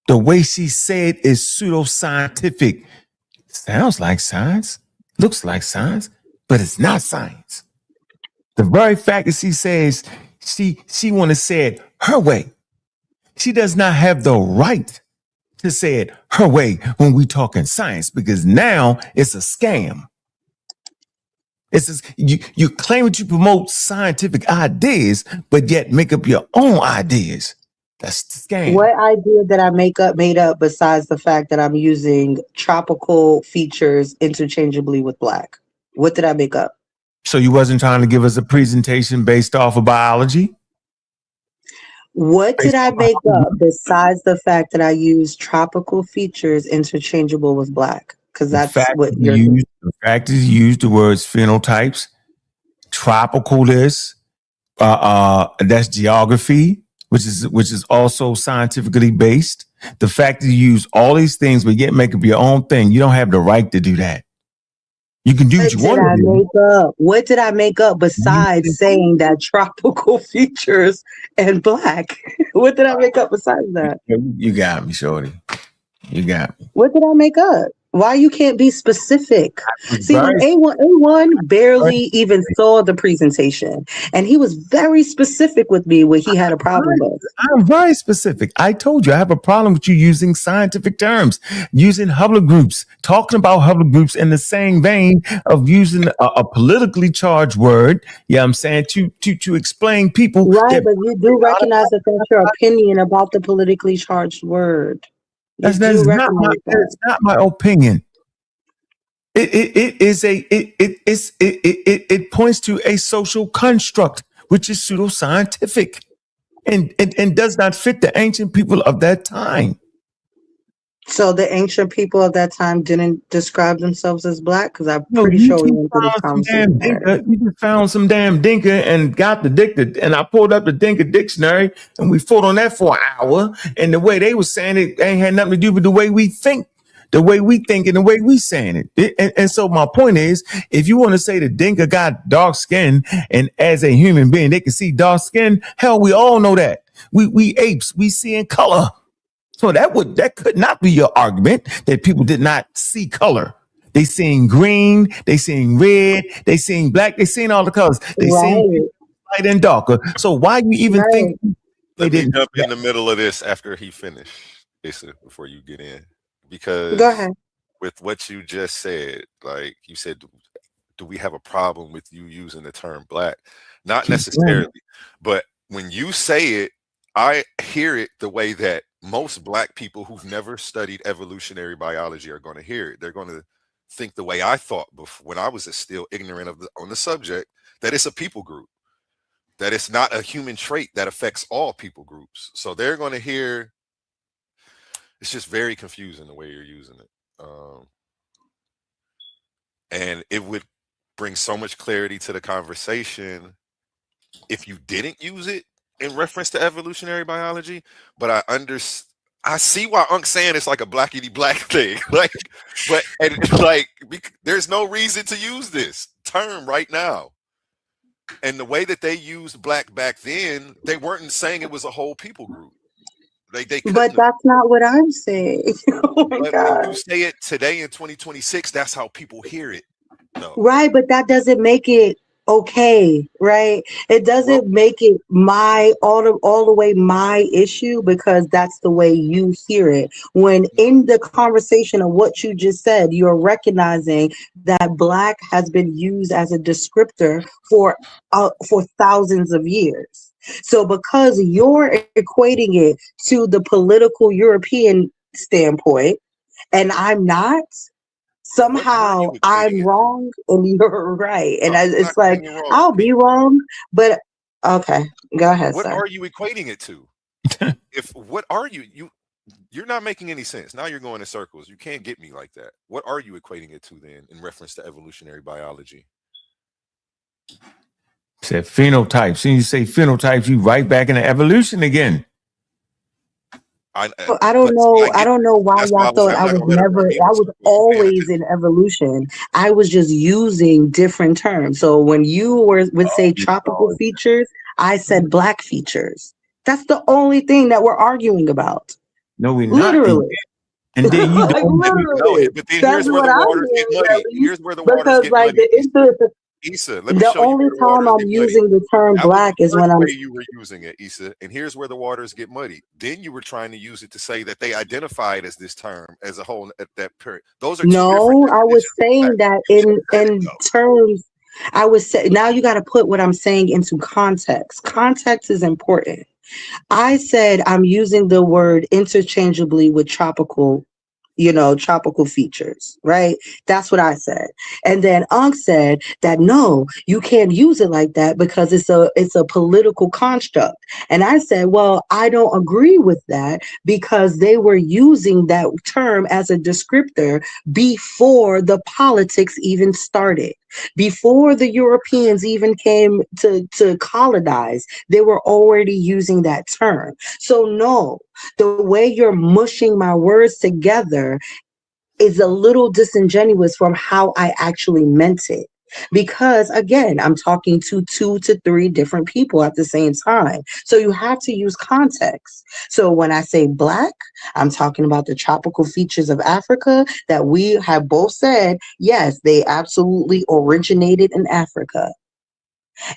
Speaker 12: The way she said is pseudoscientific. Sounds like science, looks like science, but it's not science. The very fact that she says she want to say it her way, she does not have the right to say it her way when we talking science, because now it's a scam. You claim that you promote scientific ideas, but yet make up your own ideas. That's the scam.
Speaker 13: What idea that I made up besides the fact that I'm using tropical features interchangeably with black? What did I make up?
Speaker 12: So you wasn't trying to give us a presentation based off of biology?
Speaker 13: What did I make up besides the fact that I use tropical features interchangeable with black? Because that's what you're
Speaker 12: the fact is you used the words phenotypes, tropical this, that's geography, which is also scientifically based. The fact that you use all these things but yet make up your own thing, you don't have the right to do that. You can do what you want to do.
Speaker 13: What did I make up besides saying that tropical features and black? What did I make up besides that?
Speaker 12: You got me, shorty. You got me.
Speaker 13: What did I make up? Why you can't be specific? See, when A1 barely even saw the presentation, and he was very specific with me what he had a problem with.
Speaker 12: I'm very specific. I told you I have a problem with you using scientific terms, using Hubble groups, talking about Hubble groups in the same vein of using a politically charged word. Yeah, I'm saying to explain people.
Speaker 13: Right, but you do recognize that that's your opinion about the politically charged word.
Speaker 12: That's not my opinion. It points to a social construct which is pseudoscientific and does not fit the ancient people of that time.
Speaker 13: So the ancient people of that time didn't describe themselves as black? Because I'm pretty sure we went through this conversation.
Speaker 12: You just found some damn Dinka and got the Dinka, and I pulled up the Dinka dictionary and we fought on that for an hour. And the way they were saying it ain't had nothing to do with the way we think. The way we think and the way we saying it. And so my point is, if you want to say the Dinka got dark skin and as a human being, they can see dark skin, hell, we all know that. We apes, we see in color. So that could not be your argument that people did not see color. They seen green, they seen red, they seen black, they seen all the colors. They seen light and darker. So why you even think they
Speaker 3: Let me
Speaker 12: didn't
Speaker 3: jump in the middle of this after he finished, Issa, before you get in. Because
Speaker 13: Go ahead.
Speaker 3: with what you just said, like you said, do we have a problem with you using the term black? Not necessarily, but when you say it, I hear it the way that most black people who've never studied evolutionary biology are going to hear it. They're going to think the way I thought before, when I was still ignorant on the subject, that it's a people group, that it's not a human trait that affects all people groups. So they're going to hear, it's just very confusing the way you're using it. And it would bring so much clarity to the conversation if you didn't use it in reference to evolutionary biology. But I see why Unk's saying it's like a blackity black thing. There's no reason to use this term right now. And the way that they used black back then, they weren't saying it was a whole people group.
Speaker 13: But that's not what I'm saying. Oh my
Speaker 3: But
Speaker 13: God.
Speaker 3: when you say it today in 2026, that's how people hear it. No.
Speaker 13: Right, but that doesn't make it okay, right? It doesn't make it my all the way my issue because that's the way you hear it. When in the conversation of what you just said, you're recognizing that black has been used as a descriptor for thousands of years. So because you're equating it to the political European standpoint, and I'm not, somehow I'm wrong and you're right. And it's like, I'll be wrong, but okay, go ahead,
Speaker 15: What
Speaker 13: sir.
Speaker 15: are you equating it to? If what are you're not making any sense. Now you're going in circles. You can't get me like that. What are you equating it to then in reference to evolutionary biology?
Speaker 12: Said phenotypes. And you say phenotypes, you right back into evolution again.
Speaker 13: I don't know why y'all thought I was always in evolution. I was just using different terms. So when you would say tropical features, I said black features. That's the only thing that we're arguing about.
Speaker 12: No, we're
Speaker 13: literally.
Speaker 12: Not. And then you
Speaker 13: like literally.
Speaker 15: But then here's where the waters get muddy. Here's where the waters get
Speaker 13: like
Speaker 15: muddy. Issa, let me
Speaker 13: the
Speaker 15: show you
Speaker 13: only
Speaker 15: where the
Speaker 13: time
Speaker 15: waters
Speaker 13: I'm
Speaker 15: get muddy.
Speaker 13: using the term
Speaker 15: That
Speaker 13: black
Speaker 15: was
Speaker 13: is
Speaker 15: the
Speaker 13: when
Speaker 15: first
Speaker 13: I'm
Speaker 15: way you were using it, Issa. And here's where the waters get muddy. Then you were trying to use it to say that they identified as this term as a whole at that period. Those are two different
Speaker 13: I was saying that in terms. I was say now you got to put what I'm saying into context. Context is important. I said I'm using the word interchangeably with tropical features, right? That's what I said. And then Ankh said that no, you can't use it like that because it's a political construct. And I said, well, I don't agree with that because they were using that term as a descriptor before the politics even started. Before the Europeans even came to colonize, they were already using that term. So no, the way you're mushing my words together is a little disingenuous from how I actually meant it. Because again, I'm talking to 2 to 3 different people at the same time. So you have to use context. So when I say black, I'm talking about the tropical features of Africa that we have both said, yes, they absolutely originated in Africa.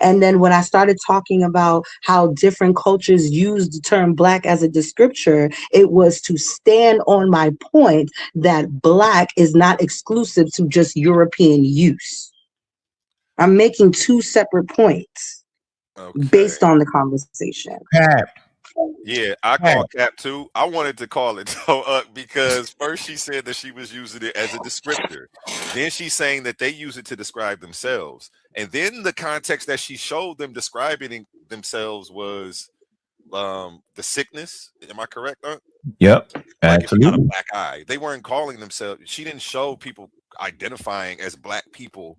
Speaker 13: And then when I started talking about how different cultures use the term black as a descriptor, it was to stand on my point that black is not exclusive to just European use. I'm making 2 separate points based on the conversation.
Speaker 15: Yeah, I called Cap too. I wanted to call it because first she said that she was using it as a descriptor. Then she's saying that they use it to describe themselves. And then the context that she showed them describing themselves was the sickness. Am I correct?
Speaker 12: Yep.
Speaker 15: Like if you got a
Speaker 12: Absolutely.
Speaker 15: black eye, they weren't calling themselves. She didn't show people identifying as black people.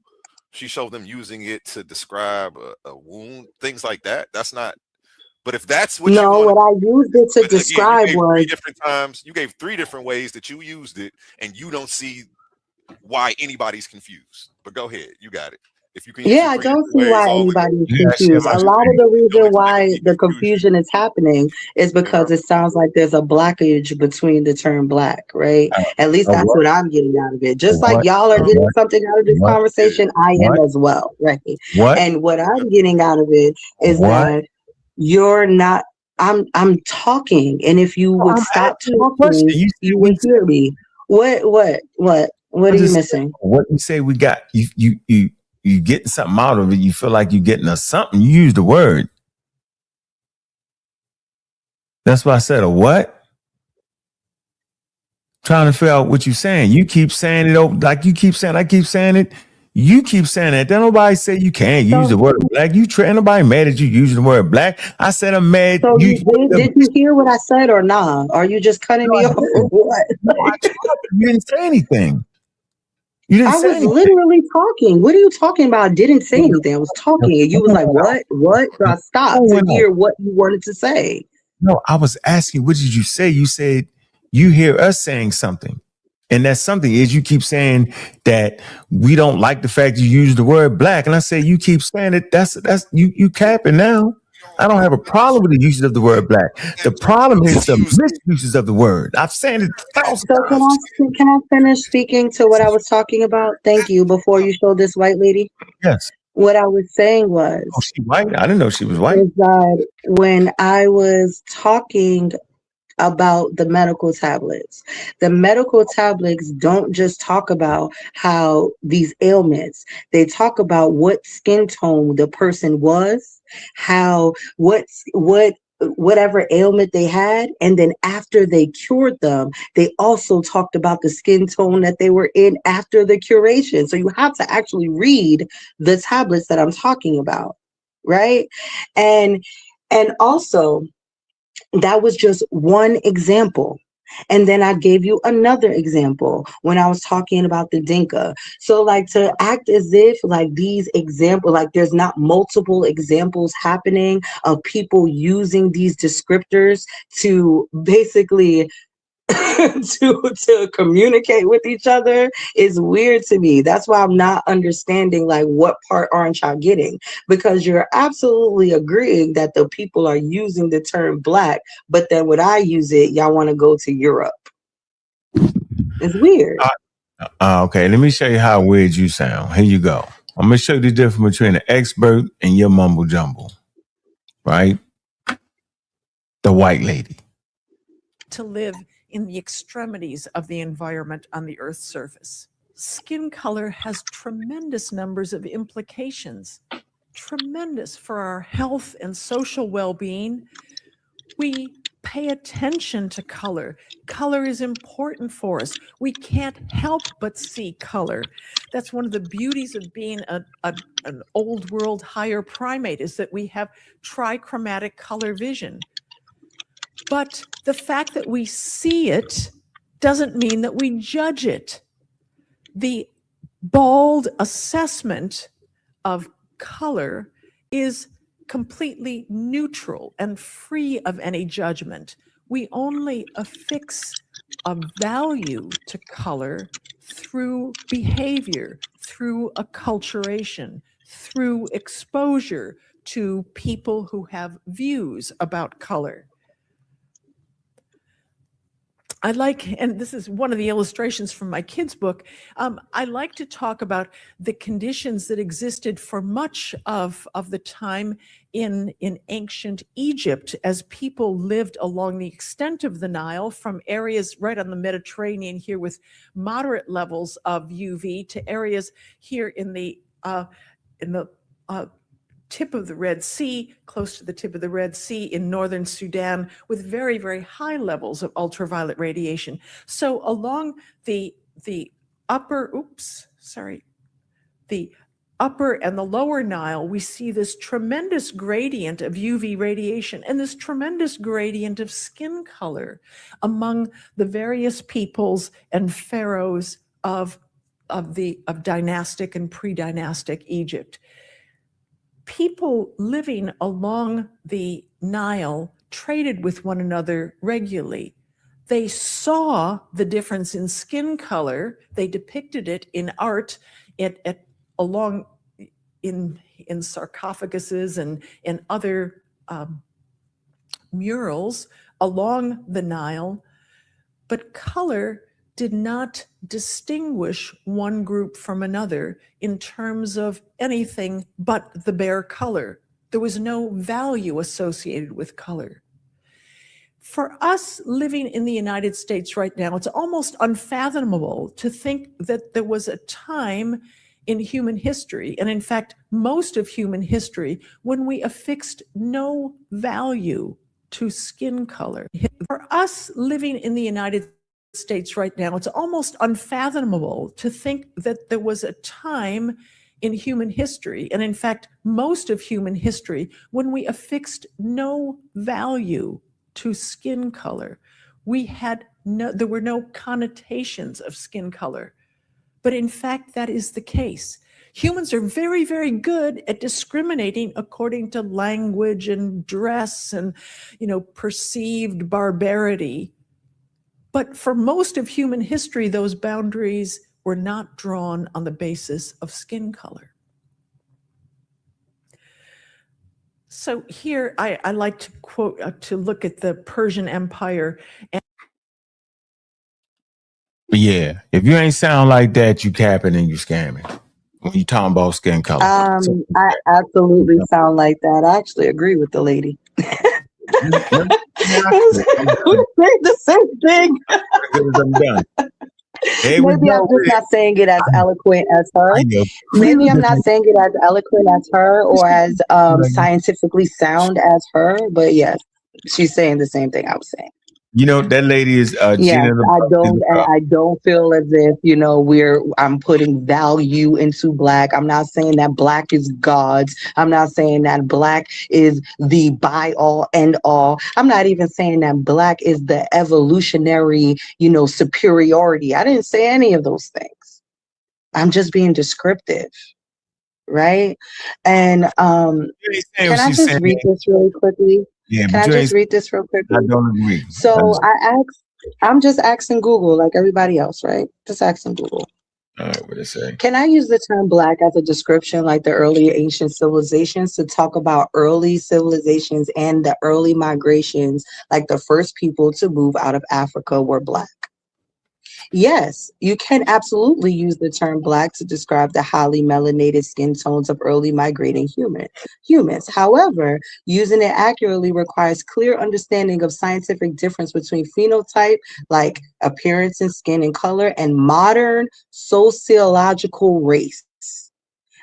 Speaker 15: She showed them using it to describe a wound, things like that. That's not. But if that's what you want,
Speaker 13: what I used it to describe
Speaker 15: you gave
Speaker 13: was
Speaker 15: 3 different times. You gave 3 different ways that you used it, and you don't see why anybody's confused. But go ahead, you got it. If you can use it
Speaker 13: I
Speaker 15: 3
Speaker 13: don't
Speaker 15: different
Speaker 13: see
Speaker 15: ways,
Speaker 13: why
Speaker 15: all
Speaker 13: anybody is
Speaker 12: Yeah, share
Speaker 13: confused.
Speaker 12: my
Speaker 13: A lot of
Speaker 12: screen.
Speaker 13: the reason why the confusion is happening is because it sounds like there's a blockage between the term black, right? At least
Speaker 12: A
Speaker 13: that's
Speaker 12: what?
Speaker 13: what I'm getting out of it.
Speaker 12: A
Speaker 13: Just like
Speaker 12: what?
Speaker 13: y'all are
Speaker 12: A
Speaker 13: getting
Speaker 12: what?
Speaker 13: something out of this
Speaker 12: What?
Speaker 13: conversation, I am
Speaker 12: What?
Speaker 13: as well, right?
Speaker 12: What?
Speaker 13: And what I'm getting out of it is
Speaker 12: What?
Speaker 13: that you're not I'm talking, and if you would
Speaker 12: I'm
Speaker 13: stop
Speaker 12: asking you a question.
Speaker 13: talking,
Speaker 12: You said
Speaker 13: you
Speaker 12: we
Speaker 13: would hear me. What
Speaker 12: I
Speaker 13: are you
Speaker 12: just
Speaker 13: missing?
Speaker 12: what you say we got you getting something out of it. You feel like you're getting a something. You use the word. That's why I said a what? Trying to figure out what you're saying. You keep saying it over like you keep saying, I keep saying it. You keep saying that. Then nobody say you can't use the word black. You ain't nobody mad at you using the word black. I said I'm mad.
Speaker 13: So did you hear what I said or not? Are you just cutting me off or what?
Speaker 12: You didn't say anything. You didn't
Speaker 13: I
Speaker 12: say
Speaker 13: was
Speaker 12: anything.
Speaker 13: literally talking. What are you talking about? I didn't say anything. I was talking and you was like, what? So I stopped to hear what you wanted to say.
Speaker 12: No, I was asking, what did you say? You said you hear us saying something. And that something is you keep saying that we don't like the fact you use the word black. And I say you keep saying it. That's you capping now. I don't have a problem with the usage of the word black. The problem is the misuses of the word. I've said it 1,000
Speaker 13: So
Speaker 12: times.
Speaker 13: can I finish speaking to what I was talking about? Thank you. Before you show this white lady.
Speaker 12: Yes.
Speaker 7: What I was saying was
Speaker 12: Oh, she white? I didn't know she was white.
Speaker 7: is that when I was talking about the medical tablets don't just talk about how these ailments, they talk about what skin tone the person was, how whatever ailment they had, and then after they cured them, they also talked about the skin tone that they were in after the curation. So you have to actually read the tablets that I'm talking about, right? And also, that was just one example. And then I gave you another example when I was talking about the Dinka. So, like, to act as if like these examples, like there's not multiple examples happening of people using these descriptors to basically to communicate with each other is weird to me. That's why I'm not understanding like what part aren't y'all getting, because you're absolutely agreeing that the people are using the term black, but then when I use it, y'all want to go to Europe. It's weird.
Speaker 12: Okay, let me show you how weird you sound. Here you go. I'm gonna show you the difference between an expert and your mumble jumble. Right? The white lady.
Speaker 9: To live in the extremities of the environment on the Earth's surface. Skin color has tremendous numbers of implications, tremendous for our health and social well-being. We pay attention to color. Color is important for us. We can't help but see color. That's one of the beauties of being an old world higher primate, is that we have trichromatic color vision. But the fact that we see it doesn't mean that we judge it. The bald assessment of color is completely neutral and free of any judgment. We only affix a value to color through behavior, through acculturation, through exposure to people who have views about color. I like, and this is one of the illustrations from my kids' book, I like to talk about the conditions that existed for much of the time in ancient Egypt, as people lived along the extent of the Nile, from areas right on the Mediterranean here with moderate levels of UV to areas here in the tip of the Red Sea, close to the tip of the Red Sea in northern Sudan, with very, very high levels of ultraviolet radiation. So along the upper and the lower Nile, we see this tremendous gradient of UV radiation and this tremendous gradient of skin color among the various peoples and pharaohs of dynastic and pre-dynastic Egypt. People living along the Nile traded with one another regularly. They saw the difference in skin color. They depicted it in art, in sarcophaguses and in other murals along the Nile. But color did not distinguish one group from another in terms of anything but the bare color. There was no value associated with color. For us living in the United States right now, it's almost unfathomable to think that there was a time in human history, and in fact, most of human history, when we affixed no value to skin color. For us living in the United States right now, it's almost unfathomable to think that there was a time in human history, and in fact, most of human history, when we affixed no value to skin color. There were no connotations of skin color. But in fact, that is the case. Humans are very, very good at discriminating according to language and dress and, perceived barbarity. But for most of human history, those boundaries were not drawn on the basis of skin color. So here, I like to quote, to look at the Persian Empire.
Speaker 12: Yeah, if you ain't sound like that, you capping and you scamming. when you talking about skin color. So,
Speaker 13: I absolutely sound like that. I actually agree with the lady. We say the same thing.
Speaker 12: I'm done.
Speaker 13: Maybe I'm just not saying it as eloquent as her. Maybe I'm not saying it as eloquent as her or as scientifically sound as her. But yes, she's saying the same thing I was saying.
Speaker 12: You know, that lady is
Speaker 13: Yes,
Speaker 12: Gina.
Speaker 13: I don't feel as if, I'm putting value into black. I'm not saying that black is God's. I'm not saying that black is the by all end all. I'm not even saying that black is the evolutionary, superiority. I didn't say any of those things. I'm just being descriptive, right? And can I just read this really quickly?
Speaker 12: Yeah,
Speaker 13: Can I just read this real quickly?
Speaker 12: I don't agree.
Speaker 13: So I'm just asking Google like everybody else, right? Just asking Google.
Speaker 12: All right, what it say?
Speaker 13: Can I use the term black as a description like the earlier ancient civilizations to talk about early civilizations and the early migrations, like the first people to move out of Africa were black? Yes, you can absolutely use the term black to describe the highly melanated skin tones of early migrating humans. However, using it accurately requires clear understanding of scientific difference between phenotype, like appearance and skin and color, and modern sociological race.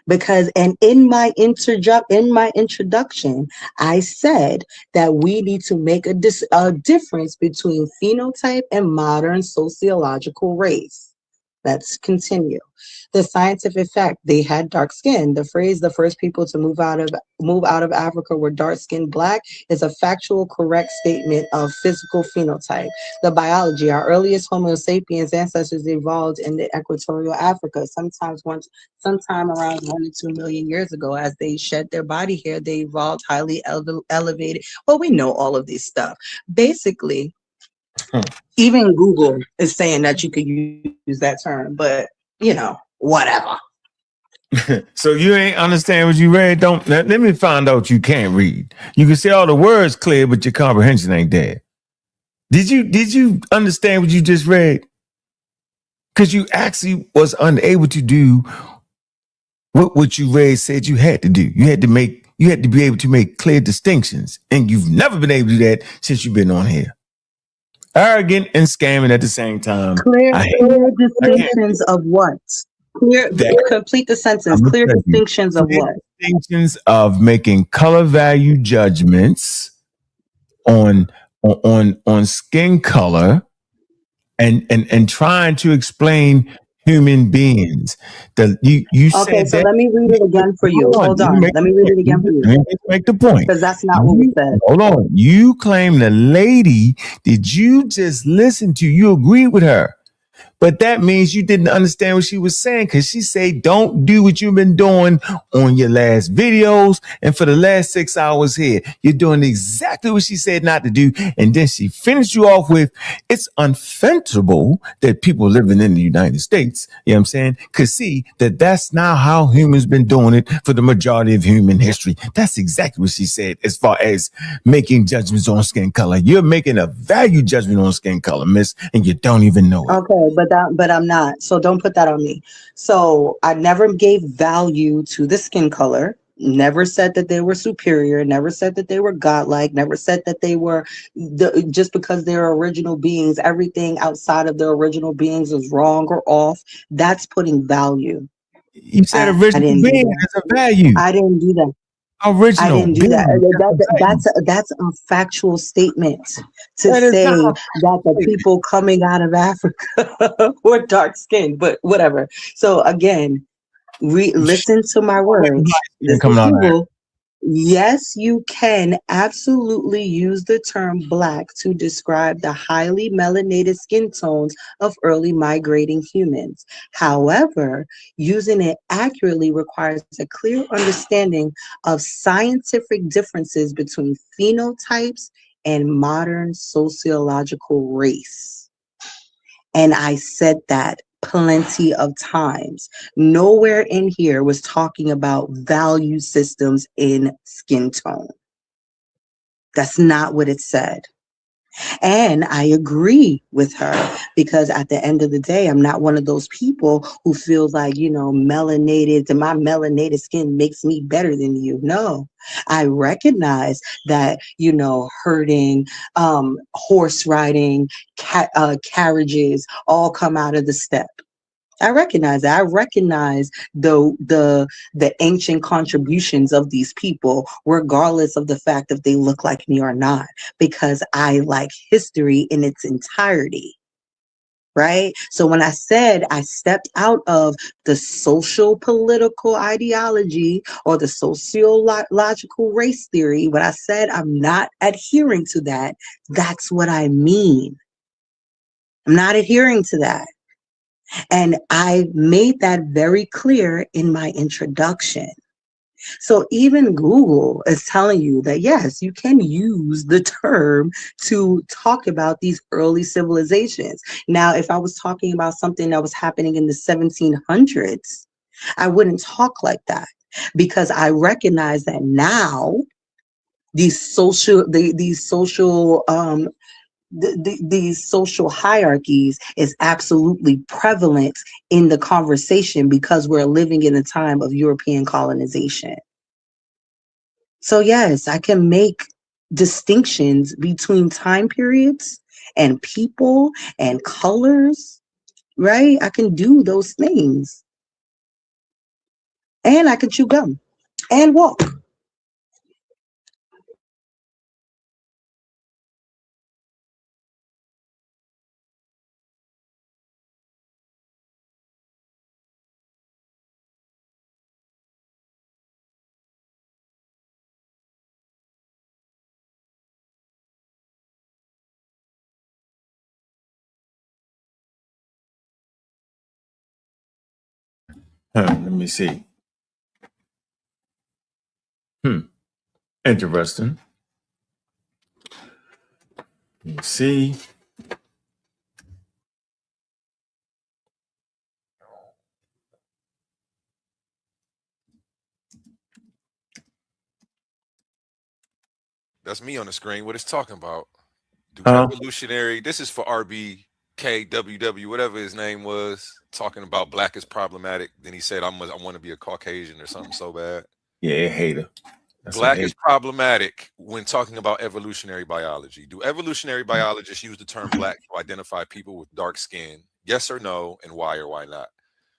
Speaker 13: Because, and in my introduction, I said that we need to make a difference between phenotype and modern sociological race. Let's continue. The scientific fact, they had dark skin. The phrase, the first people to move out of Africa were dark-skinned black, is a factual, correct statement of physical phenotype. The biology, our earliest Homo sapiens ancestors evolved in the equatorial Africa, sometime around 1 to 2 million years ago. As they shed their body hair, they evolved highly elevated. Well, we know all of this stuff. Basically, even Google is saying that you could use that term, but whatever.
Speaker 12: So you ain't understand what you read? Don't let me find out you can't read. You can say all the words clear, but your comprehension ain't there. Did you understand what you just read? Because you actually was unable to do what you read said you had to do. You had to be able to make clear distinctions. And you've never been able to do that since you've been on here. Arrogant and scamming at the same time.
Speaker 13: Clear distinctions of what? Complete the sentence. Clear distinctions of what?
Speaker 12: Distinctions of making color value judgments on skin color and trying to explain human beings. You said
Speaker 13: okay, so
Speaker 12: that,
Speaker 13: let me read it again for you. Hold on. Let me read it again for you.
Speaker 12: Let me make the point.
Speaker 13: Because that's not what we said.
Speaker 12: Hold on. You claim the lady, did you just listen to? You agreed with her. But that means you didn't understand what she was saying, because she said, don't do what you've been doing on your last videos and for the last 6 hours here. You're doing exactly what she said not to do. And then she finished you off with, it's unthinkable that people living in the United States, you know what I'm saying, could see that that's not how humans been doing it for the majority of human history. That's exactly what she said as far as making judgments on skin color. You're making a value judgment on skin color, miss, and you don't even know it.
Speaker 13: Okay, but I'm not. So don't put that on me. So I never gave value to the skin color. Never said that they were superior. Never said that they were godlike. Never said that they were just because they're original beings. Everything outside of their original beings is wrong or off. That's putting value.
Speaker 12: You said original being has a value.
Speaker 13: I didn't do that.
Speaker 12: Original.
Speaker 13: I didn't do that. That's a factual statement to say that the people coming out of Africa were dark skinned, but whatever. So again, listen to my words. Yes, you can absolutely use the term black to describe the highly melanated skin tones of early migrating humans. However, using it accurately requires a clear understanding of scientific differences between phenotypes and modern sociological race. And I said that plenty of times. Nowhere in here was talking about value systems in skin tone. That's not what it said. And I agree with her because at the end of the day, I'm not one of those people who feels like, melanated and my melanated skin makes me better than you. No, I recognize that, herding, horse riding, carriages all come out of the steppe. I recognize that. I recognize the ancient contributions of these people, regardless of the fact if they look like me or not, because I like history in its entirety. Right? So when I said I stepped out of the social political ideology or the sociological race theory, when I said I'm not adhering to that, that's what I mean. I'm not adhering to that. And I made that very clear in my introduction. So even Google is telling you that, yes, you can use the term to talk about these early civilizations. Now, if I was talking about something that was happening in the 1700s, I wouldn't talk like that because I recognize that now these social these social hierarchies is absolutely prevalent in the conversation because we're living in a time of European colonization. So yes, I can make distinctions between time periods and people and colors, right? I can do those things. And I can chew gum and walk.
Speaker 8: Let me see. Interesting. Let me see.
Speaker 15: That's me on the screen. What it's talking about? Do
Speaker 8: Huh?
Speaker 15: evolutionary? This is for RBKWW, whatever his name was, talking about black is problematic. Then he said, I want to be a Caucasian or something so bad.
Speaker 8: Yeah, hater. That's a
Speaker 15: Black is
Speaker 8: hate.
Speaker 15: problematic when talking about evolutionary biology. Do evolutionary biologists use the term black to identify people with dark skin? Yes or no, and why or why not?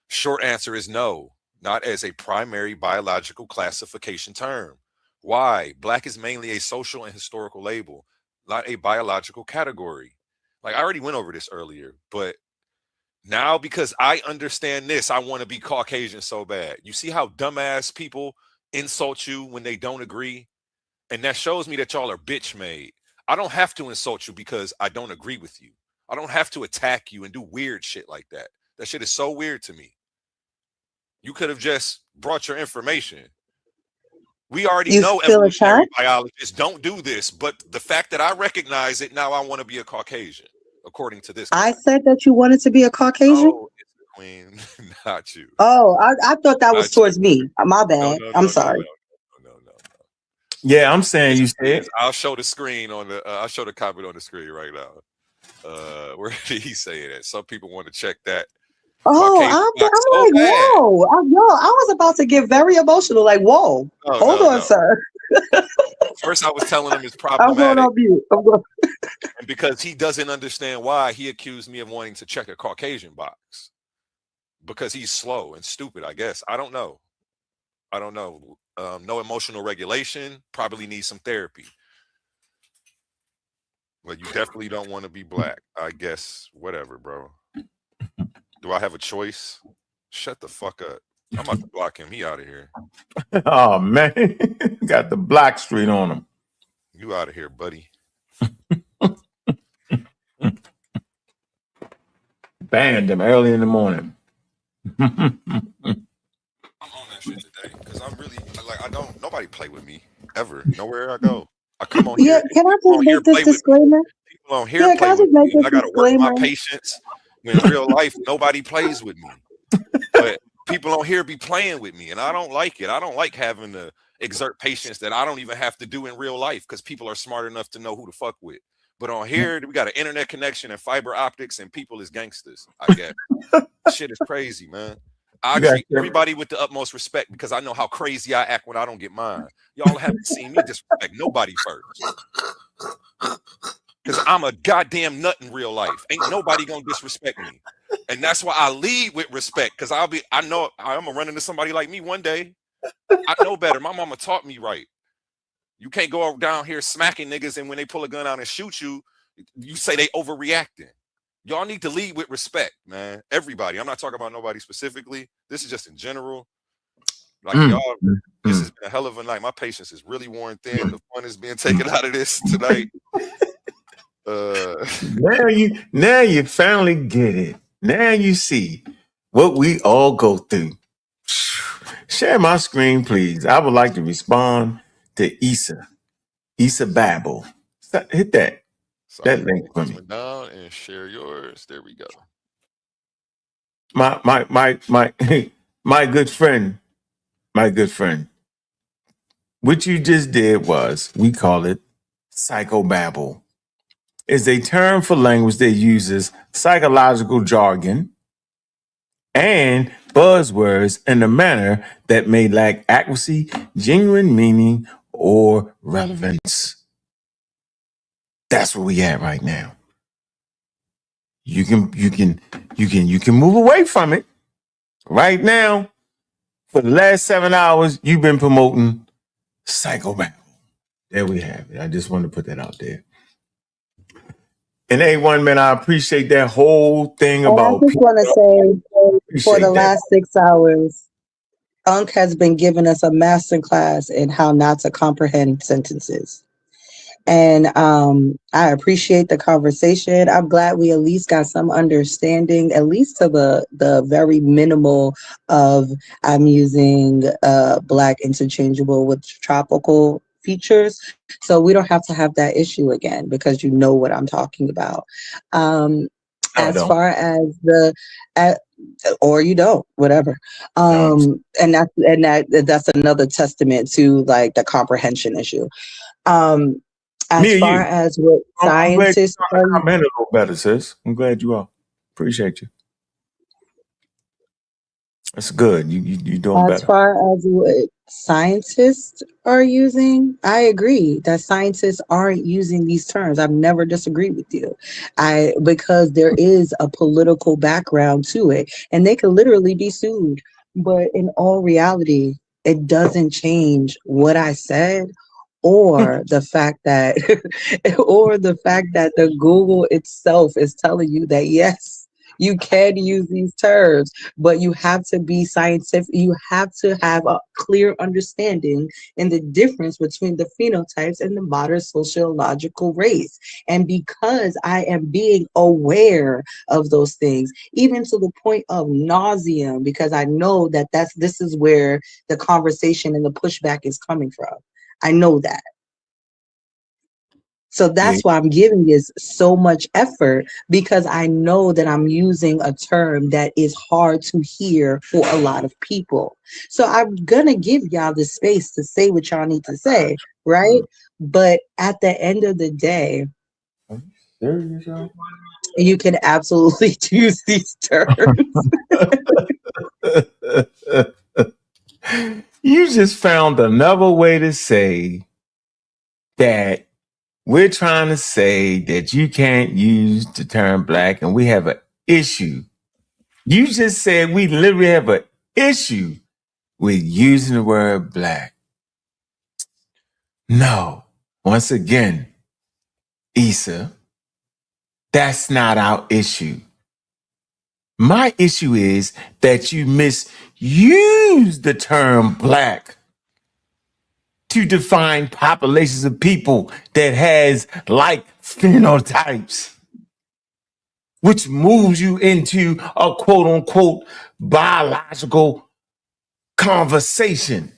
Speaker 15: Short answer is no, not as a primary biological classification term. Why? Black is mainly a social and historical label, not a biological category. Like I already went over this earlier, but now because I understand this, I want to be Caucasian so bad. You see how dumbass people insult you when they don't agree? And that shows me that y'all are bitch made. I don't have to insult you because I don't agree with you. I don't have to attack you and do weird shit like that. That shit is so weird to me. You could have just brought your information. We already
Speaker 13: You
Speaker 15: know
Speaker 13: feel
Speaker 15: evolutionary
Speaker 13: attacked?
Speaker 15: biologists don't do this, but the fact that I recognize it now, I want to be a Caucasian, according to this guy.
Speaker 13: I said that you wanted to be a Caucasian?
Speaker 15: No, it's the queen, not you.
Speaker 13: Oh, I thought that was
Speaker 15: Not you.
Speaker 13: towards me. My
Speaker 15: No,
Speaker 13: bad.
Speaker 15: no,
Speaker 13: I'm
Speaker 15: no, no,
Speaker 13: sorry.
Speaker 15: no.
Speaker 8: Yeah, I'm saying you said.
Speaker 15: I'll show the screen on the. I'll show the comment on the screen right now. Where did he say it at? Some people want to check that
Speaker 13: Oh,
Speaker 15: Caucasian box
Speaker 13: I'm
Speaker 15: so
Speaker 13: like,
Speaker 15: bad.
Speaker 13: whoa, I was about to get very emotional. Like, whoa,
Speaker 15: No,
Speaker 13: hold
Speaker 15: no,
Speaker 13: on,
Speaker 15: no.
Speaker 13: sir.
Speaker 15: First, I was telling him it's
Speaker 13: I'm going
Speaker 15: problematic,
Speaker 13: on mute. I'm going.
Speaker 15: and because he doesn't understand why, he accused me of wanting to check a Caucasian box because he's slow and stupid. I guess I don't know. I don't know. No emotional regulation. Probably needs some therapy. But you definitely don't want to be black. I guess whatever, bro. Do I have a choice? Shut the fuck up. I'm about to block him. He out of here.
Speaker 8: Oh man, got the Black Street on him.
Speaker 15: You out of here, buddy.
Speaker 8: Banned him early in the morning.
Speaker 15: I'm on that shit today because I'm really like I don't. Nobody play with me ever. Nowhere I go. I come on
Speaker 13: Yeah,
Speaker 15: here.
Speaker 13: can I
Speaker 15: People
Speaker 13: just
Speaker 15: on here
Speaker 13: make this
Speaker 15: play with me.
Speaker 13: disclaimer?
Speaker 15: People on here
Speaker 13: Yeah, can
Speaker 15: play
Speaker 13: I
Speaker 15: with
Speaker 13: just make
Speaker 15: me, and
Speaker 13: this
Speaker 15: I got to work my
Speaker 13: disclaimer?
Speaker 15: patience. When in real life, nobody plays with me. But people on here be playing with me, and I don't like it. I don't like having to exert patience that I don't even have to do in real life because people are smart enough to know who to fuck with. But on here, we got an internet connection and fiber optics, and people is gangsters. I guess shit is crazy, man. I
Speaker 8: You got
Speaker 15: treat everybody with the utmost respect because I know how crazy I act when I don't get mine. Y'all haven't seen me disrespect nobody first. Because I'm a goddamn nut in real life. Ain't nobody gonna disrespect me. And that's why I lead with respect. Because I know I'm gonna run into somebody like me one day. I know better. My mama taught me right. You can't go down here smacking niggas, and when they pull a gun out and shoot you, you say they overreacting. Y'all need to lead with respect, man. Everybody. I'm not talking about nobody specifically. This is just in general. Like y'all, this has been a hell of a night. My patience is really worn thin. The fun is being taken out of this tonight.
Speaker 8: Now you finally get it. Now you see what we all go through. Share my screen, please. I would like to respond to Issa Babel. Hit that link for me.
Speaker 15: Down and share yours. There we go.
Speaker 8: My my good friend. What you just did was, we call it psychobabble. It's a term for language that uses psychological jargon and buzzwords in a manner that may lack accuracy, genuine meaning, or relevance. That's where we at right now. You can move away from it. Right now, for the last 7 hours, you've been promoting psychobabble. There we have it. I just wanted to put that out there. And A1, man, I appreciate that whole thing
Speaker 13: And I
Speaker 8: about
Speaker 13: just want to say, for
Speaker 8: appreciate
Speaker 13: the
Speaker 8: that.
Speaker 13: last 6 hours, Ankh has been giving us a masterclass in how not to comprehend sentences. And I appreciate the conversation. I'm glad we at least got some understanding, at least to the very minimal of I'm using Black interchangeable with tropical features. So we don't have to have that issue again because you know what I'm talking about. As far as or you don't, whatever. And that's another testament to like the comprehension issue. As far as what scientists
Speaker 8: I'm glad you comprehend a little better, sis. I'm glad you are. Appreciate you. That's good. You doing
Speaker 13: As
Speaker 8: better.
Speaker 13: far as what scientists are using, I agree that scientists aren't using these terms. I've never disagreed with you. Because there is a political background to it, and they could literally be sued. But in all reality, it doesn't change what I said or the fact that the Google itself is telling you that yes, you can use these terms, but you have to be scientific. You have to have a clear understanding in the difference between the phenotypes and the modern sociological race. And because I am being aware of those things, even to the point of nausea, because I know that this is where the conversation and the pushback is coming from. I know that. So that's why I'm giving this so much effort, because I know that I'm using a term that is hard to hear for a lot of people. So I'm gonna give y'all the space to say what y'all need to say, right? But at the end of the day, you can absolutely use these terms.
Speaker 8: You just found another way to say that we're trying to say that you can't use the term Black and we have an issue. You just said we literally have an issue with using the word Black. No, once again, Issa, that's not our issue. My issue is that you misuse the term Black to define populations of people that has like phenotypes, which moves you into a quote unquote biological conversation,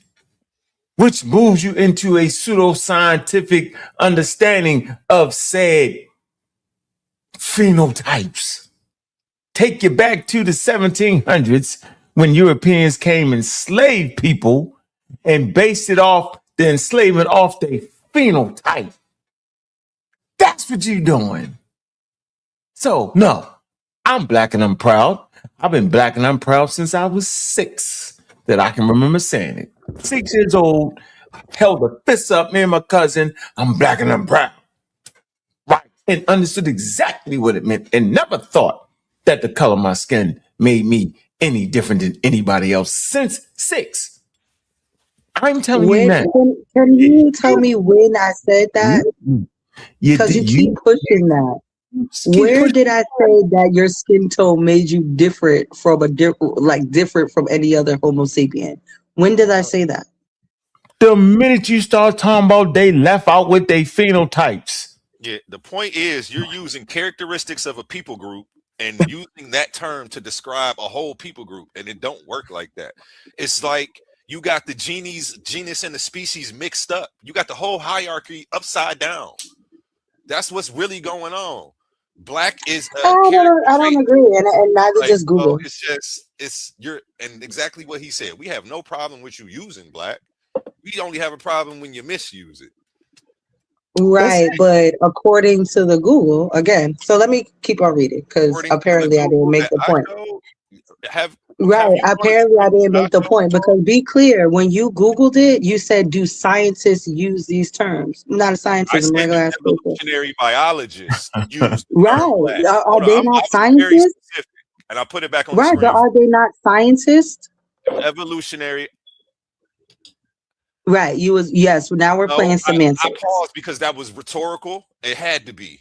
Speaker 8: which moves you into a pseudoscientific understanding of said phenotypes. Take you back to the 1700s when Europeans came and enslaved people and based it off the enslavement off their phenotype. That's what you're doing. So, no, I'm black and I'm proud. I've been black and I'm proud since I was 6, that I can remember saying it. 6 years old, held a fist up, me and my cousin, I'm black and I'm proud. Right. And understood exactly what it meant and never thought that the color of my skin made me any different than anybody else since 6. I'm telling you
Speaker 13: When
Speaker 8: now.
Speaker 13: can you tell me when I said that? Because you keep
Speaker 8: You
Speaker 13: pushing that. Where did I say that your skin tone made you different from different from any other Homo sapien? When did I say that?
Speaker 8: the minute you start talking about they left out with their phenotypes.
Speaker 15: Yeah, the point is you're using characteristics of a people group and using that term to describe a whole people group, and it don't work like that. It's like you got the genus and the species mixed up. You got the whole hierarchy upside down. That's what's really going on. Black is a character
Speaker 13: I
Speaker 15: trait.
Speaker 13: don't agree, and neither
Speaker 15: Like,
Speaker 13: does Google.
Speaker 15: it's you're and exactly what he said. We have no problem with you using black. We only have a problem when you misuse it.
Speaker 13: Right, but according to the Google, again, so let me keep on reading because
Speaker 15: According to the
Speaker 13: apparently I didn't
Speaker 15: Google
Speaker 13: make
Speaker 15: that
Speaker 13: the
Speaker 15: I
Speaker 13: point.
Speaker 15: know, have
Speaker 13: Right,
Speaker 15: you run
Speaker 13: apparently I didn't make the
Speaker 15: I
Speaker 13: point because be clear, when you Googled it, you said, do scientists use these terms? I'm not a scientist, I'm a
Speaker 15: said
Speaker 13: regular
Speaker 15: do
Speaker 13: ass person.
Speaker 15: evolutionary biologists use the
Speaker 13: Right,
Speaker 15: term black.
Speaker 13: are
Speaker 15: Hold on,
Speaker 13: they
Speaker 15: I
Speaker 13: not
Speaker 15: was very
Speaker 13: scientists?
Speaker 15: specific, and I put it back on the
Speaker 13: Right, but
Speaker 15: screen.
Speaker 13: are they not scientists?
Speaker 15: Evolutionary.
Speaker 13: Right, yes, now we're
Speaker 15: No,
Speaker 13: playing
Speaker 15: I
Speaker 13: semantics.
Speaker 15: paused because that was rhetorical. It had to be.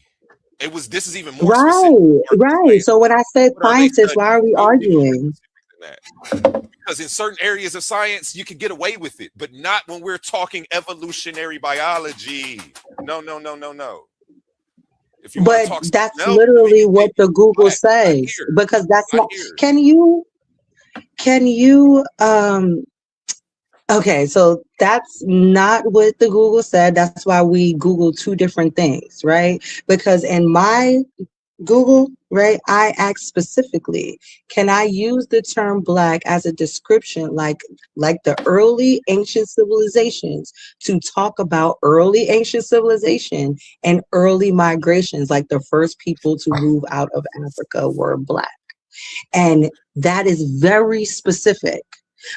Speaker 15: It was. This is even more specific.
Speaker 13: Right. So when I said
Speaker 15: What are they
Speaker 13: scientists, why are we
Speaker 15: studying?
Speaker 13: arguing?
Speaker 15: Because in certain areas of science, you can get away with it, but not when we're talking evolutionary biology. No. If you want to
Speaker 13: But
Speaker 15: talk
Speaker 13: that's
Speaker 15: something else,
Speaker 13: literally what the Google says because that's not. Can you okay, so that's not what the Google said. That's why we Google two different things, right? Because in my Google, right, I asked specifically, can I use the term black as a description like the early ancient civilizations to talk about early ancient civilization and early migrations, like the first people to move out of Africa were black. And that is very specific,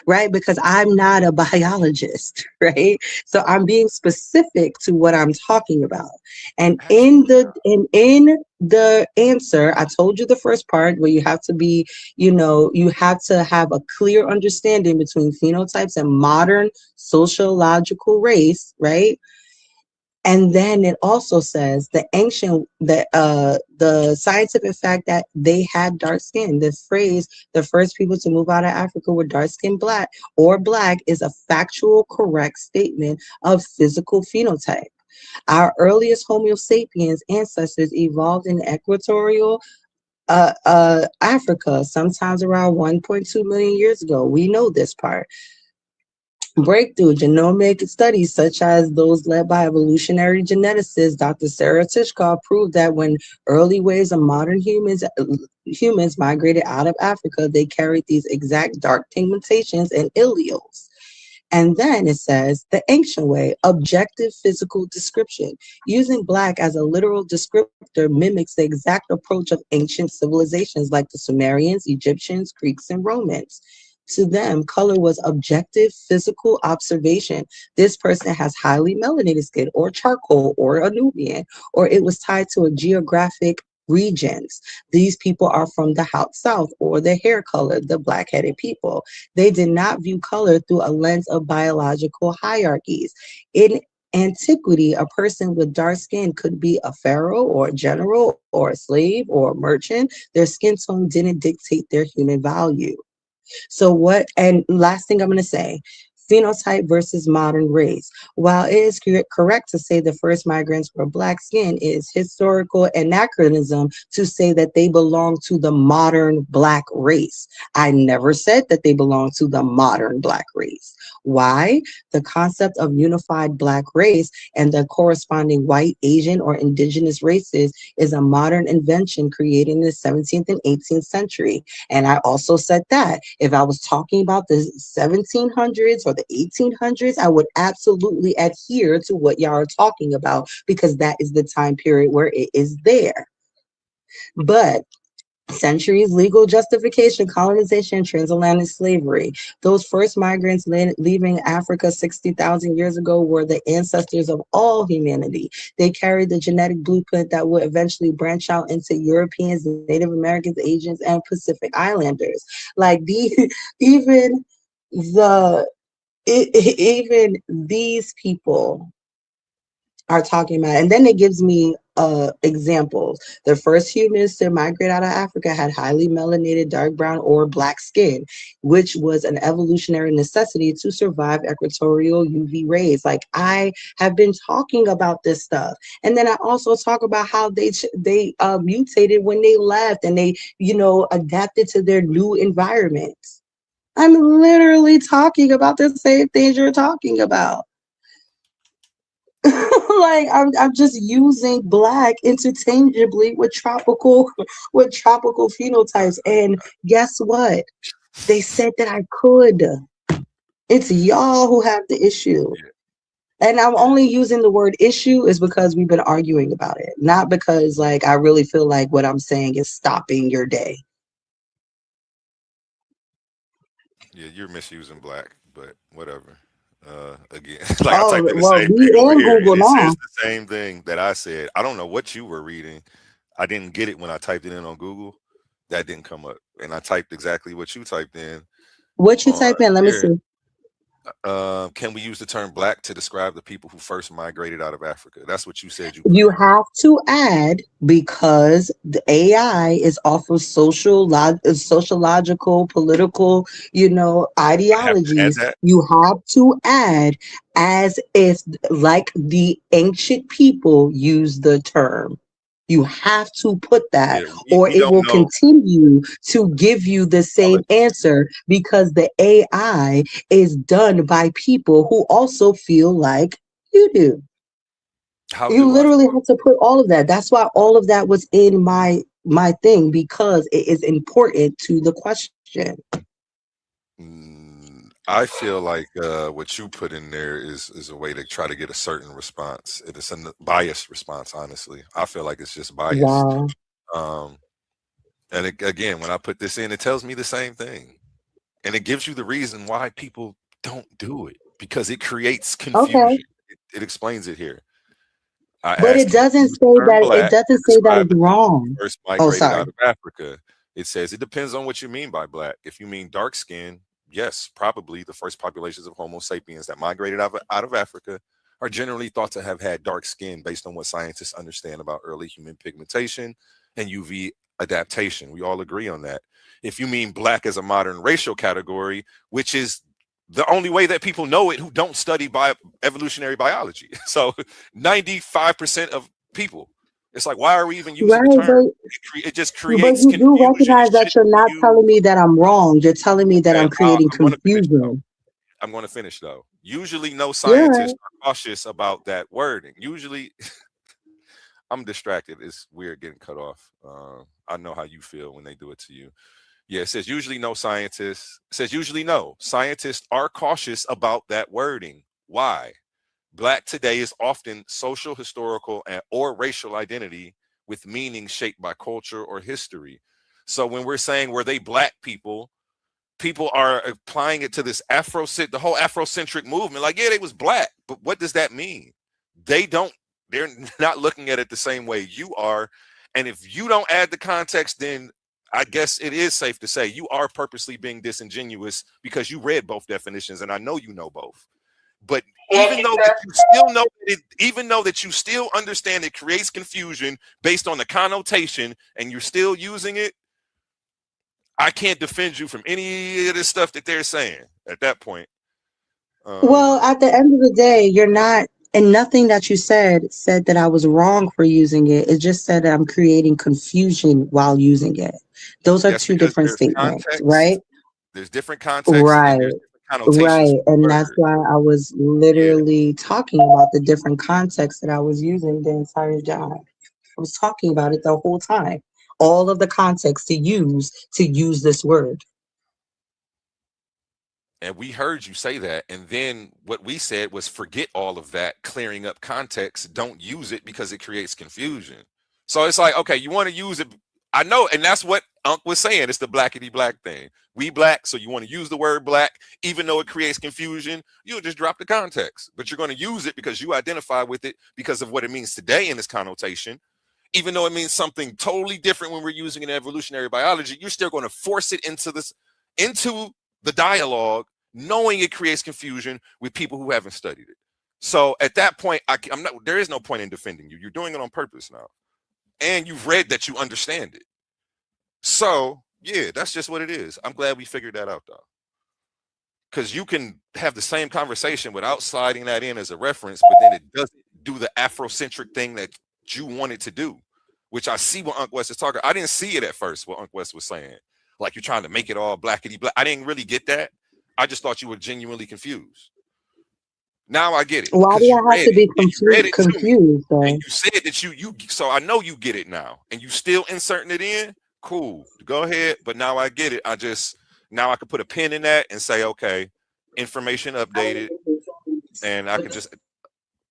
Speaker 13: right? Because I'm not a biologist, right? So I'm being specific to what I'm talking about. And in the answer, I told you the first part where you have to be, you have to have a clear understanding between phenotypes and modern sociological race, right? And then it also says the scientific fact that they had dark skin. The phrase, the first people to move out of Africa were dark skinned black or black, is a factual, correct statement of physical phenotype. Our earliest Homo sapiens ancestors evolved in equatorial Africa, sometimes around 1.2 million years ago. We know this part. Breakthrough genomic studies, such as those led by evolutionary geneticist Dr. Sarah Tishkoff, proved that when early waves of modern humans migrated out of Africa, they carried these exact dark pigmentations and alleles. And then it says the ancient way, objective physical description. Using black as a literal descriptor mimics the exact approach of ancient civilizations like the Sumerians, Egyptians, Greeks, and Romans. To them, color was objective physical observation. This person has highly melanated skin or charcoal or a Nubian, or it was tied to a geographic regions. These people are from the South, or the hair color, the black-headed people. They did not view color through a lens of biological hierarchies. In antiquity, a person with dark skin could be a pharaoh or a general or a slave or a merchant. Their skin tone didn't dictate their human value. So what, and last thing I'm going to say, phenotype versus modern race. While it is correct to say the first migrants were black skin, it is historical anachronism to say that they belong to the modern black race. I never said that they belong to the modern black race. Why? The concept of unified black race and the corresponding white, Asian, or indigenous races is a modern invention created in the 17th and 18th century. And I also said that if I was talking about the 1700s or the 1800s, I would absolutely adhere to what y'all are talking about because that is the time period where it is there. But centuries, legal justification, colonization, transatlantic slavery. Those first migrants leaving Africa 60,000 years ago were the ancestors of all humanity. They carried the genetic blueprint that would eventually branch out into Europeans, Native Americans, Asians, and Pacific Islanders. Like even the even these people are talking about, and then it gives me examples. The first humans to migrate out of Africa had highly melanated, dark brown, or black skin, which was an evolutionary necessity to survive equatorial UV rays. Like, I have been talking about this stuff, and then I also talk about how they mutated when they left, and they adapted to their new environments. I'm literally talking about the same things you're talking about. Like, I'm just using black interchangeably with tropical phenotypes. And guess what? They said that I could. It's y'all who have the issue. And I'm only using the word issue is because we've been arguing about it, not because like I really feel like what I'm saying is stopping your day.
Speaker 15: Yeah, you're misusing black, but whatever. Again, like I
Speaker 13: Oh,
Speaker 15: typed in the
Speaker 13: well,
Speaker 15: same
Speaker 13: me
Speaker 15: thing over
Speaker 13: and
Speaker 15: here, and
Speaker 13: Google
Speaker 15: it says
Speaker 13: now.
Speaker 15: the same thing that I said. I don't know what you were reading. I didn't get it when I typed it in on Google. That didn't come up, and I typed exactly what you typed in
Speaker 13: What you
Speaker 15: on
Speaker 13: type in? Let me
Speaker 15: here.
Speaker 13: see.
Speaker 15: Can we use the term black to describe the people who first migrated out of Africa? That's what you said you put
Speaker 13: You
Speaker 15: in.
Speaker 13: have to add, because the AI is off of sociological, political,
Speaker 15: I have to add
Speaker 13: ideologies.
Speaker 15: that.
Speaker 13: You have to add as if like the ancient people use the term. You have to put that,
Speaker 15: Yeah,
Speaker 13: or
Speaker 15: we
Speaker 13: it
Speaker 15: don't
Speaker 13: will
Speaker 15: know.
Speaker 13: continue to give you the same answer because the AI is done by people who also feel like you do.
Speaker 15: How
Speaker 13: You
Speaker 15: do I
Speaker 13: literally
Speaker 15: feel?
Speaker 13: have to put all of that. That's why all of that was in my thing, because it is important to the question.
Speaker 15: I feel like what you put in there is a way to try to get a certain response. It is a biased response, honestly. I feel like it's just biased.
Speaker 13: Wow.
Speaker 15: Um, and again, when I put this in, it tells me the same thing, and it gives you the reason why people don't do it because it creates
Speaker 13: Okay.
Speaker 15: confusion. It explains it here. I
Speaker 13: But
Speaker 15: asked, can you use the term
Speaker 13: it
Speaker 15: black to
Speaker 13: doesn't say that
Speaker 15: describe
Speaker 13: it's
Speaker 15: the people who
Speaker 13: wrong.
Speaker 15: first
Speaker 13: Oh,
Speaker 15: migrated out
Speaker 13: sorry.
Speaker 15: of Africa? It says it depends on what you mean by black. If you mean dark skin, yes, probably the first populations of Homo sapiens that migrated out of Africa are generally thought to have had dark skin based on what scientists understand about early human pigmentation and UV adaptation. We all agree on that. If you mean black as a modern racial category, which is the only way that people know it who don't study evolutionary biology. So 95% of people, it's like, why are we even using the
Speaker 13: Right,
Speaker 15: term? It just
Speaker 13: but
Speaker 15: creates
Speaker 13: you do
Speaker 15: confusion. It
Speaker 13: recognize that you're
Speaker 15: shouldn't be
Speaker 13: not telling
Speaker 15: used.
Speaker 13: me that I'm wrong. You're telling me that
Speaker 15: Okay,
Speaker 13: I'm creating
Speaker 15: I'm going to finish though.
Speaker 13: confusion.
Speaker 15: I'm going to finish though. Usually, no
Speaker 13: You're
Speaker 15: scientists
Speaker 13: right.
Speaker 15: are cautious about that wording. Usually, I'm distracted. It's weird getting cut off. I know how you feel when they do it to you. Yeah, it says usually no scientists. It says usually no scientists are cautious about that wording. Why? Black today is often social, historical, or racial identity with meaning shaped by culture or history. So when we're saying were they black people, people are applying it to this the whole Afrocentric movement. Like, yeah, they was black, but what does that mean? They're not looking at it the same way you are. And if you don't add the context, then I guess it is safe to say you are purposely being disingenuous because you read both definitions, and I know you know both. But even though that you still know even though that you still understand it creates confusion based on the connotation, and you're still using it, I can't defend you from any of this stuff that they're saying at that point.
Speaker 13: Well, at the end of the day, you're not, and nothing that you said that I was wrong for using it. It just said that I'm creating confusion while using it. Those are
Speaker 15: Yes,
Speaker 13: two
Speaker 15: because
Speaker 13: different
Speaker 15: there's
Speaker 13: statements, right?
Speaker 15: context, there's different context, and
Speaker 13: Right,
Speaker 15: there's different connotations
Speaker 13: right.
Speaker 15: for the
Speaker 13: And that's
Speaker 15: word.
Speaker 13: why I was
Speaker 15: Yeah.
Speaker 13: literally talking about the different contexts that I was using the entire time. I was talking about it the whole time. All of the context to use this word.
Speaker 15: And we heard you say that. And then what we said was forget all of that, clearing up context. Don't use it because it creates confusion. So it's like, okay, you want to use it. I know. And that's what Unc was saying. It's the blackity black thing. We black. So you want to use the word black, even though it creates confusion, you'll just drop the context. But you're going to use it because you identify with it because of what it means today in this connotation. Even though it means something totally different when we're using it in evolutionary biology, you're still going to force it into the dialogue, knowing it creates confusion with people who haven't studied it. So at that point, there is no point in defending you. You're doing it on purpose now. And you've read that you understand it. So yeah, that's just what it is. I'm glad we figured that out though. Because you can have the same conversation without sliding that in as a reference, but then it doesn't do the Afrocentric thing that you wanted to do, which I see what Unc West is talking. I didn't see it at first, what Unc West was saying. Like you're trying to make it all blackity black. I didn't really get that. I just thought you were genuinely confused. Now I get it.
Speaker 13: Why do I have to be confused though?
Speaker 15: And you said that you so I know you get it now. And you still inserting it in? Cool. Go ahead. But now I get it. Now I could put a pin in that and say, okay, information updated. And I can just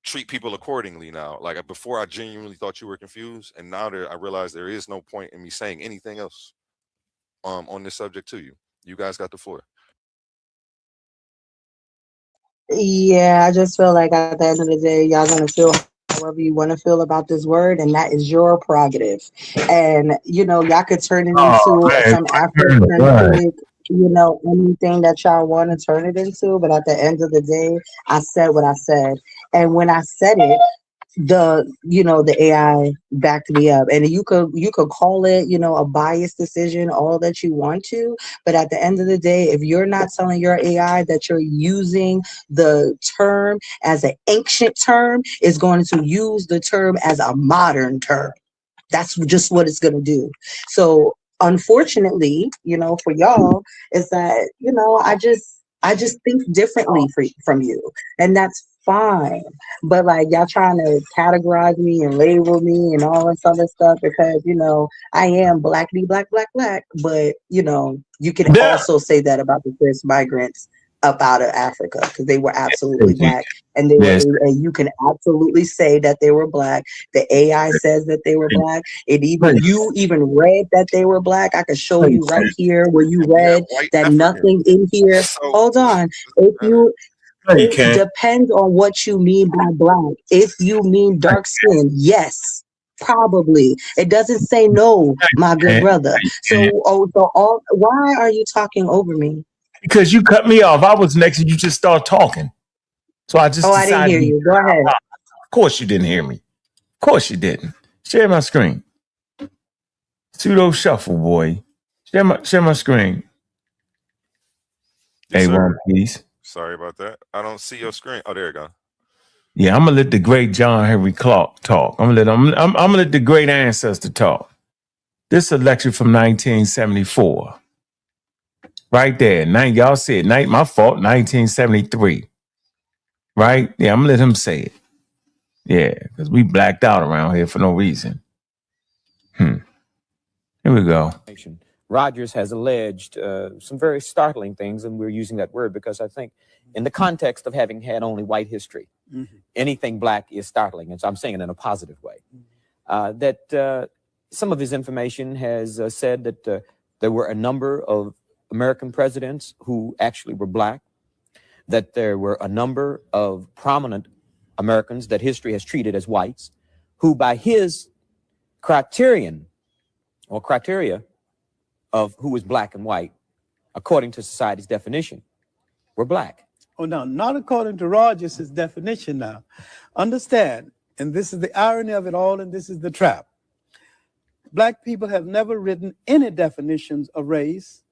Speaker 15: treat people accordingly now. Like before I genuinely thought you were confused. And now I realize there is no point in me saying anything else on this subject to you. You guys got the floor.
Speaker 13: Yeah, I just feel like at the end of the day, y'all gonna feel however you want to feel about this word, and that is your prerogative. And y'all could turn it into some Afrocentric, anything that y'all want to turn it into. But at the end of the day, I said what I said, and when I said it, the AI backed me up. And you could call it a biased decision, all that you want to, but at the end of the day, if you're not telling your AI that you're using the term as an ancient term, it's going to use the term as a modern term. That's just what it's going to do. So unfortunately, for y'all, is that I just think differently from you, and that's fine. But like y'all trying to categorize me and label me and all this other stuff because I am blackity black. But you can also say that about the first migrants up out of Africa because they were absolutely black, and and you can absolutely say that they were black. The AI says that they were black. You even read that they were black. I could show you right here where you read that nothing in here. Hold on. It depends on what you mean by black. If you mean dark skin, yes, probably. It doesn't say no, my good brother. Why are you talking over me?
Speaker 8: Because you cut me off. I was next and you just start talking. So I just decided.
Speaker 13: I didn't hear you. Go ahead.
Speaker 8: Of course you didn't hear me. Of course you didn't. Share my screen. Pseudo shuffle, boy. Share my screen.
Speaker 15: Yes,
Speaker 8: A1, please.
Speaker 15: Sorry about that. I don't see your screen. Oh, there you go.
Speaker 8: Yeah, I'm gonna let the great John Henry Clark talk. I'm gonna let the great ancestor talk. This is a lecture from 1974. Right there. Y'all said, my fault, 1973. Right? Yeah, I'm gonna let him say it. Yeah, because we blacked out around here for no reason. Here we go.
Speaker 10: Rogers has alleged some very startling things, and we're using that word because I think in the context of having had only white history, anything black is startling. And so I'm saying it in a positive way. That some of his information has said that there were a number of American presidents who actually were black, that there were a number of prominent Americans that history has treated as whites, who by his criteria of who was black and white, according to society's definition, were black.
Speaker 17: Oh, no, not according to Rogers' definition now. Understand, and this is the irony of it all, and this is the trap. Black people have never written any definitions of race,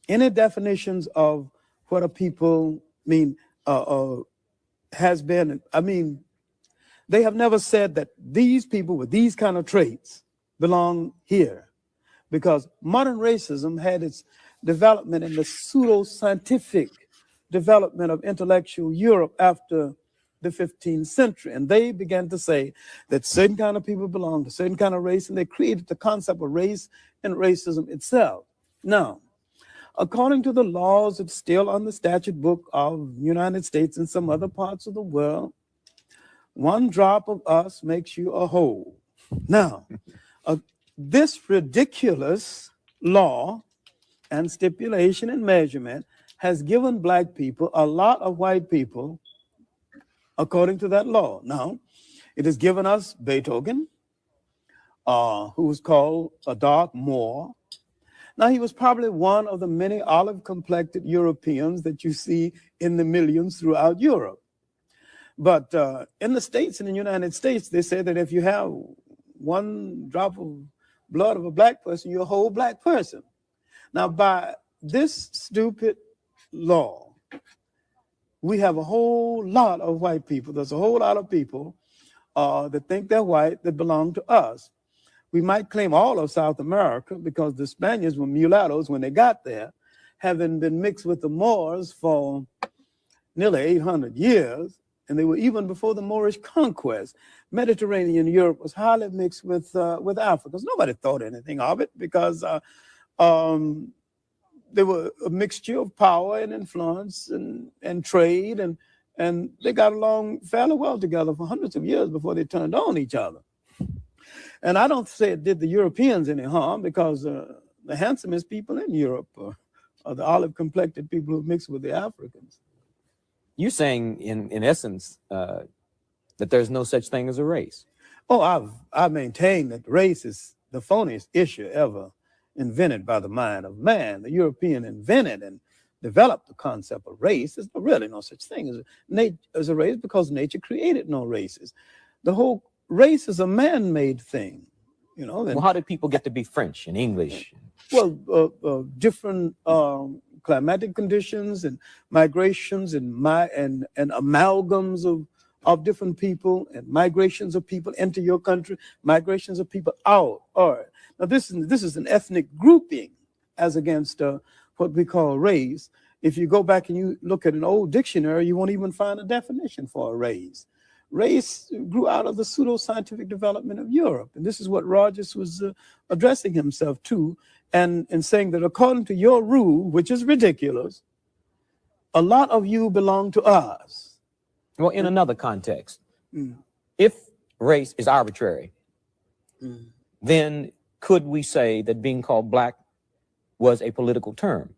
Speaker 17: any definitions of what a people has been. I mean, they have never said that these people with these kind of traits belong here, because modern racism had its development in the pseudo-scientific development of intellectual Europe after the 15th century. And they began to say that certain kind of people belong to certain kind of race, and they created the concept of race and racism itself. Now, According to the laws that's still on the statute book of the United States and some other parts of the world, one drop of us makes you a whole. Now, this ridiculous law and stipulation and measurement has given black people a lot of white people according to that law. Now, it has given us Beethoven, who was called a dark Moor. Now, he was probably one of the many olive-complected Europeans that you see in the millions throughout Europe. But in the States, in the United States, they say that if you have one drop of blood of a black person, you're a whole black person. Now, by this stupid law, we have a whole lot of white people. There's a whole lot of people that think they're white that belong to us. We might claim all of South America because the Spaniards were mulattoes when they got there, having been mixed with the Moors for nearly 800 years. And they were even before the Moorish conquest. Mediterranean Europe was highly mixed with Africa. Nobody thought anything of it because they were a mixture of power and influence and trade, and they got along fairly well together for hundreds of years before they turned on each other. And I don't say it did the Europeans any harm because the handsomest people in Europe are the olive-complected people who mix with the Africans.
Speaker 10: You're saying, in essence, that there's no such thing as a race.
Speaker 17: Oh, I maintain that race is the phoniest issue ever invented by the mind of man. The European invented and developed the concept of race. There's really no such thing as a race because nature created no races. The whole race is a man-made thing. You know.
Speaker 10: Well, how did people get to be French and English?
Speaker 17: Well, different climatic conditions and migrations and amalgams of different people and migrations of people into your country, migrations of people out. All right. Now this is an ethnic grouping as against what we call race. If you go back and you look at an old dictionary, you won't even find a definition for a race. Race grew out of the pseudo-scientific development of Europe. And this is what Rogers was addressing himself to and saying that according to your rule, which is ridiculous, a lot of you belong to us.
Speaker 10: Well, in another context, if race is arbitrary, then could we say that being called black was a political term?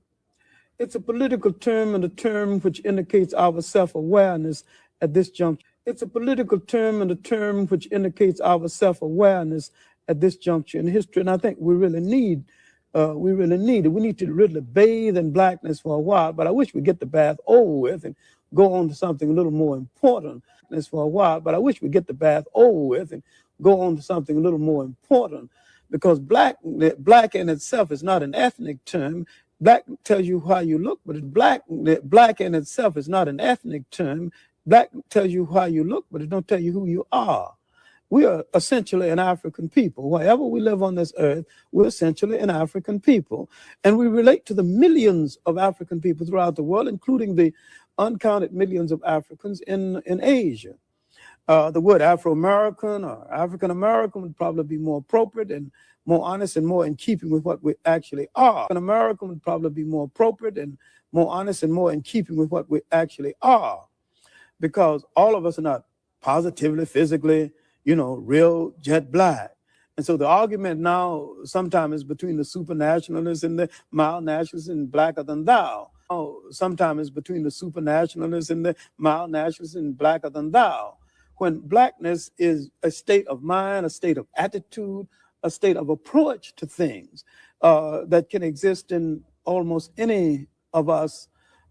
Speaker 17: It's a political term and a term which indicates our self-awareness at this juncture. It's a political term and a term which indicates our self-awareness at this juncture in history. And I think we really need it. We need to really bathe in blackness for a while, but I wish we'd get the bath over with and go on to something a little more important. Because black in itself is not an ethnic term. Black tells you how you look, but black in itself is not an ethnic term. Black tells you how you look, but it don't tell you who you are. We are essentially an African people. Wherever we live on this earth, we're essentially an African people. And we relate to the millions of African people throughout the world, including the uncounted millions of Africans in Asia. The word Afro-American or African-American would probably be more appropriate and more honest and more in keeping with what we actually are. African-American would probably be more appropriate and more honest and more in keeping with what we actually are. Because all of us are not positively, physically, real jet black. And so the argument now sometimes is between the supernationalists and the mild nationalists and blacker than thou. Sometimes it's between the supernationalists and the mild nationalists and blacker than thou. When blackness is a state of mind, a state of attitude, a state of approach to things that can exist in almost any of us,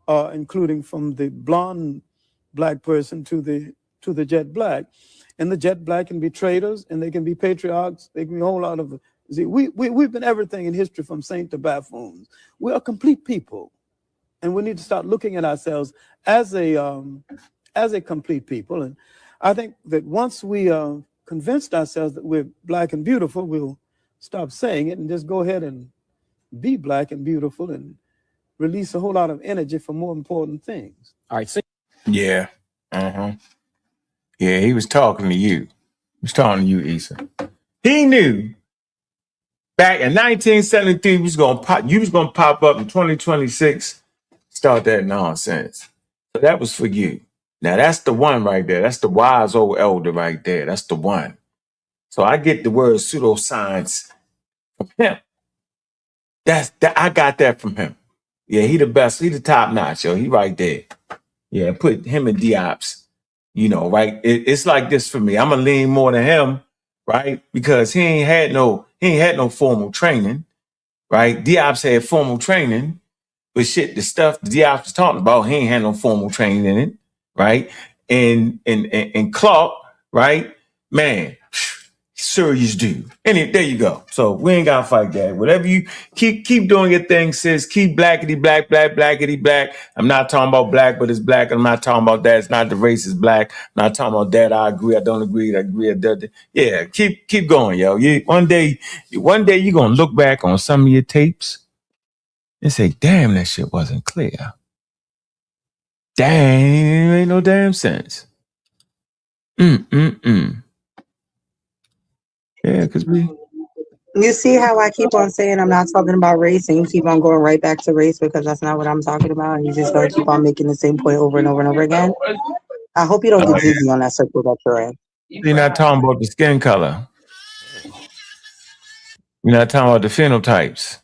Speaker 17: including from the blonde black person to the jet black. And the jet black can be traitors and they can be patriarchs. They can be a whole lot of, we've been everything in history from saint to buffoons. We're a complete people. And we need to start looking at ourselves as a complete people. And I think that once we convinced ourselves that we're black and beautiful, we'll stop saying it and just go ahead and be black and beautiful and release a whole lot of energy for more important things.
Speaker 10: All right.
Speaker 12: Yeah. Yeah, he was talking to you. He was talking to you, Issa. He knew Back in 1973, you was gonna pop up in 2026, start that nonsense. So that was for you. Now that's the one right there. That's the wise old elder right there. That's the one. So I get the word pseudoscience from him. I got that from him. Yeah, he the best. He the top notch, yo. He right there. Yeah, put him and Diops. Right? It's like this for me. I'm gonna lean more to him, right? Because he ain't had no formal training, right? Diops had formal training, but shit, the stuff Diops was talking about, he ain't had no formal training in it, right? And Clark, right? Man, serious dude. And there you go. So we ain't gotta fight that. Whatever you keep doing your thing, sis. Keep blackity black, blackity black. I'm not talking about black, but it's black. I'm not talking about that. It's not the race is black. I'm not talking about that. I agree. I don't agree. I agree. I don't. Yeah, keep going, yo. One day you're gonna look back on some of your tapes and say, damn, that shit wasn't clear. Dang, it ain't no damn sense. Yeah, because
Speaker 13: You see how I keep on saying I'm not talking about race, and you keep on going right back to race because that's not what I'm talking about, and you just gonna keep on making the same point over and over and over again. I hope you don't get dizzy on that circle that you're in.
Speaker 12: You're not talking about the skin color. You're not talking about the phenotypes.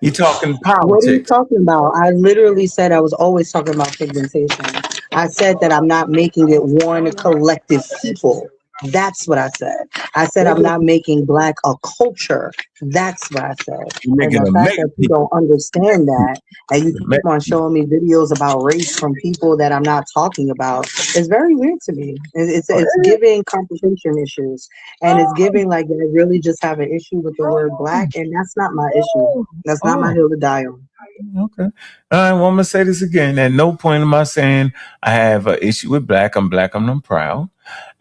Speaker 12: You're talking
Speaker 13: What are you
Speaker 12: politics.
Speaker 13: talking about? I literally said I was always talking about pigmentation. I said that I'm not making it one collective people. That's what I said. I said I'm not making black a culture. That's what I said.
Speaker 12: You're
Speaker 13: And
Speaker 12: making
Speaker 13: the
Speaker 12: a
Speaker 13: fact
Speaker 12: make
Speaker 13: that you don't understand that and you
Speaker 12: make
Speaker 13: keep on showing me videos about race from people that I'm not talking about is very weird to me. It's giving comprehension issues. And it's giving like I really just have an issue with the word black, and that's not my issue. That's not my hill to die on.
Speaker 12: Okay. All right. Well, I'm gonna say this again. At no point am I saying I have an issue with black. I'm black. I'm proud.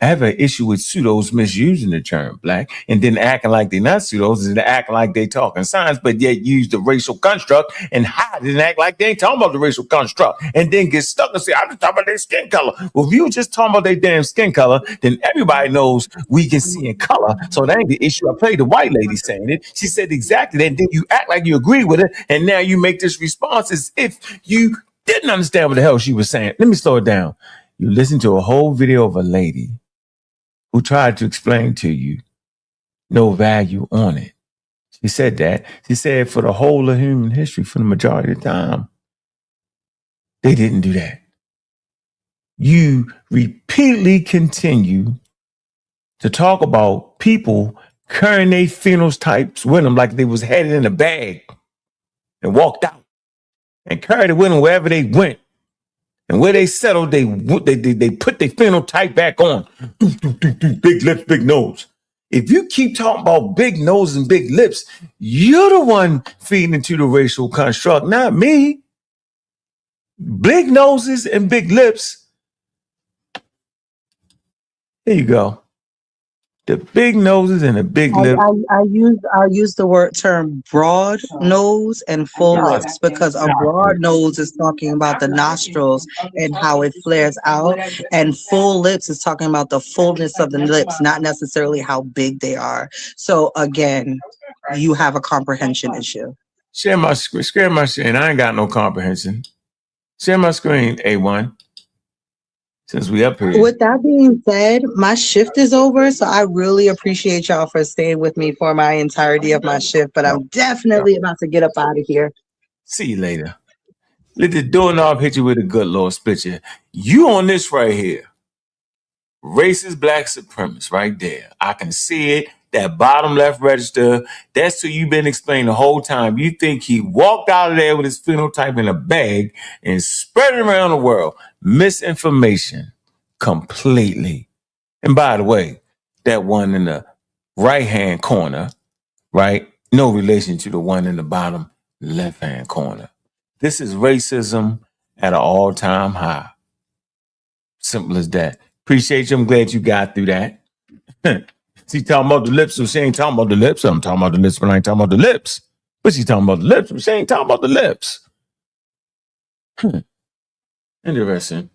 Speaker 12: I have an issue with pseudos misusing the term black and then acting like they're not pseudos and acting like they talking science, but yet use the racial construct and hide and act like they ain't talking about the racial construct and then get stuck and say, I'm just talking about their skin color. Well, if you were just talking about their damn skin color, then everybody knows we can see in color. So that ain't the issue. I played the white lady saying it. She said exactly that. And then you act like you agree with it. And now you make this response as if you didn't understand what the hell she was saying. Let me slow it down. You listen to a whole video of a lady who tried to explain to you no value on it. She said that. She said for the whole of human history, for the majority of the time, they didn't do that. You repeatedly continue to talk about people carrying their phenotypes with them like they was headed in a bag and walked out and carried it with them wherever they went. And where they settled, they put their phenotype back on. Big lips, big nose. If you keep talking about big nose and big lips, you're the one feeding into the racial construct, not me. Big noses and big lips. There you go. The big noses and the big lips.
Speaker 13: I use the word term broad nose and full lips because a broad nose is talking about the nostrils and how it flares out, and full lips is talking about the fullness of the lips, not necessarily how big they are. So again, you have a comprehension issue.
Speaker 12: Share my screen. I ain't got no comprehension. Share my screen, A1. Since we up here.
Speaker 13: With that being said, my shift is over, so I really appreciate y'all for staying with me for my entirety of my shift, but I'm definitely about to get up out of here.
Speaker 12: See you later. Let the doorknob hit you with a good Lord split you. You on this right here. Racist black supremacist right there. I can see it. That bottom left register. That's who you've been explaining the whole time. You think he walked out of there with his phenotype in a bag and spread it around the world. Misinformation. Completely. And by the way, that one in the right-hand corner, right? No relation to the one in the bottom left-hand corner. This is racism at an all-time high. Simple as that. Appreciate you. I'm glad you got through that. She talking about the lips, so she ain't talking about the lips. I'm talking about the lips, but I ain't talking about the lips. But she talking about the lips, but she ain't talking about the lips. Interesting.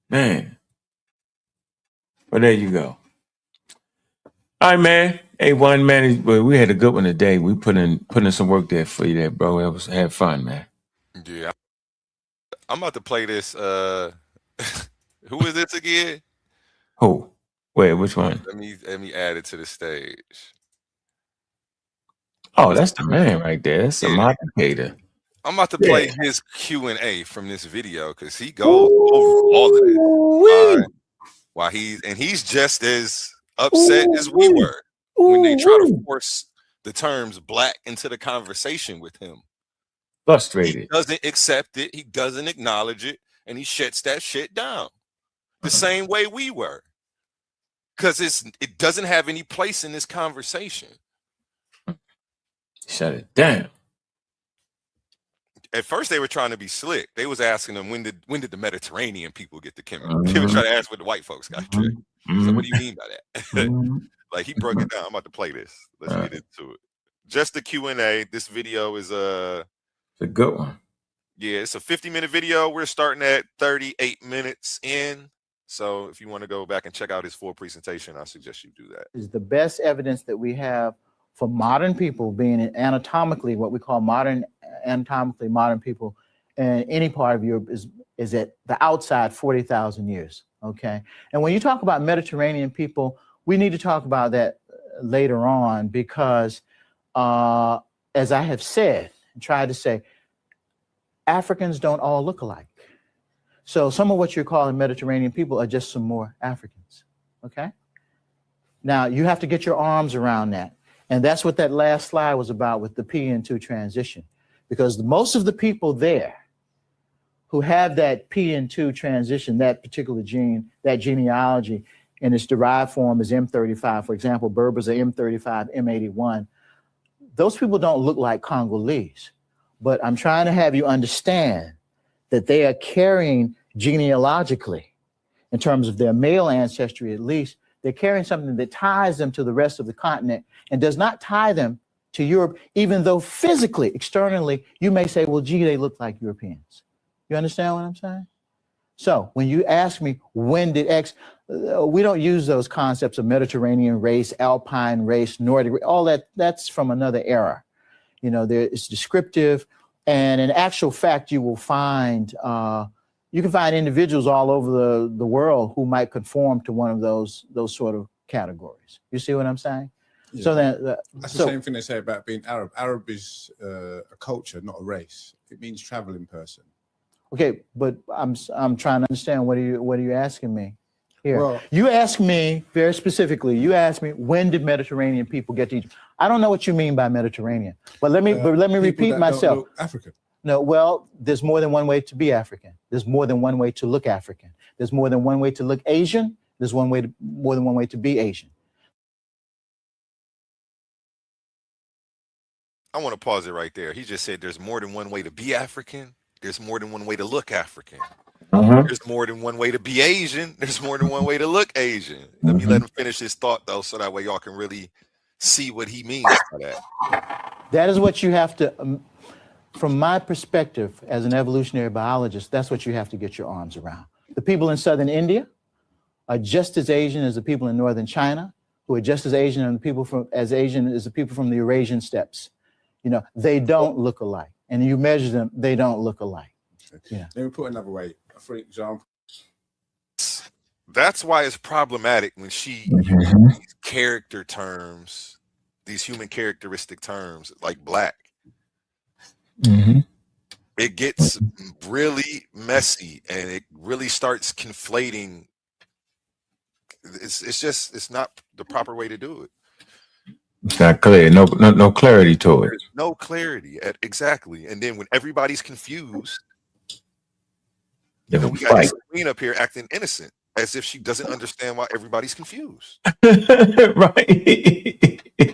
Speaker 12: Man. Well, there you go. All right, man. Hey, one man, we had a good one today. We put in some work there for you, there, bro. Had fun, man.
Speaker 15: Yeah, I'm about to play this. Who is this again?
Speaker 12: Who? Wait, which one?
Speaker 15: Let me add it to the stage.
Speaker 12: Oh, that's the man right there. That's a
Speaker 15: Yeah.
Speaker 12: modificator.
Speaker 15: I'm about to
Speaker 12: Yeah.
Speaker 15: play his Q&A from this video because he goes over all of this. He's just as upset as we were when they try to force the terms black into the conversation with him. He
Speaker 12: Frustrated.
Speaker 15: doesn't accept it. He doesn't acknowledge it, and he shuts that shit down the same way we were, because it doesn't have any place in this conversation.
Speaker 12: Shut it down.
Speaker 15: At first, they were trying to be slick. They was asking them when did the Mediterranean people get the Kemet? They were trying to ask what the white folks got tricked. So what do you mean by that? Like, he broke it down. I'm about to play this. Let's get into it. Just the Q&A. This video is
Speaker 12: it's a good one.
Speaker 15: Yeah, it's a 50-minute video. We're starting at 38 minutes in. So if you want to go back and check out his full presentation, I suggest you do that.
Speaker 5: Is the best evidence that we have for modern people being anatomically what we call anatomically modern people in any part of Europe is at the outside 40,000 years. Okay. And when you talk about Mediterranean people, we need to talk about that later on because as I have said and tried to say, Africans don't all look alike. So some of what you're calling Mediterranean people are just some more Africans. Okay. Now you have to get your arms around that. And that's what that last slide was about with the PN2 transition, because most of the people there who have that PN2 transition, that particular gene, that genealogy in its derived form is M35. For example, Berbers are M35, M81. Those people don't look like Congolese, but I'm trying to have you understand that they are carrying genealogically, in terms of their male ancestry at least, they're carrying something that ties them to the rest of the continent and does not tie them to Europe, even though physically, externally, you may say, well, gee, they look like Europeans. You understand what I'm saying? So when you ask me, when did X, we don't use those concepts of Mediterranean race, Alpine race, Nordic race, all that, that's from another era. You know, it's descriptive. And in actual fact, you will find, you can find individuals all over the world who might conform to one of those sort of categories. You see what I'm saying?
Speaker 11: Yeah.
Speaker 5: So then,
Speaker 11: that's the same thing they say about being Arab. Arab is a culture, not a race. It means traveling person.
Speaker 5: Okay, but I'm trying to understand what are you asking me here?
Speaker 11: Well,
Speaker 5: you asked me very specifically. You asked me, when did Mediterranean people get to Egypt? I don't know what you mean by Mediterranean, but let me repeat myself.
Speaker 11: African.
Speaker 5: No, well, there's more than one way to be African. There's more than one way to look African. There's more than one way to look Asian. There's more than one way to be Asian.
Speaker 15: I want to pause it right there. He just said there's more than one way to be African. There's more than one way to look African. There's more than one way to be Asian. There's more than one way to look Asian. Let me let him finish his thought, though, so that way y'all can really see what he means by that.
Speaker 5: That is what you have to, from my perspective as an evolutionary biologist, that's what you have to get your arms around. The people in southern India are just as Asian as the people in northern China, who are just as Asian as the people from the Eurasian steppes. You know, they don't look alike. And you measure them, they don't look alike. Yeah.
Speaker 11: Let me put it another way. For example,
Speaker 15: that's why it's problematic when she uses these character terms, these human characteristic terms like black. It gets really messy and it really starts conflating. It's not the proper way to do it.
Speaker 12: It's not clear. No clarity to it.
Speaker 15: There's no clarity. Exactly. And then when everybody's confused, we got Issa Kween up here acting innocent, as if she doesn't understand why everybody's confused.
Speaker 12: Right.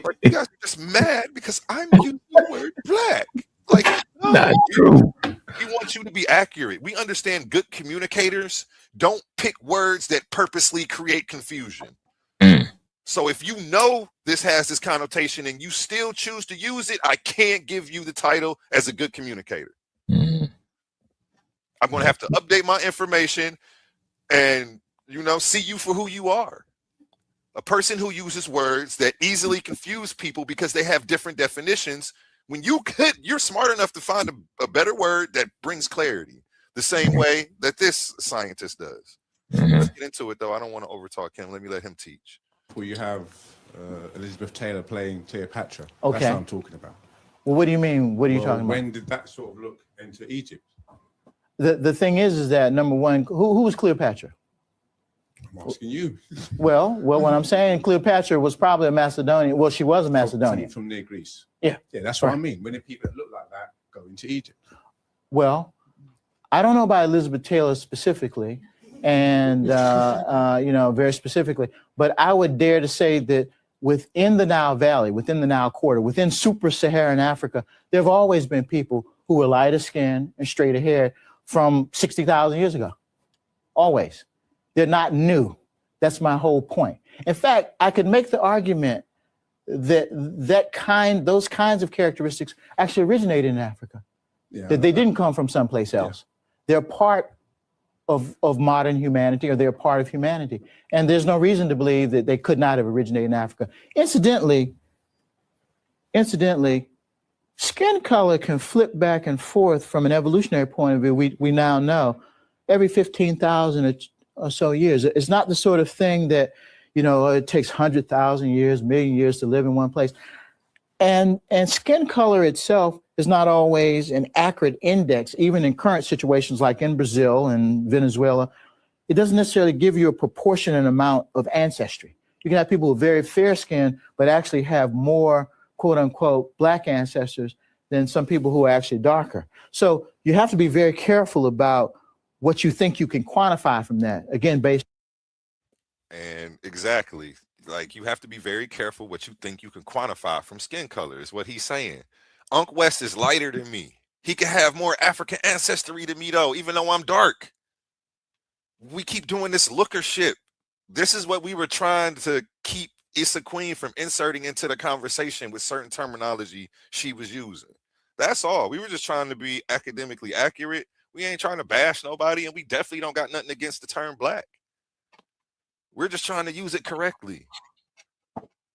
Speaker 15: Like, you guys are just mad because I'm using the word black. Like, no,
Speaker 12: not true.
Speaker 15: We want you to be accurate. We understand good communicators don't pick words that purposely create confusion. So if you know this has this connotation and you still choose to use it, I can't give you the title as a good communicator. I'm going to have to update my information and, see you for who you are. A person who uses words that easily confuse people because they have different definitions. When you're smart enough to find a better word that brings clarity, the same way that this scientist does. Let's get into it, though. I don't want to overtalk him. Let me let him teach.
Speaker 11: Well, you have Elizabeth Taylor playing Cleopatra.
Speaker 5: Okay.
Speaker 11: That's what I'm talking about.
Speaker 5: Well, what do you mean? What are you talking about?
Speaker 11: When did that sort of look into Egypt?
Speaker 5: The thing is that number one, who was Cleopatra?
Speaker 11: I'm asking you.
Speaker 5: Well, what I'm saying, Cleopatra was probably a Macedonian. Well, she was a Macedonian.
Speaker 11: From near Greece.
Speaker 5: Yeah.
Speaker 11: Yeah, that's what I mean. When the people that look like that go into Egypt.
Speaker 5: Well, I don't know about Elizabeth Taylor specifically, and very specifically, but I would dare to say that within the Nile Valley, within the Nile Quarter, within super-Saharan Africa, there have always been people who were lighter skinned and straighter haired from 60,000 years ago. Always. They're not new. That's my whole point. In fact, I could make the argument that those kinds of characteristics actually originated in Africa.
Speaker 11: Yeah,
Speaker 5: that they didn't come from someplace else. Yeah. They're part of modern humanity, or they're part of humanity. And there's no reason to believe that they could not have originated in Africa. Incidentally, skin color can flip back and forth from an evolutionary point of view. We now know every 15,000 or so years. It's not the sort of thing that, it takes 100,000 years, million years to live in one place. And skin color itself is not always an accurate index, even in current situations like in Brazil and Venezuela. It doesn't necessarily give you a proportionate amount of ancestry. You can have people with very fair skin, but actually have more, quote unquote, black ancestors than some people who are actually darker. So you have to be very careful about what you think you can quantify from that. Again, based.
Speaker 15: And exactly, like you have to be very careful what you think you can quantify from skin color is what he's saying. Unc West is lighter than me. He can have more African ancestry than me, though, even though I'm dark. We keep doing this lookership. This is what we were trying to keep Issa Kween from inserting into the conversation with certain terminology she was using. That's all. We were just trying to be academically accurate. We ain't trying to bash nobody, and we definitely don't got nothing against the term black. We're just trying to use it correctly.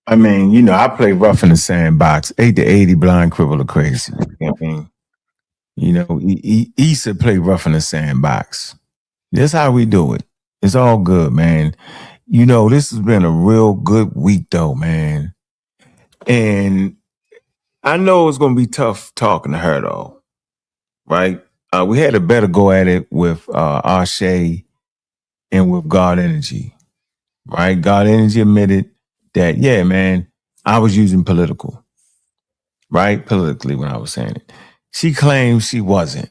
Speaker 12: I mean, I play rough in the sandbox, 8 to 80, blind, crippled, or crazy. I mean, Issa play rough in the sandbox. That's how we do it. It's all good, man. This has been a real good week, though, man. And I know it's going to be tough talking to her, though, right? We had a better go at it with Ashe and with God Energy, right? God Energy admitted that, yeah, man, I was using politically when I was saying it. She claims she wasn't.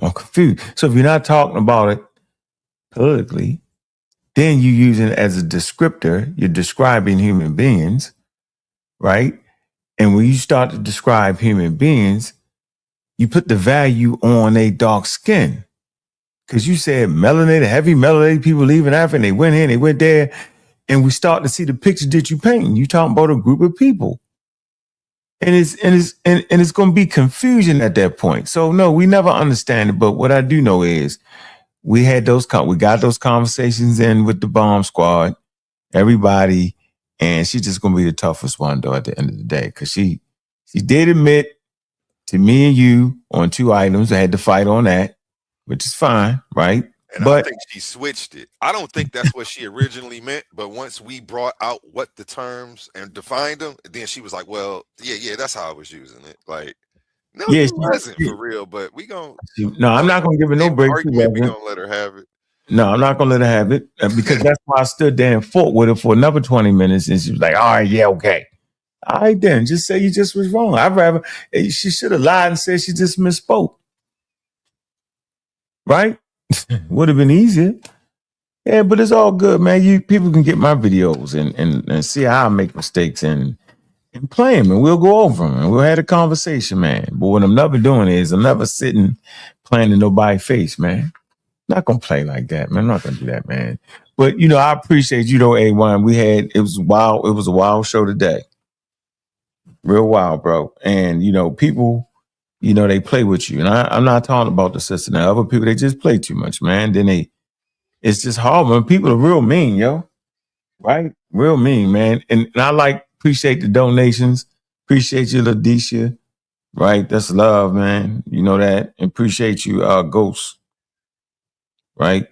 Speaker 12: I'm confused. So if you're not talking about it politically, then you use it as a descriptor. You're describing human beings, right? And when you start to describe human beings, you put the value on a dark skin. Because you said melanated, heavy melanated people leaving Africa, and they went here, and they went there, and we start to see the picture that you paint. You talking about a group of people. And it's going to be confusion at that point. So no, we never understand it. But what I do know is we got those conversations in with the bomb squad, everybody, and she's just going to be the toughest one though at the end of the day, because she did admit to me and you on 2 items. I had to fight on that, which is fine, right?
Speaker 15: And I think she switched it. I don't think that's what she originally meant, but once we brought out what the terms and defined them, then she was like, well, yeah, that's how I was using it. Like, no, it wasn't for real, but we gonna.
Speaker 12: No, I'm not going to give her no break.
Speaker 15: We gonna let her have it.
Speaker 12: No, I'm not going to let her have it because that's why I stood there and fought with her for another 20 minutes, and she was like, all right, yeah, okay. All right, then, just say you just was wrong. I'd rather, she should have lied and said she just misspoke. Right? Would have been easier. Yeah, but it's all good, man. People can get my videos and see how I make mistakes and play them, and we'll go over them, and we'll have a conversation, man. But what I'm never doing is I'm never sitting playing in nobody's face, man. Not gonna play like that, man. I'm not gonna do that, man. But I appreciate though, A1. It was wild. It was a wild show today. Real wild, bro. And people, they play with you. And I'm not talking about the sister. Now, other people, they just play too much, man. Then it's just hard when people are real mean, yo. Right? Real mean, man. And I appreciate the donations. Appreciate you, Ladisha. Right? That's love, man. You know that. And appreciate you, Ghost. Right?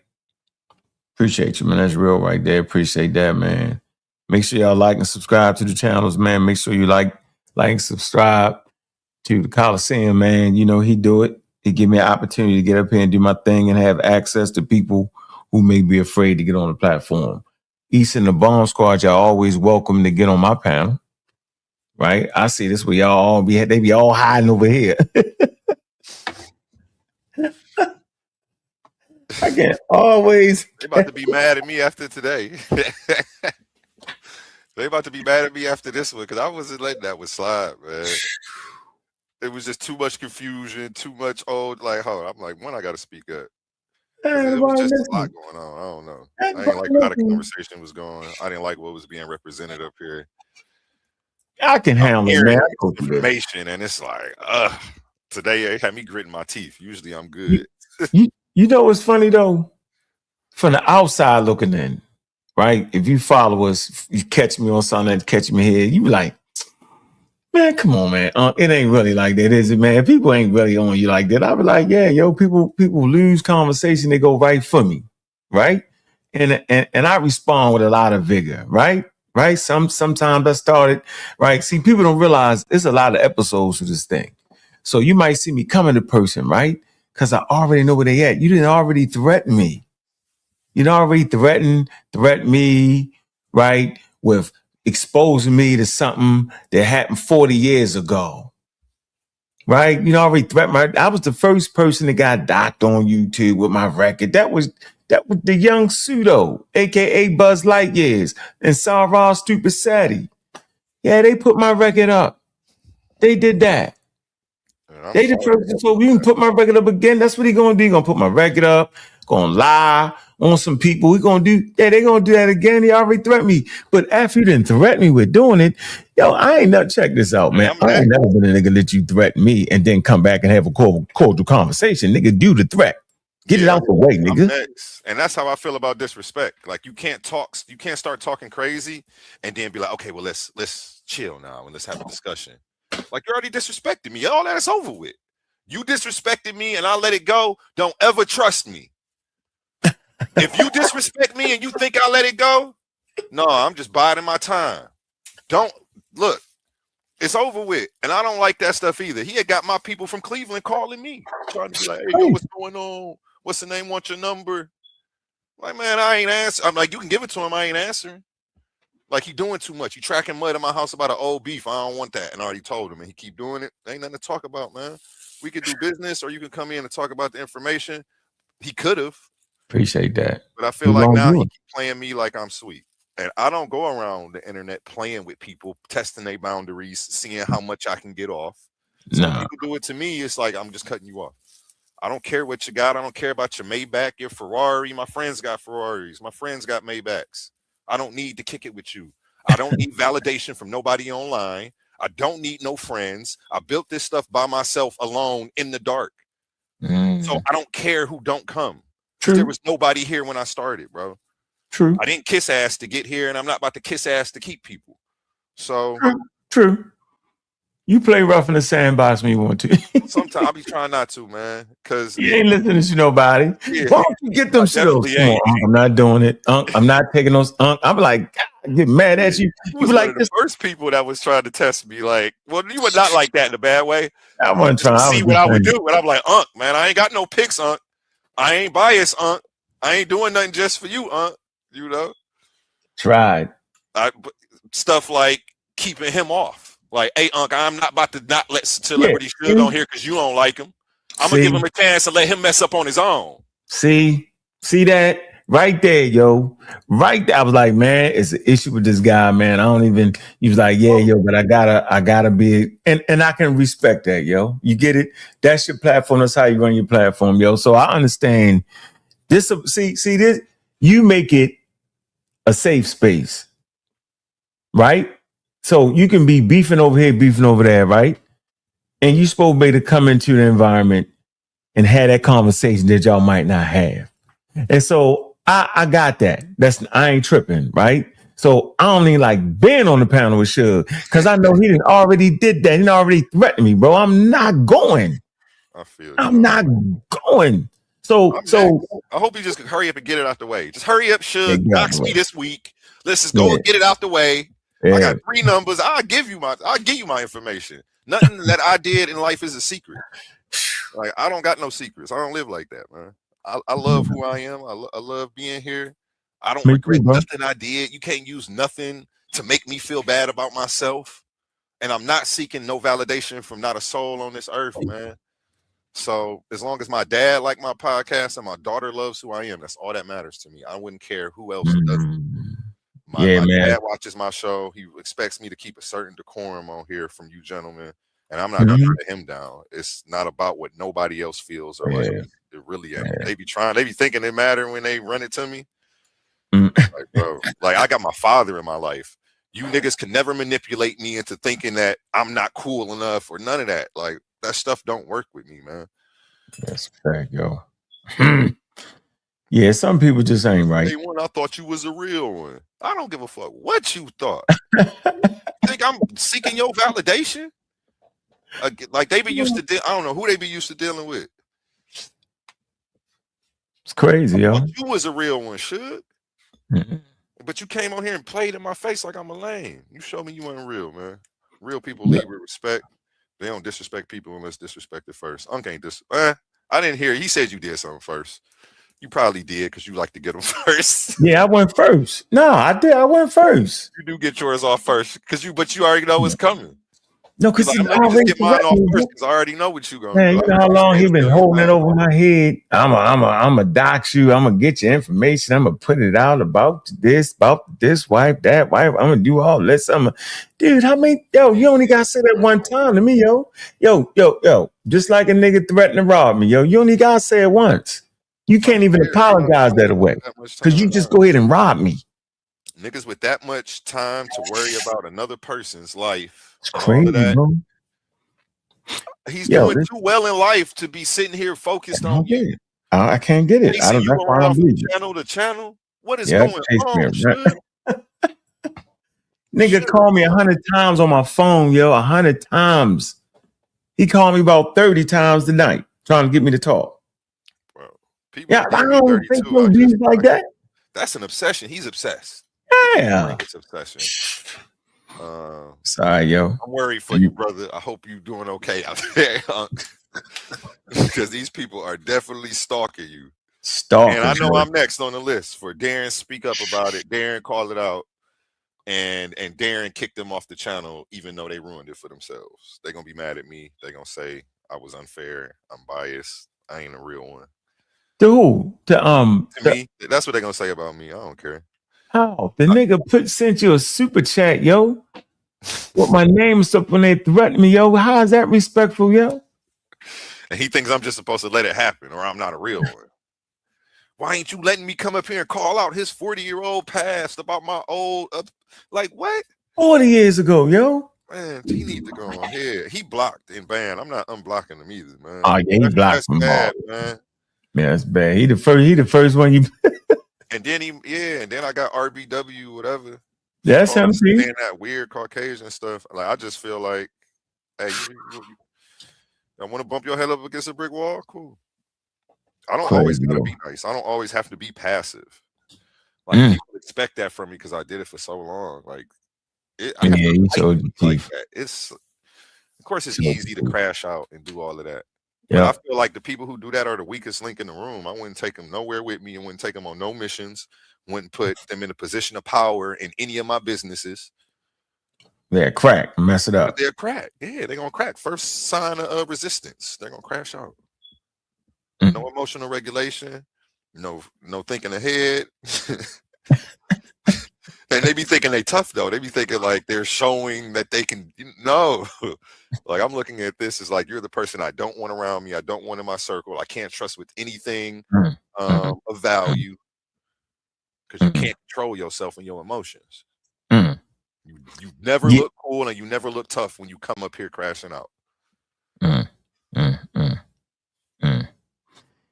Speaker 12: Appreciate you, man. That's real right there. Appreciate that, man. Make sure y'all like and subscribe to the channels, man. Make sure you like and subscribe to the Coliseum, man. You know, he do it. He give me an opportunity to get up here and do my thing and have access to people who may be afraid to get on the platform. East and the Bomb Squad, y'all always welcome to get on my panel. Right? I see this where y'all all they be all hiding over here. I can't always.
Speaker 15: They about to be mad at me after today. They about to be mad at me after this one because I wasn't letting that one slide, man. It was just too much confusion, too much hold on. I'm like, when I got to speak up. It was just a lot going on. I don't know. I didn't like how the conversation was going. I didn't like what was being represented up here.
Speaker 12: I can handle it, man.
Speaker 15: Information, and it's like, today it had me gritting my teeth. Usually I'm good.
Speaker 12: You know what's funny though? From the outside looking in, right? If you follow us, you catch me on something, catch me here, you be like, man, come on, man. It ain't really like that, is it, man? People ain't really on you like that. I be like, yeah, yo, people lose conversation, they go right for me, right? And I respond with a lot of vigor, right? Right? Sometimes I started, right? See, people don't realize there's a lot of episodes to this thing. So you might see me coming to person, right? Because I already know where they at. You didn't already threaten me. You didn't already threaten me, right? With exposing me to something that happened 40 years ago. Right? You know, already threatened I was the first person that got docked on YouTube with my record. That was the young pseudo, aka Buzz Lightyears, and Sarah Stupid Sadie. Yeah, they put my record up. They did that. They the first, so we can put my record up again. That's what he gonna do. He gonna put my record up, gonna lie on some people. He gonna do, yeah, they gonna do that again. He already threatened me. But after you didn't threaten me with doing it, yo, I ain't never, check this out, man. I ain't never been a nigga let you threaten me and then come back and have a cordial conversation. Nigga, do the threat. Get it out the way, nigga.
Speaker 15: And that's how I feel about disrespect. Like you can't start talking crazy and then be like, okay, well, let's chill now and let's have a discussion. Like you already disrespected me. All that is over with. You disrespected me and I let it go. Don't ever trust me. If you disrespect me and you think I let it go, no, I'm just biding my time. Don't look. It's over with. And I don't like that stuff either. He had got my people from Cleveland calling me, trying to be like, hey, yo, what's going on? What's the name? Want your number? Like, man, I ain't answering. I'm like, you can give it to him. I ain't answering. Like, he doing too much. He tracking mud in my house about an old beef. I don't want that. And I already told him. And he keep doing it. Ain't nothing to talk about, man. We could do business or you can come in and talk about the information. He could have.
Speaker 12: Appreciate that.
Speaker 15: But I feel like now he keep playing me like I'm sweet. And I don't go around the internet playing with people, testing their boundaries, seeing how much I can get off. So when people do it to me, it's like I'm just cutting you off. I don't care what you got. I don't care about your Maybach, your Ferrari. My friends got Ferraris. My friends got Maybachs. I don't need to kick it with you. I don't need validation from nobody online. I don't need no friends. I built this stuff by myself alone in the dark. So I don't care who don't come. There was nobody here when I started, bro.
Speaker 12: True.
Speaker 15: I didn't kiss ass to get here, and I'm not about to kiss ass to keep people. So
Speaker 12: true. You play rough in the sandbox when you want to.
Speaker 15: Sometimes I be trying not to, man, because
Speaker 12: you ain't listening to nobody. Yeah. Why don't you get them skills? I'm not doing it. I'm not taking those. I'm like, God, get mad at you.
Speaker 15: You were like the first people that was trying to test me. Like, well, you were not like that in a bad way.
Speaker 12: I wasn't trying
Speaker 15: to see what I would do, and I'm like, man, I ain't got no pics, I ain't biased, I ain't doing nothing just for you, you know.
Speaker 12: Tried.
Speaker 15: Stuff like keeping him off. Like, hey, I'm not about to not let celebrity Suge on here because you don't like him. I'm gonna give him a chance to let him mess up on his own.
Speaker 12: See that right there, yo. Right there. I was like, man, it's an issue with this guy, man. I don't even. He was like, yeah, yo, but I gotta be, and I can respect that, yo. You get it? That's your platform. That's how you run your platform, yo. So I understand this. See this. You make it a safe space, right? So you can be beefing over here, beefing over there, right? And you're supposed to be able to come into the environment and have that conversation that y'all might not have. And so I got that. I ain't tripping, right? So I don't even like being on the panel with Suge because I know he didn't already did that. He done already threatened me, bro. I'm not going.
Speaker 15: I feel you.
Speaker 12: I'm not going. So
Speaker 15: I hope you just hurry up and get it out the way. Just hurry up, Suge.
Speaker 12: Yeah,
Speaker 15: Dox me this week. Let's just go and get it out the way. I got 3 numbers. I'll give you my information. Nothing that I did in life is a secret. Like, I don't got no secrets. I don't live like that, man. I love who I am. I love being here. I don't regret nothing I did. You can't use nothing to make me feel bad about myself. And I'm not seeking no validation from not a soul on this earth, man. So as long as my dad like my podcast and my daughter loves who I am, that's all that matters to me. I wouldn't care who else does it. My dad watches my show. He expects me to keep a certain decorum on here from you gentlemen. And I'm not gonna let him down. It's not about what nobody else feels or like me. It really ain't. They be thinking it matter when they run it to me. Like, bro, like I got my father in my life. You niggas can never manipulate me into thinking that I'm not cool enough or none of that. Like, that stuff don't work with me, man.
Speaker 12: That's fact, yo. Yeah, some people just ain't right.
Speaker 15: Day one, I thought you was a real one. I don't give a fuck what you thought. Think I'm seeking your validation? Like they be used to I don't know who they be used to dealing with.
Speaker 12: It's crazy, yo.
Speaker 15: You was a real one, Suge. But you came on here and played in my face like I'm a lame. You showed me you weren't real, man. Real people lead with respect. They don't disrespect people unless disrespected first. Unc ain't I didn't hear. He said you did something first. You probably did because you like to get them first.
Speaker 12: Yeah, I went first. No, I did. I went first.
Speaker 15: You do get yours off first but you already know what's coming.
Speaker 12: No, because
Speaker 15: like, let me just get mine off first because I already know what you gonna do.
Speaker 12: Man, you know how long he been holding it over my head. I'm a dox you. I'm gonna get your information. I'm gonna put it out about this wife, that wife. I'm gonna do all this. Dude, how many? Yo, you only gotta say that one time to me, yo. Yo. Just like a nigga threatened to rob me, yo. You only gotta say it once. You can't even apologize that way because you just go ahead and rob me.
Speaker 15: Niggas with that much time to worry about another person's life.
Speaker 12: It's crazy, bro.
Speaker 15: He's doing too well in life to be sitting here focused on you.
Speaker 12: I can't get it. I don't know why I'm
Speaker 15: channel to channel. What is going on?
Speaker 12: Nigga called me 100 times on my phone, yo. 100 times. He called me about 30 times tonight, trying to get me to talk.
Speaker 15: Bro,
Speaker 12: I don't think no dudes like that.
Speaker 15: That's an obsession. He's obsessed.
Speaker 12: Yeah.
Speaker 15: It's obsession.
Speaker 12: Sorry, yo.
Speaker 15: I'm worried for you, brother. I hope you're doing okay out there, because these people are definitely stalking you. And I know I'm next on the list for Darren speak up about it. Darren called it out, and Darren kicked them off the channel, even though they ruined it for themselves. They're gonna be mad at me. They're gonna say I was unfair. I'm biased. I ain't a real one.
Speaker 12: To
Speaker 15: me, that's what they're gonna say about me. I don't care.
Speaker 12: How? The nigga sent you a super chat, yo. With my name up when they threatened me, yo. How is that respectful, yo?
Speaker 15: And he thinks I'm just supposed to let it happen or I'm not a real one. Why ain't you letting me come up here and call out his 40-year-old past about my old like what?
Speaker 12: 40 years ago, yo.
Speaker 15: Man, he needs to go on here. He blocked and banned. I'm not unblocking him either, man.
Speaker 12: Oh yeah, he blocked
Speaker 15: me.
Speaker 12: Bad, man. Yeah, that's bad. He the first one you
Speaker 15: and then I got RBW, whatever.
Speaker 12: That's him, see?
Speaker 15: Saying that weird Caucasian stuff. Like, I just feel like, hey, I want to bump your head up against a brick wall? Cool. I don't always gotta be nice. I don't always have to be passive. Like, people expect that from me because I did it for so long. Like, I have to like that. Of course, it's easy to crash out and do all of that. But I feel like the people who do that are the weakest link in the room. I wouldn't take them nowhere with me and wouldn't take them on no missions. Wouldn't put them in a position of power in any of my businesses.
Speaker 12: They're crack, mess it up.
Speaker 15: But they're crack. Yeah, they're gonna crack. First sign of resistance. They're gonna crash out. No emotional regulation. No thinking ahead. And they be thinking they tough though. They be thinking like they're showing that they can. No, like I'm looking at this as like you're the person I don't want around me. I don't want in my circle. I can't trust with anything of value because you can't control yourself and your emotions. You never look cool and you never look tough when you come up here crashing out.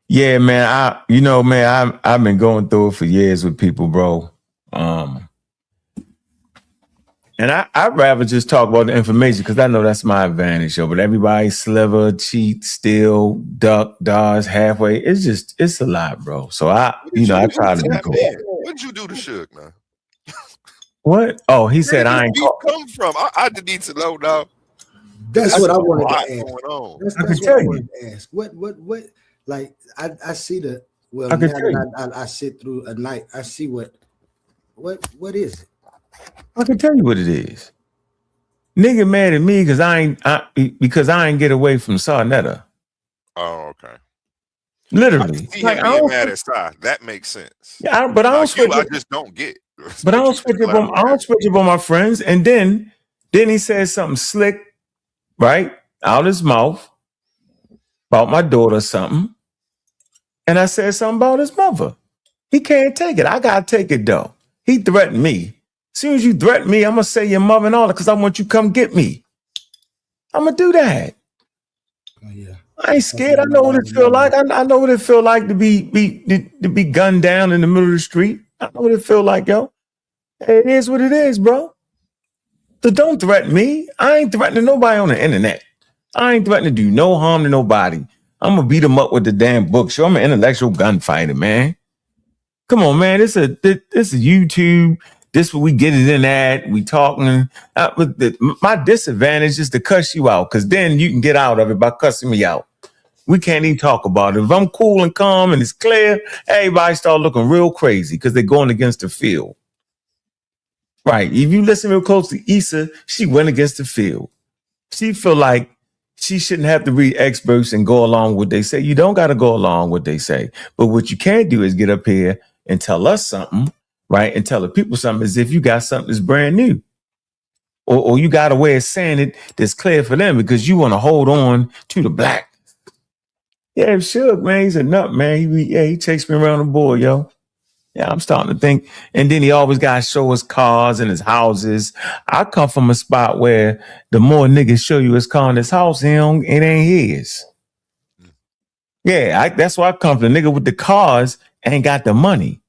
Speaker 12: Yeah, man. I've been going through it for years with people, bro.
Speaker 8: And I'd rather just talk about the information because I know that's my advantage, yo. But everybody sliver, cheat, steal, duck, dodge, halfway. It's a lot, bro. So I try to be
Speaker 15: Tap
Speaker 8: cool.
Speaker 15: in. What'd you do to Suge, man?
Speaker 8: What? Oh, he
Speaker 15: Where
Speaker 8: said
Speaker 15: did this
Speaker 8: I ain't
Speaker 15: beef come from? I need to know now.
Speaker 6: That's what I wanted to ask.
Speaker 15: Going on.
Speaker 6: That's what I wanted to ask. What? Like I see the well
Speaker 8: I
Speaker 6: now
Speaker 8: can tell you.
Speaker 6: that I sit through a night, I see what is it?
Speaker 8: I can tell you what it is. Nigga mad at me because I ain't get away from Sarnetta.
Speaker 15: Oh, okay.
Speaker 8: Literally.
Speaker 15: I see him being mad at Sai. That makes sense.
Speaker 8: Yeah, but I don't switch
Speaker 15: I
Speaker 8: up.
Speaker 15: just don't get.
Speaker 8: But I don't switch up on my friends. And then he said something slick, right? Out his mouth about my daughter or something. And I said something about his mother. He can't take it. I gotta take it though. He threatened me. As soon as you threaten me, I'm gonna say your mother and all that because I want you to come get me. I'm gonna do that.
Speaker 6: Oh, yeah.
Speaker 8: I ain't scared. I know what it feel like. I know what it feel like to be gunned down in the middle of the street. I know what it feel like, yo. It is what it is, bro. So don't threaten me. I ain't threatening nobody on the internet. I ain't threatening to do no harm to nobody. I'm gonna beat them up with the damn book. So I'm an intellectual gunfighter, man. Come on, man. This is YouTube. This what we get it in at. We talking. My disadvantage is to cuss you out because then you can get out of it by cussing me out. We can't even talk about it. If I'm cool and calm and it's clear, everybody start looking real crazy because they're going against the field. Right. If you listen real close to Issa, she went against the field. She feel like she shouldn't have to read experts and go along with what they say. You don't got to go along with what they say. But what you can do is get up here and tell us something, right? And tell the people something as if you got something that's brand new. Or you got a way of saying it that's clear for them because you want to hold on to the black. Yeah, Suge, man, he's a nut, man. He takes me around the board, yo. Yeah, I'm starting to think. And then he always got to show his cars and his houses. I come from a spot where the more niggas show you his car and his house, it ain't his. Yeah, that's why I come from. The nigga with the cars ain't got the money.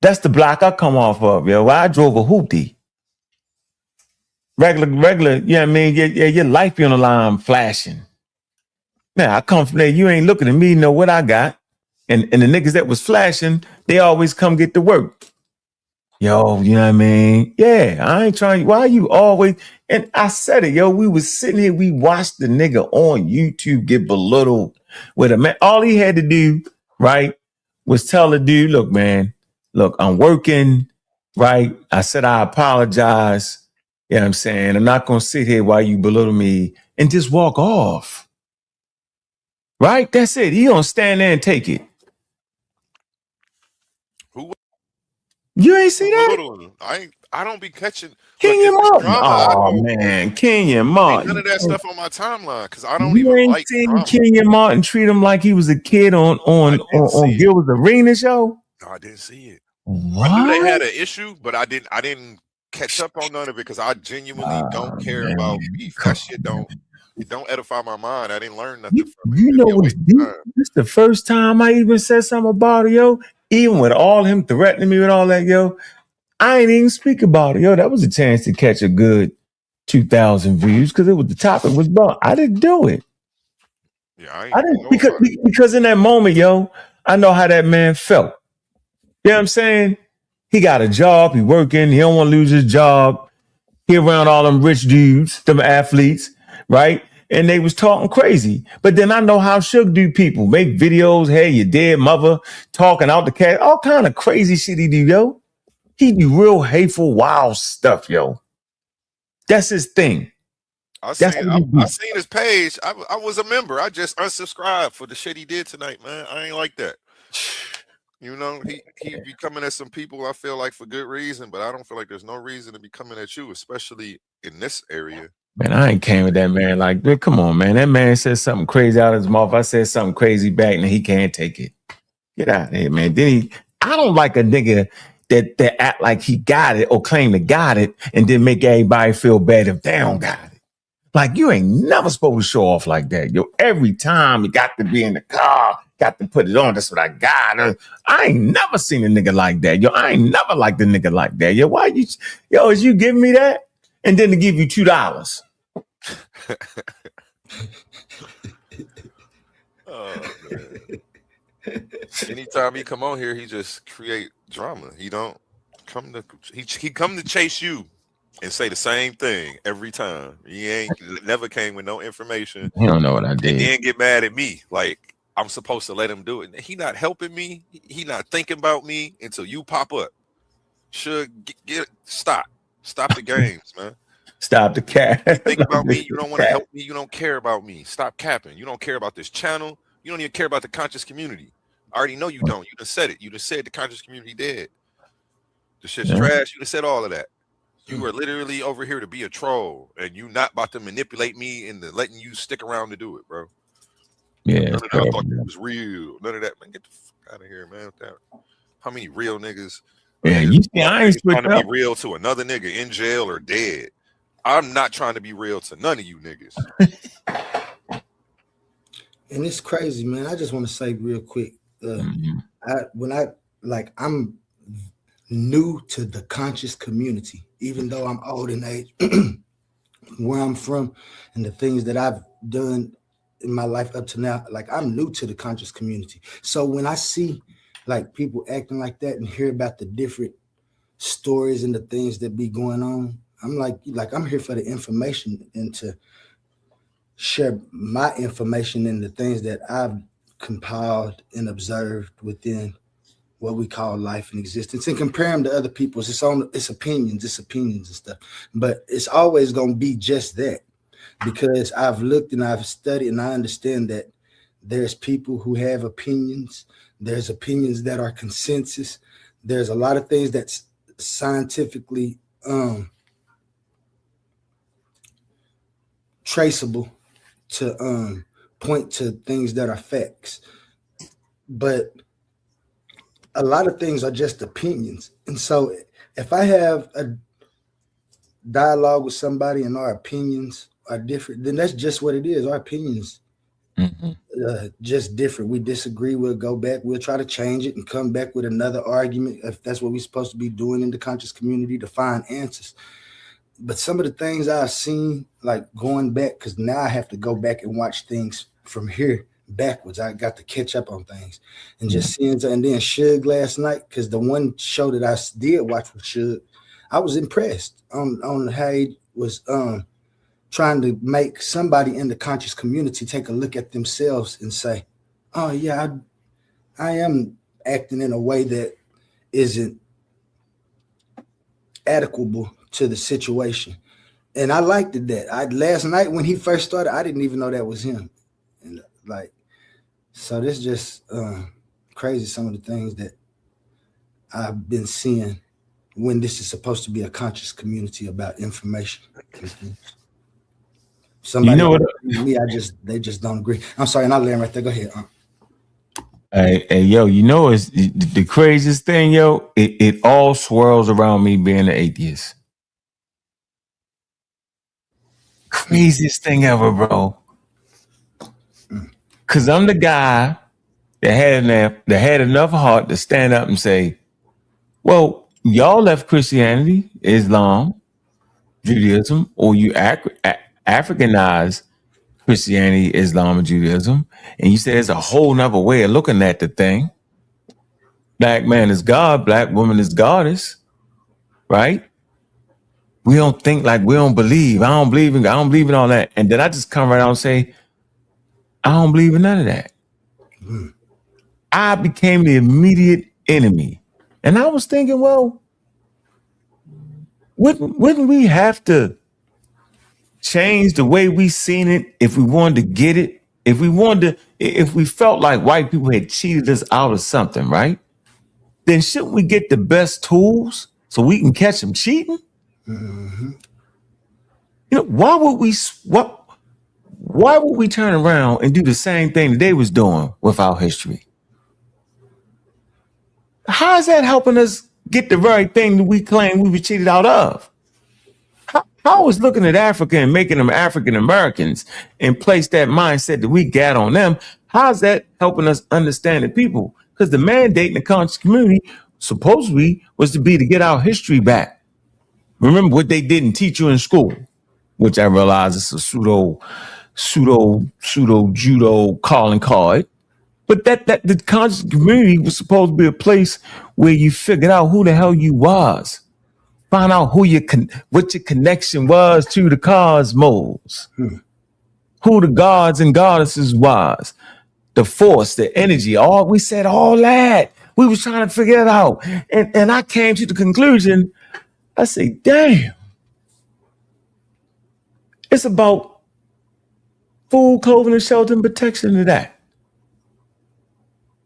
Speaker 8: That's the block I come off of, yo. I drove a hoopty. Regular, you know what I mean? Yeah, your life be on the line flashing. Now, I come from there. You ain't looking at me, know what I got. And the niggas that was flashing, they always come get to work. Yo, you know what I mean? Yeah, I ain't trying. Why you always? And I said it, yo. We was sitting here. We watched the nigga on YouTube get belittled with a man. All he had to do, right, was tell the dude, look, man, look, I'm working, right? I said I apologize. You know what I'm saying? I'm not gonna sit here while you belittle me and just walk off. Right? That's it. He gonna stand there and take it. You ain't see that?
Speaker 15: I don't be catching.
Speaker 8: Kenyon Martin.
Speaker 15: Drama,
Speaker 8: Oh man, Kenyon Martin.
Speaker 15: None of that stuff on my timeline because I don't
Speaker 8: You
Speaker 15: even
Speaker 8: ain't
Speaker 15: like
Speaker 8: seen
Speaker 15: drama.
Speaker 8: Kenyon Martin treat him like he was a kid on Gilbert's Arena show?
Speaker 15: No, I didn't see it.
Speaker 8: What?
Speaker 15: I knew they had an issue, but I didn't catch up on none of it because I genuinely don't care about beef. That shit don't edify my mind. I didn't learn nothing from it.
Speaker 8: You know what's deep? This the first time I even said something about it, yo. Even with all him threatening me with all that, yo, I ain't even speak about it, yo. That was a chance to catch a good 2,000 views because it was the topic was about. I didn't do it.
Speaker 15: Yeah,
Speaker 8: I didn't because in that moment, yo, I know how that man felt. You know what I'm saying? He got a job, he working, he don't want to lose his job. He around all them rich dudes, them athletes, right? And they was talking crazy. But then I know how Suge do people. Make videos, hey, your dead mother, talking out the cat, all kind of crazy shit he do, yo. He do real hateful, wild stuff, yo. That's his thing.
Speaker 15: I seen his page. I was a member. I just unsubscribed for the shit he did tonight, man. I ain't like that. You know, he be coming at some people I feel like for good reason, but I don't feel like there's no reason to be coming at you, especially in this area.
Speaker 8: Man, I ain't came with that man like, man, come on, man. That man said something crazy out of his mouth. I said something crazy back and he can't take it. Get out of here, man. I don't like a nigga that act like he got it or claim to got it and then make everybody feel bad if they don't got it. Like, you ain't never supposed to show off like that. Yo, every time you got to be in the car,
Speaker 12: got to put it on. That's what I got. I ain't never seen a nigga like that. Yo, I ain't never liked a nigga like that. Yo, why you, yo, is you giving me that? And then to give you $2.
Speaker 15: Oh man. Anytime he come on here, he just create drama. He don't come to he come to chase you and say the same thing every time. He ain't never came with no information.
Speaker 12: He don't know what I
Speaker 15: And
Speaker 12: did.
Speaker 15: then get mad at me like I'm supposed to let him do it. He not helping me. He not thinking about me until you pop up. Should stop the games, man.
Speaker 12: Stop the cat.
Speaker 15: You think about me. You don't want to help me. You don't care about me. Stop capping. You don't care about this channel. You don't even care about the conscious community. I already know you don't. You just said it. You just said the conscious community dead. The shit's trash. You just said all of that. You are literally over here to be a troll, and you not about to manipulate me into letting you stick around to do it, bro.
Speaker 12: Yeah,
Speaker 15: None of that. I thought it was real. None of that, man. Get the fuck out of here, man. How many real niggas?
Speaker 12: Yeah, you see, I ain't
Speaker 15: trying to be real to another nigga in jail or dead. I'm not trying to be real to none of you niggas.
Speaker 6: And it's crazy, man. I just want to say real quick, I'm new to the conscious community, even though I'm old in age, where I'm from, and the things that I've done in my life up to now. Like, I'm new to the conscious community. So when I see like people acting like that and hear about the different stories and the things that be going on, I'm like I'm here for the information and to share my information and the things that I've compiled and observed within what we call life and existence, and compare them to other people's. It's opinions and stuff. But it's always going to be just that, because I've looked and I've studied and I understand that there's people who have opinions. There's opinions that are consensus. There's a lot of things that's scientifically traceable to point to things that are facts. But a lot of things are just opinions. And so if I have a dialogue with somebody and our opinions are different, then that's just what it is. Our opinions just different. We disagree, we'll go back, we'll try to change it and come back with another argument, if that's what we're supposed to be doing in the conscious community, to find answers. But some of the things I've seen, like going back, because now I have to go back and watch things from here backwards. I got to catch up on things and just seeing. And then Suge last night, because the one show that I did watch with Suge, I was impressed on how he was trying to make somebody in the conscious community take a look at themselves and say, oh yeah, I am acting in a way that isn't adequate to the situation. And I liked it that. Last night when he first started, I didn't even know that was him. And so this just crazy, some of the things that I've been seeing when this is supposed to be a conscious community about information. Somebody, you know what? Me, they just don't agree. I'm sorry, and I'll land right there. Go ahead.
Speaker 12: Hey, yo, you know, it's the craziest thing, yo. It all swirls around me being an atheist. Craziest thing ever, bro. Cause I'm the guy that had enough heart to stand up and say, well, y'all left Christianity, Islam, Judaism, or you Africanized Christianity, Islam, and Judaism, and you say there's a whole nother way of looking at the thing. Black man is God, black woman is goddess, right? We don't think like we don't believe. I don't believe in all that. And then I just come right out and say, I don't believe in none of that. I became the immediate enemy. And I was thinking, well, wouldn't we have to change the way we seen it if we wanted to get it? If we felt like white people had cheated us out of something, right? Then shouldn't we get the best tools so we can catch them cheating? Mm-hmm. You know, why would we turn around and do the same thing that they was doing with our history? How is that helping us get the very thing that we claim we were cheated out of?
Speaker 8: How is looking at Africa and making them African Americans and place that mindset that we got on them? How's that helping us understand the people? Because the mandate in the conscious community supposedly was to be to get our history back. Remember what they didn't teach you in school, which I realize is a pseudo judo calling card. But that the conscious community was supposed to be a place where you figured out who the hell you was. Find out what your connection was to the cosmos, who the gods and goddesses was, the force, the energy. We said all that. We was trying to figure it out, and I came to the conclusion. I say, damn, it's about food, clothing, and shelter and protection of that.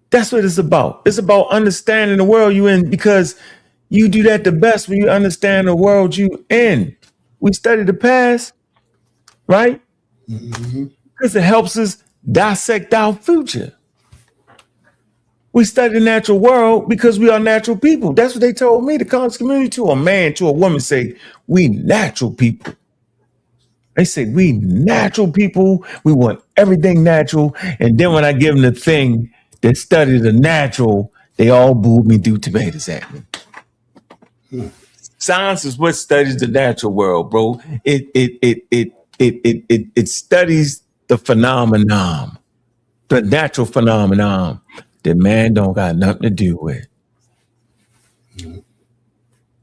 Speaker 8: That's what it's about. It's about understanding the world you in, because you do that the best when you understand the world you in. We study the past, right? Because it helps us dissect our future. We study the natural world because we are natural people. That's what they told me, the conscious community, to a man, to a woman, say, we natural people. They say, we natural people. We want everything natural. And then when I give them the thing that study the natural, they all booed me, threw tomatoes at me. Science is what studies the natural world, bro. It studies the phenomenon, the natural phenomenon that man don't got nothing to do with.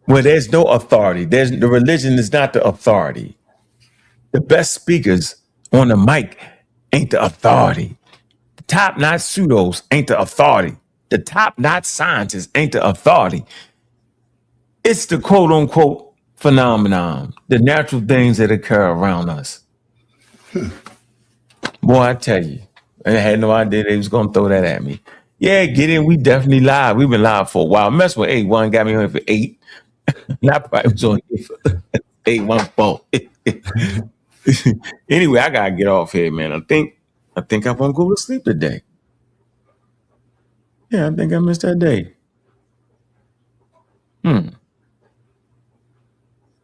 Speaker 8: Where there's no authority. The religion is not the authority. The best speakers on the mic ain't the authority. The top-notch pseudos ain't the authority. The top-notch scientists ain't the authority. It's the quote-unquote phenomenon, the natural things that occur around us. Boy, I tell you, I had no idea they was going to throw that at me. Yeah, get in. We definitely live. We've been live for a while. Mess with 8-1, got me on here for 8. And I probably was on here for 8-1-4. Anyway, I got to get off here, man. I think I won't go to sleep today. Yeah, I think I missed that day. Yeah,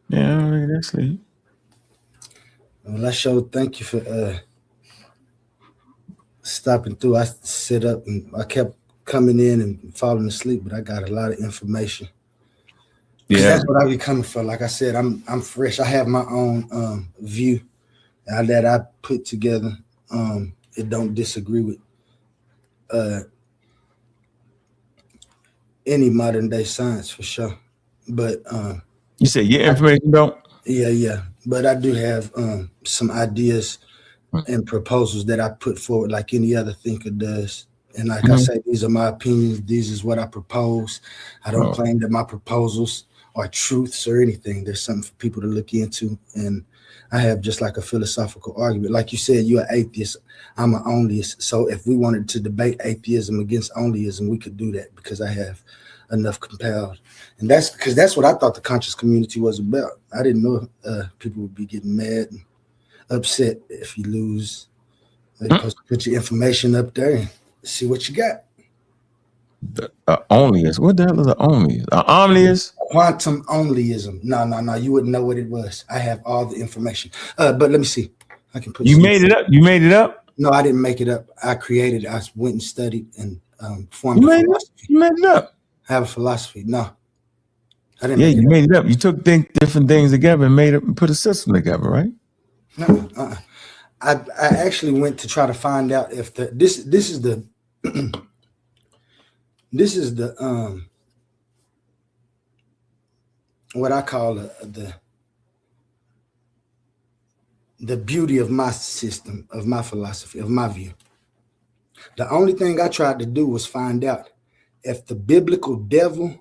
Speaker 8: I already that sleep.
Speaker 6: Well, I sure thank you for stopping through. I sit up and I kept coming in and falling asleep, but I got a lot of information. Yeah, that's what I be coming for. Like I said, I'm fresh. I have my own view that I put together. It don't disagree with any modern day science for sure. But
Speaker 8: you said your information don't?
Speaker 6: Yeah. But I do have some ideas and proposals that I put forward like any other thinker does. And like I say, these are my opinions. These is what I propose. I don't claim that my proposals are truths or anything. There's something for people to look into. And I have just like a philosophical argument. Like you said, you're an atheist. I'm an onlyist. So if we wanted to debate atheism against onlyism, we could do that because I have enough compelled. And that's because that's what I thought the conscious community was about. I didn't know people would be getting mad and upset if you lose. You're supposed to put your information up there and see what you got.
Speaker 8: Onlyist. What the hell is an onlyist? Omnius?
Speaker 6: Quantum onlyism. No. You wouldn't know what it was. I have all the information. But let me see. I can put.
Speaker 8: You made it up. You made it up.
Speaker 6: No, I didn't make it up. I created it. I went and studied and formed a philosophy.
Speaker 8: You made it up.
Speaker 6: I have a philosophy. No,
Speaker 8: I didn't. Yeah, you made it up. You took different things together and made it and put a system together, right?
Speaker 6: No. I actually went to try to find out if this is the this is the what I call the beauty of my system, of my philosophy, of my view. The only thing I tried to do was find out if the biblical devil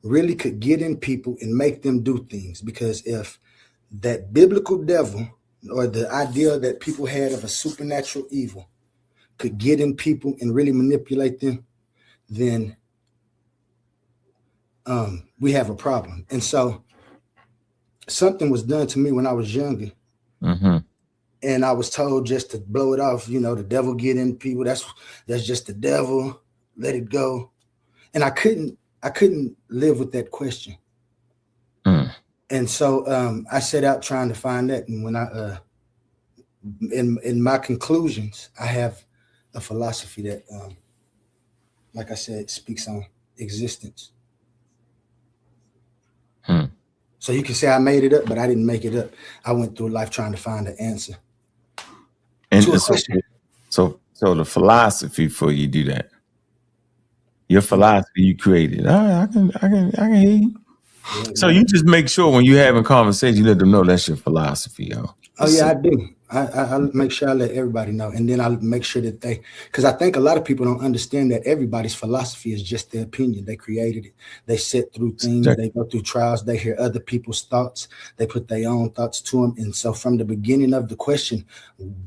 Speaker 6: really could get in people and make them do things. Because if that biblical devil, or the idea that people had of a supernatural evil, could get in people and really manipulate them, then we have a problem. And so something was done to me when I was younger. And I was told just to blow it off, the devil get in people. That's just the devil. Let it go. And I couldn't live with that question. And so I set out trying to find that. And when I in my conclusions, I have a philosophy that like I said, speaks on existence. So you can say I made it up, but I didn't make it up. I went through life trying to find the answer
Speaker 12: And
Speaker 6: to a question.
Speaker 12: so the philosophy for you do that. Your philosophy you created. I can hear you. So you just make sure when you're having conversation, you let them know that's your philosophy, yo.
Speaker 6: Oh yeah, I do. I make sure I let everybody know, and then I make sure that because I think a lot of people don't understand that everybody's philosophy is just their opinion. They created it. They sit through things. They go through trials. They hear other people's thoughts. They put their own thoughts to them. And so from the beginning of the question,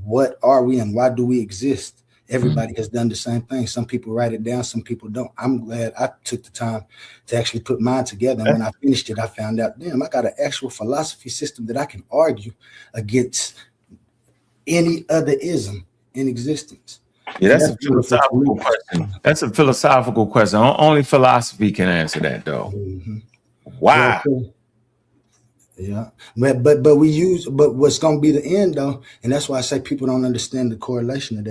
Speaker 6: what are we and why do we exist? Everybody has done the same thing. Some people write it down. Some people don't. I'm glad I took the time to actually put mine together. And when I finished it, I found out, damn, I got an actual philosophy system that I can argue against any other ism in existence.
Speaker 12: Yeah, that's a philosophical question. That's a philosophical question. Only philosophy can answer that, though. Wow.
Speaker 6: Yeah, but what's going to be the end though, and that's why I say people don't understand the correlation of that.